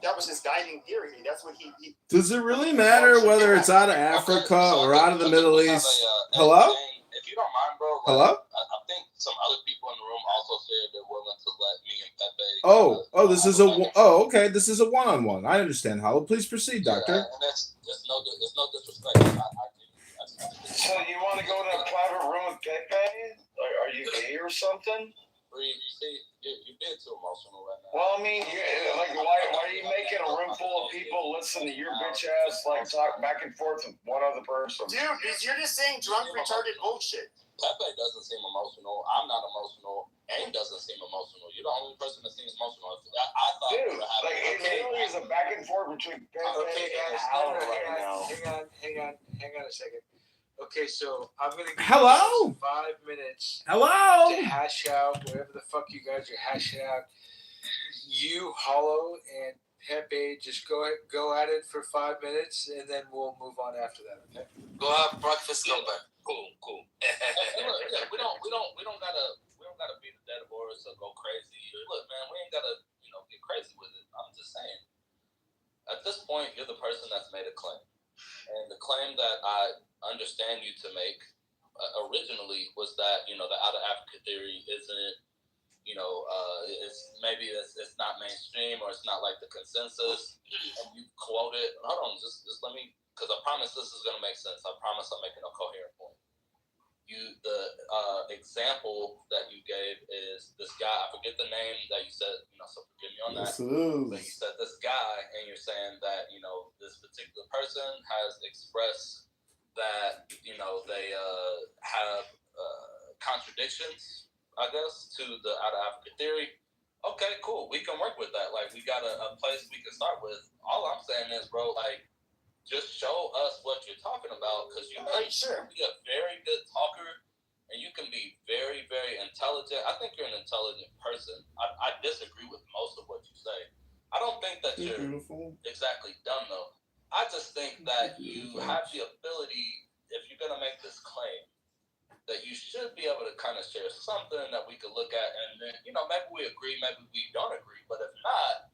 Speaker 11: that was his guiding theory. That's what he
Speaker 16: Does it really matter whether it's out of Africa or out of the Middle East? Hello?
Speaker 17: If you don't mind, bro.
Speaker 16: Hello?
Speaker 17: I think some other people in the room also said they're willing to let me and Pepe.
Speaker 16: This is okay. This is a one-on-one. I understand, Hollow. Please proceed, Doctor.
Speaker 17: And it's no disrespect.
Speaker 15: So you want to go to a private room with Pepe? Are you gay or something?
Speaker 17: You see, you're being too emotional right now.
Speaker 15: Well, I mean, why are you making a room full of people listen to your bitch ass talk back and forth with one other person?
Speaker 11: Dude, you're just saying drunk, retarded bullshit.
Speaker 17: Pepe doesn't seem emotional. I'm not emotional. Aim doesn't seem emotional. You're the only person that seems emotional. I thought
Speaker 15: dude, it really is a back and forth between Pepe and Alan right now.
Speaker 1: Hang on a second. Okay, so I'm going to give
Speaker 16: Hello?
Speaker 1: you 5 minutes
Speaker 16: Hello?
Speaker 1: to hash out whatever the fuck you guys are hashing out. You, Hollow, and Pepe, just go at it for 5 minutes, and then we'll move on after that, okay?
Speaker 4: Go have breakfast, come back. Cool.
Speaker 17: Yeah, we don't gotta beat the dead horse or go crazy. Look, man, we ain't gotta get crazy with it. I'm just saying. At this point, you're the person that's made a claim, and the claim that I understand you to make originally was that the out of Africa theory isn't it's not mainstream, or it's not like the consensus. And you quote it. Hold on, just let me, because I promise this is gonna make sense. I promise I'm making a coherent point. The example that you gave is this guy. I forget the name that you said. So forgive me on that. But you said this guy, and you're saying that this particular person has expressed that they have contradictions, I guess, to the out of Africa theory. Okay, cool. We can work with that. Like, we got a place we can start with. All I'm saying is, bro, just show us what you're talking about, because you can be a very good talker, and you can be very, very intelligent. I think you're an intelligent person. I disagree with most of what you say. I don't think that you're exactly dumb, though. I just think that you have the ability, if you're going to make this claim, that you should be able to kind of share something that we could look at, and then, maybe we agree, maybe we don't agree, but if not,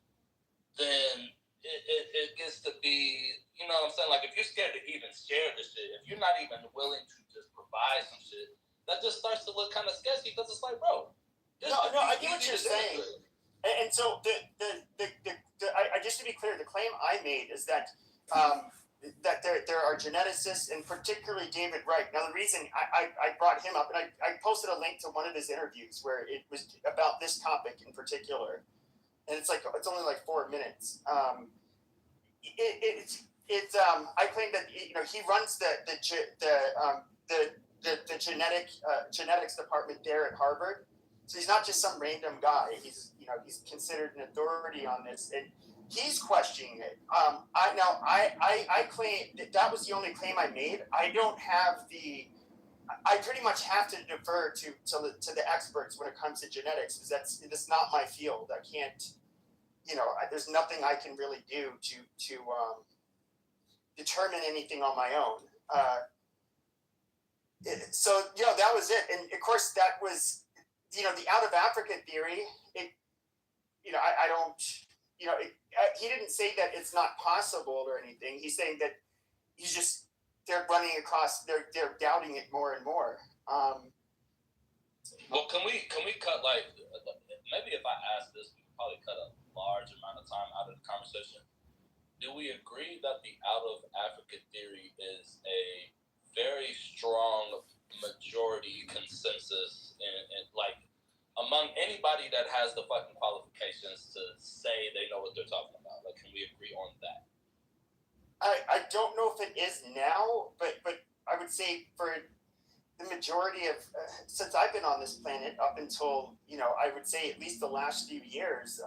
Speaker 17: then it gets to be, what I'm saying? Like, if you're scared to even share this shit, if you're not even willing to just provide some shit, that just starts to look kind of sketchy, because it's like, bro.
Speaker 11: I get what you're saying. And so I just to be clear, the claim I made is that that there are geneticists, and particularly David Wright. Now, the reason I brought him up, and I posted a link to one of his interviews where it was about this topic in particular, and it's only like 4 minutes. I claim that he runs the genetics department there at Harvard, so he's not just some random guy. He's considered an authority on this, and he's questioning it. I claim that was the only claim I made. I don't have I pretty much have to defer to the experts when it comes to genetics, because that's not my field. I can't, there's nothing I can really do to determine anything on my own. That was it. And of course, that was, the out of Africa theory. I don't, he didn't say that it's not possible or anything. He's saying that they're running across, they're doubting it more and more.
Speaker 17: Well, can we cut, like, maybe if I ask this, we could probably cut a large amount of time out of the conversation. Do we agree that the out of Africa theory is a very strong majority consensus and like among anybody that has the fucking qualifications to say they know what they're talking about? Like, can we agree on that?
Speaker 11: I don't know if it is now, but I would say for the majority of since I've been on this planet up until I would say at least the last few years,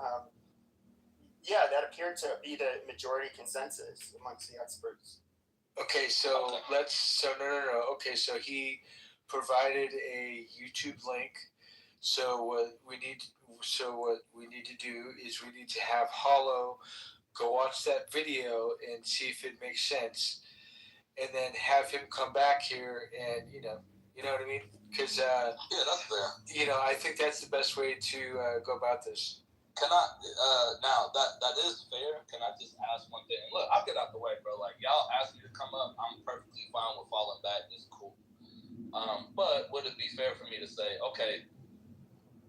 Speaker 11: that appeared to be the majority consensus amongst the experts.
Speaker 1: Okay, so no. Okay, so he provided a YouTube link. So what we need to do is we need to have Hollow go watch that video and see if it makes sense, and then have him come back here and you know what I mean? Because
Speaker 17: that's fair.
Speaker 1: I think that's the best way to go about this.
Speaker 17: Can I now that is fair? Can I just ask one thing? Look, I'll get out the way, bro. Like, y'all ask me to come up, I'm perfectly fine with falling back. It's cool. But would it be fair for me to say, okay,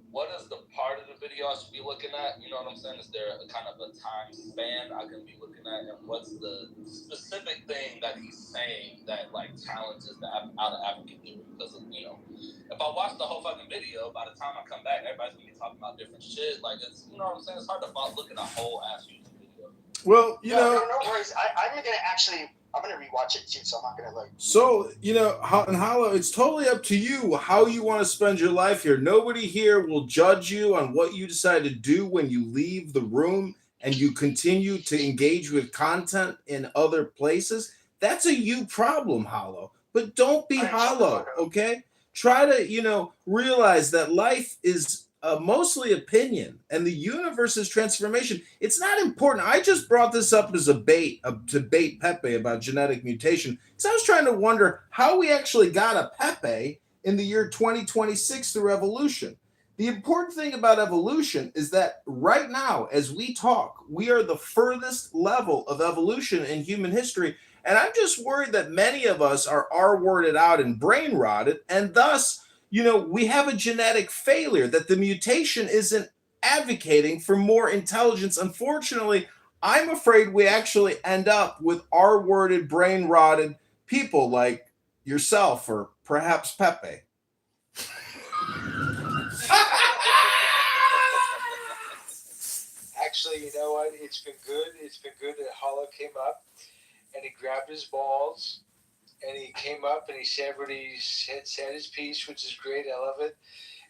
Speaker 17: what is the part of the video I should be looking at? You know what I'm saying? Is there a kind of a time span I can be looking at? And what's the specific thing that he's saying that, like, challenges the out of African theory? Because, if I watch the whole fucking video, by the time I come back, everybody's going to be talking about different shit. Like, it's, you know what I'm saying? It's hard to look at a whole ass YouTube video.
Speaker 16: Well,
Speaker 11: no worries. I'm gonna rewatch it too, so I'm not gonna like.
Speaker 16: So, and Hollow, it's totally up to you how you want to spend your life here. Nobody here will judge you on what you decide to do when you leave the room and you continue to engage with content in other places. That's a you problem, Hollow. But don't be hollow, okay? Try to, realize that life is mostly opinion, and the universe is transformation. It's not important. I just brought this up as a bait to bait Pepe about genetic mutation, because I was trying to wonder how we actually got a Pepe in the year 2026 through evolution. The important thing about evolution is that right now, as we talk, we are the furthest level of evolution in human history, and I'm just worried that many of us are R-worded out and brain rotted, and thus we have a genetic failure, that the mutation isn't advocating for more intelligence. Unfortunately, I'm afraid we actually end up with R-worded, brain-rotted people like yourself or perhaps Pepe.
Speaker 1: Actually, you know what? It's been good. It's been good that Hollow came up and he grabbed his balls. And he came up and he said what he said his piece, which is great. I love it.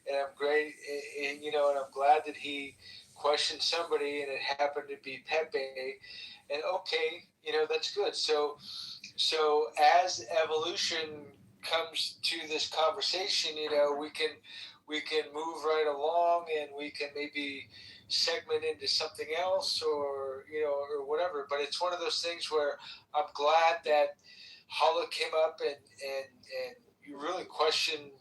Speaker 1: And I'm great, and I'm glad that he questioned somebody and it happened to be Pepe. And okay, that's good. So as evolution comes to this conversation, we can move right along and we can maybe segment into something else or whatever. But it's one of those things where I'm glad that Hollow came up and you really question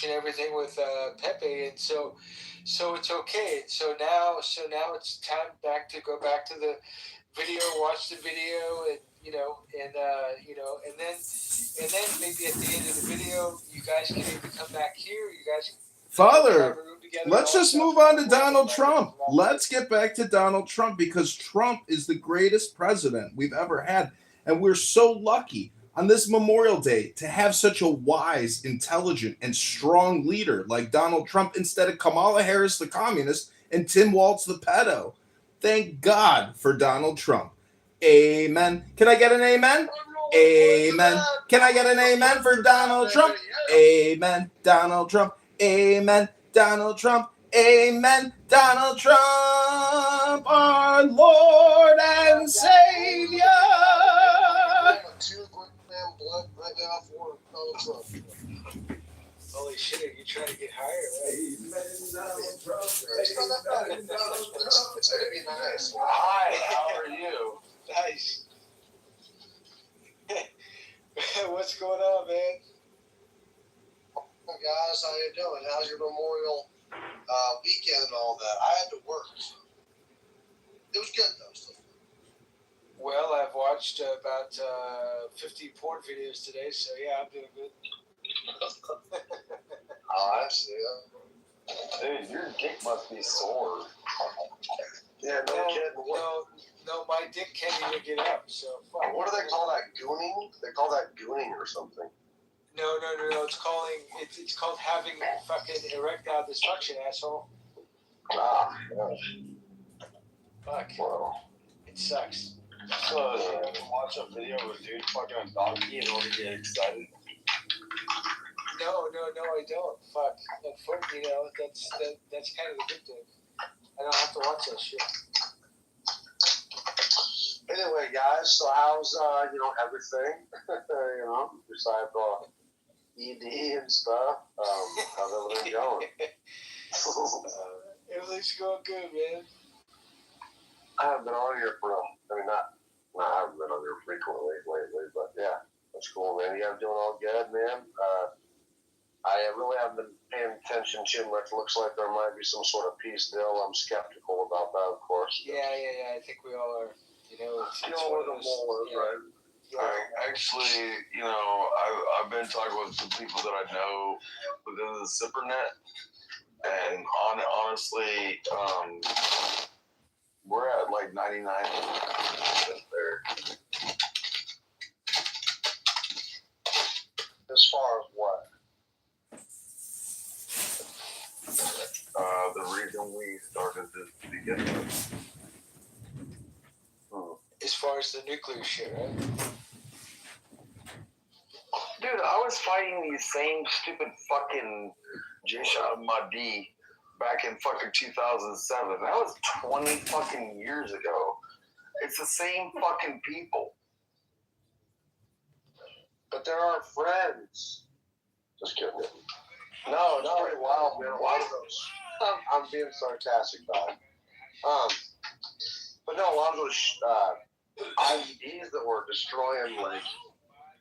Speaker 1: everything with Pepe, and so it's okay. So now it's time go back to the video, watch the video, and and then maybe at the end of the video, you guys can even come back here. You guys,
Speaker 16: Father,
Speaker 1: together.
Speaker 16: Let's just move on to Donald Trump. Let's get back to Donald Trump because Trump is the greatest president we've ever had. And we're so lucky on this Memorial Day to have such a wise, intelligent, and strong leader like Donald Trump instead of Kamala Harris, the communist, and Tim Walz, the pedo. Thank God for Donald Trump. Amen. Can I get an amen? Amen. Can I get an amen for Donald Trump? Amen. Donald Trump. Amen. Donald Trump. Amen. Donald Trump, our Lord and Savior.
Speaker 1: Holy shit, are you trying to get higher?
Speaker 18: Amen, Donald Trump. It's gonna be nice. Hi, how are you?
Speaker 1: Nice. What's going on, man?
Speaker 18: Well, guys, how you doing? How's your Memorial weekend and all that? I had to work. So. It was good, though. So.
Speaker 1: Well, I've watched about 50 porn videos today, so yeah, I'm doing good.
Speaker 18: Oh, I see.
Speaker 15: Dude, your dick must be sore.
Speaker 18: Yeah, no kidding.
Speaker 1: No, my dick can't even get up, so fuck.
Speaker 18: What do they call that? Gooning? They call that gooning or something.
Speaker 1: No. It's called having fucking erectile dysfunction, asshole.
Speaker 18: Ah, gosh.
Speaker 1: Fuck.
Speaker 18: Wow.
Speaker 1: It sucks.
Speaker 15: So, you ever watch a video of a dude fucking a donkey in order to get excited?
Speaker 1: No, I don't. Fuck. Unfortunately, that's kind of a good thing. I don't have to watch that shit.
Speaker 18: Anyway, guys, so how's everything? Besides ED and stuff. How's everything going?
Speaker 1: Everything's going good, man.
Speaker 18: I haven't been on here I haven't been on here frequently lately, but yeah, that's cool, man. You guys doing all good, man? I really haven't been paying attention too much. Looks like there might be some sort of peace deal. I'm skeptical about that, of course.
Speaker 1: Yeah. I think we all are. It's
Speaker 18: where the mole is, right?
Speaker 15: Actually, I've been talking with some people that I know within the ZipperNet, and honestly, we're at like 99% there.
Speaker 18: As far as what?
Speaker 15: The reason we started this to begin with.
Speaker 1: As far as the nuclear shit, right?
Speaker 15: Dude, I was fighting these same stupid fucking Jaish al-Mahdi back in fucking 2007. That was 20 fucking years ago. It's the same fucking people.
Speaker 18: But they're our friends. Just kidding. No, it's pretty wild, man. A lot of those. I'm being sarcastic about it. But no, a lot of those IEDs that were destroying like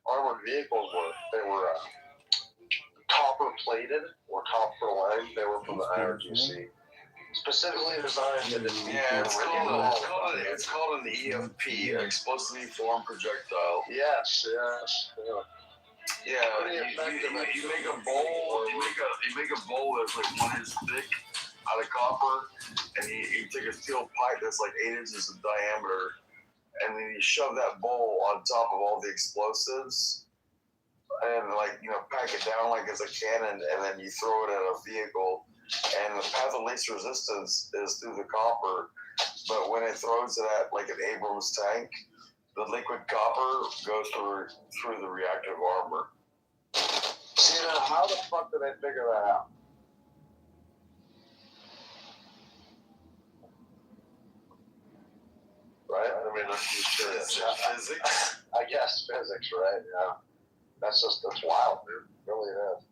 Speaker 18: armored vehicles they were copper plated or copper lined. They were from the IRGC. Specifically designed to defeat.
Speaker 15: Yeah, it's called an EFP, explosively formed projectile.
Speaker 18: Yes.
Speaker 15: Yeah, you make a bowl. You make a bowl that's like 1 inch thick out of copper, and you take a steel pipe that's like 8 inches in diameter, and then you shove that bowl on top of all the explosives, and pack it down like it's a cannon, and then you throw it at a vehicle. And the path of least resistance is through the copper, but when it throws it at like an Abrams tank, the liquid copper goes through the reactive armor.
Speaker 18: See, now, how the fuck did they figure that out? Right? I mean, I'm just curious.
Speaker 15: Physics?
Speaker 18: I guess physics, right? Yeah. That's wild, dude. It really is.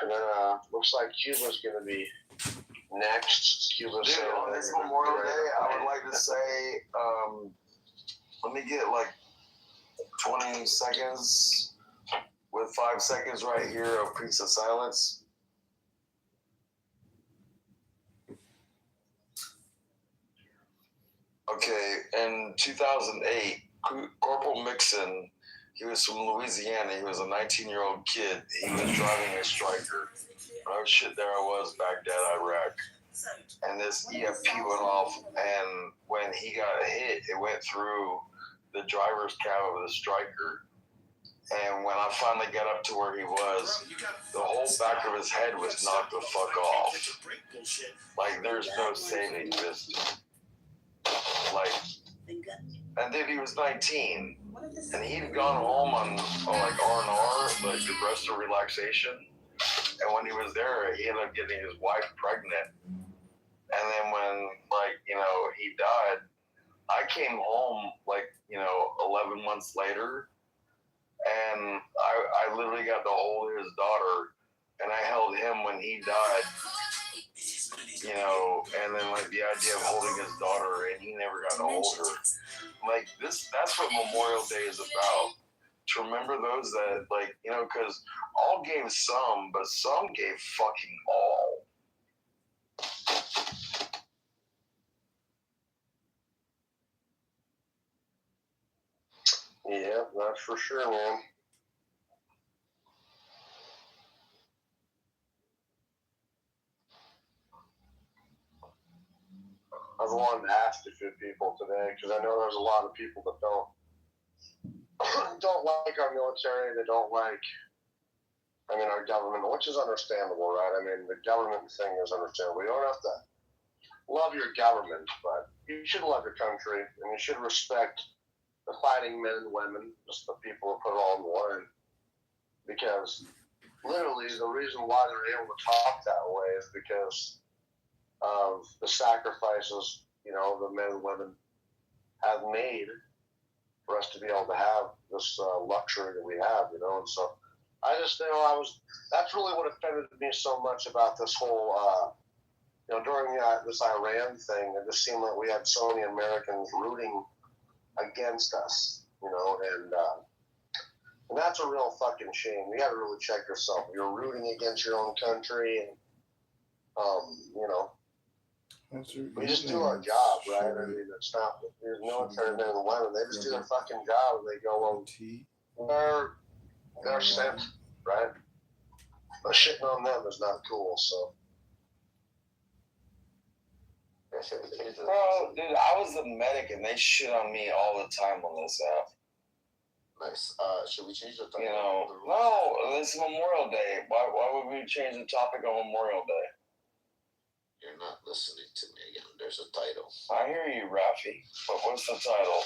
Speaker 18: And then, looks like Cuba's going to be next. Cuba's
Speaker 15: Dude, on this Memorial Day, I would like to say, let me get like 20 seconds with 5 seconds right here of piece of silence. Okay, in 2008, Corporal Mixon He was from Louisiana. He was a 19-year-old kid. He was driving a striker. Oh shit, there I was, Baghdad, Iraq. And this EFP went off, and when he got hit, it went through the driver's cab of the striker. And when I finally got up to where he was, the whole back of his head was knocked the fuck off. Like, there's no saving this. Like, and then he was 19, and he'd gone home on like R&R, like the rest of relaxation. And when he was there, he ended up getting his wife pregnant. And then when, like, you know, he died, I came home, like, you know, 11 months later, and I literally got to hold his daughter, and I held him when he died, you know, and then, like, the idea of holding his daughter, and he never got to hold her. Like, that's what Memorial Day is about. To remember those that, like, you know, because all gave some, but some gave fucking all.
Speaker 18: Yeah, that's for sure, man. I've wanted to ask a few people today because I know there's a lot of people that don't like our military. They don't like, I mean, our government, which is understandable, right? I mean, the government thing is understandable. You don't have to love your government, but you should love your country, and you should respect the fighting men and women, just the people who put it all in the line. Because literally the reason why they're able to talk that way is because of the sacrifices, you know, the men and women have made for us to be able to have this luxury that we have, you know. And so I just, you know, that's really what offended me so much about this whole, you know, during this Iran thing, it just seemed like we had so many Americans rooting against us, you know, and that's a real fucking shame. You gotta really check yourself. You're rooting against your own country, and, you know, we just do our job, right? I mean, it's not, there's military men and women, they just do their fucking job, and they go, well, they're sent, right? But shitting on them is not cool, so.
Speaker 15: Bro, dude, I was a medic, and they shit on me all the time on this app.
Speaker 9: Nice. Should we change the topic?
Speaker 15: You know, no, it's Memorial Day. Why would we change the topic on Memorial Day?
Speaker 9: You're not listening to me again. There's a title.
Speaker 15: I hear you, Rafi. But what's the title?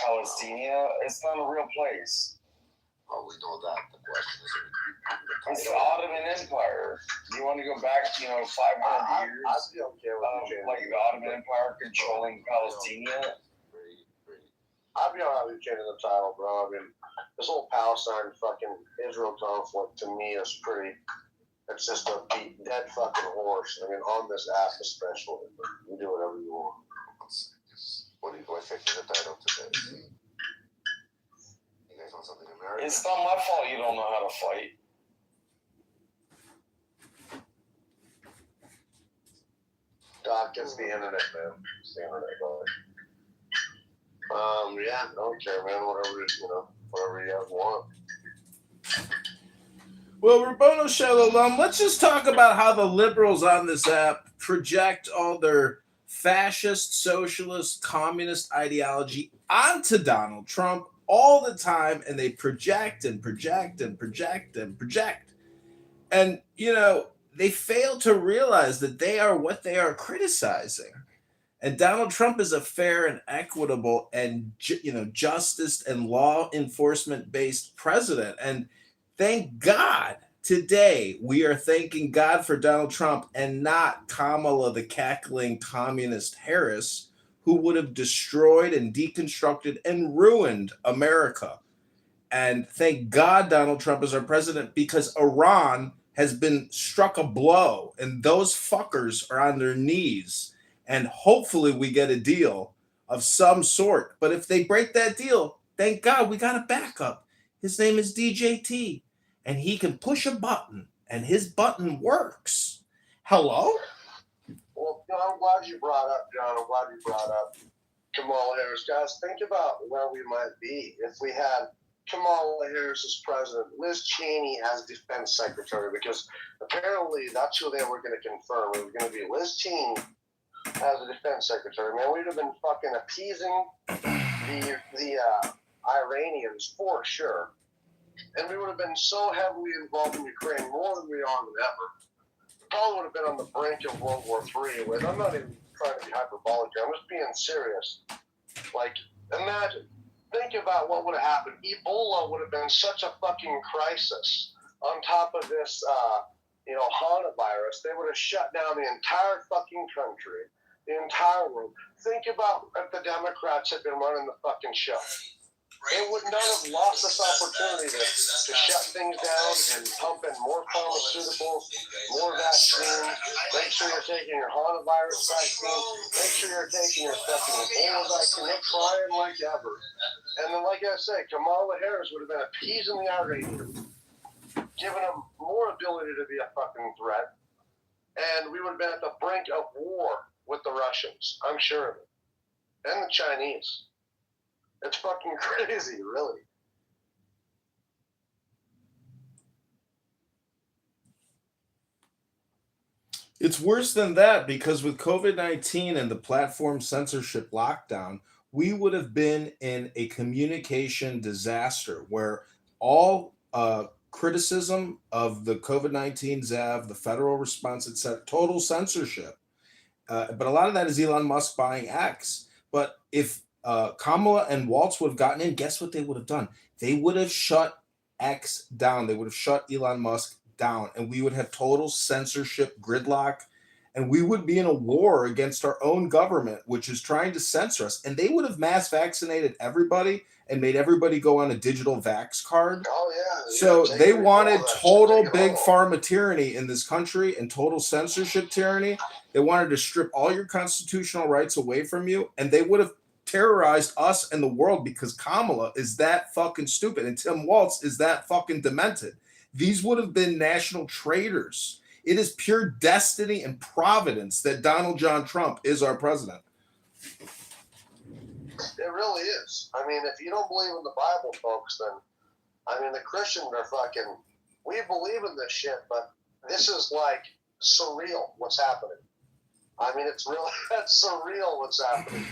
Speaker 15: Palestina? It's not a real place.
Speaker 9: Oh, we know that. The question is,
Speaker 15: it's the Ottoman Empire. Do you want to go back, you know, 500 years?
Speaker 18: I'd be okay with
Speaker 15: like the Ottoman Empire controlling Palestina?
Speaker 18: I'd be alright with changing the title, bro. I mean, this whole Palestine fucking Israel conflict to me is pretty. It's just a dead fucking horse. I mean, on this app especially. You do whatever you want.
Speaker 9: What are you going to fix the title today? You guys want something American?
Speaker 15: It's not my fault you don't know how to fight.
Speaker 18: Doc, it's the internet, man. It's the internet, bro. Yeah, I don't care, man. Whatever you guys want.
Speaker 16: Well, Rabono Shalom, let's just talk about how the liberals on this app project all their fascist, socialist, communist ideology onto Donald Trump all the time, and they project and project and project and project. And, you know, they fail to realize that they are what they are criticizing. And Donald Trump is a fair and equitable and, you know, justice and law enforcement based president. And thank God today we are thanking God for Donald Trump and not Kamala, the cackling communist Harris, who would have destroyed and deconstructed and ruined America. And thank God Donald Trump is our president, because Iran has been struck a blow and those fuckers are on their knees. And hopefully we get a deal of some sort. But if they break that deal, thank God we got a backup. His name is DJT. And he can push a button, and his button works. Hello?
Speaker 18: Well, I'm glad you brought up, John. I'm glad you brought up Kamala Harris. Guys, think about where we might be if we had Kamala Harris as president, Liz Cheney as defense secretary, because apparently that's who they were going to confirm. It was going to be Liz Cheney as a defense secretary. Man, we'd have been fucking appeasing the Iranians for sure. And we would have been so heavily involved in Ukraine, more than we are than ever. We probably would have been on the brink of World War III. And I'm not even trying to be hyperbolic here. I'm just being serious. Like, imagine. Think about what would have happened. Ebola would have been such a fucking crisis. On top of this, Hana virus, they would have shut down the entire fucking country, the entire world. Think about if the Democrats had been running the fucking show. They would not have lost this opportunity to shut things down and pump in more pharmaceuticals, more vaccines. Make sure you're taking your Hana virus vaccine. Make sure you're taking your fucking Ebola vaccine. They're trying like ever. And then, like I said, Kamala Harris would have been appeasing the Iranians, giving them more ability to be a fucking threat. And we would have been at the brink of war with the Russians. I'm sure of it. And the Chinese. It's fucking crazy, really.
Speaker 16: It's worse than that, because with COVID-19 and the platform censorship lockdown, we would have been in a communication disaster where all criticism of the COVID-19 ZAV, the federal response, etc., total censorship. But a lot of that is Elon Musk buying X. But if Kamala and Waltz would have gotten in, guess what they would have done? They would have shut X down. They would have shut Elon Musk down, and we would have total censorship gridlock, and we would be in a war against our own government, which is trying to censor us. And they would have mass vaccinated everybody and made everybody go on a digital vax card.
Speaker 18: Oh, yeah.
Speaker 16: So they wanted total big pharma tyranny in this country and total censorship tyranny. They wanted to strip all your constitutional rights away from you, and they would have terrorized us and the world because Kamala is that fucking stupid and Tim Waltz is that fucking demented. These would have been national traitors. It is pure destiny and providence that Donald John Trump is our president.
Speaker 18: It really is. I mean, if you don't believe in the Bible, folks, then, I mean, the Christians are fucking, we believe in this shit, but this is like surreal what's happening. I mean, it's really, that's surreal what's happening.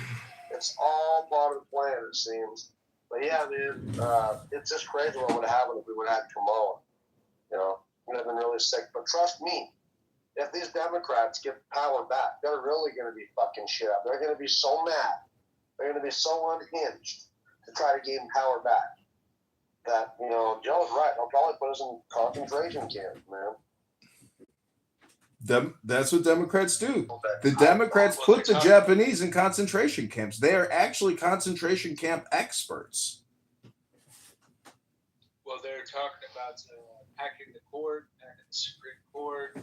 Speaker 18: It's all part of the plan, it seems. But yeah, man, it's just crazy what would have happened if we would have had Kamala. You know, would have been really sick. But trust me, if these Democrats get power back, they're really going to be fucking shit up. They're going to be so mad. They're going to be so unhinged to try to gain power back that, you know, Joe's right. They'll probably put us in concentration camps, man.
Speaker 16: That's what Democrats do. The Democrats put the Japanese in concentration camps. They are actually concentration camp experts.
Speaker 1: Well, they're talking about hacking the court, hacking the Supreme Court,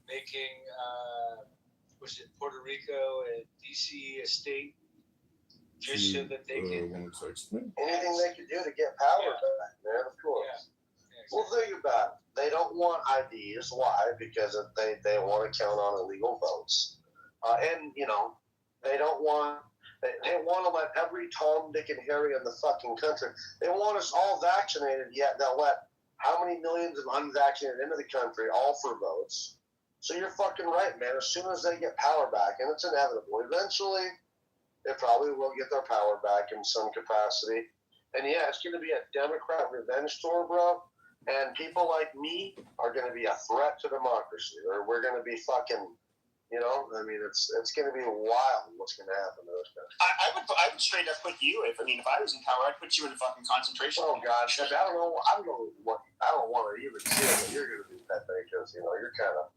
Speaker 1: making Puerto Rico and DC a state, just so that they can
Speaker 18: anything they can do to get power back, man. Of course. Yeah, exactly. Well, think about it. They don't want IDs. Why? Because they want to count on illegal votes, and you know they don't want. They want to let every Tom, Dick, and Harry in the fucking country. They want us all vaccinated, yet they'll let how many millions of unvaccinated into the country, all for votes. So you're fucking right, man. As soon as they get power back, and it's inevitable, eventually they probably will get their power back in some capacity. And yeah, it's going to be a Democrat revenge tour, bro. And people like me are going to be a threat to democracy, or we're going to be fucking. You know, I mean, it's going to be wild what's going to happen to those guys.
Speaker 11: I would straight up put you, if I was in power, I'd put you in a fucking concentration.
Speaker 18: Oh gosh, I don't know what I don't want to even see what you're going to do, Pepe, because you know you're kind of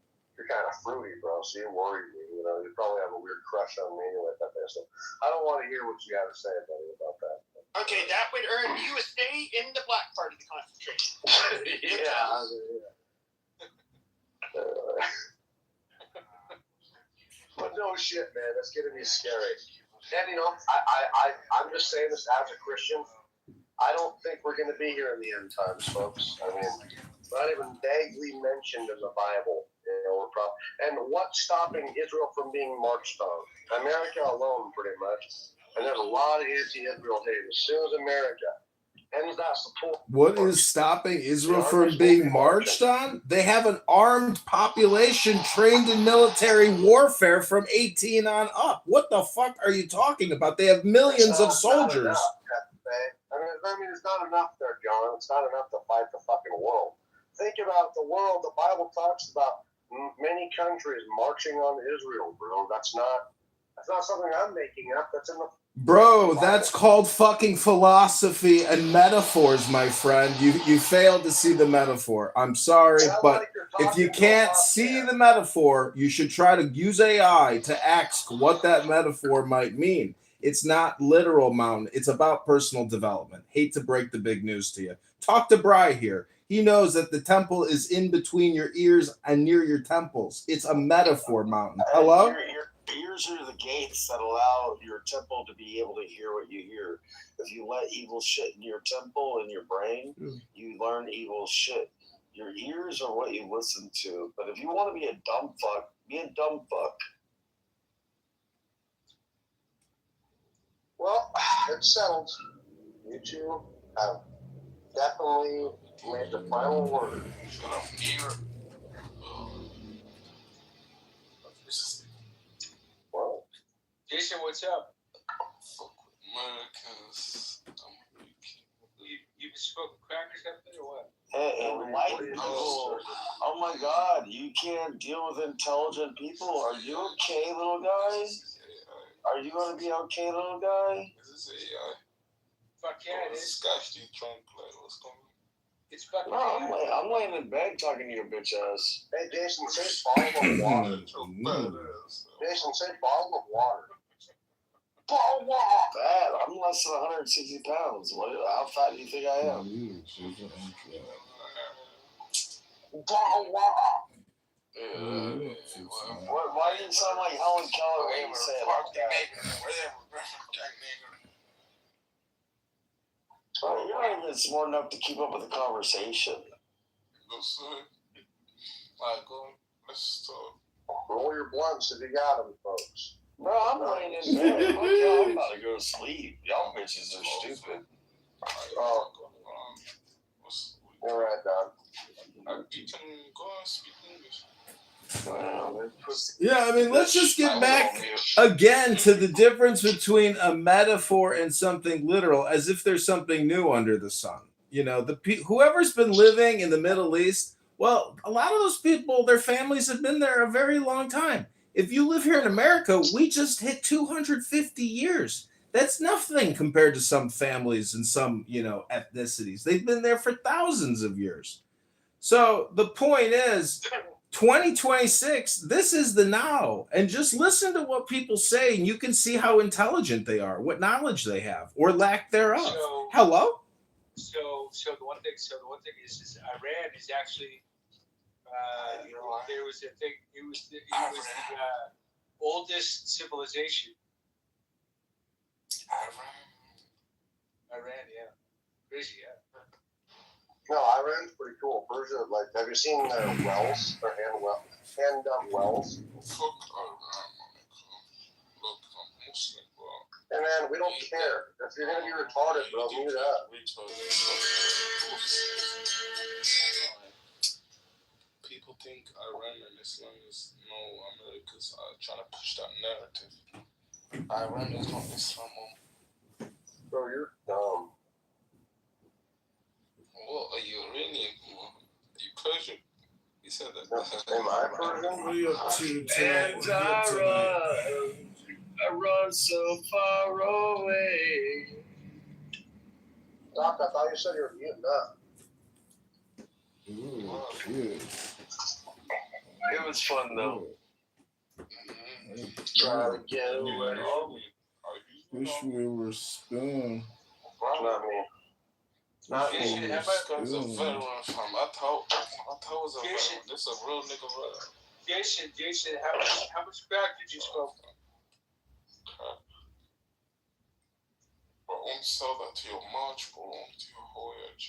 Speaker 18: fruity, bro. So you worry me. You know, you probably have a weird crush on me anyway, Pepe. So I don't want to hear what you got to say, buddy, about that.
Speaker 11: Okay, that would earn you a stay in the black part of the concentration.
Speaker 18: Yeah. But no shit, man. That's gonna be scary. And you know, I'm just saying this as a Christian. I don't think we're gonna be here in the end times, folks. I mean, not even vaguely mentioned in the Bible. You know, and what's stopping Israel from being marched on? America alone, pretty much. And there's a lot of anti-Israel hate. As soon as America ends that support.
Speaker 16: What is stopping Israel from being marched on? They have an armed population trained in military warfare from 18 on up. What the fuck are you talking about? They have millions of soldiers.
Speaker 18: I mean, it's not enough there, John. It's not enough to fight the fucking world. Think about the world. The Bible talks about many countries marching on Israel, bro. That's not something I'm making up. That's in the
Speaker 16: Bro, that's called fucking philosophy and metaphors, my friend. You failed to see the metaphor. I'm sorry, but if you can't see the metaphor, you should try to use AI to ask what that metaphor might mean. It's not literal, Mountain. It's about personal development. Hate to break the big news to you. Talk to Bry here. He knows that the temple is in between your ears and near your temples. It's a metaphor, Mountain. Hello?
Speaker 18: Your ears are the gates that allow your temple to be able to hear what you hear. If you let evil shit in your temple and your brain, you learn evil shit. Your ears are what you listen to. But if you want to be a dumb fuck, be a dumb fuck. Well, it's settled. You two have definitely made the final word. Well,
Speaker 1: Jason, what's up?
Speaker 19: Americans.
Speaker 1: You been smoking crackers up there or what?
Speaker 18: Hey, enlightened people. Oh my God, you can't deal with intelligent people. Are you okay, little guy? Are you going to be okay, little guy?
Speaker 19: This is AI.
Speaker 1: Fuck yeah, it is.
Speaker 19: Scotch do you drink? Like, what's going on?
Speaker 1: It's fucking
Speaker 18: No, I'm laying in bed talking to your bitch ass. Hey, Jason, say bottle of water. Jason, say bottle of water. Bottle of water. Bad. I'm less than 160 pounds. How fat do you think I am? Bottle of water. Why do you sound like Helen Keller when you say it like that? Oh, you're not even smart enough to keep up with the conversation.
Speaker 19: Listen, alright, go. Let's talk.
Speaker 18: Roll your blunts if you got them, folks. Bro, I'm laying in bed. I'm about to go to sleep. Y'all bitches are stupid. Oh, you're right, Don.
Speaker 19: You can go and speak English.
Speaker 16: Yeah, I mean, let's just get back again to the difference between a metaphor and something literal, as if there's something new under the sun. You know, whoever's been living in the Middle East, well, a lot of those people, their families have been there a very long time. If you live here in America, we just hit 250 years. That's nothing compared to some families and some, ethnicities. They've been there for thousands of years. So the point is, 2026, this is the now. And just listen to what people say, and you can see how intelligent they are, what knowledge they have, or lack thereof. Hello?
Speaker 1: So the one thing is Iran is actually there was a thing. It was the oldest civilization. Iran, yeah, crazy, yeah.
Speaker 18: No, Iran's pretty cool. Persia, have you seen their wells? Their hand-dug wells?
Speaker 19: Fuck Iran, look, I'm Muslim, bro.
Speaker 18: And man, we don't care. If you're gonna be retarded, bro, mute up.
Speaker 19: People think Iran and Islam is America's trying to push that narrative. Iran is not Islam.
Speaker 18: Bro, you're dumb.
Speaker 19: What are you Iranian? Are you Persian? You said that.
Speaker 18: Am I Persian?
Speaker 16: What are you up to tonight?
Speaker 18: I run so far away. Doc, I thought you said you were muting up.
Speaker 16: Ooh, good.
Speaker 18: It was fun though. Try to get away.
Speaker 16: Wish we were spoon.
Speaker 18: Not me. Not me.
Speaker 19: This guy's a veteran, fam. I thought it was a veteran. This is a real nigga veteran.
Speaker 1: Jason, how much crack did you smoke?
Speaker 19: Bro, I won't sell that to your march, bro. To your whole G.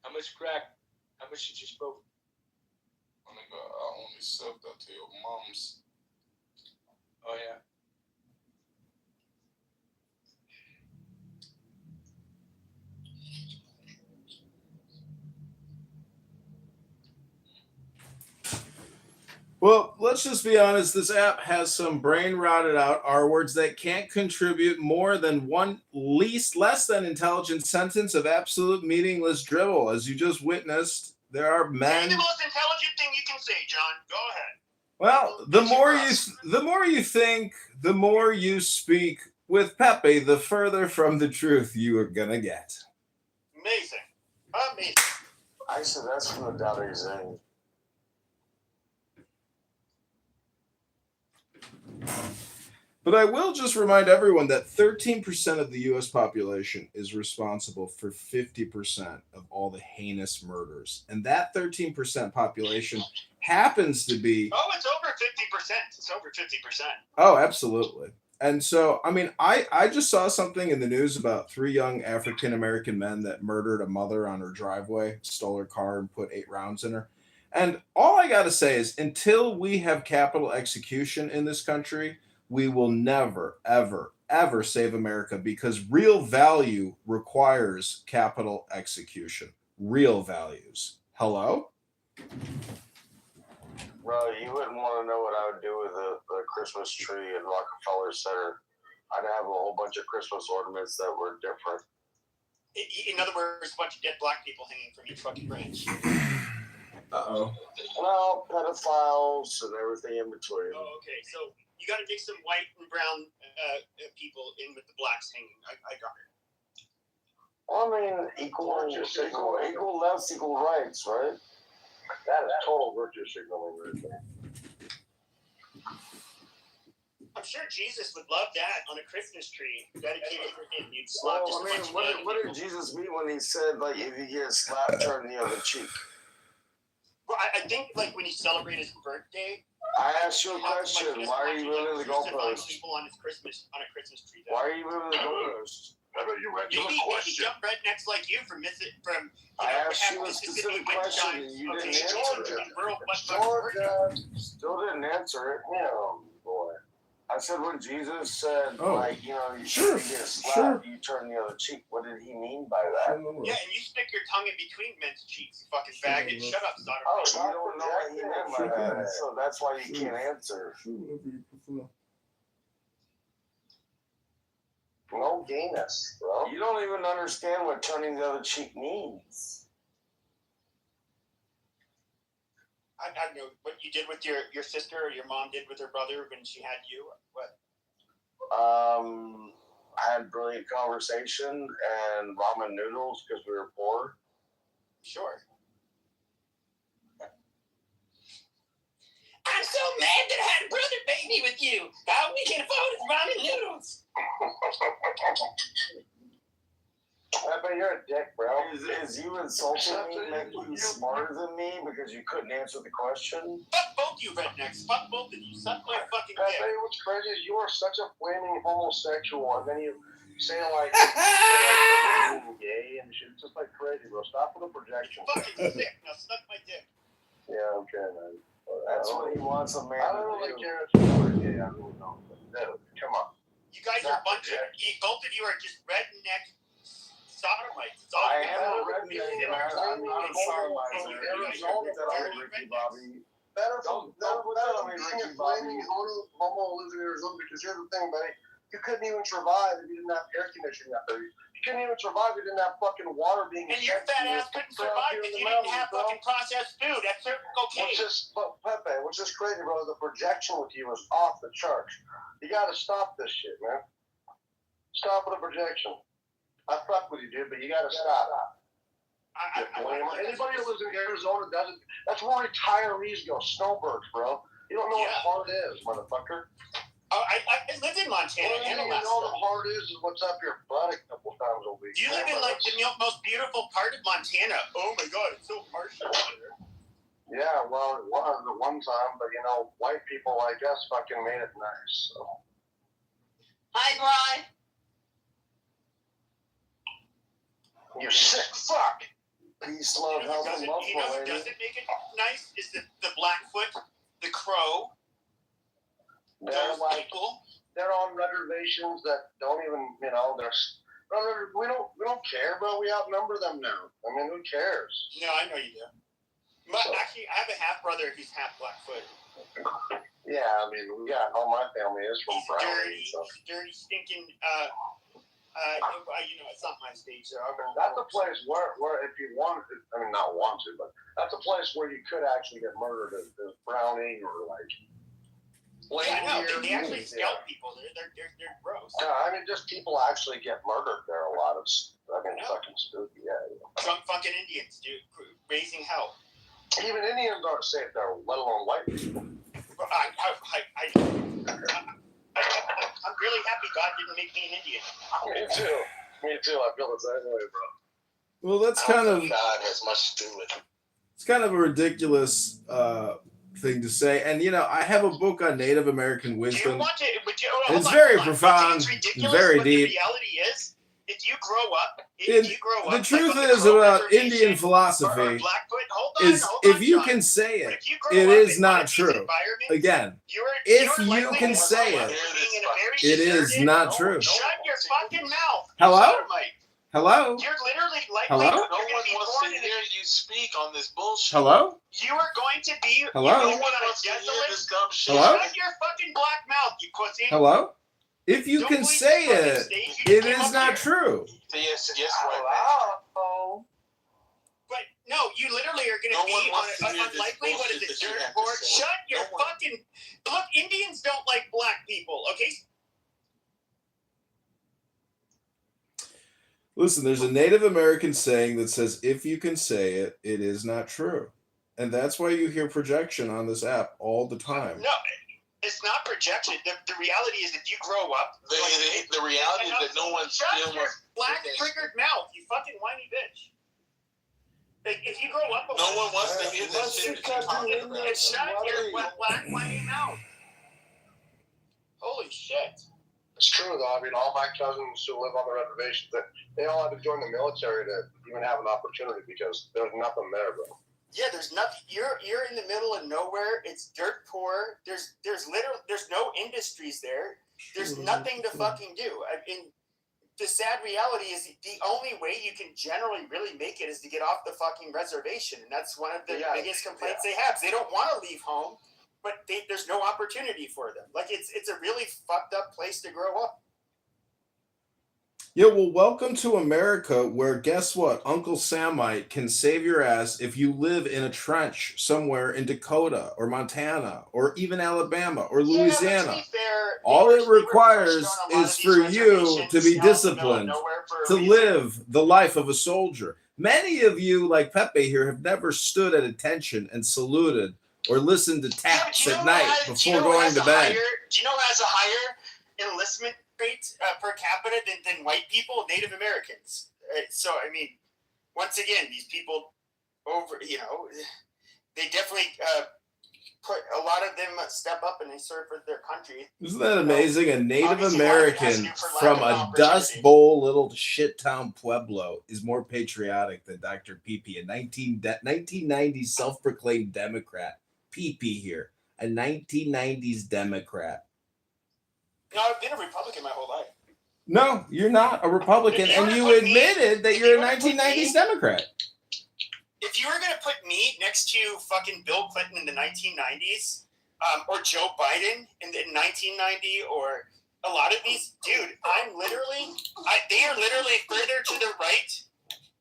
Speaker 1: How much crack? How much did you smoke?
Speaker 19: Nigga, I only served that to your moms.
Speaker 1: Oh yeah.
Speaker 16: Well, let's just be honest. This app has some brain rotted out R words that can't contribute more than one less than intelligent sentence of absolute meaningless dribble. As you just witnessed, there are
Speaker 11: Say
Speaker 16: men.
Speaker 11: the most intelligent thing you can say, John. Go ahead.
Speaker 16: Well, the more you think, the more you speak. With Pepe, the further from the truth you are gonna get.
Speaker 11: Amazing.
Speaker 15: I said that's from the Doubting Zane.
Speaker 16: But I will just remind everyone that 13% of the U.S. population is responsible for 50% of all the heinous murders. And that 13% population happens to be...
Speaker 11: Oh, it's over 50%. It's over 50%.
Speaker 16: Oh, absolutely. And so, I mean, I just saw something in the news about 3 young African-American men that murdered a mother on her driveway, stole her car, and put 8 rounds in her. And all I got to say is until we have capital execution in this country, we will never, ever, ever save America because real value requires capital execution. Real values. Hello?
Speaker 15: Bro, you wouldn't want to know what I would do with the Christmas tree in Rockefeller Center. I'd have a whole bunch of Christmas ornaments that were different.
Speaker 11: In other words, a bunch of dead black people hanging from each fucking branch.
Speaker 16: Uh-oh.
Speaker 15: Well, pedophiles and everything in between.
Speaker 11: Oh, okay. So you got to mix some white and brown people in with the blacks hanging. I got it.
Speaker 15: Well, I mean, equal lefts, equal rights, right? That is total virtue signaling right there.
Speaker 11: I'm sure Jesus would love that on a Christmas tree dedicated for him. You'd slap just a bunch of
Speaker 15: what did Jesus mean when he said, like, if you get slapped, turn the other cheek?
Speaker 11: Well, I think, like, when you celebrate his birthday.
Speaker 15: I asked you a question. Why are you moving the goalpost?
Speaker 11: People on a Christmas tree.
Speaker 15: Why are you moving the goalpost?
Speaker 10: How about you read your
Speaker 11: maybe
Speaker 10: question?
Speaker 11: Dumb rednecks like you from
Speaker 15: I asked you a specific question and you didn't answer it. Georgia still didn't answer it. Oh, boy. I said when Jesus said, you get slapped, you turn the other cheek. What did he mean by that?
Speaker 11: Yeah, and you stick your tongue in between men's cheeks, you fucking faggot. Shut up, son.
Speaker 15: Oh, you don't know what he meant by that, so that's why you can't answer. No gayness, bro. You don't even understand what turning the other cheek means.
Speaker 11: I don't know what you did with your sister or your mom did with her brother when she had you. What?
Speaker 15: I had brilliant conversation and ramen noodles because we were poor.
Speaker 11: Sure. I'm so mad that I had a brother baby with you. How we can afford his ramen noodles.
Speaker 15: Pepe, you're a dick, bro. Is you insulting me make you smarter than me because you couldn't answer the question?
Speaker 11: Fuck both you rednecks. Fuck both of you. Suck my fucking dick.
Speaker 15: Pepe, what's crazy is you are such a flaming homosexual, and then you say like gay and shit. It's just like crazy, bro. Stop with the projection.
Speaker 11: You're fucking sick. Now suck my dick.
Speaker 15: Yeah, okay, man. That's what he wants a man to do. I don't really care if you're gay. I really don't. Come on.
Speaker 11: You guys are a bunch of... Both of you are just redneck sodomites.
Speaker 15: I am a redneck. I'm not a sodomite. Ricky Bobby. Don't put that on me, Ricky Bobby. Homo lives in Arizona because here's the thing, buddy. You couldn't even survive if you didn't have air conditioning up there. You couldn't even survive if you didn't have fucking water being...
Speaker 11: And your fat ass couldn't survive if you didn't have fucking processed food. That's okay.
Speaker 15: Pepe, what's just crazy, bro, the projection with you is off the charts. You gotta stop this shit, man. Stop with the projection. I fuck with you, dude, but you gotta stop. Anybody who lives in Arizona doesn't... That's where retirees go, snowbirds, bro. You don't know what hard is, motherfucker.
Speaker 11: I live in Montana and Alaska.
Speaker 15: You know what hard is what's up your butt a couple times a week.
Speaker 11: You live in like the most beautiful part of Montana. Oh my god, it's so harsh over there.
Speaker 15: Yeah, well, it was at one time, but you know, white people like us fucking made it nice. So.
Speaker 11: Hi, Brian.
Speaker 15: You sick fuck. Peace, love, health, and love, lady.
Speaker 11: Doesn't make it nice is the Blackfoot, the Crow.
Speaker 15: They're like people. They're on reservations that don't even, we don't care, bro. We outnumber them now. I mean, who cares?
Speaker 11: No, I know you do. But actually, I have a half brother who's half Blackfoot.
Speaker 18: Yeah, I mean, all my family is from Browning.
Speaker 11: Dirty, stinking, it's not my stage, so
Speaker 18: that's a place where if you want, I mean, not want to, but that's a place where you could actually get murdered as Browning or like.
Speaker 11: They actually scalp people. They're gross.
Speaker 18: Yeah, I mean, just people actually get murdered there. A lot of, fucking spooky. Yeah.
Speaker 11: Drunk fucking Indians, dude, raising hell.
Speaker 18: Even Indians aren't safe there, let alone white people.
Speaker 11: I'm really happy God didn't make me an Indian.
Speaker 18: Me too. I feel the same way, bro.
Speaker 16: Well, that's kind of
Speaker 18: God has much to do with it.
Speaker 16: It's kind of a ridiculous thing to say, and I have a book on Native American wisdom. It's very profound, very deep.
Speaker 11: The reality is, if you grow up,
Speaker 16: the truth is about Indian philosophy is if you can say it, it is not true. Again, if you can say it, it is not true.
Speaker 11: Shut your fucking mouth.
Speaker 16: Hello? Hello?
Speaker 11: You're literally like,
Speaker 16: hello?
Speaker 11: No one
Speaker 15: wants to hear you speak on this bullshit.
Speaker 16: Hello?
Speaker 11: You are going to be.
Speaker 16: Hello?
Speaker 11: No one wants to hear this dumb shit.
Speaker 16: Hello?
Speaker 11: Shut your fucking black mouth, you pussy.
Speaker 16: Hello? If you can say it, it is not true.
Speaker 15: Yes,
Speaker 11: hello. But no, you literally are going to be on unlikely. What is it? Dirt board. Shut your fucking. Look, Indians don't like black people. Okay.
Speaker 16: Listen, there's a Native American saying that says, if you can say it, it is not true. And that's why you hear projection on this app all the time.
Speaker 11: No, it's not projection. The reality is, if you grow up...
Speaker 15: The reality is that no one's...
Speaker 11: Shut your black-triggered mouth, you fucking whiny bitch. Like, if you grow up...
Speaker 15: No one wants to hear this shit.
Speaker 11: Shut your black whiny mouth. Holy shit.
Speaker 18: It's true, though. I mean, all my cousins who live on the reservation, they all had to join the military to even have an opportunity because there's nothing there, bro.
Speaker 11: Yeah, there's nothing. You're in the middle of nowhere. It's dirt poor. There's no industries there. There's nothing to fucking do. I mean, the sad reality is the only way you can generally really make it is to get off the fucking reservation, and that's one of the biggest complaints they have. They don't want to leave home, but there's no opportunity for them. Like, it's a really fucked up place to grow up.
Speaker 16: Yeah, well, welcome to America, where guess what? Uncle Samite can save your ass if you live in a trench somewhere in Dakota or Montana or even Alabama or Louisiana.
Speaker 11: To be fair,
Speaker 16: all it requires is for you to be disciplined, to live the life of a soldier. Many of you, like Pepe here, have never stood at attention and saluted or listened to taps at night before going to bed.
Speaker 11: Do you know who has a higher enlistment rate per capita than white people? Native Americans. So, I mean, once again, these people they definitely put a lot of them step up and they serve for their country.
Speaker 16: Isn't that amazing? A Native American from a Dust Bowl little shit town Pueblo is more patriotic than Dr. Pee-Pee, a 1990s self-proclaimed Democrat. Pee-Pee here, a 1990s Democrat.
Speaker 11: No, I've been a Republican my whole life.
Speaker 16: No, you're not a Republican, and you admitted that you're a 1990s Democrat.
Speaker 11: If you were going to put me next to fucking Bill Clinton in the 1990s, or Joe Biden in 1990, or a lot of these, dude, they are literally further to the right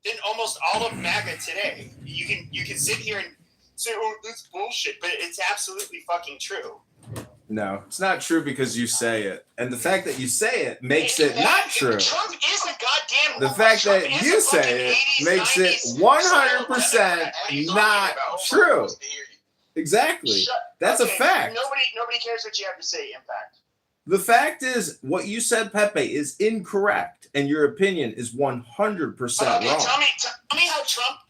Speaker 11: than almost all of MAGA today. You can sit here and say, oh, that's bullshit, but it's absolutely fucking true.
Speaker 16: No, it's not true because you say it. And the fact that you say it makes it not true.
Speaker 11: Trump is a goddamn...
Speaker 16: The fact that you say it makes it 100% not true. Exactly. That's a fact.
Speaker 11: Nobody cares what you have to say, Impact.
Speaker 16: The fact is, what you said, Pepe, is incorrect, and your opinion is 100% wrong.
Speaker 11: Tell me how Trump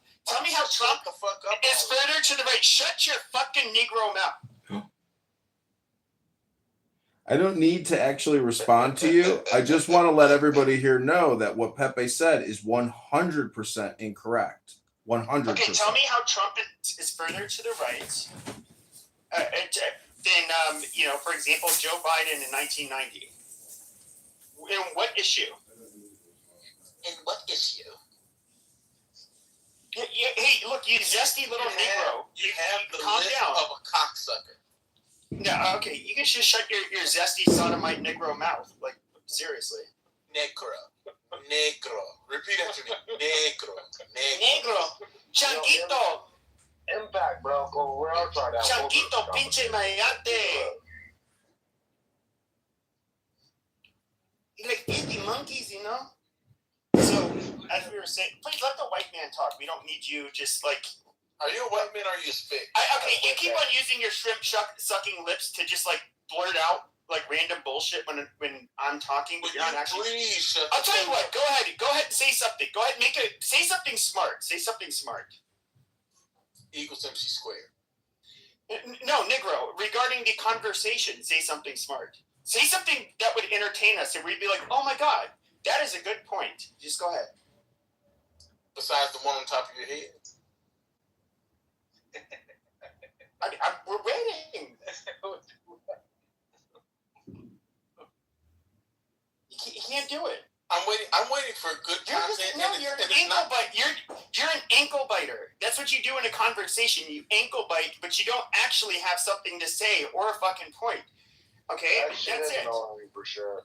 Speaker 11: the fuck up is further to the right. Shut your fucking Negro mouth.
Speaker 16: I don't need to actually respond to you. I just want to let everybody here know that what Pepe said is 100% incorrect. 100%.
Speaker 11: Okay, tell me how Trump is further to the right than, for example, Joe Biden in 1990. In what issue? In what issue? Hey, look, you zesty little Negro.
Speaker 15: You have the
Speaker 11: calm
Speaker 15: list
Speaker 11: down.
Speaker 15: of a cocksucker.
Speaker 11: No, okay, you can just shut your zesty sodomite Negro mouth. Like, seriously.
Speaker 4: Negro. Repeat after me.
Speaker 11: Negro. Changuito.
Speaker 15: Impact, bro. We're all trying to.
Speaker 11: Changuito, pinche mayate. Like 50 monkeys, you know? So, as we were saying, please let the white man talk. We don't need you just like.
Speaker 4: Are you a white man or are you a spick?
Speaker 11: Okay, you keep on using your shrimp sucking lips to just like blurt out like random bullshit when I'm talking, but you're not actually.
Speaker 4: Please.
Speaker 11: I'll tell you what. Go ahead and say something. Go ahead, say something smart. Say something smart.
Speaker 4: Equals MC squared.
Speaker 11: No, Negro. Regarding the conversation, say something smart. Say something that would entertain us, and we'd be like, "Oh my god, that is a good point." Just go ahead.
Speaker 4: Besides the one on top of your head.
Speaker 11: We're waiting. You can't do it.
Speaker 4: I'm waiting for good content.
Speaker 11: You're an ankle biter. You're an ankle biter. That's what you do in a conversation. You ankle bite, but you don't actually have something to say or a fucking point. Okay, that's it.
Speaker 15: For sure.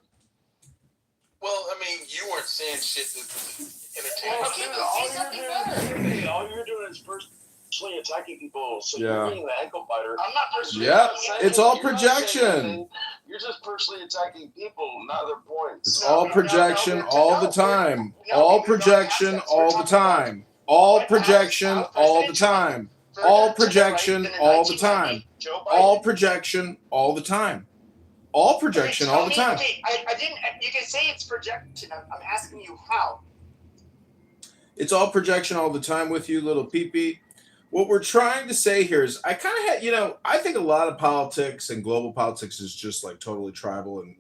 Speaker 4: Well, I mean, you weren't saying shit that was entertaining.
Speaker 11: Okay,
Speaker 15: all you're doing is personally attacking people. So
Speaker 16: Yeah.
Speaker 15: you're being the ankle biter. I'm not personally.
Speaker 16: Yeah,
Speaker 15: saying
Speaker 16: it's all
Speaker 15: you're not
Speaker 16: projection.
Speaker 15: saying anything. You're just personally attacking people, not their points.
Speaker 16: It's all projection all the time. All projection all the time. All projection all the time. All projection all the time. All projection all the time. All projection all the time.
Speaker 11: Okay, I didn't. You can say it's projection. I'm asking you how.
Speaker 16: It's all projection all the time with you, little peepee. What we're trying to say here is I kind of had, I think a lot of politics and global politics is just like totally tribal and,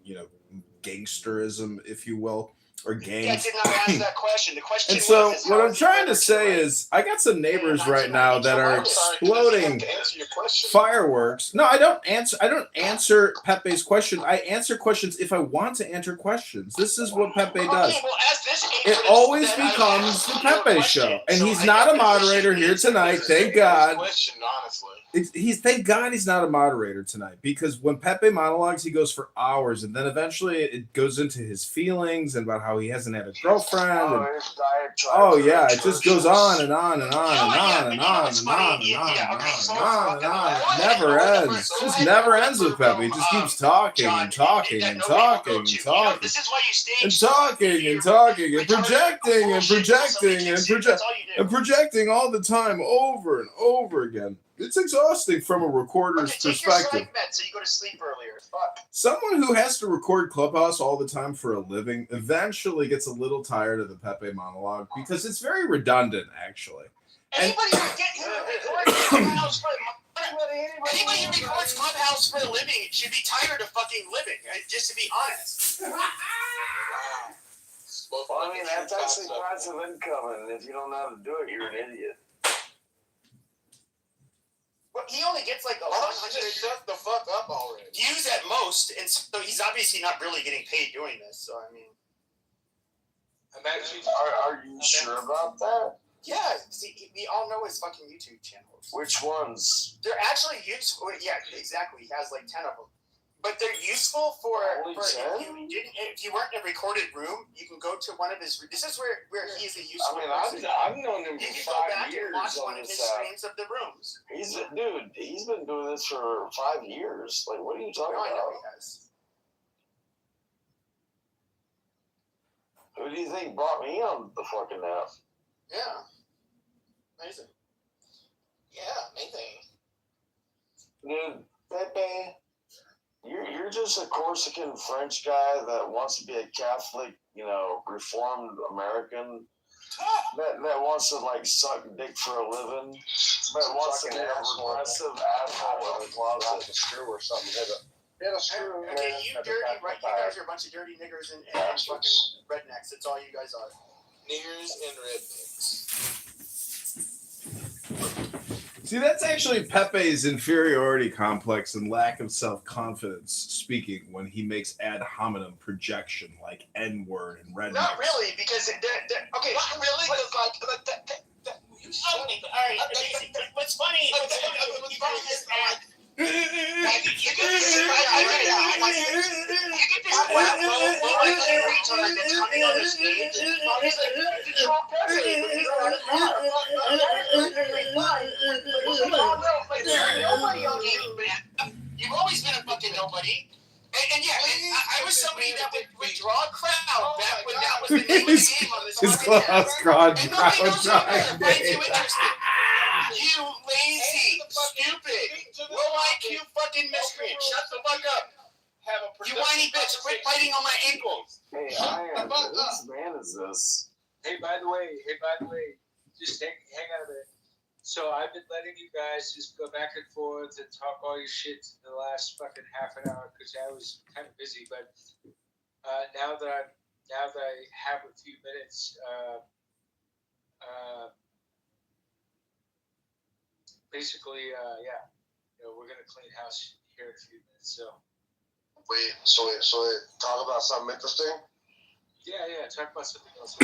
Speaker 16: gangsterism, if you will, or gangs.
Speaker 11: Yeah, I did not ask that question. The question
Speaker 16: And so
Speaker 11: was,
Speaker 16: what I'm trying to say is I got some neighbors right now that are exploding fireworks. No, I don't answer Pepe's question. I answer questions if I want to answer questions. This is what Pepe does.
Speaker 11: well, as this
Speaker 16: It always becomes the Pepe show. And he's not a moderator here tonight, thank God. Thank God he's not a moderator tonight, because when Pepe monologues, he goes for hours, and then eventually it goes into his feelings and about how he hasn't had a girlfriend. It just goes on and on and on and on and on and on and on and on. It never ends. It just never ends with Pepe. He just keeps talking and talking and talking and talking
Speaker 11: This is why you stay
Speaker 16: and talking and talking and projecting and projecting and projecting all the time, over and over again. It's exhausting from a recorder's
Speaker 11: take your
Speaker 16: perspective.
Speaker 11: psych med so you go to sleep earlier. Fuck.
Speaker 16: Someone who has to record Clubhouse all the time for a living eventually gets a little tired of the Pepe monologue because it's very redundant, actually.
Speaker 11: Anybody who records Clubhouse for a living should be tired of fucking living, just to be honest.
Speaker 15: Well, I mean, that's actually passive income, and if you don't know how to do it, you're an idiot.
Speaker 11: Well, he only gets like 100
Speaker 4: shut the fuck up already.
Speaker 11: views at most, and so he's obviously not really getting paid doing this. So I mean,
Speaker 15: Are you sure about that?
Speaker 11: yeah. See, we all know his fucking YouTube channels.
Speaker 15: Which ones?
Speaker 11: They're actually useful. Yeah, exactly. He has like 10 of them. But they're useful for if you weren't in a recorded room, you can go to one of his. This is where he's a useful.
Speaker 15: I mean, I've known him
Speaker 11: you
Speaker 15: for
Speaker 11: can go
Speaker 15: 5
Speaker 11: back
Speaker 15: years
Speaker 11: and watch
Speaker 15: on
Speaker 11: one of
Speaker 15: this
Speaker 11: his streams of the rooms.
Speaker 15: He's been doing this for 5 years. Like, what are you talking
Speaker 11: I know
Speaker 15: about?
Speaker 11: he has.
Speaker 15: Who do you think brought me on the fucking app?
Speaker 11: Yeah. Amazing. Yeah, amazing.
Speaker 15: Dude, Pepe, you're just a Corsican French guy that wants to be a Catholic, reformed American that wants to like suck dick for a living, but wants to be a regressive asshole in the closet. A screw or something. Hit a screw.
Speaker 11: Okay, you dirty, right? You guys are a bunch of dirty niggers and fucking rednecks. That's all you guys are.
Speaker 4: Niggers and rednecks.
Speaker 16: See, that's actually Pepe's inferiority complex and lack of self-confidence speaking when he makes ad hominem projection like N-word and redneck.
Speaker 11: Not really, because okay.
Speaker 4: Not really, because
Speaker 11: all right, amazing. What's funny is You get this whack low-IQ retard that's coming on the stage. He's like, the Trump president, but you don't understand. Nobody on you, man. You've always been a fucking nobody. And yeah, I was somebody that would draw a crowd back when that was the name of the game on this
Speaker 16: His
Speaker 11: fucking
Speaker 16: clubhouse
Speaker 11: network.
Speaker 16: crowd
Speaker 11: And nobody
Speaker 16: crowd
Speaker 11: knows who you are.
Speaker 16: drawing
Speaker 11: Finds you
Speaker 16: day.
Speaker 11: interesting. You lazy, stupid, low-IQ fucking miscreant. Shut the fuck up. You whiny bitch, quit biting on my ankles.
Speaker 15: Hey, whose man is this?
Speaker 1: Hey, by the way, just hang on a minute. So I've been letting you guys just go back and forth and talk all your shit the last fucking half an hour because I was kind of busy. But now that I have a few minutes, basically, yeah, we're gonna clean house here in a few minutes. So
Speaker 18: Wait, so talk about something interesting?
Speaker 1: yeah, talk about something else.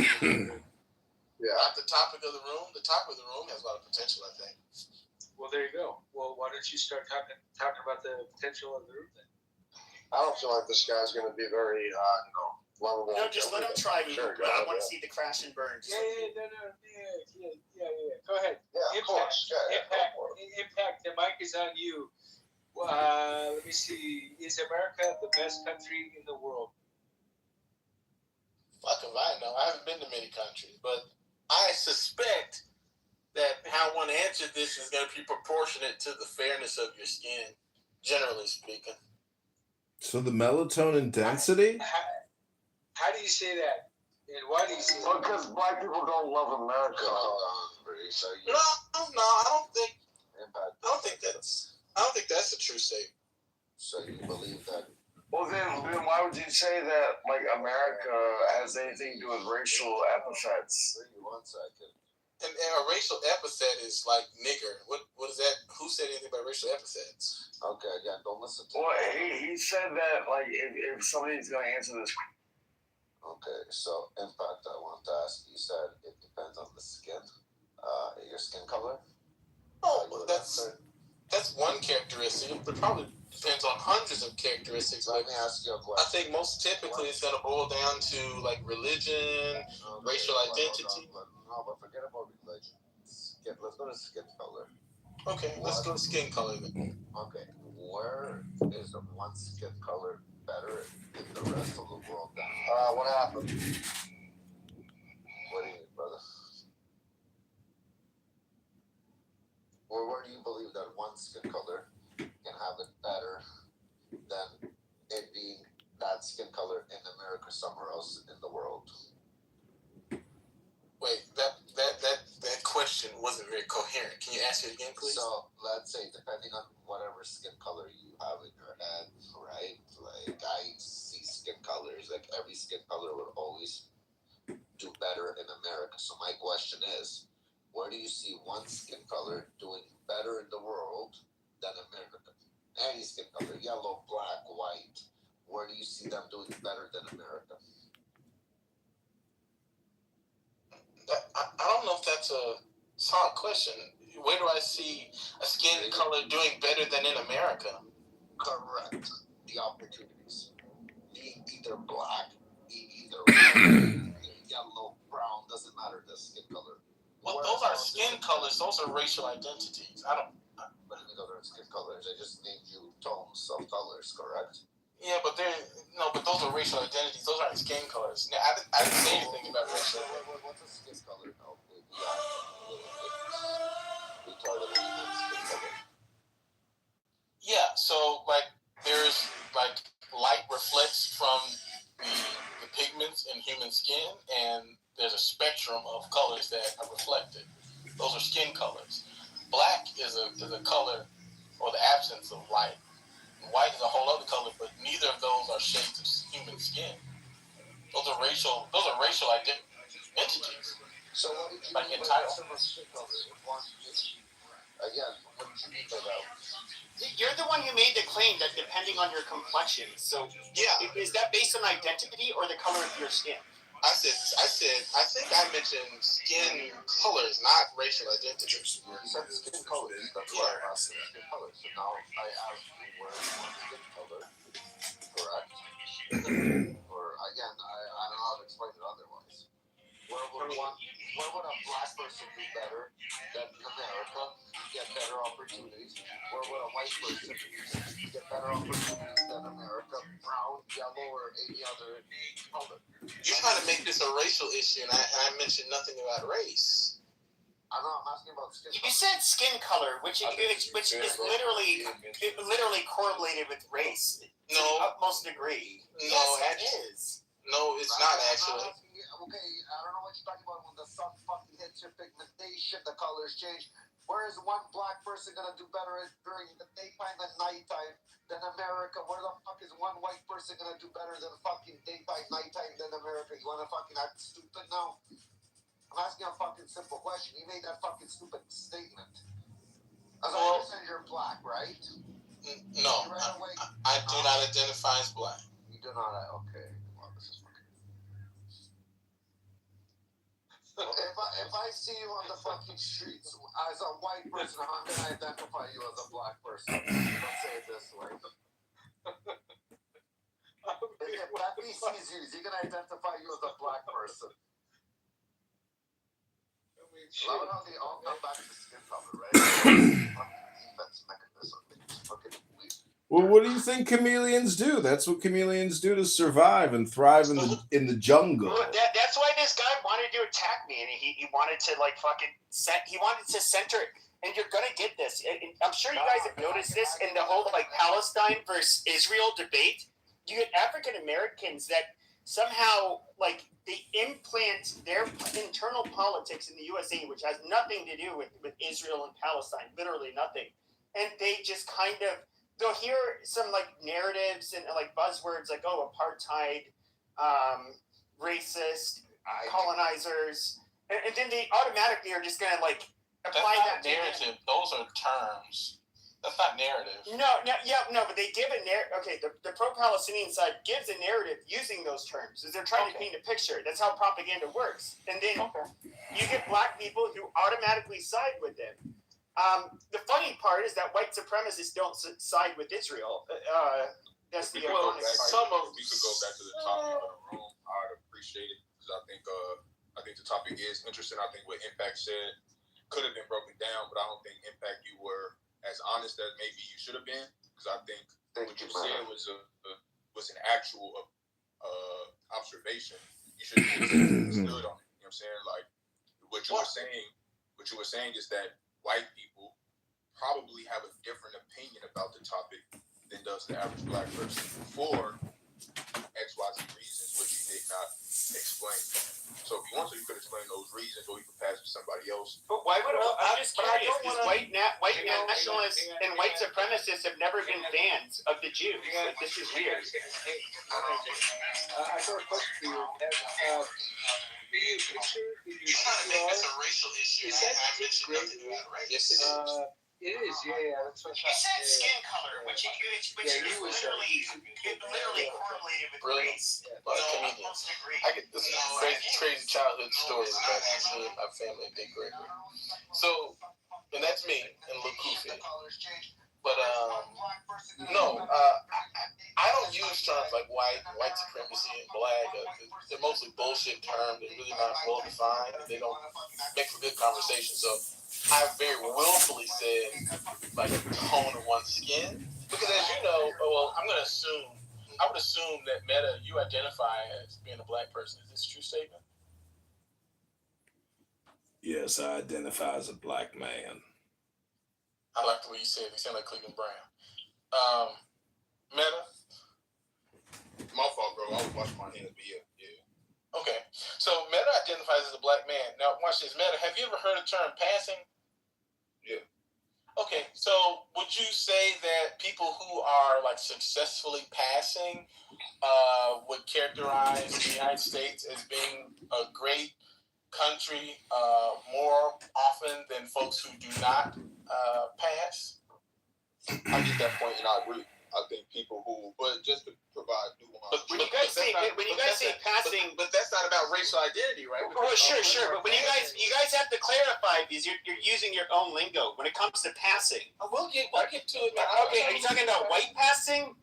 Speaker 18: Yeah.
Speaker 11: Not the topic of the room. The topic of the room has a lot of potential, I think.
Speaker 1: Well, there you go. Well, why don't you start talking about the potential of the room then?
Speaker 18: I don't feel like this guy's going to be very, lovable.
Speaker 11: No, just let him try. I want to see the crash and burn.
Speaker 1: Yeah. Go ahead.
Speaker 18: Yeah, of course.
Speaker 1: Impact. The mic is on you. Let me see. Is America the best country in the world?
Speaker 11: Fuck if I know. I haven't been to many countries, but I suspect that how one answered this is going to be proportionate to the fairness of your skin, generally speaking.
Speaker 16: So the melatonin density?
Speaker 1: How do you say that? And why do you say
Speaker 18: that? Because black people don't love America.
Speaker 11: No, I don't think that's a true statement.
Speaker 9: So you believe that?
Speaker 18: Well, then why would you say that, like, America has anything to do with racial epithets?
Speaker 9: 1 second.
Speaker 11: And a racial epithet is like nigger. What is that? Who said anything about racial epithets?
Speaker 9: Okay, again, don't listen to
Speaker 18: Well, he said that, like, if somebody's going to answer this.
Speaker 9: Okay, so Impact, I want to ask, you said it depends on the skin, your skin color?
Speaker 11: Oh, well, that's one characteristic. It probably depends on hundreds of characteristics.
Speaker 9: Let me ask you a question.
Speaker 11: I think most typically it's going to boil down to like religion, racial identity.
Speaker 9: No, but forget about religion. Let's go to skin color.
Speaker 11: Okay, let's go to skin color then.
Speaker 9: Okay, where is the one skin color better than the rest of the world?
Speaker 18: What happened?
Speaker 9: What do you mean, brother? Or where do you believe that one skin color can have it better than it being that skin color in America somewhere else in the world?
Speaker 11: Wait, that question wasn't very coherent. Can you ask it again, please?
Speaker 9: So let's say, depending on whatever skin color you have in your head, right? Like I see skin colors, like every skin color would always do better in America. So my question is, where do you see one skin color doing better in the world than America? Any skin color, yellow, black, white. Where do you see them doing better than America?
Speaker 11: I don't know if that's a solid question. Where do I see a skin color doing better than in America?
Speaker 9: Correct. The opportunities. Being either black, being either white, yellow, brown, doesn't matter the skin color.
Speaker 11: Well, those are skin colors. Those are racial identities.
Speaker 9: What do you mean those are skin colors? I just named you tones of colors, correct?
Speaker 11: Yeah, but those are racial identities. Those aren't skin colors. Now, I didn't say anything about racial identities.
Speaker 9: What's a skin color? No, skin color.
Speaker 11: Yeah, so like there's like light reflects from the pigments in human skin, and there's a spectrum of colors that are reflected. Those are skin colors. Black is a color or the absence of light. White is a whole other color, but neither of those are shades of human skin. Those are racial entities.
Speaker 9: So what did you
Speaker 11: like
Speaker 9: mean
Speaker 11: entitled?
Speaker 9: Again, what did you mean by that?
Speaker 11: You're the one who made the claim that depending on your complexion. So yeah, is that based on identity or the color of your skin?
Speaker 12: I think I mentioned skin colors, not racial identity.
Speaker 9: Skin colors. That's why I asked skin colors. So now I ask you where is one skin color, correct? Or again, I don't know how to explain it otherwise. Where would a black person do better than America? Get better opportunities. Where would a white person get better opportunities than America? Brown, yellow, or any other color?
Speaker 12: You're trying to make this a racial issue, and I mentioned nothing about race.
Speaker 9: I know. I'm asking about skin.
Speaker 11: You said skin color, which is literally correlated with race. To the utmost degree.
Speaker 12: No,
Speaker 11: yes, it is.
Speaker 12: No, it's not actually.
Speaker 9: Okay, I don't know what you're talking about. When the sun fucking hits your pigmentation, the colors change. Where is one black person gonna do better during the daytime and nighttime than America? Where the fuck is one white person gonna do better than fucking daytime, nighttime than America? You wanna fucking act stupid now? I'm asking a fucking simple question. You made that fucking stupid statement. As I understand, you're black, right?
Speaker 12: No, I do not identify as black.
Speaker 9: You do not. Okay. Well, this is fucking. If I see you on the fucking streets as a white person, how can I identify you as a black person? Let's say it this way. If Becky sees you, is he gonna identify you as a black person? Love it how they all come back to skin color, right? Defense mechanism. It's fucking weird.
Speaker 16: Well, what do you think chameleons do? That's what chameleons do to survive and thrive in the jungle.
Speaker 11: Well, that's why this guy wanted to attack me, and he wanted to like fucking he wanted to center it. And you're gonna get this. I'm sure you guys have noticed this in the whole like Palestine versus Israel debate. You get African Americans that somehow like they implant their internal politics in the USA, which has nothing to do with Israel and Palestine, literally nothing. And they just kind of they'll hear some like narratives and like buzzwords like apartheid, racist, colonizers, and then they automatically are just gonna like apply that
Speaker 12: narrative. Those are terms. That's not narrative.
Speaker 11: No, but they give a narrative. Okay, the pro-Palestinian side gives a narrative using those terms. They're trying to paint a picture. That's how propaganda works. And then you get black people who automatically side with them. The funny part is that white supremacists don't side with Israel. That's the ironic part.
Speaker 20: We could go back to the topic of the room. I'd appreciate it because I think the topic is interesting. I think what Impact said could have been broken down, but I don't think Impact you were as honest as maybe you should have been, because I think what you said was an actual observation. You should have stood on it. You know what I'm saying? Like what you were saying is that white people probably have a different opinion about the topic than does the average black person for XYZ reasons, which you did not explain. So if you want to, you could explain those reasons, or you could pass it to somebody else.
Speaker 11: But why would I'm just curious? Because white nationalists and white supremacists have never been fans of the Jews. Like, this is weird.
Speaker 1: I got a question for you. Can you picture?
Speaker 12: You're trying to make this a racial issue.
Speaker 1: Is that
Speaker 12: I mentioned nothing about race.
Speaker 1: Yes, it is. It is, yeah. That's what
Speaker 11: You said skin color, which is literally correlated with race.
Speaker 12: I get this crazy childhood stories about me and my family, Big Gregory. So, and that's me and Lil Koofy. But I don't use terms like white supremacy, and black. They're mostly bullshit terms. They're really not well defined, and they don't make for good conversation. So I very willfully said like a tone of one's skin, because as you know, I would assume that Meta, you identify as being a black person. Is this a true statement?
Speaker 16: Yes, I identify as a black man.
Speaker 12: I like the way you said it. You sound like Cleveland Brown. Meta?
Speaker 20: My fault, bro. I was washing my hands, but yeah.
Speaker 12: Okay. So Meta identifies as a black man. Now, watch this. Meta, have you ever heard the term passing?
Speaker 20: Yeah.
Speaker 12: Okay. So would you say that people who are like successfully passing would characterize the United States as being a great country more often than folks who do not pass?
Speaker 20: I get that point, and I agree. I think people who, but just to provide nuance.
Speaker 11: But when you guys say passing,
Speaker 12: but that's not about racial identity, right?
Speaker 11: Well, sure. But when you guys have to clarify because you're using your own lingo when it comes to passing.
Speaker 12: We'll get to it.
Speaker 11: Okay, are you talking about white passing?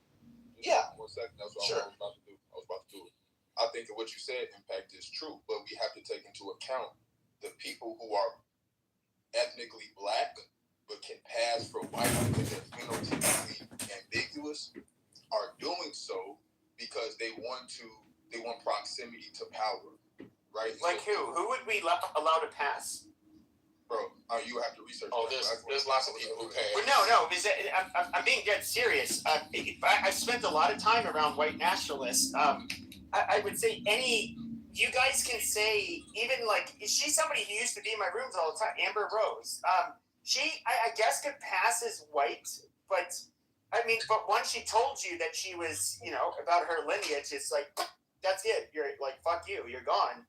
Speaker 20: Yeah. 1 second. That's what I was about to do. I think that what you said, Impact, is true, but we have to take into account the people who are ethnically black but can pass for white because they're phenotypically ambiguous are doing so because they want proximity to power, right?
Speaker 11: Like who? Who would we allow to pass?
Speaker 20: Bro, you have to research.
Speaker 12: Oh, there's lots of people who pass.
Speaker 11: Well, no. I'm being dead serious. I've spent a lot of time around white nationalists. I would say you guys can say, even like, she's somebody who used to be in my rooms all the time, Amber Rose. She, I guess, could pass as white, but once she told you that she was, about her lineage, it's like, that's it. You're like, fuck you, you're gone.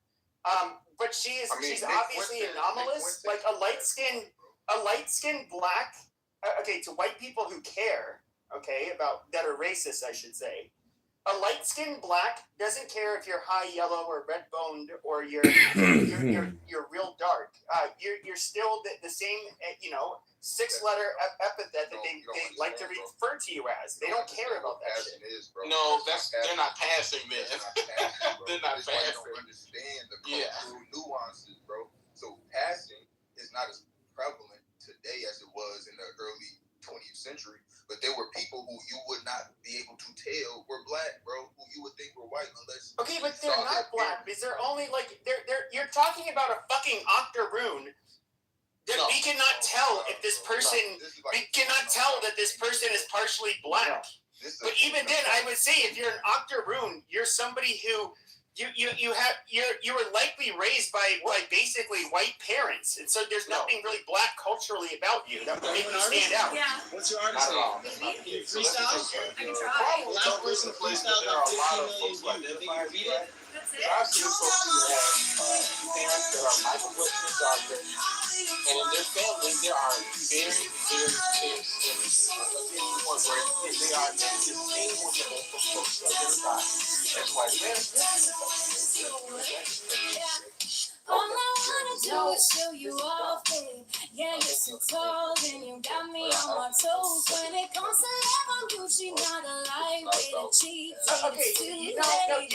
Speaker 11: But she's obviously anomalous, like a light skinned black. Okay, to white people who care, about that are racist, I should say. A light-skinned black doesn't care if you're high yellow or red-boned or you're real dark. You're still the same, 6-letter epithet that they like to refer to you as. They don't care about that shit.
Speaker 12: No, they're not passing, man. They're not passing.
Speaker 20: They don't understand the cultural nuances, bro. So passing is not as prevalent today as it was in the early 20th century. But there were people who you would not be able to tell were black, bro, who you would think were white unless.
Speaker 11: Okay, but they're not black because they're only like you're talking about a fucking octoroon. We cannot tell if this person. We cannot tell that this person is partially black. But even then, I would say if you're an octoroon, you're somebody who you were likely raised by basically white parents, and so there's nothing really black culturally about you that would make you stand out.
Speaker 2: Yeah. What's your artist name? Can you freestyle? I can try. Last person freestyle got 15 million views. Think you can beat it? That's it.
Speaker 12: I've seen folks who have parents that are microaggressions out there, and in their families there are very, very clear sins. They are indistinguishable from folks who identify as white men.
Speaker 2: All I wanna do is show you off, babe. Yeah, you're so tall and you got me on my toes. When it comes to love, I'm Gucci, not a lightweight and cheap.
Speaker 11: Okay, you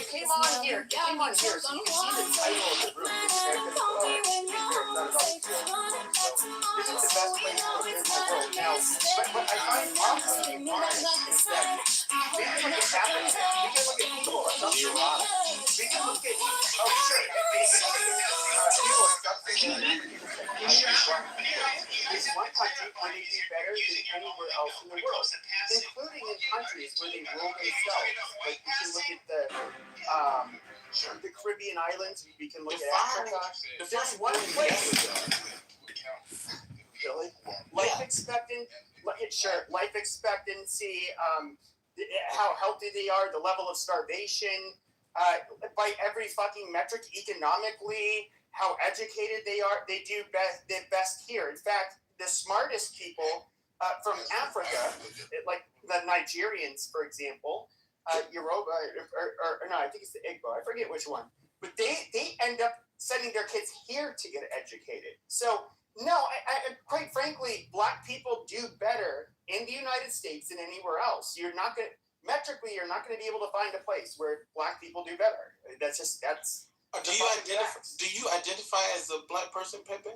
Speaker 11: came on here. You came on here, so you can see the title of the room. This is the best place to live in the world now. But I find awesome is that we can look at Africa, we can look at people of Iran, we can look at There's one country where they do better than anywhere else in the world, including in countries where they rule themselves. Like we can look at the Caribbean islands. We can look at Africa. There's one place. Really? Life expectancy, how healthy they are, the level of starvation, by every fucking metric, economically, how educated they are. They do best here. In fact, the smartest people from Africa, like the Nigerians, for example, Yoruba, or no, I think it's the Igbo. I forget which one. But they end up sending their kids here to get educated. So, no, I quite frankly, black people do better in the United States than anywhere else. You're not going to be able to find a place where black people do better. That's.
Speaker 12: Do you identify as a black person, Pepe?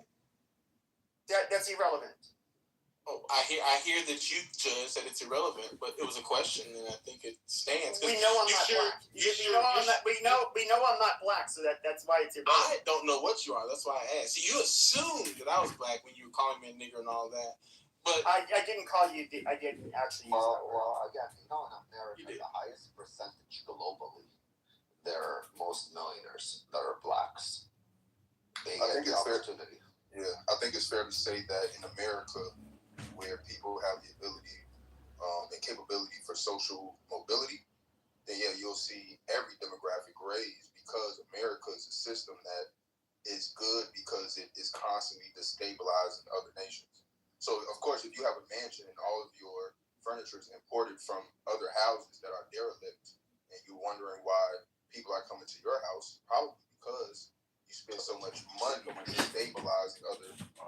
Speaker 11: That's irrelevant.
Speaker 12: Oh, I hear that you just said it's irrelevant, but it was a question, and I think it stands.
Speaker 11: We know I'm not black. We know I'm not black, so that's why it's irrelevant.
Speaker 12: I don't know what you are. That's why I asked. So you assumed that I was black when you were calling me a nigger and all that, but
Speaker 11: I didn't call you. I didn't actually use that word.
Speaker 9: Well, again, in America, the highest percentage globally, there are most millionaires that are blacks. They get the opportunity.
Speaker 20: I think it's fair to say that in America, where people have the ability and capability for social mobility, then you'll see every demographic raised because America is a system that is good because it is constantly destabilizing other nations. So, of course, if you have a mansion and all of your furniture is imported from other houses that are derelict, and you're wondering why people are coming to your house, probably because you spend so much money destabilizing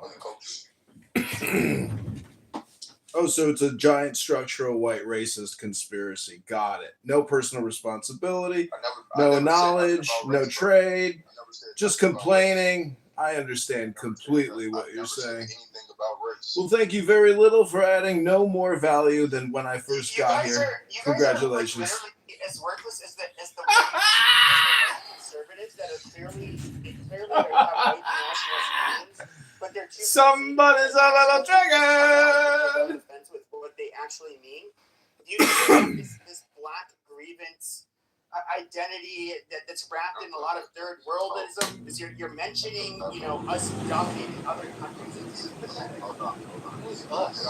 Speaker 20: other cultures.
Speaker 16: Oh, so it's a giant structural white racist conspiracy. Got it. No personal responsibility, no knowledge, no trade, just complaining. I understand completely what you're saying. Well, thank you very little for adding no more value than when I first got here. Congratulations.
Speaker 11: Are literally as worthless as the conservatives that are clearly have white nationalist memes, but they're too
Speaker 16: Somebody's a little triggered.
Speaker 11: With what they actually mean. You have this black grievance identity that's wrapped in a lot of third worldism. Because you're mentioning, us dominating other countries.
Speaker 20: Hold on.
Speaker 11: Who's us?